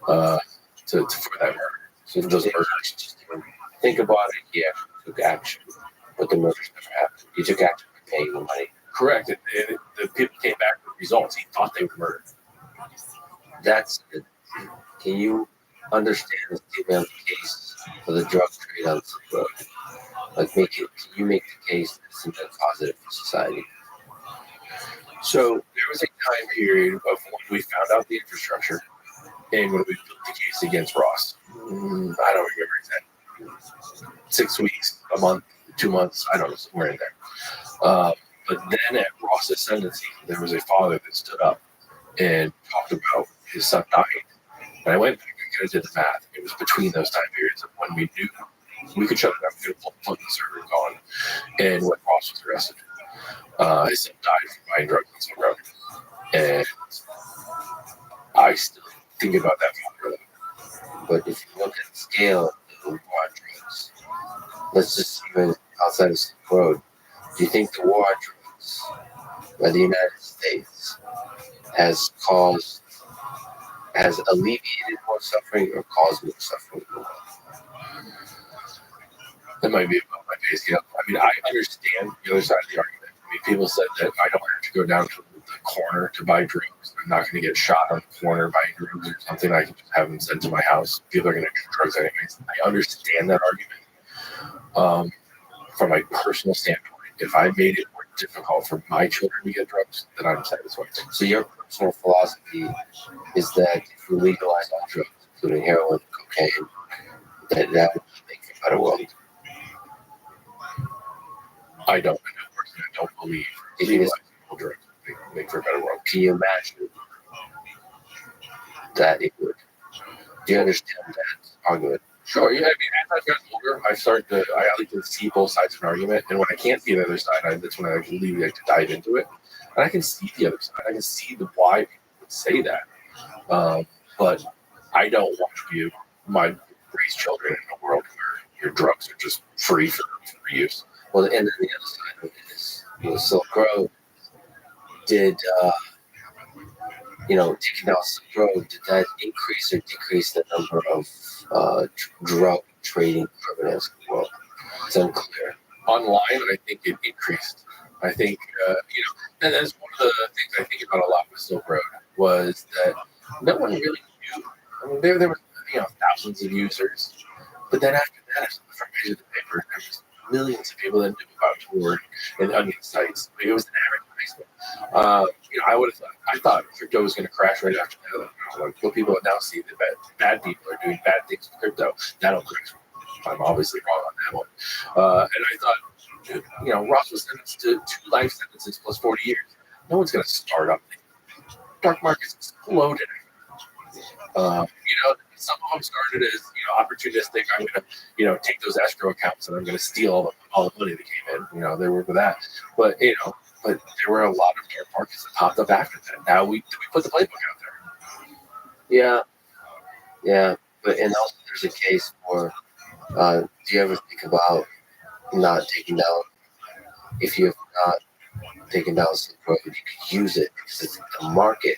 of Bitcoins for that murder. So those murders. Think about it. He actually took action, but the murders never happened. He took action by paying the money. Correct. And the people came back with results. He thought they were murdered. That's it. Can you understand the female case for the drug trade on the road? Like, can you make the case that's a positive for society? So there was a time period of when we found out the infrastructure and when we built the case against Ross. I don't remember exactly. 6 weeks, a month, 2 months, I don't know, somewhere in there. But then at Ross' ascendancy, there was a father that stood up and talked about his son dying. And I went back and kind of did the math. It was between those time periods of when we knew we could shut it down, we could have plugged the server gone, and when Ross was arrested. His son died from buying drugs on some road. And I still think about that father. But if you look at the scale of the war on drugs, let's just even outside of Silk Road, do you think the war on drugs by the United States has alleviated more suffering or caused more suffering? That might be above my pay scale. I mean, I understand the other side of the argument. I mean, people said that I don't have to go down to the corner to buy drugs. I'm not going to get shot on the corner buying drugs or something. I can just have them sent to my house. People are going to do drugs anyways. I understand that argument. From a personal standpoint, if I made it more difficult for my children to get drugs, then I'm satisfied. So your personal philosophy is that if we legalize all drugs, including heroin, cocaine, that would make for a better world. I don't believe legalizing all drugs would make for a better world. Can you imagine that it would? Do you understand that argument? Sure, yeah. I mean, as I've gotten older, I like to see both sides of an argument, and when I can't see the other side, that's when I really like to dive into it. And I can see the other side. I can see the why people would say that. But I don't want to raise children in a world where your drugs are just free for use. Well, and then the other side of it is, Silk Road did, taking down Silk Road, did that increase or decrease the number of drug trading criminals in the world? It's unclear. Online, I think it increased. I think, and that's one of the things I think about a lot with Silk Road was that no one really knew. I mean, there were thousands of users, but then after that, it's on the front page of the paper, there was millions of people that knew about Tor and onion sites. Like, it was an advertisement. I thought crypto was going to crash right after that. What people now see that bad people are doing bad things with crypto, that'll crash. I'm obviously wrong on that one. And I thought, Ross was sentenced to 2 life sentences plus 40 years. No one's going to start up. Dark markets exploded. Some of them started as opportunistic. I'm going to take those escrow accounts and I'm going to steal all the money that came in. They were for that. But there were a lot of dark markets that popped up after that. Now we put the playbook out there. Yeah. But and also there's a case for. Do you ever think about not taking down? If you have not taken down Silk Road, you could use it because it's the market.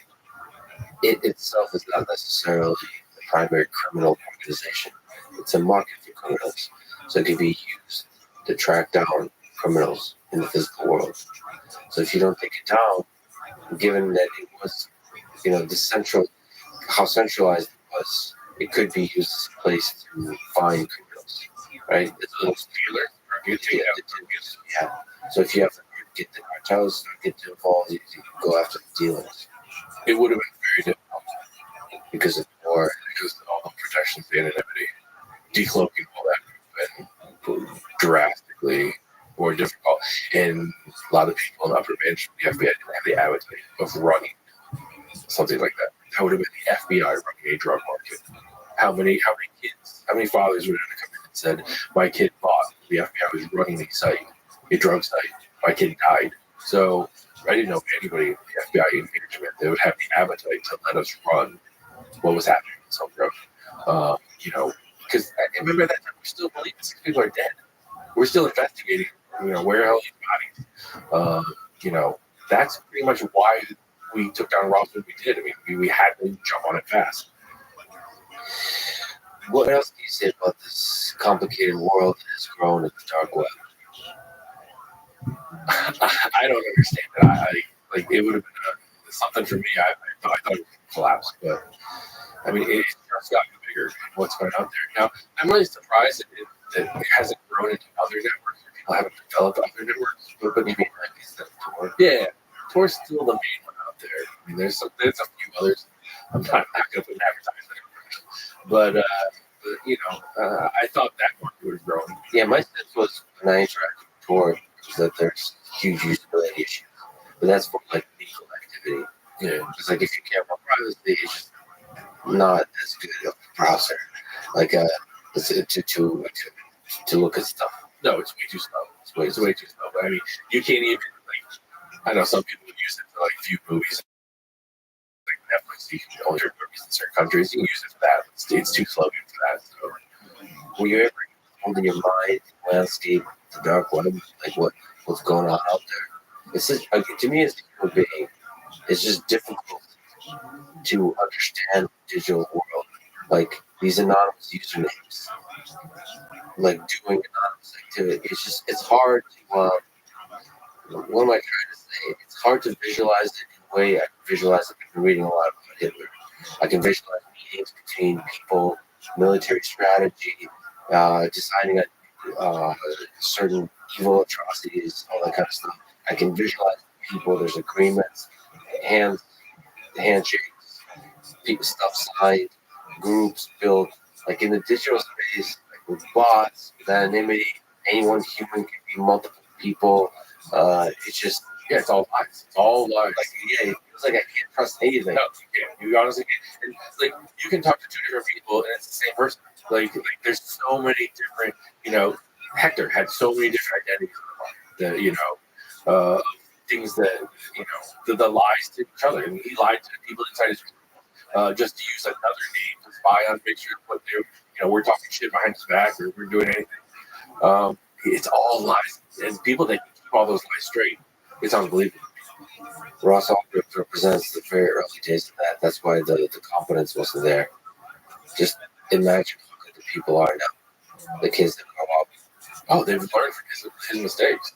It itself is not necessarily the primary criminal organization. It's a market for criminals. So it can be used to track down criminals in the physical world. So if you don't take it down, given that it was, how centralized it was, it could be used as a place to find criminals, right? It's a little dealer. Yeah. So if you have to get the cartels, get involved, you can go after the dealers. It would have been very difficult because of war, because of all the protections, the anonymity, decloaking all that would have been drastically more difficult. And a lot of people in the upper management, the FBI didn't have the appetite of running something like that. That would have been the FBI running a drug market. How many kids, how many fathers would have come in said, my kid thought the FBI was running a drug site. My kid died. So I didn't know anybody in the FBI engagement that would have the appetite to let us run what was happening in Silk Road. Because I remember that time we still believe 6 people are dead. We're still investigating, where are these bodies? That's pretty much why we took down Ross when we did. I mean, we had to jump on it fast. What else do you say about this complicated world that has grown in the dark web? I don't understand it. It would have been something for me. I thought it would collapse, but I mean, it's just gotten bigger. What's going on there now? I'm really surprised that it hasn't grown into other networks. People haven't developed other networks. But You mean like instead of Tor? yeah, Tor's still the main one out there. I mean, there's a few others. I'm not going to put an advertisement, but I thought that market would have grown. Yeah, my sense was when I interacted with Tor was that there's huge usability issues, but that's for like legal activity. Yeah, It's like if you care about privacy, it's just not as good of a browser. Like to look at stuff. no, it's way too slow. It's way too slow. I mean, you can't even I know some people would use it for view movies. Like Netflix, you can only view movies in certain countries. You can use it for that. It's too slow for that. So. Were you ever holding your mind landscape, the dark web, like what's going on out there? It's just, to me, as a human being, it's just difficult to understand the digital world. Like these anonymous usernames, like doing anonymous activity. It's hard to. What am I trying to say? It's hard to visualize it in a way I can visualize it from reading a lot about Hitler. I can visualize meetings between people, military strategy, deciding certain evil atrocities, all that kind of stuff. I can visualize people. There's agreements, handshakes, stuff signed, groups built. Like in the digital space, like with bots, with anonymity, any one human can be multiple people. It's just, it's all lies. It's all lies. It feels like I can't trust anything. No, you can't. You honestly can't. And, you can talk to two different people and it's the same person. There's so many different, Hector had so many different identities that, things that, the lies to each other. I mean, he lied to the people inside his group just to use another name to spy on, make sure what we're talking shit behind his back or we're doing anything. It's all lies. And people that keep all those lies straight, it's unbelievable. Ross Ulbricht represents the very early days of that. That's why the confidence wasn't there. Just imagine how good the people are now. The kids that grow up. Oh, they've learned from his mistakes.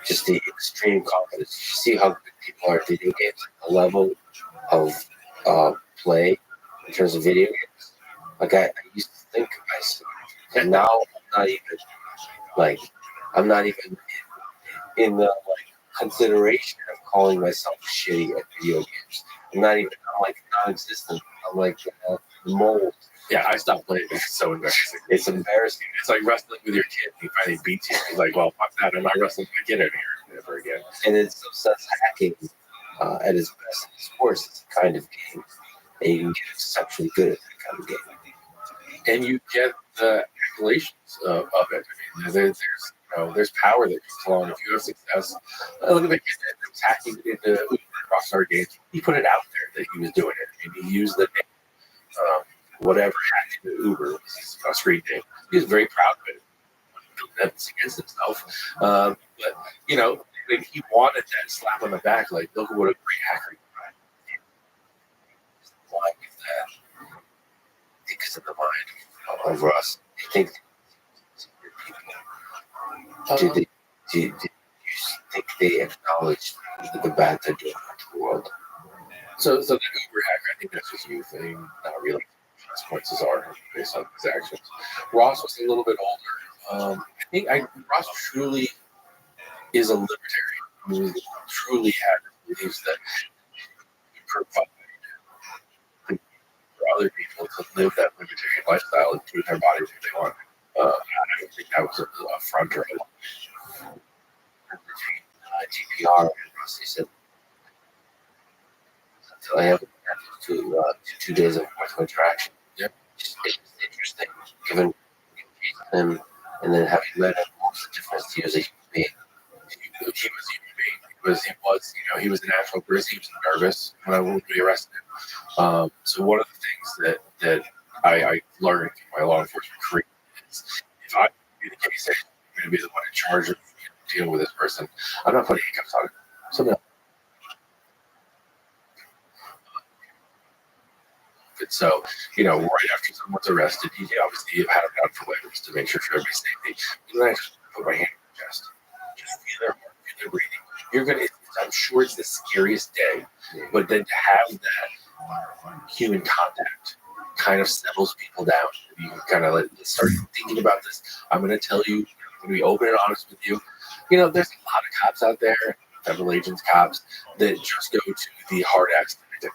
Just the extreme confidence. You see how good people are at video games. The level of play in terms of video games. Like I used to think I saw, and now I'm not even in the consideration of calling myself shitty at video games. I'm non-existent. I'm like mold. Yeah, I stopped playing. It's so embarrassing. It's embarrassing. It's like wrestling with your kid. He finally beats you. He's like, well, fuck that. I'm not wrestling my kid out here ever again. And it's such hacking at its best in sports. It's a kind of game, and you can get exceptionally good at that kind of game. And you get the accolades of it. I mean, there's power that comes along if you have success. Look at the kid that was hacking into Rockstar games. He put it out there that he was doing it, and he used the name, whatever hacked into Uber was his screen name. He was very proud of it. That's against himself, but he wanted that slap on the back. Like, look what a great hacker you are. Why is that? Because of the mind of Russ. I think. Do you think they acknowledge the bad they're doing to the world? So the Uber hacker, I think that's just you thing, not really consequences are based on his actions. Ross was a little bit older. I think Ross truly is a libertarian. I mean, he truly believes that he provide for other people to live that libertarian lifestyle and do their bodies if they want. I don't think that was a front or a line. GPR and Ross, he said, until I have 2 days of personal interaction. Yep. It's interesting given him and then having met him, what was the difference? He was a human being. He was a human being. He was an actual person. He was nervous when we arrested him. So one of the things that I learned in my law enforcement career is if I be the case agent, I'm going to be the one in charge of dealing with this person. I'm not putting handcuffs on him. Something else. And so, right after someone's arrested, he obviously had him down for waivers to make sure for everybody's safety. And then I just put my hand on their chest. Just feel their heart, feel their breathing. I'm sure it's the scariest day, but then to have that human contact kind of settles people down. You can kind of start thinking about this. I'm going to tell you, I'm going to be open and honest with you. There's a lot of cops out there, federal agents, cops, that just go to the hard ass tactic.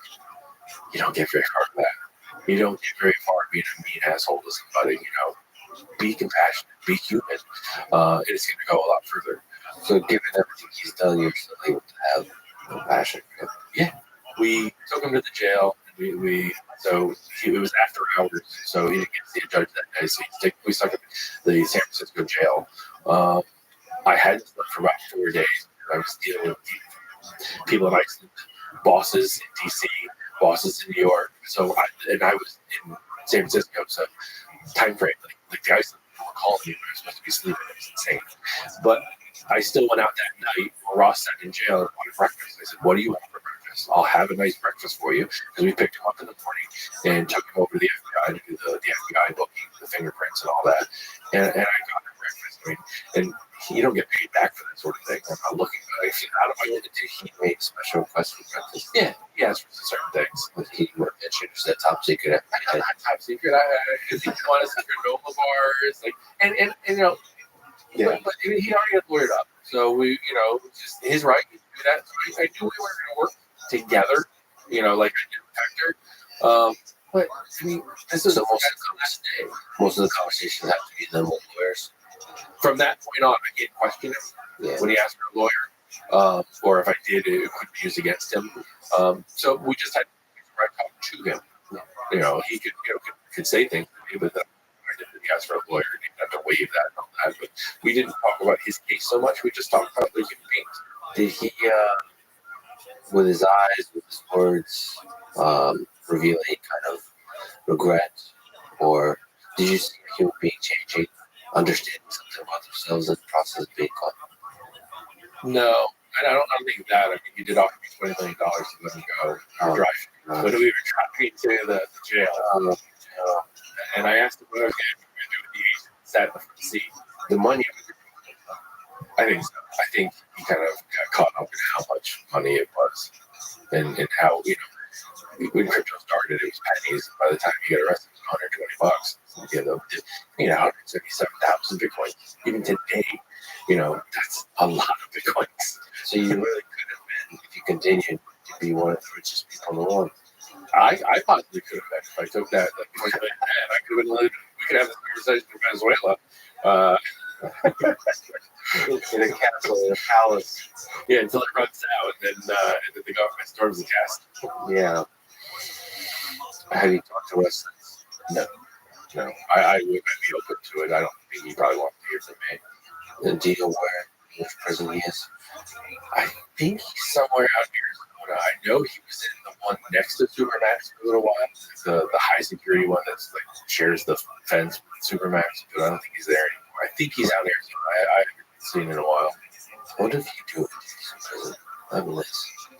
You don't get very far with that. You don't get very far being a mean asshole to somebody, Be compassionate, be human. It's going to go a lot further. So given everything he's done, you're still able to have compassion. Yeah. We took him to the jail. It was after hours, so he didn't get to see a judge that day. So we stuck him in the San Francisco jail. I hadn't slept for about 4 days. I was dealing with people in Iceland, bosses in DC, bosses in New York. So I was in San Francisco. So time frame, like the Iceland people were calling me when I was supposed to be sleeping. It was insane. But I still went out that night while Ross sat in jail and wanted breakfast. I said, "What do you want for breakfast? I'll have a nice breakfast for you." Because we picked him up in the morning and took him over to the FBI to do the FBI booking, the fingerprints and all that. And I got him breakfast. And you don't get paid back for that sort of thing. I'm not looking out of my way to do. He made special requests for breakfast. Yeah, he asked for certain things. But he mentioned that top secret. Top secret. He wanted us to Nova bars, Yeah. But he already had lawyered up, so we, just his right to do that. So I knew we were going to work together, like I did with Hector. But this is most of the conversations have to be them with lawyers. From that point on, I can't question him when he asked for a lawyer, or if I did, it could be used against him. So we just had to talk to him. He could say things to me, but then I didn't ask for a lawyer. He didn't have to waive that and all that. But we didn't talk about his case so much. We just talked about the human beings. Did he, with his eyes, with his words, reveal any kind of regret, or did you see a human being changing, understanding something about themselves in the process of being caught? No, I don't think that. I mean, he did offer me $20 million to let me go drive. But we were driving to the jail. And I asked him what I was going to do with the agent sat in the front seat. The money, I think so. I think he kind of got caught up in how much money it was and how, when crypto started, it was pennies. By the time you get arrested, it was $120. 177,000 Bitcoins. Even today, that's a lot of Bitcoins. So you really could have been, if you continued, to be one of the richest people in the world. I possibly could have been if I took that. I could have been. We could have this conversation in Venezuela. In a castle, in a palace. Yeah, until it runs out, and then the government storms the castle. Yeah. Have you talked to us since? No. I would be open to it. I don't think he probably wants to hear from me. And do you know which prison he is? I think he's somewhere out in Arizona. I know he was in the one next to Supermax for a little while. The high security one that's shares the fence with Supermax, but I don't think he's there anymore. I think he's out in Arizona. I haven't seen him in a while. What if you do it in prison? I mean,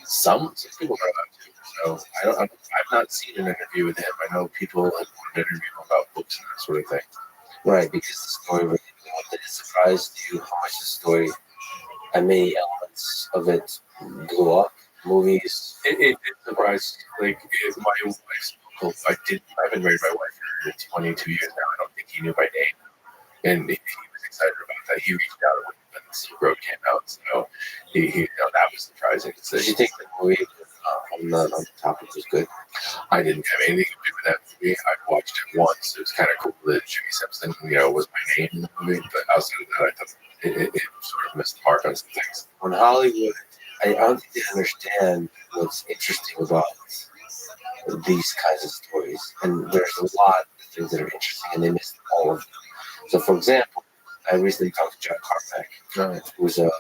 some people know that too. So I've not seen an interview with him. I know people have wanted to interview him about books and that sort of thing. Right, because the story really surprised you how much the story and many elements of it blew up. Movies. It surprised. Like if my wife's uncle, I've been married to my wife for 22 years now. I don't think he knew my name, and he was excited about that. He reached out when the Silk Road came out, so he that was surprising. So did you think the movie on the topic was good? I didn't have anything to do with that movie. I watched it once. It was kind of cool that Jimmy Simpson, was my name in the movie, but outside of that, I thought it sort of missed the mark on some things. On Hollywood, I don't think they understand what's interesting about these kinds of stories. And there's a lot of things that are interesting, and they miss all of them. So, for example, I recently talked to John Carmack, who's a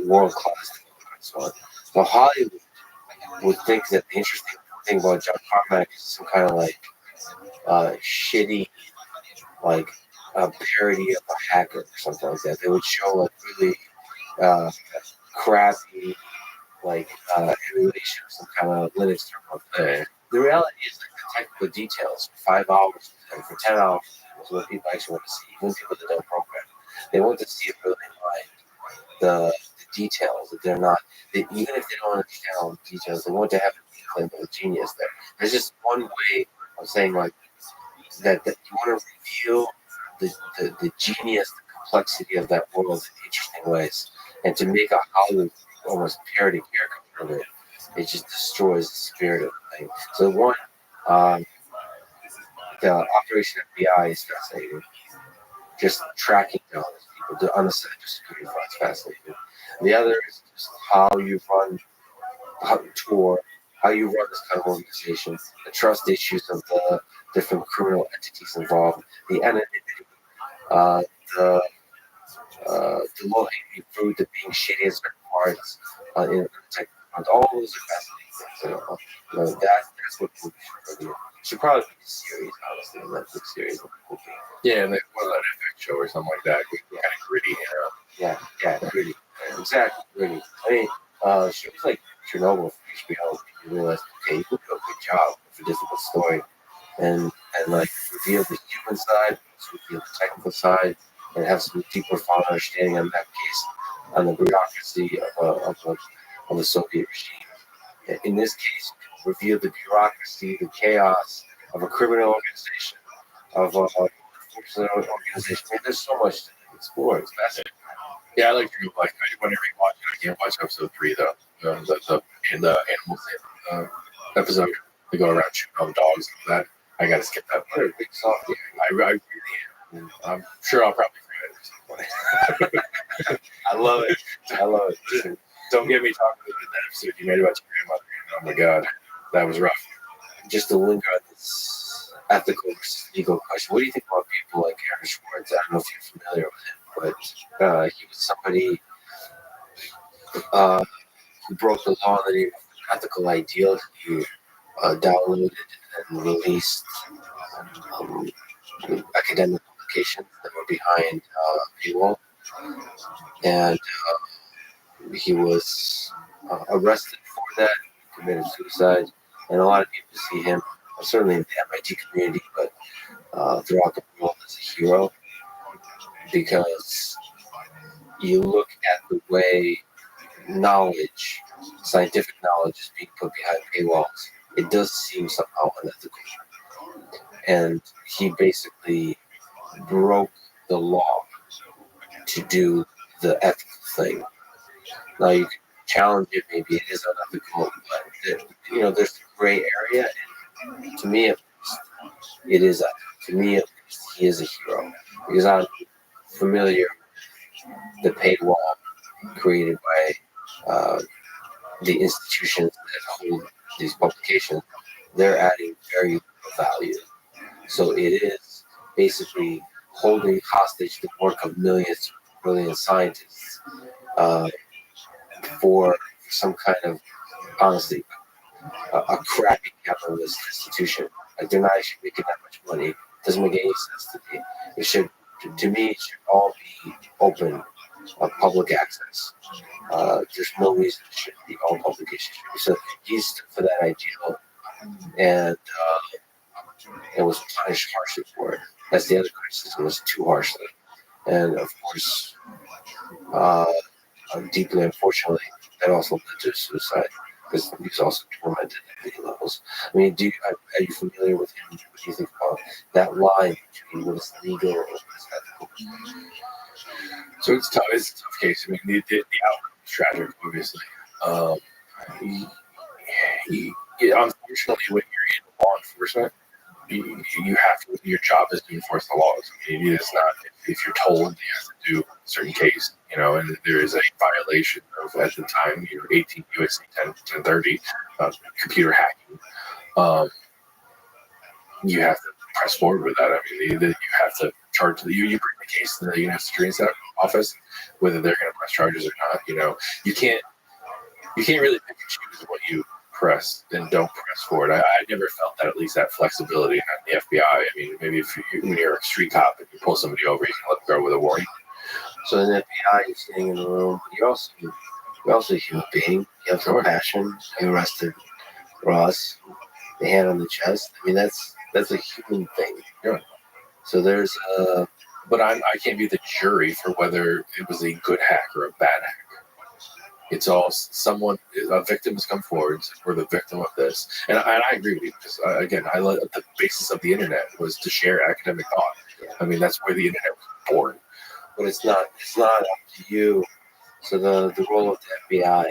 world-class so Hollywood would think that the interesting thing about John Carmack is some kind of like shitty, like a parody of a hacker or something like that. They would show like really crappy, like emulation of some kind of Linux terminal thing. The reality is like the technical details for 5 hours and for 10 hours is what people actually want to see. Even people that don't program, they want to see it really like the details that they're not. Even if they don't understand all the details, they want to have a inkling of genius there. There's just one way of saying like that you want to reveal the genius, the complexity of that world in interesting ways, and to make a Hollywood almost parody character of it, it just destroys the spirit of the thing. So one, the Operation FBI is fascinating. Just tracking down these people on the cybersecurity front is fascinating. The other is just how you run how you run this kind of organization, the trust issues of the different criminal entities involved, the anonymity, the low-hanging fruit, the being shitty at certain parts, in the tech front. All those are fascinating things. That's what movies should be. Should probably be a series, honestly, a Netflix series. Yeah, like an FX show or something like that. Kind of gritty, you know. Yeah, gritty. Exactly, gritty. I mean, shows like Chernobyl for HBO, you realize, okay, you can do a good job with a difficult story, and like reveal the human side, reveal the technical side, and have some deeper, fond understanding on that case, on the bureaucracy of the Soviet regime. In this case, reveal the bureaucracy, the chaos of a criminal organization, of a organization. I mean, there's so much to explore. It's fascinating. Yeah, I like to like I want to rewatch it. I can't watch episode 3 though. The animals episode. They go around shooting all the dogs and all that. I gotta skip that part. Big soft. I really am. I'm sure I'll probably forget it at some point. I love it. Don't get me talking about that episode you made about your grandmother. Oh my god, that was rough. Just to linger on this ethical versus legal question, what do you think about people like Aaron Schwartz? I don't know if you're familiar with him, but he was somebody who broke the law in the name of ethical ideal. He downloaded and released academic publications that were behind paywall, and he was arrested for that, committed suicide, and a lot of people see him, certainly in the MIT community, but throughout the world, as a hero, because you look at the way knowledge, scientific knowledge, is being put behind paywalls. It does seem somehow unethical, and he basically broke the law to do the ethical thing. Now you can challenge it, maybe it is unethical, but there's a gray area. And to me, at least, it is. To me, at least, he is a hero because I'm familiar with the paywall created by the institutions that hold these publications. They're adding very little value, so it is basically holding hostage the work of millions of brilliant scientists. For some kind of, honestly, a crappy capitalist institution. Like they're not actually making that much money. It doesn't make any sense to me. It should all be open, public access. There's no reason it shouldn't be all publications. So he stood for that ideal, and was punished harshly for it. That's the other criticism, was too harshly, and of course. Deeply, unfortunately, that also led to suicide because he was also tormented at many levels. I mean, are you familiar with him? What do you think about that line between what is legal and what is ethical? So it's tough. It's a tough case. I mean, the outcome is tragic, obviously. Unfortunately, when you're in law enforcement, you have to. Your job is to enforce the laws. I mean, it's not if you're told you have to do a certain case, and there is a violation of, at the time, 18 U.S.C. 1030, computer hacking. You have to press forward with that. I mean, you have to charge you bring the case to the United States Attorney's office, whether they're going to press charges or not. You can't really pick and choose what you press and don't press forward. I never felt that, at least that flexibility in the FBI. I mean, maybe when you're a street cop and you pull somebody over, you can let them go with a warning. So in the FBI, you're sitting in the room, but you're also a human being. You have compassion. You arrested Ross, the hand on the chest. I mean, that's a human thing. Yeah. So there's but I can't be the jury for whether it was a good hack or a bad hack. It's all a victim has come forward and said, we're the victim of this. And I agree with you, because again, the basis of the internet was to share academic thought. I mean, that's where the internet was born. But it's not up to you. So the role of the FBI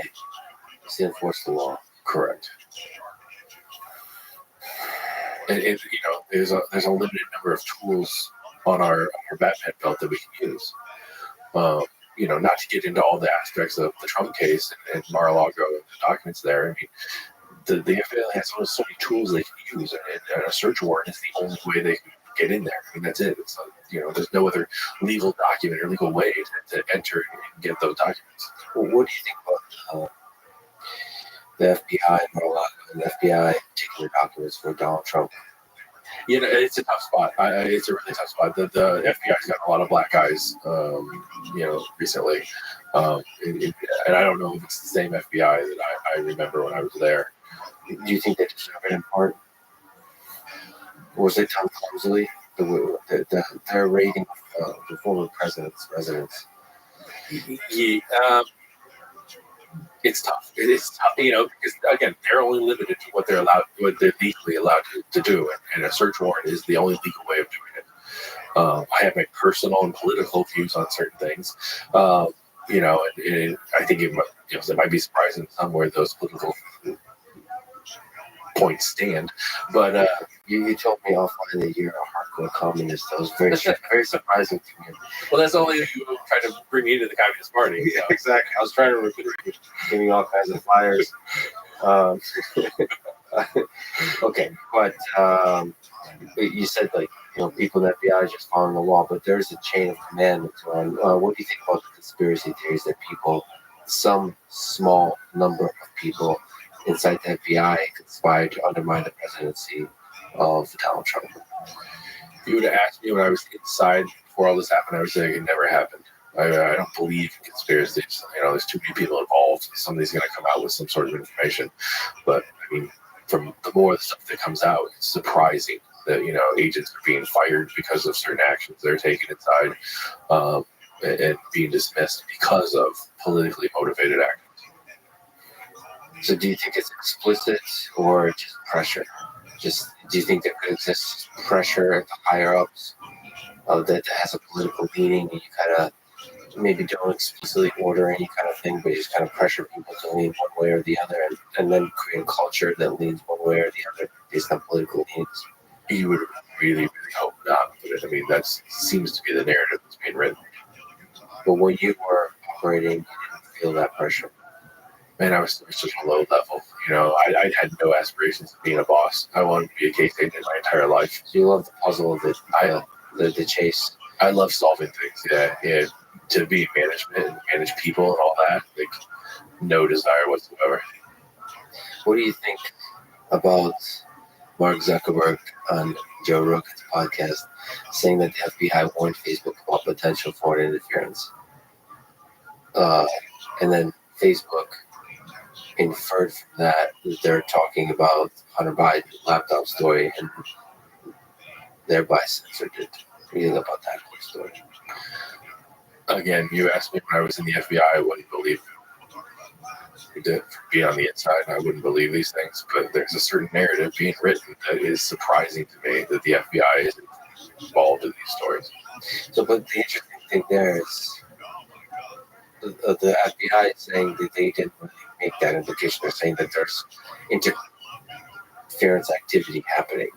is to enforce the law. Correct. And there's a limited number of tools on our Batman belt that we can use. Not to get into all the aspects of the Trump case and Mar-a-Lago and the documents there. I mean, the FBI has so many tools they can use, and a search warrant is the only way they can get in there. I mean, that's it. It's there's no other legal document or legal way to enter and get those documents. Well, what do you think about the FBI and Mar-a-Lago and the FBI taking the documents for Donald Trump? It's a tough spot. It's a really tough spot. The FBI's got a lot of black guys, recently. And I don't know if it's the same FBI that I remember when I was there. Do you think they deserve it in part? Or was it done clumsily? Their rating of the former president's residence? Yeah, it's tough. It's tough, because again, they're only limited to what they're legally allowed to do, and a search warrant is the only legal way of doing it. I have my personal and political views on certain things, and I think it might be surprising somewhere those political points stand, but you told me offline that you're a hardcore communist. That was very very surprising to me. Well, that's only if you try to bring me into the Communist Party. Yeah, exactly. I was trying to recruit you, giving all kinds of flyers. Okay, but you said people in the FBI are just following the law, but there's a chain of command that's on. What do you think about the conspiracy theories that some small number of people inside the FBI conspired to undermine the presidency of Donald Trump? If you would have asked me when I was inside before all this happened, I would say it never happened. I don't believe in conspiracies. There's too many people involved. Somebody's going to come out with some sort of information. But I mean, from the more stuff that comes out, it's surprising that agents are being fired because of certain actions they're taking inside, and being dismissed because of politically motivated actions. So do you think it's explicit or just pressure? Do you think there could exist pressure at the higher ups that has a political meaning, and you kind of maybe don't explicitly order any kind of thing, but you just kind of pressure people to lean one way or the other, and then create a culture that leans one way or the other based on political needs? You would really, really hope not. But I mean, that seems to be the narrative that's being written. But when you were operating, you didn't feel that pressure. Man, I was such a low level. I had no aspirations of being a boss. I wanted to be a case agent my entire life. So you love the puzzle of it, the chase. I love solving things. Yeah. To be in management and manage people and all that, no desire whatsoever. What do you think about Mark Zuckerberg on Joe Rogan's podcast saying that the FBI warned Facebook about potential foreign interference? And then Facebook inferred from that they're talking about Hunter Biden's laptop story and thereby censored it. What do you think about that whole story? Again, you asked me when I was in the FBI, I wouldn't believe being on the inside, I wouldn't believe these things, but there's a certain narrative being written that is surprising to me that the FBI is involved in these stories. So, but the interesting thing there is the FBI is saying that they didn't really make that implication. They're saying that there's interference activity happening.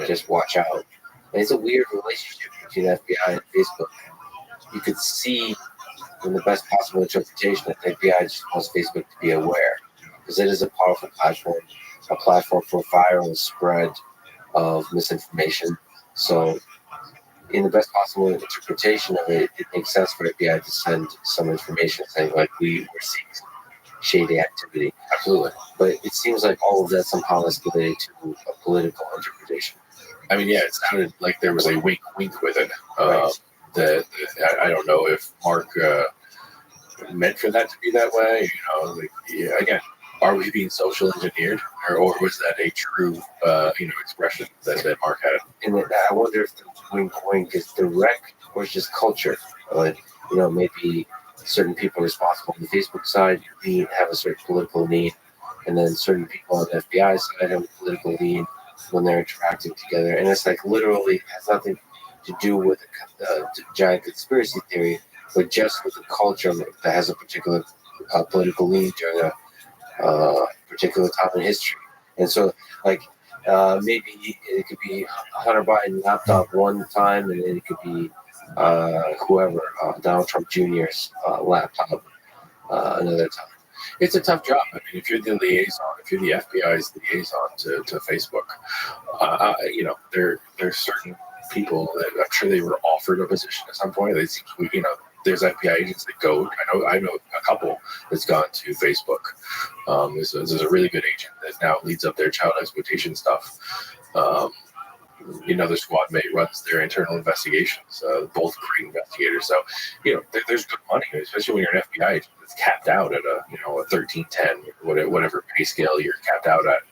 Just watch out. And it's a weird relationship between the FBI and Facebook. You could see in the best possible interpretation that the FBI just wants Facebook to be aware, because it is a powerful platform, a platform for viral spread of misinformation. So, in the best possible interpretation of it, it makes sense for FBI to send some information saying, like, we're seeing shady activity. Absolutely. But it seems like all of that somehow escalated to a political interpretation. I mean, yeah, it sounded like there was a wink with it. Right. That I don't know if Mark meant for that to be that way. You know, like, yeah, again, are we being social engineered, or was that a true, expression that Mark had? And I wonder if the wink is direct or it's just culture. Like, maybe certain people responsible on the Facebook side have a certain political lean, and then certain people on the FBI side have a political lean when they're interacting together. And it's like literally has nothing to do with a giant conspiracy theory, but just with a culture that has a particular political lean during a particular time in history. And so, like, maybe it could be Hunter Biden laptop one time, and then it could be whoever, Donald Trump Jr.'s laptop another time. It's a tough job. I mean, if you're the liaison, if you're the FBI's liaison to Facebook, there's certain people that I'm sure they were offered a position at some point. They seem, there's FBI agents that go. I know a couple that's gone to Facebook. There's a really good agent that now leads up their child exploitation stuff. Another squad mate runs their internal investigations, both great investigators. So, there's good money, especially when you're an FBI agent that's capped out at a 1310, whatever pay scale you're capped out at.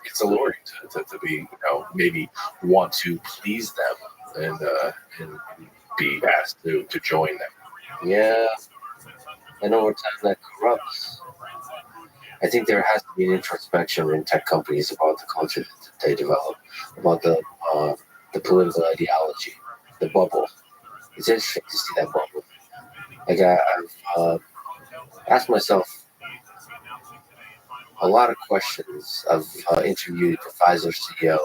It's alluring to be, maybe want to please them and be asked to join them. Yeah, and over time that corrupts. I think there has to be an introspection in tech companies about the culture that they develop, about the political ideology, the bubble. It's interesting to see that bubble. Like I've asked myself a lot of questions. I've interviewed the Pfizer CEO,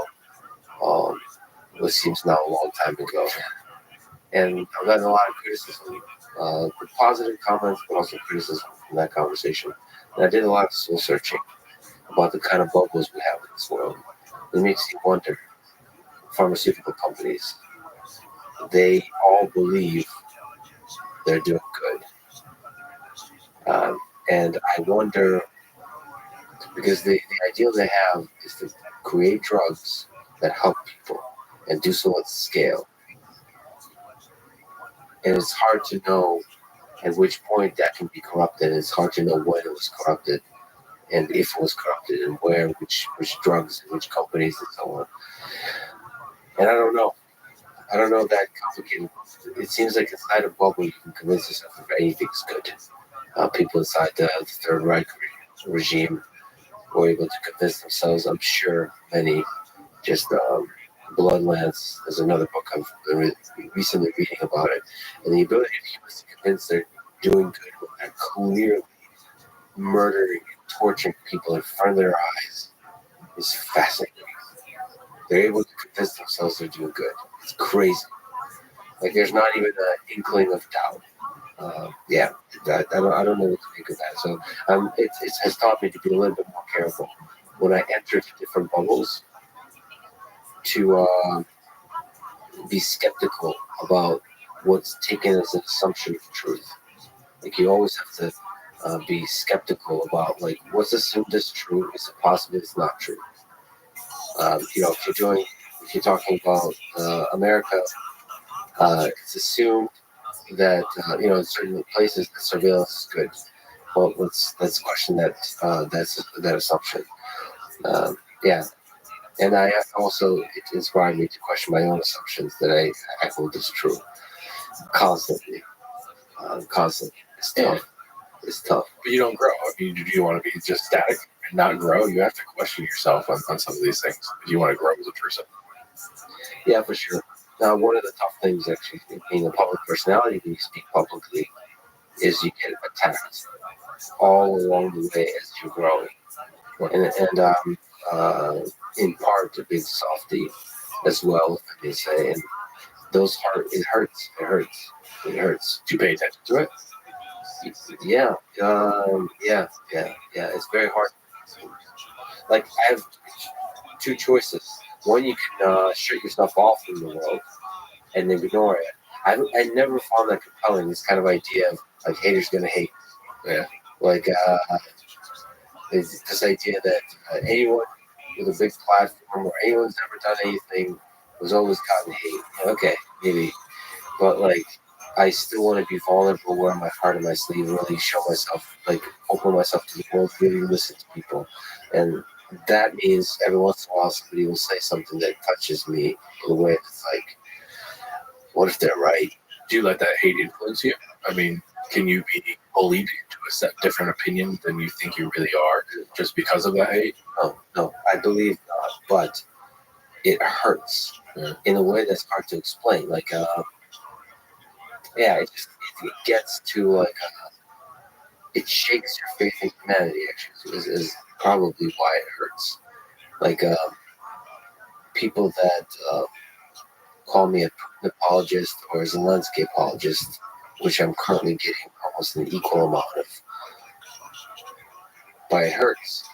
which seems now a long time ago, and I've gotten a lot of criticism, positive comments, but also criticism from that conversation. And I did a lot of soul searching about the kind of bubbles we have in this world. It makes you wonder. Pharmaceutical companies, they all believe they're doing good. And I wonder, because the ideal they have is to create drugs that help people and do so at scale. And it's hard to know at which point that can be corrupted. It's hard to know when it was corrupted and if it was corrupted and where, which drugs and which companies and so on. And I don't know. I don't know that complicated. It seems like inside a bubble you can convince yourself that anything's good. People inside the Third Reich regime were able to convince themselves, I'm sure many, just Bloodlands. There's another book I've been recently reading about it. And the ability of humans to convince they're doing good when they're clearly murdering and torturing people in front of their eyes is fascinating. They're able to convince themselves they're doing good. It's crazy. Like there's not even an inkling of doubt. I don't know what to make of that. So it has taught me to be a little bit more careful when I enter different bubbles, to be skeptical about what's taken as an assumption of truth. Like you always have to be skeptical about like what's assumed as true. Is it possible it's not true? If you're talking about America, it's assumed that in certain places the surveillance is good. Well, let's question that assumption. And I also, it inspired me to question my own assumptions that I hold as true constantly. It's tough. It's tough. But you don't grow. I mean, do you want to be just static and not grow? You have to question yourself on some of these things if you want to grow as a person. Yeah, for sure. Now, one of the tough things, actually, being a public personality, when you speak publicly, is you get attacked all along the way as you're growing. And in part, a big softie as well, if I may say. And it hurts. Do you pay attention to it? Yeah. It's very hard. Like, I have two choices. One, you can shut yourself off from the world and ignore it. I never found that compelling, this kind of idea of like haters gonna hate. Yeah. Like it's this idea that anyone with a big platform or anyone's ever done anything was always gotten hate. Okay, maybe, but like I still want to be vulnerable, wear my heart on my sleeve, really show myself, like open myself to the world, really listen to people, and that means every once in a while somebody will say something that touches me in a way that's like, what if they're right? Do you let that hate influence you? I mean, can you be bullied into a set different opinion than you think you really are just because of that hate? No, I believe not, but it hurts in a way that's hard to explain. Like, it gets to like, it shakes your faith in humanity. Actually, is probably why it hurts. Like, people that call me a Putin apologist or a Zelensky apologist, which I'm currently getting almost an equal amount of. But it hurts.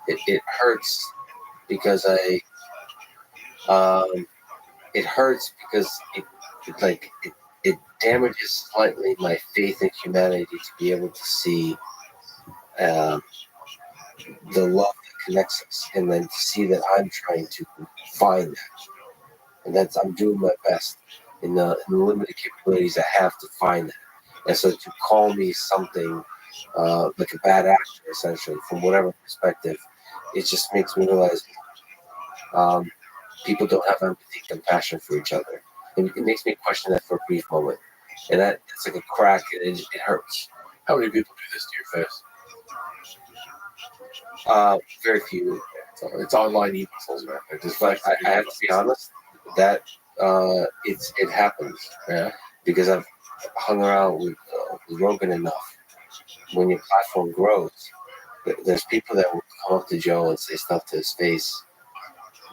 It hurts because it hurts because it damages slightly my faith in humanity to be able to see the love that connects us, and then to see that I'm trying to find that, and I'm doing my best in the limited capabilities I have to find that. And so to call me something like a bad actor, essentially, from whatever perspective, it just makes me realize people don't have empathy, compassion for each other. It makes me question that for a brief moment. And it's like a crack, and it hurts. How many people do this to your face? Very few. It's online e-muscles, man. It's like, I have to be honest, that it happens. Yeah. Because I've hung around with Rogan enough. When your platform grows, there's people that will come up to Joe and say stuff to his face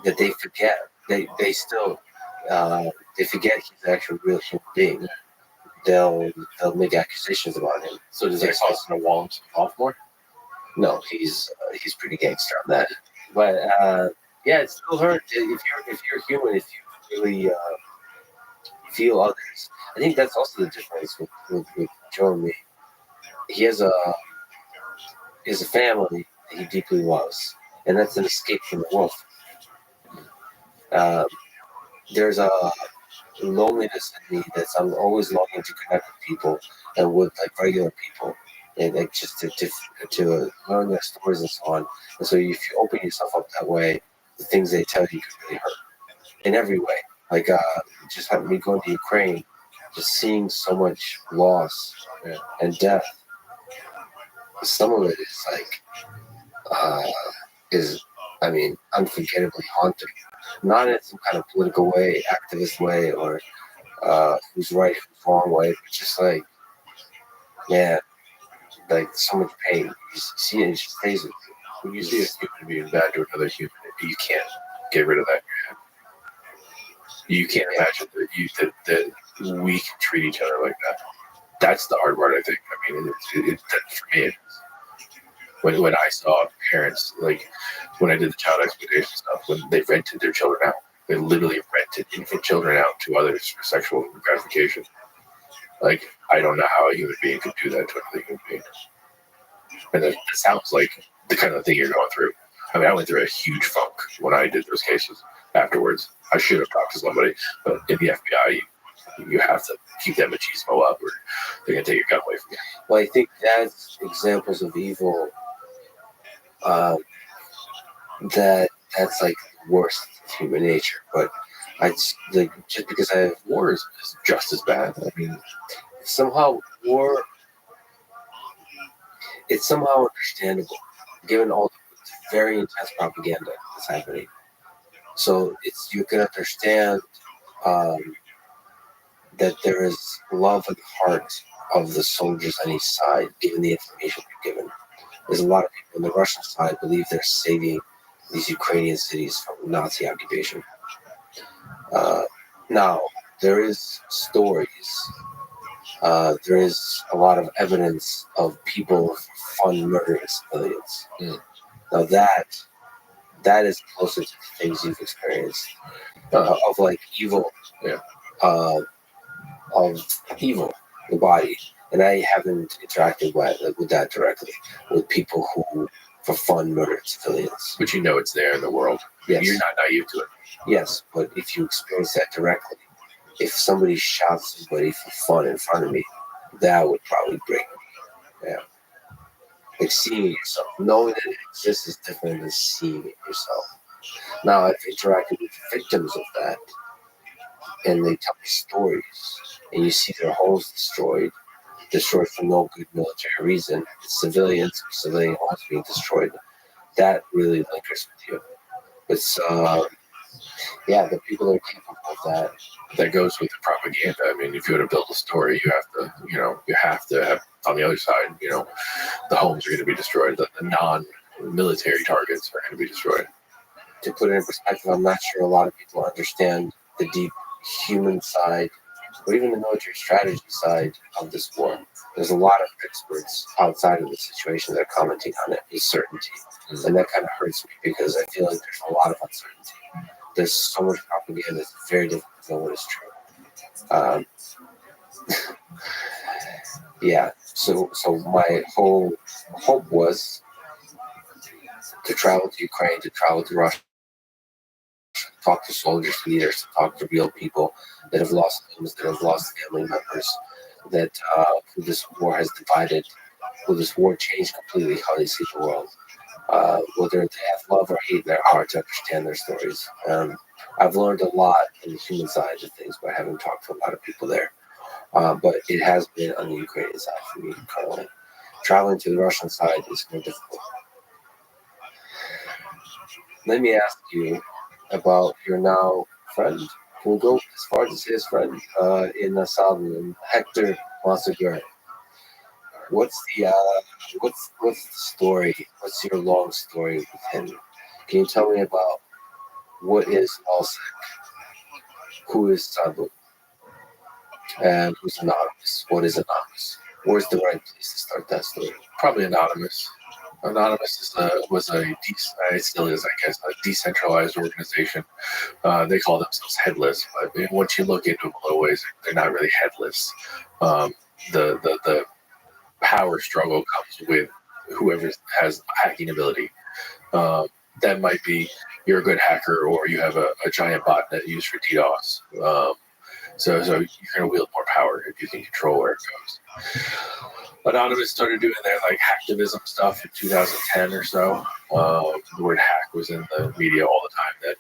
that they forget. They still they forget he's an actual real human being. They'll make accusations about him. So does that cause him to wall himself off more? No, he's pretty gangster on that. But it still hurts if you're human. If you really feel others, I think that's also the difference with Joe and me. He has a family that he deeply loves, and that's an escape from the world. There's a loneliness in me I'm always longing to connect with people and with like regular people, and like just to learn their stories and so on. And so if you open yourself up that way, the things they tell you can really hurt in every way. Like just having me going to Ukraine, just seeing so much loss and death. Some of it is like unforgettably haunting. Not in some kind of political way, activist way, or who's right, who's wrong way, but just like, man, like so much pain. You just see it, it just stays with you. When you see a human being bad to another human, you can't get rid of that in your head. You can't imagine that we can treat each other like that. That's the hard part, I think. I mean, for me, when I saw parents, like when I did the child exploitation stuff, when they rented their children out, they literally rented infant children out to others for sexual gratification. Like, I don't know how a human being could do that to another human being. And it sounds like the kind of thing you're going through. I mean, I went through a huge funk when I did those cases afterwards. I should have talked to somebody, but in the FBI, you have to keep that machismo up or they're going to take your gun away from you. Well, I think that's examples of evil that's like the worst of human nature. But like just because war is just as bad. I mean, somehow war, it's somehow understandable given all the very intense propaganda that's happening. So you can understand that there is love in the heart of the soldiers on each side, given the information they're given. There's a lot of people on the Russian side believe they're saving these Ukrainian cities from Nazi occupation. Now, there is stories. There is a lot of evidence of people for fun murdering civilians. Now that is closer to the things you've experienced of like evil, of evil, the body. And I haven't interacted with that directly, with people who, for fun, murder civilians. But you know it's there in the world. Yes. You're not naive to it. Yes, but if you experience that directly, if somebody shot somebody for fun in front of me, that would probably break me. Yeah. Like seeing it yourself. Knowing that it exists is different than seeing it yourself. Now, I've interacted with victims of that, and they tell me stories, and you see their homes destroyed for no good military reason. It's civilian homes being destroyed. That really lingers with you. It's, the people that are capable of that. That goes with the propaganda. I mean, if you want to build a story, you have to have on the other side, the homes are going to be destroyed. The non-military targets are going to be destroyed. To put it in perspective, I'm not sure a lot of people understand the deep human side, or even the military strategy side of this war. There's a lot of experts outside of the situation that are commenting on it with certainty. And that kind of hurts me because I feel like there's a lot of uncertainty. There's so much propaganda, it's very difficult to know what is true. So my whole hope was to travel to Ukraine, to travel to Russia, talk to soldiers, leaders, talk to real people that have lost homes, that have lost family members, that who this war has divided, who this war changed completely how they see the world. Whether they have love or hate in their heart to understand their stories. I've learned a lot in the human side of things by having talked to a lot of people there. But it has been on the Ukrainian side for me currently. Traveling to the Russian side is more difficult. Let me ask you about your now friend. We'll go as far as his friend in Asylum, Hector Massaguer. What's the story? What's your long story with him? Can you tell me about what is Nullsec? Who is Sabu? And who's Anonymous? What is Anonymous? Where's the right place to start that story? Probably Anonymous. Anonymous still is, I guess, a decentralized organization. They call themselves headless, but once you look into them a little ways, they're not really headless. The power struggle comes with whoever has hacking ability. That might be you're a good hacker or you have a giant botnet used for DDoS. So you're going to wield more power if you can control where it goes. Anonymous started doing their hacktivism stuff in 2010 or so. The word hack was in the media all the time then.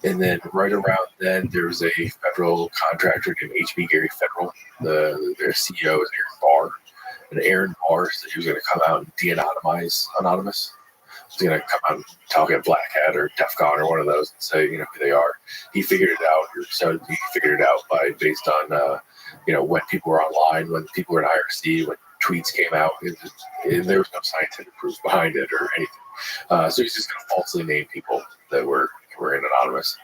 And then right around then, there was a federal contractor named HB Gary Federal. Their CEO is Aaron Barr. And Aaron Barr said he was going to come out and de-anonymize Anonymous. He's going to come out and talk at Black Hat or DEF CON or one of those and say, who they are. He figured it out. So he figured it out based on, when people were online, when people were in IRC, when tweets came out. There was no scientific proof behind it or anything. So he's just going to falsely name people that were in Anonymous.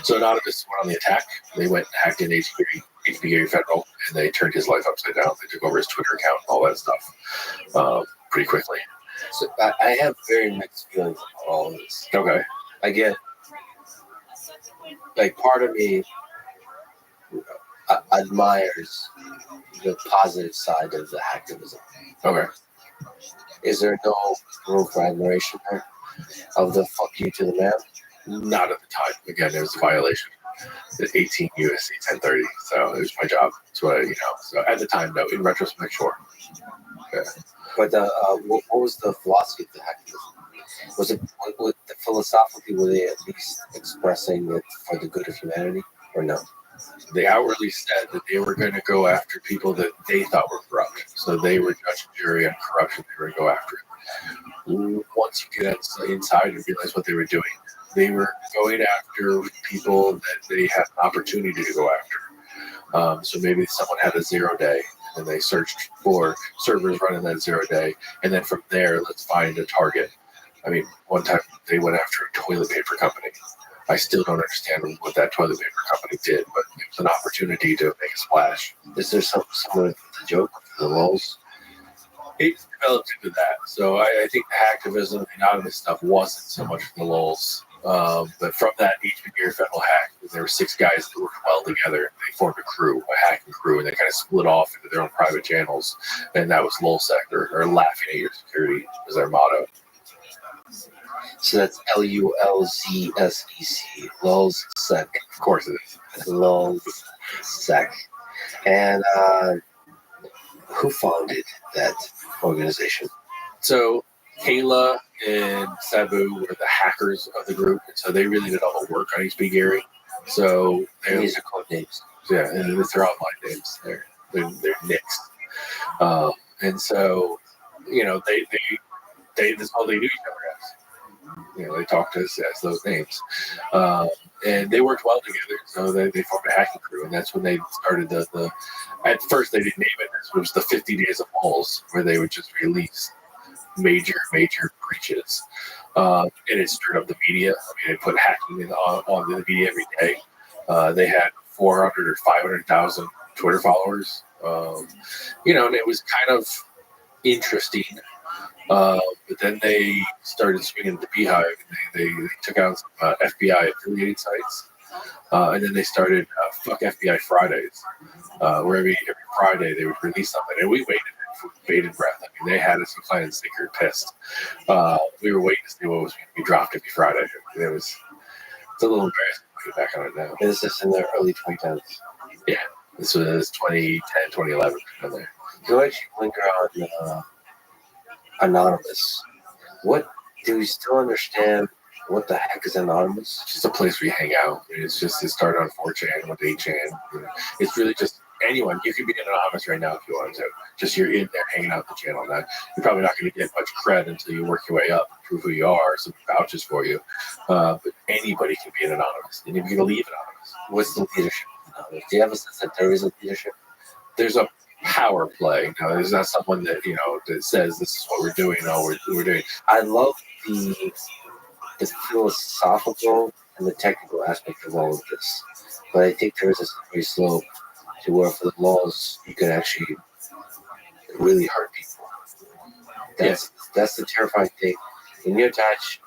So Anonymous went on the attack. They went and hacked in HB Gary Federal, and they turned his life upside down. They took over his Twitter account and all that stuff pretty quickly. So I have very mixed feelings about all of this. Okay. I get, part of me admires the positive side of the hacktivism. Okay. Is there no room for admiration there of the fuck you to the man? Not at the time. Again, it was a violation. It's 18 USC 1030, so it was my job. That's what So at the time, no. In retrospect, sure. Okay. But what was the philosophy of the hacktivism? Was it philosophically, were they at least expressing it for the good of humanity, or no? They outwardly said that they were going to go after people that they thought were corrupt. So they were judge and jury on corruption. They were going to go after it. Once you get inside and realize what they were doing, they were going after people that they had an opportunity to go after. So maybe someone had a 0 day and they searched for servers running that 0 day. And then from there, let's find a target. I mean, one time they went after a toilet paper company. I still don't understand what that toilet paper company did, but it was an opportunity to make a splash. Is there some similar to the joke, the lulz? it developed into that. So I think the hacktivism and anonymous stuff wasn't so much for the lulz. But from that HBB federal hack, there were 6 guys that worked well together. They formed a crew, a hacking crew, and they kind of split off into their own private channels. And that was LulzSec, or laughing at your security, was their motto. So that's LULZSEC, LulzSec. Of course it is. LulzSec. And who founded that organization? So Kayla and Sabu were the hackers of the group, and so they really did all the work on HB Gary. So These are code names. Yeah, and it's their online names. They're nicks. And so, that's all they knew each other as. They talked as those names. And they worked well together, so they formed a hacking crew, and that's when they started the at first they didn't name it. It was the 50 Days of Lulz, where they would just release major breaches. And it stirred up the media. I mean, they put hacking on the media every day. They had 400 or 500,000 Twitter followers. And it was kind of interesting. But then they started swinging the beehive. They took out some FBI affiliated sites. And then they started Fuck FBI Fridays, where every Friday they would release something. And we waited for bated breath. I mean, they had us inclined and sinker pissed. We were waiting to see what was going to be dropped every Friday. It's a little embarrassing to look back on it now. This is in the early 2010s. Yeah, this was 2010, 2011. There. So actually linger on Anonymous. What do we still understand? What the heck is Anonymous? It's just a place where you hang out. It started on 4chan, with 8chan. It's really just anyone. You could be anonymous right now if you wanted to. Just you're in there hanging out the channel. Now, you're probably not going to get much cred until you work your way up, prove who you are, some vouches for you. But anybody can be an anonymous, and you can leave anonymous. What's the leadership of Anonymous? Do you have a sense that there is a leadership? There's a power play. Now, there's not someone that that says this is what we're doing. No, we're doing. I love the philosophical and the technical aspect of all of this, but I think there is a slippery slope to where for the laws you can actually really hurt people. That's the terrifying thing. When you attach,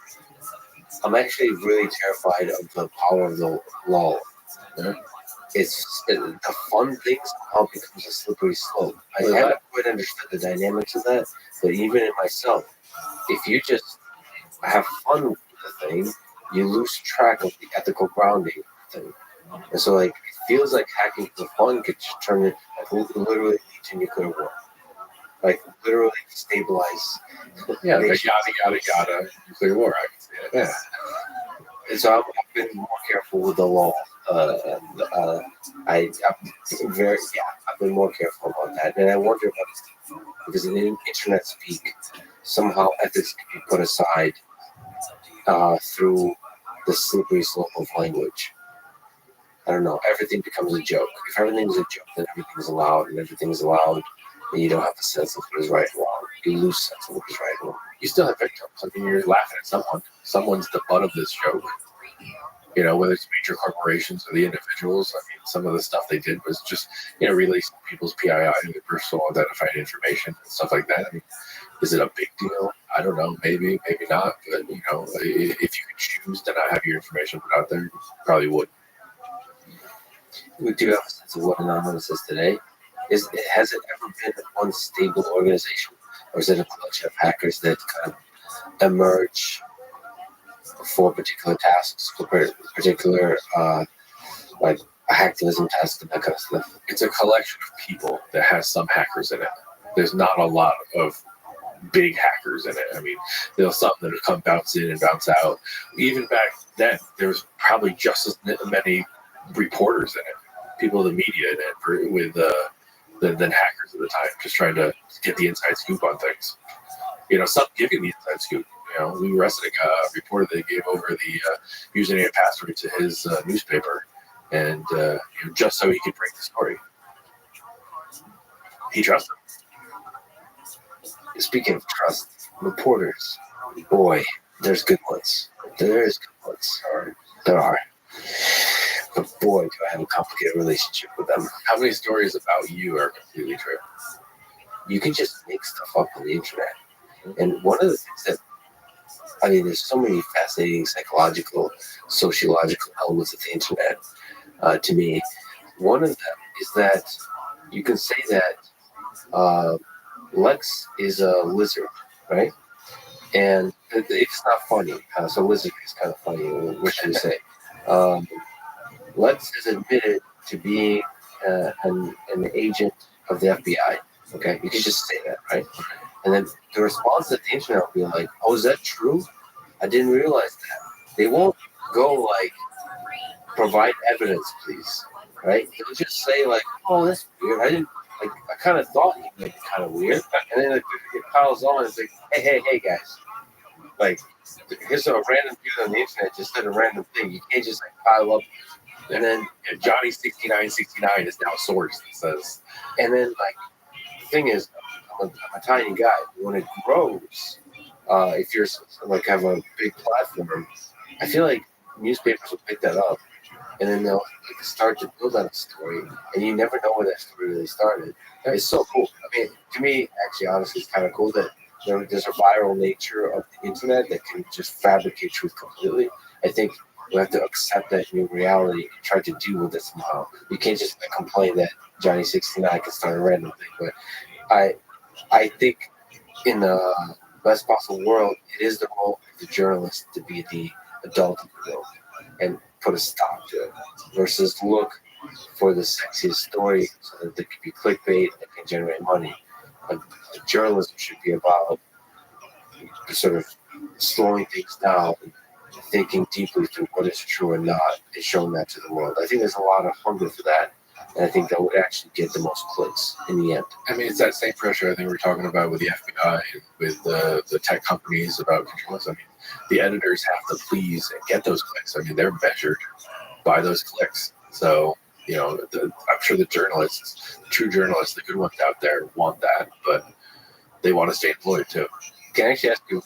I'm actually really terrified of the power of the law. It's the fun things all becomes a slippery slope. I haven't quite understood the dynamics of that, but even in myself, if you just have fun with the thing, you lose track of the ethical grounding thing. And so, it feels like hacking for fun could turn it literally lead to nuclear war. Literally destabilize. Yeah, yada, nuclear war. I can see it. Yeah. And so I've been more careful with the law. I've been more careful about that, and I wonder about it because in internet speak, somehow ethics can be put aside through the slippery slope of language. I don't know. Everything becomes a joke. If everything's a joke, then everything's allowed, and everything's allowed, then you don't have the sense of what is right and wrong. You lose sense of what is right and wrong. You still have victims. I mean, you're laughing at someone. Someone's the butt of this joke. Whether it's major corporations or the individuals. I mean, some of the stuff they did was just, releasing people's PII, their personal identifying information and stuff like that. I mean, is it a big deal? I don't know. Maybe not. But, if you could choose to not have your information put out there, you probably would. We do have a sense of what Anonymous is today. Has it ever been one stable organization? Or is it a collection of hackers that kind of emerge for particular tasks, for particular hacktivism tasks and that kind of stuff? It's a collection of people that has some hackers in it. There's not a lot of big hackers in it. I mean, there's some that have come bounce in and bounce out. Even back then, there was probably just as many reporters in it, people in the media in it, than hackers at the time, just trying to get the inside scoop on things. Some giving the inside scoop. We arrested a reporter that gave over the username and password to his newspaper, and just so he could break the story. He trusted him. Speaking of trust, reporters, boy, there's good ones. There are. But boy, do I have a complicated relationship with them. How many stories about you are completely true? you can just make stuff up on the internet. And one of the things that, there's so many fascinating psychological, sociological elements of the internet to me. One of them is that you can say that Lex is a lizard, right? And it's not funny. So lizard is kind of funny. What should we say? Lex is admitted to being an agent of the FBI. Okay, you can just say that, right? And then the response at the internet will be like, "Oh, is that true? I didn't realize that." They won't go like, "Provide evidence, please," right? They'll just say like, "Oh, that's weird. I didn't like. I kind of thought he might be kind of weird." And then like, it piles on. And it's like, "Hey, guys! Like, here's a random dude on the internet just said a random thing. You can't just like pile up." And then Johnny 6969 is now sourced. It says, and then like the thing is, I'm a tiny guy. When it grows, if you're like have a big platform, I feel like newspapers will pick that up, and then they'll like start to build out a story, and you never know where that story really started. It's so cool. I mean, to me, actually, honestly, it's kind of cool that there's a viral nature of the internet that can just fabricate truth completely. I think we have to accept that new reality and try to deal with it somehow. You can't just complain that Johnny 69 can start a random thing. But I think in the best possible world, it is the role of the journalist to be the adult of the world and put a stop to it, versus look for the sexiest story so that there can be clickbait that can generate money. But the journalism should be about sort of slowing things down, thinking deeply through what is true and not, and showing that to the world. I think there's a lot of hunger for that, and I think that would actually get the most clicks in the end. I mean, it's that same pressure I think we're talking about with the FBI, with the tech companies about journalists. I mean, the editors have to please and get those clicks. I mean, they're measured by those clicks. So, I'm sure the journalists, the true journalists, the good ones out there want that, but they want to stay employed too. Can I actually ask you,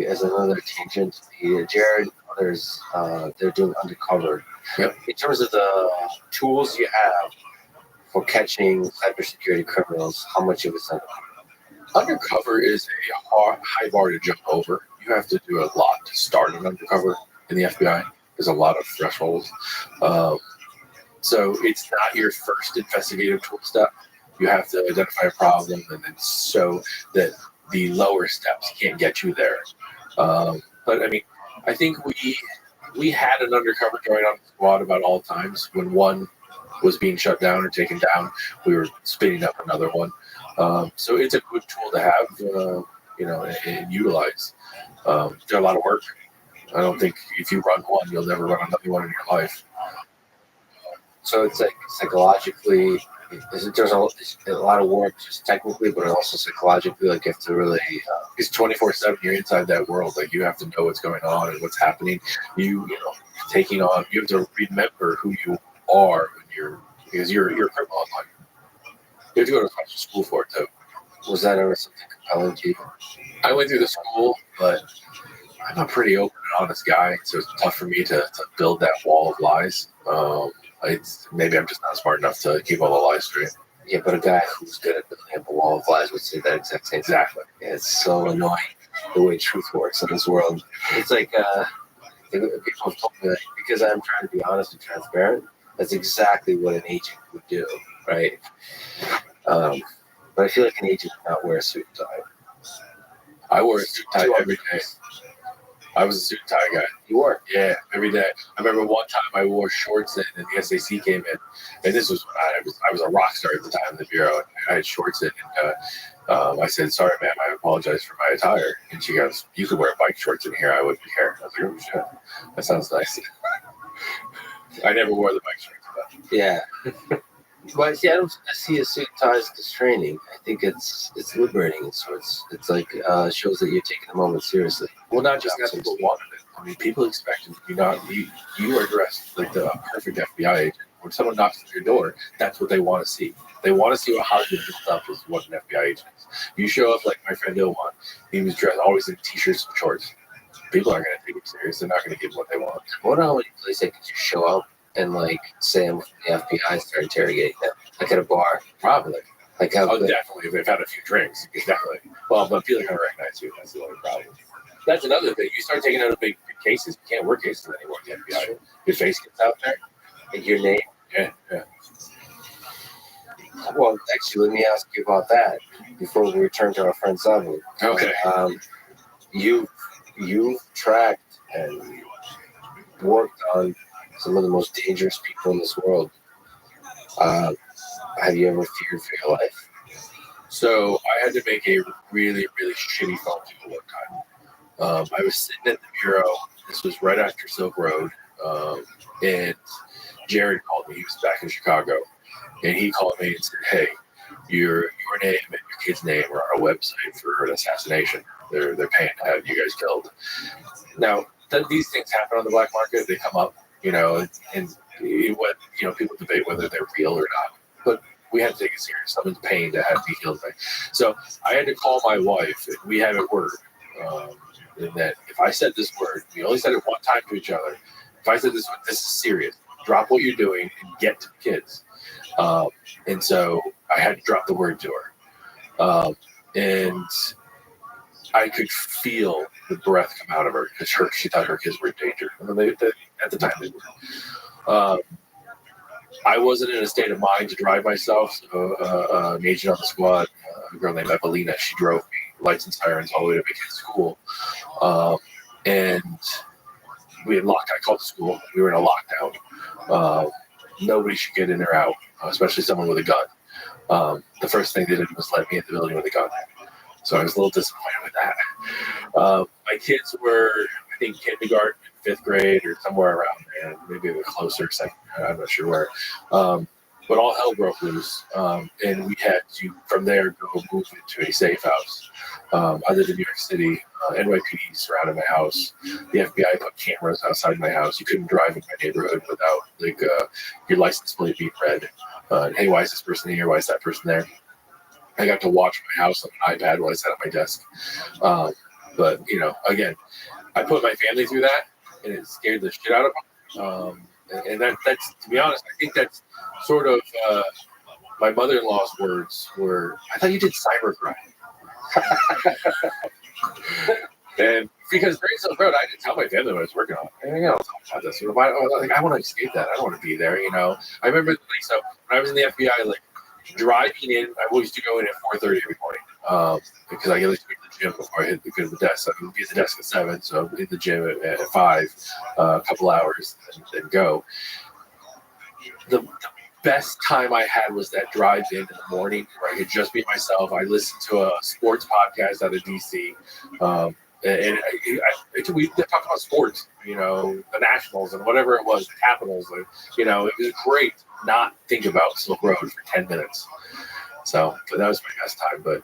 as another tangent, Jared, others, they're doing undercover. Yep. In terms of the tools you have for catching cybersecurity criminals, how much of it's undercover? Undercover is a high bar to jump over. You have to do a lot to start an undercover in the FBI. There's a lot of thresholds. So it's not your first investigative tool step. You have to identify a problem and then show that the lower steps can't get you there. But I mean, I think we had an undercover going on the squad about all times. When one was being shut down or taken down, we were spinning up another one. So it's a good tool to have, and utilize. It's a lot of work. I don't think if you run one, you'll never run another one in your life. So it's like psychologically, there's a lot of work just technically, but also psychologically, like you have to really... It's 24/7. You're inside that world. Like you have to know what's going on and what's happening. You have to remember who you are because you're a criminal online. You have to go to special school for it too. Was that ever something compelling to you? I went through the school, but I'm a pretty open and honest guy, so it's tough for me to build that wall of lies. Maybe I'm just not smart enough to keep all the lies straight. Yeah, but a guy who's good at building up a wall of lies would say that exact same thing. Exactly. Yeah, it's so annoying the way truth works in this world. It's like people have told me that because I'm trying to be honest and transparent, that's exactly what an agent would do, right? But I feel like an agent would not wear a suit and tie. I wore a suit and tie every day. I was a suit and tie guy. You were? Yeah, every day. I remember one time I wore shorts in, and the SAC came in, and this was when I was a rock star at the time in the bureau, and I had shorts in, and I said, "Sorry, ma'am, I apologize for my attire." And she goes, "You could wear bike shorts in here. I wouldn't care." I was like, "Oh shit, that sounds nice." I never wore the bike shorts, but yeah. But see, I see a suit and tie as constraining. I think it's liberating in sorts. It's like shows that you're taking the moment seriously. Well, not just that, people wanted it. I mean, people expected you not. You are dressed like the perfect FBI agent. When someone knocks on your door, that's what they want to see. They want to see how you built up as what an FBI agent is. You show up like my friend Ilwan. He was dressed always in t-shirts and shorts. People aren't going to take him serious. They're not going to give him what they want. I wonder how many places they could just show up and like say I'm with the FBI and start interrogating them, like at a bar. Probably. Like how Oh, good? definitely. If they've had a few drinks, definitely. Well, but people are going to recognize you. That's the only problem. That's another thing. You start taking out big cases. You can't work cases anymore. The FBI. Your face gets out there. And your name? Yeah. Well, actually, let me ask you about that before we return to our friend Sabu. Okay. You've tracked and worked on some of the most dangerous people in this world. Have you ever feared for your life? So I had to make a really, really shitty phone call one time. I was sitting at the bureau. This was right after Silk Road. And Jared called me. He was back in Chicago. And he called me and said, hey, your name and your kid's name are on a website for an assassination. They're paying to have you guys killed. Now, these things happen on the black market. They come up, and people debate whether they're real or not. But we have to take it serious. Someone's paying to have me killed. So I had to call my wife, and we have it word. And that if I said this word, we only said it one time to each other. If I said this is serious. Drop what you're doing and get to the kids. And so I had to drop the word to her. And I could feel the breath come out of her because she thought her kids were in danger. At the time they were. I wasn't in a state of mind to drive myself. So an agent on the squad, a girl named Evelina, she drove me lights and sirens all the way to my kid's school. And we had locked. I called the school. We were in a lockdown. Nobody should get in or out, especially someone with a gun. The first thing they did was let me in the building with a gun. So I was a little disappointed with that. My kids were, I think, kindergarten, 5th grade, or somewhere around there. Maybe a bit closer, second. I'm not sure where. But all hell broke loose, and we had to, from there, go move into a safe house. I lived in New York City. NYPD surrounded my house. The FBI put cameras outside my house. You couldn't drive in my neighborhood without your license plate being read. Hey, why is this person here? Why is that person there? I got to watch my house on an iPad while I sat at my desk. But again, I put my family through that, and it scared the shit out of them. And that's, to be honest, I think that's sort of my mother-in-law's words were, I thought you did cybercrime. And because during Silk Road, I didn't tell my family what I was working on. I don't talk about this. I want to escape that. I don't want to be there. I remember, so when I was in the FBI, driving in, I always used to go in at 4:30 every morning because I get to go to the gym before I hit the desk. So I would be at the desk at 7, so I'd be at the gym at 5, a couple hours, and then go. The best time I had was that drive in the morning where I could just be myself. I listened to a sports podcast out of DC. And we talked about sports, the Nationals and whatever it was, the Capitals. It was great to not think about Silk Road for 10 minutes. So that was my best time. But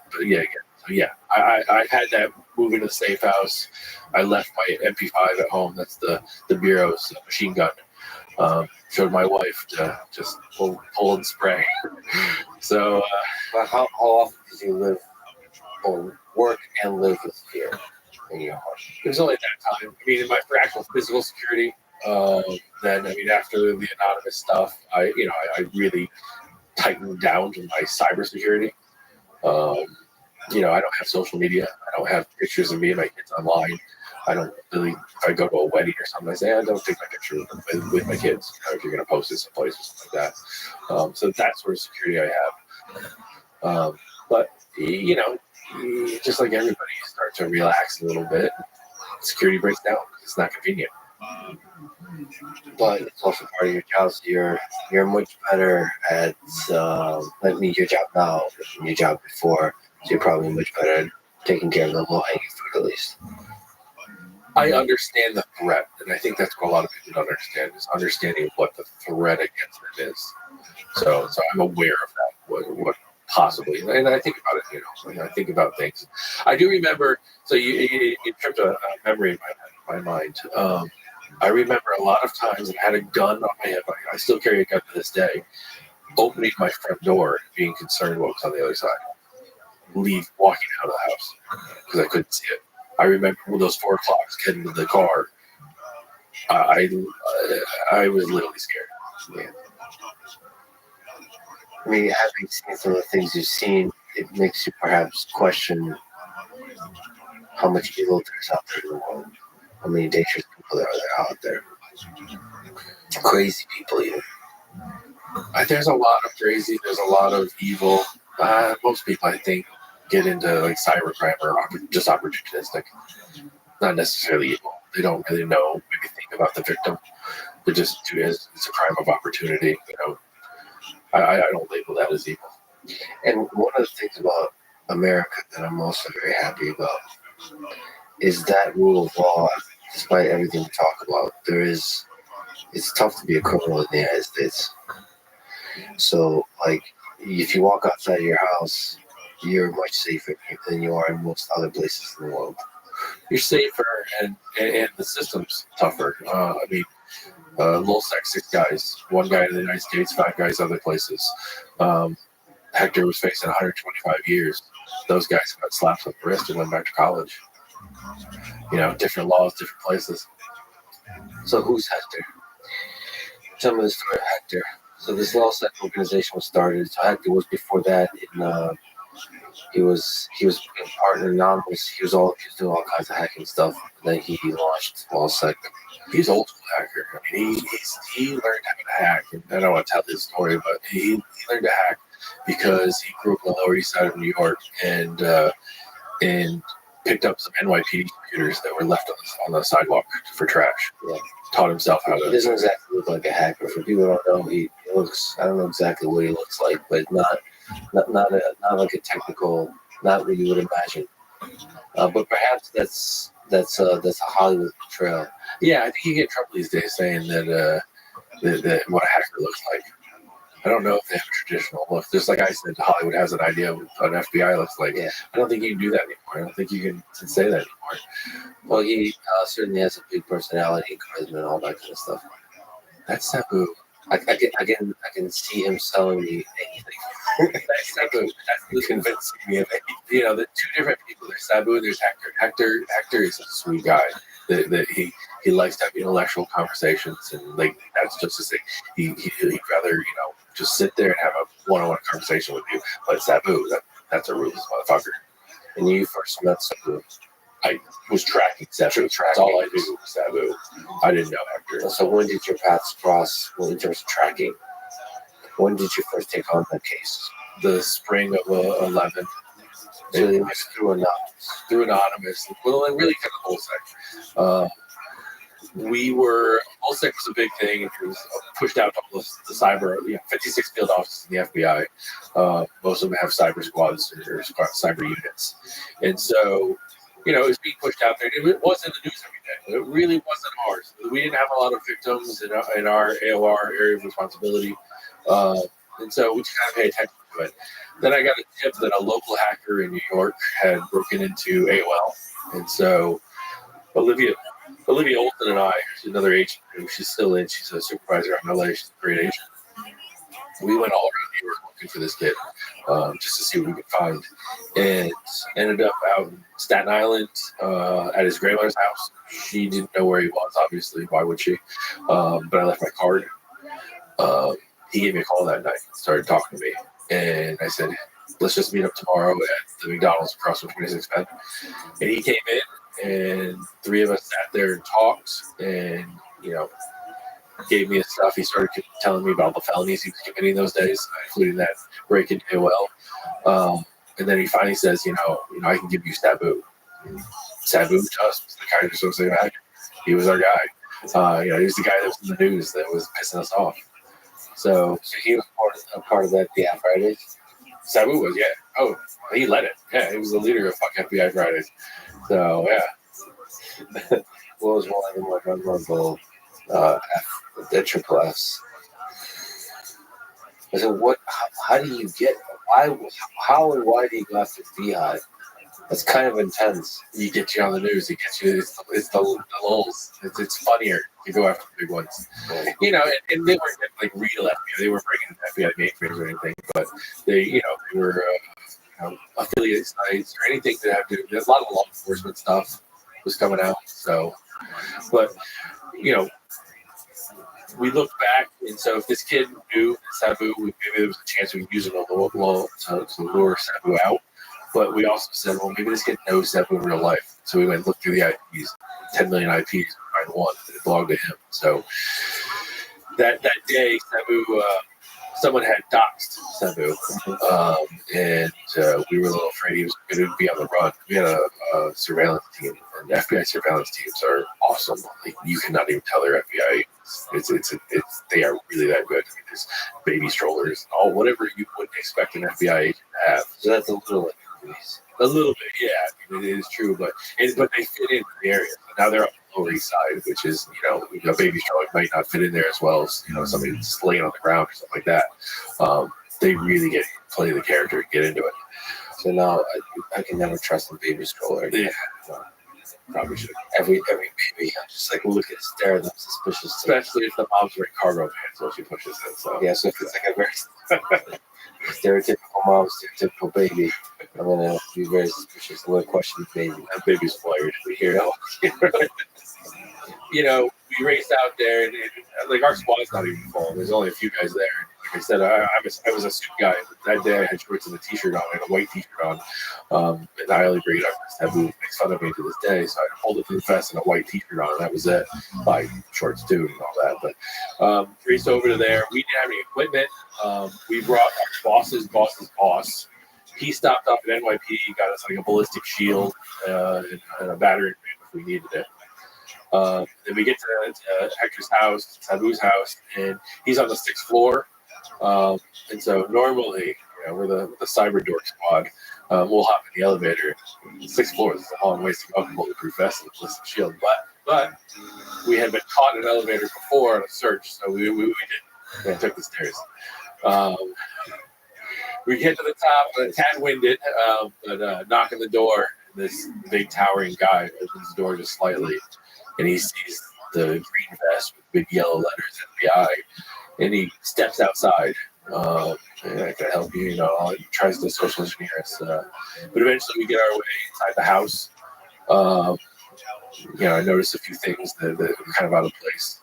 I had that move into the safe house. I left my MP5 at home. That's the bureau's machine gun. Showed my wife to just pull and spray. So, how often did you live or work and live with fear in your heart? It was only that time. For actual physical security. Then, after the anonymous stuff, I really tightened down to my cybersecurity. I don't have social media. I don't have pictures of me and my kids online. I don't really, if I go to a wedding or something, I say, I don't take my picture with my kids. If you're going to post it someplace or something like that. So that's sort of security I have. But, just like everybody, you start to relax a little bit. Security breaks down. It's not convenient. But it's also part of your job. So you're much better at, your job now than your job before. So you're probably much better at taking care of the low-hanging fruit, at least. I understand the threat, and I think that's what a lot of people don't understand, is understanding what the threat against them is. So I'm aware of that, what possibly, and I think about it, I think about things. I do remember, so you tripped a memory in my mind. I remember a lot of times I had a gun on my hip. I still carry a gun to this day, opening my front door, being concerned what was on the other side. Walking out of the house because I couldn't see it. I remember when those 4 o'clocks getting to the car. I was literally scared. I mean, having seen some of the things you've seen, it makes you perhaps question how much evil there's out there in the world. How many dangerous people there are out there. Crazy people, even. There's a lot of crazy. There's a lot of evil. Most people, I think, get into like cybercrime or just opportunistic. Not necessarily evil. They don't really know anything about the victim. They just do it as it's a crime of opportunity. You know, I don't label that as evil. And one of the things about America that I'm also very happy about is that rule of law. Despite everything we talk about, it's tough to be a criminal in the United States. So, like, if you walk outside your house, you're much safer than you are in most other places in the world. You're safer, and the system's tougher. I mean, LulzSec, 6 guys, 1 guy in the United States, 5 guys other places. Hector was facing 125 years. Those guys got slapped on the wrist and went back to college. You know, different laws, different places. So who's Hector? Tell me the story of Hector. So this LulzSec organization was started. So Hector was before that. He was partner anonymous. He was doing all kinds of hacking stuff. And then he launched LulzSec. He's old school hacker. I mean, he learned how to hack. And I don't want to tell his story, but he learned to hack because he grew up on the Lower East Side of New York and picked up some NYPD computers that were left on the sidewalk for trash. Yeah. Taught himself how to. He doesn't exactly look like a hacker. For people who don't know, he looks. I don't know exactly what he looks like, but not like a technical, not what you would imagine. But perhaps that's a Hollywood portrayal. Yeah, I think you get in trouble these days saying that what a hacker looks like. I don't know if they have a traditional look. Just like I said, Hollywood has an idea of what an FBI looks like. Yeah. I don't think you can do that anymore. I don't think you can say that anymore. Well, he certainly has a big personality, charisma, and all that kind of stuff. That's taboo. I can see him selling me anything. That's taboo. That's convincing me of it. You know, the 2 different people. There's Sabu and there's Hector. Hector is a sweet guy. That he likes to have intellectual conversations, and like that's just to say he'd rather just sit there and have a one-on-one conversation with you. But Sabu, that's a ruthless motherfucker. And you first met Sabu. I was tracking Sabu. That's all I knew was Sabu. I didn't know Hector. So when did your paths cross in terms of tracking? When did you first take on that case? The spring of 11. So it was through anonymous. Through anonymous. Well, and really kind of LulzSec. LulzSec was a big thing. It was pushed out to all the cyber, 56 field offices in the FBI. Most of them have cyber squads or cyber units. And so, it was being pushed out there. It was in the news every day. It really wasn't ours. We didn't have a lot of victims in our AOR area of responsibility. And so we just kind of pay attention to it. Then I got a tip that a local hacker in New York had broken into AOL. And so Olivia Olson and I, she's another agent, she's still in, she's a supervisor in LA, she's a great agent. We went all around New York looking for this kid, just to see what we could find. And ended up out in Staten Island at his grandmother's house. She didn't know where he was, obviously. Why would she? But I left my card. He gave me a call that night, started talking to me. And I said, let's just meet up tomorrow at the McDonald's across from 26th Ave. And he came in, and 3 of us sat there and talked, and, gave me his stuff. He started telling me about all the felonies he was committing those days, including that break into AOL. And then he finally says, I can give you Sabu. Sabu to us was the guy who was supposed to back. He was our guy. He was the guy that was in the news that was pissing us off. So he was part of that FBI Fridays? Sabu was, yeah. Oh, he led it. Yeah, he was the leader of FBI Fridays. So, yeah. What was one of the more memorable the triple Fs? I said, how do you get, how and why do you go after Beehive? That's kind of intense. He gets you on the news. He gets you, it's the lulls. It's funnier to go after the big ones. And they weren't like real FBI. They weren't breaking FBI mainframes or anything, but they were affiliate sites or anything that have to do. There's a lot of law enforcement stuff was coming out. So, but we look back And so if this kid knew Sabu, maybe there was a chance we could use him to lure Sabu out. But we also said, well, maybe this kid knows Sabu in real life. So we went and looked through the IPs, 10 million IPs, find one that belonged to him. So that day, Sabu, someone had doxed Sabu, and we were a little afraid he was going to be on the run. We had a surveillance team, and FBI surveillance teams are awesome. Like, you cannot even tell they're FBI. They are really that good. I mean, there's baby strollers, all whatever you wouldn't expect an FBI agent to have. So that's a little. A little bit, yeah. I mean, it is true, but they fit into the area. So now they're up the Lower East Side, which is, a baby stroller might not fit in there as well as, somebody just laying on the ground or something like that. They really play the character and get into it. So now I can never trust a baby stroller again. Yeah. Probably should. Every baby, I'm just like look at stare at them suspicious. Especially if the mom's wearing cargo pants while she pushes it. So yeah, so if it's like a very stereotypical mom, stereotypical baby, I'm gonna be very suspicious. I'm gonna question the baby. That baby's fired. We hear it. We raced out there, and like our squad's not even full. There's only a few guys there. Like I said, I was a suit guy. That day I had shorts and a t-shirt on, and a white t-shirt on. And I only bring it up because Sabu makes fun of me to this day. So I pulled it through the vest and a white t-shirt on, and that was it. By shorts too and all that. But raced over to there. We didn't have any equipment. We brought our boss's boss. He stopped off at NYP. He got us like a ballistic shield and a battery if we needed it. Then we get to Hector's house, Sabu's house, and he's on the 6th floor. And so normally, we're the cyber dork squad. We'll hop in the elevator. 6 floors is a long ways to go up and bulletproof vest and a ballistic shield. But we had been caught in an elevator before on a search, so we didn't. We took the stairs. We get to the top, tad winded, but knock on the door. This big towering guy opens the door just slightly, and he sees the green vest with big yellow letters FBI, and he steps outside. And I can help you, he tries to social engineer us. But eventually we get our way inside the house. I noticed a few things that are kind of out of place.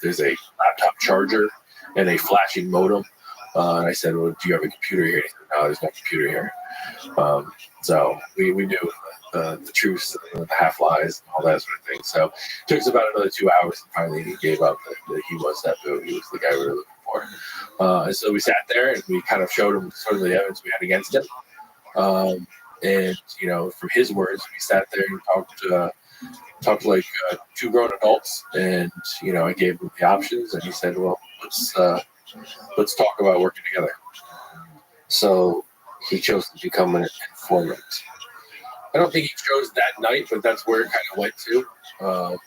There's a laptop charger and a flashing modem. And I said, well, do you have a computer here? He said, no, there's no computer here. So we knew the truths, the half-lies, and all that sort of thing. So it took us about another 2 hours, and finally he gave up that he was Sabu. He was the guy we were looking for. And so we sat there, and we kind of showed him sort of the evidence we had against him. And, from his words, we sat there and talked like 2 grown adults. And, I gave him the options, and he said, well, let's talk about working together. So he chose to become an informant. I don't think he chose that night, but that's where it kind of went to.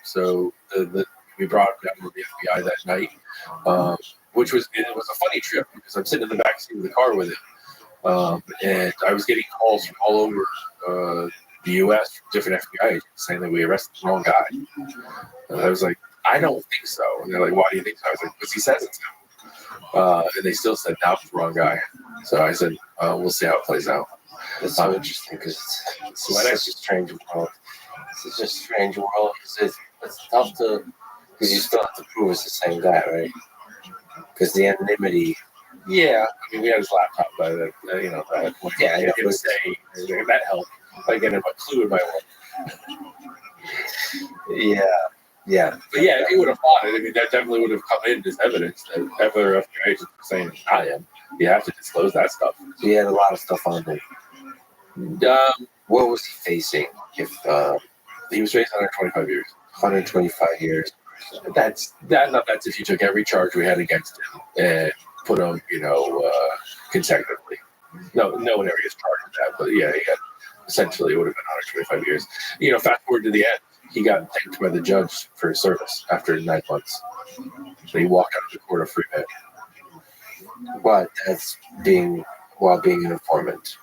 So we brought him down to the FBI that night, which was a funny trip because I'm sitting in the back seat of the car with him, and I was getting calls from all over the U.S. from different FBI agents saying that we arrested the wrong guy. And I was like, I don't think so. And they're like, why do you think so? I was like, because he says it's him. And they still said, no, it's the wrong guy. So I said, we'll see how it plays out. That's so interesting because it's such a strange world. It's such a strange world. It's tough because you still have to prove it's the same guy, right? Because the anonymity. Yeah, I mean, we had his laptop by that point. Yeah, it would say that helped. Like getting a clue in my world. Yeah. But yeah, if he would have fought it, I mean, that definitely would have come in as evidence that other FBI agents were saying, I am. You have to disclose that stuff. So he had a lot of stuff on him. What was he facing? If he was facing 125 years. 125 years. That's if you took every charge we had against him and put him, consecutively. No one ever gets charged with that, but yeah, he had essentially it would have been 125 years. Fast forward to the end, he got thanked by the judge for his service after 9 months. So he walked out of the court a free man. But that's while being an informant.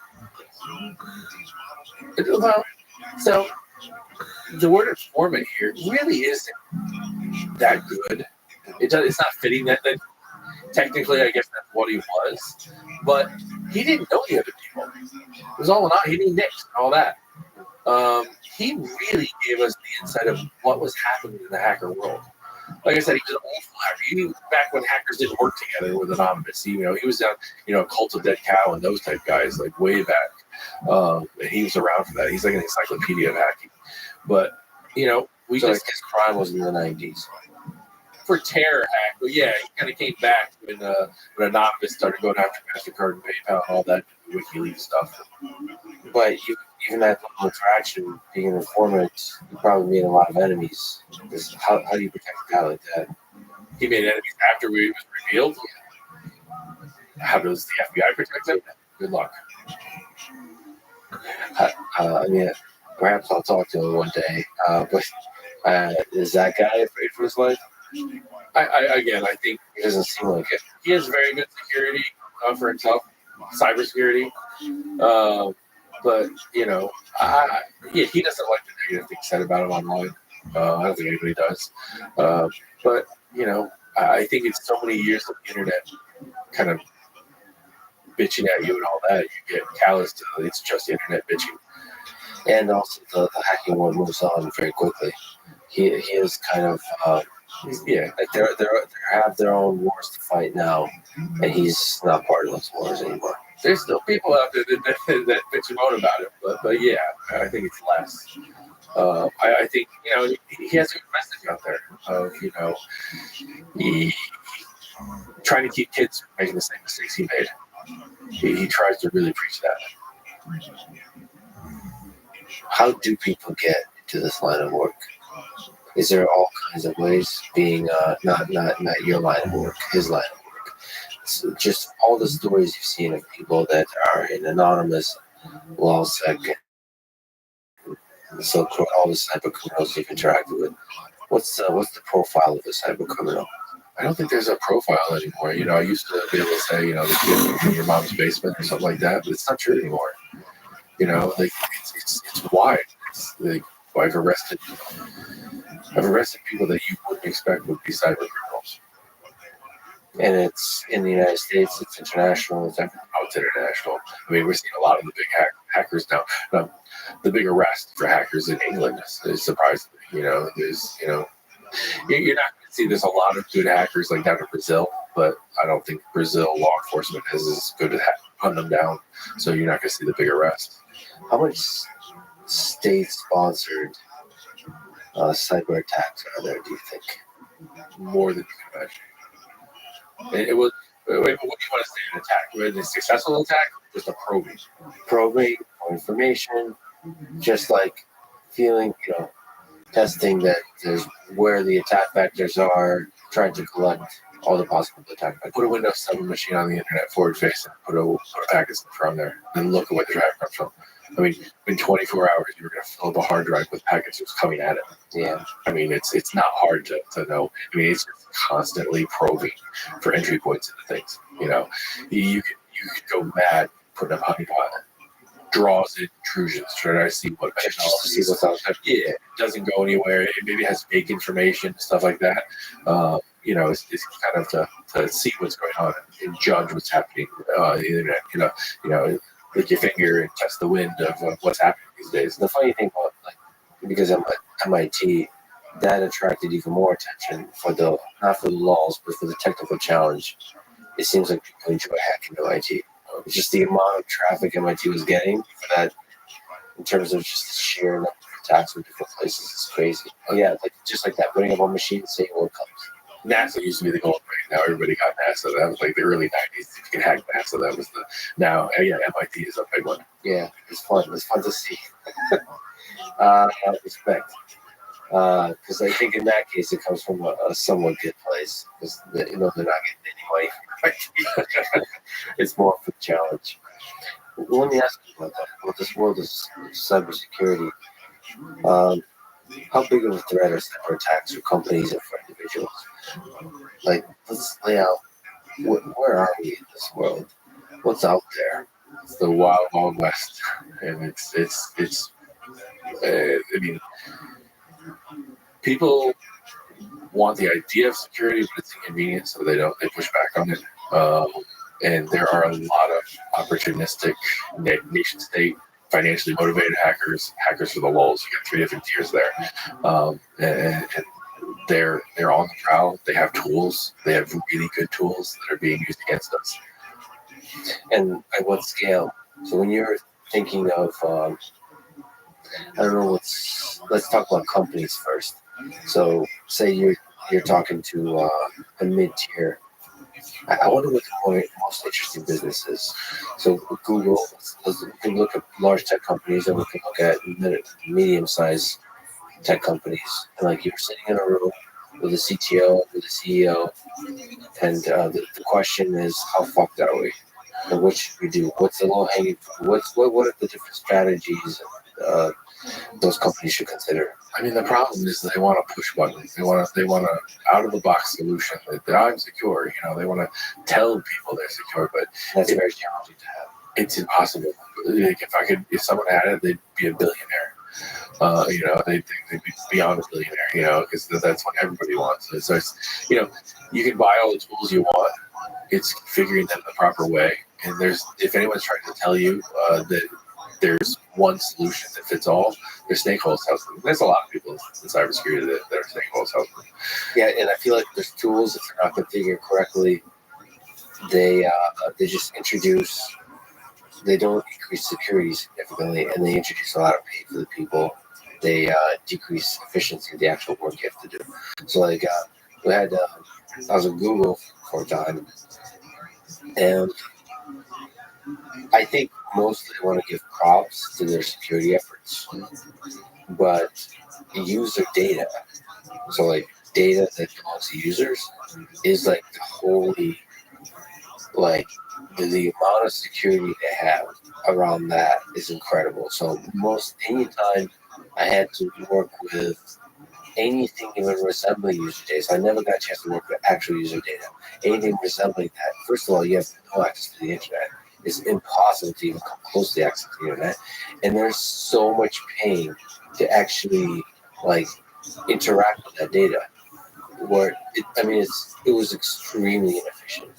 Well, so the word informant here really isn't that good. It's not fitting that technically, I guess that's what he was. But he didn't know the other people. It was all in all. He knew Nick and all that. He really gave us the insight of what was happening in the hacker world. like I said, he was an old hacker. He back when hackers didn't work together with anonymous. He was down, Cult of Dead Cow and those type guys, like way back. And he was around for that. He's like an encyclopedia of hacking. But we So just his crime was in the 90s. for terror hack. But yeah, he kind of came back when anonymous started going after MasterCard and PayPal and all that WikiLeaks stuff. But even that little interaction, being an informant, you probably made a lot of enemies. How do you protect a guy like that? He made enemies after it was revealed. How does the FBI protect him? Good luck. I mean, perhaps I'll talk to him one day. But is that guy afraid for his life? I think He doesn't seem like it. he has very good security for himself, cybersecurity. But he doesn't like the negative things said about him online. I don't think anybody does. But I think it's so many years of the internet kind of bitching at you and all that, you get callous to it's just internet bitching. And also the hacking war moves on very quickly. He is kind of like they have their own wars to fight now, and he's not part of those wars anymore. There's still people out there that bitch and moan about it, but yeah, I think it's less. I think he has a good message out there of he trying to keep kids from making the same mistakes he made. He tries to really preach that. How do people get into this line of work? Is there all kinds of ways? Being not your line of work, his line of work. So just all the stories you've seen of people that are in anonymous, LawSec, so all the cyber criminals you've interacted with. What's the profile of a cyber criminal? I don't think there's a profile anymore. I used to be able to say, the kid in your mom's basement or something like that, but it's not true anymore. Like it's wide. It's like I've arrested people that you wouldn't expect would be cyber criminals. And it's in the United States. It's international. It's international. I mean, we're seeing a lot of the big hackers now. The big arrest for hackers in England is surprising. There's you're not going to see there's a lot of good hackers like down in Brazil, but I don't think Brazil law enforcement is as good at hunting them down. So you're not going to see the big arrest. How much state-sponsored cyber attacks are there? Do you think? More than you can imagine. It was. Wait, what do you want to say? An attack? A successful attack? Just a probing. Probing for information, just like feeling, testing that there's where the attack vectors are, trying to collect all the possible attack vectors. Put a Windows 7 machine on the internet forward facing, put a packet from there, and look at where the traffic comes from. I mean, in 24 hours, you're going to fill up a hard drive with packets that's coming at it. Yeah. I mean, it's not hard to know. I mean, it's just constantly probing for entry points into things. You could go mad putting up honeypot, draws in intrusions, trying to see what just to see what's out there. Yeah, it doesn't go anywhere. It maybe has fake information, stuff like that. It's kind of to see what's going on and judge what's happening on the internet. Lick your finger and test the wind of what's happening these days. The funny thing about because I'm at MIT, that attracted even more attention not for the laws, but for the technical challenge. It seems like people enjoy hacking MIT. It's just the amount of traffic MIT was getting for that, in terms of just the sheer number of attacks from different places, is crazy. Oh yeah, just like that, putting up a machine, seeing what comes. NASA used to be the gold right now. Everybody got NASA. That was like the early 90s. If you can hack NASA, that was now MIT is a big one. Yeah, it's fun. It's fun to see. Respect. Because I think in that case, it comes from a somewhat good place. Because they're not getting any money from MIT. It's more for the challenge. Let me ask you about that. About this world of cybersecurity. How big of a threat are cyber attacks for companies and for individuals? Let's lay out where are we in this world? What's out there? It's the wild, wild west, and it's. I mean, people want the idea of security, but it's inconvenient, so they push back on it. And there are a lot of opportunistic nation state, financially motivated hackers for the lulz. You got 3 different tiers there, and they're on the prowl. They have tools. They have really good tools that are being used against us. And at what scale? So when you're thinking of, I don't know, let's talk about companies first. So say you're talking to a mid-tier. I wonder what the most interesting business is. So with Google, we can look at large tech companies and we can look at medium-sized tech companies. And like you're sitting in a room with a CTO, with a CEO, and the question is, how fucked are we? And what should we do? What's the low-hanging fruit? What are the different strategies those companies should consider? I mean, the problem is they want to push buttons. They want a out of the box solution that I'm secure. You know, they want to tell people they're secure, but that's very challenging to have. It's impossible. Like if someone had it, they'd be a billionaire. You know, they'd be beyond a billionaire. You know, because that's what everybody wants. So it's, you know, you can buy all the tools you want. It's figuring them the proper way. And if anyone's trying to tell you that there's one solution that fits all, there's snake oil salesmen. There's a lot of people in cybersecurity that are snake oil salesmen. Yeah, and I feel like there's tools, if they're not configured correctly, they just they don't increase security significantly, and they introduce a lot of pain for the people. They decrease efficiency of the actual work you have to do. So like I was at Google for a time, and I think mostly I want to give props to their security efforts, but user data, so like data that belongs to users, is like the holy, like the amount of security they have around that is incredible. So anytime I had to work with anything even resembling user data, so I never got a chance to work with actual user data. Anything resembling that, first of all, you have no access to the internet. It's impossible to even come close to the access to the internet. And there's so much pain to actually like interact with that data. It was extremely inefficient.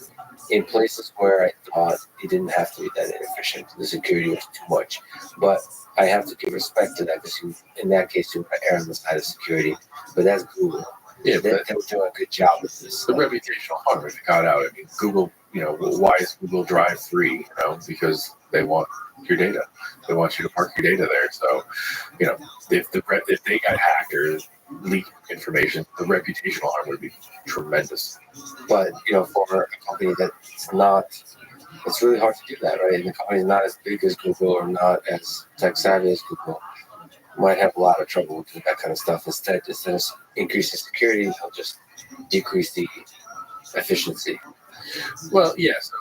In places where I thought it didn't have to be that inefficient, the security was too much. But I have to give respect to that because in that case, you would err on the side of security. But that's Google. Yeah, they were doing a good job with this. The reputational harm if it got out. I mean, Google, you know, why is Google Drive free? You know, because they want your data. They want you to park your data there. So, you know, if they got hacked or leaked information, the reputational harm would be tremendous. But, you know, for a company that's not, it's really hard to do that, right? And the company's not as big as Google or not as tech savvy as Google might have a lot of trouble with that kind of stuff. Instead of increasing security, they'll just decrease the efficiency. Well, yeah, so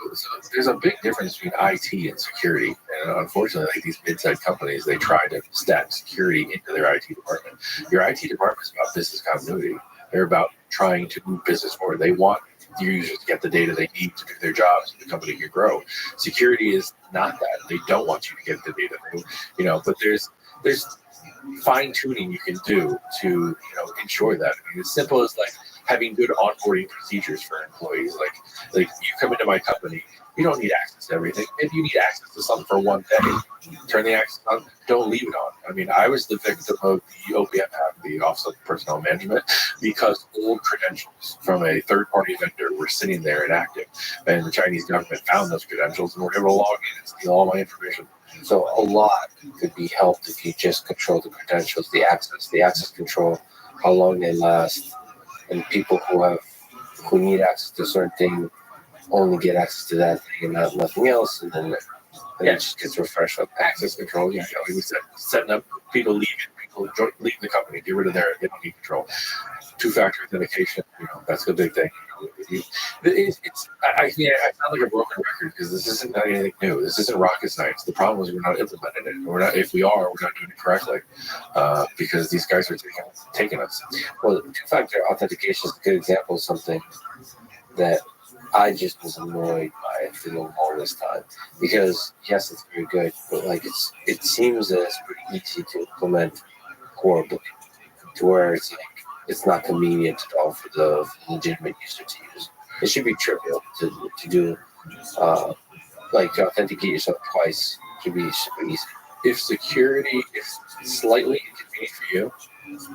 there's a big difference between IT and security. And unfortunately, like these mid-sized companies, they try to stack security into their IT department. Your IT department is about business continuity. They're about trying to move business forward. They want your users to get the data they need to do their jobs so the company can grow. Security is not that. They don't want you to get the data. You know, but there's fine-tuning you can do to, you know, ensure that. I mean, as simple as like having good onboarding procedures for employees. Like you come into my company, you don't need access to everything. If you need access to something for one day, turn the access on, don't leave it on. I mean, I was the victim of the OPM, the Office of Personnel Management, because old credentials from a third-party vendor were sitting there inactive. And the Chinese government found those credentials and were able to log in and steal all my information. So a lot could be helped if you just control the credentials, the access control, how long they last, and people who need access to a certain thing only get access to that thing and nothing else, and then it just gets refreshed with access control. Yeah, we said setting up people leave the company, get rid of they don't need control. Two-factor authentication, you know, that's a big thing. I sound like a broken record because this isn't anything new. This isn't rocket science. The problem is we're not implementing it. If we are, we're not doing it correctly because these guys are taking us. Well, two-factor authentication is a good example of something that I just was annoyed by for the longest time because yes, it's very good, but like it seems that it's pretty easy to implement horribly to where it's like it's not convenient at all for the legitimate user to use. It should be trivial to do, like to authenticate yourself twice should be super easy. If security is slightly inconvenient for you,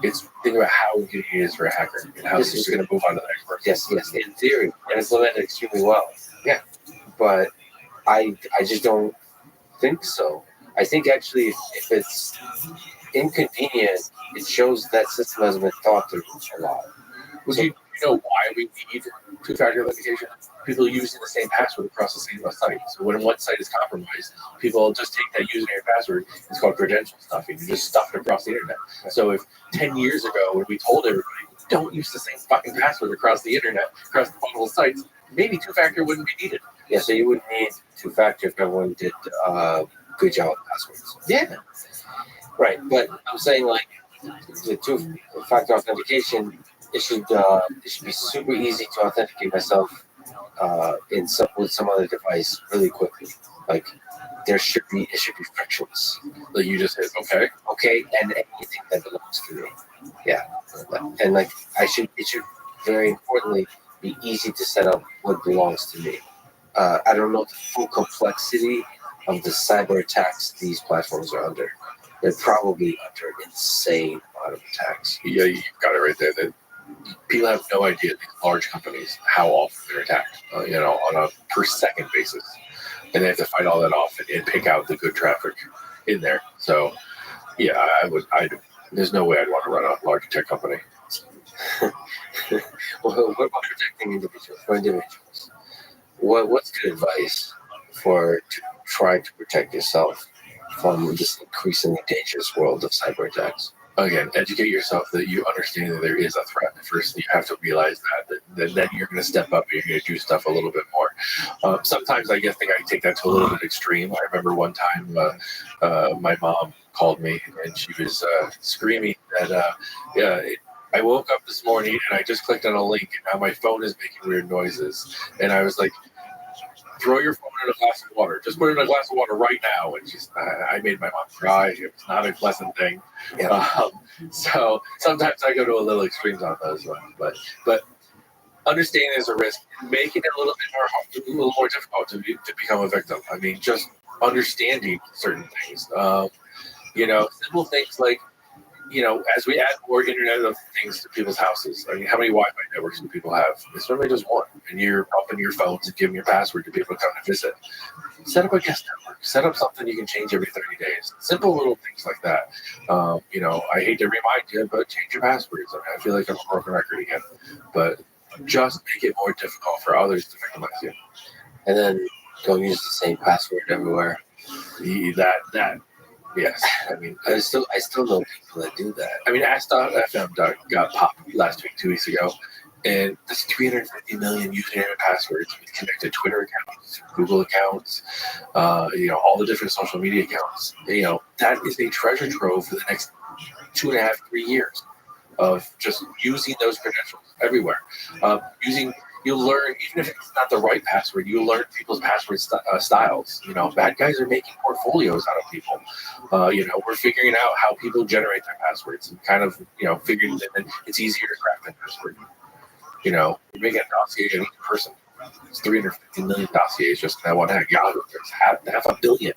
It's think about how convenient it is for a hacker and how This he's is going to move on to the next person. Yes, in theory, and it's implemented extremely well. Yeah, but I just don't think so. I think actually, if it's inconvenient, it shows that system hasn't been thought through a lot. Well, do you know why we need two-factor authentication? People using the same password across the same site. So when one site is compromised, people just take that username and password. It's called credential stuffing. You just stuff it across the internet. So if 10 years ago, when we told everybody, don't use the same fucking password across the internet, across the multiple sites, maybe two-factor wouldn't be needed. Yeah, so you would need two-factor if everyone did good job with passwords. Yeah. Right, but I'm saying like the two-factor authentication, it should be super easy to authenticate myself with some other device really quickly. Like it should be frictionless. Like you just hit okay, and anything that belongs to me. Yeah, and like it should very importantly be easy to set up what belongs to me. I don't know the full complexity of the cyber attacks these platforms are under. They're probably under insane amount of attacks. Yeah, you got it right there. That people have no idea, these large companies, how often they're attacked, on a per second basis. And they have to fight all that off and pick out the good traffic in there. So, yeah, there's no way I'd want to run a large tech company. Well, what about protecting individuals? What's good advice to try to protect yourself from this increasingly dangerous world of cyber attacks? Again, educate yourself that you understand that there is a threat. First, you have to realize that then you're going to step up and you're going to do stuff a little bit more. Sometimes I think I take that to a little bit extreme. I remember one time my mom called me and she was screaming that I woke up this morning and I just clicked on a link and now my phone is making weird noises. And I was like, throw your phone in a glass of water. Just put it in a glass of water right now. And I made my mom cry. It was not a pleasant thing. Yeah. So sometimes I go to a little extremes on those ones. But understanding there's a risk, making it a little more difficult to become a victim. I mean, just understanding certain things. Simple things like, as we add more Internet of Things to people's houses, I mean, how many Wi-Fi networks do people have? It's normally just one. And you're up in your phones and giving your password to people to come to visit. Set up a guest network. Set up something you can change every 30 days. Simple little things like that. I hate to remind you, but change your passwords. I mean, I feel like I'm a broken record again. But just make it more difficult for others to victimize you. And then don't use the same password everywhere. Yes, I mean, I still know people that do that. I mean, Ask.fm got popped last week, 2 weeks ago, and that's 350 million username and passwords with connected Twitter accounts, Google accounts, all the different social media accounts. That is a treasure trove for the next 2.5, 3 years of just using those credentials everywhere. You'll learn, even if it's not the right password, you'll learn people's password styles. Bad guys are making portfolios out of people. We're figuring out how people generate their passwords and kind of, figuring that it's easier to crack that password. You make a dossier on each person. It's 350 million dossiers just in that one hack. Yahoo, there's half a billion.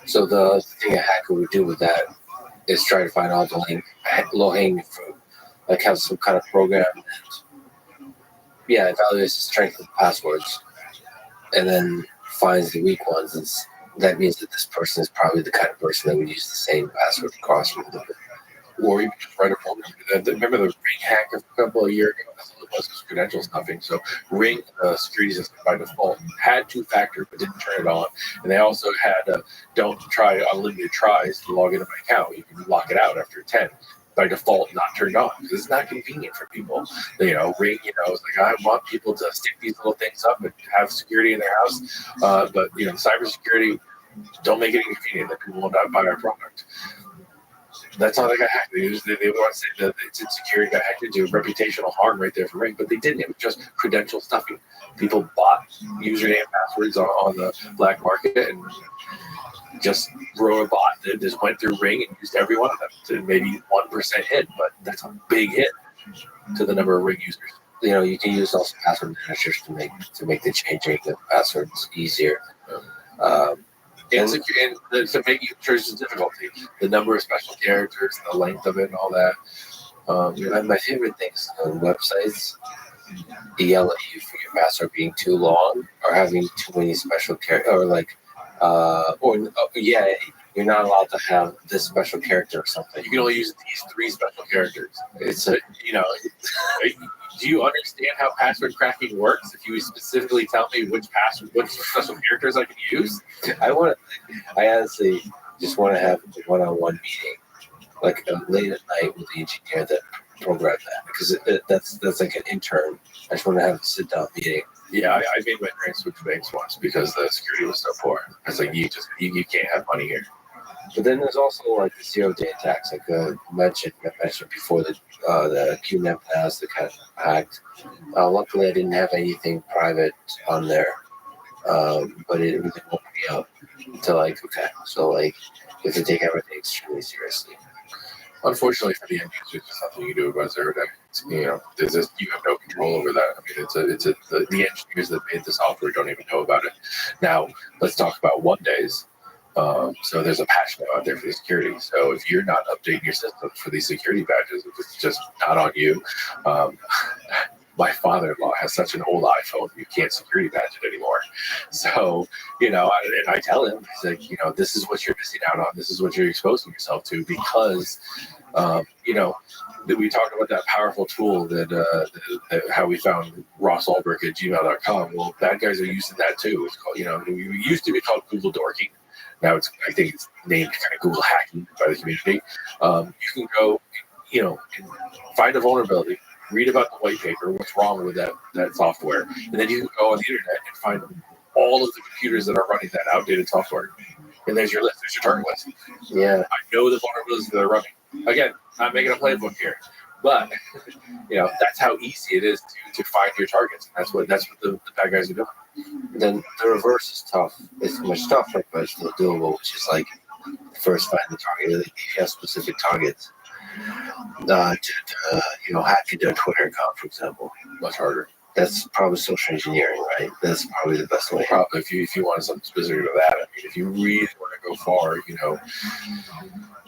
So the thing a hacker would do with that is try to find all the low-hanging fruit, like have some kind of program that evaluates the strength of the passwords and then finds the weak ones. And that means that this person is probably the kind of person that would use the same password across multiple. Or even just write a program. Remember the Ring hack a couple of years ago? That's all it was credential stuffing. So Ring, security system by default, had two-factor but didn't turn it on. And they also had don't try unlimited tries to log into my account. You can lock it out after 10. By default, not turned on because it's not convenient for people. Ring, it's like I want people to stick these little things up and have security in their house. But cybersecurity, don't make it inconvenient that people will not buy our product. That's how they got hacked. They want to say that it's insecurity got hacked into reputational harm right there for Ring, but they didn't. It was just credential stuffing. People bought username passwords on the black market and just wrote a bot that just went through Ring and used every one of them to maybe 1% hit, but that's a big hit to the number of Ring users. You can use also password managers to make the changing of passwords easier. Insecure, and to make you choose the difficulty, the number of special characters, the length of it, and all that. My favorite things on websites, they yell at you for your password being too long or having too many special characters, or like, you're not allowed to have this special character or something. You can only use these 3 special characters. It's a, do you understand how password cracking works? If you specifically tell me which special characters I can use, I honestly just want to have a one-on-one meeting, like late at night with the engineer that programmed that, because that's like an intern. I just want to have a sit-down meeting. Yeah, I made my parents switch banks once because the security was so poor. It's like you can't have money here. But then there's also like the 0-day attacks, like I mentioned before, the QNAP has that kind of hacked. Luckily, I didn't have anything private on there, but it really woke me up to like, okay, so like you have to take everything extremely seriously. Unfortunately for the end users, there's nothing you can do about 0-day. You have no control over that. I mean, the engineers that made the software don't even know about it. Now, let's talk about 1-days. So there's a patch now out there for the security. So if you're not updating your system for these security badges, if it's just not on you, my father-in-law has such an old iPhone, you can't security badge it anymore. So, and I tell him, he's like, this is what you're missing out on. This is what you're exposing yourself to because, that we talked about that powerful tool that how we found rothschild@gmail.com. Well, bad guys are using that too. It's called, it used to be called Google dorking. Now I think it's named kind of Google hacking by the community. You can go, and find a vulnerability, read about the white paper, what's wrong with that software, and then you can go on the internet and find all of the computers that are running that outdated software. And there's your list, there's your target list. Yeah. I know the vulnerabilities that are running. Again, I'm making a playbook here. But that's how easy it is to find your targets. That's what the bad guys are doing. Then the reverse is tough. It's much tougher, but it's still doable, which is like first find the target. They give you specific targets. To hack into a Twitter account, for example, Much harder. That's probably social engineering, right? That's probably the best way. Probably if you want something specific to that. I mean, if you really want to go far, if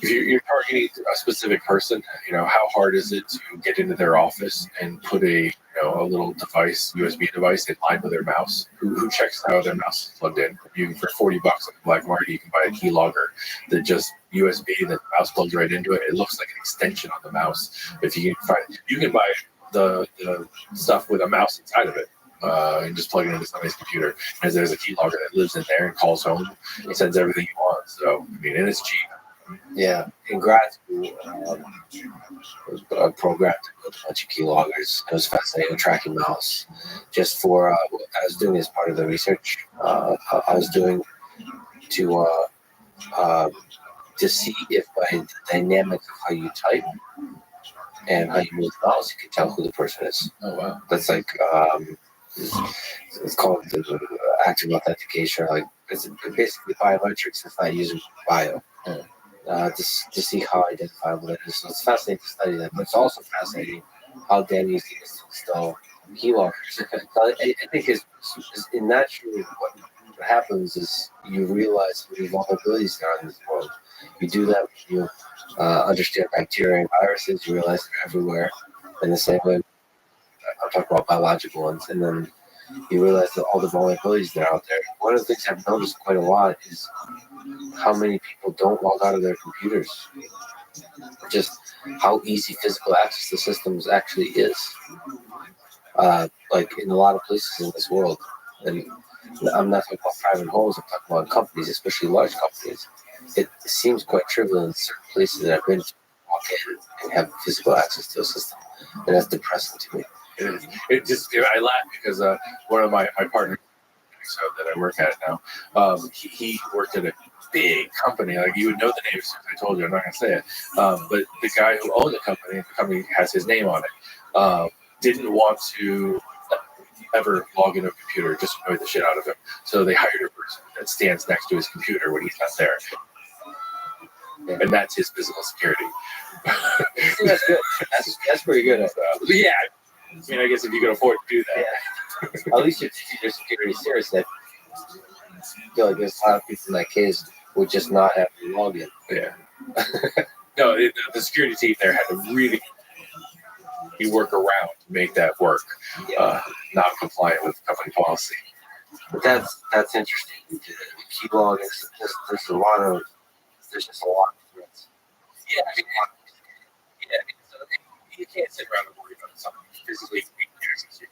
you're targeting a specific person, how hard is it to get into their office and put a little device, USB device, in line with their mouse? Who checks how their mouse is plugged in? For $40 on the black market, you can buy a keylogger that just USB, the mouse plugs right into it. It looks like an extension on the mouse. If you can buy the stuff with a mouse inside of it. And just plug it into somebody's computer. And there's a keylogger that lives in there and calls home. It sends everything you want. So, and it's cheap. Yeah, in grad school, I programmed to build a bunch of keyloggers. It was fascinating, tracking mouse. Just for, I was doing as part of the research. I was doing to see if by the dynamics of how you type and how you move the mouse, you can tell who the person is. Oh, wow. That's like, it's called the active authentication. Like, it's basically biometrics. It's not using bio. To see how identifiable that is. So it's fascinating to study that, but it's also fascinating how damn easy it is to install keyloggers. I think is naturally what happens is you realize how many vulnerabilities there are in this world. You do that when you understand bacteria and viruses, you realize they're everywhere. In the same way, I'm talking about biological ones, and then you realize that all the vulnerabilities that are out there. One of the things I've noticed quite a lot is how many people don't log out of their computers. Just how easy physical access to systems actually is. Like in a lot of places in this world. And I'm not talking about private homes, I'm talking about companies, especially large companies. It seems quite trivial in certain places that I've been to walk in and have physical access to a system. And that's depressing to me. I laugh because one of my partners that I work at now, he worked at a big company. Like, you would know the name as soon as I told you. I'm not going to say it. But the guy who owned the company has his name on it, didn't want to ever log into a computer, just annoyed the shit out of him. So they hired a person that stands next to his computer when he's not there. And that's his physical security. That's good. That's pretty good. Yeah. I mean, I guess if you can afford to do that. Yeah. At least you're taking your security seriously. feel like there's a lot of people in that case would just not have the login. Yeah. No, the security team there had to really work around to make that work, not compliant with company policy. But that's interesting. The keylog is there's just a lot of threats. Yeah, I mean, so you can't sit around and worry about something physically being access to.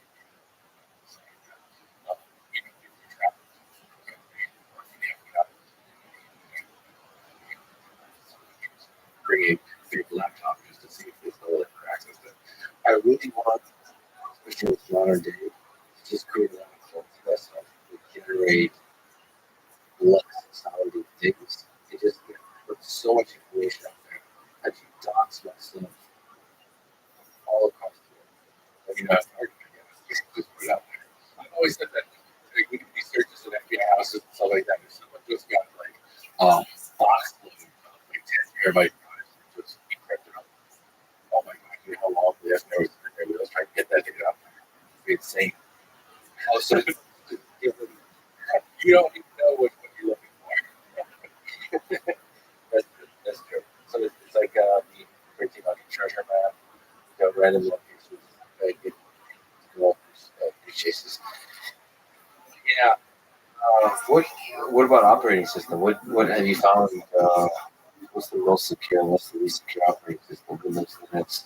Bring a big laptop just to see if there's no other access to it. I really want, especially with modern day, to just create a lot of myself to generate less consolidated things. It just puts so much information out there. I can dox myself all across the world. You know, it's hard to get. Just put it out there. I've always said that like, we can do searches in FBI houses and stuff like that. If someone just got like box load of like 10 terabyte drives just encrypted up. Oh my god, you know how long the FBI was trying to get that data out there. It's insane. Also, you don't even know what you're looking for. That's true. So it's like me printing like a treasure map, random locations, like chases. Yeah. What about operating system? What have you found? What's the most secure? What's the least secure operating system? Windows, Linux.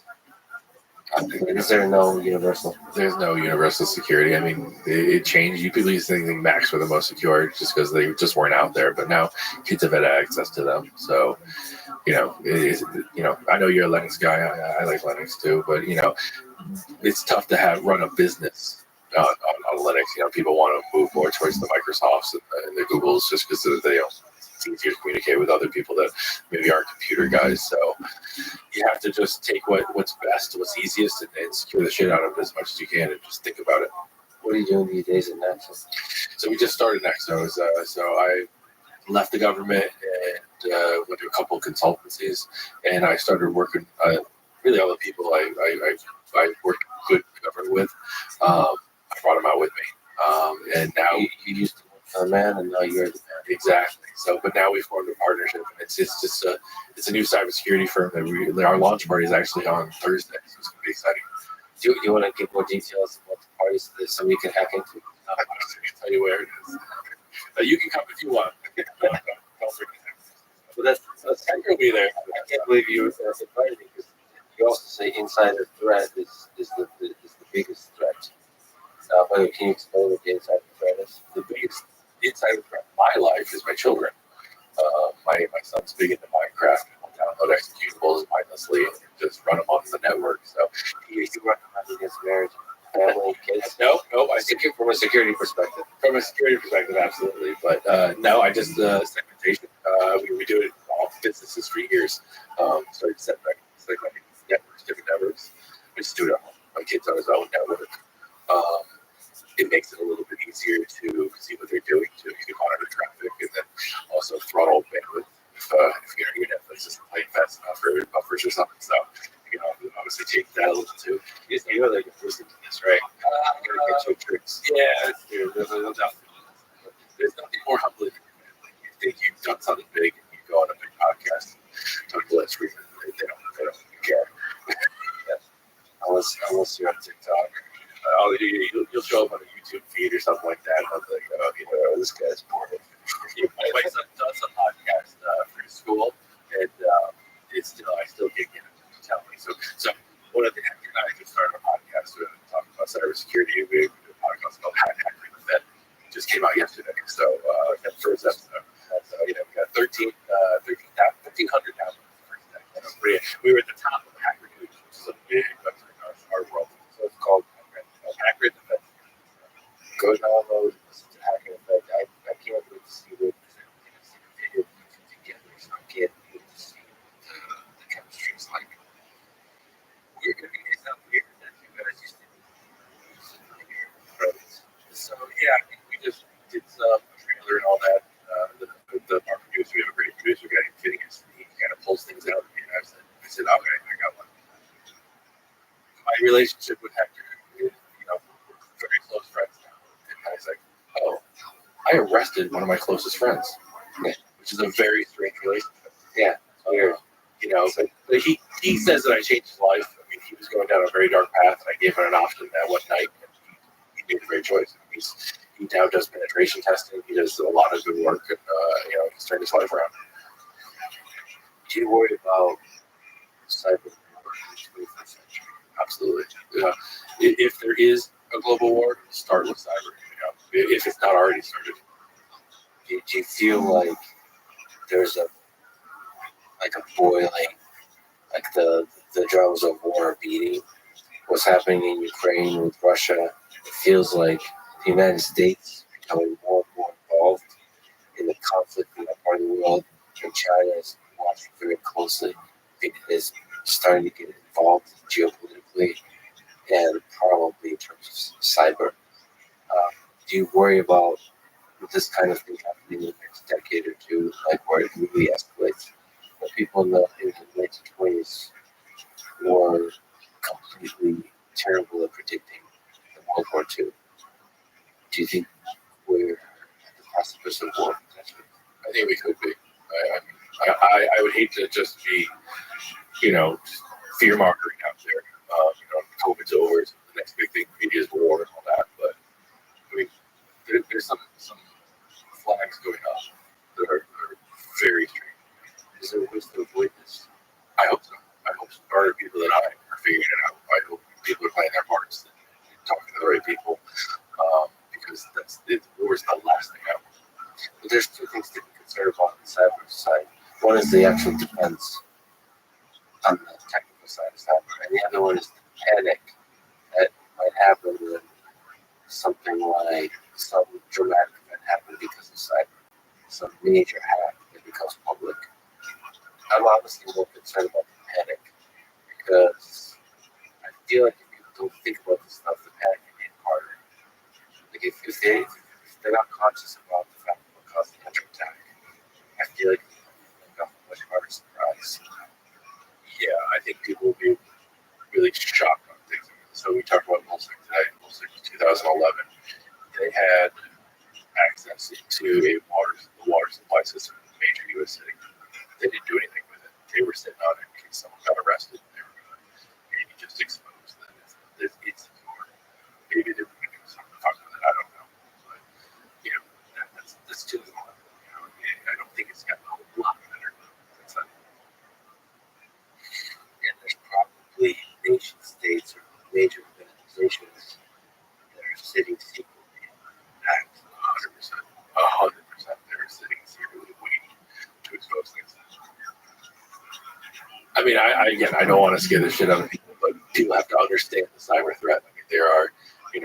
Is there no universal? There's no universal security. I mean, it changed. You could use anything Macs were the most secure just because they just weren't out there. But now kids have had access to them. So, I know you're a Linux guy. I like Linux too. But it's tough to run a business on Linux. People want to move more towards the Microsofts and the Googles just because it's easier to communicate with other people that maybe aren't computer guys. So you have to just take what's best, what's easiest, and secure the shit out of it as much as you can and just think about it. What are you doing these days at Nexus? So we just started Nexos. So I left the government and went to a couple of consultancies, and I started working. Really, all the people I worked good government with, I brought them out with me, and now you used to work for a man, and now you're the man. Exactly. So, but now we formed a partnership. It's just it's a new cybersecurity firm that our launch party is actually on Thursday, so it's gonna be exciting. Do you want to give more details about the parties so we can hack into? I can tell you where it is. You can come if you want. Don't forget. Well, that's You'll be there. I can't believe you invited me because you also say insider threat is the biggest threat. But can you explain what the insider threat is? The biggest insider threat in my life is my children. My son's big into Minecraft. He'll download executables mindlessly and just run them off the network. So you recommend against marriage, family, kids? No, I think from a security perspective. From a security perspective, absolutely. But no, I just segmentation. We do it in all businesses for years. Started segmenting networks, different networks. We just do it at home. My kid's on his own network. It makes it a little bit easier to see what they're doing, to monitor traffic, and then also throttle bandwidth if your Netflix isn't playing fast enough or buffers or something. So you can obviously take that a little too. You're like a person to this, right? You're gonna get your tricks. Yeah, there's nothing more humbling than your family. You think you've done something big, and you go on a big podcast, talk to that screen, and they don't care. Unless you're on TikTok. You'll show up on a YouTube feed or something like that. And I'm like, this guy's boring. My son does a podcast for his school, and I still can't get him to tell me. So one of the Hector and I just started a podcast talking about cybersecurity. We did a podcast called Hackering the Fed. It just came out yesterday. So that first episode, we got 1,300 downloads. We were at the top of the Hacker News, which is a big website in our world. So it's called Hacker the Fed. Go download, listen to Hacker the Fed. I can't wait to see what video together. So I can't wait to see what the chemistry is like. We're going to be something weird that you guys used to do. So yeah, we just did some trailer and all that. Our producer, we have a great producer guy, Phineas. He kind of pulls things out. And I said, okay, I got one. My relationship with Hector, we're very close friends now. And I was like, oh, I arrested one of my closest friends, which is a very strange relationship. Yeah, weird. You know, but he says that I changed his life. I mean, he was going down a very dark path, and I gave him an option that one night, and he made the right choice. He now does penetration testing. He does a lot of good work, and he's turned his life around. Do you worry about cyber war in the 21st century? Absolutely. If there is a global war, start with cyber. If it's not already started. Do you feel like there's a boiling, like the drums of war are beating? What's happening in Ukraine with Russia? It feels like the United States is becoming more and more involved in the conflict in that part of the world, and China is watching very closely. It is starting to get involved geopolitically and probably in terms of cyber. Do you worry about this kind of thing happening in the next decade or two, like where it really escalates? The people in the 1920s were completely terrible at predicting the World War II. Do you think we're at the precipice of war? I think we could be. I would hate to just be, fear mongering out there. COVID's over. So the next big thing maybe is war and all that. But I mean, there's some flags going up that are very strange. Is there ways to avoid this? I hope so. I hope smarter people than I are figuring it out. I hope people are playing their parts and talking to the right people, because war is the last thing I want. But there's two things to be concerned about on the cyber side. One is the actual defense on the technical side of cyber, and the other one is the panic that might happen when something like some dramatic event happened because of cyber, some major hack that becomes public. I'm honestly more concerned about the panic because I feel like if people don't think about this stuff, the panic can hit harder. Like if they're not conscious about the fact that what caused the counterattack, I feel like they've got a much harder surprise. Yeah, I think people will be really shocked on things. So we talked about Mulsec today. Mulsec was 2011. They had access to a water supply system in a major U.S. city. They didn't do anything with it. They were sitting on it in case someone got arrested. They were going to maybe just expose that it's secure. Maybe they were going to do something fuck with it. I don't know. But, that's too long. I don't think it's gotten a whole lot better since then. And there's probably nation states or major organizations that are sitting secretly in act 100%. 100%. They're sitting secretly waiting to expose things. I mean, I don't want to scare the shit out of people, but people have to understand the cyber threat. I mean,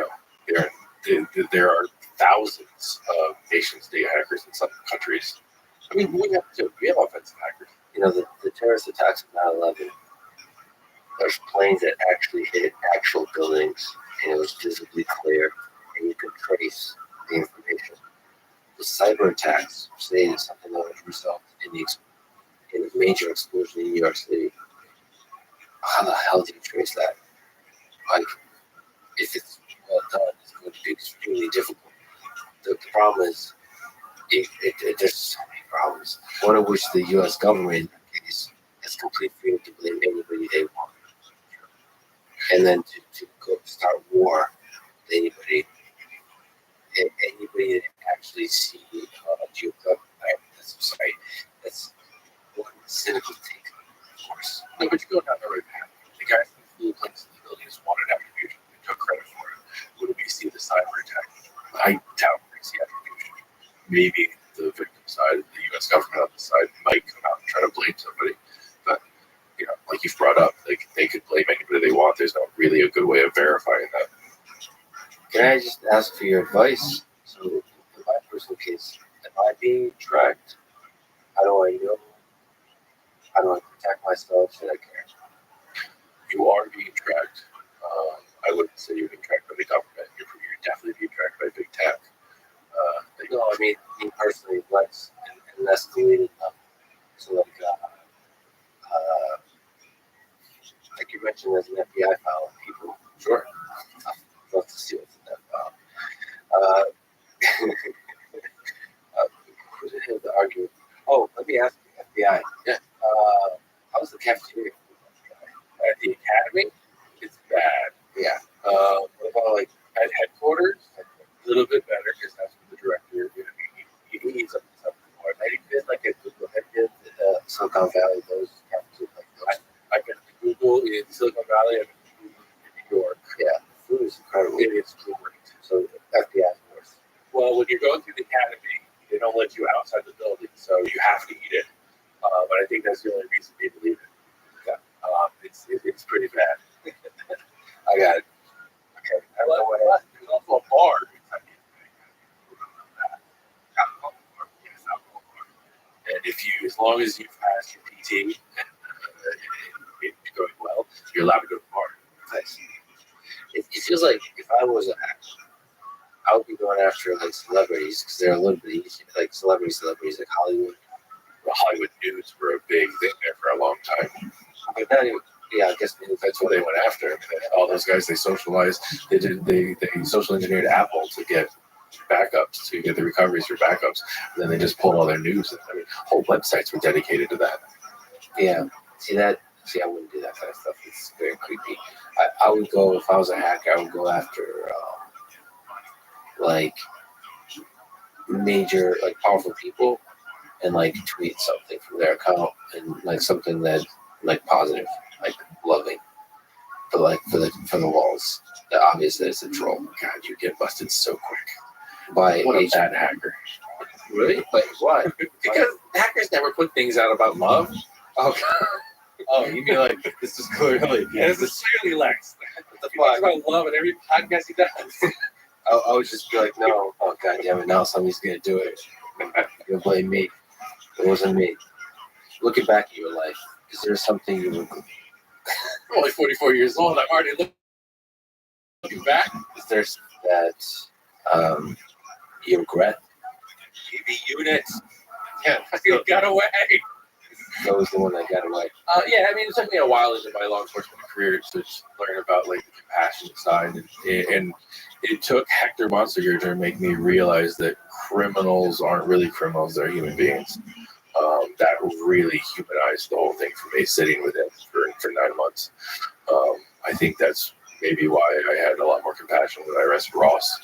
there are thousands of nation-state hackers in some countries. I mean, we have offensive hackers. The terrorist attacks of 9/11. There's planes that actually hit actual buildings, and it was visibly clear, and you could trace the information. The cyber attacks, say it's something that was resulted in a major explosion in New York City. How the hell do you trace that? Like, if it's well done, it's going to be extremely difficult. The problem is, there's so many problems. One of which the U.S. government, in that case, has complete freedom to blame anybody they want. And then to go start war with anybody that actually see that's one cynical take, of course. No, but you go down the right path. The guys who flew planes in the building just wanted attribution. They took credit for it. When we see the cyber attack, I doubt we see attribution. Maybe the victim side, the U.S. government on the side, might come out and try to blame somebody. But, like you've brought up, they could blame anybody they want. There's not really a good way of verifying that. Can I just ask for your advice? So, in my personal case, am I being tracked? How do I know? How do I protect myself? Should I care? You are being tracked. I wouldn't say you're being tracked by the government. You're definitely being tracked by big tech. No, I mean, me personally, let's escalate it up. So, like you mentioned, there's an FBI file on people. Sure. I'd love to see what's in that file. At headquarters, a little bit better because that's what the director, he needs something more. Like, there's like a Google headquarters in Silicon Valley, those campuses like those. I've been to Google in Silicon Valley, I've been to Google in New York. Yeah, food is incredible. It is great. So FBI force. Well, when you're going through the academy, they don't let you outside the building, so you have to eat it. But I think that's the only reason people leave it. Yeah. It's pretty bad. I got it. Okay. There's also a bar. And if you, as long as you pass your PT and it's going well, you're allowed to go to the bar. Nice. It feels like if I was an actor, I would be going after like celebrities because they're a little bit easy, like celebrities like Hollywood. The Hollywood news were a big thing there for a long time. But not even, yeah, I guess That's what they went after. All those guys, they socialized. They social engineered Apple to get backups, to get the recoveries for backups. And then they just pulled all their news. I mean, whole websites were dedicated to that. yeah. See, I wouldn't do that kind of stuff. It's very creepy. I would go, if I was a hacker, I would go after like major, like powerful people and like tweet something from their account and like something that like positive, like loving, but like for the walls. Obviously, it's a troll. God, you get busted so quick. By What a agent. bad hacker. Really? But why? Because hackers never put things out about love. Oh, Oh, you mean like this is clearly? Yeah, this is clearly Lex. the He talks fuck? about love in every podcast he does. I would just be like, no. Oh, God damn it. Now somebody's going to do it. You're going to blame me. It wasn't me. Looking back at your life, is there something you would... I'm only 44 years old. I'm already looking back. Is there that you regret? TV unit. Yeah, I got away. That was the one that got away. Yeah, I mean, it took me a while into my law enforcement career to just learn about like the compassionate side, and it took Hector Monsegur to make me realize that criminals aren't really criminals; they're human beings. That really humanized the whole thing for me, sitting with him for 9 months. I think that's maybe why I had a lot more compassion when I arrested Ross.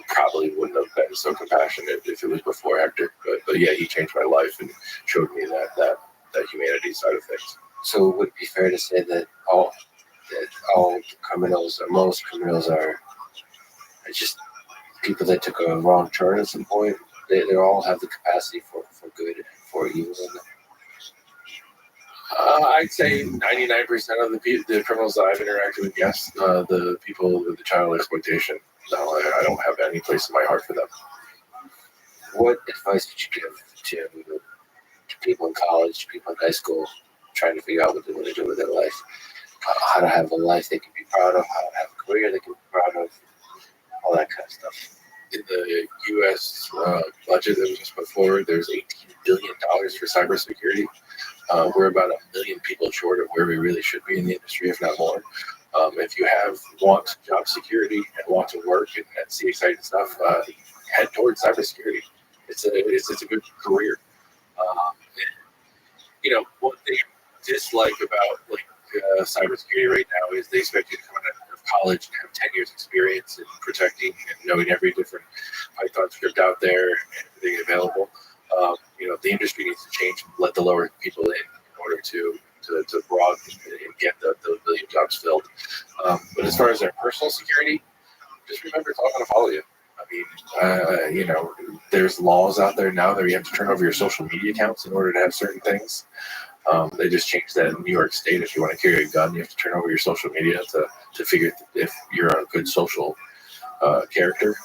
Probably wouldn't have been so compassionate if it was before Hector, but yeah, he changed my life and showed me that humanity side of things. So would it be fair to say that all criminals, or most criminals, are just people that took a wrong turn at some point? They all have the capacity for good and for evil in them. I'd say 99% of the criminals that I've interacted with, yes. The people with the child exploitation, no, I don't have any place in my heart for them. What advice would you give to people in college, people in high school, trying to figure out what they want to do with their life? How to have a life they can be proud of, how to have a career they can be proud of, all that kind of stuff. In the U.S. Budget that was just put forward, there's $18 billion for cybersecurity. We're about 1 million people short of where we really should be in the industry, if not more. If you want job security and want to work and see exciting stuff, head towards cybersecurity. It's a good career. One thing I dislike about cybersecurity right now is they expect you to come out of college and have 10 years experience in protecting and knowing every different Python script out there and everything available. The industry needs to change and let the lower people in order to broaden and get those million jobs filled. But as far as their personal security, just remember it's all going to follow you. I mean, there's laws out there now that you have to turn over your social media accounts in order to have certain things. They just changed that in New York State. If you want to carry a gun, you have to turn over your social media to figure if you're a good social character.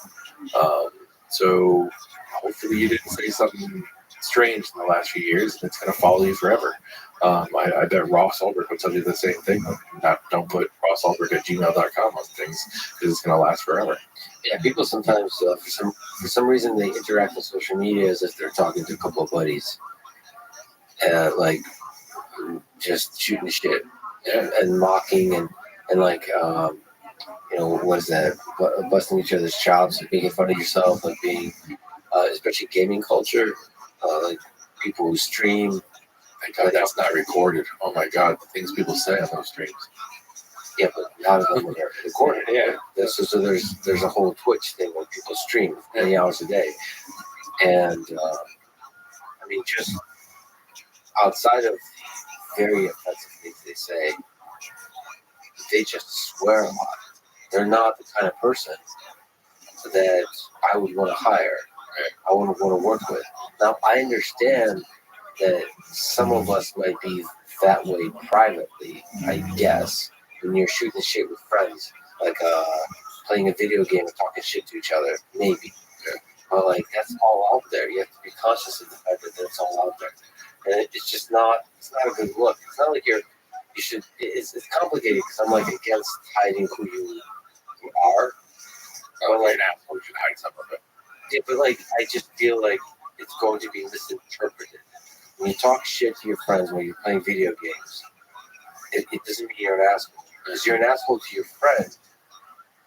So hopefully you didn't say something strange in the last few years, and it's going to follow you forever. I bet Ross Ulbricht will tell you the same thing. Don't put rossulbricht@gmail.com on things because it's going to last forever. Yeah, people sometimes, for some reason, they interact on social media as if they're talking to a couple of buddies, like just shooting shit and mocking and like what is that? Busting each other's chops, making fun of yourself, like being, especially gaming culture, like people who stream. Thank God that's not recorded. Oh my God, the things people say on those streams. Yeah, but not of them are recorded. Yeah. So there's a whole Twitch thing where people stream many hours a day. And I mean, just outside of very offensive things they say, they just swear a lot. They're not the kind of person that I would want to hire. I wouldn't want to work with. Now, I understand that some of us might be that way privately, I guess, when you're shooting shit with friends, like playing a video game and talking shit to each other, maybe. But like, that's all out there. You have to be conscious of the fact that that's all out there. And it's just not, it's not a good look. It's not like you should, it's complicated because I'm like against hiding who you are. Or like an asshole, you should hide some of it. Yeah, but like, I just feel like it's going to be misinterpreted. When you talk shit to your friends when you're playing video games, it doesn't mean you're an asshole. Because you're an asshole to your friend,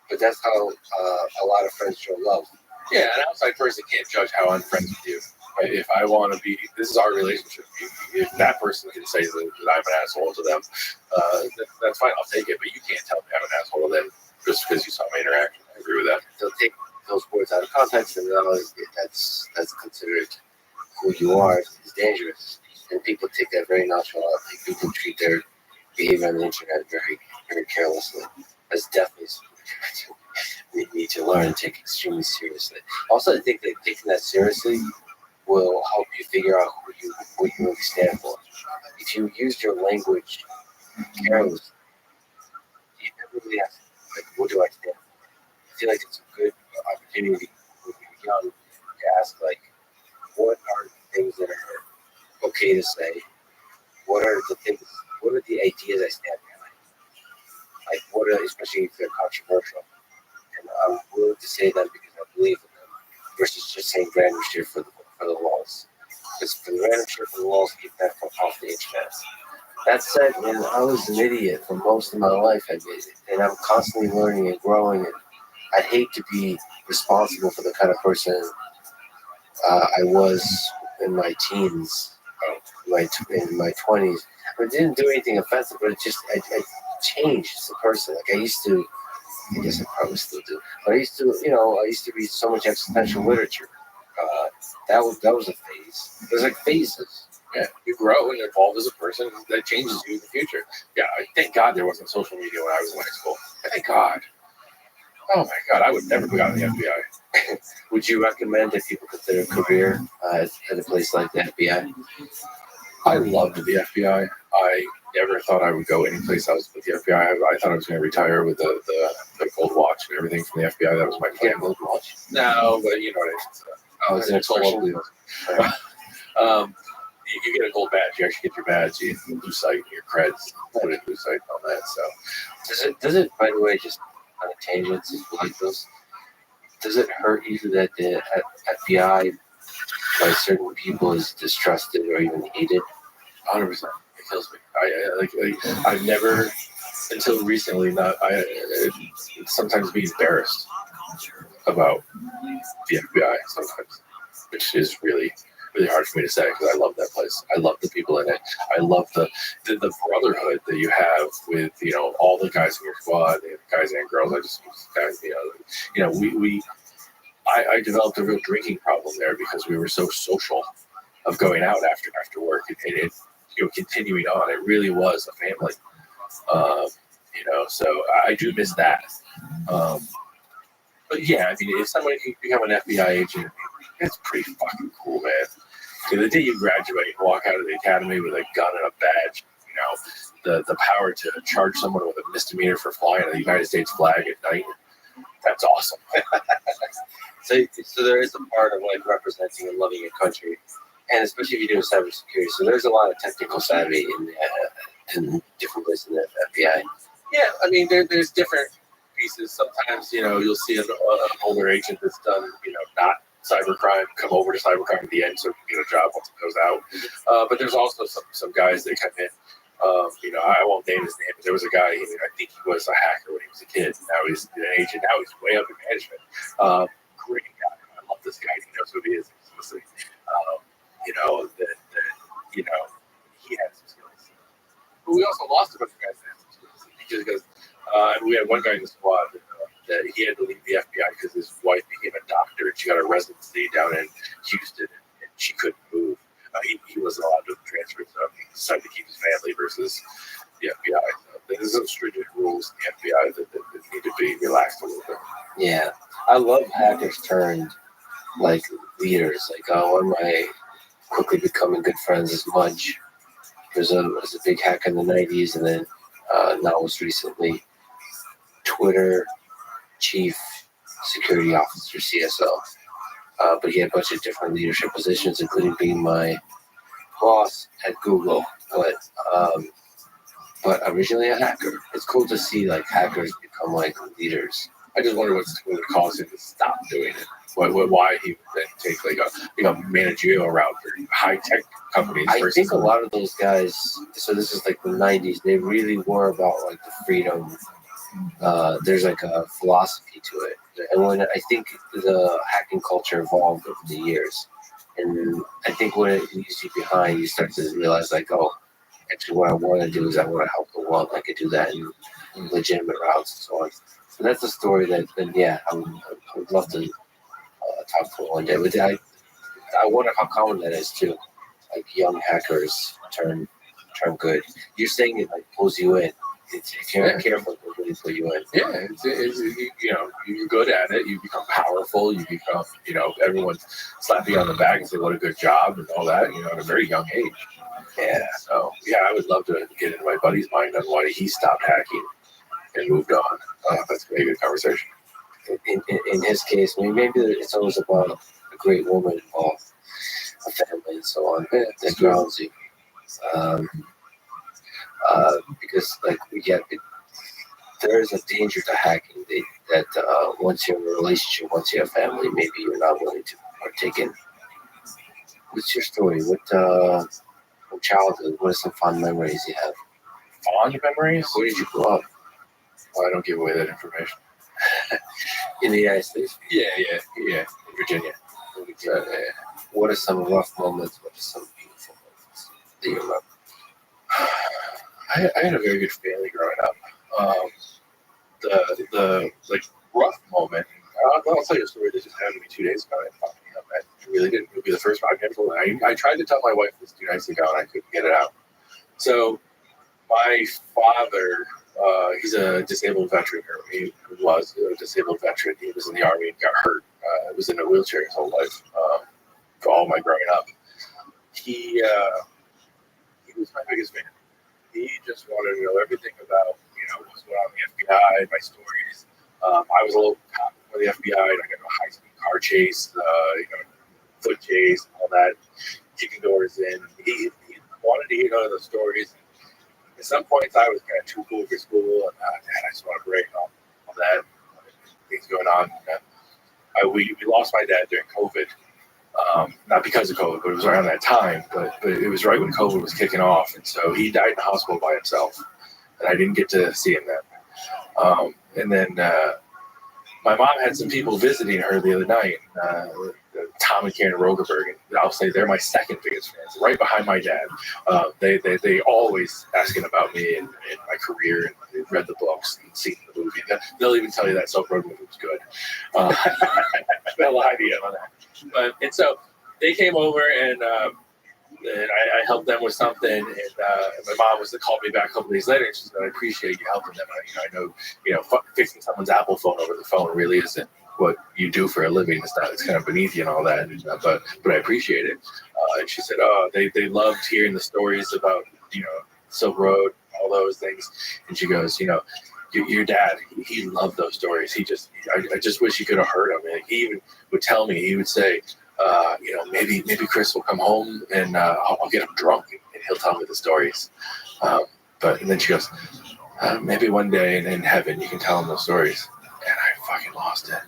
but that's how a lot of friends show love. Yeah, an outside person can't judge how I'm friends with you. Right? If I want to be, this is our relationship. If that person can say that I'm an asshole to them, that's fine. I'll take it. But you can't tell me I'm an asshole to them just because you saw my interaction. I agree with that. They'll take those words out of context, and that's considered who you are is dangerous. And people take that very nonchalant. Like, people treat their behavior on the internet very, very carelessly. That's definitely something we need to learn and take extremely seriously. Also, I think that taking that seriously will help you figure out what you really stand for. If you use your language carelessly, you never really ask, like, what do I stand for? I feel like it's a good opportunity when you're young to ask, like, what are the things that are okay to say? What are the ideas I stand behind? Like, what are, especially if they're controversial. And I'm willing to say them because I believe in them versus just saying random shit for the laws. Because for the random shit for the laws, keep that from off the internet. That said, man, I was an idiot for most of my life, and I'm constantly learning and growing. And I'd hate to be responsible for the kind of person I was in my teens, in my 20s. I didn't do anything offensive, but I changed as a person. Like, I used to, I guess I probably still do, but I used to read so much existential literature. That was a phase. There's like phases. Yeah, you grow and evolve as a person. That changes you in the future. Yeah, thank God there wasn't social media when I was in high school. Thank God. Oh my God, I would never go out in the FBI. Would you recommend that people consider a career at a place like the FBI? I loved the FBI. I never thought I would go any place else but the FBI. I thought I was going to retire with the gold watch and everything from the FBI. That was my plan. Gold watch? No, but you know what I mean. Oh, it's an expression. You get a gold badge. You actually get your badge. You lose sight, your creds. Put in lose sight on that. So Does it? By the way, just on a tangent, like this, does it hurt you that the FBI by certain people is distrusted or even hated? 100%. It kills me. I've never until recently sometimes be embarrassed about the FBI sometimes, which is really hard for me to say because I love that place. I love the people in it. I love the brotherhood that you have with all the guys in your squad, the guys and girls. I developed a real drinking problem there because we were so social of going out after work and it continuing on. It really was a family. So I do miss that. But yeah, I mean, if somebody can become an FBI agent, it's pretty fucking cool, man. The day you graduate and walk out of the academy with a gun and a badge, the power to charge someone with a misdemeanor for flying the United States flag at night, that's awesome. So there is a part of like representing and loving your country, and especially if you're doing cybersecurity. So there's a lot of technical savvy in different places in the FBI. Yeah, I mean, there's different pieces. Sometimes, you'll see an older agent that's done, not cybercrime come over to cybercrime at the end, so get a job once it goes out. But there's also some guys that come in. I won't name his name, but there was a guy. I think he was a hacker when he was a kid. Now he's an agent. Now he's way up in management. Great guy. I love this guy. He knows who he is. He has some skills. But we also lost a bunch of guys that had some skills because And we had one guy in the squad that he had to leave the FBI because his wife became a doctor and she got a residency down in Houston and she couldn't move. He wasn't allowed to transfer, so he decided to keep his family versus the FBI. So there's some stringent rules in the FBI that need to be relaxed a little bit. Yeah, I love hackers turned like leaders. Like one of my quickly becoming good friends is Mudge. Was a big hack in the 90s, and then now was recently Twitter chief security officer, CSO. But he had a bunch of different leadership positions, including being my boss at Google. But originally a hacker. It's cool to see like hackers become like leaders. I just wonder what caused him to stop doing it. Why he would then take like a managerial route for high tech companies. I think a lot of those guys. So this is like the 90s. They really were about like the freedom. There's like a philosophy to it, and when I think the hacking culture evolved over the years, and I think when it leaves you behind, you start to realize like, oh, actually, what I want to do is I want to help the world. I could do that in legitimate routes and so on. So that's a story that, yeah, I would love to talk to one day. But I wonder how common that is too. Like young hackers turn good. You're saying it like pulls you in. If you're not careful, it will really pull you in. Yeah, you're good at it. You become powerful. You become, everyone slap you on the back and say, what a good job and all that, at a very young age. Yeah. So, yeah, I would love to get into my buddy's mind on why he stopped hacking and moved on. That's going to be a good conversation. In his case, maybe it's always about a great woman involved, a family and so on, that grounds you. Because like there is a danger to hacking that once you're in a relationship, once you have family, maybe you're not willing to partake in. What's your story? What from childhood? What are some fond memories you have? Fond memories? Where did you grow up? Well, I don't give away that information. In the United States? Yeah, in Virginia. What are some rough moments? What are some beautiful moments that you remember? I had a very good family growing up. The rough moment. I'll tell you a story that just happened to me 2 days ago. I really didn't. It would be the first time I've ever told. I tried to tell my wife this 2 nights ago, and I couldn't get it out. So my father, he's a disabled veteran, or he was a disabled veteran. He was in the Army and got hurt. Was in a wheelchair his whole life for all my growing up. He was my biggest fan. He just wanted to know everything about, what's going on in the FBI, my stories. I was a local cop for the FBI, and I got a high-speed car chase, foot chase, and all that, kicking doors in. He wanted to hear those stories. At some points, I was kind of too cool for school, and I just want to break all that. Things going on. We lost my dad during COVID. Not because of COVID, but it was around that time. But it was right when COVID was kicking off, and so he died in the hospital by himself, and I didn't get to see him then. And then my mom had some people visiting her the other night, Tom and Karen Rogerberg, and I'll say they're my second biggest fans, right behind my dad. They always asking about me and my career, and they've read the books and seen the movie. They'll even tell you that Silk Road movie was good. They'll lie to you on that. And so they came over, and I helped them with something, and my mom was to call me back a couple days later, and she said, "I appreciate you helping them. I know, fixing someone's Apple phone over the phone really isn't what you do for a living. It's kind of beneath you and all that, but I appreciate it." And she said, "Oh, they loved hearing the stories about Silk Road, all those things." And she goes, your dad, he loved those stories. I just wish you could have heard them. And he even would tell me, he would say, maybe Chris will come home and I'll get him drunk and he'll tell me the stories. And then she goes, maybe one day in heaven you can tell him those stories. And I fucking lost it.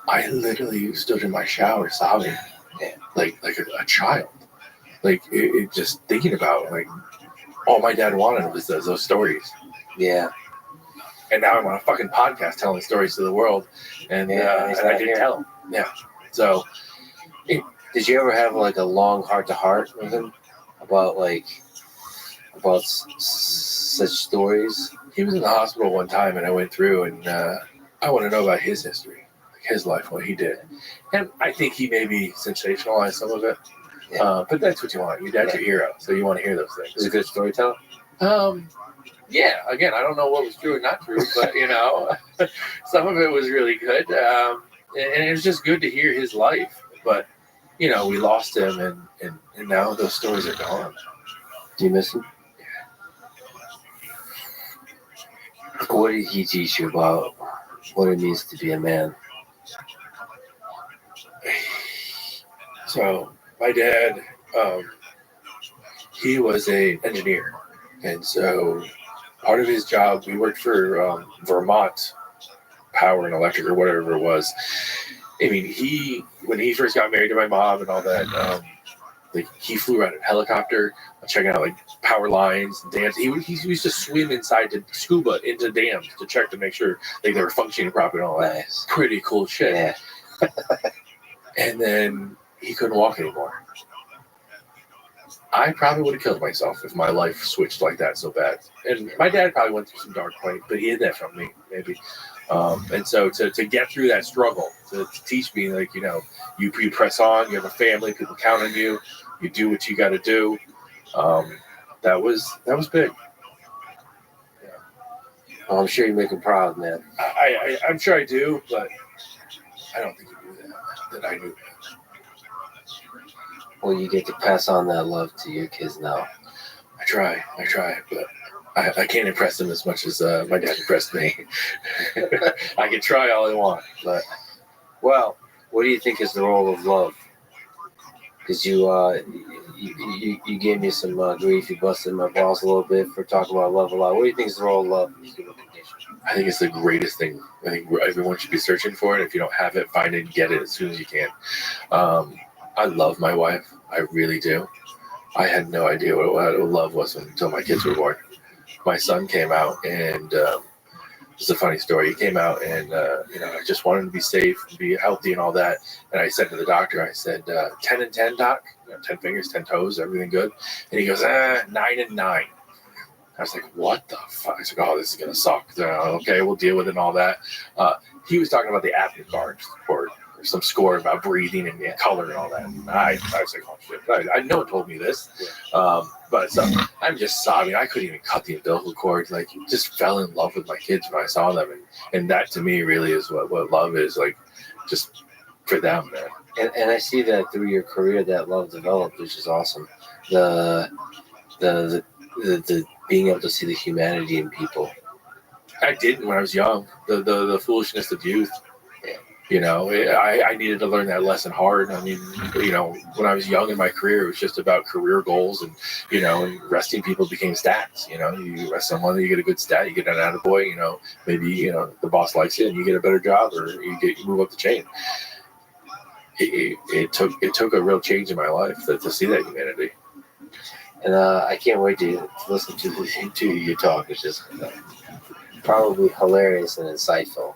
I literally stood in my shower sobbing, like a child. Like it just thinking about all my dad wanted was those stories. Yeah. And now I'm on a fucking podcast telling stories to the world, and I didn't tell him. Yeah. So, did you ever have a long heart-to-heart with him about about such stories? He was in the hospital one time, and I went through, and I want to know about his history, like his life, what he did. And I think he maybe sensationalized some of it. Yeah. But that's what you want. Your dad's your hero, so you want to hear those things. He's a good storyteller. Yeah, again, I don't know what was true or not true, but, some of it was really good. And it was just good to hear his life. But, we lost him, and now those stories are gone. Do you miss him? What did he teach you about what it means to be a man? So my dad, he was an engineer, and so part of his job, we worked for Vermont Power and Electric or whatever it was. I mean, when he first got married to my mom and all that, he flew around in a helicopter, checking out power lines, dams. He used to swim inside to scuba into dams to check to make sure they were functioning properly and all that. Nice. Pretty cool shit. Yeah. And then he couldn't walk anymore. I probably would have killed myself if my life switched like that so bad. And my dad probably went through some dark point, but he hid that from me, maybe. And so to get through that struggle, to teach me, you press on, you have a family, people count on you, you do what you got to do. That was big. Yeah. Well, I'm sure you make him proud, man. I'm sure I do, but I don't think he knew that I knew that. Well, you get to pass on that love to your kids now. I try, but I can't impress them as much as my dad impressed me. I can try all I want, but well, what do you think is the role of love? Because you gave me some grief. You busted my balls a little bit for talking about love a lot. What do you think is the role of love in the human condition? I think it's the greatest thing. I think everyone should be searching for it. If you don't have it, find it and get it as soon as you can. I love my wife. I really do. I had no idea what love was until my kids were born. My son came out, and it's a funny story. He came out, and I just wanted him to be safe, be healthy, and all that. And I said to the doctor, I said, 10 and 10, doc. 10 fingers, 10 toes, everything good. And he goes, 9 and 9. I was like, what the fuck? I was like, oh, this is gonna suck. Okay, we'll deal with it and all that. He was talking about the apnea guard or some score about breathing and color and all that. And I was like, oh shit, I no one told me this. But so I'm just sobbing. I couldn't even cut the umbilical cord. Just fell in love with my kids when I saw them, and that to me really is what love is, just for them, man. And I see that through your career, that love developed, which is awesome. The being able to see the humanity in people. I didn't when I was young. The foolishness of youth. I needed to learn that lesson hard. I mean, when I was young in my career, it was just about career goals, and and resting people became stats. You rest someone, you get a good stat, you get an attaboy. Maybe the boss likes it, and you get a better job, or you move up the chain. It took a real change in my life to see that humanity. And I can't wait to listen to you talk. It's just probably hilarious and insightful.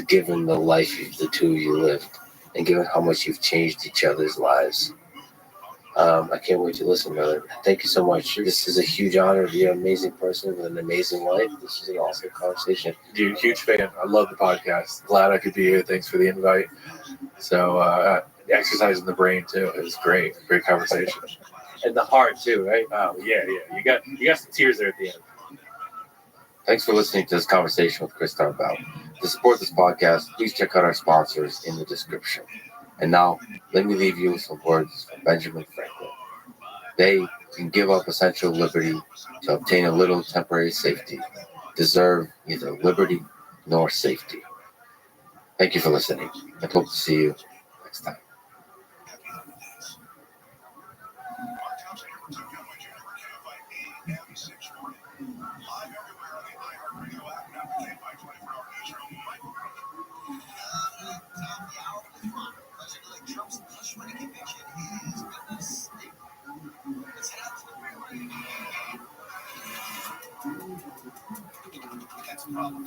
Given the life the two of you lived, and given how much you've changed each other's lives. I can't wait to listen, brother. Thank you so much. This is a huge honor. You're an amazing person with an amazing life. This is an awesome conversation. Dude, huge fan. I love the podcast. Glad I could be here. Thanks for the invite. So exercising the brain too. It was great. Great conversation. And the heart too, right? Oh yeah. You got some tears there at the end. Thanks for listening to this conversation with Chris Tarbell. To support this podcast, please check out our sponsors in the description. And now, let me leave you with some words from Benjamin Franklin. They can give up essential liberty to obtain a little temporary safety, deserve neither liberty nor safety. Thank you for listening. I hope to see you next time.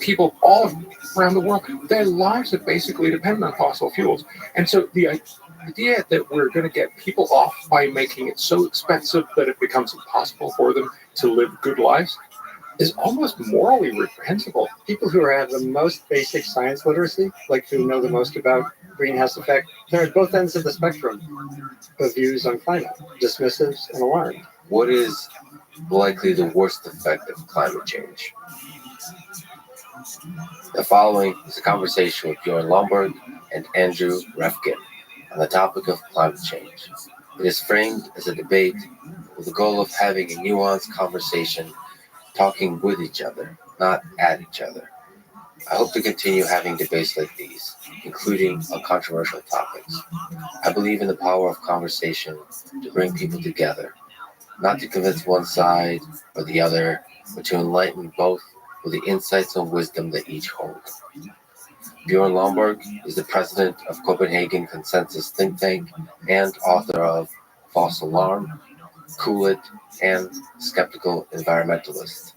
People all around the world, their lives are basically dependent on fossil fuels. And so idea that we're going to get people off by making it so expensive that it becomes impossible for them to live good lives is almost morally reprehensible. People who have the most basic science literacy, like who know the most about greenhouse effect, they're at both ends of the spectrum of views on climate, dismissives and alarmed. What is likely the worst effect of climate change? The following is a conversation with Bjorn Lomborg and Andrew Refkin on the topic of climate change. It is framed as a debate with the goal of having a nuanced conversation, talking with each other, not at each other. I hope to continue having debates like these, including on controversial topics. I believe in the power of conversation to bring people together, not to convince one side or the other, but to enlighten both with the insights and wisdom that each hold. Bjorn Lomborg is the president of Copenhagen Consensus think tank and author of False Alarm, Cool It, and Skeptical Environmentalist.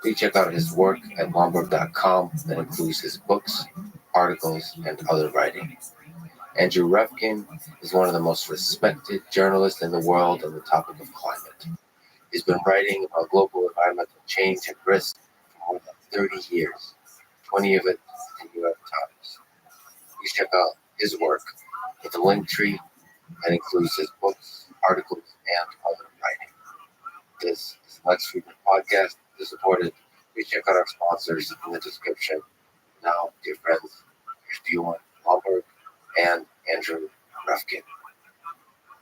Please check out his work at lomborg.com that includes his books, articles, and other writing. Andrew Refkin is one of the most respected journalists in the world on the topic of climate. He's been writing about global environmental change and risk for more than 30 years, 20 of it in New York Times. Please check out his work at the link tree that includes his books, articles, and other writing. This is the Lex Friedman podcast. To support it, please check out our sponsors in the description. Now, dear friends, here's Bjorn Lomborg and Andrew Refkin.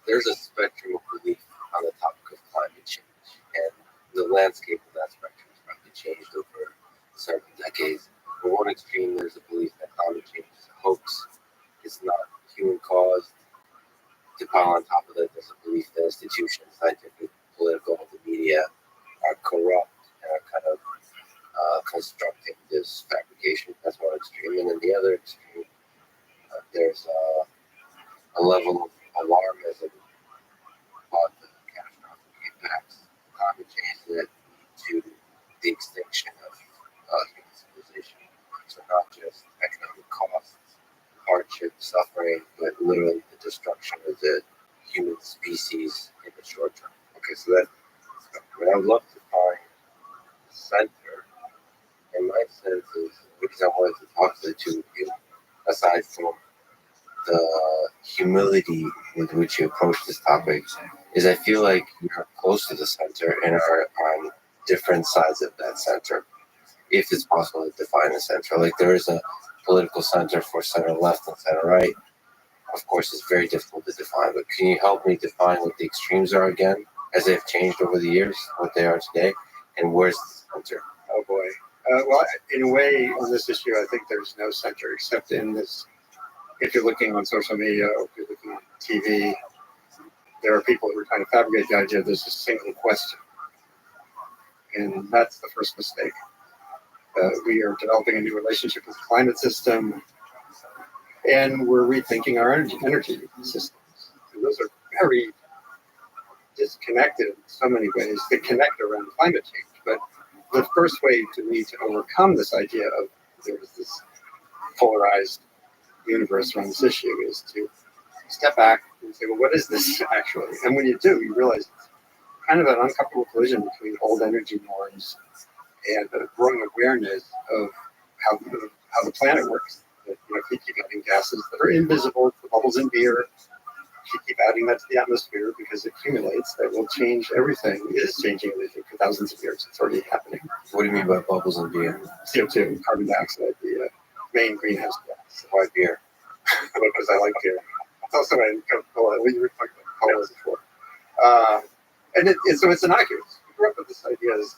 There's a spectrum of belief on the topic of climate change, and the landscape of that spectrum has probably changed over several decades. For one extreme, there's a belief that climate change is a hoax, it's not human caused. To pile on top of that, there's a belief that institutions, scientific, political, the media are corrupt and are kind of constructing this fabrication. That's one extreme. And then the other extreme, there's a level of alarmism about the catastrophic impacts of climate change that lead to the extinction of human civilization. So not just economic costs, hardship, suffering, but literally the destruction of the human species in the short term. Okay, so that, I would love to find the center, and my sense is, because I wanted to talk to the two of you, aside from the humility with which you approach this topic, is I feel like you're close to the center and are on different sides of that center, if it's possible to define a center. Like there is a political center for center left and center right. Of course, it's very difficult to define, but can you help me define what the extremes are again, as they've changed over the years, what they are today, and where's the center? Oh boy. Well, in a way, on this issue, I think there's no center except in this. If you're looking on social media or if you're looking on TV, there are people who are trying to fabricate the idea there's a single question. And that's the first mistake. We are developing a new relationship with the climate system, and we're rethinking our energy systems. And those are very disconnected in so many ways. They connect around climate change, but the first way to me to overcome this idea of there's this polarized universe around this issue is to step back and say, well, what is this actually? And when you do, you realize it's kind of an uncomfortable collision between old energy norms and a growing awareness of how the planet works. That, if you keep adding gases that are invisible, the bubbles in beer, if you keep adding that to the atmosphere because it accumulates, that will change everything. It is changing everything for thousands of years. It's already happening. What do you mean by bubbles in beer? CO2, carbon dioxide, the main greenhouse gas. Why beer? Because I like beer. It's also in Coca-Cola. We were talking about cola before. So it's innocuous. We grew up with this idea is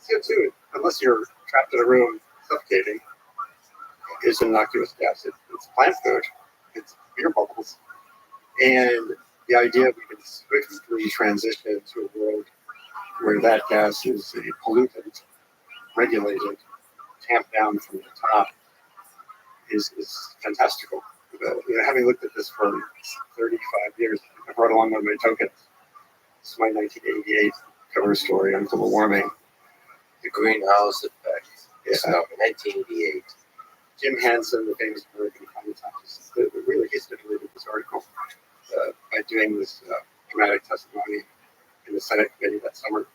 CO2, unless you're trapped in a room suffocating, is an innocuous gas. It's plant food. It's beer bubbles. And the idea we can swiftly transition to a world where that gas is a pollutant, regulated, tamped down from the top is fantastical. Having looked at this for 35 years, I brought along one of my tokens. This is my 1988 cover story on global warming. The greenhouse effect. Yeah. So in 1988, Jim Hansen, the famous American climate scientist, really he stimulated this article by doing this dramatic testimony in the Senate committee that summer.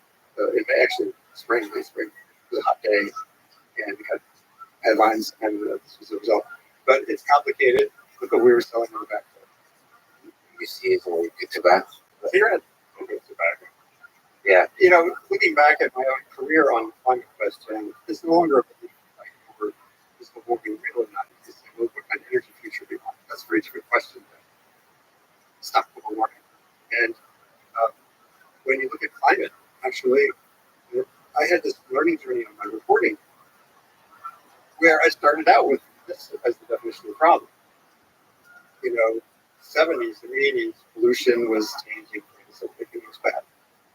Actually, spring, late spring. It was a hot day, and we had headlines, and this was the result. But it's complicated. Look what we were selling on the back. You see it when you get tobacco. Cigarette. Tobacco. Yeah, looking back at my own career on climate question, it's no longer a belief over is the world being real or not. It's what kind of energy future we want. That's a very different question than stop global warming. And when you look at climate, actually, I had this learning journey on my reporting where I started out with this as the definition of the problem. 70s and 80s, pollution was changing things, so it was bad.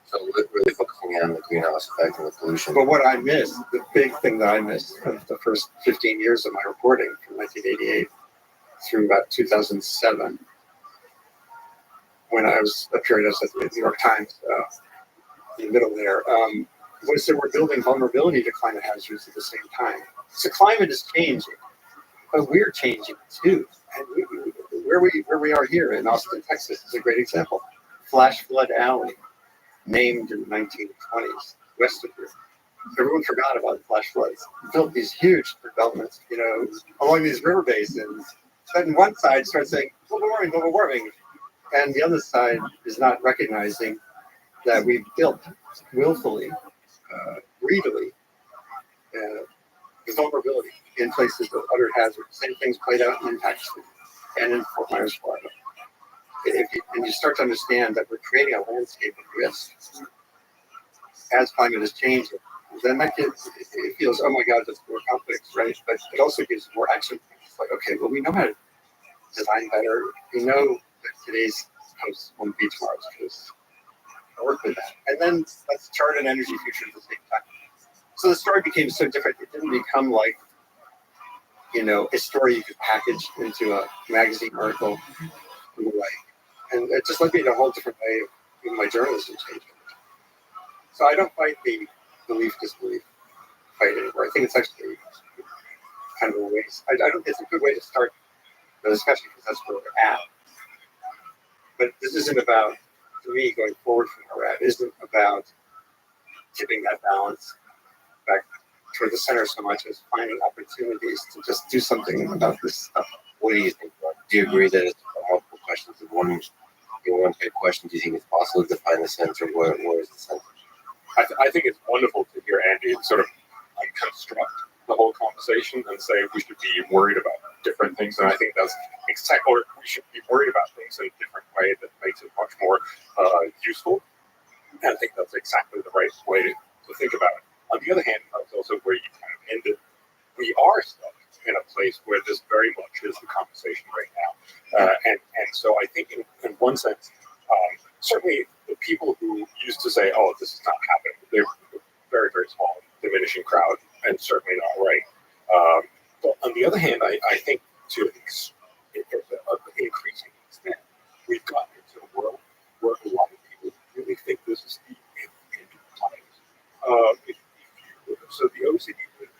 So really focusing on the greenhouse effect and the pollution. But what I missed, the big thing that I missed of the first 15 years of my reporting from 1988 through about 2007, when I was a period at the New York Times, in the middle there, was that we're building vulnerability to climate hazards at the same time. So climate is changing, but we're changing too. And where we are here in Austin, Texas is a great example. Flash Flood Alley, named in the 1920s, west of here. Everyone forgot about flash floods. Built these huge developments, along these river basins. Then one side starts saying, global warming. And the other side is not recognizing that we've built willfully, greedily, the vulnerability in places of utter hazard. Same things played out in Pakistan and in Fort Myers, Florida. And you start to understand that we're creating a landscape of risk as climate is changing, then that it feels, oh my God, that's more complex, right? But it also gives more action. It's like, okay, well, we know how to design better. We know that today's house won't be tomorrow's house. I'll work with that. And then let's chart an energy future at the same time. So the story became so different. It didn't become like, a story you could package into a magazine article and the like. And it just led me in a whole different way of my journalism changing. So I don't fight the belief-disbelief fight anymore. I think it's actually kind of a waste. I don't think it's a good way to start the discussion because that's where we're at. But this isn't about, for me, going forward from where we're at. It isn't about tipping that balance back toward the center so much as finding opportunities to just do something about this stuff. What do you think? Do you agree that it's multiple questions of one big question? Do you think it's possible to find the center? Where is the center? I think it's wonderful to hear Andy sort of construct the whole conversation and say we should be worried about different things. And I think that's exactly, or we should be worried about things in a different way that makes it much more useful. And I think that's exactly the right way to think about it. On the other hand, that's also where you kind of ended. We are stuck in a place where this very much is the conversation right now. And so I think in one sense, certainly the people who used to say, oh, this is not happening, they're very, very small, diminishing crowd, and certainly not right. But on the other hand, I think to an increasing extent, we've gotten into a world where a lot of people really think this is the end of times. So the OECD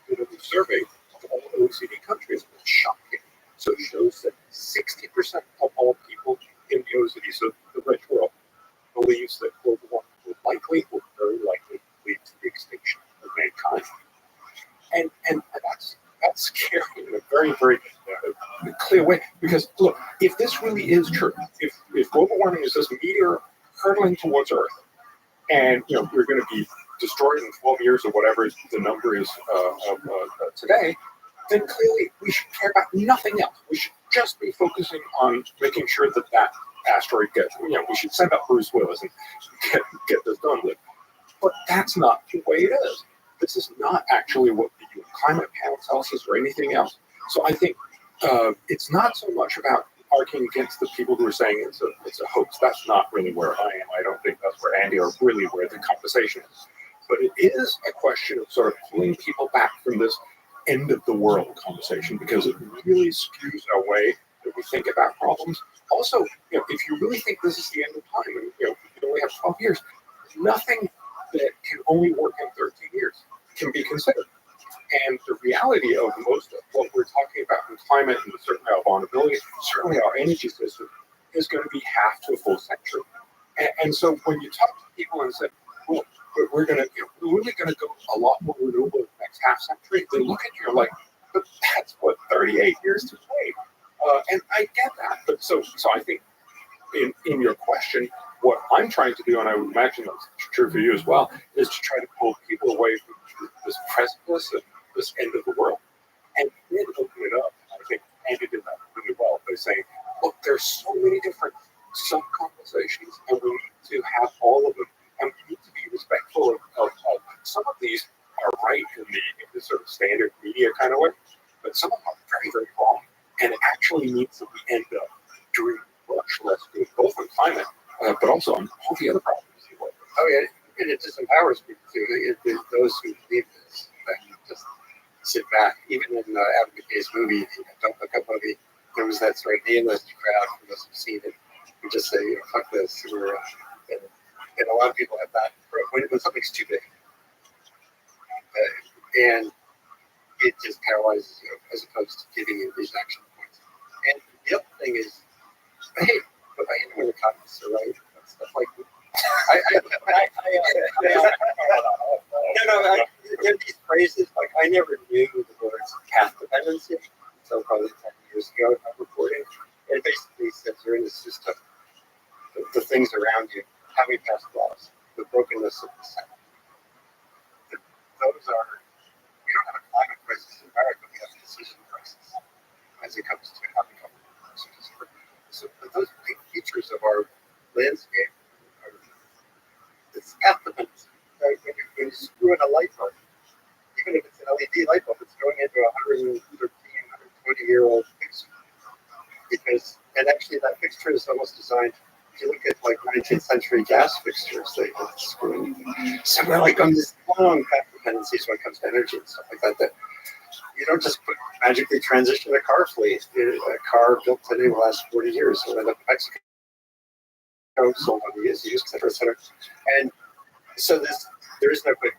did a survey of all OECD countries, and it's shocking. So it shows that 60% of all people in the OECD, so the rich world, believes that global warming will very likely lead to the extinction of mankind. And that's scary in a very, very clear way. Because look, if this really is true, if global warming is this meteor hurtling towards Earth, and we're going to be destroyed in 12 years or whatever the number is today, then clearly we should care about nothing else. We should just be focusing on making sure that asteroid gets, we should send up Bruce Willis and get this done with. But that's not the way it is. This is not actually what the UN climate panel tells us or anything else. So I think it's not so much about arguing against the people who are saying it's a hoax. That's not really where I am. I don't think that's where Andy or really where the conversation is. But it is a question of sort of pulling people back from this end of the world conversation because it really skews our way that we think about problems. Also, if you really think this is the end of time, and we only have 12 years, nothing that can only work in 13 years can be considered. And the reality of most of what we're talking about in climate and certainly our vulnerability, certainly our energy system, is going to be half to a full century. And so when you talk to people and say, well, we're going to, we're really going to go a lot more renewable in the next half century, they look at you like, but that's what, 38 years to wait. And I get that. But so I think in your question, what I'm trying to do, and I would imagine that's true for you as well, is to try to pull people away from this precipice and this end of the world and then open it up. I think Andy did that really well by saying, look, there's so many different sub-conversations, and we need to have all of them. And we need to be respectful of some of these are right in the sort of standard media kind of way, but some of them are very, very wrong. And it actually means that we end up doing much less good, both on climate, but also on all the other problems. Oh, yeah, and it disempowers people too. Those who believe this, that just sit back. Even in Adam McKay's movie, Don't Look Up movie, there was that sort of nihilist crowd who must have seen it, who just say, fuck this. And a lot of people have that when something's too big. And it just paralyzes you as opposed to giving you these action points. And the other thing is, hey, but I hate when the comments are right. Stuff like there are these phrases, like I never knew the words path dependency until probably 10 years ago I'm reporting. It basically says you're in the system, the things around you, how we pass laws, the brokenness of the center. Those are, we don't have a climate crisis in America, we have a decision crisis as it comes to how we govern. So those big features of our landscape are, it's path dependency. Right? When you screw in a light bulb, even if it's an LED light bulb, it's going into a 113, 120-year-old fixture. Because, and actually that fixture is almost designed, if you look at like 19th century gas fixtures, they screw in. So we're like on this long path dependencies when it comes to energy and stuff like that, that you don't just magically transition a car fleet. A car built today will last 40 years. So end up in Mexico, sold on the used, et cetera, et cetera. And so there is no quick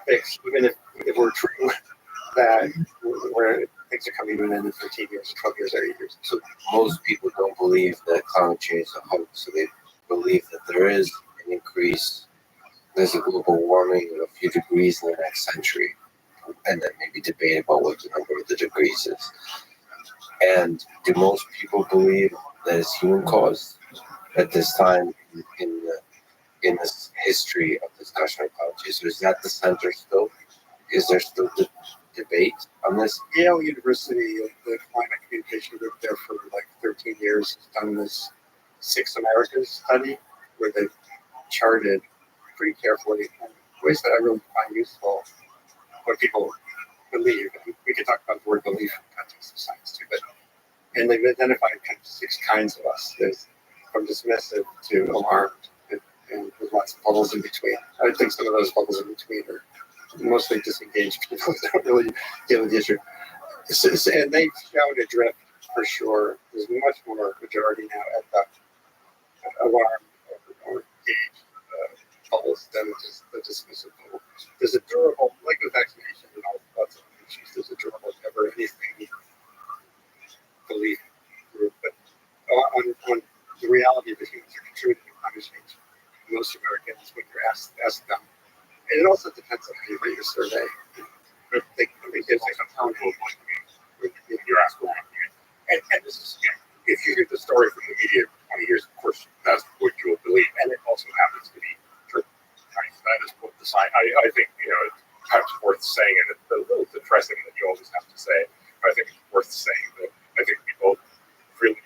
fix, even if we're true that where things are coming to an end in 15 years, 12 years, or 8 years. So most people don't believe that climate change is a hoax. So they believe that there is an increase, there's a global warming of a few degrees in the next century. And then maybe debate about what the number of the degrees is. And do most people believe that it's human caused at this time in this history of discussion on climate change? So is that the center still? Is there still debate on this? Yale University, the climate communication group there for like 13 years, has done this 6 Americas study where they've charted pretty carefully ways that I really find useful what people believe. And we can talk about the word belief in the context of science too, but and they've identified kind of 6 kinds of us. There's from dismissive to alarmed, and there's lots of bubbles in between. I think some of those bubbles in between are mostly disengaged people who don't really deal with the issue. And they've shown a drift for sure. There's much more majority now at the alarmed or engaged bubbles than just the dismissive bubble. There's a durable, like with vaccination and all lots of issues, there's a durable, never anything belief group. But on the reality of the humans are contributing to climate change, most Americans, when you're asked them, and it also depends on how you rate your survey. They give like a pound if you're asked why. And this is, if you hear the story from the media 20 years, of course, that's what you will believe. And it also happens to be true. Right? That is what the science, I think, it's perhaps worth saying, and it's a little depressing that you always have to say, but I think it's worth saying that I think we both really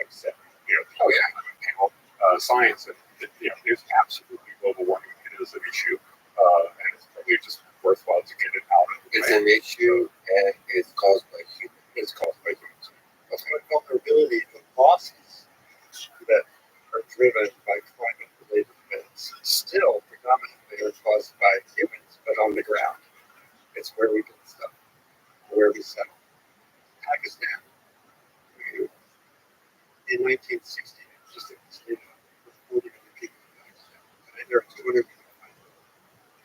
accept, panel science, and there's absolutely global warming. It is an issue, and it's probably just worthwhile to get it out. It's an issue, and it's caused by humans. It's caused by humans. Vulnerability, the losses that are driven by climate-related events still predominantly are caused by humans, but on the ground. It's where we build stuff, where we settle. Pakistan, in 1960, just a state of 40 million people in Pakistan. Today there are 200 million.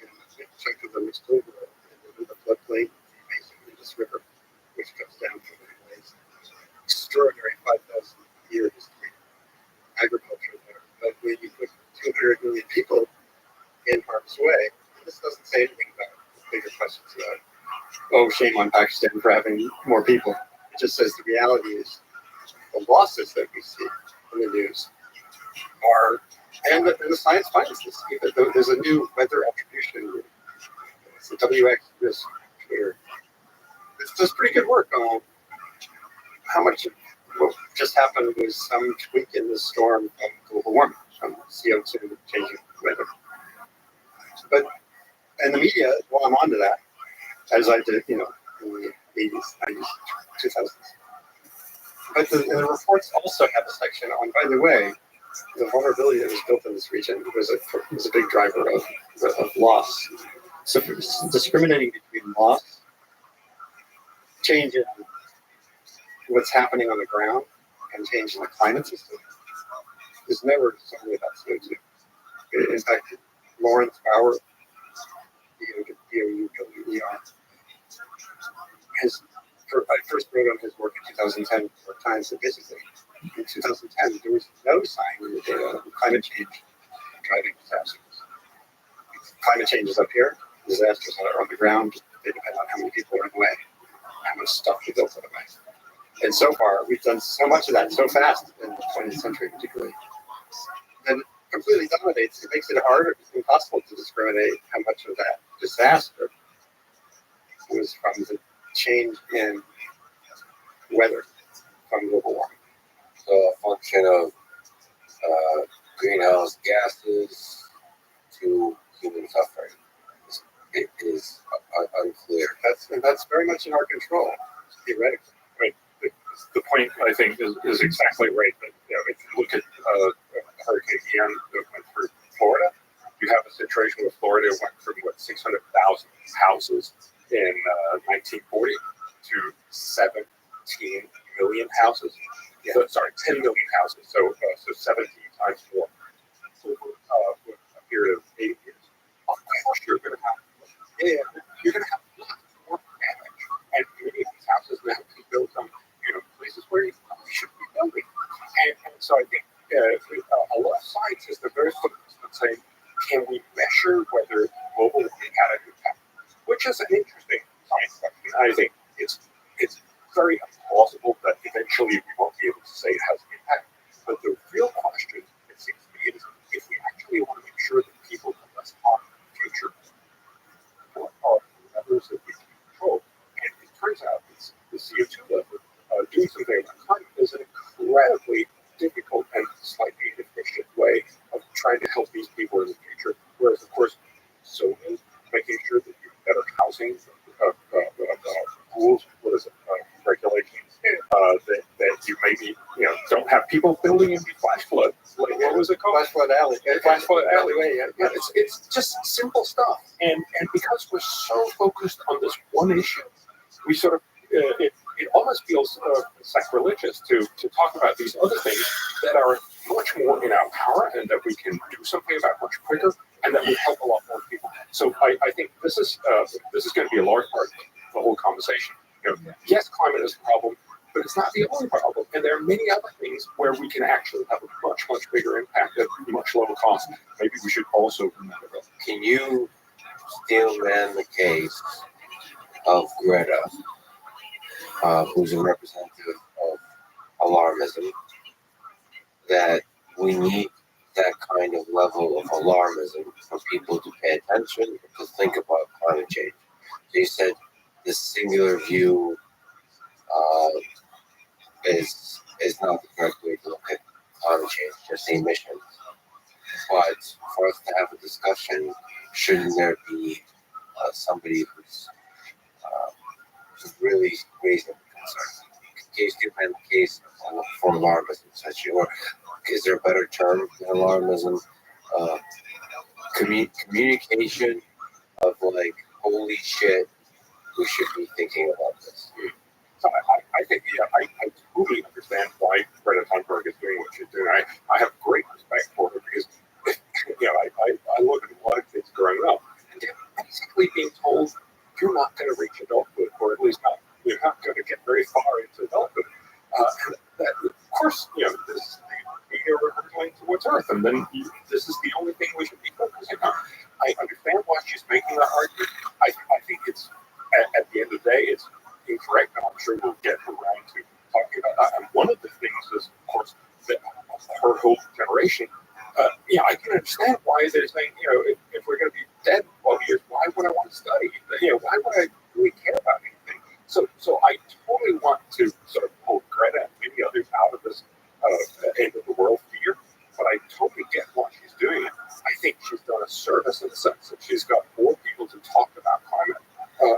And a big chunk of them is still rural, and they live floodplain, basically this river, which comes down from the waves. Extraordinary 5,000 years agriculture there. But when you put 200 million people in harm's way, this doesn't say anything about bigger questions about, shame on Pakistan for having more people. It just says the reality is the losses that we see in the news are, and the science finds this. There's a new weather attribution. It's the WX risk here. It does pretty good work on how much of what just happened was some tweak in the storm of global warming from CO2 changing weather. But and the media, well, I'm onto that, as I did, in the 80s, 90s, 2000s. But the reports also have a section on, by the way, the vulnerability that was built in this region was a big driver of loss. So discriminating between loss, change in what's happening on the ground, and change in the climate system is never solely about CO2. In fact, Lawrence Bauer, B-O-U-W-E-R, I first wrote on his work in 2010 for Times that basically in 2010 there was no sign in the data of climate change driving disasters. Climate change is up here, disasters are on the ground, they depend on how many people are in the way, how much stuff we built in the way. And so far, we've done so much of that so fast in the 20th century particularly, that it completely dominates. It makes it harder, impossible to discriminate how much of that disaster was from the change in weather from global warming. So a function of greenhouse gases to human suffering. It is unclear. That's very much in our control, theoretically. Right. The point, I think, is exactly right. But if you look at Hurricane Ian that went through Florida, you have a situation where Florida went from 600,000 houses in 1940 to 17 million houses. Yeah. 10 million houses. So 17 times more. So a period of 8 years. Of course, you're going to have you're going to have lots more damage. And many of these houses now can build on places where you probably shouldn't be building. And so I think a lot of scientists are very focused on saying, can we measure whether global warming had an impact? Which is an interesting science question. I think it's very implausible that eventually we won't be able to say it has an impact. But the real question, it seems to me, is if we actually want to make sure that people have less harm in the future, what are the levers that we can control? And it turns out that the CO2 level, doing something about climate is an incredibly difficult and slightly inefficient way of trying to help these people in the future. Whereas, of course, so making sure that you have better housing, rules, regulations, that you maybe don't have people building in flash flood. What was it called? Flash flood alley. Flash flood alleyway. Yeah, it's just simple stuff. And because we're so focused on this one issue, we sort of it almost feels sacrilegious to talk about these other things that are much more in our power and that we can do something about much quicker and that would help a lot more people. So I think this is going to be a large part of the whole conversation. Yes, climate is a problem, but it's not the only problem. And there are many other things where we can actually have a much, much bigger impact at much lower cost. Maybe we should also remember that. Can you still man the case of Greta, who's a representative of alarmism, that we need that kind of level of alarmism for people to pay attention, to think about climate change? So you said this singular view is not the correct way to look at climate change, just the emissions. But for us to have a discussion, shouldn't there be somebody who's really raising the concern? Can you still find the case for alarmism, such, or is there a better term than alarmism? Communication of like, holy shit, we should be thinking about this. So I think, I totally understand why Greta Thunberg is doing what she's doing. I have great respect for her because, I look at a lot of kids growing up, and they're basically being told, you're not going to reach And that, of course, this is the meteor we're hurtling towards Earth, and then this is the only thing we should be focusing on. I understand why she's making that argument. I think it's, at the end of the day, it's incorrect, and I'm sure we'll get around to talking about that. And one of the things is, of course, that her whole generation, I can understand why they're saying, if we're going to be dead in 12 years, why would I want to study? Why would I really care about anything? So I totally want to sort of pull Greta and maybe others out of this end of the world fear, but I totally get why she's doing it. I think she's done a service in the sense that she's got more people to talk about climate,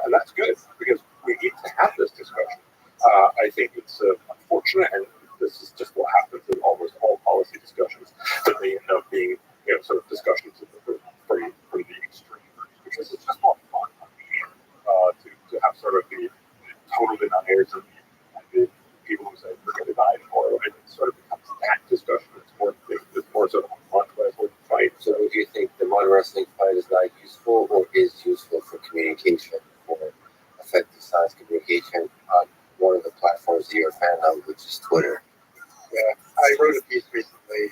and that's good because we need to have this discussion. I think it's unfortunate, and this is just what happens in almost all policy discussions, that they end up being sort of discussions from the extreme, because it's just more fun to have sort of the total deniers and the people who say we're going to die tomorrow, and it sort of becomes that discussion. It's more sort of a mud wrestling fight. So do you think the mud wrestling fight is not useful or is useful for communication, for effective science communication on one of the platforms that you're a fan of, which is Twitter? Yeah, I wrote a piece recently,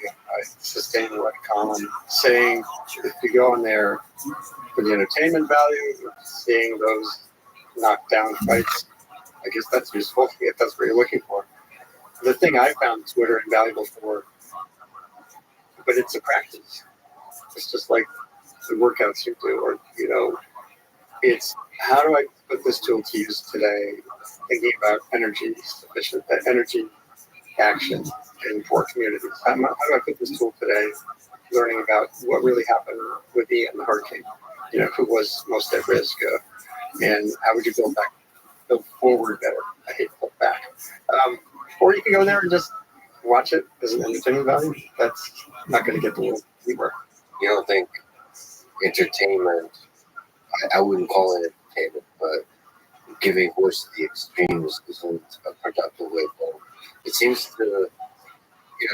Sustainable.com, saying if you go on there for the entertainment value, seeing those knockdown fights, I guess that's useful if that's what you're looking for. The thing I found Twitter invaluable for, but it's a practice. It's just like the workouts you do, or it's how do I put this tool to use today? Thinking about energy sufficient, energy action in poor communities. How do I put this tool today? Learning about what really happened with Ian the hurricane. Who was most at risk, and how would you build forward better? I hate to look back. Or you can go there and just watch it as an entertainment value. That's not going to get the world anywhere. You don't think entertainment, I wouldn't call it entertainment, but giving voice to the extremes isn't a productive way forward? It seems to,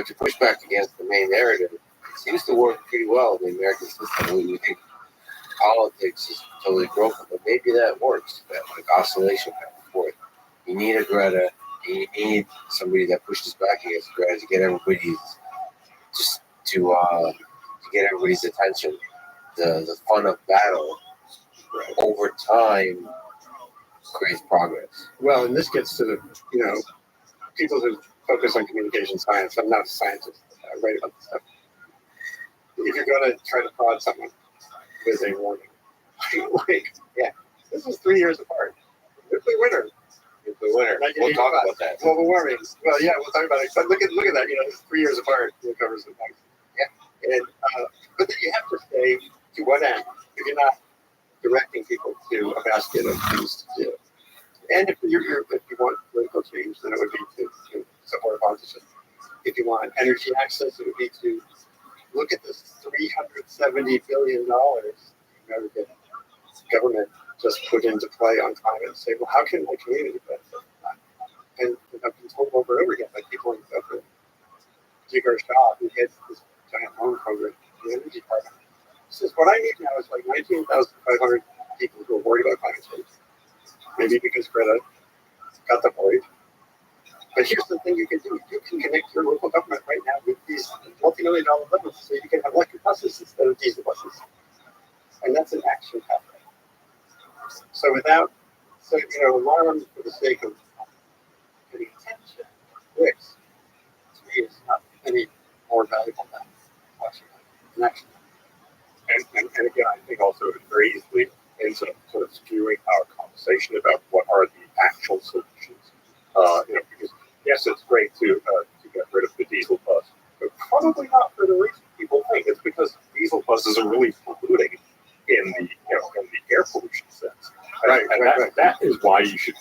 to push back against the main narrative, it seems to work pretty well in the American system. We think politics is totally broken, but maybe that works, that like oscillation back and forth. You need a Greta, and you need somebody that pushes back against Greta to get everybody's get everybody's attention. The fun of battle over time creates progress. Well, and this gets to the people who focus on communication science. I'm not a scientist. I write about this stuff. If you're going to try to prod someone with a warning, this is 3 years apart. Nuclear winter. We'll talk about that. Global warming. Well, yeah, we'll talk about it. But look at that. It's 3 years apart. It covers the things. Yeah. And but then you have to say to what end? If you're not directing people to a basket of things to do. And if you want political change, then it would be to support a politician. If you want energy access, it would be to look at this $370 billion American government just put into play on climate and say, well, how can my community benefit from that? And I've been told over and over again by people in government, Jigar Shah, who heads this giant loan program, the energy department, says, what I need now is like 19,500 people who are worried about climate change. Maybe because Greta got the point. But here's the thing you can do. You can connect your local government right now with these multi-million-dollar limits so you can have electric buses instead of diesel buses. And that's an action pathway. So alarm for the sake of getting attention, clicks, to me is not any more valuable than watching an action. And again, I think also it very easily ends up sort of skewing our conversation about what are the actual solutions. Because yes, it's great to get rid of the diesel bus, but probably not for the reason people think. It's because diesel buses are really polluting in the air pollution sense. That is why you should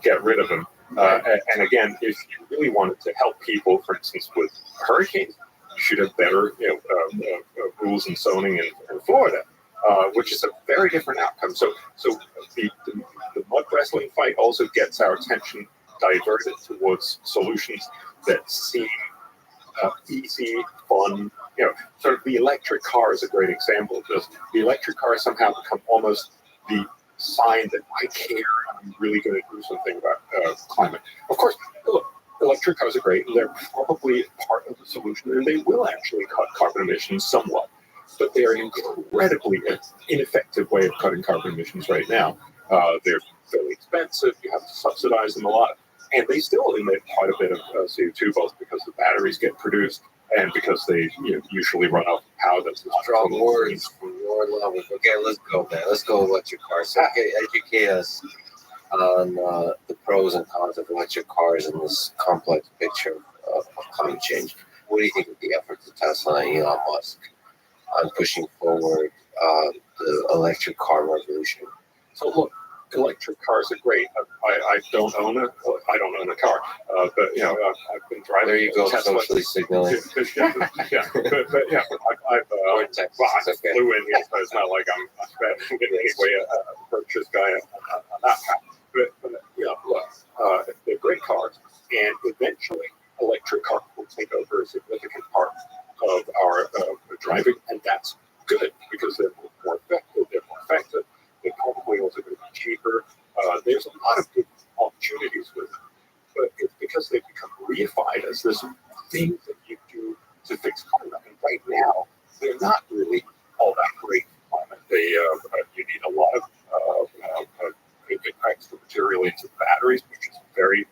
get rid of them. And again, if you really wanted to help people, for instance, with hurricanes, you should have better rules and zoning in Florida, which is a very different outcome. So the mud wrestling fight also gets our attention diverted towards solutions that seem easy, fun. Sort of the electric car is a great example of this. The electric car has somehow become almost the sign that I care and I'm really going to do something about climate. Of course, look, electric cars are great, and they're probably part of the solution, and they will actually cut carbon emissions somewhat. But they're an incredibly ineffective way of cutting carbon emissions right now. They're fairly expensive. You have to subsidize them a lot. And they still emit quite a bit of CO2, both because the batteries get produced and because they usually run out of power that's not Strong words from your level. Okay, let's go, man. Let's go electric cars. So, okay, educate us on the pros and cons of electric cars in this complex picture of climate change. What do you think of the efforts of Tesla and Elon Musk on pushing forward the electric car revolution? So look, electric cars are great. I don't own a car, but I've been driving. There you go, Tesla. socially signaling. Yeah, but I flew in here, so it's not like I'm in any way a purchase guy on that path. But look, they're great cars, and eventually electric cars will take over a significant part of our driving, and that's good because they're more effective. They're probably also going to be cheaper. There's a lot of good opportunities with it, but it's because they've become reified as this thing that you do to fix climate. And right now, they're not really all that great for climate. You need a lot of extra material into the batteries, which is very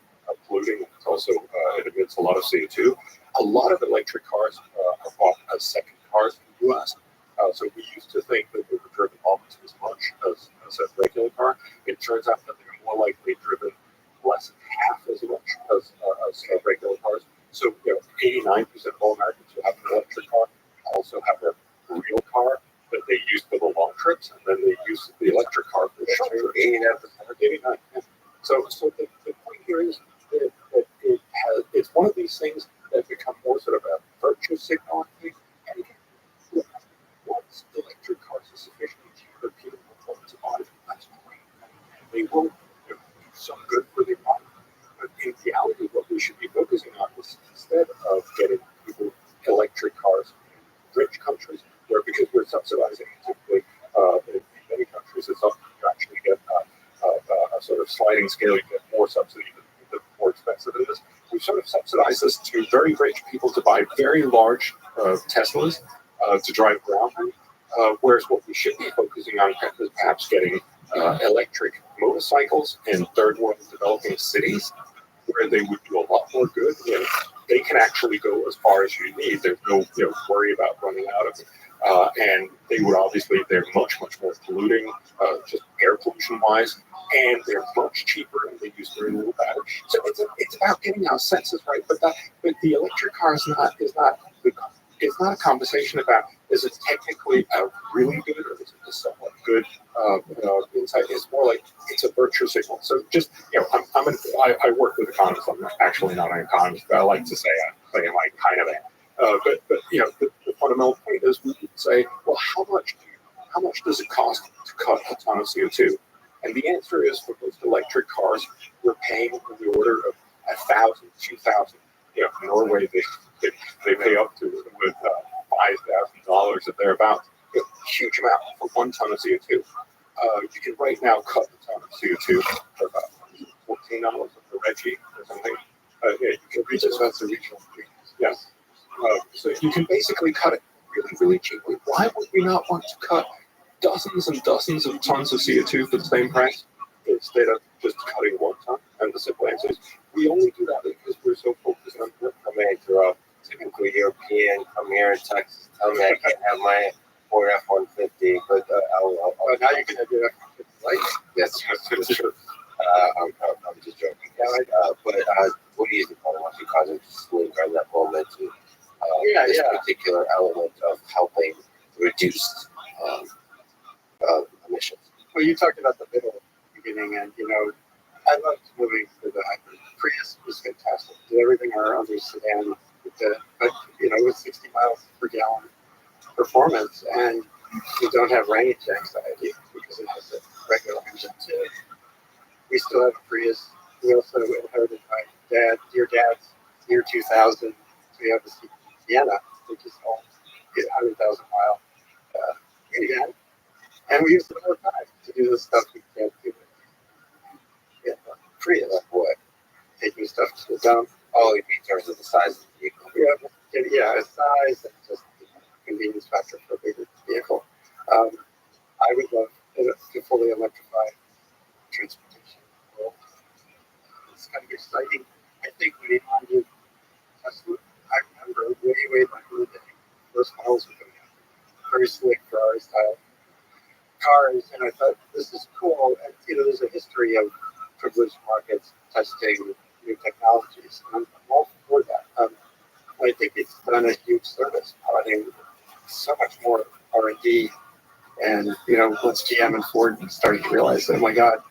polluting. It's also it emits a lot of CO2. A lot of electric cars are bought as second cars in the U.S. So we used to think that they were driven almost as much as a regular car. It turns out that they're more likely driven less than half as much as regular cars. So 89% of all Americans who have an electric car also have a real car that they use for the long trips, and then they use the electric car for the short trips. 89%. Yeah. So the point here is that it's one of these things that become more sort of a virtue signal. And again, once electric cars are sufficiently cheaper, people will want to buy them. That's great. And they will do some good for the environment. But in reality, what we should be focusing on is instead of getting people electric cars in rich countries, where because we're subsidizing typically in many countries, it's often you actually get a sort of sliding scale. You get more subsidy the more expensive it is. We sort of subsidize this to very rich people to buy very large Teslas to drive around. Whereas what we should be focusing on is perhaps getting electric motorcycles in third world developing cities, where they would do a lot more good. They can actually go as far as you need. There's no worry about running out of it. And they would obviously, they're much more polluting, just air pollution wise, and they're much cheaper, and they use very little battery. So it's about getting our senses right. But the electric car is not a conversation about is it technically a really good or is it a somewhat good insight. It's more like it's a virtue signal. So just I work with economists. I'm actually not an economist, but I like to say I'm like kind of a. But the fundamental point is we say, well, how much does it cost to cut a ton of CO2? And the answer is for most electric cars, we're paying in the order of 1,000, 2,000. In Norway, they pay up to with $5,000 if they're about a huge amount for 1 ton of CO2. You can right now cut a ton of CO2 for about $14 per reggie or something. You can reach that's the regional fee. Yes. So you can basically cut it really, really cheaply. Why would we not want to cut dozens and dozens of tons of CO2 for the same price instead of just cutting 1 ton? And the simple answer is we only do that because we're so focused on a typical European, come here in Texas, tell me I can't have my Ford F-150, but now you can have your F-150 light. Yes, that's true. I'm just joking. But what do you think about it? Because it's regarding that moment to this particular element of helping reduce emissions. Well, you talked about the middle beginning, and I loved moving to the hybrid. Prius was fantastic. Did everything our other sedan did, but with 60 miles per gallon performance, and you don't have range anxiety because it has a regular engine too. We still have a Prius. We also inherited my dear dad's year 2000. We have a Sienna, which is all 100,000 mile again, and we use it all the time to do the stuff we can't do. Prius, what? Taking stuff to the dump, Oh, you mean in terms of the size of the vehicle? Yeah, size and just convenience factor for a bigger vehicle. I would love to fully electrify transportation. It's kind of exciting. I think when Elon did Tesla, I remember way back in the day, first models were coming out, very slick Ferrari style cars, and I thought this is cool. And there's a history of privileged markets testing new technologies, and I'm all for that. I think it's done a huge service, providing so much more R&D. And once GM and Ford started to realize, oh my God,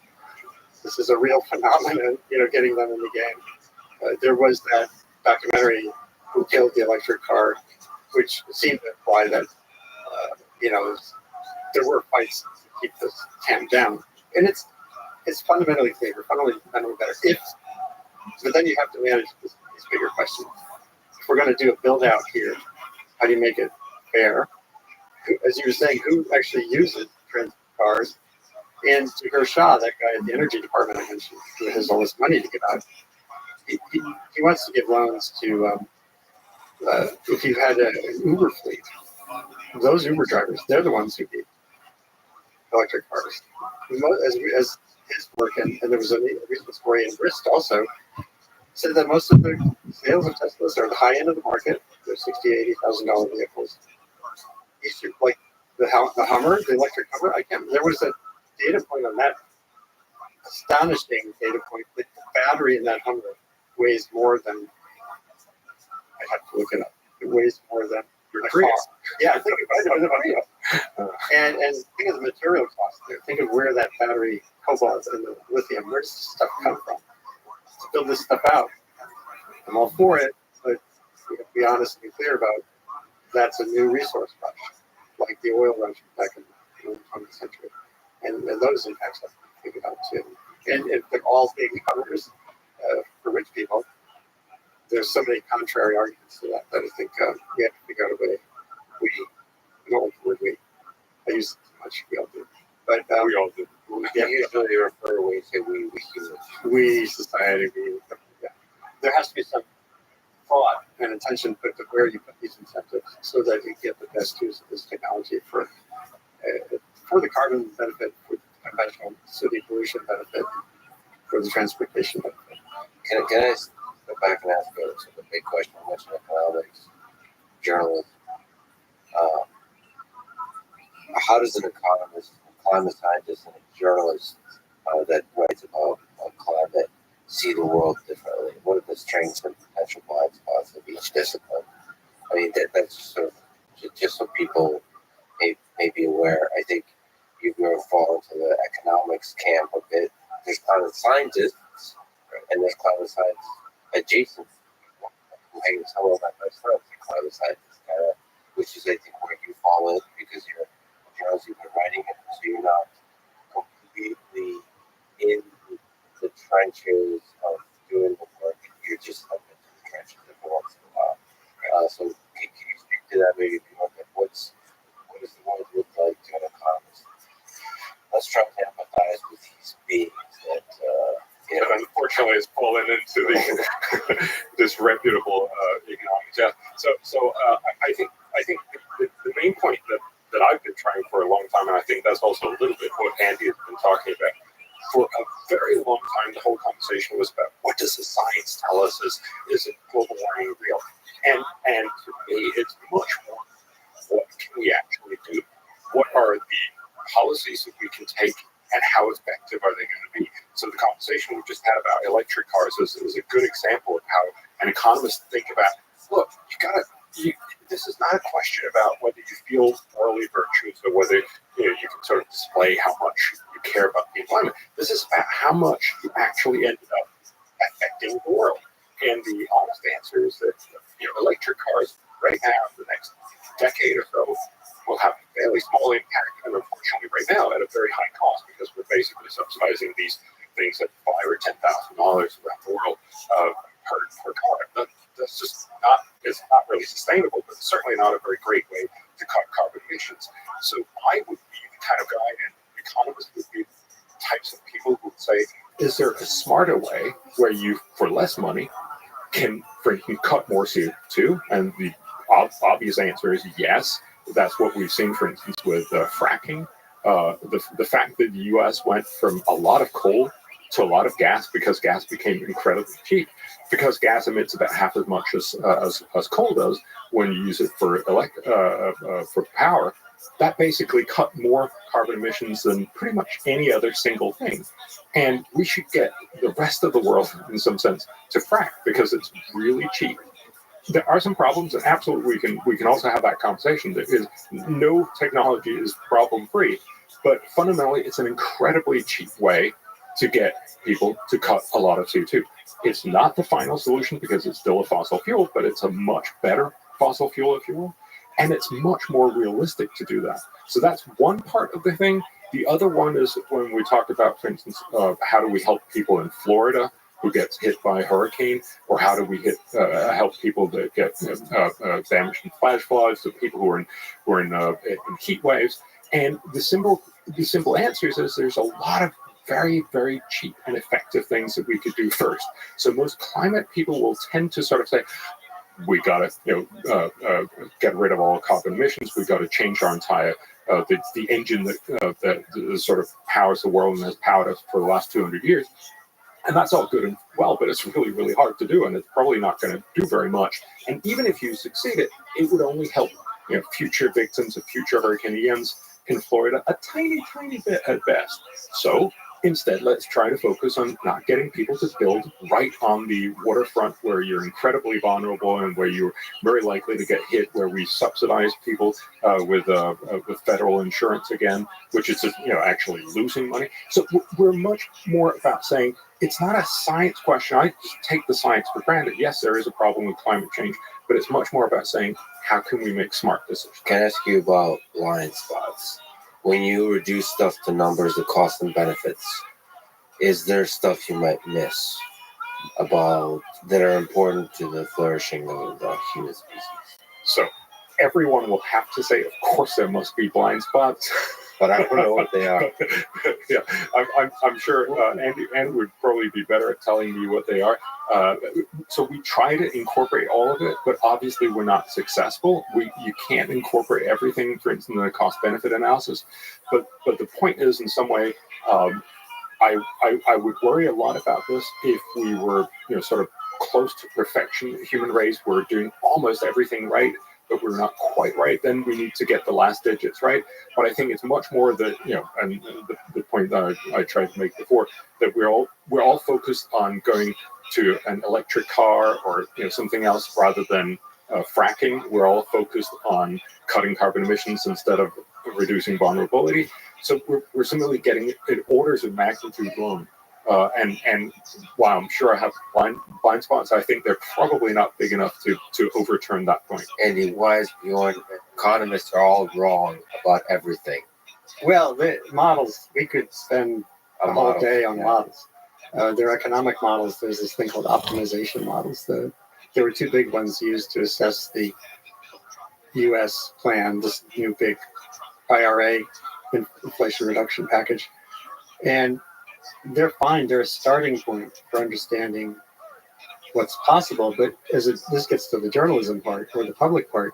this is a real phenomenon. Getting them in the game. There was that documentary, "Who Killed the Electric Car," which seemed to imply that there were fights to keep this tamped down, and it's fundamentally cleaner, fundamentally better. But then you have to manage these bigger questions. If we're going to do a build out here, how do you make it fair? As you were saying, who actually uses transit cars? And Jagir Shah, that guy at the energy department I mentioned, who has all this money to give out, he wants to give loans to, if you had an Uber fleet, those Uber drivers, they're the ones who need electric cars. As his work, and there was a recent story in Brist also, said that most of the sales of Teslas are at the high end of the market. They're $60,000, $80,000 vehicles. Like the Hummer, the electric Hummer, there was a data point on that, astonishing data point, that the battery in that Hummer weighs more than, I have to look it up, it weighs more than your Prius. Yeah, think about it. And think of the material cost there. Think of where that battery, cobalt and the lithium, where does this stuff come from? To build this stuff out. I'm all for it, but we have to be honest and be clear about that's a new resource rush, like the oil rush back in the 20th century. And those impacts have to be figured out too. And if they're all big covers for rich people, there's so many contrary arguments to that I think we have to figure out a way. I don't like the word we. I use it too much. We all do. But we all do. Yeah, usually refer to we say we society. Yeah. There has to be some thought and intention put to where you put these incentives so that you get the best use of this technology for the carbon benefit, for the conventional city pollution benefit, for the transportation benefit. Can I go back and ask you the big question? I mentioned economics, journalism. How does an economist, a climate scientist, and a journalist that writes about climate see the world differently? What are the strengths and potential blind spots of each discipline? I mean, that's sort of just so people may be aware. I think you're going to fall into the economics camp a bit. There's climate scientists, and there's climate science adjacent. Hey, some of my best friends are climate scientists, which is, I think, where you fall in because you're writing it, so you're not completely in the trenches of doing the work. You're just up into the trenches every once in a while. So can you speak to that maybe? What does the world look like to an economist? Let's try to empathize with these beings that unfortunately has fallen into the this reputable economics. Yeah. So I think the main point that I've been trying for a long time, and I think that's also a little bit what Andy has been talking about. For a very long time, the whole conversation was about what does the science tell us? Is it global warming real? And to me, it's much more what can we actually do? What are the policies that we can take, and how effective are they going to be? So the conversation we just had about electric cars is a good example of how an economist think about, look, this is not a question about whether you feel morally virtuous or whether you can sort of display how much you care about the environment. This is about how much you actually ended up affecting the world. And the honest answer is that electric cars right now, the next decade or so, will have a fairly small impact, and unfortunately right now at a very high cost because we're basically subsidizing these things at $5,000 or $10,000 around the world per car. That's just it's not really sustainable, but it's certainly not a very great way to cut carbon emissions. So I would be the kind of guy, and economists would be the types of people who would say, is there a smarter way where you, for less money, can freaking cut more CO2? And the obvious answer is yes. That's what we've seen, for instance, with fracking. The fact that the U.S. went from a lot of coal to a lot of gas because gas became incredibly cheap, because gas emits about half as much as coal does when you use it for power. That basically cut more carbon emissions than pretty much any other single thing. And we should get the rest of the world, in some sense, to frack because it's really cheap. There are some problems, and absolutely we can also have that conversation. There is no technology is problem free, but fundamentally it's an incredibly cheap way to get people to cut a lot of CO2. It's not the final solution because it's still a fossil fuel, but it's a much better fossil fuel, if you will, and it's much more realistic to do that. So that's one part of the thing. The other one is when we talked about, for instance, how do we help people in Florida who gets hit by a hurricane, or how do we help people that get damaged in flash floods, so people who are in heat waves. And the simple answers is there's a lot of very, very cheap and effective things that we could do first. So most climate people will tend to sort of say, we got to get rid of all carbon emissions. We got to change our entire the engine that sort of powers the world and has powered us for the last 200 years. And that's all good and well, but it's really, really hard to do, and it's probably not going to do very much. And even if you succeeded, it would only help future victims of future Hurricane Ians in Florida a tiny, tiny bit at best. So instead, let's try to focus on not getting people to build right on the waterfront where you're incredibly vulnerable and where you're very likely to get hit, where we subsidize people with federal insurance again, which is actually losing money. So we're much more about saying it's not a science question. I take the science for granted. Yes, there is a problem with climate change, but it's much more about saying, how can we make smart decisions? Can I ask you about blind spots? When you reduce stuff to numbers, the cost and benefits, is there stuff you might miss about that are important to the flourishing of the human species? So everyone will have to say, of course, there must be blind spots. But I don't know what they are. Yeah, I'm sure Andy would probably be better at telling me what they are. So we try to incorporate all of it, but obviously we're not successful. You can't incorporate everything, for instance, in a cost-benefit analysis. But the point is, in some way, I would worry a lot about this if we were, sort of close to perfection. The human race, we're doing almost everything right, but we're not quite right. Then we need to get the last digits right. But I think it's much more that, and the point that I tried to make before, that we're all focused on going to an electric car or something else rather than fracking. We're all focused on cutting carbon emissions instead of reducing vulnerability. So we're simply getting it orders of magnitude wrong. And while I'm sure I have blind spots, I think they're probably not big enough to overturn that point. Andy, why is Bjorn, economists are all wrong about everything? Well, the models, we could spend a whole day on models. They're economic models. There's this thing called optimization models. There were two big ones used to assess the U.S. plan, this new big IRA, Inflation Reduction Package. And they're fine. They're a starting point for understanding what's possible. But this gets to the journalism part or the public part,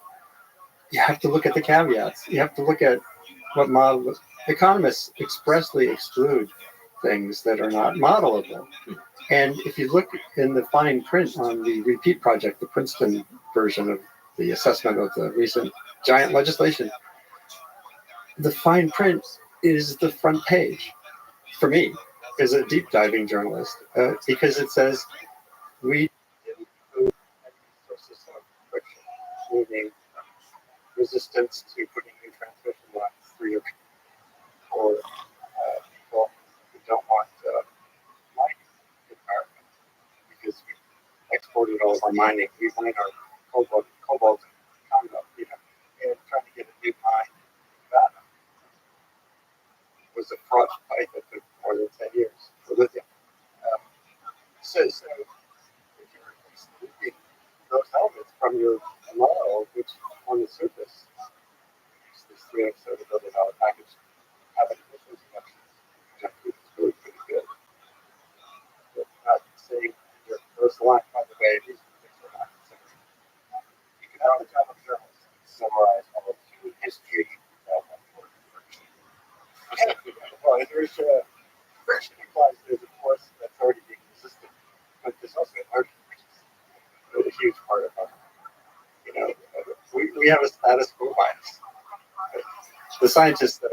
you have to look at the caveats. You have to look at what model. Economists expressly exclude things that are not modelable. And if you look in the fine print on the REPEAT project, the Princeton version of the assessment of the recent giant legislation, the fine print is the front page for me as a deep diving journalist, because it says we didn't include any sources of friction, meaning resistance to putting new transmission lines through your or people who don't want mining environment because we exported all of our mining. We mine our cobalt and Congo, and trying to get a new mine that was a fraud fight that took more than 10 years for lithium. So if you're excluding those elements from your model, which on the surface is this $370 billion package, having emissions reductions, it's really pretty good. But not saying your first line, by the way, these part of we have a status quo bias. The scientists that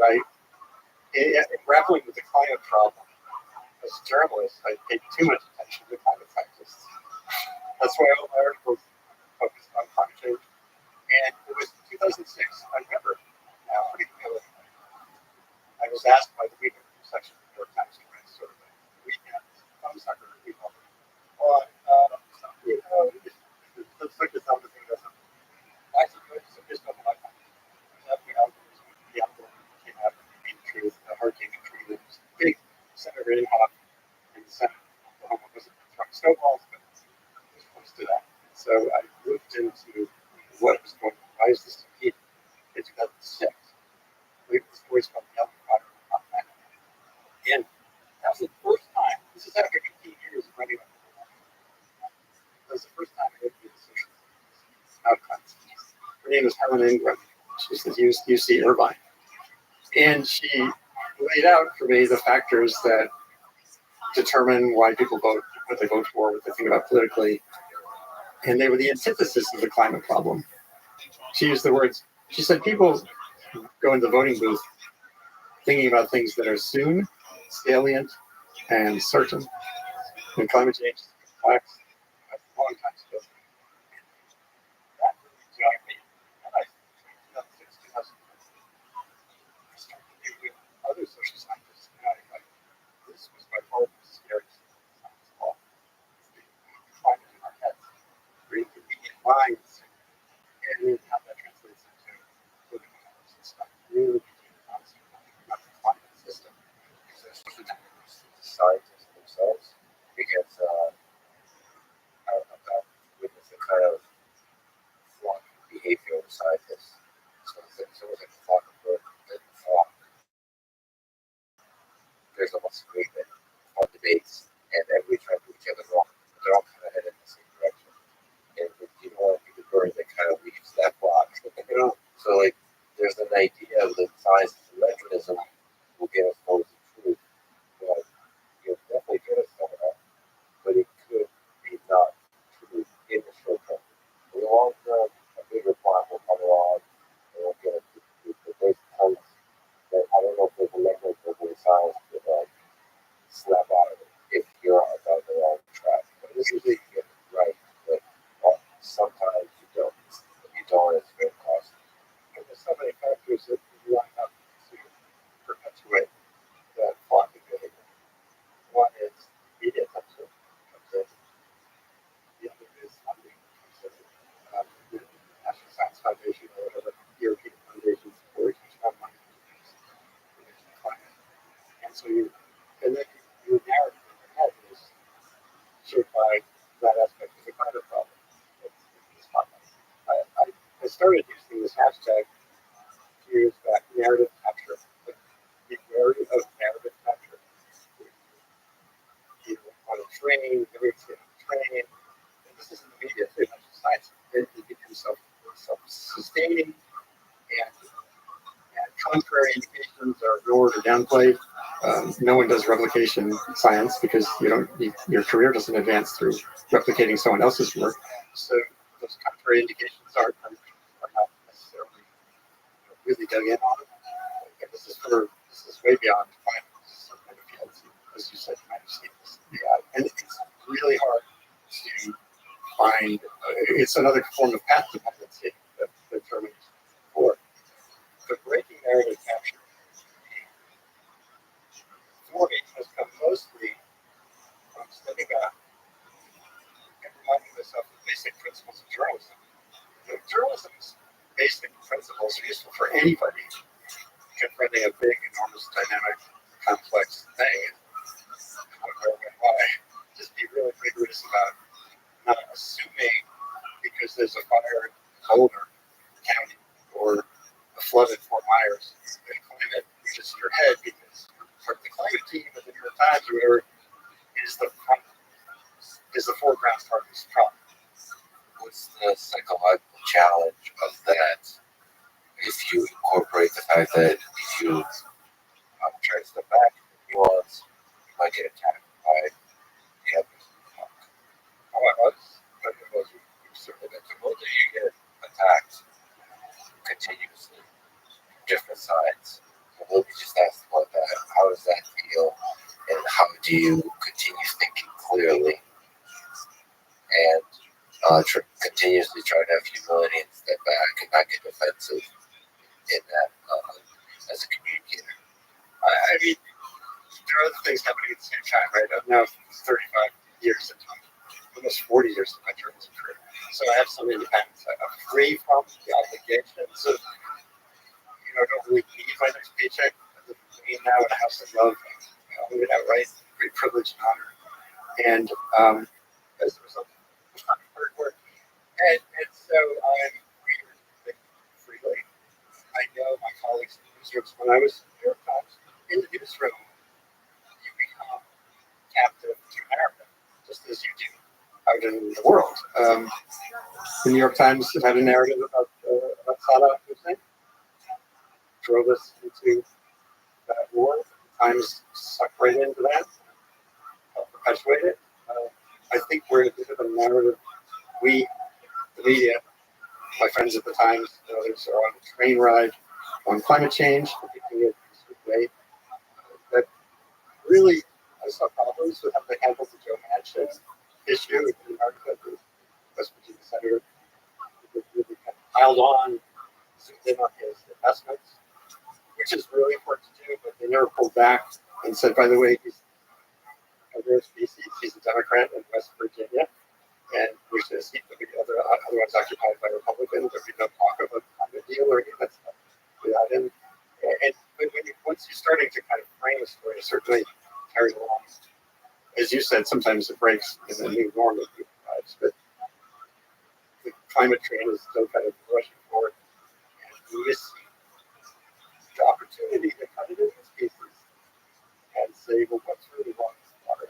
grappling with the climate problem, as a journalist, I paid too much attention to climate scientists. That's why all my articles focused on climate change. And it was 2006, I remember now pretty clearly. I was asked by the reader section of the New York Times to write sort of a weekend thumbsucker review on, let's look at some of the things that I think there's nothing like that. The algorithm came out in truth, the hurricane tree that was big. Senator Inhofe in the Senate, Oklahoma wasn't throwing snowballs, but it was close to that. So I looked into what was going on. Why is this heat in 2006? We have this voice called the Water on that. And that was the first time, this is after 18 years of running up. That was the first time I interviewed a social outcomes. Her name is Helen Ingram. She's at UC Irvine. And she laid out for me the factors that determine why people vote, what they vote for, what they think about politically. And they were the antithesis of the climate problem. She used the words, she said people go into the voting booth thinking about things that are soon, salient, and certain. And climate change is complex, a long time to go. That really jogged me. And I started to do with other social scientists. This was by far the scariest science of all. Climate in our heads, very convenient minds, and then how that translates into political matters and stuff. Really became honest about the climate system. Especially the scientists themselves, because I've witnessed a kind of flock behavior of scientists. So it's almost like a flock of birds that flock. There's almost agreement on debates, and everybody trying to do each other wrong. They're all kind of headed in the same direction. And if you don't want to be the bird that kind of leaves that flock, So like, there's an idea that science is a mechanism will get us close to truth. But you'll definitely get us somewhere, but it could be not true in the short term. In the long term, a bigger plot will come along and we'll get us to truth. But there's tons that I don't know if there's a mechanism in science to snap out of it if you're on the wrong track. But this is usually you get it right, but sometimes you don't. If you don't, it's very costly. And there's so many factors that you line up to perpetuate that flock of behavior. One is media attention comes in. The other is funding comes in. The National Science Foundation or whatever European foundations for a huge amount of money to climate. And so and then your narrative in your head is shaped by that aspect of the climate problem. It's fun. I started using this hashtag a few years back, narrative capture. Like, be wary of narrative capture. You on a train, everyone's getting on a train. And this is in the media too, not just science. It becomes self-sustaining, and contrary indications are ignored or downplayed. No one does replication science because your career doesn't advance through replicating someone else's work. So those contrary indications are not necessarily really dug in on it. And this is way beyond climate. This is kind of fields, as you said, kind of see this. And it's really hard to find. It's another form of path dependency that determines for. But breaking narrative capture for me has come mostly from stepping back and reminding myself of basic principles of journalism. Journalism's basic principles are useful for anybody confronting a big, enormous, dynamic, complex thing. Why? Just be really rigorous about not assuming because there's a fire in Boulder County or a flood in Fort Myers, the climate reaches your head because the climate team of the New York Times or whatever is the foreground part of this problem. What's the psychological challenge of that if you incorporate the fact that if you try to step back and nuance, you might get attacked by the others? Oh, I was certainly do you continue thinking clearly and continuously try to have humility and step back and not get defensive in that as a communicator? I mean, there are other things happening at the same time, right? I'm now 35 years into almost 40 years of my journalism career. So I have some independence. I'm free from the obligations of, I don't really need my next paycheck. I live now in a house I love. I own it outright. Great privilege and honor. And as a result of hard work. And so I'm free to think freely. I know my colleagues in the newsrooms, when I was in the New York Times, in the newsroom, you become captive to narrative, just as you do out in the world. The New York Times had a narrative about Saddam Hussein, drove us into that war. The Times sucked right into that, perpetuated it. I think we're in a bit of a narrative. We, the media, my friends at the Times, and others are on a train ride on climate change, depicting it in a way that really I saw problems with how they handled the Joe Manchin issue in America. The West Virginia senator really kind of piled on, zoomed in on his investments, which is really important to do, but they never pulled back and said, by the way, he's a rare species, he's a Democrat in West Virginia, and which is seat would be otherwise occupied by Republicans. There'd be no talk of a climate deal or any of that stuff without him. But once you're starting to kind of frame a story, certainly carry along, as you said, sometimes it breaks in the new norm of people's lives, but the climate train is still kind of rushing forward, and you miss the opportunity to cut it into pieces and say, well, what's really wrong with the water?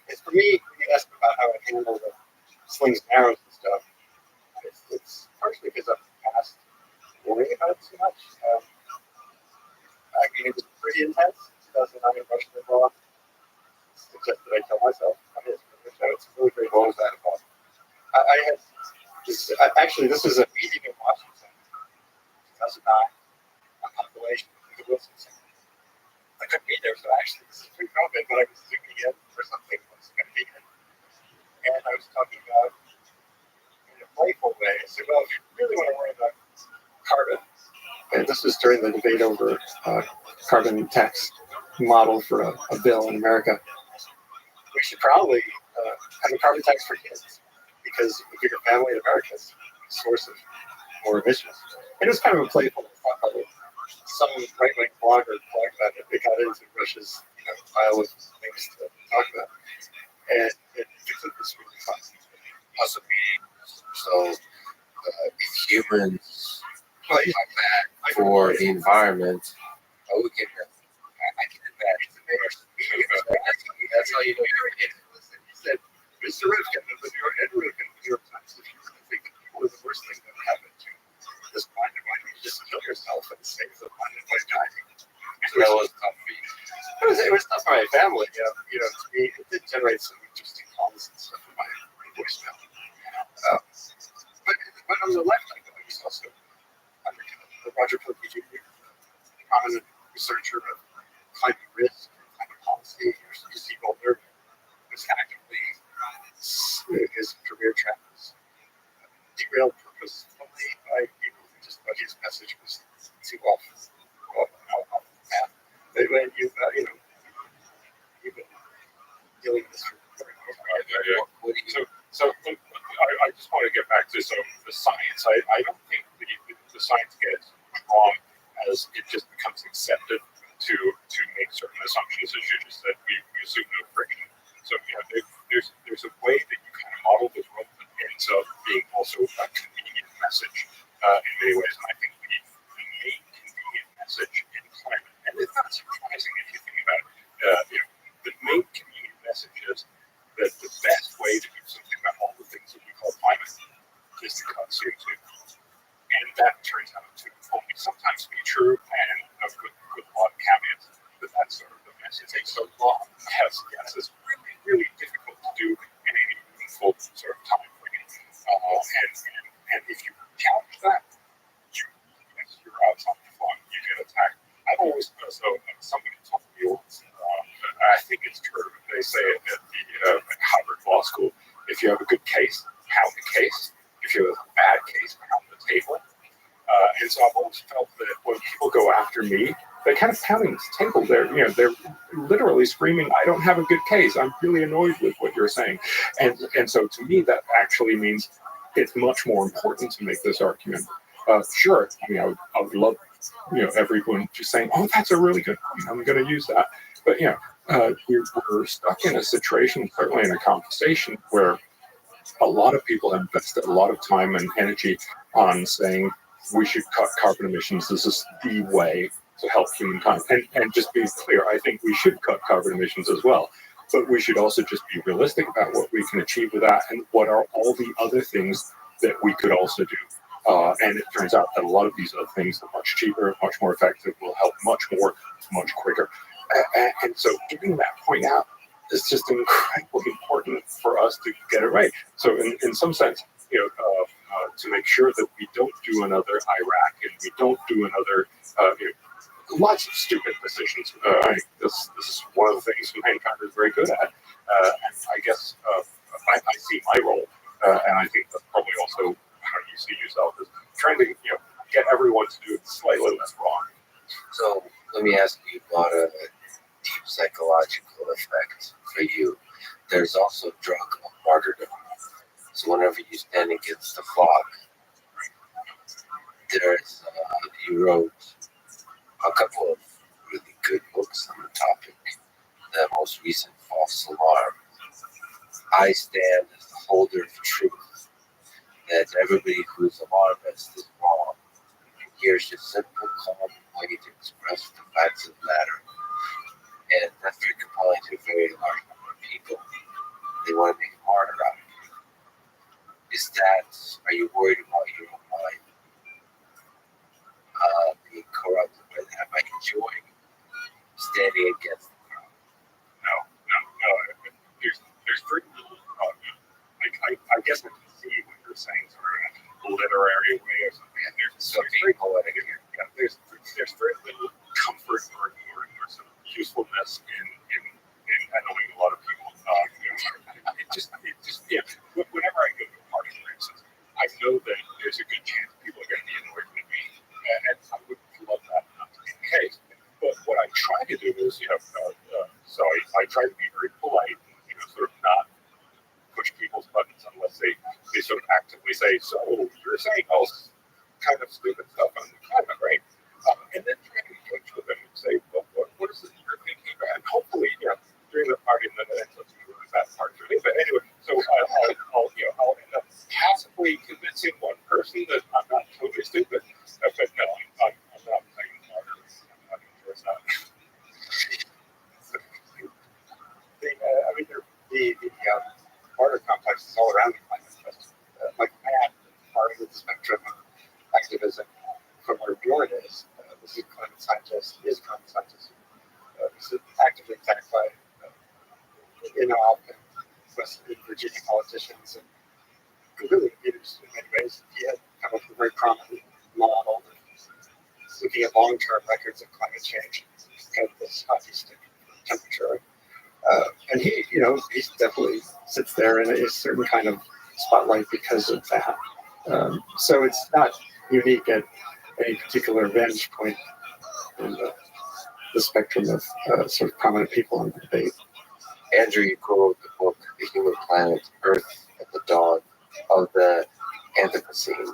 It's for me, when you ask about how I handle the slings and arrows and stuff, it's partially because I'm past worrying about it too much. I mean, it was pretty intense. 2009 in Russian Limbaugh suggested I kill myself. I mean, it's really great. What was that about? I had this, actually, this was a meeting in Washington, 2009, a compilation of the Wilson Center. I couldn't be there, so actually, this is pre-COVID, but I was zooming in for something I was going to be in. And I was talking about, in a playful way, I said, well, if you really want to worry about carbon, and this was during the debate over carbon tax model for a bill in America, we should probably have a carbon tax for kids, because a bigger family in America is a source of more emissions. And it was kind of a playful thought. Some right-wing blogger blogged about it. They got into Russia's pile of things to talk about. And it took this really fun. Possibly, so if humans come back for the environment, we can advance. That's how you know you're in. He said, Mr. Rifkin of the New York Times, if you really think that people is the worst thing that happened to this planet, why don't you just kill yourself and save the planet by dying? That was tough for you. It was tough for my family. To me, it did generate some interesting calls and stuff in my voicemail. But on the left, I was also Roger Pilkey Jr., a prominent researcher of climate risk and climate policy. UC Boulder was actively his career track was derailed purposefully by people who just thought his message was too off the path. But when you've been dealing with this for very long. So I just want to get back to the science. I don't think the science gets wrong as it just becomes accepted to make certain assumptions, as you just said. We assume no friction. So there's a way that you kind of model this world that ends up being also a convenient message in many ways. And I think the main convenient message in climate, and it's not surprising if you think about it, the main convenient message is that the best way to do something about all the things that we call climate is to cut CO2. And that turns out to only sometimes be true, and with a lot of caveats, but that's sort of the mess. It takes so long. Yes, it's really, really difficult to do in any meaningful sort of time frame. And if you challenge that, you're out on the fly. You get attacked. I've always somebody told me once if you have a bad case around the table. And so I've always felt that when people go after me, they're kind of pounding this table. They're literally screaming, "I don't have a good case. I'm really annoyed with what you're saying." And so to me, that actually means it's much more important to make this argument. Sure, I would love, everyone just saying, "Oh, that's a really good point. I'm going to use that." But we're stuck in a situation, certainly in a conversation, where a lot of people have invested a lot of time and energy on saying we should cut carbon emissions. This is the way to help humankind. And just be clear, I think we should cut carbon emissions as well. But we should also just be realistic about what we can achieve with that and what are all the other things that we could also do. And it turns out that a lot of these other things are much cheaper, much more effective, will help much more, much quicker. And so getting that point out is just incredibly important for us to get it right. So in some sense, to make sure that we don't do another Iraq and we don't do another, lots of stupid decisions. This is one of the things mankind is very good at. And I guess I see my role, and I think that's probably also how you see yourself, is trying to get everyone to do it slightly less wrong. So let me ask you about a deep psychological effect for you. There's also a drug of martyrdom. So whenever you stand against the flock, there's you wrote a couple of really good books on the topic. The most recent, False Alarm. I stand as the holder of truth, that everybody who's alarmist is wrong. Here's just simple, calm way to express the facts of the matter. And that's very compelling to a very large number of people. They want to make a martyr out of you. Are you worried about your own mind being corrupted by that, by enjoying standing against the crowd? No. There's very little. I guess I can see what you're saying, sort of a literary way or something. And there's very poetic. There's very little comfort or sort of usefulness in annoying a lot of people. Whenever I go to a party, for instance, I know that there's a good chance people are going to be annoyed with me, and I would love that not to be the case. But what I try to do is, so I try to be very polite, sort of not push people's buttons unless they sort of actively say, "So you're saying all this kind of stupid stuff on the climate, right?" And then try to engage with them and say, "Well, what is it you're thinking about?" And hopefully, during the party, and then it ends up being that part for me. But anyway, so I'll end up passively convincing one person that I'm not totally stupid. But no, I'm not playing the martyr. I'm not interested in that. The martyr complex is all around the climate question. Like Matt, part of the spectrum of activism from where Bjorn is. This is a climate scientist. He is a climate scientist. This is actively attacked by in-off and West Virginia politicians, and really leaders in many ways. He had come up with a very prominent model looking at long-term records of climate change, kind of this hockey stick temperature. And he definitely sits there in a certain kind of spotlight because of that. So it's not unique at any particular vantage point in the spectrum of sort of prominent people in the debate. Andrew, you co-wrote the book, The Human Planet, Earth at the Dawn of the Anthropocene,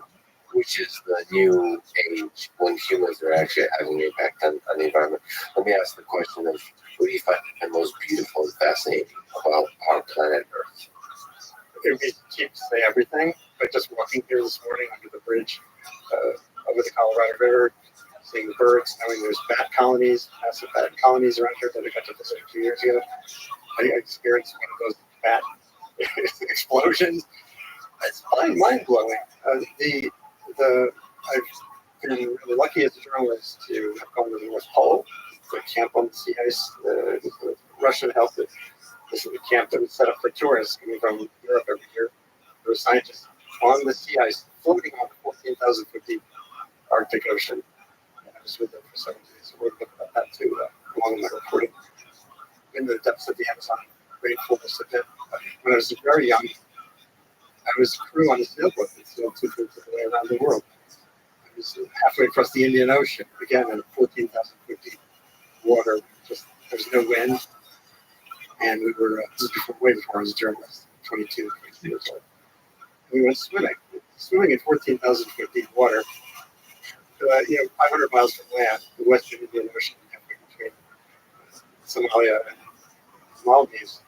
which is the new age when humans are actually having an impact on the environment. Let me ask the question of, what do you find most beautiful and fascinating about our planet Earth? It would be cheap to say everything, but just walking here this morning under the bridge over the Colorado River, seeing the birds, knowing there's bat colonies, massive bat colonies around here that I got to visit a few years ago. I experienced one of those bat explosions. It's mind-blowing. I've been really lucky as a journalist to have gone to the North Pole, to camp on the sea ice. The Russian help. This is a camp that was set up for tourists coming from Europe every year. There were scientists on the sea ice, floating on the 14,000 foot deep Arctic Ocean. And I was with them for 7 days. So we're looking at that too, along with my reporting. In the depths of the Amazon rainforest of it. When I was very young, I was a crew on a sailboat that sailed 2/3 of the way around the world. I was halfway across the Indian Ocean, again at 14,000 feet water. Just there was no wind, and we were way before I was a journalist, 22 years old. We went swimming at 14,000 feet water. 500 miles from land, the Western Indian Ocean, halfway between Somalia and Maldives.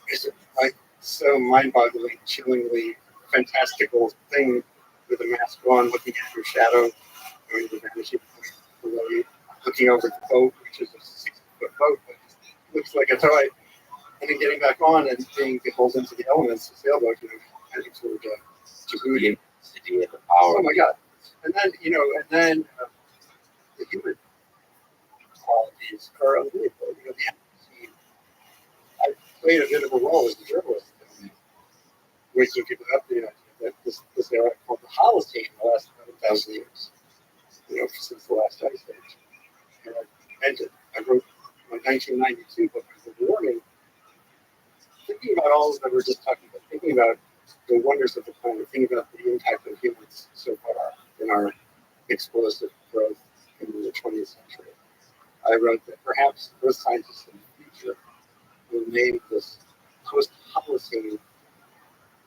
It's like so mind-boggling, chillingly fantastical thing with a mask on, looking at your shadow, going to the vanishing point below you, looking over the boat, which is a 60-foot boat, but looks like a toy, and then getting back on and being beholden to the elements, the sailboat, heading toward Djibouti. Oh my God! And then the human qualities are unbelievable. I played a bit of a role as a journalist, waking people up to that this era called the Holocene the last 1,000 years, since the last ice age. And I ended. I wrote my 1992 book on the warming, thinking about all that we're just talking about, thinking about the wonders of the planet, thinking about the impact of humans so far in our explosive growth in the 20th century. I wrote that perhaps earth scientists in the future will name this post-Holocene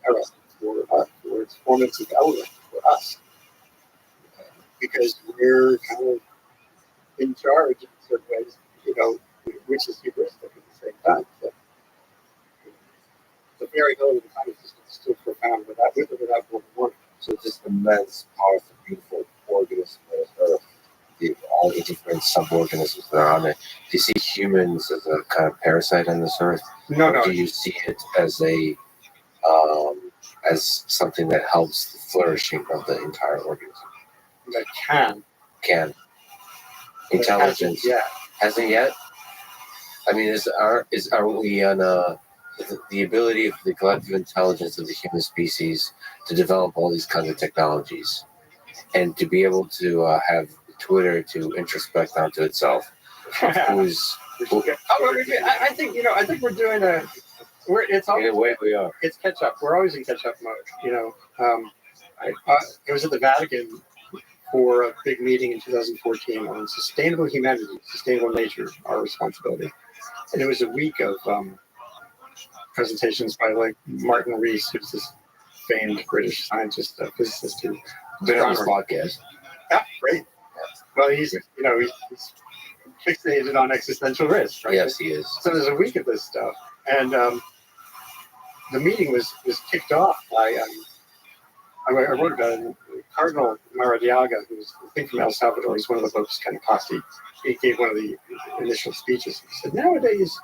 era for its formative element for us, because we're kind of in charge in certain ways, which is hubristic at the same time. So, the variability of the climate system is still profound with or without global warming. So just immense, powerful, beautiful organisms on Earth, all the different sub-organisms that are on it. Do you see humans as a kind of parasite on this Earth? No. Do you see it as as something that helps the flourishing of the entire organism? That can. Intelligence. Hasn't yet? I mean, are we on the ability of the collective intelligence of the human species to develop all these kinds of technologies and to be able to have Twitter to introspect onto itself? I think we're doing it's always, in a way we are. It's catch up. We're always in catch up mode. I was at the Vatican for a big meeting in 2014 on sustainable humanity, sustainable nature, our responsibility, and it was a week of presentations by Martin Rees, who's this famed British scientist, physicist who been on this podcast. Yeah, great. Well, he's fixated on existential risk, right? Yes, he is. So there's a week of this stuff, and the meeting was kicked off by I wrote about it. Cardinal Maradiaga, who's I think from El Salvador. He's one of the Pope's kind of posse. He gave one of the initial speeches. He said, "Nowadays,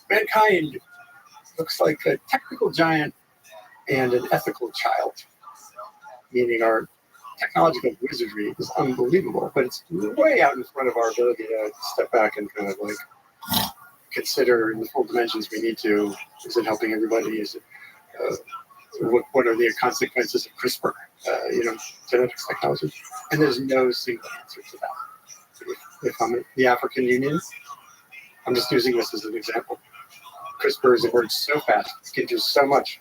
mankind looks like a technical giant and an ethical child," meaning our technological wizardry is unbelievable, but it's way out in front of our ability to step back and kind of consider in the full dimensions we need to. Is it helping everybody? Is it what are the consequences of CRISPR? Genetics technology, and there's no single answer to that. If I'm at the African Union, I'm just using this as an example. CRISPR is emerged so fast; it can do so much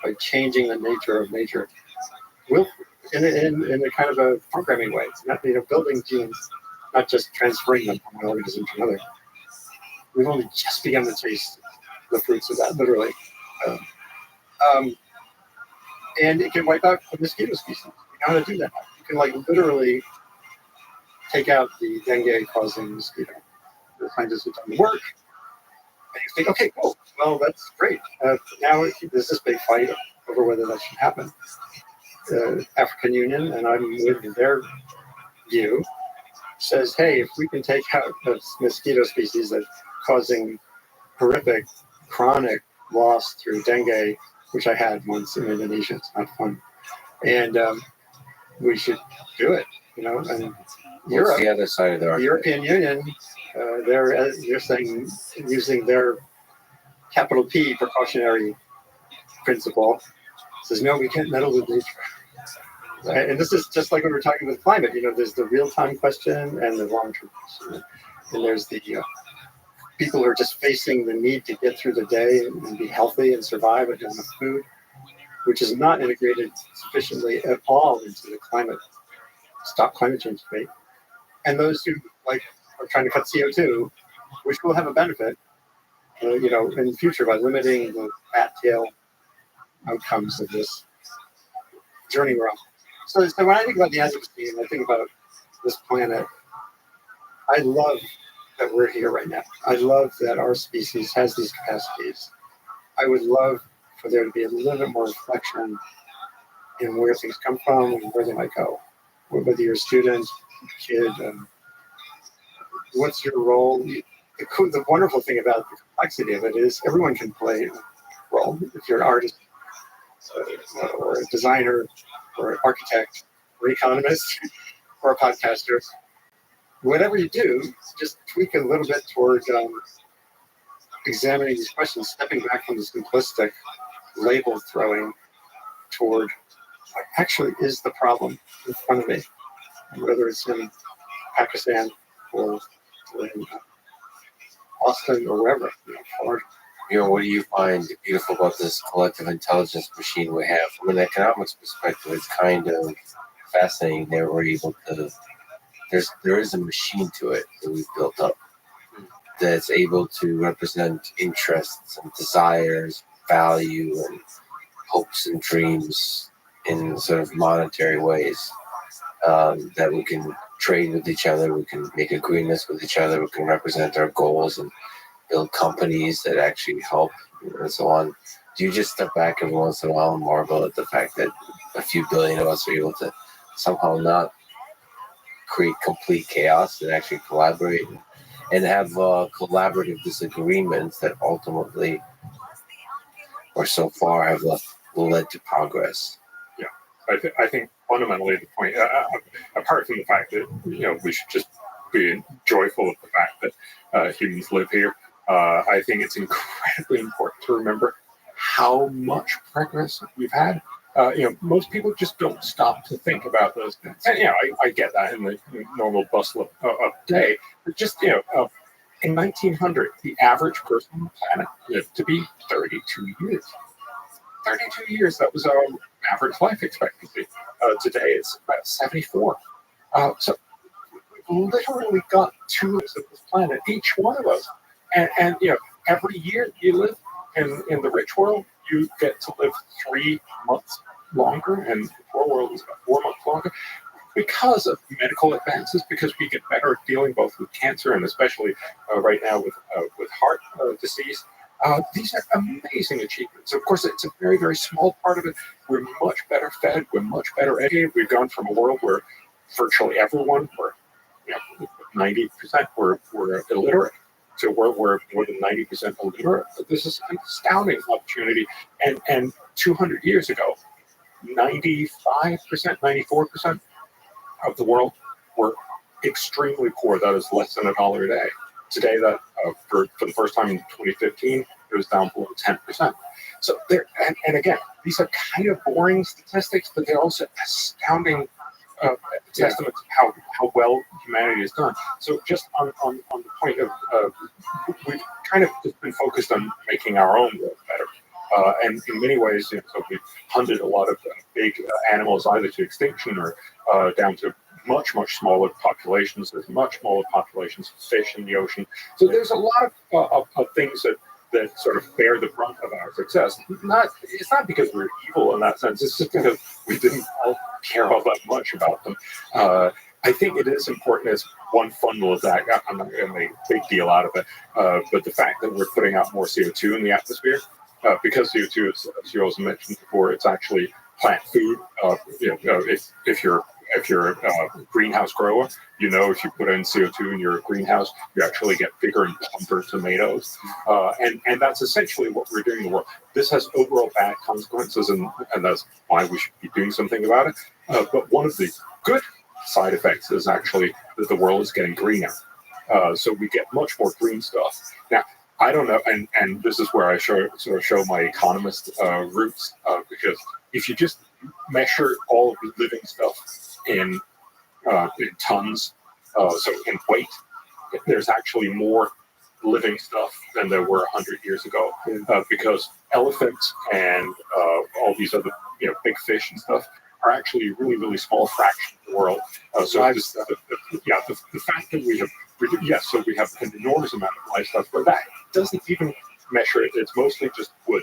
by changing the nature of nature. In a kind of a programming way, not building genes, not just transferring them from one organism to another. We've only just begun to taste the fruits of that, literally. And it can wipe out a mosquito species. You know how to do that. You can literally take out the dengue-causing mosquito. The scientists have done the work, and you think, okay, cool. Well, that's great. Now there's this big fight over whether that should happen. African Union, and I'm with their view, says, hey, if we can take out the mosquito species that's causing horrific, chronic loss through dengue, which I had once in Indonesia, it's not fun, and we should do it, And What's the other side of the European Union, they're saying, using their capital P precautionary principle, says, no, we can't meddle with nature. Right? And this is just like when we're talking with climate. There's the real-time question and the long-term question. And there's the people who are just facing the need to get through the day and be healthy and survive and have enough food. which is not integrated sufficiently at all into the stop climate change debate. And those who are trying to cut CO2, which will have a benefit, in the future by limiting the fat tail outcomes of this journey we're on. So when I think about the advocacy and I think about this planet, I love that we're here right now. I love that our species has these capacities. I would love for there to be a little bit more reflection in where things come from and where they might go. Whether you're a student, kid, what's your role? The wonderful thing about the complexity of it is everyone can play a role. If you're an artist, or a designer, or an architect, or economist, or a podcaster, whatever you do, just tweak a little bit toward examining these questions, stepping back from the simplistic label throwing toward what actually is the problem in front of me, whether it's in Pakistan or in Austin or wherever. What do you find beautiful about this collective intelligence machine we have? From an economics perspective, it's kind of fascinating that we're able to. There is a machine to it that we've built up that's able to represent interests and desires, value, and hopes and dreams in sort of monetary ways that we can trade with each other, we can make agreements with each other, we can represent our goals and build companies that actually help and so on. Do you just step back every once in a while and marvel at the fact that a few billion of us are able to somehow not create complete chaos and actually collaborate and have collaborative disagreements that ultimately or so far have led to progress? Yeah, I think fundamentally the point, apart from the fact that we should just be joyful of the fact that humans live here, I think it's incredibly important to remember how much progress we've had. Most people just don't stop to think about those things. And, I get that in the normal bustle of day. But just, in 1900, the average person on the planet lived to be 32 years. 32 years, that was our average life expectancy. Today, it's about 74. So we've literally got 2 of this planet, each one of us. And every year you live in the rich world, you get to live 3 months longer, and the poor world is about 4 months longer because of medical advances, because we get better at dealing both with cancer and especially right now with heart disease. These are amazing achievements. Of course, it's a very, very small part of it. We're much better fed. We're much better educated. We've gone from a world where virtually everyone, 90% were illiterate, to a world where more than 90% illiterate. This is an astounding opportunity. And 200 years ago, 95%, 94% of the world were extremely poor. That is less than $1 a day. Today, that for the first time in 2015, it was down below 10%. So there, and again, these are kind of boring statistics, but they're also astounding testament to how well humanity has done. So just on the point of we've kind of just been focused on making our own world better. And in many ways, so we've hunted a lot of big animals either to extinction or down to much, much smaller populations. There's much smaller populations of fish in the ocean. So there's a lot of things that sort of bear the brunt of our success. It's not because we're evil in that sense. It's just because we didn't all care all that much about them. I think it is important as one fundamental of that. I'm not going to make a big deal out of it, but the fact that we're putting out more CO2 in the atmosphere, because CO2, as you also mentioned before, it's actually plant food. If you're a greenhouse grower, if you put in CO2 in your greenhouse, you actually get bigger and plumper tomatoes. And that's essentially what we're doing in the world. This has overall bad consequences, and that's why we should be doing something about it. But one of the good side effects is actually that the world is getting greener. So we get much more green stuff. Now, I don't know, and this is where I show my economist roots, because if you just measure all of the living stuff in tons, so in weight, there's actually more living stuff than there were 100 years ago, because elephants and all these other big fish and stuff are actually a really, really small fraction of the world. So the fact that we have, so we have an enormous amount of livestock, but that doesn't even measure it. It's mostly just wood,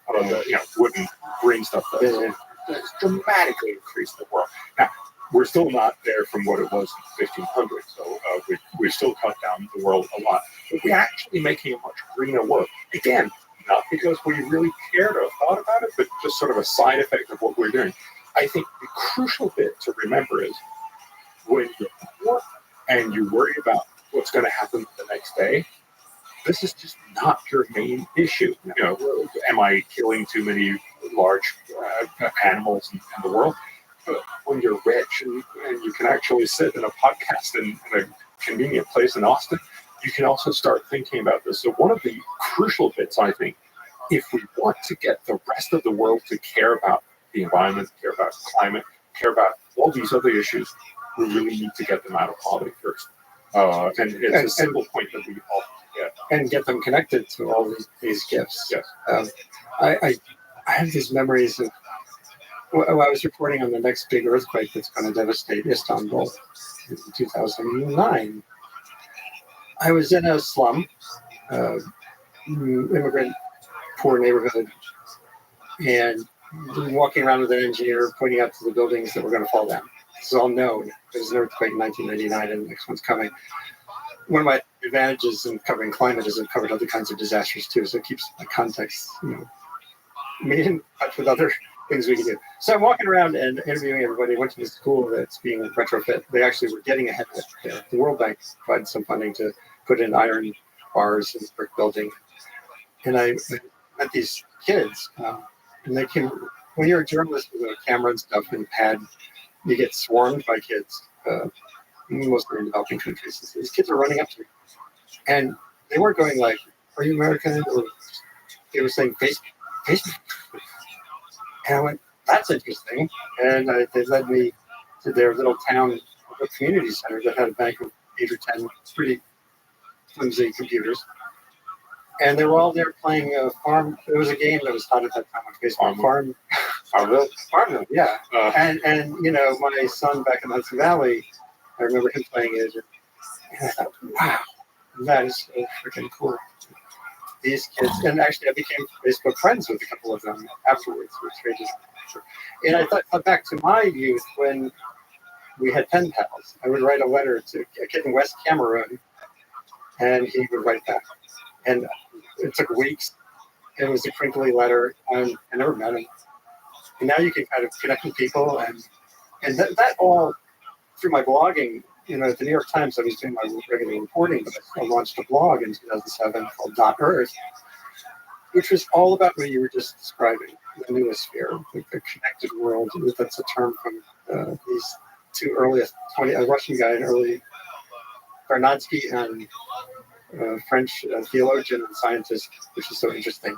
wood and green stuff. It's dramatically increased the world. Now, we're still not there from what it was in 1500, so we've still cut down the world a lot. But we're actually making a much greener world. Again, not because we really cared or thought about it, but just sort of a side effect of what we're doing. I think the crucial bit to remember is when you're poor and you worry about what's going to happen the next day, this is just not your main issue. Am I killing too many large animals in the world? But when you're rich and you can actually sit in a podcast in a convenient place in Austin, you can also start thinking about this. So one of the crucial bits, I think, if we want to get the rest of the world to care about the environment, care about climate, care about all these other issues, we really need to get them out of poverty first. And it's a simple point that we all get. And get them connected to all these gifts. Yes. I have these memories of, well, I was reporting on the next big earthquake that's going to devastate Istanbul in 2009. I was in a slum, immigrant, poor neighborhood, and walking around with an engineer pointing out to the buildings that were going to fall down. This is all known. There was an earthquake in 1999 and the next one's coming. One of my advantages in covering climate is I've covered other kinds of disasters too, so it keeps the context, me in touch with other things we can do. So I'm walking around and interviewing everybody. I went to the school that's being retrofit. They actually were getting ahead of it. The World Bank provided some funding to put in iron bars in the brick building. And I met these kids, and they came. When you're a journalist with a camera and stuff and pad, you get swarmed by kids, mostly in developing countries. So these kids are running up to me, and they weren't going like, "Are you American?" Or they were saying, "Facebook." And I went, "That's interesting." And they led me to their little town community center that had a bank of 8 or 10 pretty flimsy computers. And they were all there playing a farm. There was a game that was hot at that time on Facebook. Farmville, yeah. And my son back in Hudson Valley, I remember him playing it. And I thought, wow, that is so freaking cool. These kids, and actually I became Facebook friends with a couple of them afterwards, which they just, and I thought back to my youth when we had pen pals. I would write a letter to a kid in West Cameroon, and he would write back. And it took weeks. It was a crinkly letter, and I never met him. And now you can kind of connect with people, and that all through my blogging. At the New York Times, I was doing my regular reporting, but I launched a blog in 2007 called .earth, which was all about what you were just describing, the noosphere, the connected world. That's a term from these two earliest, a Russian guy, an early Vernadsky, and a French theologian and scientist, which is so interesting,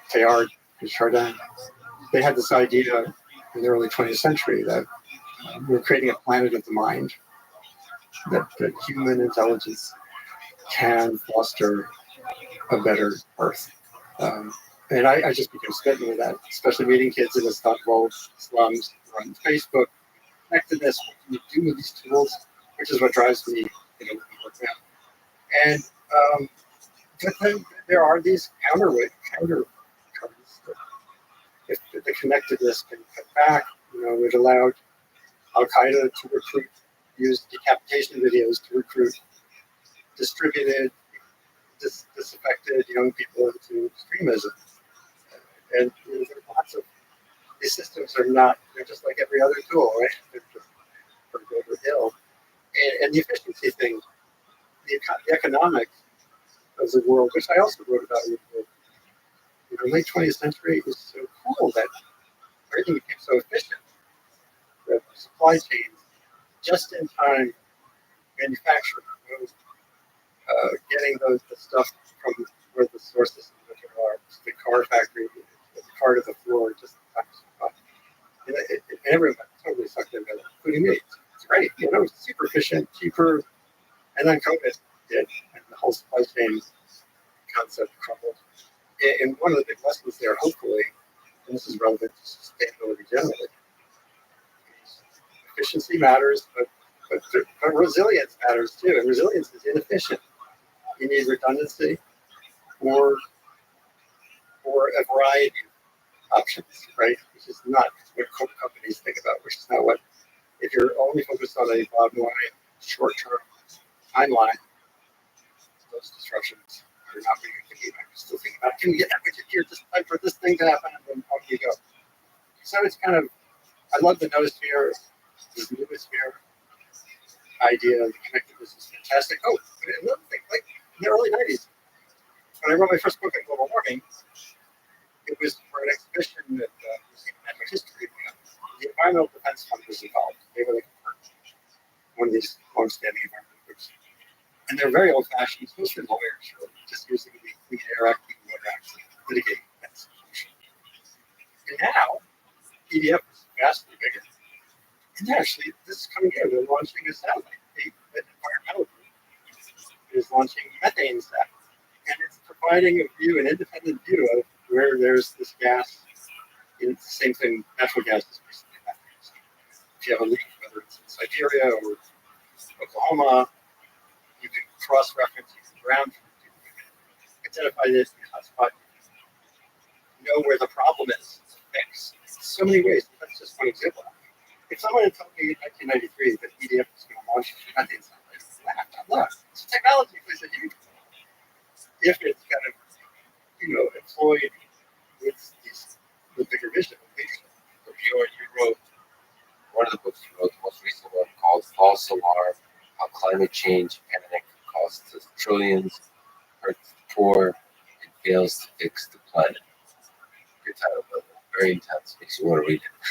Teilhard and Chardin. They had this idea in the early 20th century that we're creating a planet of the mind, that human intelligence can foster a better Earth. And I just became smitten with that, especially meeting kids in the Istanbul slums on Facebook. Connectedness, what can you do with these tools, which is what drives me work now. And but then there are these counter currents. If the connectedness can cut back, it allowed Al-Qaeda to use decapitation videos to recruit distributed, disaffected young people into extremism. And there are lots of these systems they're just like every other tool, right? They're just for good or ill. And the efficiency thing, the economics of the world, which I also wrote about in the late 20th century, is so cool that everything became so efficient. The supply chains, just-in-time manufacturing, getting the stuff from where the sources are, the car factory, the car to the floor, just in time. And everyone totally sucked in, including me. It's great, it's super efficient, cheaper, and then COVID did, and whole supply chain concept crumbled. And one of the big lessons there, hopefully, and this is relevant to sustainability generally, efficiency matters, but resilience matters too. And resilience is inefficient. You need redundancy or a variety of options, right? Which is not what companies think about, which is not what, if you're only focused on a bottom line, short-term timeline, those disruptions are not what you're thinking about. You're still thinking about, can we get that widget here just time for this thing to happen, and then off you go. So it's kind of, I love the noosphere, the noosphere idea, the connectedness is fantastic. Oh, another thing, like in the early 90s, when I wrote my first book on global warming, it was for an exhibition that Museum of Natural History. The Environmental Defense Fund was involved. They were like one of these long-standing environmental groups. And they're very old-fashioned, mostly lawyers, really, just using the Clean Air Act, Clean Water Act to litigate that solution. And now, EDF is vastly bigger. And actually, this is coming in. They're launching a satellite. An environmental group is launching methane satellite. And it's providing a view, an independent view of where there's this gas. It's the same thing, natural gas is basically methane. So if you have a leak, whether it's in Siberia or Oklahoma, you can cross-reference, you can ground truth, you can identify this hotspot, know where the problem is, fix. So many ways. That's just one example. If someone had told me in 1993 that EDF was going to launch methane satellites, I'd laugh. It's a technology plays a huge role. If it's kind of, employed with the bigger vision of leadership. You wrote one of the books you wrote, the most recent one called False Alarm: How Climate Change Panic Costs Us Trillions, Hurts the Poor, and Fails to Fix the Planet. Good title, but very intense. Makes you want to read it.